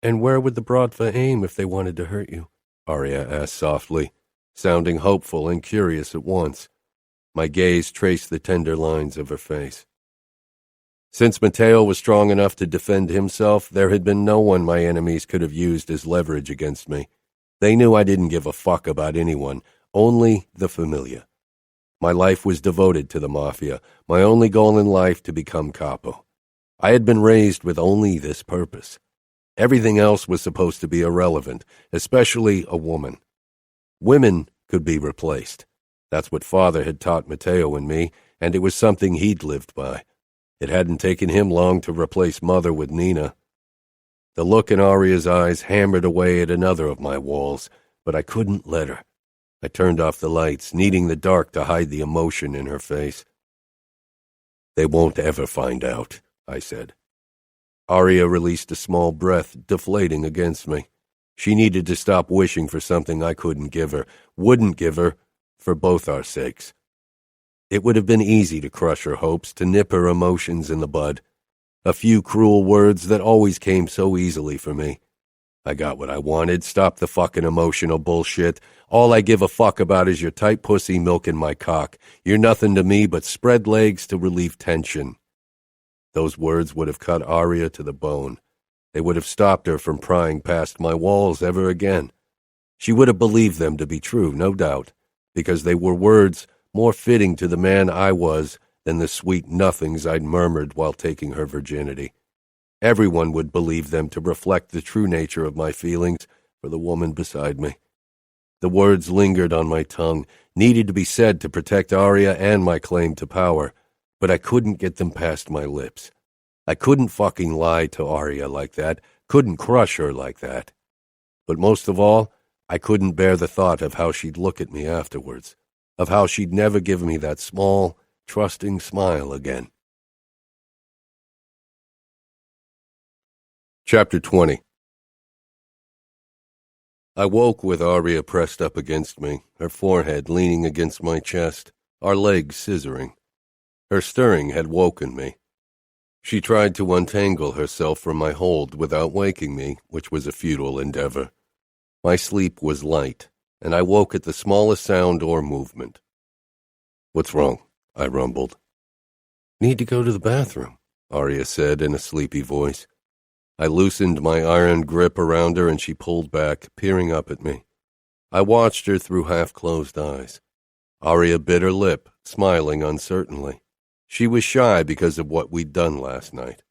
"And where would the Bratva aim if they wanted to hurt you?" Aria asked softly, sounding hopeful and curious at once. My gaze traced the tender lines of her face. Since Matteo was strong enough to defend himself, there had been no one my enemies could have used as leverage against me. They knew I didn't give a fuck about anyone, only the Familia. My life was devoted to the Mafia, my only goal in life to become Capo. I had been raised with only this purpose. Everything else was supposed to be irrelevant, especially a woman. Women could be replaced. That's what Father had taught Matteo and me, and it was something he'd lived by. It hadn't taken him long to replace Mother with Nina. The look in Aria's eyes hammered away at another of my walls, but I couldn't let her. I turned off the lights, needing the dark to hide the emotion in her face. "They won't ever find out," I said. Aria released a small breath, deflating against me. She needed to stop wishing for something I couldn't give her, wouldn't give her, for both our sakes. It would have been easy to crush her hopes, to nip her emotions in the bud. A few cruel words that always came so easily for me. I got what I wanted. Stop the fucking emotional bullshit. All I give a fuck about is your tight pussy milking my cock. You're nothing to me but spread legs to relieve tension. Those words would have cut Aria to the bone. They would have stopped her from prying past my walls ever again. She would have believed them to be true, no doubt, because they were words more fitting to the man I was than the sweet nothings I'd murmured while taking her virginity. Everyone would believe them to reflect the true nature of my feelings for the woman beside me. The words lingered on my tongue, needed to be said to protect Aria and my claim to power, but I couldn't get them past my lips. I couldn't fucking lie to Aria like that, couldn't crush her like that. But most of all, I couldn't bear the thought of how she'd look at me afterwards, of how she'd never give me that small, trusting smile again. Chapter 20. I woke with Aria pressed up against me, her forehead leaning against my chest, our legs scissoring. Her stirring had woken me. She tried to untangle herself from my hold without waking me, which was a futile endeavor. My sleep was light, and I woke at the smallest sound or movement. "What's wrong?" I rumbled. "Need to go to the bathroom," Aria said in a sleepy voice. I loosened my iron grip around her and she pulled back, peering up at me. I watched her through half-closed eyes. Aria bit her lip, smiling uncertainly. She was shy because of what we'd done last night.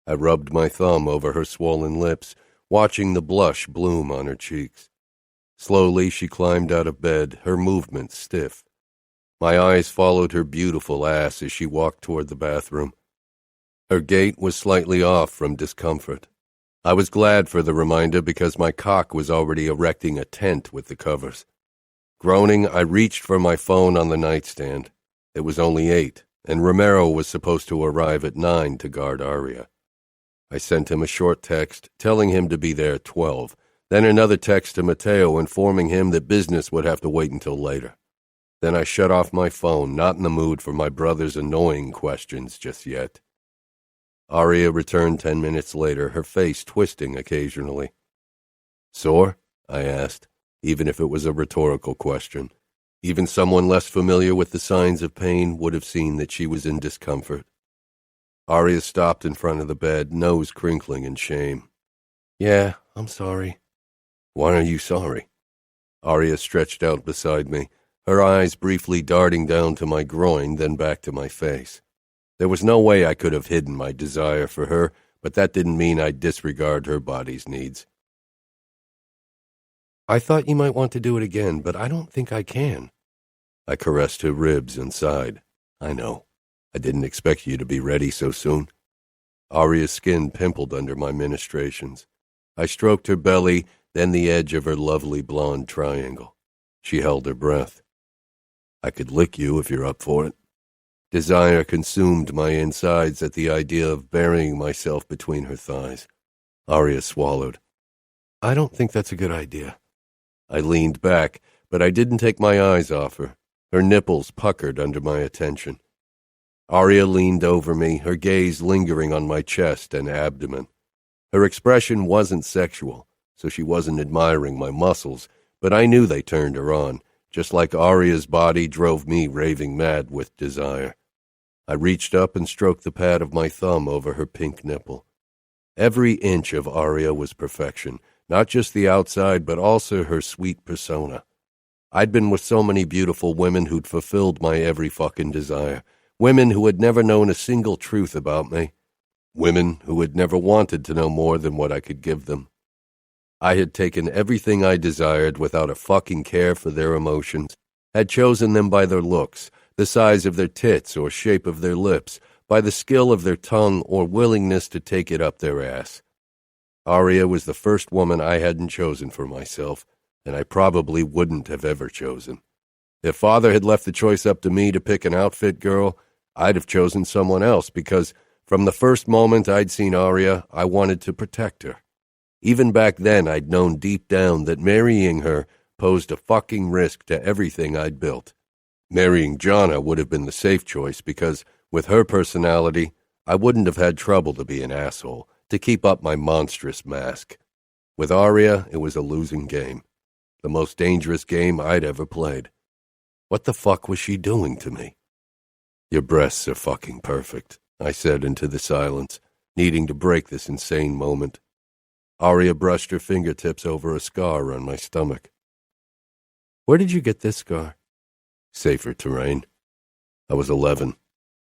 I rubbed my thumb over her swollen lips, watching the blush bloom on her cheeks. Slowly she climbed out of bed, her movements stiff. My eyes followed her beautiful ass as she walked toward the bathroom. Her gait was slightly off from discomfort. I was glad for the reminder because my cock was already erecting a tent with the covers. Groaning, I reached for my phone on the nightstand. It was only 8, and Romero was supposed to arrive at 9 to guard Aria. I sent him a short text telling him to be there at 12, then another text to Matteo informing him that business would have to wait until later. Then I shut off my phone, not in the mood for my brother's annoying questions just yet. Aria returned 10 minutes later, her face twisting occasionally. "Sore?" I asked, even if it was a rhetorical question. Even someone less familiar with the signs of pain would have seen that she was in discomfort. Aria stopped in front of the bed, nose crinkling in shame. "Yeah, I'm sorry." "Why are you sorry?" Aria stretched out beside me, her eyes briefly darting down to my groin, then back to my face. There was no way I could have hidden my desire for her, but that didn't mean I'd disregard her body's needs. "I thought you might want to do it again, but I don't think I can." I caressed her ribs and sighed. "I know. I didn't expect you to be ready so soon." Aria's skin pimpled under my ministrations. I stroked her belly, then the edge of her lovely blonde triangle. She held her breath. "I could lick you if you're up for it." Desire consumed my insides at the idea of burying myself between her thighs. Aria swallowed. "I don't think that's a good idea." I leaned back, but I didn't take my eyes off her. Her nipples puckered under my attention. Aria leaned over me, her gaze lingering on my chest and abdomen. Her expression wasn't sexual, so she wasn't admiring my muscles, but I knew they turned her on, just like Aria's body drove me raving mad with desire. I reached up and stroked the pad of my thumb over her pink nipple. Every inch of Aria was perfection, not just the outside, but also her sweet persona. I'd been with so many beautiful women who'd fulfilled my every fucking desire, women who had never known a single truth about me, women who had never wanted to know more than what I could give them. I had taken everything I desired without a fucking care for their emotions, had chosen them by their looks, the size of their tits or shape of their lips, by the skill of their tongue or willingness to take it up their ass. Aria was the first woman I hadn't chosen for myself, and I probably wouldn't have ever chosen. If Father had left the choice up to me to pick an outfit girl, I'd have chosen someone else because from the first moment I'd seen Aria, I wanted to protect her. Even back then, I'd known deep down that marrying her posed a fucking risk to everything I'd built. Marrying Jonna would have been the safe choice because, with her personality, I wouldn't have had trouble to be an asshole, to keep up my monstrous mask. With Aria, it was a losing game. The most dangerous game I'd ever played. What the fuck was she doing to me? Your breasts are fucking perfect, I said into the silence, needing to break this insane moment. Aria brushed her fingertips over a scar on my stomach. Where did you get this scar? Safer terrain. I was 11.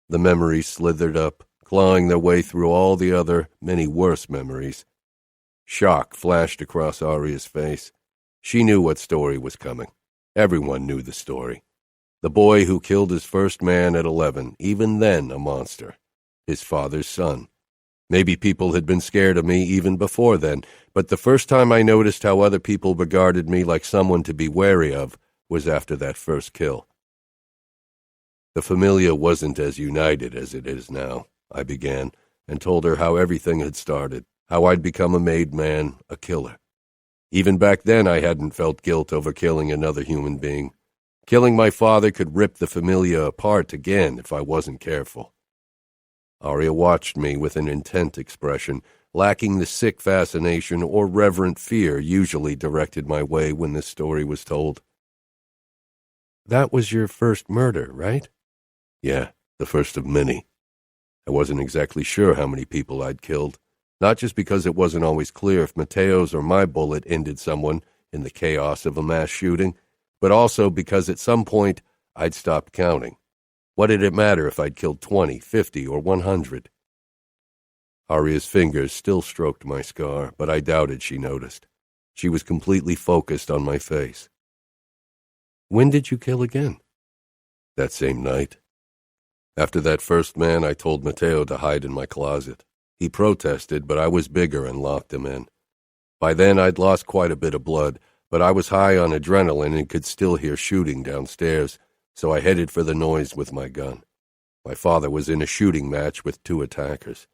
The memories slithered up, clawing their way through all the other, many worse memories. Shock flashed across Aria's face. She knew what story was coming. Everyone knew the story. The boy who killed his first man at 11, even then a monster. His father's son. Maybe people had been scared of me even before then, but the first time I noticed how other people regarded me like someone to be wary of was after that first kill. The familia wasn't as united as it is now, I began, and told her how everything had started, how I'd become a made man, a killer. Even back then I hadn't felt guilt over killing another human being. Killing my father could rip the familia apart again if I wasn't careful. Aria watched me with an intent expression, lacking the sick fascination or reverent fear usually directed my way when this story was told. That was your first murder, right? Yeah, the first of many. I wasn't exactly sure how many people I'd killed, not just because it wasn't always clear if Mateo's or my bullet ended someone in the chaos of a mass shooting, but also because at some point I'd stopped counting. What did it matter if I'd killed 20, 50, or 100? Aria's fingers still stroked my scar, but I doubted she noticed. She was completely focused on my face. When did you kill again? That same night. After that first man, I told Mateo to hide in my closet. He protested, but I was bigger and locked him in. By then, I'd lost quite a bit of blood, but I was high on adrenaline and could still hear shooting downstairs, so I headed for the noise with my gun. My father was in a shooting match with 2 attackers.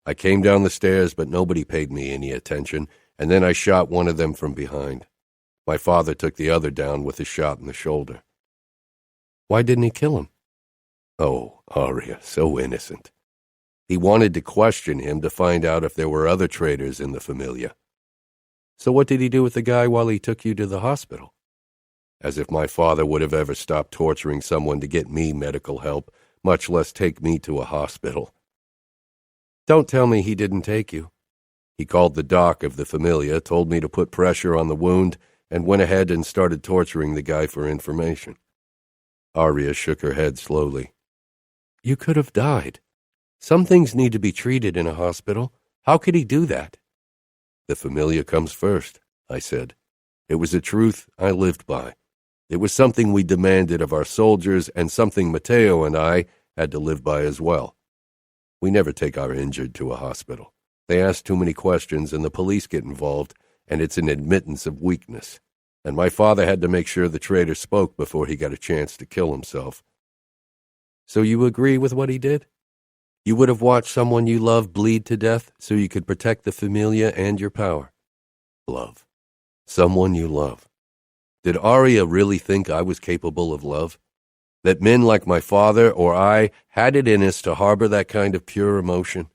I came down the stairs, but nobody paid me any attention, and then I shot one of them from behind. My father took the other down with a shot in the shoulder. Why didn't he kill him? Oh, Aria, so innocent. He wanted to question him to find out if there were other traitors in the familia. So what did he do with the guy while he took you to the hospital? As if my father would have ever stopped torturing someone to get me medical help, much less take me to a hospital. Don't tell me he didn't take you. He called the doc of the familia, told me to put pressure on the wound, and went ahead and started torturing the guy for information. Aria shook her head slowly. You could have died. Some things need to be treated in a hospital. How could he do that? The familia comes first, I said. It was a truth I lived by. It was something we demanded of our soldiers and something Mateo and I had to live by as well. We never take our injured to a hospital. They ask too many questions and the police get involved, and it's an admittance of weakness. And my father had to make sure the traitor spoke before he got a chance to kill himself. So you agree with what he did? You would have watched someone you love bleed to death so you could protect the familia and your power. Love. Someone you love. Did Aria really think I was capable of love? That men like my father or I had it in us to harbor that kind of pure emotion?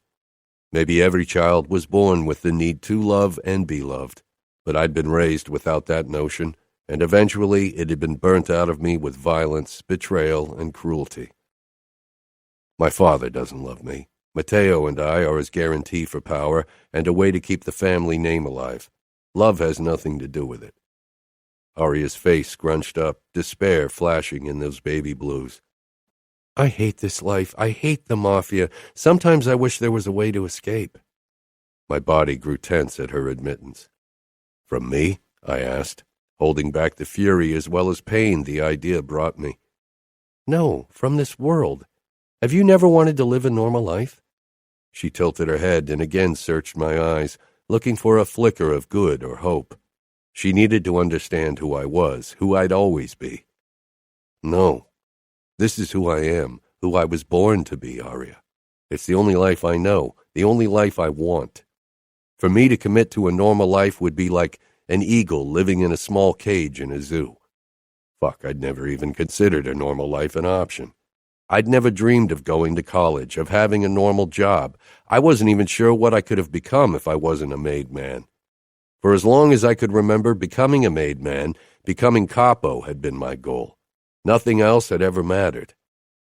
Maybe every child was born with the need to love and be loved, but I'd been raised without that notion, and eventually it had been burnt out of me with violence, betrayal, and cruelty. My father doesn't love me. Mateo and I are his guarantee for power and a way to keep the family name alive. Love has nothing to do with it. Aria's face scrunched up, despair flashing in those baby blues. I hate this life. I hate the Mafia. Sometimes I wish there was a way to escape. My body grew tense at her admittance. From me? I asked, holding back the fury as well as pain the idea brought me. No, from this world. Have you never wanted to live a normal life? She tilted her head and again searched my eyes, looking for a flicker of good or hope. She needed to understand who I was, who I'd always be. No. This is who I am, who I was born to be, Aria. It's the only life I know, the only life I want. For me to commit to a normal life would be like an eagle living in a small cage in a zoo. Fuck, I'd never even considered a normal life an option. I'd never dreamed of going to college, of having a normal job. I wasn't even sure what I could have become if I wasn't a made man. For as long as I could remember, becoming a made man, becoming Capo had been my goal. Nothing else had ever mattered.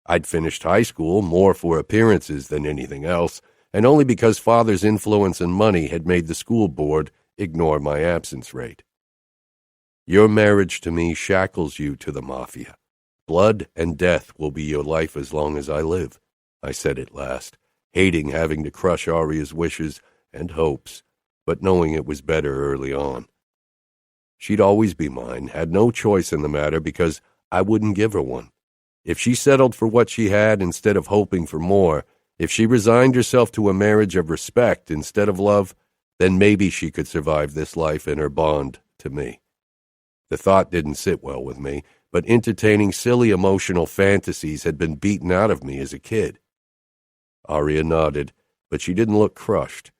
I'd finished high school more for appearances than anything else, and only because Father's influence and money had made the school board ignore my absence rate. Your marriage to me shackles you to the Mafia. Blood and death will be your life as long as I live, I said at last, hating having to crush Aria's wishes and hopes, but knowing it was better early on. She'd always be mine, had no choice in the matter because I wouldn't give her one. If she settled for what she had instead of hoping for more, if she resigned herself to a marriage of respect instead of love, then maybe she could survive this life in her bond to me. The thought didn't sit well with me, but entertaining silly emotional fantasies had been beaten out of me as a kid. Aria nodded, but she didn't look crushed.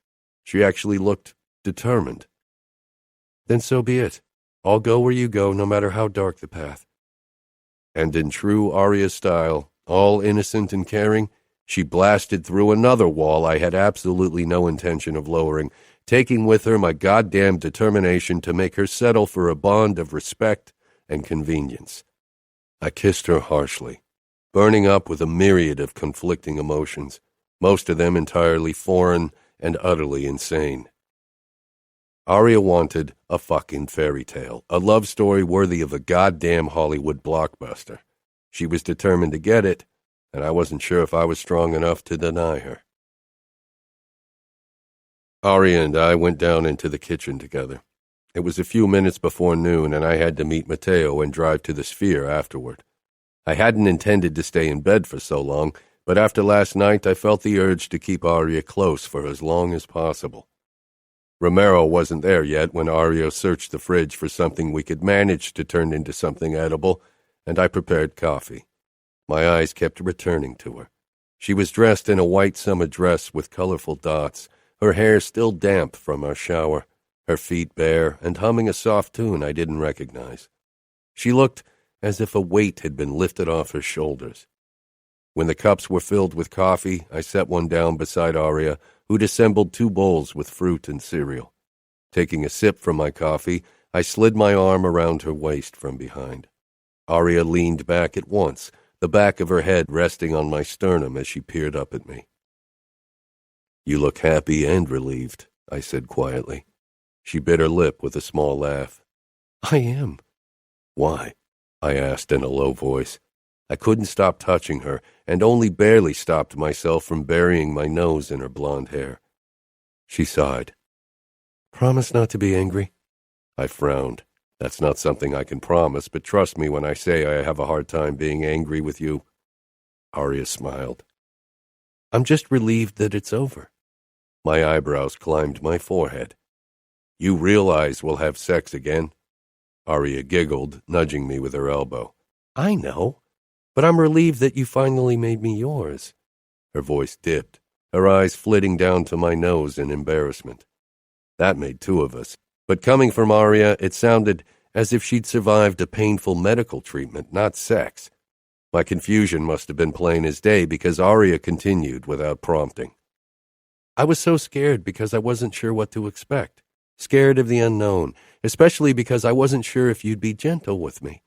She actually looked determined. Then so be it. I'll go where you go, no matter how dark the path. And in true Aria style, all innocent and caring, she blasted through another wall I had absolutely no intention of lowering, taking with her my goddamn determination to make her settle for a bond of respect and convenience. I kissed her harshly, burning up with a myriad of conflicting emotions, most of them entirely foreign and utterly insane. Aria wanted a fucking fairy tale, a love story worthy of a goddamn Hollywood blockbuster. She was determined to get it, and I wasn't sure if I was strong enough to deny her. Aria and I went down into the kitchen together. It was a few minutes before noon, and I had to meet Matteo and drive to the Sphere afterward. I hadn't intended to stay in bed for so long, but after last night I felt the urge to keep Aria close for as long as possible. Romero wasn't there yet when Aria searched the fridge for something we could manage to turn into something edible, and I prepared coffee. My eyes kept returning to her. She was dressed in a white summer dress with colorful dots, her hair still damp from our shower, her feet bare, and humming a soft tune I didn't recognize. She looked as if a weight had been lifted off her shoulders. When the cups were filled with coffee, I set one down beside Aria, who'd assembled 2 bowls with fruit and cereal. Taking a sip from my coffee, I slid my arm around her waist from behind. Aria leaned back at once, the back of her head resting on my sternum as she peered up at me. "You look happy and relieved," I said quietly. She bit her lip with a small laugh. "I am." "Why?" I asked in a low voice. I couldn't stop touching her, and only barely stopped myself from burying my nose in her blonde hair. She sighed. "Promise not to be angry." I frowned. "That's not something I can promise, but trust me when I say I have a hard time being angry with you." Aria smiled. "I'm just relieved that it's over." My eyebrows climbed my forehead. "You realize we'll have sex again?" Aria giggled, nudging me with her elbow. "I know. But I'm relieved that you finally made me yours." Her voice dipped, her eyes flitting down to my nose in embarrassment. That made 2 of us, but coming from Aria, it sounded as if she'd survived a painful medical treatment, not sex. My confusion must have been plain as day because Aria continued without prompting. "I was so scared because I wasn't sure what to expect. Scared of the unknown, especially because I wasn't sure if you'd be gentle with me.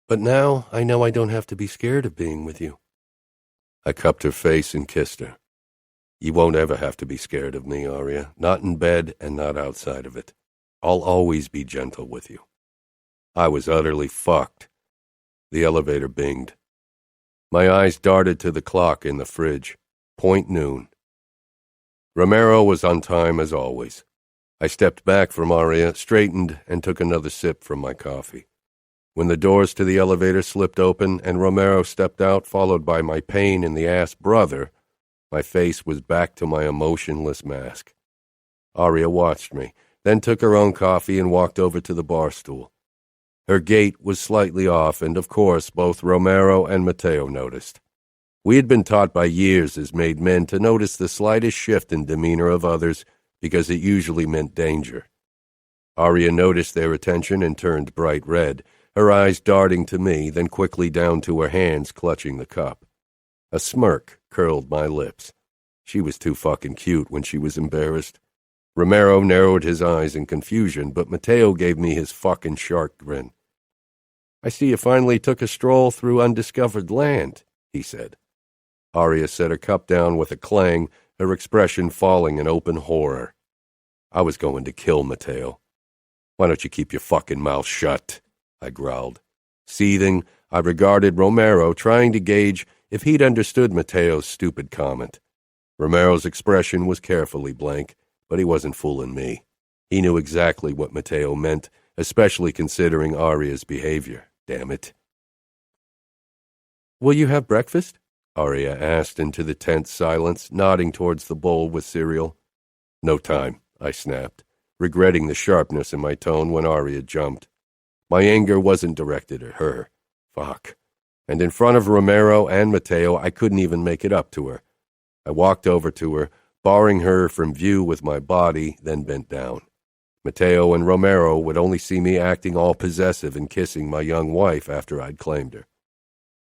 But now I know I don't have to be scared of being with you." I cupped her face and kissed her. "You won't ever have to be scared of me, Aria, not in bed and not outside of it. I'll always be gentle with you." I was utterly fucked. The elevator binged. My eyes darted to the clock in the fridge. Point noon. Romero was on time as always. I stepped back from Aria, straightened, and took another sip from my coffee. When the doors to the elevator slipped open and Romero stepped out, followed by my pain-in-the-ass brother, my face was back to my emotionless mask. Aria watched me, then took her own coffee and walked over to the bar stool. Her gait was slightly off, and of course both Romero and Matteo noticed. We had been taught by years as made men to notice the slightest shift in demeanor of others because it usually meant danger. Aria noticed their attention and turned bright red, her eyes darting to me, then quickly down to her hands clutching the cup. A smirk curled my lips. She was too fucking cute when she was embarrassed. Romero narrowed his eyes in confusion, but Mateo gave me his fucking shark grin. "I see you finally took a stroll through undiscovered land," he said. Aria set her cup down with a clang, her expression falling in open horror. I was going to kill Mateo. "Why don't you keep your fucking mouth shut?" I growled. Seething, I regarded Romero, trying to gauge if he'd understood Mateo's stupid comment. Romero's expression was carefully blank, but he wasn't fooling me. He knew exactly what Mateo meant, especially considering Aria's behavior. Damn it. "Will you have breakfast?" Aria asked into the tense silence, nodding towards the bowl with cereal. "No time," I snapped, regretting the sharpness in my tone when Aria jumped. My anger wasn't directed at her. Fuck. And in front of Romero and Mateo, I couldn't even make it up to her. I walked over to her, barring her from view with my body, then bent down. Mateo and Romero would only see me acting all possessive and kissing my young wife after I'd claimed her.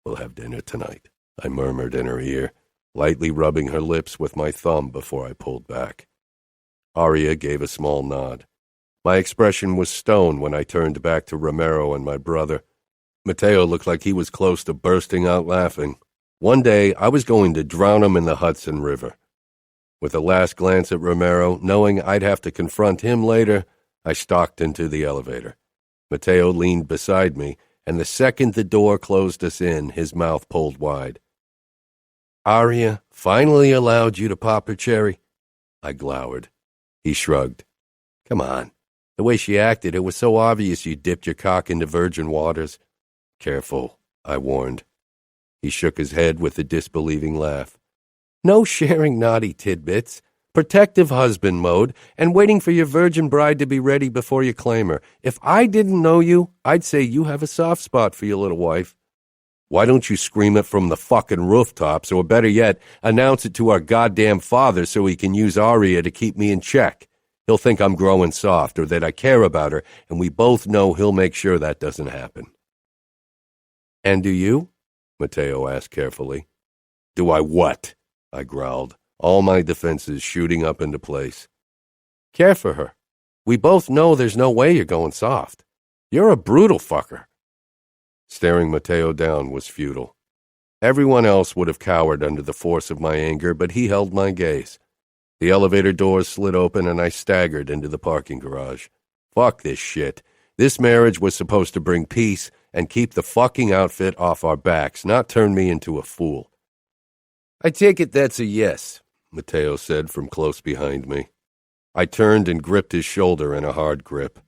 "We'll have dinner tonight," I murmured in her ear, lightly rubbing her lips with my thumb before I pulled back. Aria gave a small nod. My expression was stone when I turned back to Romero and my brother. Mateo looked like he was close to bursting out laughing. One day, I was going to drown him in the Hudson River. With a last glance at Romero, knowing I'd have to confront him later, I stalked into the elevator. Mateo leaned beside me, and the second the door closed us in, his mouth pulled wide. "Aria finally allowed you to pop her cherry?" I glowered. He shrugged. "Come on. The way she acted, it was so obvious you dipped your cock into virgin waters." "Careful," I warned. He shook his head with a disbelieving laugh. "No sharing naughty tidbits. Protective husband mode, and waiting for your virgin bride to be ready before you claim her. If I didn't know you, I'd say you have a soft spot for your little wife." "Why don't you scream it from the fucking rooftops, or better yet, announce it to our goddamn father so he can use Aria to keep me in check? He'll think I'm growing soft, or that I care about her, and we both know he'll make sure that doesn't happen." "And do you?" Mateo asked carefully. "Do I what?" I growled, all my defenses shooting up into place. "Care for her. We both know there's no way you're going soft. You're a brutal fucker." Staring Mateo down was futile. Everyone else would have cowered under the force of my anger, but he held my gaze. The elevator doors slid open and I staggered into the parking garage. Fuck this shit. This marriage was supposed to bring peace and keep the fucking outfit off our backs, not turn me into a fool. "I take it that's a yes," Mateo said from close behind me. I turned and gripped his shoulder in a hard grip.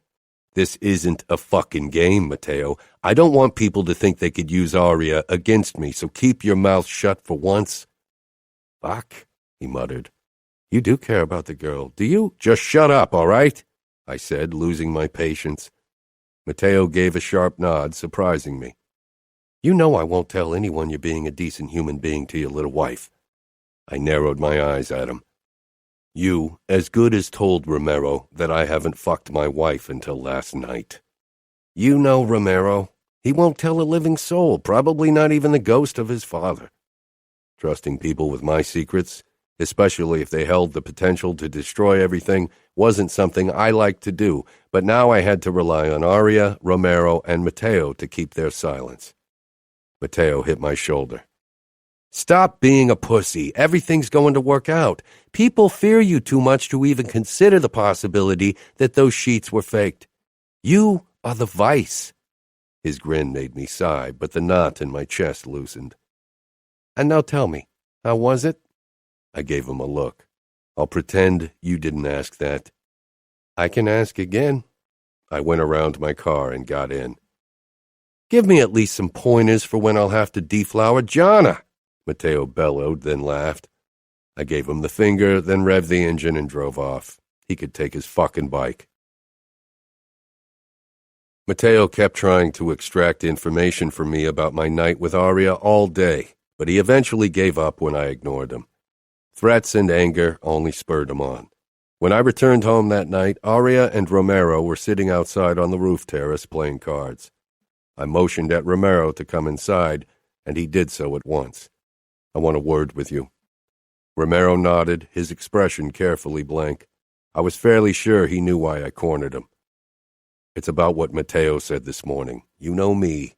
"This isn't a fucking game, Mateo. I don't want people to think they could use Aria against me, so keep your mouth shut for once." "Fuck," he muttered. "You do care about the girl, do you?" "Just shut up, all right?" I said, losing my patience. Mateo gave a sharp nod, surprising me. "You know I won't tell anyone you're being a decent human being to your little wife." I narrowed my eyes at him. "You as good as told Romero that I haven't fucked my wife until last night." "You know Romero. He won't tell a living soul, probably not even the ghost of his father." Trusting people with my secrets, especially if they held the potential to destroy everything, wasn't something I liked to do, but now I had to rely on Aria, Romero, and Mateo to keep their silence. Mateo hit my shoulder. "Stop being a pussy. Everything's going to work out. People fear you too much to even consider the possibility that those sheets were faked. You are the vice." His grin made me sigh, but the knot in my chest loosened. "And now tell me, how was it?" I gave him a look. "I'll pretend you didn't ask that." "I can ask again." I went around my car and got in. "Give me at least some pointers for when I'll have to deflower Jana," Mateo bellowed, then laughed. I gave him the finger, then revved the engine and drove off. He could take his fucking bike. Mateo kept trying to extract information from me about my night with Aria all day, but he eventually gave up when I ignored him. Threats and anger only spurred him on. When I returned home that night, Aria and Romero were sitting outside on the roof terrace playing cards. I motioned at Romero to come inside, and he did so at once. "I want a word with you." Romero nodded, his expression carefully blank. I was fairly sure he knew why I cornered him. It's about what Matteo said this morning. You know me.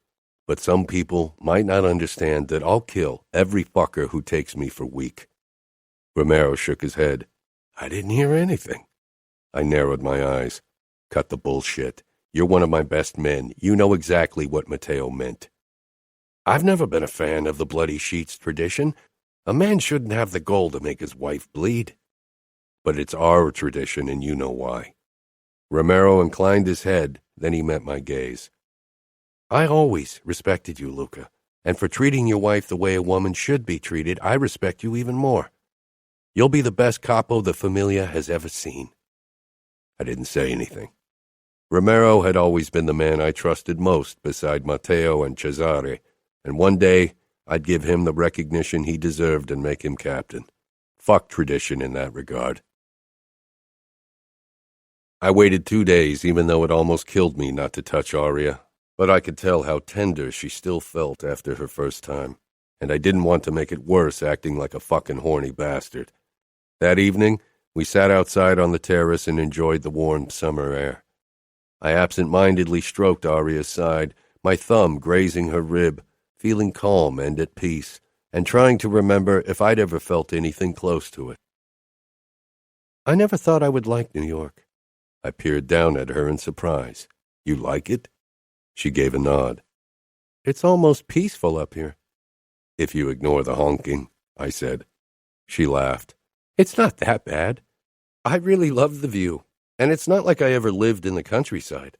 But some people might not understand that I'll kill every fucker who takes me for weak. Romero shook his head. I didn't hear anything. I narrowed my eyes. Cut the bullshit. You're one of my best men. You know exactly what Matteo meant. I've never been a fan of the bloody sheets tradition. A man shouldn't have the gall to make his wife bleed. But it's our tradition, and you know why. Romero inclined his head, then he met my gaze. I always respected you, Luca, and for treating your wife the way a woman should be treated, I respect you even more. You'll be the best capo the Familia has ever seen. I didn't say anything. Romero had always been the man I trusted most beside Matteo and Cesare, and one day I'd give him the recognition he deserved and make him captain. Fuck tradition in that regard. I waited 2 days, even though it almost killed me not to touch Aria, but I could tell how tender she still felt after her first time, and I didn't want to make it worse acting like a fucking horny bastard. That evening, we sat outside on the terrace and enjoyed the warm summer air. I absent-mindedly stroked Aria's side, my thumb grazing her rib, feeling calm and at peace, and trying to remember if I'd ever felt anything close to it. I never thought I would like New York. I peered down at her in surprise. You like it? She gave a nod. It's almost peaceful up here. If you ignore the honking, I said. She laughed. It's not that bad. I really love the view, and it's not like I ever lived in the countryside.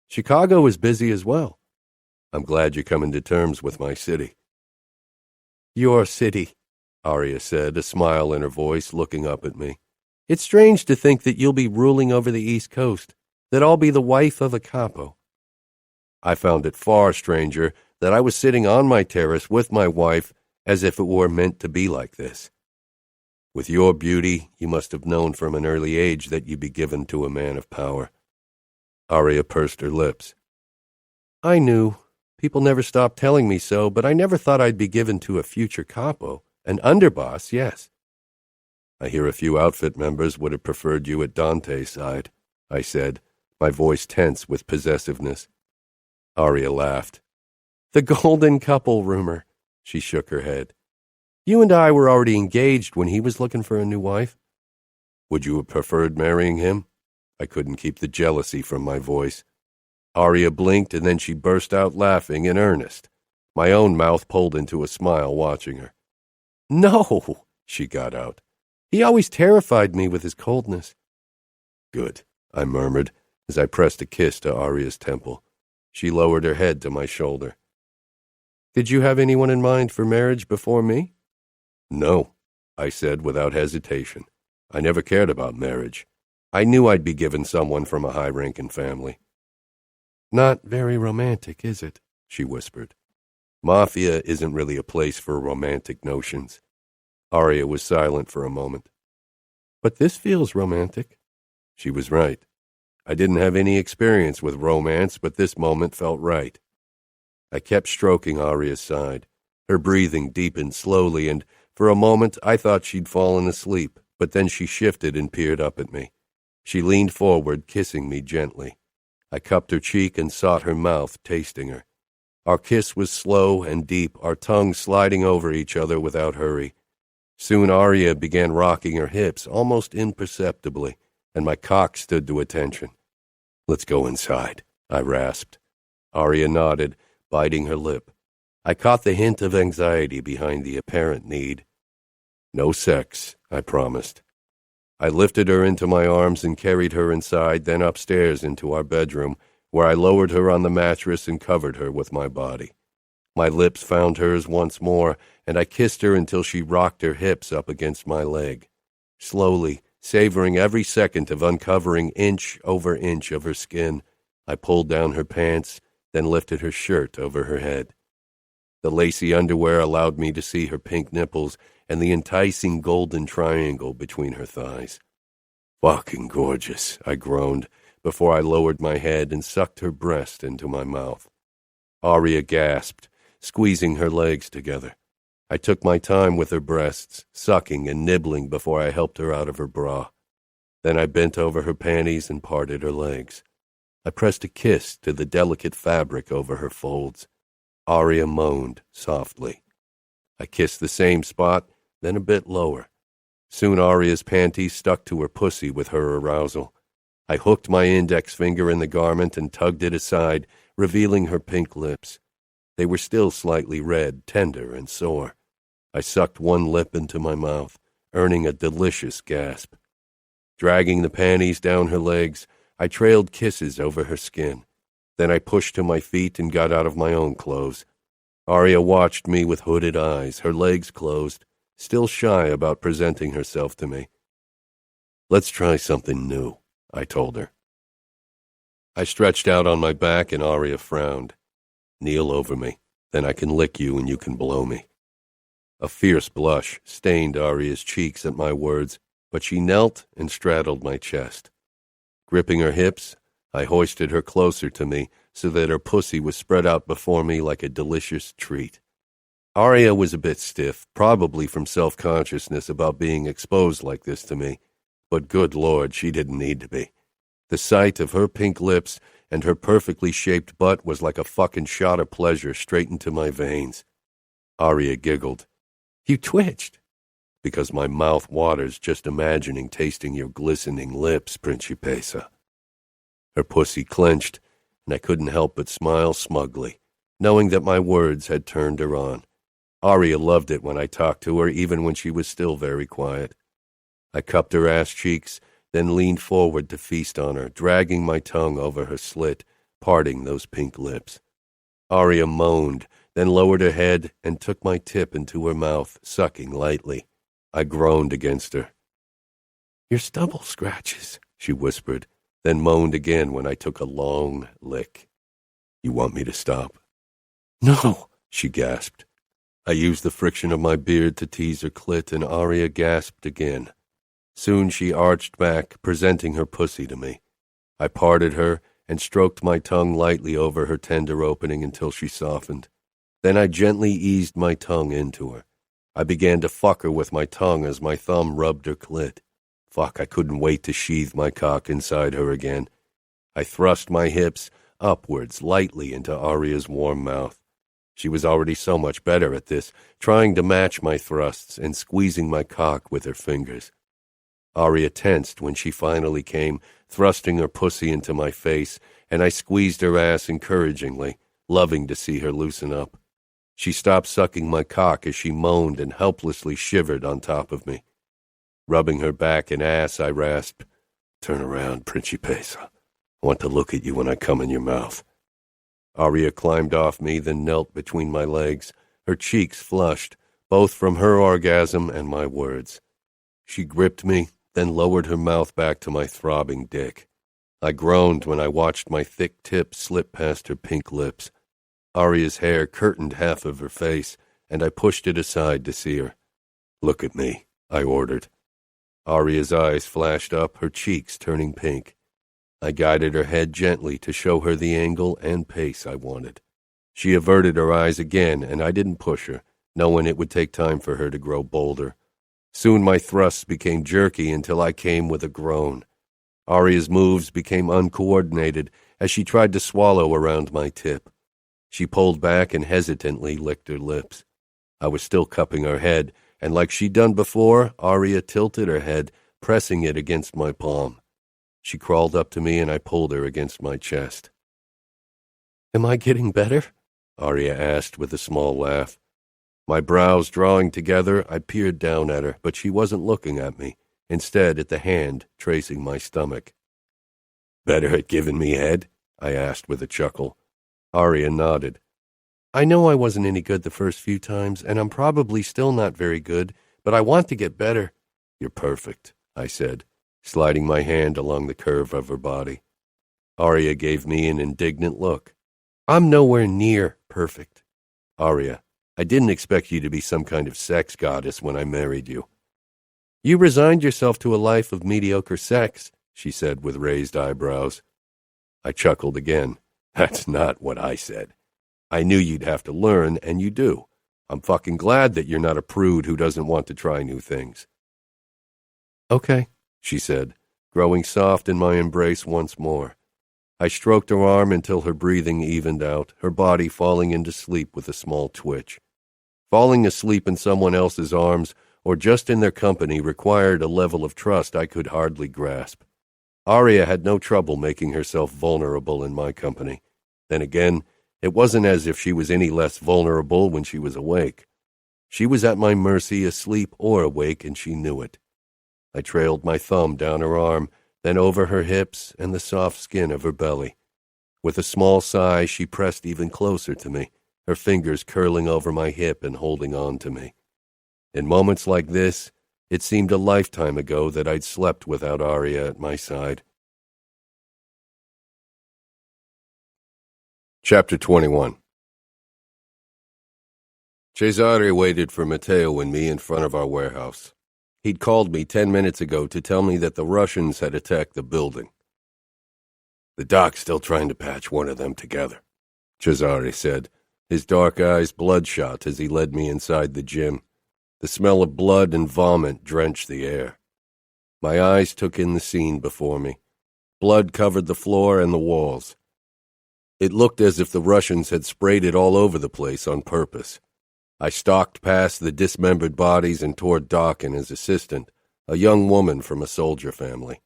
Chicago is busy as well. I'm glad you're coming to terms with my city. Your city, Aria said, a smile in her voice, looking up at me. It's strange to think that you'll be ruling over the East Coast, that I'll be the wife of a capo. I found it far stranger that I was sitting on my terrace with my wife as if it were meant to be like this. With your beauty, you must have known from an early age that you'd be given to a man of power. Aria pursed her lips. I knew. People never stopped telling me so, but I never thought I'd be given to a future capo. An underboss, yes. I hear a few outfit members would have preferred you at Dante's side, I said, my voice tense with possessiveness. Aria laughed. The golden couple rumor. She shook her head. You and I were already engaged when he was looking for a new wife. Would you have preferred marrying him? I couldn't keep the jealousy from my voice. Aria blinked and then she burst out laughing in earnest. My own mouth pulled into a smile watching her. No, she got out. He always terrified me with his coldness. Good, I murmured as I pressed a kiss to Aria's temple. She lowered her head to my shoulder. Did you have anyone in mind for marriage before me? No, I said without hesitation. I never cared about marriage. I knew I'd be given someone from a high-ranking family. Not very romantic, is it? She whispered. Mafia isn't really a place for romantic notions. Aria was silent for a moment. But this feels romantic. She was right. I didn't have any experience with romance, but this moment felt right. I kept stroking Aria's side. Her breathing deepened slowly, and for a moment I thought she'd fallen asleep, but then she shifted and peered up at me. She leaned forward, kissing me gently. I cupped her cheek and sought her mouth, tasting her. Our kiss was slow and deep, our tongues sliding over each other without hurry. Soon Aria began rocking her hips, almost imperceptibly, and my cock stood to attention. Let's go inside, I rasped. Aria nodded, biting her lip. I caught the hint of anxiety behind the apparent need. No sex, I promised. I lifted her into my arms and carried her inside, then upstairs into our bedroom, where I lowered her on the mattress and covered her with my body. My lips found hers once more, and I kissed her until she rocked her hips up against my leg. Slowly, savoring every second of uncovering inch over inch of her skin, I pulled down her pants, then lifted her shirt over her head. The lacy underwear allowed me to see her pink nipples and the enticing golden triangle between her thighs. Fucking gorgeous, I groaned, before I lowered my head and sucked her breast into my mouth. Aria gasped, squeezing her legs together. I took my time with her breasts, sucking and nibbling before I helped her out of her bra. Then I bent over her panties and parted her legs. I pressed a kiss to the delicate fabric over her folds. Aria moaned softly. I kissed the same spot, then a bit lower. Soon Aria's panties stuck to her pussy with her arousal. I hooked my index finger in the garment and tugged it aside, revealing her pink lips. They were still slightly red, tender, and sore. I sucked one lip into my mouth, earning a delicious gasp. Dragging the panties down her legs, I trailed kisses over her skin. Then I pushed to my feet and got out of my own clothes. Aria watched me with hooded eyes, her legs closed, still shy about presenting herself to me. "Let's try something new," I told her. I stretched out on my back and Aria frowned. "Kneel over me, then I can lick you and you can blow me." A fierce blush stained Aria's cheeks at my words, but she knelt and straddled my chest. Gripping her hips, I hoisted her closer to me so that her pussy was spread out before me like a delicious treat. Aria was a bit stiff, probably from self-consciousness about being exposed like this to me, but good Lord, she didn't need to be. The sight of her pink lips and her perfectly shaped butt was like a fucking shot of pleasure straight into my veins. Aria giggled. "You twitched." "Because my mouth waters just imagining tasting your glistening lips, Principessa." Her pussy clenched, and I couldn't help but smile smugly, knowing that my words had turned her on. Aria loved it when I talked to her, even when she was still very quiet. I cupped her ass cheeks, then leaned forward to feast on her, dragging my tongue over her slit, parting those pink lips. Aria moaned, then lowered her head and took my tip into her mouth, sucking lightly. I groaned against her. "Your stubble scratches," she whispered, then moaned again when I took a long lick. "You want me to stop?" "No," she gasped. I used the friction of my beard to tease her clit, and Aria gasped again. Soon she arched back, presenting her pussy to me. I parted her and stroked my tongue lightly over her tender opening until she softened. Then I gently eased my tongue into her. I began to fuck her with my tongue as my thumb rubbed her clit. Fuck, I couldn't wait to sheathe my cock inside her again. I thrust my hips upwards lightly into Aria's warm mouth. She was already so much better at this, trying to match my thrusts and squeezing my cock with her fingers. Aria tensed when she finally came, thrusting her pussy into my face, and I squeezed her ass encouragingly, loving to see her loosen up. She stopped sucking my cock as she moaned and helplessly shivered on top of me. Rubbing her back and ass, I rasped, "Turn around, Principessa. I want to look at you when I come in your mouth." Aria climbed off me, then knelt between my legs, her cheeks flushed, both from her orgasm and my words. She gripped me, then lowered her mouth back to my throbbing dick. I groaned when I watched my thick tip slip past her pink lips. Aria's hair curtained half of her face, and I pushed it aside to see her. "Look at me," I ordered. Aria's eyes flashed up, her cheeks turning pink. I guided her head gently to show her the angle and pace I wanted. She averted her eyes again, and I didn't push her, knowing it would take time for her to grow bolder. Soon my thrusts became jerky until I came with a groan. Aria's moves became uncoordinated as she tried to swallow around my tip. She pulled back and hesitantly licked her lips. I was still cupping her head, and like she'd done before, Aria tilted her head, pressing it against my palm. She crawled up to me and I pulled her against my chest. "Am I getting better?" Aria asked with a small laugh. My brows drawing together, I peered down at her, but she wasn't looking at me, instead at the hand tracing my stomach. "Better at giving me head?" I asked with a chuckle. Aria nodded. "I know I wasn't any good the first few times, and I'm probably still not very good, but I want to get better." "You're perfect," I said, sliding my hand along the curve of her body. Aria gave me an indignant look. "I'm nowhere near perfect." "Aria, I didn't expect you to be some kind of sex goddess when I married you." "You resigned yourself to a life of mediocre sex," she said with raised eyebrows. I chuckled again. "That's not what I said. I knew you'd have to learn, and you do. I'm fucking glad that you're not a prude who doesn't want to try new things." "Okay," she said, growing soft in my embrace once more. I stroked her arm until her breathing evened out, her body falling into sleep with a small twitch. Falling asleep in someone else's arms or just in their company required a level of trust I could hardly grasp. Aria had no trouble making herself vulnerable in my company. Then again, it wasn't as if she was any less vulnerable when she was awake. She was at my mercy asleep or awake, and she knew it. I trailed my thumb down her arm, then over her hips and the soft skin of her belly. With a small sigh, she pressed even closer to me, her fingers curling over my hip and holding on to me. In moments like this, it seemed a lifetime ago that I'd slept without Aria at my side. Chapter 21. Cesare waited for Matteo and me in front of our warehouse. He'd called me 10 minutes ago to tell me that the Russians had attacked the building. "The doc's still trying to patch one of them together," Cesare said, his dark eyes bloodshot as he led me inside the gym. The smell of blood and vomit drenched the air. My eyes took in the scene before me. Blood covered the floor and the walls. It looked as if the Russians had sprayed it all over the place on purpose. I stalked past the dismembered bodies and toward Doc and his assistant, a young woman from a soldier family.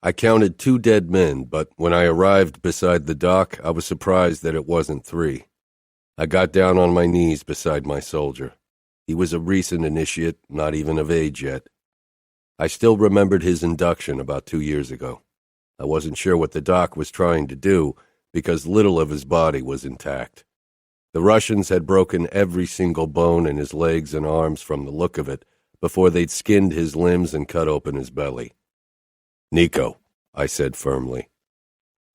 I counted 2 dead men, but when I arrived beside the Doc, I was surprised that it wasn't 3. I got down on my knees beside my soldier. He was a recent initiate, not even of age yet. I still remembered his induction about 2 years ago. I wasn't sure what the Doc was trying to do, because little of his body was intact. The Russians had broken every single bone in his legs and arms from the look of it before they'd skinned his limbs and cut open his belly. "Nico," I said firmly.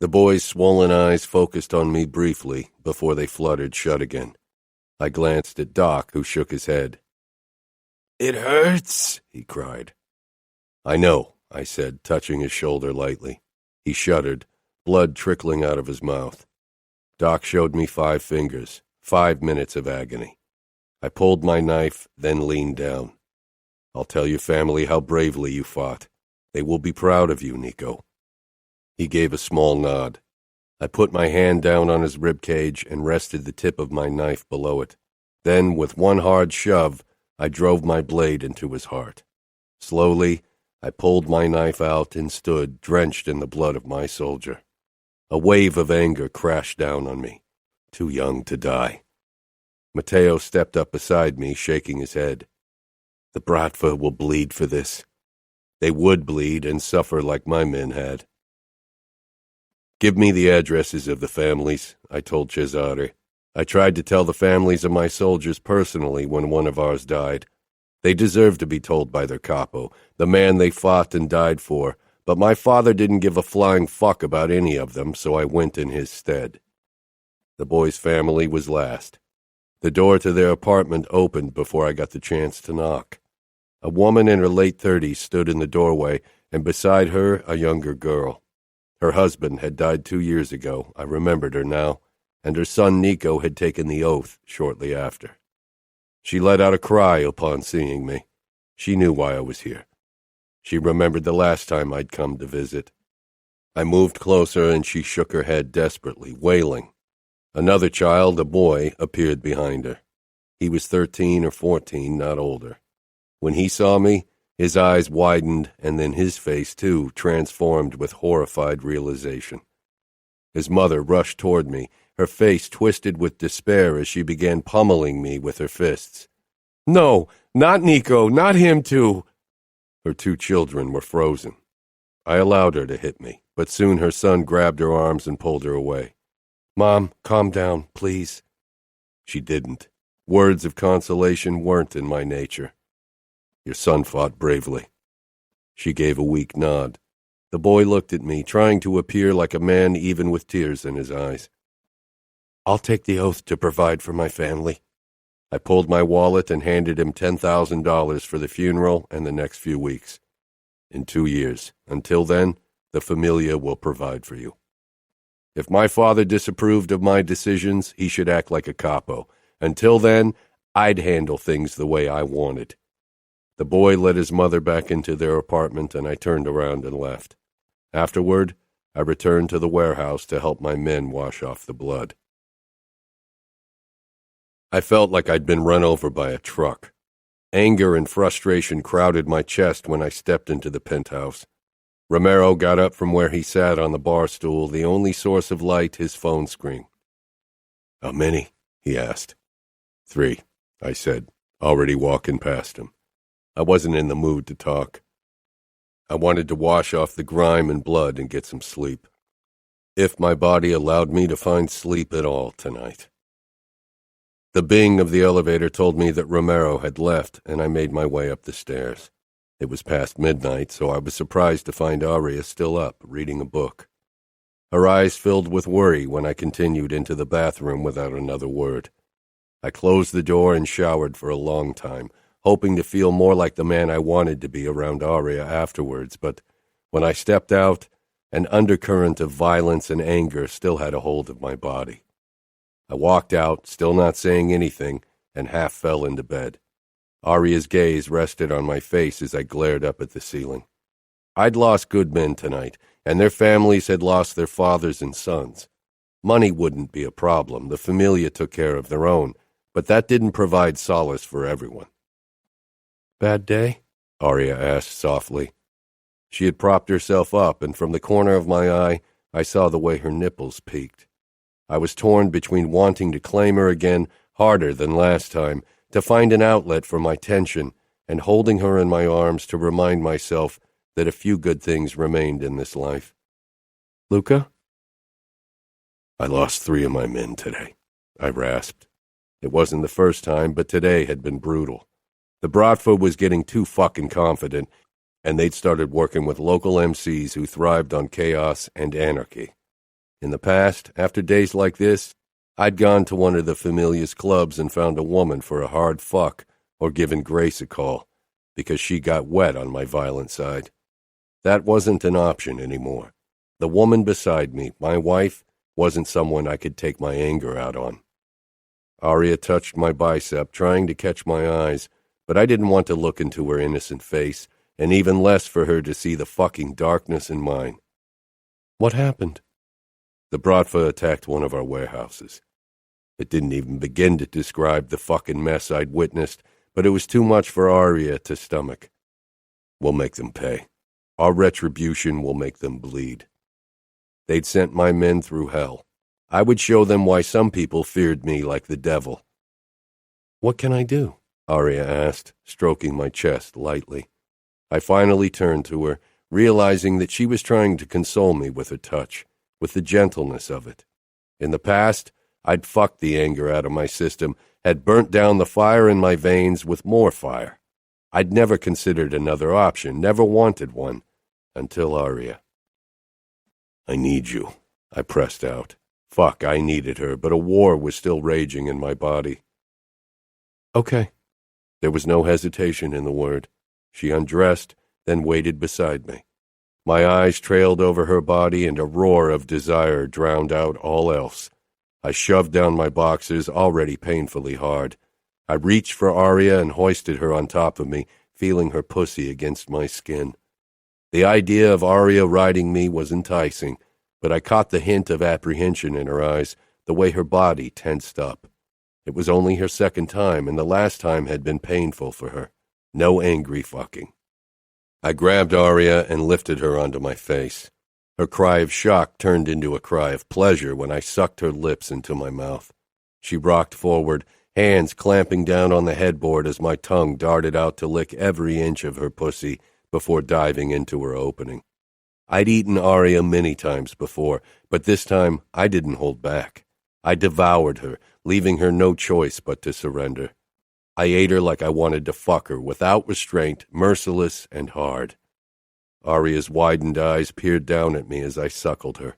The boy's swollen eyes focused on me briefly before they fluttered shut again. I glanced at Doc, who shook his head. "It hurts," he cried. "I know," I said, touching his shoulder lightly. He shuddered, blood trickling out of his mouth. Doc showed me 5 fingers, 5 minutes of agony. I pulled my knife, then leaned down. "I'll tell your family how bravely you fought. They will be proud of you, Nico." He gave a small nod. I put my hand down on his ribcage and rested the tip of my knife below it. Then, with one hard shove, I drove my blade into his heart. Slowly, I pulled my knife out and stood, drenched in the blood of my soldier. A wave of anger crashed down on me. Too young to die. Matteo stepped up beside me, shaking his head. "The Bratva will bleed for this. They would bleed and suffer like my men had." "Give me the addresses of the families," I told Cesare. "I tried to tell the families of my soldiers personally when one of ours died. They deserve to be told by their capo, the man they fought and died for, but my father didn't give a flying fuck about any of them, so I went in his stead." The boy's family was last. The door to their apartment opened before I got the chance to knock. A woman in her late 30s stood in the doorway, and beside her a younger girl. Her husband had died 2 years ago, I remembered her now, and her son Nico had taken the oath shortly after. She let out a cry upon seeing me. She knew why I was here. She remembered the last time I'd come to visit. I moved closer and she shook her head desperately, wailing. Another child, a boy, appeared behind her. He was 13 or 14, not older. When he saw me, his eyes widened and then his face, too, transformed with horrified realization. His mother rushed toward me, her face twisted with despair as she began pummeling me with her fists. "No, not Nico, not him too." Her 2 children were frozen. I allowed her to hit me, but soon her son grabbed her arms and pulled her away. "Mom, calm down, please." She didn't. Words of consolation weren't in my nature. "Your son fought bravely." She gave a weak nod. The boy looked at me, trying to appear like a man even with tears in his eyes. "I'll take the oath to provide for my family." I pulled my wallet and handed him $10,000 for the funeral and the next few weeks. "In 2 years. Until then, the familia will provide for you. If my father disapproved of my decisions, he should act like a capo. Until then, I'd handle things the way I wanted." The boy led his mother back into their apartment, and I turned around and left. Afterward, I returned to the warehouse to help my men wash off the blood. I felt like I'd been run over by a truck. Anger and frustration crowded my chest when I stepped into the penthouse. Romero got up from where he sat on the bar stool, the only source of light his phone screen. "How many?" he asked. "3," I said, already walking past him. I wasn't in the mood to talk. I wanted to wash off the grime and blood and get some sleep. If my body allowed me to find sleep at all tonight. The bing of the elevator told me that Romero had left, and I made my way up the stairs. It was past midnight, so I was surprised to find Aria still up, reading a book. Her eyes filled with worry when I continued into the bathroom without another word. I closed the door and showered for a long time, hoping to feel more like the man I wanted to be around Aria afterwards, but when I stepped out, an undercurrent of violence and anger still had a hold of my body. I walked out, still not saying anything, and half fell into bed. Aria's gaze rested on my face as I glared up at the ceiling. I'd lost good men tonight, and their families had lost their fathers and sons. Money wouldn't be a problem, the familia took care of their own, but that didn't provide solace for everyone. "Bad day?" Aria asked softly. She had propped herself up, and from the corner of my eye, I saw the way her nipples peaked. I was torn between wanting to claim her again, harder than last time, to find an outlet for my tension, and holding her in my arms to remind myself that a few good things remained in this life. "Luca?" "I lost 3 of my men today," I rasped. It wasn't the first time, but today had been brutal. The Bratva was getting too fucking confident, and they'd started working with local MCs who thrived on chaos and anarchy. In the past, after days like this, I'd gone to one of the Familia's clubs and found a woman for a hard fuck or given Grace a call, because she got wet on my violent side. That wasn't an option anymore. The woman beside me, my wife, wasn't someone I could take my anger out on. Aria touched my bicep, trying to catch my eyes, but I didn't want to look into her innocent face, and even less for her to see the fucking darkness in mine. "What happened?" "The Bratva attacked one of our warehouses." It didn't even begin to describe the fucking mess I'd witnessed, but it was too much for Aria to stomach. "We'll make them pay. Our retribution will make them bleed." They'd sent my men through hell. I would show them why some people feared me like the devil. "What can I do?" Aria asked, stroking my chest lightly. I finally turned to her, realizing that she was trying to console me with her touch, with the gentleness of it. In the past, I'd fucked the anger out of my system, had burnt down the fire in my veins with more fire. I'd never considered another option, never wanted one, until Aria. "I need you," I pressed out. Fuck, I needed her, but a war was still raging in my body. "Okay." There was no hesitation in the word. She undressed, then waited beside me. My eyes trailed over her body, and a roar of desire drowned out all else. I shoved down my boxers, already painfully hard. I reached for Aria and hoisted her on top of me, feeling her pussy against my skin. The idea of Aria riding me was enticing, but I caught the hint of apprehension in her eyes, the way her body tensed up. It was only her second time, and the last time had been painful for her. No angry fucking. I grabbed Aria and lifted her onto my face. Her cry of shock turned into a cry of pleasure when I sucked her lips into my mouth. She rocked forward, hands clamping down on the headboard as my tongue darted out to lick every inch of her pussy before diving into her opening. I'd eaten Aria many times before, but this time I didn't hold back. I devoured her, leaving her no choice but to surrender. I ate her like I wanted to fuck her, without restraint, merciless and hard. Aria's widened eyes peered down at me as I suckled her.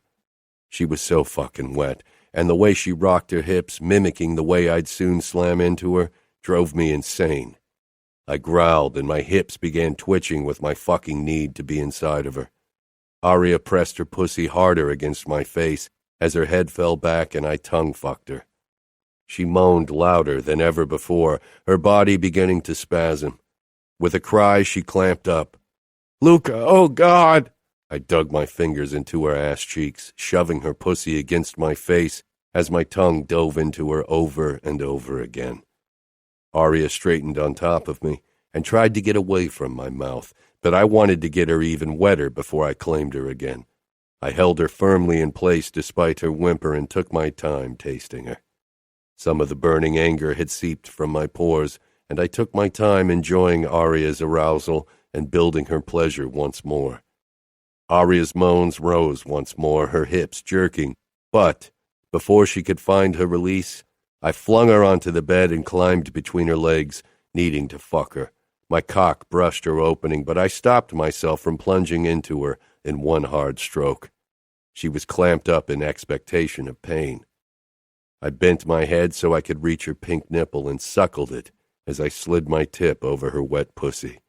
She was so fucking wet, and the way she rocked her hips, mimicking the way I'd soon slam into her, drove me insane. I growled, and my hips began twitching with my fucking need to be inside of her. Aria pressed her pussy harder against my face as her head fell back and I tongue-fucked her. She moaned louder than ever before, her body beginning to spasm. With a cry, she clamped up. "Luca, oh God!" I dug my fingers into her ass cheeks, shoving her pussy against my face as my tongue dove into her over and over again. Aria straightened on top of me and tried to get away from my mouth, but I wanted to get her even wetter before I claimed her again. I held her firmly in place despite her whimper and took my time tasting her. Some of the burning anger had seeped from my pores, and I took my time enjoying Aria's arousal and building her pleasure once more. Aria's moans rose once more, her hips jerking, but before she could find her release, I flung her onto the bed and climbed between her legs, needing to fuck her. My cock brushed her opening, but I stopped myself from plunging into her in one hard stroke. She was clamped up in expectation of pain. I bent my head so I could reach her pink nipple and suckled it as I slid my tip over her wet pussy.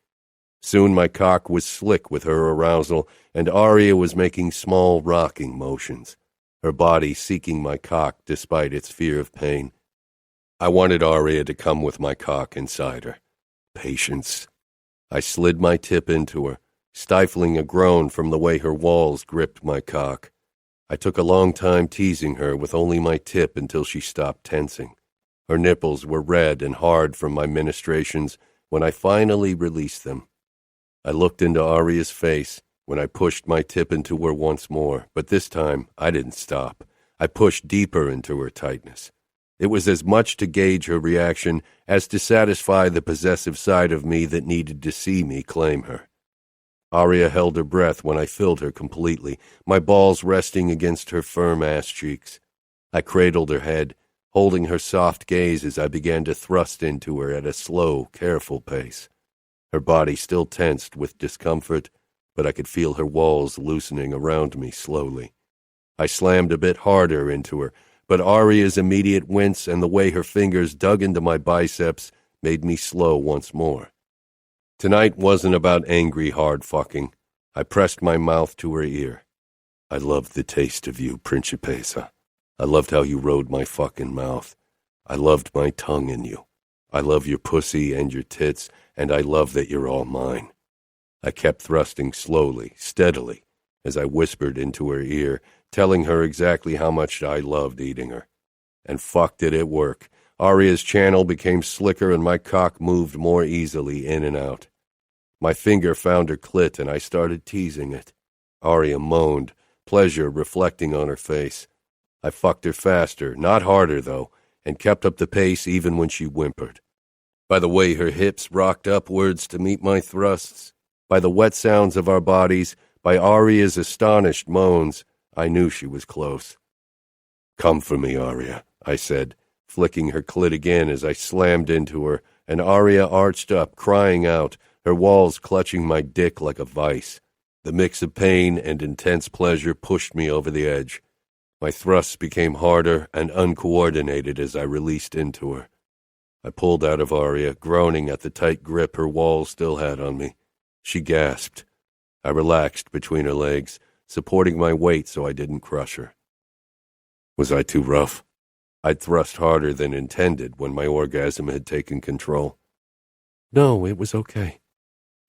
Soon my cock was slick with her arousal, and Aria was making small rocking motions, her body seeking my cock despite its fear of pain. I wanted Aria to come with my cock inside her. Patience. I slid my tip into her, stifling a groan from the way her walls gripped my cock. I took a long time teasing her with only my tip until she stopped tensing. Her nipples were red and hard from my ministrations when I finally released them. I looked into Aria's face when I pushed my tip into her once more, but this time I didn't stop. I pushed deeper into her tightness. It was as much to gauge her reaction as to satisfy the possessive side of me that needed to see me claim her. Aria held her breath when I filled her completely, my balls resting against her firm ass cheeks. I cradled her head, holding her soft gaze as I began to thrust into her at a slow, careful pace. Her body still tensed with discomfort, but I could feel her walls loosening around me slowly. I slammed a bit harder into her, but Aria's immediate wince and the way her fingers dug into my biceps made me slow once more. Tonight wasn't about angry hard fucking. I pressed my mouth to her ear. I loved the taste of you, Principessa. I loved how you rode my fucking mouth. I loved my tongue in you. I love your pussy and your tits, and I love that you're all mine. I kept thrusting slowly, steadily, as I whispered into her ear, telling her exactly how much I loved eating her. And fuck did it work. Aria's channel became slicker and my cock moved more easily in and out. My finger found her clit and I started teasing it. Aria moaned, pleasure reflecting on her face. I fucked her faster, not harder though, and kept up the pace even when she whimpered. By the way her hips rocked upwards to meet my thrusts, by the wet sounds of our bodies, by Aria's astonished moans, I knew she was close. Come for me, Aria, I said, flicking her clit again as I slammed into her, and Aria arched up, crying out, her walls clutching my dick like a vice. The mix of pain and intense pleasure pushed me over the edge. My thrusts became harder and uncoordinated as I released into her. I pulled out of Aria, groaning at the tight grip her walls still had on me. She gasped. I relaxed between her legs, supporting my weight so I didn't crush her. Was I too rough? I'd thrust harder than intended when my orgasm had taken control. No, it was okay.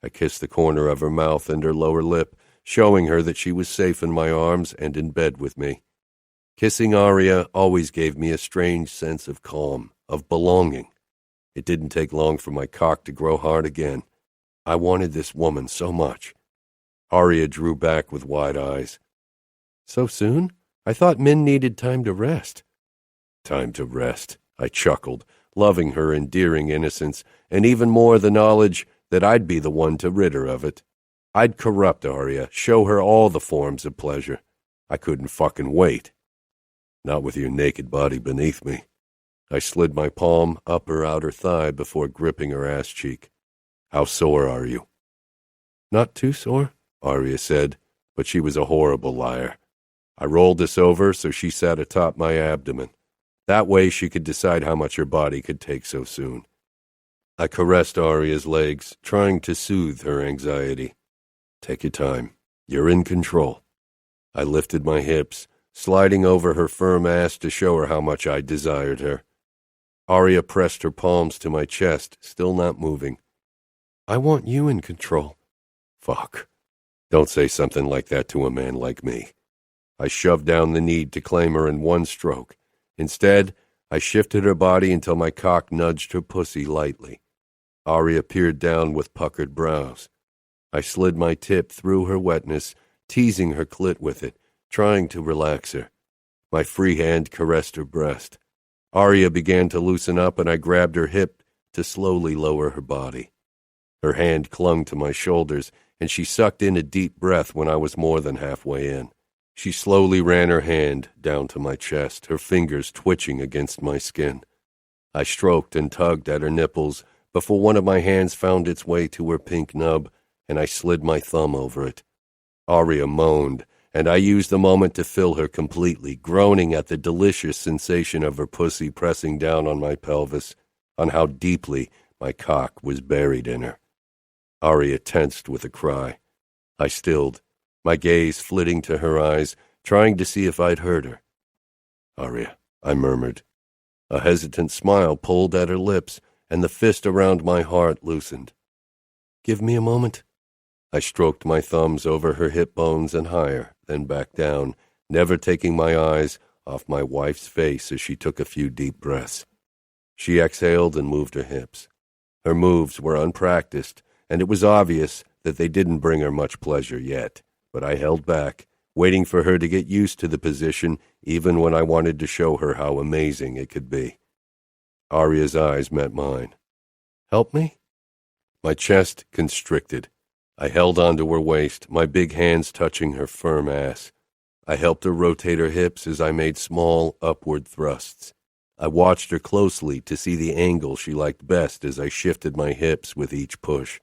I kissed the corner of her mouth and her lower lip, showing her that she was safe in my arms and in bed with me. Kissing Aria always gave me a strange sense of calm, of belonging. It didn't take long for my cock to grow hard again. I wanted this woman so much. Aria drew back with wide eyes. So soon? I thought men needed time to rest. Time to rest, I chuckled, loving her endearing innocence, and even more the knowledge that I'd be the one to rid her of it. I'd corrupt Aria, show her all the forms of pleasure. I couldn't fucking wait. Not with your naked body beneath me. I slid my palm up her outer thigh before gripping her ass cheek. How sore are you? Not too sore, Aria said, but she was a horrible liar. I rolled this over so she sat atop my abdomen. That way she could decide how much her body could take so soon. I caressed Aria's legs, trying to soothe her anxiety. Take your time. You're in control. I lifted my hips, sliding over her firm ass to show her how much I desired her. Aria pressed her palms to my chest, still not moving. I want you in control. Fuck. Don't say something like that to a man like me. I shoved down the need to claim her in one stroke. Instead, I shifted her body until my cock nudged her pussy lightly. Aria peered down with puckered brows. I slid my tip through her wetness, teasing her clit with it, trying to relax her. My free hand caressed her breast. Aria began to loosen up, and I grabbed her hip to slowly lower her body. Her hand clung to my shoulders, and she sucked in a deep breath when I was more than halfway in. She slowly ran her hand down to my chest, her fingers twitching against my skin. I stroked and tugged at her nipples before one of my hands found its way to her pink nub, and I slid my thumb over it. Aria moaned, and I used the moment to fill her completely, groaning at the delicious sensation of her pussy pressing down on my pelvis, on how deeply my cock was buried in her. Aria tensed with a cry. I stilled, my gaze flitting to her eyes, trying to see if I'd heard her. "Aria," I murmured. A hesitant smile pulled at her lips, and the fist around my heart loosened. "Give me a moment." I stroked my thumbs over her hip bones and higher, then back down, never taking my eyes off my wife's face as she took a few deep breaths. She exhaled and moved her hips. Her moves were unpracticed, and it was obvious that they didn't bring her much pleasure yet, but I held back, waiting for her to get used to the position, even when I wanted to show her how amazing it could be. Aria's eyes met mine. "Help me?" My chest constricted. I held onto her waist, my big hands touching her firm ass. I helped her rotate her hips as I made small, upward thrusts. I watched her closely to see the angle she liked best as I shifted my hips with each push.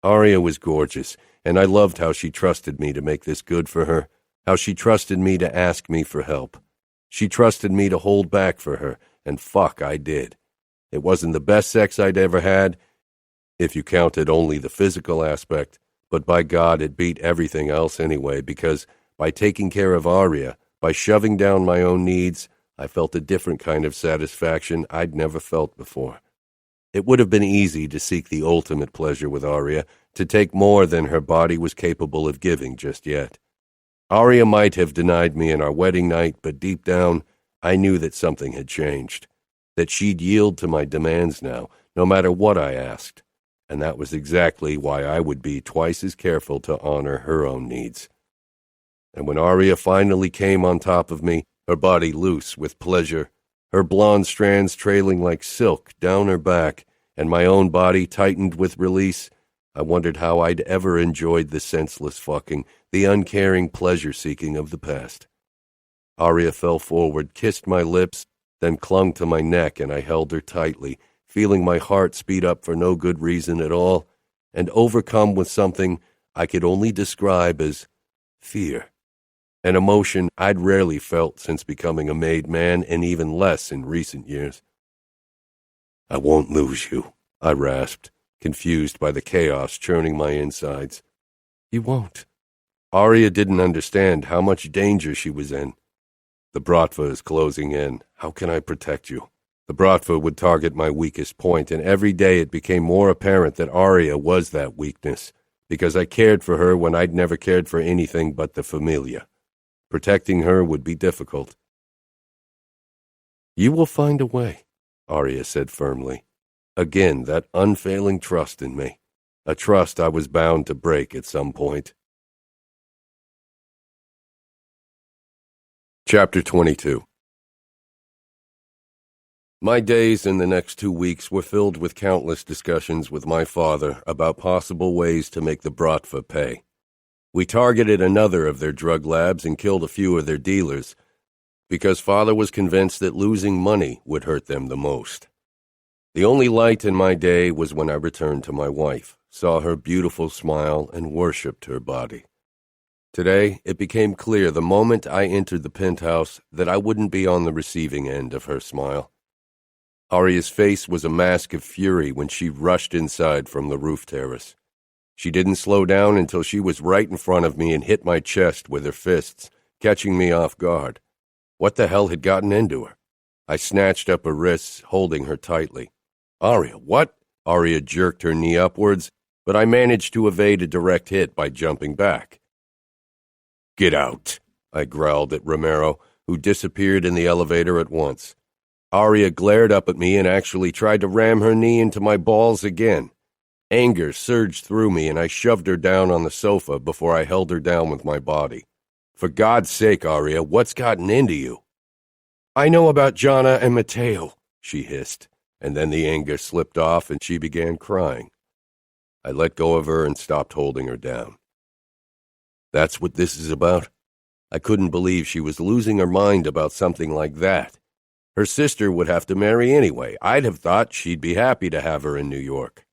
Aria was gorgeous, and I loved how she trusted me to make this good for her, how she trusted me to ask me for help. She trusted me to hold back for her, and fuck, I did. It wasn't the best sex I'd ever had, if you counted only the physical aspect, but by God, it beat everything else anyway, because by taking care of Aria, by shoving down my own needs, I felt a different kind of satisfaction I'd never felt before. It would have been easy to seek the ultimate pleasure with Aria, to take more than her body was capable of giving just yet. Aria might have denied me in our wedding night, but deep down, I knew that something had changed, that she'd yield to my demands now, no matter what I asked, and that was exactly why I would be twice as careful to honor her own needs. And when Aria finally came on top of me, her body loose with pleasure, her blonde strands trailing like silk down her back, and my own body tightened with release, I wondered how I'd ever enjoyed the senseless fucking, the uncaring pleasure-seeking of the past. Aria fell forward, kissed my lips, then clung to my neck, and I held her tightly, feeling my heart speed up for no good reason at all, and overcome with something I could only describe as fear, an emotion I'd rarely felt since becoming a made man, and even less in recent years. "I won't lose you," I rasped, confused by the chaos churning my insides. "You won't." Aria didn't understand how much danger she was in. "The Bratva is closing in. How can I protect you?" The Bratva would target my weakest point, and every day it became more apparent that Aria was that weakness, because I cared for her when I'd never cared for anything but the familia. Protecting her would be difficult. "You will find a way," Aria said firmly. Again, that unfailing trust in me, a trust I was bound to break at some point. Chapter 22. My days in the next 2 weeks were filled with countless discussions with my father about possible ways to make the Bratva pay. We targeted another of their drug labs and killed a few of their dealers, because father was convinced that losing money would hurt them the most. The only light in my day was when I returned to my wife, saw her beautiful smile, and worshipped her body. Today, it became clear the moment I entered the penthouse that I wouldn't be on the receiving end of her smile. Aria's face was a mask of fury when she rushed inside from the roof terrace. She didn't slow down until she was right in front of me and hit my chest with her fists, catching me off guard. What the hell had gotten into her? I snatched up her wrists, holding her tightly. "Aria, what?" Aria jerked her knee upwards, but I managed to evade a direct hit by jumping back. "Get out," I growled at Romero, who disappeared in the elevator at once. Aria glared up at me and actually tried to ram her knee into my balls again. Anger surged through me, and I shoved her down on the sofa before I held her down with my body. "For God's sake, Aria, what's gotten into you?" "I know about Jana and Matteo," she hissed, and then the anger slipped off and she began crying. I let go of her and stopped holding her down. "That's what this is about?" I couldn't believe she was losing her mind about something like that. Her sister would have to marry anyway. I'd have thought she'd be happy to have her in New York.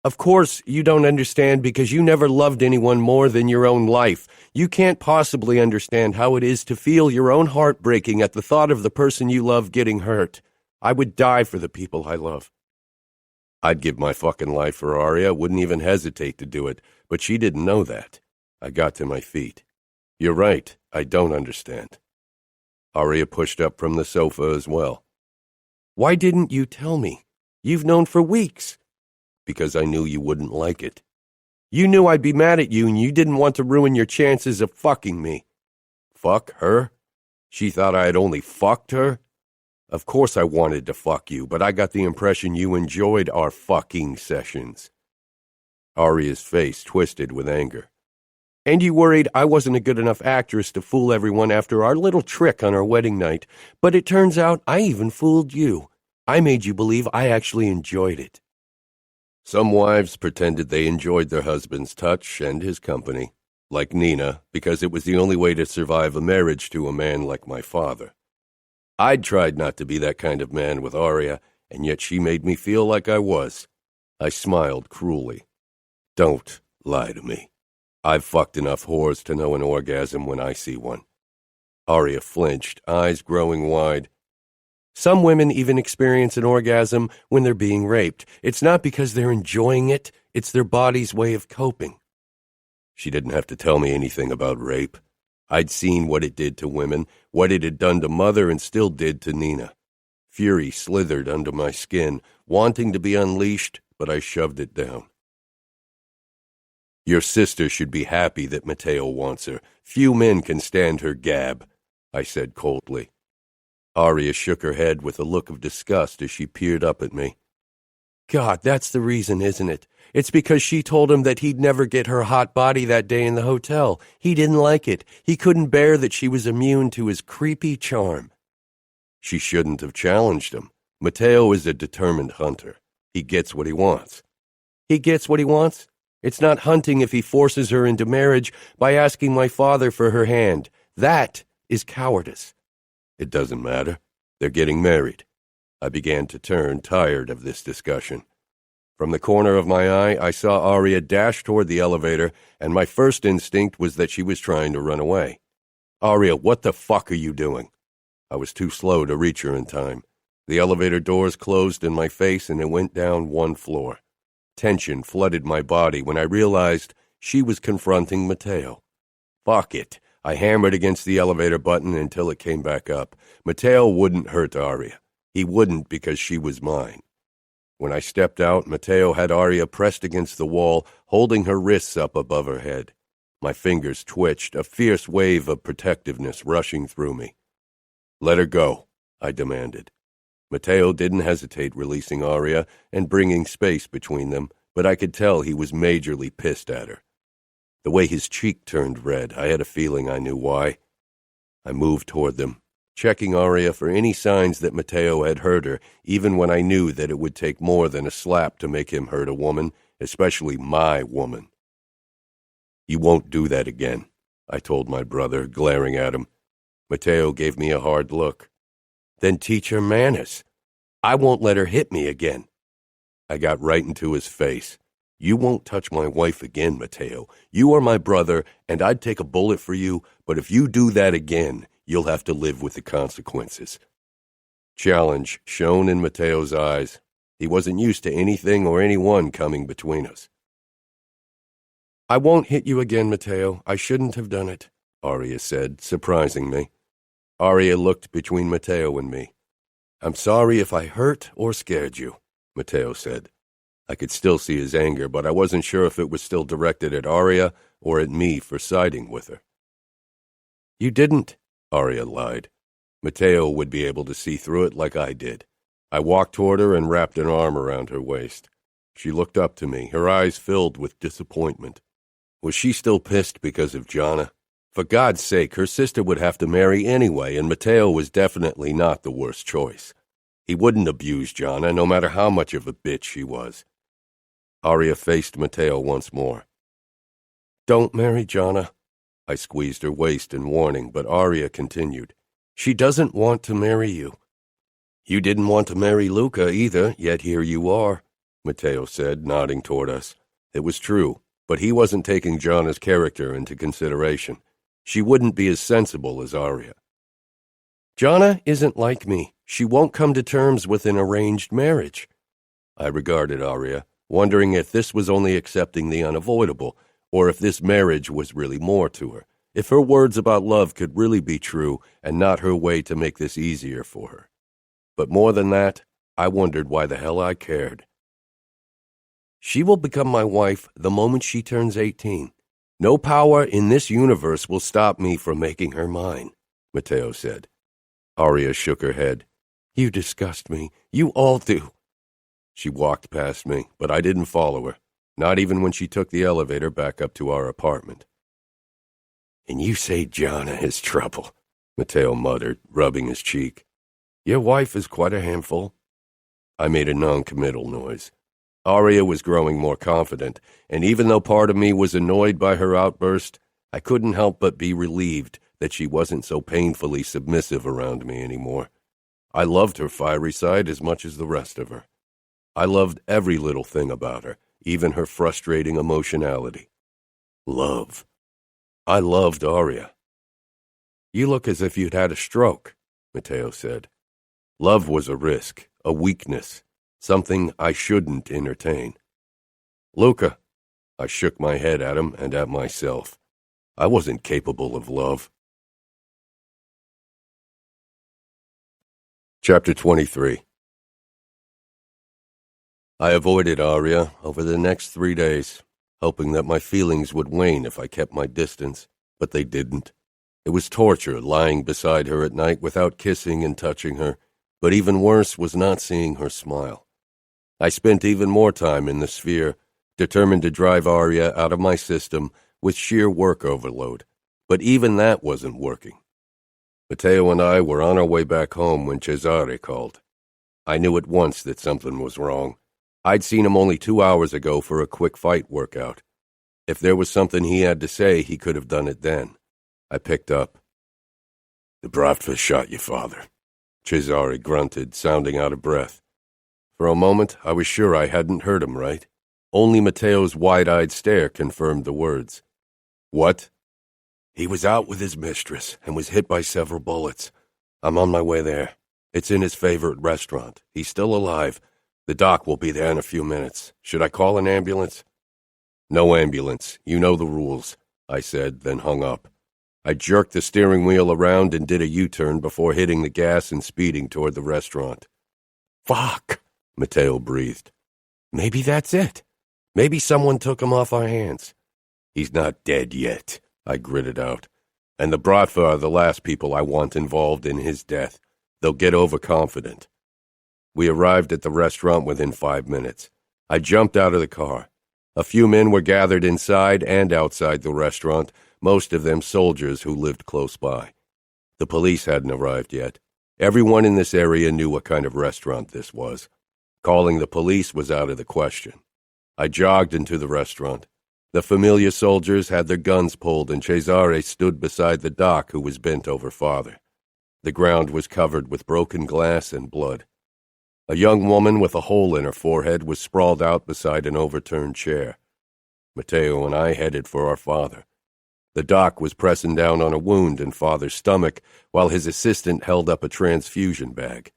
"Of course, you don't understand because you never loved anyone more than your own life. You can't possibly understand how it is to feel your own heart breaking at the thought of the person you love getting hurt. I would die for the people I love." I'd give my fucking life for Aria, wouldn't even hesitate to do it, but she didn't know that. I got to my feet. "You're right, I don't understand." Aria pushed up from the sofa as well. "Why didn't you tell me? You've known for weeks." "Because I knew you wouldn't like it." "You knew I'd be mad at you and you didn't want to ruin your chances of fucking me." "Fuck her? She thought I had only fucked her? Of course I wanted to fuck you, but I got the impression you enjoyed our fucking sessions." Aria's face twisted with anger. "And you worried I wasn't a good enough actress to fool everyone after our little trick on our wedding night, but it turns out I even fooled you. I made you believe I actually enjoyed it." Some wives pretended they enjoyed their husband's touch and his company, like Nina, because it was the only way to survive a marriage to a man like my father. I'd tried not to be that kind of man with Aria, and yet she made me feel like I was. I smiled cruelly. "Don't lie to me. I've fucked enough whores to know an orgasm when I see one." Aria flinched, eyes growing wide. "Some women even experience an orgasm when they're being raped. It's not because they're enjoying it, it's their body's way of coping." She didn't have to tell me anything about rape. I'd seen what it did to women, what it had done to Mother and still did to Nina. Fury slithered under my skin, wanting to be unleashed, but I shoved it down. "Your sister should be happy that Matteo wants her. Few men can stand her gab," I said coldly. Aria shook her head with a look of disgust as she peered up at me. "God, that's the reason, isn't it? It's because she told him that he'd never get her hot body that day in the hotel. He didn't like it. He couldn't bear that she was immune to his creepy charm." She shouldn't have challenged him. Matteo is a determined hunter. He gets what he wants. He gets what he wants? It's not hunting if he forces her into marriage by asking my father for her hand. That is cowardice. It doesn't matter. They're getting married. I began to turn, tired of this discussion. From the corner of my eye, I saw Aria dash toward the elevator, and my first instinct was that she was trying to run away. "Aria, what the fuck are you doing?" I was too slow to reach her in time. The elevator doors closed in my face, and it went down one floor. Tension flooded my body when I realized she was confronting Matteo. Fuck it. I hammered against the elevator button until it came back up. Matteo wouldn't hurt Aria. He wouldn't because she was mine. When I stepped out, Matteo had Aria pressed against the wall, holding her wrists up above her head. My fingers twitched, a fierce wave of protectiveness rushing through me. "Let her go," I demanded. Matteo didn't hesitate releasing Aria and bringing space between them, but I could tell he was majorly pissed at her. The way his cheek turned red, I had a feeling I knew why. I moved toward them, checking Aria for any signs that Matteo had hurt her, even when I knew that it would take more than a slap to make him hurt a woman, especially my woman. "You won't do that again," I told my brother, glaring at him. Matteo gave me a hard look. "Then teach her manners. I won't let her hit me again." I got right into his face. "You won't touch my wife again, Matteo. You are my brother, and I'd take a bullet for you, but if you do that again, you'll have to live with the consequences." Challenge shone in Matteo's eyes. He wasn't used to anything or anyone coming between us. "I won't hit you again, Matteo. I shouldn't have done it," Aria said, surprising me. Aria looked between Matteo and me. "I'm sorry if I hurt or scared you," Matteo said. I could still see his anger, but I wasn't sure if it was still directed at Aria or at me for siding with her. "You didn't," Aria lied. Matteo would be able to see through it like I did. I walked toward her and wrapped an arm around her waist. She looked up to me, her eyes filled with disappointment. Was she still pissed because of Gianna? For God's sake, her sister would have to marry anyway, and Matteo was definitely not the worst choice. He wouldn't abuse Gianna, no matter how much of a bitch she was. Aria faced Matteo once more. "Don't marry Gianna." I squeezed her waist in warning, but Aria continued. "She doesn't want to marry you." "You didn't want to marry Luca either, yet here you are," Matteo said, nodding toward us. It was true, but he wasn't taking Gianna's character into consideration. She wouldn't be as sensible as Aria. "Gianna isn't like me. She won't come to terms with an arranged marriage." I regarded Aria, wondering if this was only accepting the unavoidable, or if this marriage was really more to her, if her words about love could really be true and not her way to make this easier for her. But more than that, I wondered why the hell I cared. "She will become my wife the moment she turns 18. No power in this universe will stop me from making her mine," Matteo said. Aria shook her head. "You disgust me. You all do." She walked past me, but I didn't follow her, not even when she took the elevator back up to our apartment. "And you say Gianna is trouble," Matteo muttered, rubbing his cheek. "Your wife is quite a handful." I made a non-committal noise. Aria was growing more confident, and even though part of me was annoyed by her outburst, I couldn't help but be relieved that she wasn't so painfully submissive around me anymore. I loved her fiery side as much as the rest of her. I loved every little thing about her, even her frustrating emotionality. Love. I loved Aria. "You look as if you'd had a stroke," Matteo said. Love was a risk, a weakness, something I shouldn't entertain. "Luca." I shook my head at him and at myself. I wasn't capable of love. Chapter 23. I avoided Aria over the next 3 days, hoping that my feelings would wane if I kept my distance, but they didn't. It was torture lying beside her at night without kissing and touching her, but even worse was not seeing her smile. I spent even more time in the sphere, determined to drive Aria out of my system with sheer work overload, but even that wasn't working. Matteo and I were on our way back home when Cesare called. I knew at once that something was wrong. I'd seen him only 2 hours ago for a quick fight workout. If there was something he had to say, he could have done it then. I picked up. "The Bratva shot your father," Cesare grunted, sounding out of breath. For a moment, I was sure I hadn't heard him right. Only Matteo's wide-eyed stare confirmed the words. "What?" "He was out with his mistress and was hit by several bullets. I'm on my way there. It's in his favorite restaurant. He's still alive. The doc will be there in a few minutes. Should I call an ambulance?" "No ambulance. You know the rules," I said, then hung up. I jerked the steering wheel around and did a U-turn before hitting the gas and speeding toward the restaurant. "Fuck," Matteo breathed. "Maybe that's it. Maybe someone took him off our hands." "He's not dead yet," I gritted out. "And the Bratva are the last people I want involved in his death. They'll get overconfident." We arrived at the restaurant within 5 minutes. I jumped out of the car. A few men were gathered inside and outside the restaurant, most of them soldiers who lived close by. The police hadn't arrived yet. Everyone in this area knew what kind of restaurant this was. Calling the police was out of the question. I jogged into the restaurant. The familiar soldiers had their guns pulled, and Cesare stood beside the doc who was bent over father. The ground was covered with broken glass and blood. A young woman with a hole in her forehead was sprawled out beside an overturned chair. Matteo and I headed for our father. The doc was pressing down on a wound in father's stomach while his assistant held up a transfusion bag.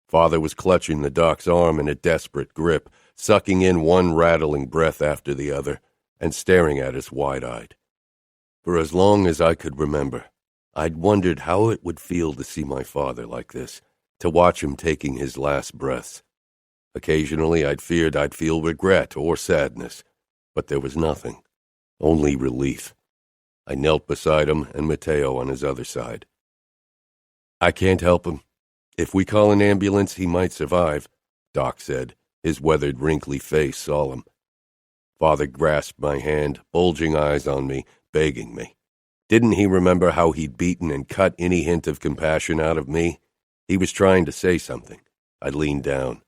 Father was clutching the doc's arm in a desperate grip, sucking in one rattling breath after the other, and staring at us wide-eyed. For as long as I could remember, I'd wondered how it would feel to see my father like this, to watch him taking his last breaths. Occasionally I'd feared I'd feel regret or sadness, but there was nothing, only relief. I knelt beside him and Matteo on his other side. "I can't help him. If we call an ambulance, he might survive," Doc said, his weathered, wrinkly face solemn. Father grasped my hand, bulging eyes on me, begging me. Didn't he remember how he'd beaten and cut any hint of compassion out of me? He was trying to say something. I leaned down.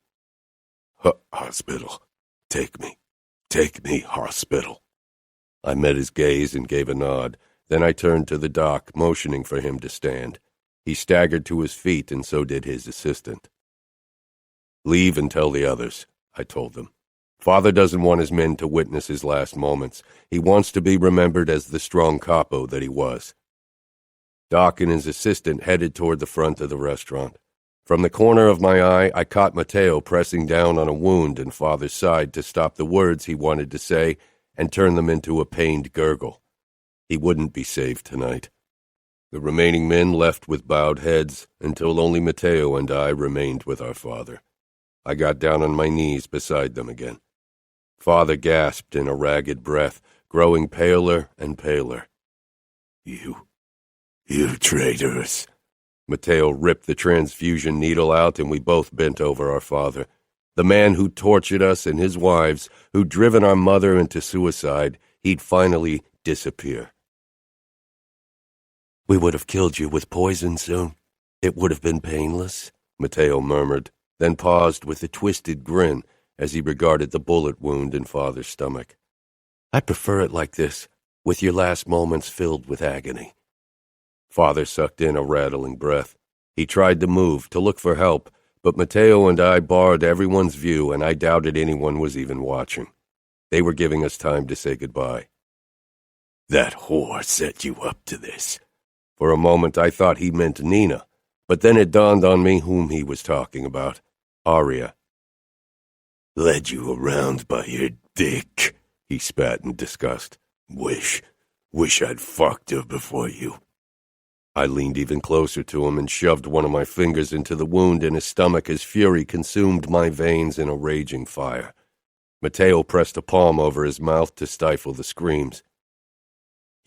"Hospital. Take me, hospital." I met his gaze and gave a nod. Then I turned to the doc, motioning for him to stand. He staggered to his feet, and so did his assistant. "Leave and tell the others," I told them. "Father doesn't want his men to witness his last moments. He wants to be remembered as the strong capo that he was." Doc and his assistant headed toward the front of the restaurant. From the corner of my eye, I caught Matteo pressing down on a wound in Father's side to stop the words he wanted to say and turn them into a pained gurgle. He wouldn't be saved tonight. The remaining men left with bowed heads until only Matteo and I remained with our father. I got down on my knees beside them again. Father gasped in a ragged breath, growing paler and paler. You traitors." Matteo ripped the transfusion needle out, and we both bent over our father. The man who tortured us and his wives, who'd driven our mother into suicide, he'd finally disappear. "We would have killed you with poison soon. It would have been painless," Matteo murmured, then paused with a twisted grin as he regarded the bullet wound in Father's stomach. "I prefer it like this, with your last moments filled with agony." Father sucked in a rattling breath. He tried to move, to look for help, but Matteo and I barred everyone's view, and I doubted anyone was even watching. They were giving us time to say goodbye. "That whore set you up to this." For a moment I thought he meant Nina, but then it dawned on me whom he was talking about. Aria. "Led you around by your dick," he spat in disgust. Wish I'd fucked her before you." I leaned even closer to him and shoved one of my fingers into the wound in his stomach as fury consumed my veins in a raging fire. Matteo pressed a palm over his mouth to stifle the screams.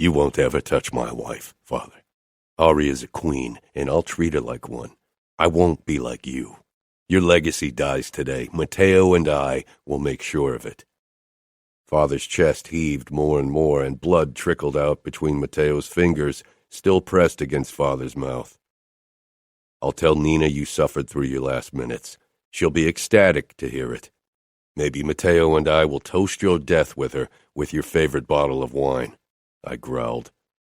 "You won't ever touch my wife, Father. Aria's a queen, and I'll treat her like one. I won't be like you. Your legacy dies today. Matteo and I will make sure of it." Father's chest heaved more and more, and blood trickled out between Matteo's fingers, still pressed against Father's mouth. "I'll tell Nina you suffered through your last minutes. She'll be ecstatic to hear it. Maybe Matteo and I will toast your death with her with your favorite bottle of wine," I growled.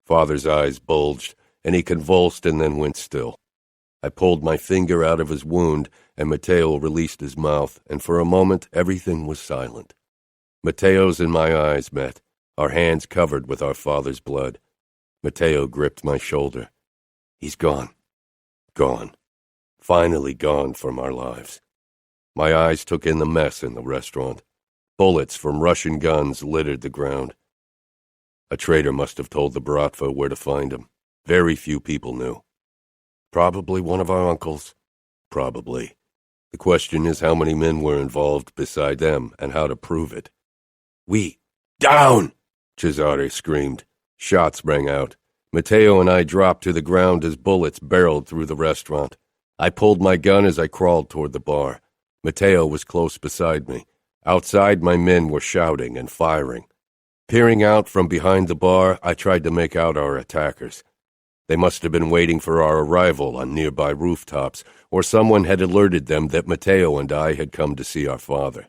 Father's eyes bulged, and he convulsed and then went still. I pulled my finger out of his wound, and Matteo released his mouth, and for a moment everything was silent. Matteo's and my eyes met, our hands covered with our father's blood. Matteo gripped my shoulder. "He's gone. Gone. Finally gone from our lives." My eyes took in the mess in the restaurant. Bullets from Russian guns littered the ground. A traitor must have told the Bratva where to find him. Very few people knew. Probably one of our uncles. Probably. The question is how many men were involved beside them and how to prove it. "Down!" Cesare screamed. Shots rang out. Matteo and I dropped to the ground as bullets barreled through the restaurant. I pulled my gun as I crawled toward the bar. Matteo was close beside me. Outside, my men were shouting and firing. Peering out from behind the bar, I tried to make out our attackers. They must have been waiting for our arrival on nearby rooftops, or someone had alerted them that Matteo and I had come to see our father.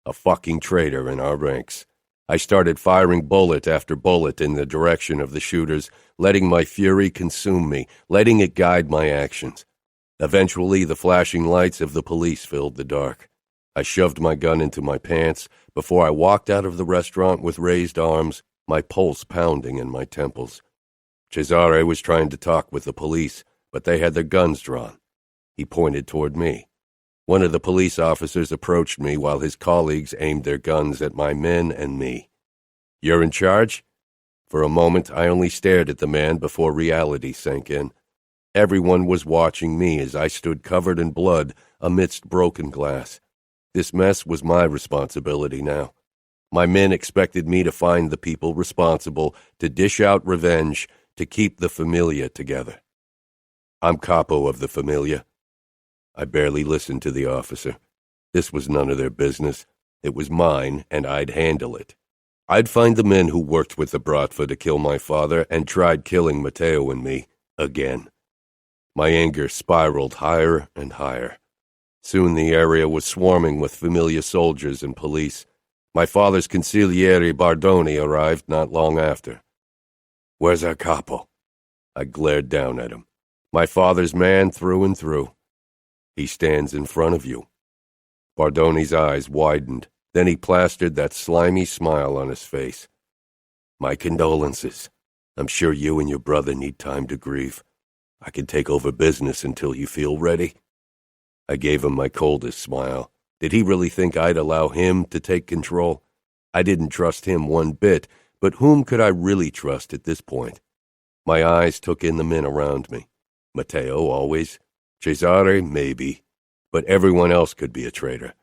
A fucking traitor in our ranks. I started firing bullet after bullet in the direction of the shooters, letting my fury consume me, letting it guide my actions. Eventually, the flashing lights of the police filled the dark. I shoved my gun into my pants before I walked out of the restaurant with raised arms, my pulse pounding in my temples. Cesare was trying to talk with the police, but they had their guns drawn. He pointed toward me. One of the police officers approached me while his colleagues aimed their guns at my men and me. "You're in charge?" For a moment, I only stared at the man before reality sank in. Everyone was watching me as I stood covered in blood amidst broken glass. This mess was my responsibility now. My men expected me to find the people responsible, to dish out revenge, to keep the Familia together. I'm Capo of the Familia. I barely listened to the officer. This was none of their business. It was mine, and I'd handle it. I'd find the men who worked with the Bratva to kill my father and tried killing Matteo and me again. My anger spiraled higher and higher. Soon the area was swarming with Familia soldiers and police. My father's consigliere Bardoni arrived not long after. "Where's our capo?" I glared down at him. My father's man through and through. "He stands in front of you." Bardoni's eyes widened. Then he plastered that slimy smile on his face. "My condolences. I'm sure you and your brother need time to grieve. I can take over business until you feel ready." I gave him my coldest smile. Did he really think I'd allow him to take control? I didn't trust him one bit, but whom could I really trust at this point? My eyes took in the men around me. Matteo, always. Cesare, maybe. But everyone else could be a traitor.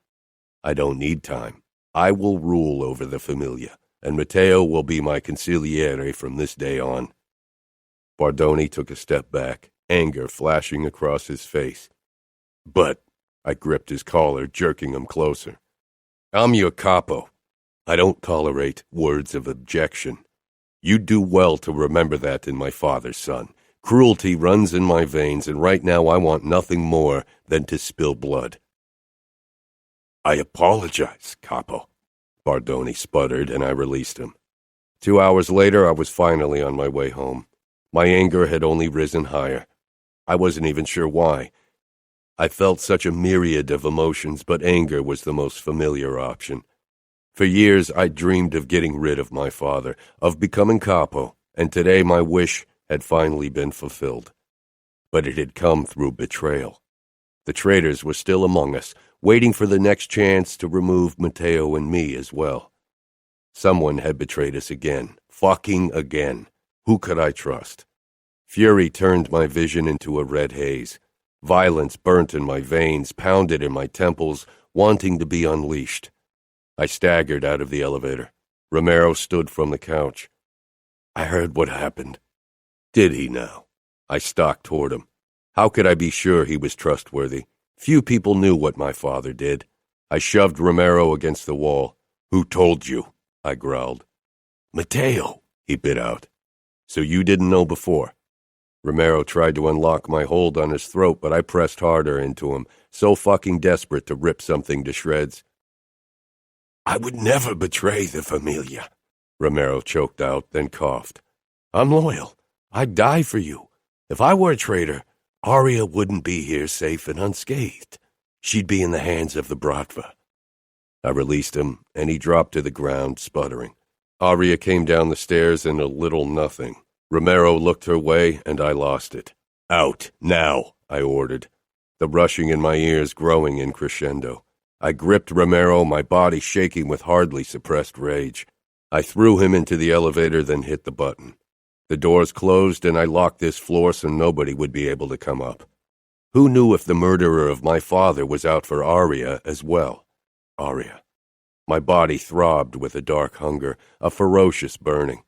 I don't need time. I will rule over the Familia, and Matteo will be my consigliere from this day on. Bardoni took a step back, anger flashing across his face. "But," I gripped his collar, jerking him closer. "I'm your capo. I don't tolerate words of objection. You'd do well to remember that in my father's son. Cruelty runs in my veins, and right now I want nothing more than to spill blood." "I apologize, Capo," Bardoni sputtered, and I released him. 2 hours later, I was finally on my way home. My anger had only risen higher. I wasn't even sure why. I felt such a myriad of emotions, but anger was the most familiar option. For years, I dreamed of getting rid of my father, of becoming capo, and today my wish had finally been fulfilled. But it had come through betrayal. The traitors were still among us, waiting for the next chance to remove Matteo and me as well. Someone had betrayed us again, fucking again. Who could I trust? Fury turned my vision into a red haze. Violence burnt in my veins, pounded in my temples, wanting to be unleashed. I staggered out of the elevator. Romero stood from the couch. "I heard what happened." "Did he now?" I stalked toward him. How could I be sure he was trustworthy? Few people knew what my father did. I shoved Romero against the wall. "Who told you?" I growled. "Matteo," he bit out. "So you didn't know before?" Romero tried to unlock my hold on his throat, but I pressed harder into him, so fucking desperate to rip something to shreds. "I would never betray the Familia," Romero choked out, then coughed. "I'm loyal. I'd die for you. If I were a traitor, Aria wouldn't be here safe and unscathed. She'd be in the hands of the Bratva." I released him, and he dropped to the ground, sputtering. Aria came down the stairs in a little nothing. Romero looked her way, and I lost it. "Out, now," I ordered, the rushing in my ears growing in crescendo. I gripped Romero, my body shaking with hardly suppressed rage. I threw him into the elevator, then hit the button. The doors closed, and I locked this floor so nobody would be able to come up. Who knew if the murderer of my father was out for Aria as well? Aria. My body throbbed with a dark hunger, a ferocious burning.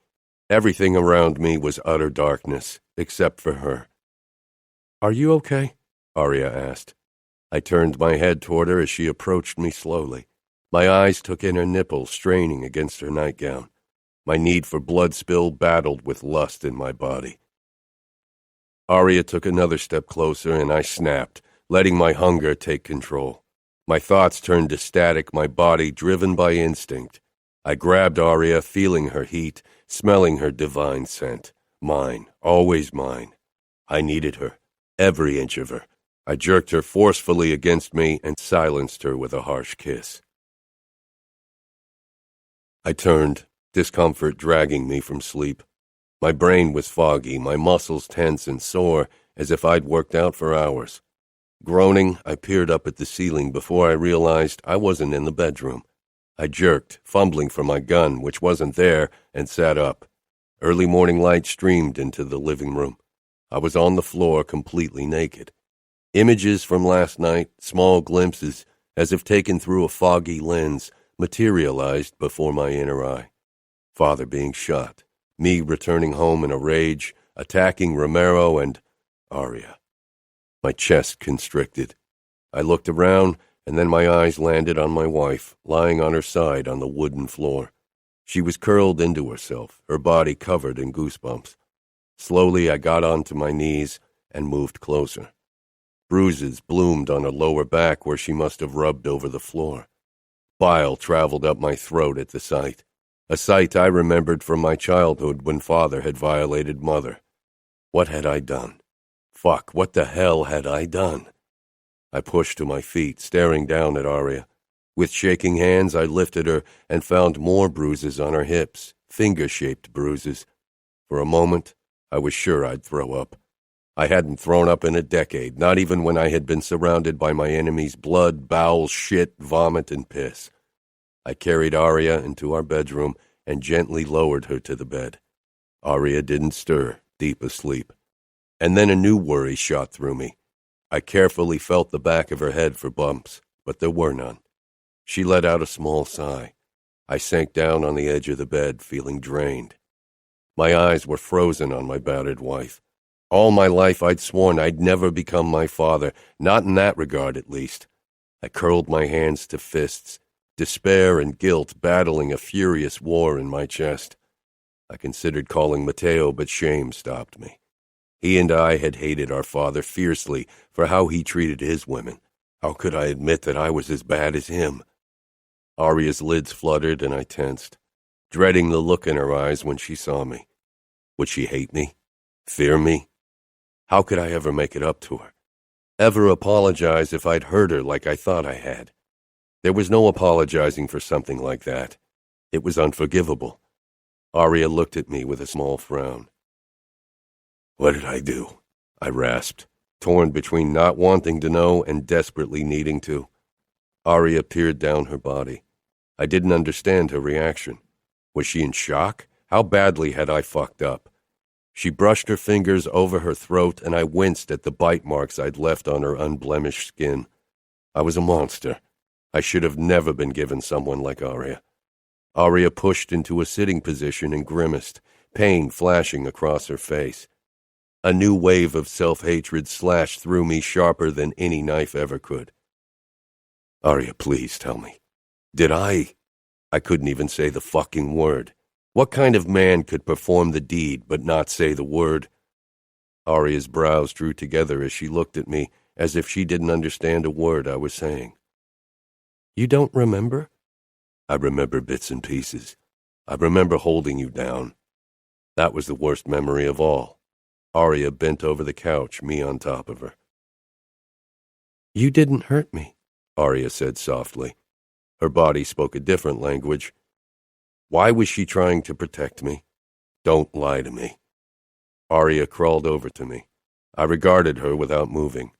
Everything around me was utter darkness, except for her. "Are you okay?" Aria asked. I turned my head toward her as she approached me slowly. My eyes took in her nipples straining against her nightgown. My need for blood spill battled with lust in my body. Aria took another step closer, and I snapped, letting my hunger take control. My thoughts turned to static, my body driven by instinct. I grabbed Aria, feeling her heat, smelling her divine scent. Mine, always mine. I needed her, every inch of her. I jerked her forcefully against me and silenced her with a harsh kiss. I turned, discomfort dragging me from sleep. My brain was foggy, my muscles tense and sore, as if I'd worked out for hours. Groaning, I peered up at the ceiling before I realized I wasn't in the bedroom. I jerked, fumbling for my gun, which wasn't there, and sat up. Early morning light streamed into the living room. I was on the floor, completely naked. Images from last night, small glimpses, as if taken through a foggy lens, materialized before my inner eye. Father being shot, me returning home in a rage, attacking Romero and Aria. My chest constricted. I looked around, and then my eyes landed on my wife, lying on her side on the wooden floor. She was curled into herself, her body covered in goosebumps. Slowly I got onto my knees and moved closer. Bruises bloomed on her lower back where she must have rubbed over the floor. Bile traveled up my throat at the sight, a sight I remembered from my childhood when Father had violated Mother. What had I done? Fuck, what the hell had I done? I pushed to my feet, staring down at Aria. With shaking hands, I lifted her and found more bruises on her hips, finger-shaped bruises. For a moment, I was sure I'd throw up. I hadn't thrown up in a decade, not even when I had been surrounded by my enemy's blood, bowels, shit, vomit, and piss. I carried Aria into our bedroom and gently lowered her to the bed. Aria didn't stir, deep asleep. And then a new worry shot through me. I carefully felt the back of her head for bumps, but there were none. She let out a small sigh. I sank down on the edge of the bed, feeling drained. My eyes were frozen on my battered wife. All my life I'd sworn I'd never become my father, not in that regard at least. I curled my hands to fists, despair and guilt battling a furious war in my chest. I considered calling Matteo, but shame stopped me. He and I had hated our father fiercely for how he treated his women. How could I admit that I was as bad as him? Aria's lids fluttered and I tensed, dreading the look in her eyes when she saw me. Would she hate me? Fear me? How could I ever make it up to her? Ever apologize if I'd hurt her like I thought I had? There was no apologizing for something like that. It was unforgivable. Aria looked at me with a small frown. What did I do? I rasped, torn between not wanting to know and desperately needing to. Aria peered down her body. I didn't understand her reaction. Was she in shock? How badly had I fucked up? She brushed her fingers over her throat, and I winced at the bite marks I'd left on her unblemished skin. I was a monster. I should have never been given someone like Aria. Aria pushed into a sitting position and grimaced, pain flashing across her face. A new wave of self-hatred slashed through me sharper than any knife ever could. Aria, please tell me. Did I couldn't even say the fucking word. What kind of man could perform the deed but not say the word? Aria's brows drew together as she looked at me, as if she didn't understand a word I was saying. You don't remember? I remember bits and pieces. I remember holding you down. That was the worst memory of all. Aria bent over the couch, me on top of her. You didn't hurt me, Aria said softly. Her body spoke a different language. Why was she trying to protect me? Don't lie to me. Aria crawled over to me. I regarded her without moving.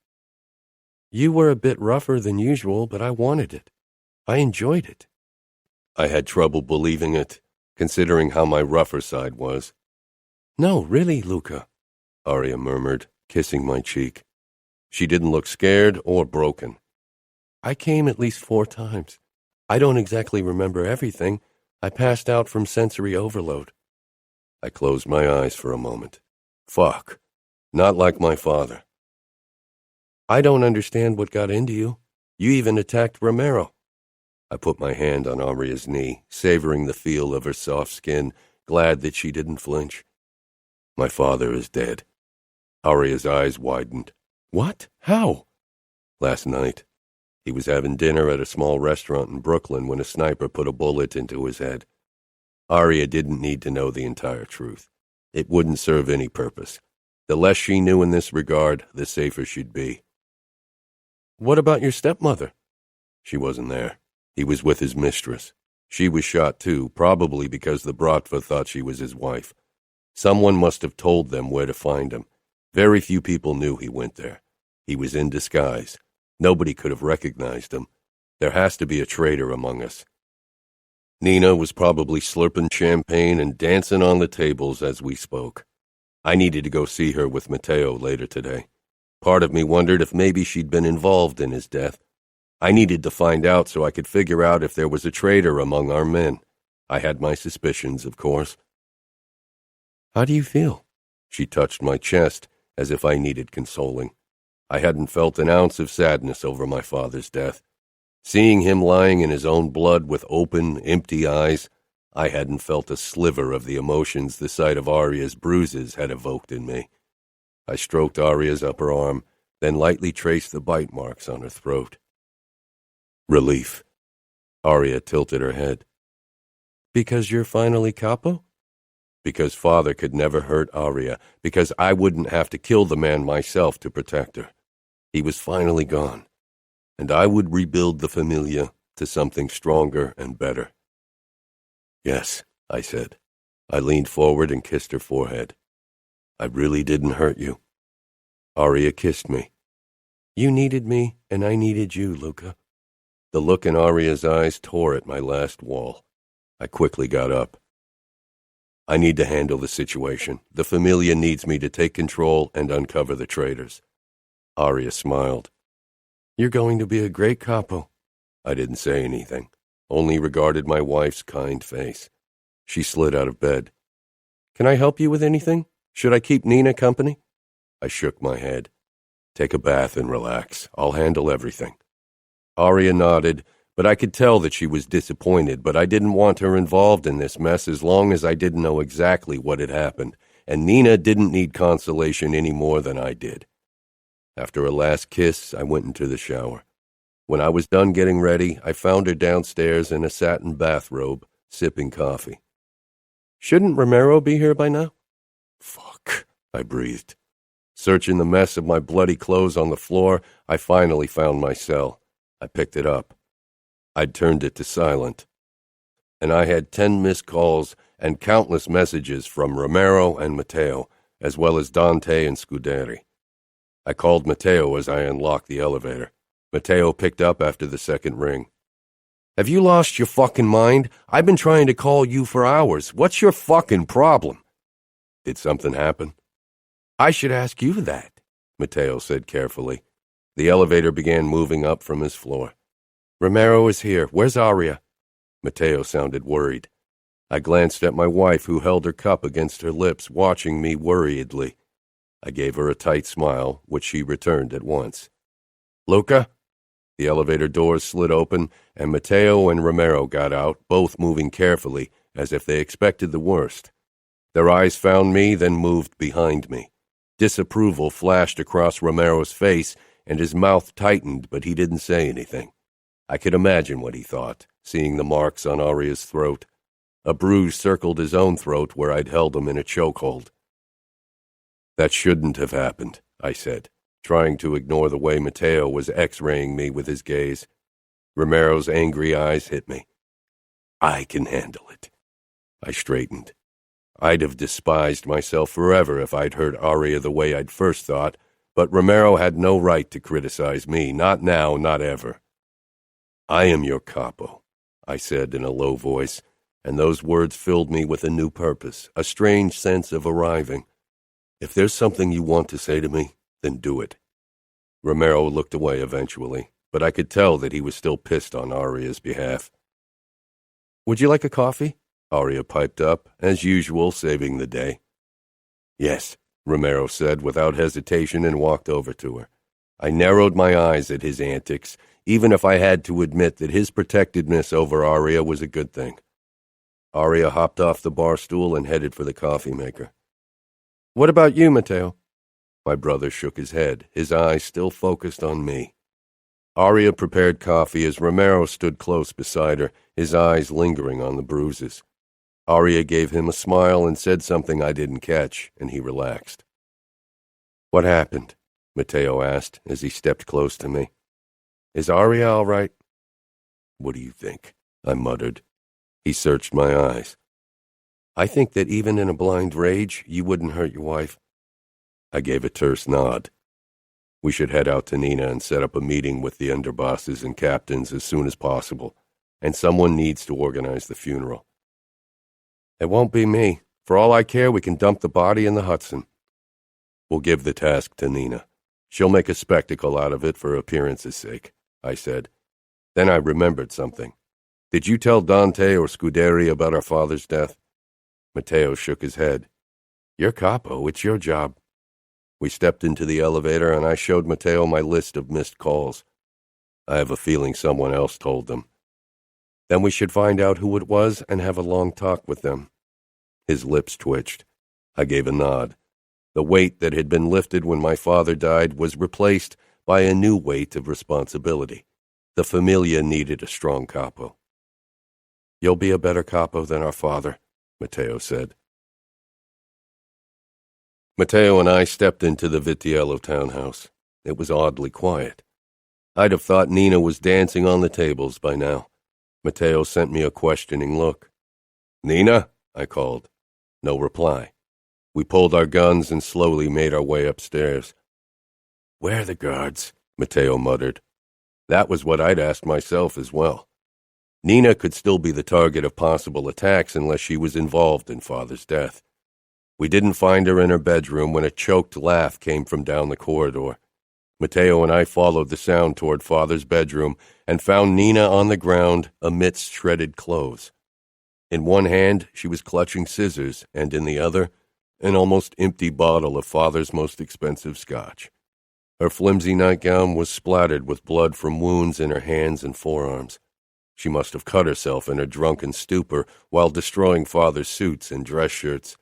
You were a bit rougher than usual, but I wanted it. I enjoyed it. I had trouble believing it, considering how my rougher side was. No, really, Luca, Aria murmured, kissing my cheek. She didn't look scared or broken. I came at least 4 times. I don't exactly remember everything. I passed out from sensory overload. I closed my eyes for a moment. Fuck. Not like my father. I don't understand what got into you. You even attacked Romero. I put my hand on Aria's knee, savoring the feel of her soft skin, glad that she didn't flinch. My father is dead. Aria's eyes widened. What? How? Last night. He was having dinner at a small restaurant in Brooklyn when a sniper put a bullet into his head. Aria didn't need to know the entire truth. It wouldn't serve any purpose. The less she knew in this regard, the safer she'd be. What about your stepmother? She wasn't there. He was with his mistress. She was shot too, probably because the Bratva thought she was his wife. Someone must have told them where to find him. Very few people knew he went there. He was in disguise. Nobody could have recognized him. There has to be a traitor among us. Nina was probably slurping champagne and dancing on the tables as we spoke. I needed to go see her with Matteo later today. Part of me wondered if maybe she'd been involved in his death. I needed to find out so I could figure out if there was a traitor among our men. I had my suspicions, of course. How do you feel? She touched my chest, as if I needed consoling. I hadn't felt an ounce of sadness over my father's death. Seeing him lying in his own blood with open, empty eyes, I hadn't felt a sliver of the emotions the sight of Aria's bruises had evoked in me. I stroked Aria's upper arm, then lightly traced the bite marks on her throat. Relief. Aria tilted her head. Because you're finally Capo? Because Father could never hurt Aria, because I wouldn't have to kill the man myself to protect her. He was finally gone, and I would rebuild the Familia to something stronger and better. Yes, I said. I leaned forward and kissed her forehead. I really didn't hurt you. Aria kissed me. You needed me, and I needed you, Luca. The look in Aria's eyes tore at my last wall. I quickly got up. I need to handle the situation. The Familia needs me to take control and uncover the traitors. Aria smiled. You're going to be a great Capo. I didn't say anything, only regarded my wife's kind face. She slid out of bed. Can I help you with anything? Should I keep Nina company? I shook my head. Take a bath and relax. I'll handle everything. Aria nodded, but I could tell that she was disappointed, but I didn't want her involved in this mess as long as I didn't know exactly what had happened, and Nina didn't need consolation any more than I did. After a last kiss, I went into the shower. When I was done getting ready, I found her downstairs in a satin bathrobe, sipping coffee. Shouldn't Romero be here by now? Fuck, I breathed. Searching the mess of my bloody clothes on the floor, I finally found my cell. I picked it up. I'd turned it to silent, and I had 10 missed calls and countless messages from Romero and Matteo, as well as Dante and Scuderi. I called Matteo as I unlocked the elevator. Matteo picked up after the second ring. Have you lost your fucking mind? I've been trying to call you for hours. What's your fucking problem? Did something happen? I should ask you that, Matteo said carefully. The elevator began moving up from his floor. Romero is here. Where's Aria? Matteo sounded worried. I glanced at my wife, who held her cup against her lips, watching me worriedly. I gave her a tight smile, which she returned at once. Luca? The elevator doors slid open, and Matteo and Romero got out, both moving carefully, as if they expected the worst. Their eyes found me, then moved behind me. Disapproval flashed across Romero's face, and his mouth tightened, but he didn't say anything. I could imagine what he thought, seeing the marks on Aria's throat. A bruise circled his own throat where I'd held him in a chokehold. That shouldn't have happened, I said, trying to ignore the way Matteo was x-raying me with his gaze. Romero's angry eyes hit me. I can handle it. I straightened. I'd have despised myself forever if I'd hurt Aria the way I'd first thought, but Romero had no right to criticize me, not now, not ever. I am your Capo, I said in a low voice, and those words filled me with a new purpose, a strange sense of arriving. If there's something you want to say to me, then do it. Romero looked away eventually, but I could tell that he was still pissed on Aria's behalf. Would you like a coffee? Aria piped up, as usual, saving the day. Yes, Romero said without hesitation and walked over to her. I narrowed my eyes at his antics, even if I had to admit that his protectiveness over Aria was a good thing. Aria hopped off the bar stool and headed for the coffee maker. What about you, Matteo? My brother shook his head, his eyes still focused on me. Aria prepared coffee as Romero stood close beside her, his eyes lingering on the bruises. Aria gave him a smile and said something I didn't catch, and he relaxed. What happened? Matteo asked as he stepped close to me. Is Aria all right? What do you think? I muttered. He searched my eyes. I think that even in a blind rage, you wouldn't hurt your wife. I gave a terse nod. We should head out to Nina and set up a meeting with the underbosses and captains as soon as possible, and someone needs to organize the funeral. It won't be me. For all I care, we can dump the body in the Hudson. We'll give the task to Nina. She'll make a spectacle out of it for appearance's sake, I said, Then I remembered something. Did you tell Dante or Scuderi about our father's death? Matteo shook his head. You're Capo. It's your job. We stepped into the elevator, and I showed Matteo my list of missed calls. I have a feeling someone else told them. Then we should find out who it was and have a long talk with them. His lips twitched. I gave a nod. The weight that had been lifted when my father died was replaced by a new weight of responsibility. The familia needed a strong capo. You'll be a better capo than our father, Matteo said. Matteo and I stepped into the Vitiello townhouse. It was oddly quiet. I'd have thought Nina was dancing on the tables by now. Matteo sent me a questioning look. Nina? I called. No reply. We pulled our guns and slowly made our way upstairs. Where are the guards? Matteo muttered. That was what I'd asked myself as well. Nina could still be the target of possible attacks unless she was involved in Father's death. We didn't find her in her bedroom when a choked laugh came from down the corridor. Matteo and I followed the sound toward Father's bedroom and found Nina on the ground amidst shredded clothes. In one hand, she was clutching scissors, and in the other, an almost empty bottle of Father's most expensive scotch. Her flimsy nightgown was splattered with blood from wounds in her hands and forearms. She must have cut herself in her drunken stupor while destroying Father's suits and dress shirts.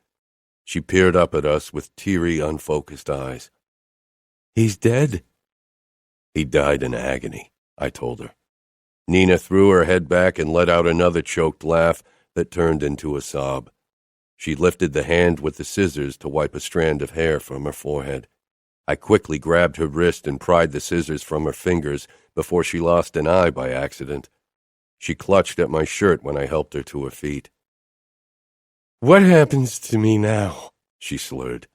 She peered up at us with teary, unfocused eyes. He's dead? He died in agony, I told her. Nina threw her head back and let out another choked laugh that turned into a sob. She lifted the hand with the scissors to wipe a strand of hair from her forehead. I quickly grabbed her wrist and pried the scissors from her fingers before she lost an eye by accident. She clutched at my shirt when I helped her to her feet. What happens to me now? She slurred.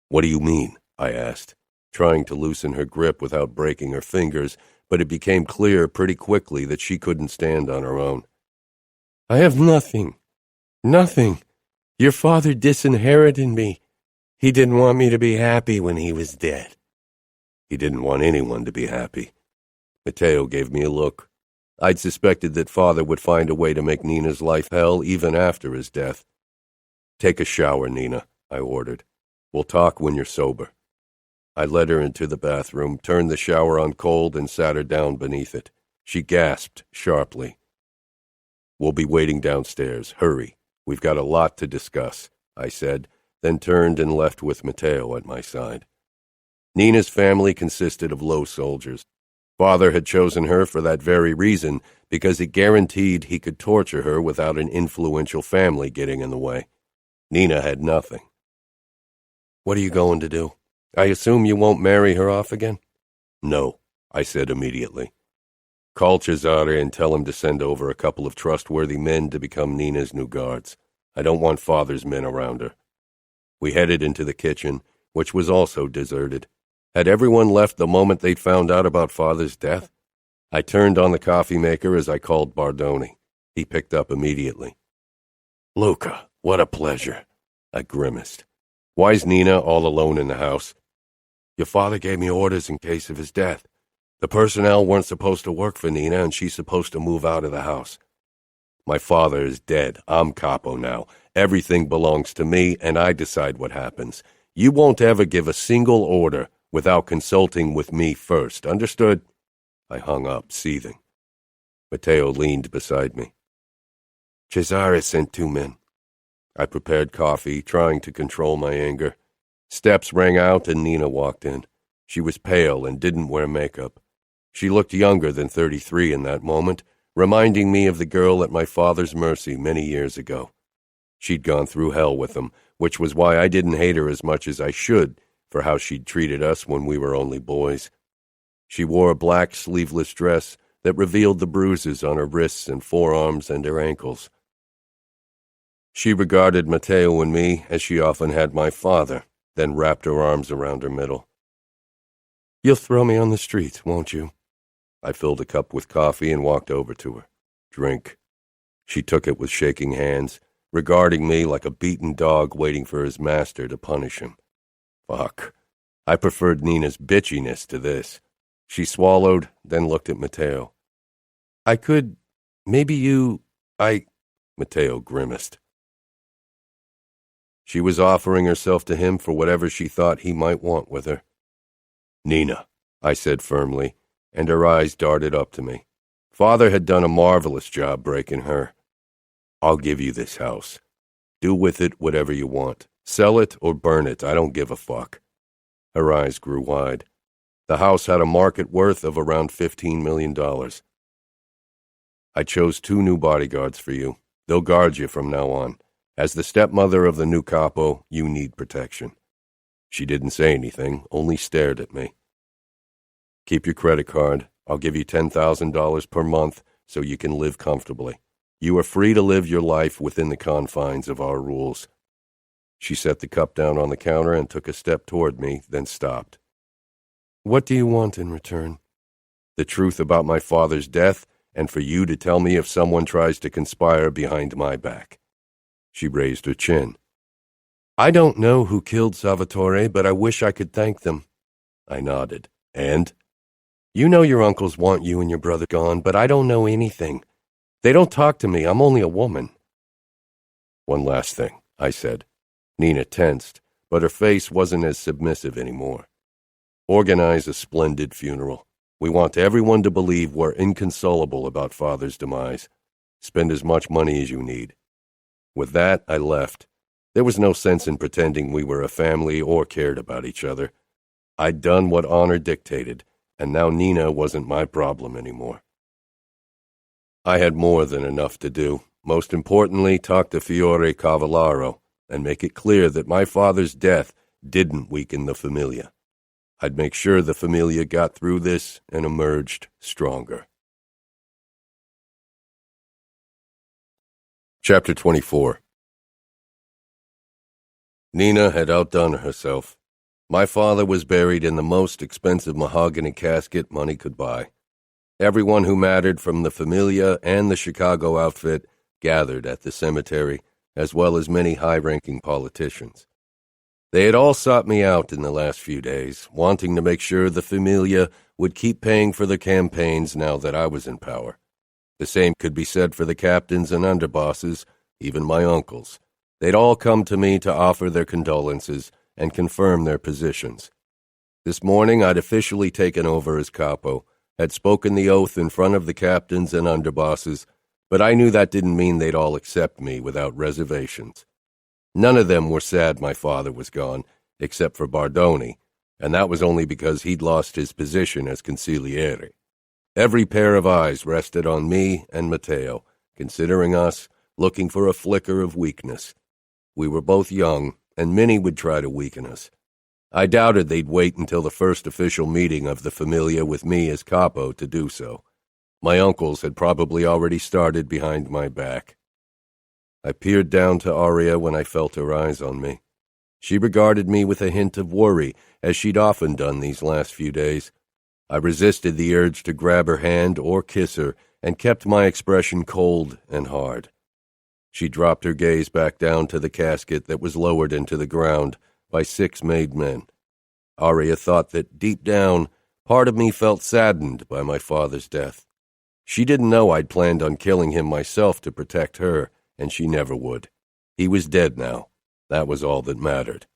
What do you mean? I asked, trying to loosen her grip without breaking her fingers, but it became clear pretty quickly that she couldn't stand on her own. I have nothing. Nothing. Your father disinherited me. He didn't want me to be happy when he was dead. He didn't want anyone to be happy. Matteo gave me a look. I'd suspected that Father would find a way to make Nina's life hell even after his death. Take a shower, Nina, I ordered. We'll talk when you're sober. I led her into the bathroom, turned the shower on cold, and sat her down beneath it. She gasped sharply. We'll be waiting downstairs. Hurry. We've got a lot to discuss, I said, then turned and left with Matteo at my side. Nina's family consisted of low soldiers. Father had chosen her for that very reason, because it guaranteed he could torture her without an influential family getting in the way. Nina had nothing. What are you going to do? I assume you won't marry her off again? No, I said immediately. Call Cesare and tell him to send over a couple of trustworthy men to become Nina's new guards. I don't want Father's men around her. We headed into the kitchen, which was also deserted. Had everyone left the moment they'd found out about Father's death? I turned on the coffee maker as I called Bardoni. He picked up immediately. Luca, what a pleasure. I grimaced. Why's Nina all alone in the house? Your father gave me orders in case of his death. The personnel weren't supposed to work for Nina, and she's supposed to move out of the house. My father is dead. I'm Capo now. Everything belongs to me, and I decide what happens. You won't ever give a single order without consulting with me first. Understood? I hung up, seething. Matteo leaned beside me. Cesare sent 2 men. I prepared coffee, trying to control my anger. Steps rang out, and Nina walked in. She was pale and didn't wear makeup. She looked younger than 33 in that moment, reminding me of the girl at my father's mercy many years ago. She'd gone through hell with him, which was why I didn't hate her as much as I should for how she'd treated us when we were only boys. She wore a black sleeveless dress that revealed the bruises on her wrists and forearms and her ankles. She regarded Matteo and me as she often had my father, then wrapped her arms around her middle. You'll throw me on the street, won't you? I filled a cup with coffee and walked over to her. Drink. She took it with shaking hands, regarding me like a beaten dog waiting for his master to punish him. Fuck. I preferred Nina's bitchiness to this. She swallowed, then looked at Matteo. I could, maybe you, Matteo grimaced. She was offering herself to him for whatever she thought he might want with her. Nina, I said firmly, and her eyes darted up to me. Father had done a marvelous job breaking her. I'll give you this house. Do with it whatever you want. Sell it or burn it, I don't give a fuck. Her eyes grew wide. The house had a market worth of around $15 million. I chose 2 new bodyguards for you. They'll guard you from now on. As the stepmother of the new Capo, you need protection. She didn't say anything, only stared at me. Keep your credit card. I'll give you $10,000 per month so you can live comfortably. You are free to live your life within the confines of our rules. She set the cup down on the counter and took a step toward me, then stopped. What do you want in return? The truth about my father's death, and for you to tell me if someone tries to conspire behind my back. She raised her chin. I don't know who killed Salvatore, but I wish I could thank them. I nodded. And? You know your uncles want you and your brother gone, but I don't know anything. They don't talk to me. I'm only a woman. One last thing, I said. Nina tensed, but her face wasn't as submissive anymore. Organize a splendid funeral. We want everyone to believe we're inconsolable about Father's demise. Spend as much money as you need. With that, I left. There was no sense in pretending we were a family or cared about each other. I'd done what honor dictated, and now Nina wasn't my problem anymore. I had more than enough to do. Most importantly, talk to Fiore Cavallaro and make it clear that my father's death didn't weaken the Familia. I'd make sure the Familia got through this and emerged stronger. Chapter 24. Nina had outdone herself. My father was buried in the most expensive mahogany casket money could buy. Everyone who mattered from the Familia and the Chicago outfit gathered at the cemetery, as well as many high-ranking politicians. They had all sought me out in the last few days, wanting to make sure the Familia would keep paying for their campaigns now that I was in power. The same could be said for the captains and underbosses, even my uncles. They'd all come to me to offer their condolences and confirm their positions. This morning I'd officially taken over as Capo, had spoken the oath in front of the captains and underbosses, but I knew that didn't mean they'd all accept me without reservations. None of them were sad my father was gone, except for Bardoni, and that was only because he'd lost his position as consigliere. Every pair of eyes rested on me and Matteo, considering us, looking for a flicker of weakness. We were both young, and many would try to weaken us. I doubted they'd wait until the first official meeting of the Familia with me as Capo to do so. My uncles had probably already started behind my back. I peered down to Aria when I felt her eyes on me. She regarded me with a hint of worry, as she'd often done these last few days. I resisted the urge to grab her hand or kiss her, and kept my expression cold and hard. She dropped her gaze back down to the casket that was lowered into the ground by 6 made men. Aria thought that, deep down, part of me felt saddened by my father's death. She didn't know I'd planned on killing him myself to protect her, and she never would. He was dead now. That was all that mattered.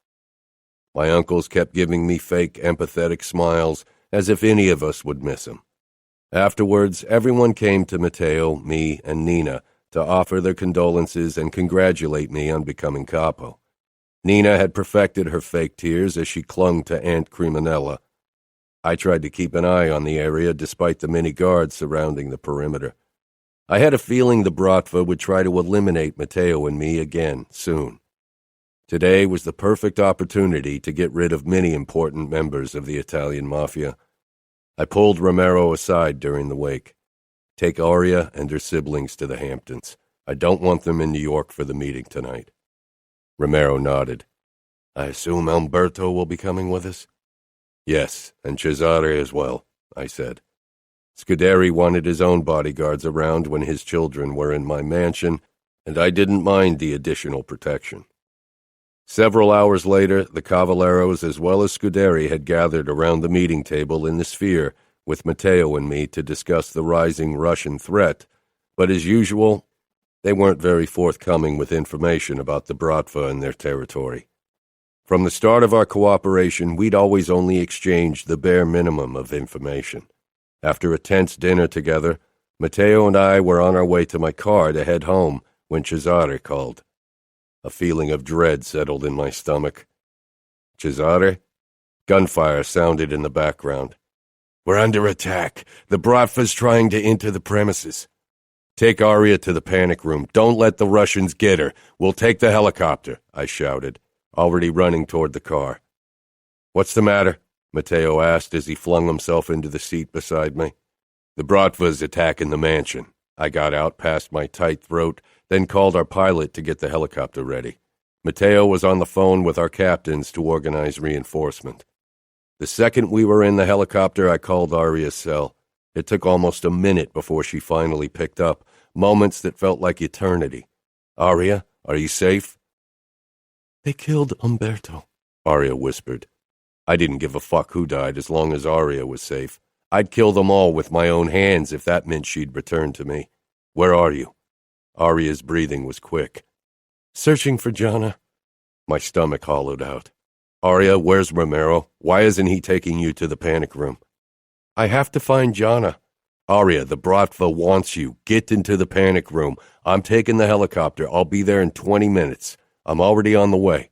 My uncles kept giving me fake, empathetic smiles, as if any of us would miss him. Afterwards, everyone came to Matteo, me, and Nina to offer their condolences and congratulate me on becoming Capo. Nina had perfected her fake tears as she clung to Aunt Cremonella. I tried to keep an eye on the area despite the many guards surrounding the perimeter. I had a feeling the Bratva would try to eliminate Matteo and me again soon. Today was the perfect opportunity to get rid of many important members of the Italian Mafia. I pulled Romero aside during the wake. Take Aria and her siblings to the Hamptons. I don't want them in New York for the meeting tonight. Romero nodded. I assume Umberto will be coming with us? Yes, and Cesare as well, I said. Scuderi wanted his own bodyguards around when his children were in my mansion, and I didn't mind the additional protection. Several hours later, the Cavalleros as well as Scuderi had gathered around the meeting table in the Sphere, with Matteo and me to discuss the rising Russian threat, but as usual, they weren't very forthcoming with information about the Bratva and their territory. From the start of our cooperation, we'd always only exchanged the bare minimum of information. After a tense dinner together, Matteo and I were on our way to my car to head home when Cesare called. A feeling of dread settled in my stomach. Cesare? Gunfire sounded in the background. "We're under attack. The Bratva's trying to enter the premises." "Take Aria to the panic room. Don't let the Russians get her. We'll take the helicopter," I shouted, already running toward the car. "What's the matter?" Matteo asked as he flung himself into the seat beside me. "The Bratva's attacking the mansion." I got out past my tight throat, then called our pilot to get the helicopter ready. Matteo was on the phone with our captains to organize reinforcement. The second we were in the helicopter, I called Aria's cell. It took almost a minute before she finally picked up, moments that felt like eternity. "Aria, are you safe?" "They killed Umberto," Aria whispered. I didn't give a fuck who died as long as Aria was safe. I'd kill them all with my own hands if that meant she'd return to me. "Where are you?" Aria's breathing was quick. "Searching for Gianna." My stomach hollowed out. "Aria, where's Romero? Why isn't he taking you to the panic room?" "I have to find Gianna." "Aria, the Bratva wants you. Get into the panic room. I'm taking the helicopter. I'll be there in 20 minutes. I'm already on the way."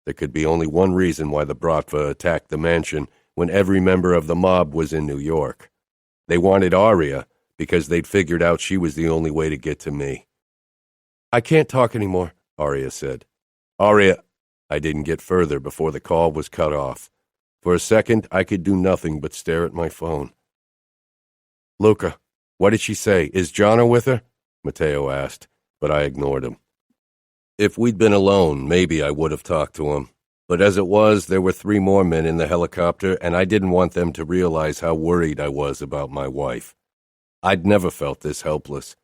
There could be only one reason why the Bratva attacked the mansion when every member of the mob was in New York. They wanted Aria because they'd figured out she was the only way to get to me. "I can't talk anymore," Aria said. "Aria," I didn't get further before the call was cut off. For a second, I could do nothing but stare at my phone. "Luca, what did she say? Is Gianna with her?" Matteo asked, but I ignored him. If we'd been alone, maybe I would have talked to him. But as it was, there were 3 more men in the helicopter, and I didn't want them to realize how worried I was about my wife. I'd never felt this helpless.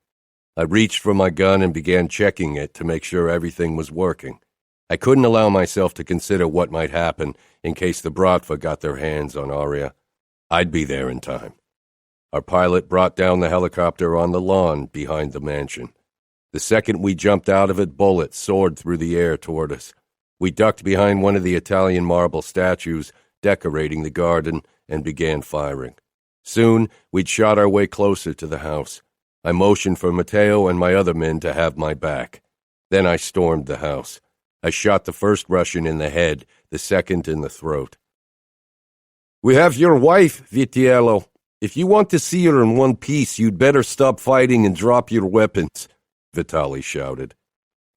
I reached for my gun and began checking it to make sure everything was working. I couldn't allow myself to consider what might happen in case the Bratva got their hands on Aria. I'd be there in time. Our pilot brought down the helicopter on the lawn behind the mansion. The second we jumped out of it, bullets soared through the air toward us. We ducked behind one of the Italian marble statues decorating the garden and began firing. Soon, we'd shot our way closer to the house. I motioned for Matteo and my other men to have my back. Then I stormed the house. I shot the first Russian in the head, the second in the throat. "We have your wife, Vitiello. If you want to see her in one piece, you'd better stop fighting and drop your weapons," Vitali shouted.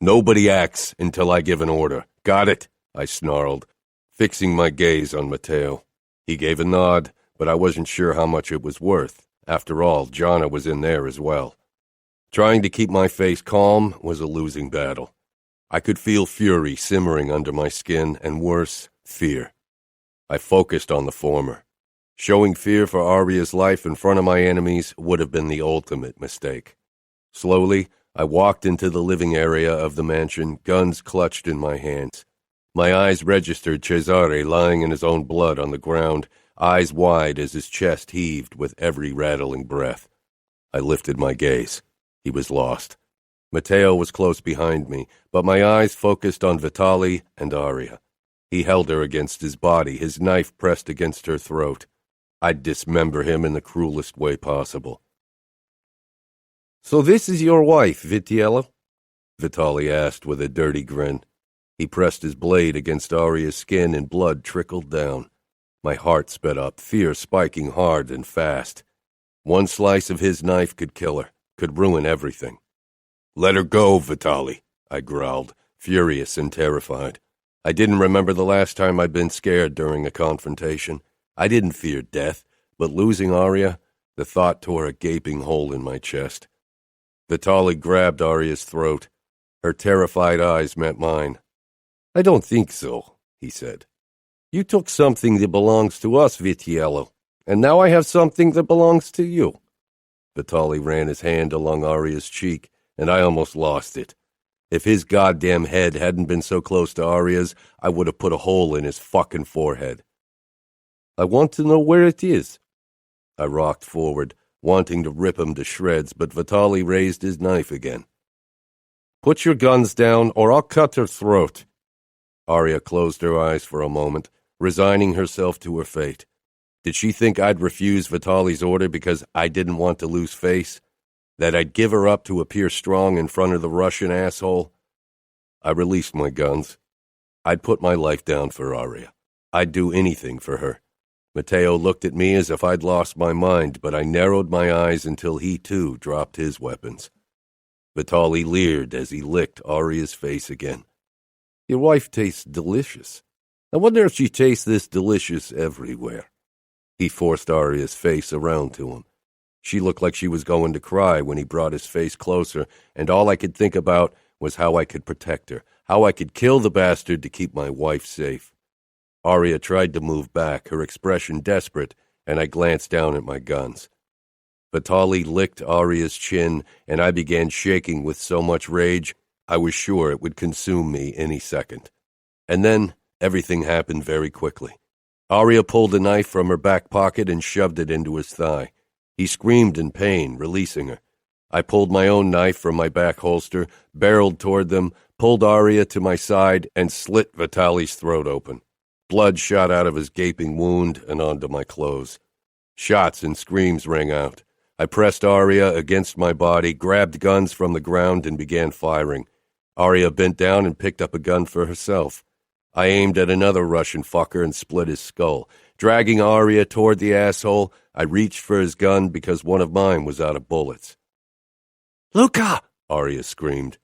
"Nobody acts until I give an order. Got it?" I snarled, fixing my gaze on Matteo. He gave a nod, but I wasn't sure how much it was worth. After all, Gianna was in there as well. Trying to keep my face calm was a losing battle. I could feel fury simmering under my skin, and worse, fear. I focused on the former. Showing fear for Aria's life in front of my enemies would have been the ultimate mistake. Slowly, I walked into the living area of the mansion, guns clutched in my hands. My eyes registered Cesare lying in his own blood on the ground, eyes wide as his chest heaved with every rattling breath. I lifted my gaze. He was lost. Matteo was close behind me, but my eyes focused on Vitali and Aria. He held her against his body, his knife pressed against her throat. I'd dismember him in the cruelest way possible. "So this is your wife, Vitiello?" Vitali asked with a dirty grin. He pressed his blade against Aria's skin and blood trickled down. My heart sped up, fear spiking hard and fast. One slice of his knife could kill her, could ruin everything. "Let her go, Vitali," I growled, furious and terrified. I didn't remember the last time I'd been scared during a confrontation. I didn't fear death, but losing Aria, the thought tore a gaping hole in my chest. Vitali grabbed Aria's throat. Her terrified eyes met mine. "I don't think so," he said. "You took something that belongs to us, Vitiello, and now I have something that belongs to you." Vitali ran his hand along Aria's cheek, and I almost lost it. If his goddamn head hadn't been so close to Aria's, I would have put a hole in his fucking forehead. "I want to know where it is." I rocked forward, wanting to rip him to shreds, but Vitaly raised his knife again. "Put your guns down, or I'll cut her throat." Aria closed her eyes for a moment, resigning herself to her fate. Did she think I'd refuse Vitaly's order because I didn't want to lose face? That I'd give her up to appear strong in front of the Russian asshole? I released my guns. I'd put my life down for Aria. I'd do anything for her. Matteo looked at me as if I'd lost my mind, but I narrowed my eyes until he, too, dropped his weapons. Vitaly leered as he licked Aria's face again. "Your wife tastes delicious. I wonder if she tastes this delicious everywhere." He forced Aria's face around to him. She looked like she was going to cry when he brought his face closer, and all I could think about was how I could protect her, how I could kill the bastard to keep my wife safe. Aria tried to move back, her expression desperate, and I glanced down at my guns. Vitaly licked Aria's chin, and I began shaking with so much rage I was sure it would consume me any second. And then everything happened very quickly. Aria pulled a knife from her back pocket and shoved it into his thigh. He screamed in pain, releasing her. I pulled my own knife from my back holster, barreled toward them, pulled Aria to my side, and slit Vitaly's throat open. Blood shot out of his gaping wound and onto my clothes. Shots and screams rang out. I pressed Aria against my body, grabbed guns from the ground, and began firing. Aria bent down and picked up a gun for herself. I aimed at another Russian fucker and split his skull. Dragging Aria toward the asshole, I reached for his gun because one of mine was out of bullets. "Luca!" Aria screamed.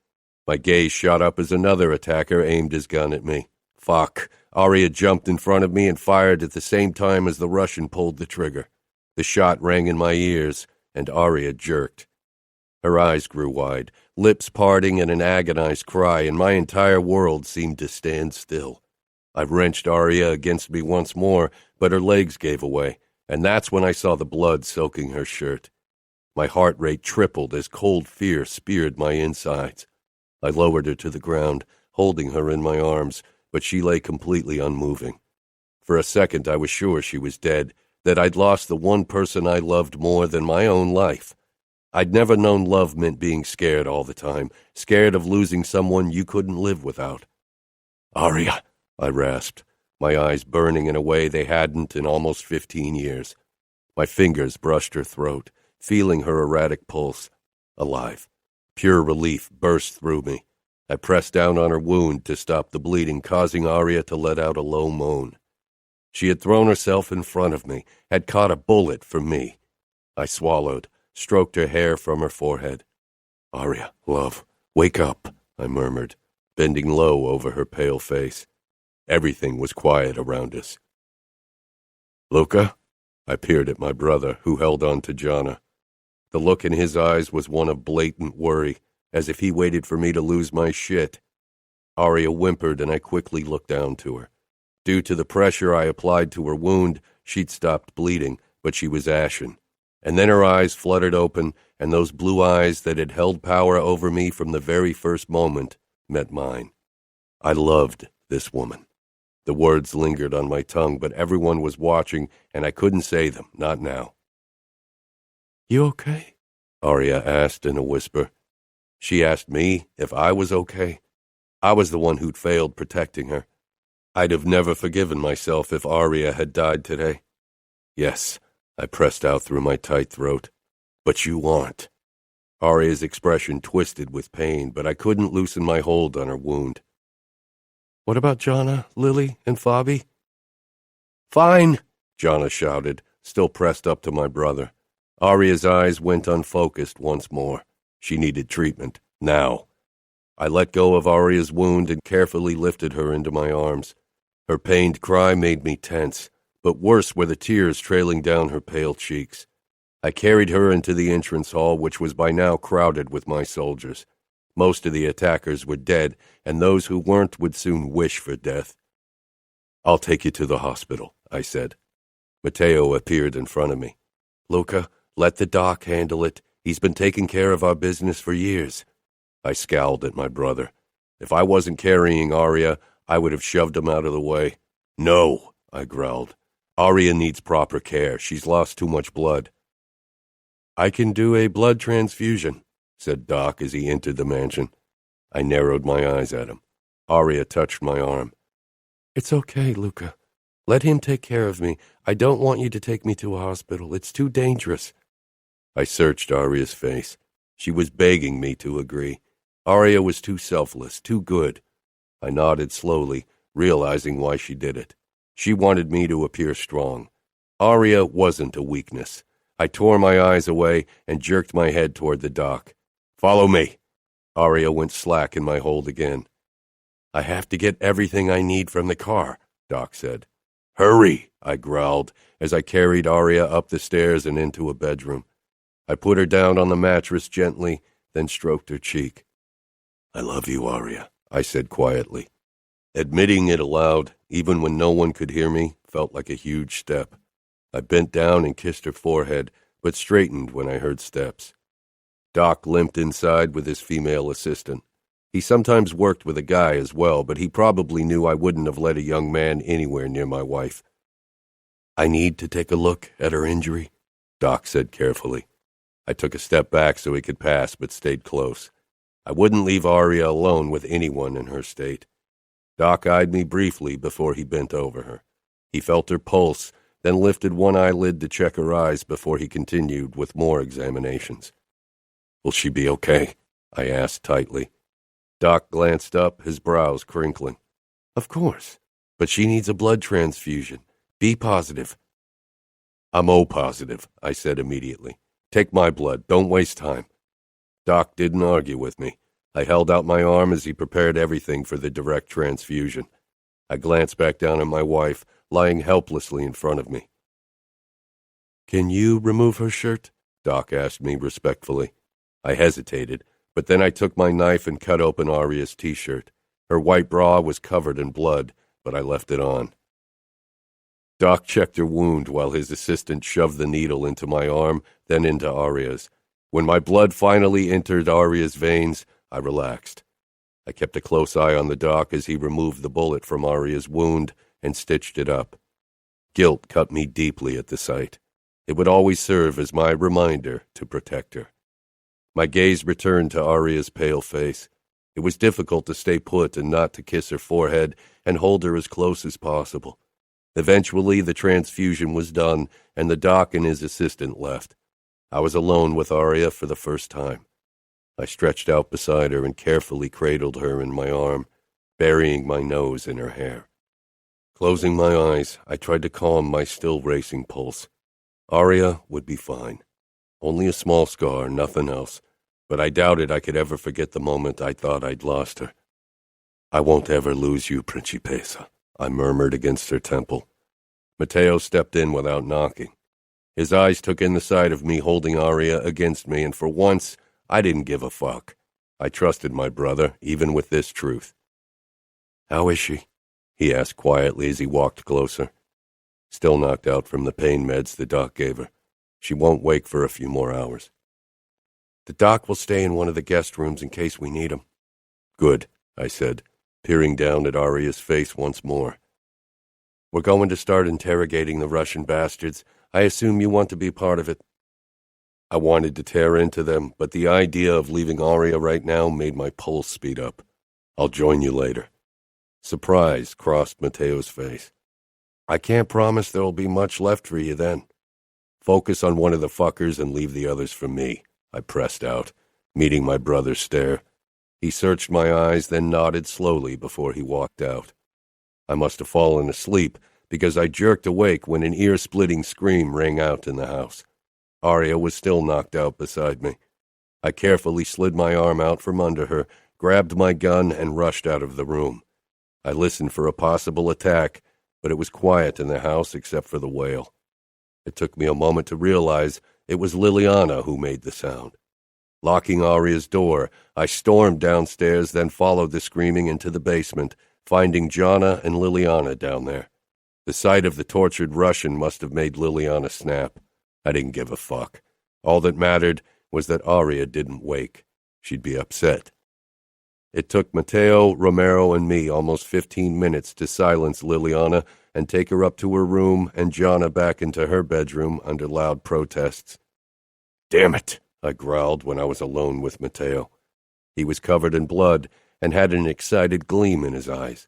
My gaze shot up as another attacker aimed his gun at me. Fuck. Aria jumped in front of me and fired at the same time as the Russian pulled the trigger. The shot rang in my ears, and Aria jerked. Her eyes grew wide, lips parting in an agonized cry, and my entire world seemed to stand still. I wrenched Aria against me once more, but her legs gave away, and that's when I saw the blood soaking her shirt. My heart rate tripled as cold fear speared my insides. I lowered her to the ground, holding her in my arms, but she lay completely unmoving. For a second I was sure she was dead, that I'd lost the one person I loved more than my own life. I'd never known love meant being scared all the time, scared of losing someone you couldn't live without. "Aria," I rasped, my eyes burning in a way they hadn't in almost 15 years. My fingers brushed her throat, feeling her erratic pulse. Alive. Pure relief burst through me. I pressed down on her wound to stop the bleeding, causing Aria to let out a low moan. She had thrown herself in front of me, had caught a bullet for me. I swallowed, stroked her hair from her forehead. "Aria, love, wake up," I murmured, bending low over her pale face. Everything was quiet around us. "Luca?" I peered at my brother, who held on to Jana. The look in his eyes was one of blatant worry, as if he waited for me to lose my shit. Aria whimpered, and I quickly looked down to her. Due to the pressure I applied to her wound, she'd stopped bleeding, but she was ashen. And then her eyes fluttered open, and those blue eyes that had held power over me from the very first moment met mine. I loved this woman. The words lingered on my tongue, but everyone was watching, and I couldn't say them, not now. "You okay?" Aria asked in a whisper. She asked me if I was okay. I was the one who'd failed protecting her. I'd have never forgiven myself if Aria had died today. "Yes," I pressed out through my tight throat. "But you aren't." Aria's expression twisted with pain, but I couldn't loosen my hold on her wound. "What about Jana, Lily, and Fabi?" "Fine," Jana shouted, still pressed up to my brother. Aria's eyes went unfocused once more. She needed treatment, now. I let go of Aria's wound and carefully lifted her into my arms. Her pained cry made me tense, but worse were the tears trailing down her pale cheeks. I carried her into the entrance hall, which was by now crowded with my soldiers. Most of the attackers were dead, and those who weren't would soon wish for death. "I'll take you to the hospital," I said. Matteo appeared in front of me. "Luca, let the doc handle it. He's been taking care of our business for years." I scowled at my brother. If I wasn't carrying Aria, I would have shoved him out of the way. "No," I growled. Aria needs proper care. She's lost too much blood. I can do a blood transfusion, said Doc as he entered the mansion. I narrowed my eyes at him. Aria touched my arm. It's okay, Luca. Let him take care of me. I don't want you to take me to a hospital. It's too dangerous. I searched Aria's face. She was begging me to agree. Aria was too selfless, too good. I nodded slowly, realizing why she did it. She wanted me to appear strong. Aria wasn't a weakness. I tore my eyes away and jerked my head toward the dock. Follow me. Aria went slack in my hold again. I have to get everything I need from the car, Doc said. Hurry, I growled as I carried Aria up the stairs and into a bedroom. I put her down on the mattress gently, then stroked her cheek. I love you, Aria, I said quietly. Admitting it aloud, even when no one could hear me, felt like a huge step. I bent down and kissed her forehead, but straightened when I heard steps. Doc limped inside with his female assistant. He sometimes worked with a guy as well, but he probably knew I wouldn't have let a young man anywhere near my wife. I need to take a look at her injury, Doc said carefully. I took a step back so he could pass, but stayed close. I wouldn't leave Aria alone with anyone in her state. Doc eyed me briefly before he bent over her. He felt her pulse, then lifted one eyelid to check her eyes before he continued with more examinations. Will she be okay? I asked tightly. Doc glanced up, his brows crinkling. Of course, but she needs a blood transfusion. Be positive. I'm O-positive, I said immediately. Take my blood. Don't waste time. Doc didn't argue with me. I held out my arm as he prepared everything for the direct transfusion. I glanced back down at my wife, lying helplessly in front of me. Can you remove her shirt? Doc asked me respectfully. I hesitated, but then I took my knife and cut open Aria's T-shirt. Her white bra was covered in blood, but I left it on. Doc checked her wound while his assistant shoved the needle into my arm, then into Aria's. When my blood finally entered Aria's veins, I relaxed. I kept a close eye on the doc as he removed the bullet from Aria's wound and stitched it up. Guilt cut me deeply at the sight. It would always serve as my reminder to protect her. My gaze returned to Aria's pale face. It was difficult to stay put and not to kiss her forehead and hold her as close as possible. Eventually, the transfusion was done, and the doc and his assistant left. I was alone with Aria for the first time. I stretched out beside her and carefully cradled her in my arm, burying my nose in her hair. Closing my eyes, I tried to calm my still racing pulse. Aria would be fine. Only a small scar, nothing else, but I doubted I could ever forget the moment I thought I'd lost her. I won't ever lose you, Principessa, I murmured against her temple. Matteo stepped in without knocking. His eyes took in the sight of me holding Aria against me, and for once, I didn't give a fuck. I trusted my brother, even with this truth. How is she? He asked quietly as he walked closer. Still knocked out from the pain meds the doc gave her. She won't wake for a few more hours. The doc will stay in one of the guest rooms in case we need him. Good, I said, peering down at Aria's face once more. We're going to start interrogating the Russian bastards. I assume you want to be part of it. I wanted to tear into them, but the idea of leaving Aria right now made my pulse speed up. I'll join you later. Surprise crossed Matteo's face. I can't promise there'll be much left for you then. Focus on one of the fuckers and leave the others for me, I pressed out, meeting my brother's stare. He searched my eyes, then nodded slowly before he walked out. I must have fallen asleep, because I jerked awake when an ear-splitting scream rang out in the house. Aria was still knocked out beside me. I carefully slid my arm out from under her, grabbed my gun, and rushed out of the room. I listened for a possible attack, but it was quiet in the house except for the wail. It took me a moment to realize it was Liliana who made the sound. Locking Aria's door, I stormed downstairs, then followed the screaming into the basement, finding Jana and Liliana down there. The sight of the tortured Russian must have made Liliana snap. I didn't give a fuck. All that mattered was that Aria didn't wake. She'd be upset. It took Matteo, Romero, and me almost 15 minutes to silence Liliana and take her up to her room and Gianna back into her bedroom under loud protests. "Damn it," I growled when I was alone with Matteo. He was covered in blood and had an excited gleam in his eyes.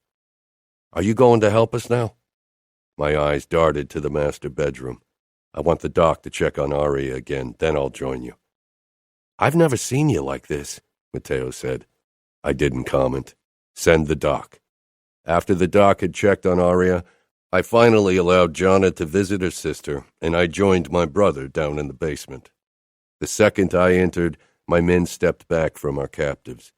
"Are you going to help us now?" My eyes darted to the master bedroom. "I want the doc to check on Aria again, then I'll join you." "I've never seen you like this," Matteo said. I didn't comment. "Send the doc." After the doc had checked on Aria, I finally allowed Gianna to visit her sister, and I joined my brother down in the basement. The second I entered, my men stepped back from our captives.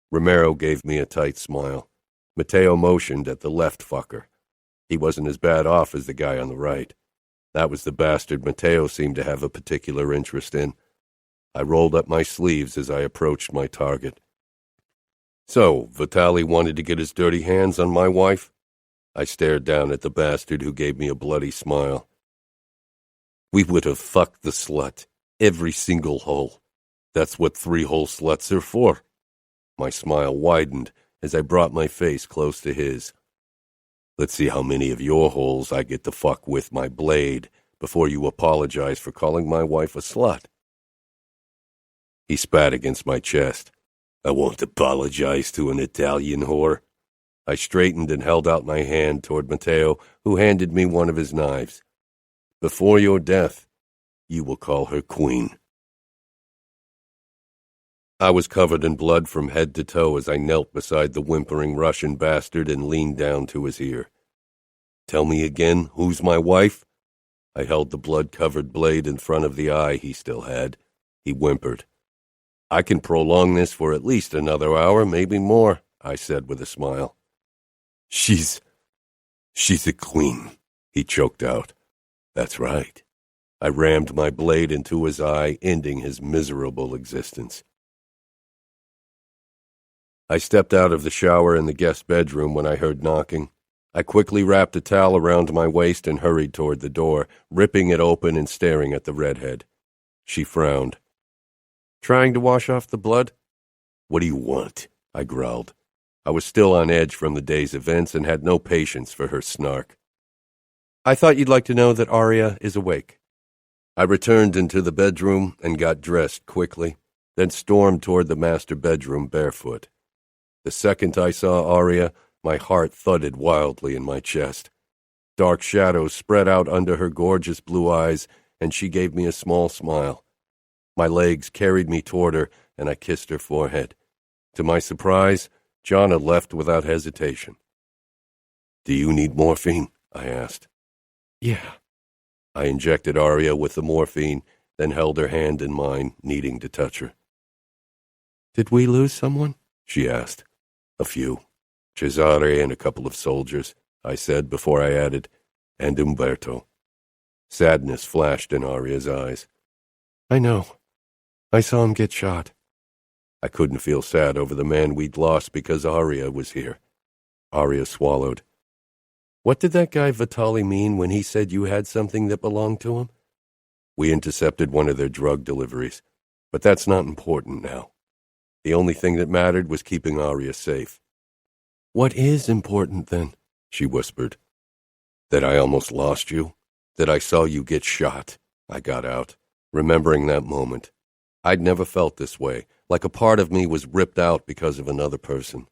Romero gave me a tight smile. Matteo motioned at the left fucker. He wasn't as bad off as the guy on the right. That was the bastard Matteo seemed to have a particular interest in. I rolled up my sleeves as I approached my target. "So, Vitali wanted to get his dirty hands on my wife?" I stared down at the bastard who gave me a bloody smile. "We would have fucked the slut, every single hole. That's what 3-hole sluts are for." My smile widened as I brought my face close to his. "Let's see how many of your holes I get to fuck with my blade before you apologize for calling my wife a slut." He spat against my chest. "I won't apologize to an Italian whore." I straightened and held out my hand toward Matteo, who handed me one of his knives. "Before your death, you will call her queen." I was covered in blood from head to toe as I knelt beside the whimpering Russian bastard and leaned down to his ear. "Tell me again, who's my wife?" I held the blood-covered blade in front of the eye he still had. He whimpered. "I can prolong this for at least another hour, maybe more," I said with a smile. She's a queen," he choked out. "That's right." I rammed my blade into his eye, ending his miserable existence. I stepped out of the shower in the guest bedroom when I heard knocking. I quickly wrapped a towel around my waist and hurried toward the door, ripping it open and staring at the redhead. She frowned. "Trying to wash off the blood?" "What do you want?" I growled. I was still on edge from the day's events and had no patience for her snark. "I thought you'd like to know that Aria is awake." I returned into the bedroom and got dressed quickly, then stormed toward the master bedroom barefoot. The second I saw Aria, my heart thudded wildly in my chest. Dark shadows spread out under her gorgeous blue eyes, and she gave me a small smile. My legs carried me toward her, and I kissed her forehead. To my surprise, Gianna left without hesitation. "Do you need morphine?" I asked. "Yeah." I injected Aria with the morphine, then held her hand in mine, needing to touch her. "Did we lose someone?" she asked. "A few. Cesare and a couple of soldiers," I said before I added, "and Umberto." Sadness flashed in Aria's eyes. "I know. I saw him get shot." I couldn't feel sad over the man we'd lost because Aria was here. Aria swallowed. "What did that guy Vitali mean when he said you had something that belonged to him?" "We intercepted one of their drug deliveries, but that's not important now. The only thing that mattered was keeping Aria safe." "What is important, then?" she whispered. "That I almost lost you. That I saw you get shot," I got out, remembering that moment. I'd never felt this way, like a part of me was ripped out because of another person.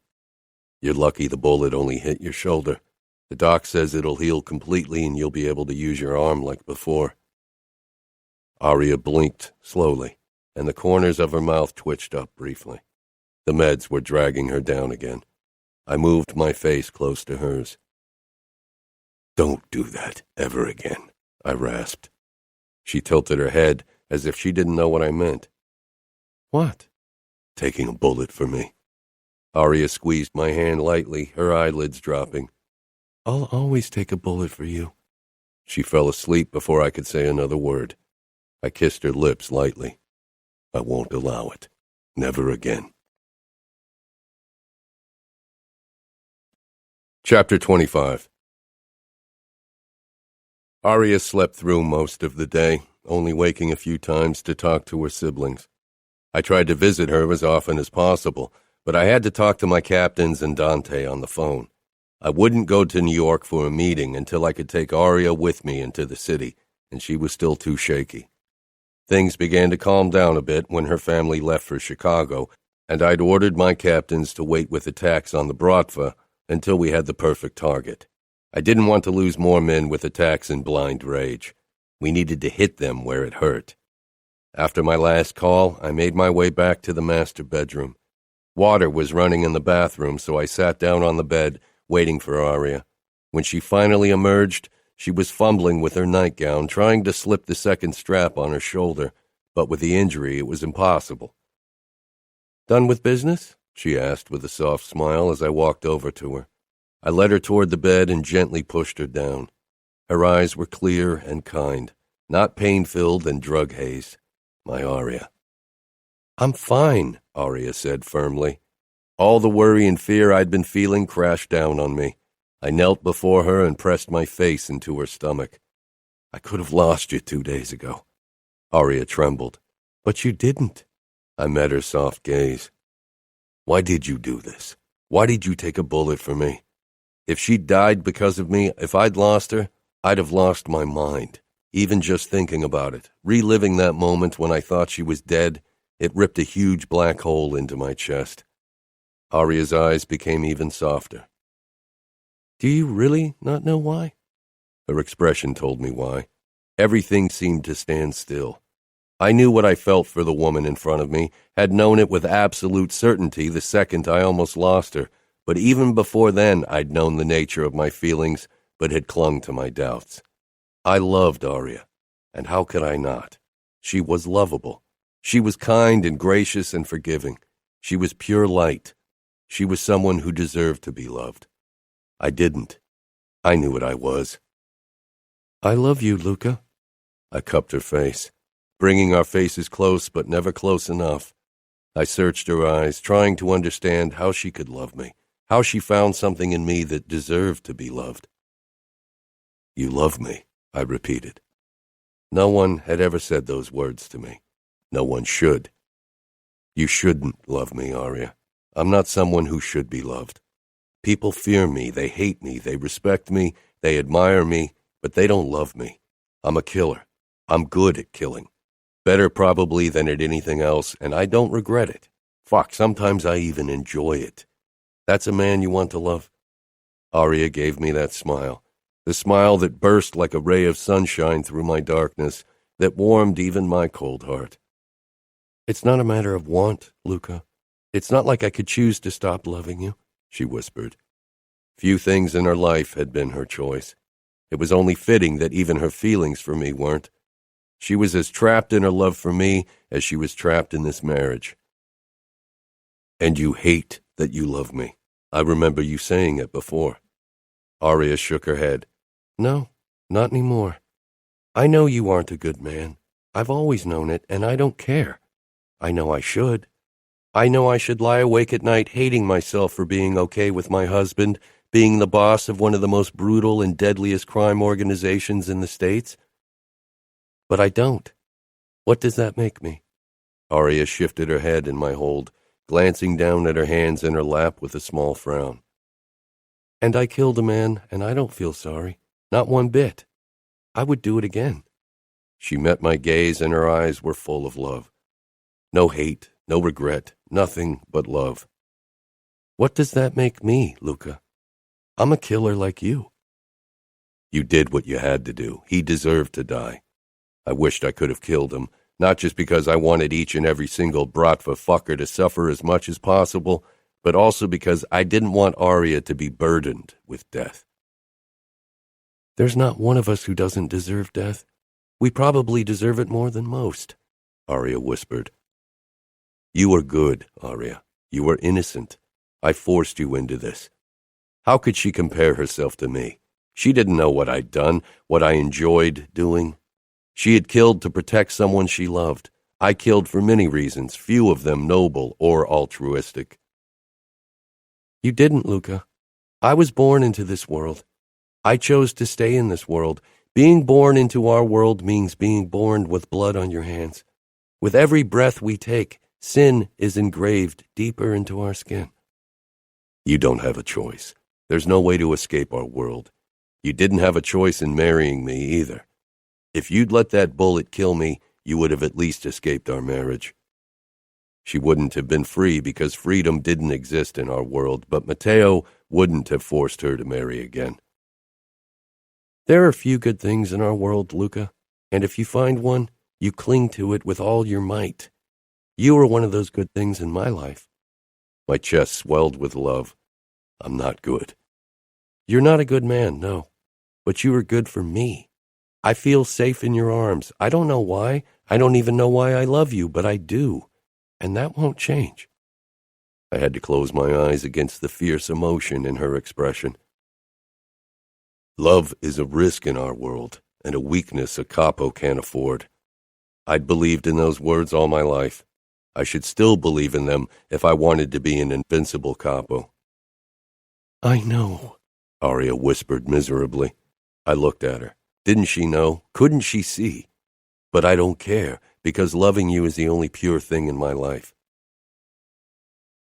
"You're lucky the bullet only hit your shoulder. The doc says it'll heal completely and you'll be able to use your arm like before." Aria blinked slowly, and the corners of her mouth twitched up briefly. The meds were dragging her down again. I moved my face close to hers. "Don't do that ever again," I rasped. She tilted her head as if she didn't know what I meant. "What?" "Taking a bullet for me." Aria squeezed my hand lightly, her eyelids dropping. "I'll always take a bullet for you." She fell asleep before I could say another word. I kissed her lips lightly. "I won't allow it. Never again." Chapter 25. Aria slept through most of the day, only waking a few times to talk to her siblings. I tried to visit her as often as possible, but I had to talk to my captains and Dante on the phone. I wouldn't go to New York for a meeting until I could take Aria with me into the city, and she was still too shaky. Things began to calm down a bit when her family left for Chicago, and I'd ordered my captains to wait with attacks on the Bratva until we had the perfect target. I didn't want to lose more men with attacks in blind rage. We needed to hit them where it hurt. After my last call, I made my way back to the master bedroom. Water was running in the bathroom, so I sat down on the bed, waiting for Aria. When she finally emerged, she was fumbling with her nightgown, trying to slip the second strap on her shoulder, but with the injury it was impossible. "Done with business?" she asked with a soft smile as I walked over to her. I led her toward the bed and gently pushed her down. Her eyes were clear and kind, not pain-filled and drug-hazed. My Aria. "I'm fine," Aria said firmly. All the worry and fear I'd been feeling crashed down on me. I knelt before her and pressed my face into her stomach. "I could have lost you 2 days ago." Aria trembled. "But you didn't." I met her soft gaze. "Why did you do this? Why did you take a bullet for me? If she'd died because of me, if I'd lost her, I'd have lost my mind. Even just thinking about it, reliving that moment when I thought she was dead, it ripped a huge black hole into my chest." Aria's eyes became even softer. "Do you really not know why?" Her expression told me why. Everything seemed to stand still. I knew what I felt for the woman in front of me, had known it with absolute certainty the second I almost lost her, but even before then I'd known the nature of my feelings, but had clung to my doubts. I loved Aria, and how could I not? She was lovable. She was kind and gracious and forgiving. She was pure light. She was someone who deserved to be loved. I didn't. I knew what I was. "I love you, Luca." I cupped her face, bringing our faces close but never close enough. I searched her eyes, trying to understand how she could love me, how she found something in me that deserved to be loved. "You love me," I repeated. No one had ever said those words to me. No one should. "You shouldn't love me, Aria. I'm not someone who should be loved. People fear me, they hate me, they respect me, they admire me, but they don't love me. I'm a killer. I'm good at killing. Better probably than at anything else, and I don't regret it. Fuck, sometimes I even enjoy it. That's a man you want to love?" Aria gave me that smile, the smile that burst like a ray of sunshine through my darkness, that warmed even my cold heart. "It's not a matter of want, Luca. It's not like I could choose to stop loving you," she whispered. Few things in her life had been her choice. It was only fitting that even her feelings for me weren't. She was as trapped in her love for me as she was trapped in this marriage. "And you hate that you love me. I remember you saying it before." Aria shook her head. "No, not anymore. I know you aren't a good man. I've always known it, and I don't care. I know I should. I know I should lie awake at night hating myself for being okay with my husband, being the boss of one of the most brutal and deadliest crime organizations in the States. But I don't. What does that make me?" Aria shifted her head in my hold, glancing down at her hands in her lap with a small frown. "And I killed a man, and I don't feel sorry. Not one bit. I would do it again." She met my gaze, and her eyes were full of love. No hate, no regret, nothing but love. "What does that make me, Luca? I'm a killer like you." "You did what you had to do. He deserved to die. I wished I could have killed him, not just because I wanted each and every single Bratva fucker to suffer as much as possible, but also because I didn't want Aria to be burdened with death." "There's not one of us who doesn't deserve death. We probably deserve it more than most," Aria whispered. "You are good, Aria. You are innocent. I forced you into this." How could she compare herself to me? She didn't know what I'd done, what I enjoyed doing. She had killed to protect someone she loved. I killed for many reasons, few of them noble or altruistic. "You didn't, Luca. I was born into this world. I chose to stay in this world. Being born into our world means being born with blood on your hands. With every breath we take, sin is engraved deeper into our skin." "You don't have a choice. There's no way to escape our world. You didn't have a choice in marrying me either. If you'd let that bullet kill me, you would have at least escaped our marriage. She wouldn't have been free because freedom didn't exist in our world, but Matteo wouldn't have forced her to marry again. There are few good things in our world, Luca, and if you find one, you cling to it with all your might. You are one of those good things in my life. My chest swelled with love. I'm not good. You're not a good man, no, but you are good for me. I feel safe in your arms. I don't know why. I don't even know why I love you, but I do, and that won't change. I had to close my eyes against the fierce emotion in her expression. Love is a risk in our world, and a weakness a capo can't afford. I'd believed in those words all my life. I should still believe in them if I wanted to be an invincible capo. I know, Aria whispered miserably. I looked at her. Didn't she know? Couldn't she see? But I don't care, because loving you is the only pure thing in my life.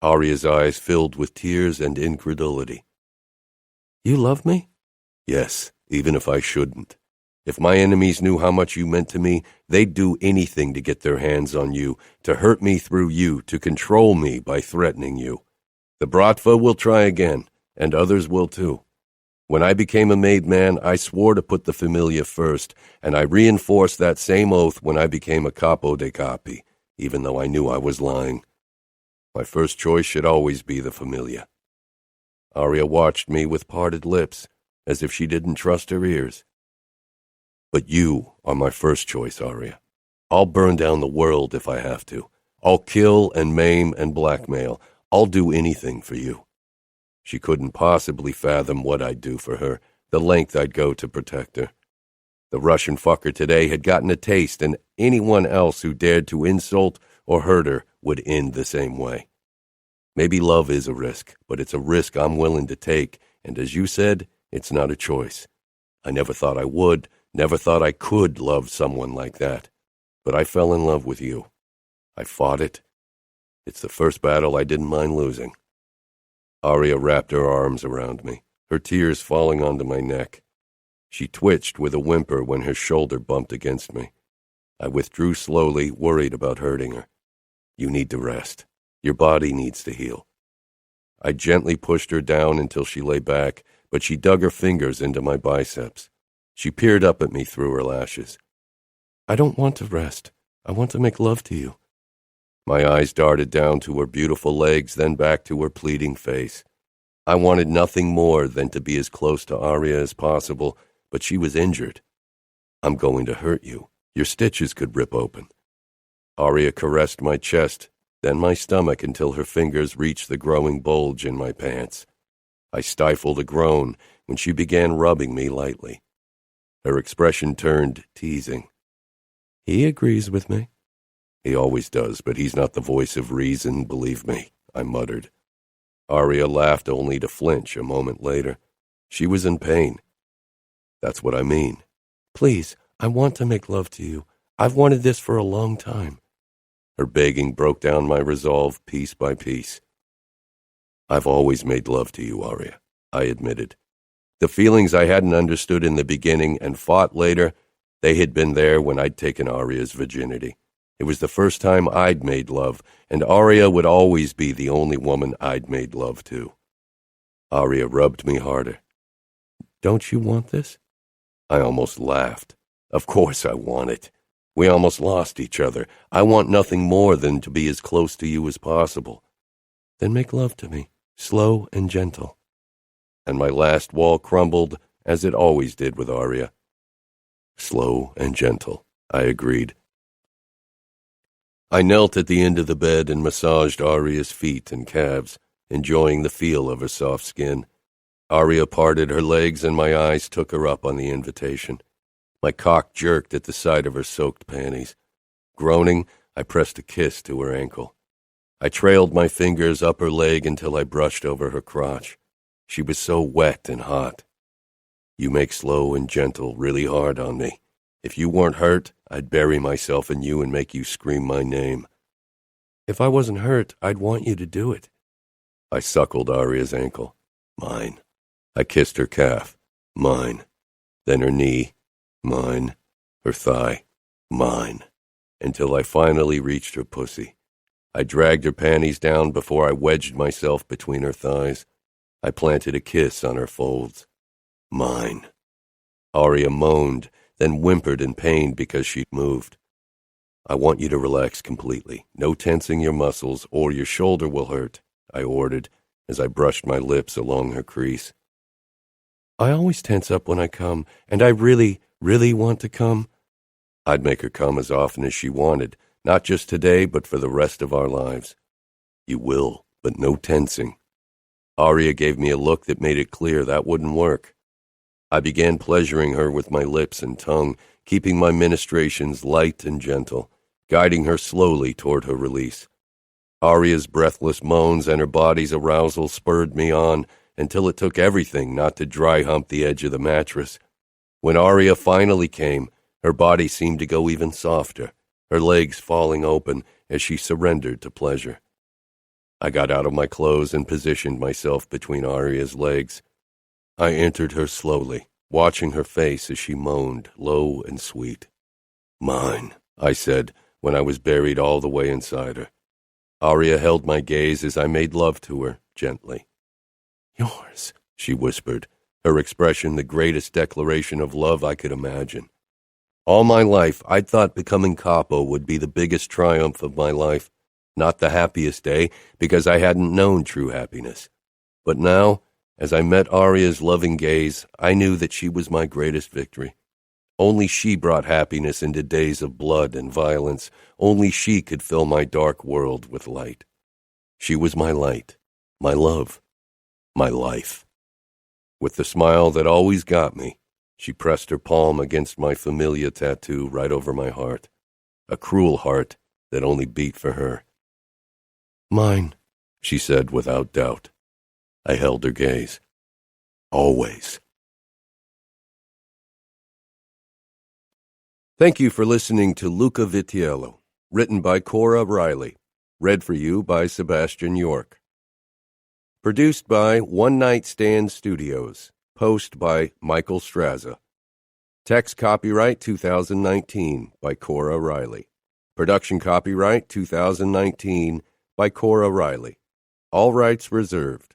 Aria's eyes filled with tears and incredulity. You love me? Yes, even if I shouldn't. If my enemies knew how much you meant to me, they'd do anything to get their hands on you, to hurt me through you, to control me by threatening you. The Bratva will try again, and others will too. When I became a made man, I swore to put the familia first, and I reinforced that same oath when I became a capo dei capi, even though I knew I was lying. My first choice should always be the familia. Aria watched me with parted lips, as if she didn't trust her ears. But you are my first choice, Aria. I'll burn down the world if I have to. I'll kill and maim and blackmail. I'll do anything for you. She couldn't possibly fathom what I'd do for her, the length I'd go to protect her. The Russian fucker today had gotten a taste, and anyone else who dared to insult or hurt her would end the same way. Maybe love is a risk, but it's a risk I'm willing to take, and as you said, it's not a choice. I never thought I would, never thought I could love someone like that. But I fell in love with you. I fought it. It's the first battle I didn't mind losing. Aria wrapped her arms around me, her tears falling onto my neck. She twitched with a whimper when her shoulder bumped against me. I withdrew slowly, worried about hurting her. You need to rest. Your body needs to heal. I gently pushed her down until she lay back, but she dug her fingers into my biceps. She peered up at me through her lashes. I don't want to rest. I want to make love to you. My eyes darted down to her beautiful legs, then back to her pleading face. I wanted nothing more than to be as close to Aria as possible, but she was injured. I'm going to hurt you. Your stitches could rip open. Aria caressed my chest, then my stomach until her fingers reached the growing bulge in my pants. I stifled a groan when she began rubbing me lightly. Her expression turned teasing. He agrees with me. He always does, but he's not the voice of reason, believe me, I muttered. Aria laughed only to flinch a moment later. She was in pain. That's what I mean. Please, I want to make love to you. I've wanted this for a long time. Her begging broke down my resolve piece by piece. I've always made love to you, Aria, I admitted. The feelings I hadn't understood in the beginning and fought later, they had been there when I'd taken Aria's virginity. It was the first time I'd made love, and Aria would always be the only woman I'd made love to. Aria rubbed me harder. Don't you want this? I almost laughed. Of course I want it. We almost lost each other. I want nothing more than to be as close to you as possible. Then make love to me, slow and gentle. And my last wall crumbled, as it always did with Aria. Slow and gentle, I agreed. I knelt at the end of the bed and massaged Aria's feet and calves, enjoying the feel of her soft skin. Aria parted her legs and my eyes took her up on the invitation. My cock jerked at the sight of her soaked panties. Groaning, I pressed a kiss to her ankle. I trailed my fingers up her leg until I brushed over her crotch. She was so wet and hot. You make slow and gentle really hard on me. If you weren't hurt, I'd bury myself in you and make you scream my name. If I wasn't hurt, I'd want you to do it. I suckled Aria's ankle. Mine. I kissed her calf, mine, then her knee, mine, her thigh, mine, until I finally reached her pussy. I dragged her panties down before I wedged myself between her thighs. I planted a kiss on her folds. Mine. Aria moaned, then whimpered in pain because she'd moved. I want you to relax completely. No tensing your muscles or your shoulder will hurt, I ordered as I brushed my lips along her crease. I always tense up when I come, and I really, really want to come. I'd make her come as often as she wanted, not just today, but for the rest of our lives. You will, but no tensing. Aria gave me a look that made it clear that wouldn't work. I began pleasuring her with my lips and tongue, keeping my ministrations light and gentle, guiding her slowly toward her release. Aria's breathless moans and her body's arousal spurred me on until it took everything not to dry hump the edge of the mattress. When Aria finally came, her body seemed to go even softer, her legs falling open as she surrendered to pleasure. I got out of my clothes and positioned myself between Aria's legs. I entered her slowly, watching her face as she moaned, low and sweet. Mine, I said, when I was buried all the way inside her. Aria held my gaze as I made love to her, gently. Yours, she whispered, her expression the greatest declaration of love I could imagine. All my life, I'd thought becoming Capo would be the biggest triumph of my life, not the happiest day, because I hadn't known true happiness. But now, as I met Aria's loving gaze, I knew that she was my greatest victory. Only she brought happiness into days of blood and violence. Only she could fill my dark world with light. She was my light, my love, my life. With the smile that always got me, she pressed her palm against my familia tattoo right over my heart, a cruel heart that only beat for her. Mine, she said without doubt. I held her gaze. Always. Thank you for listening to Luca Vitiello, written by Cora Reilly, read for you by Sebastian York. Produced by One Night Stand Studios, post by Michael Straza. Text copyright 2019 by Cora Reilly. Production copyright 2019 by Cora Reilly. All rights reserved.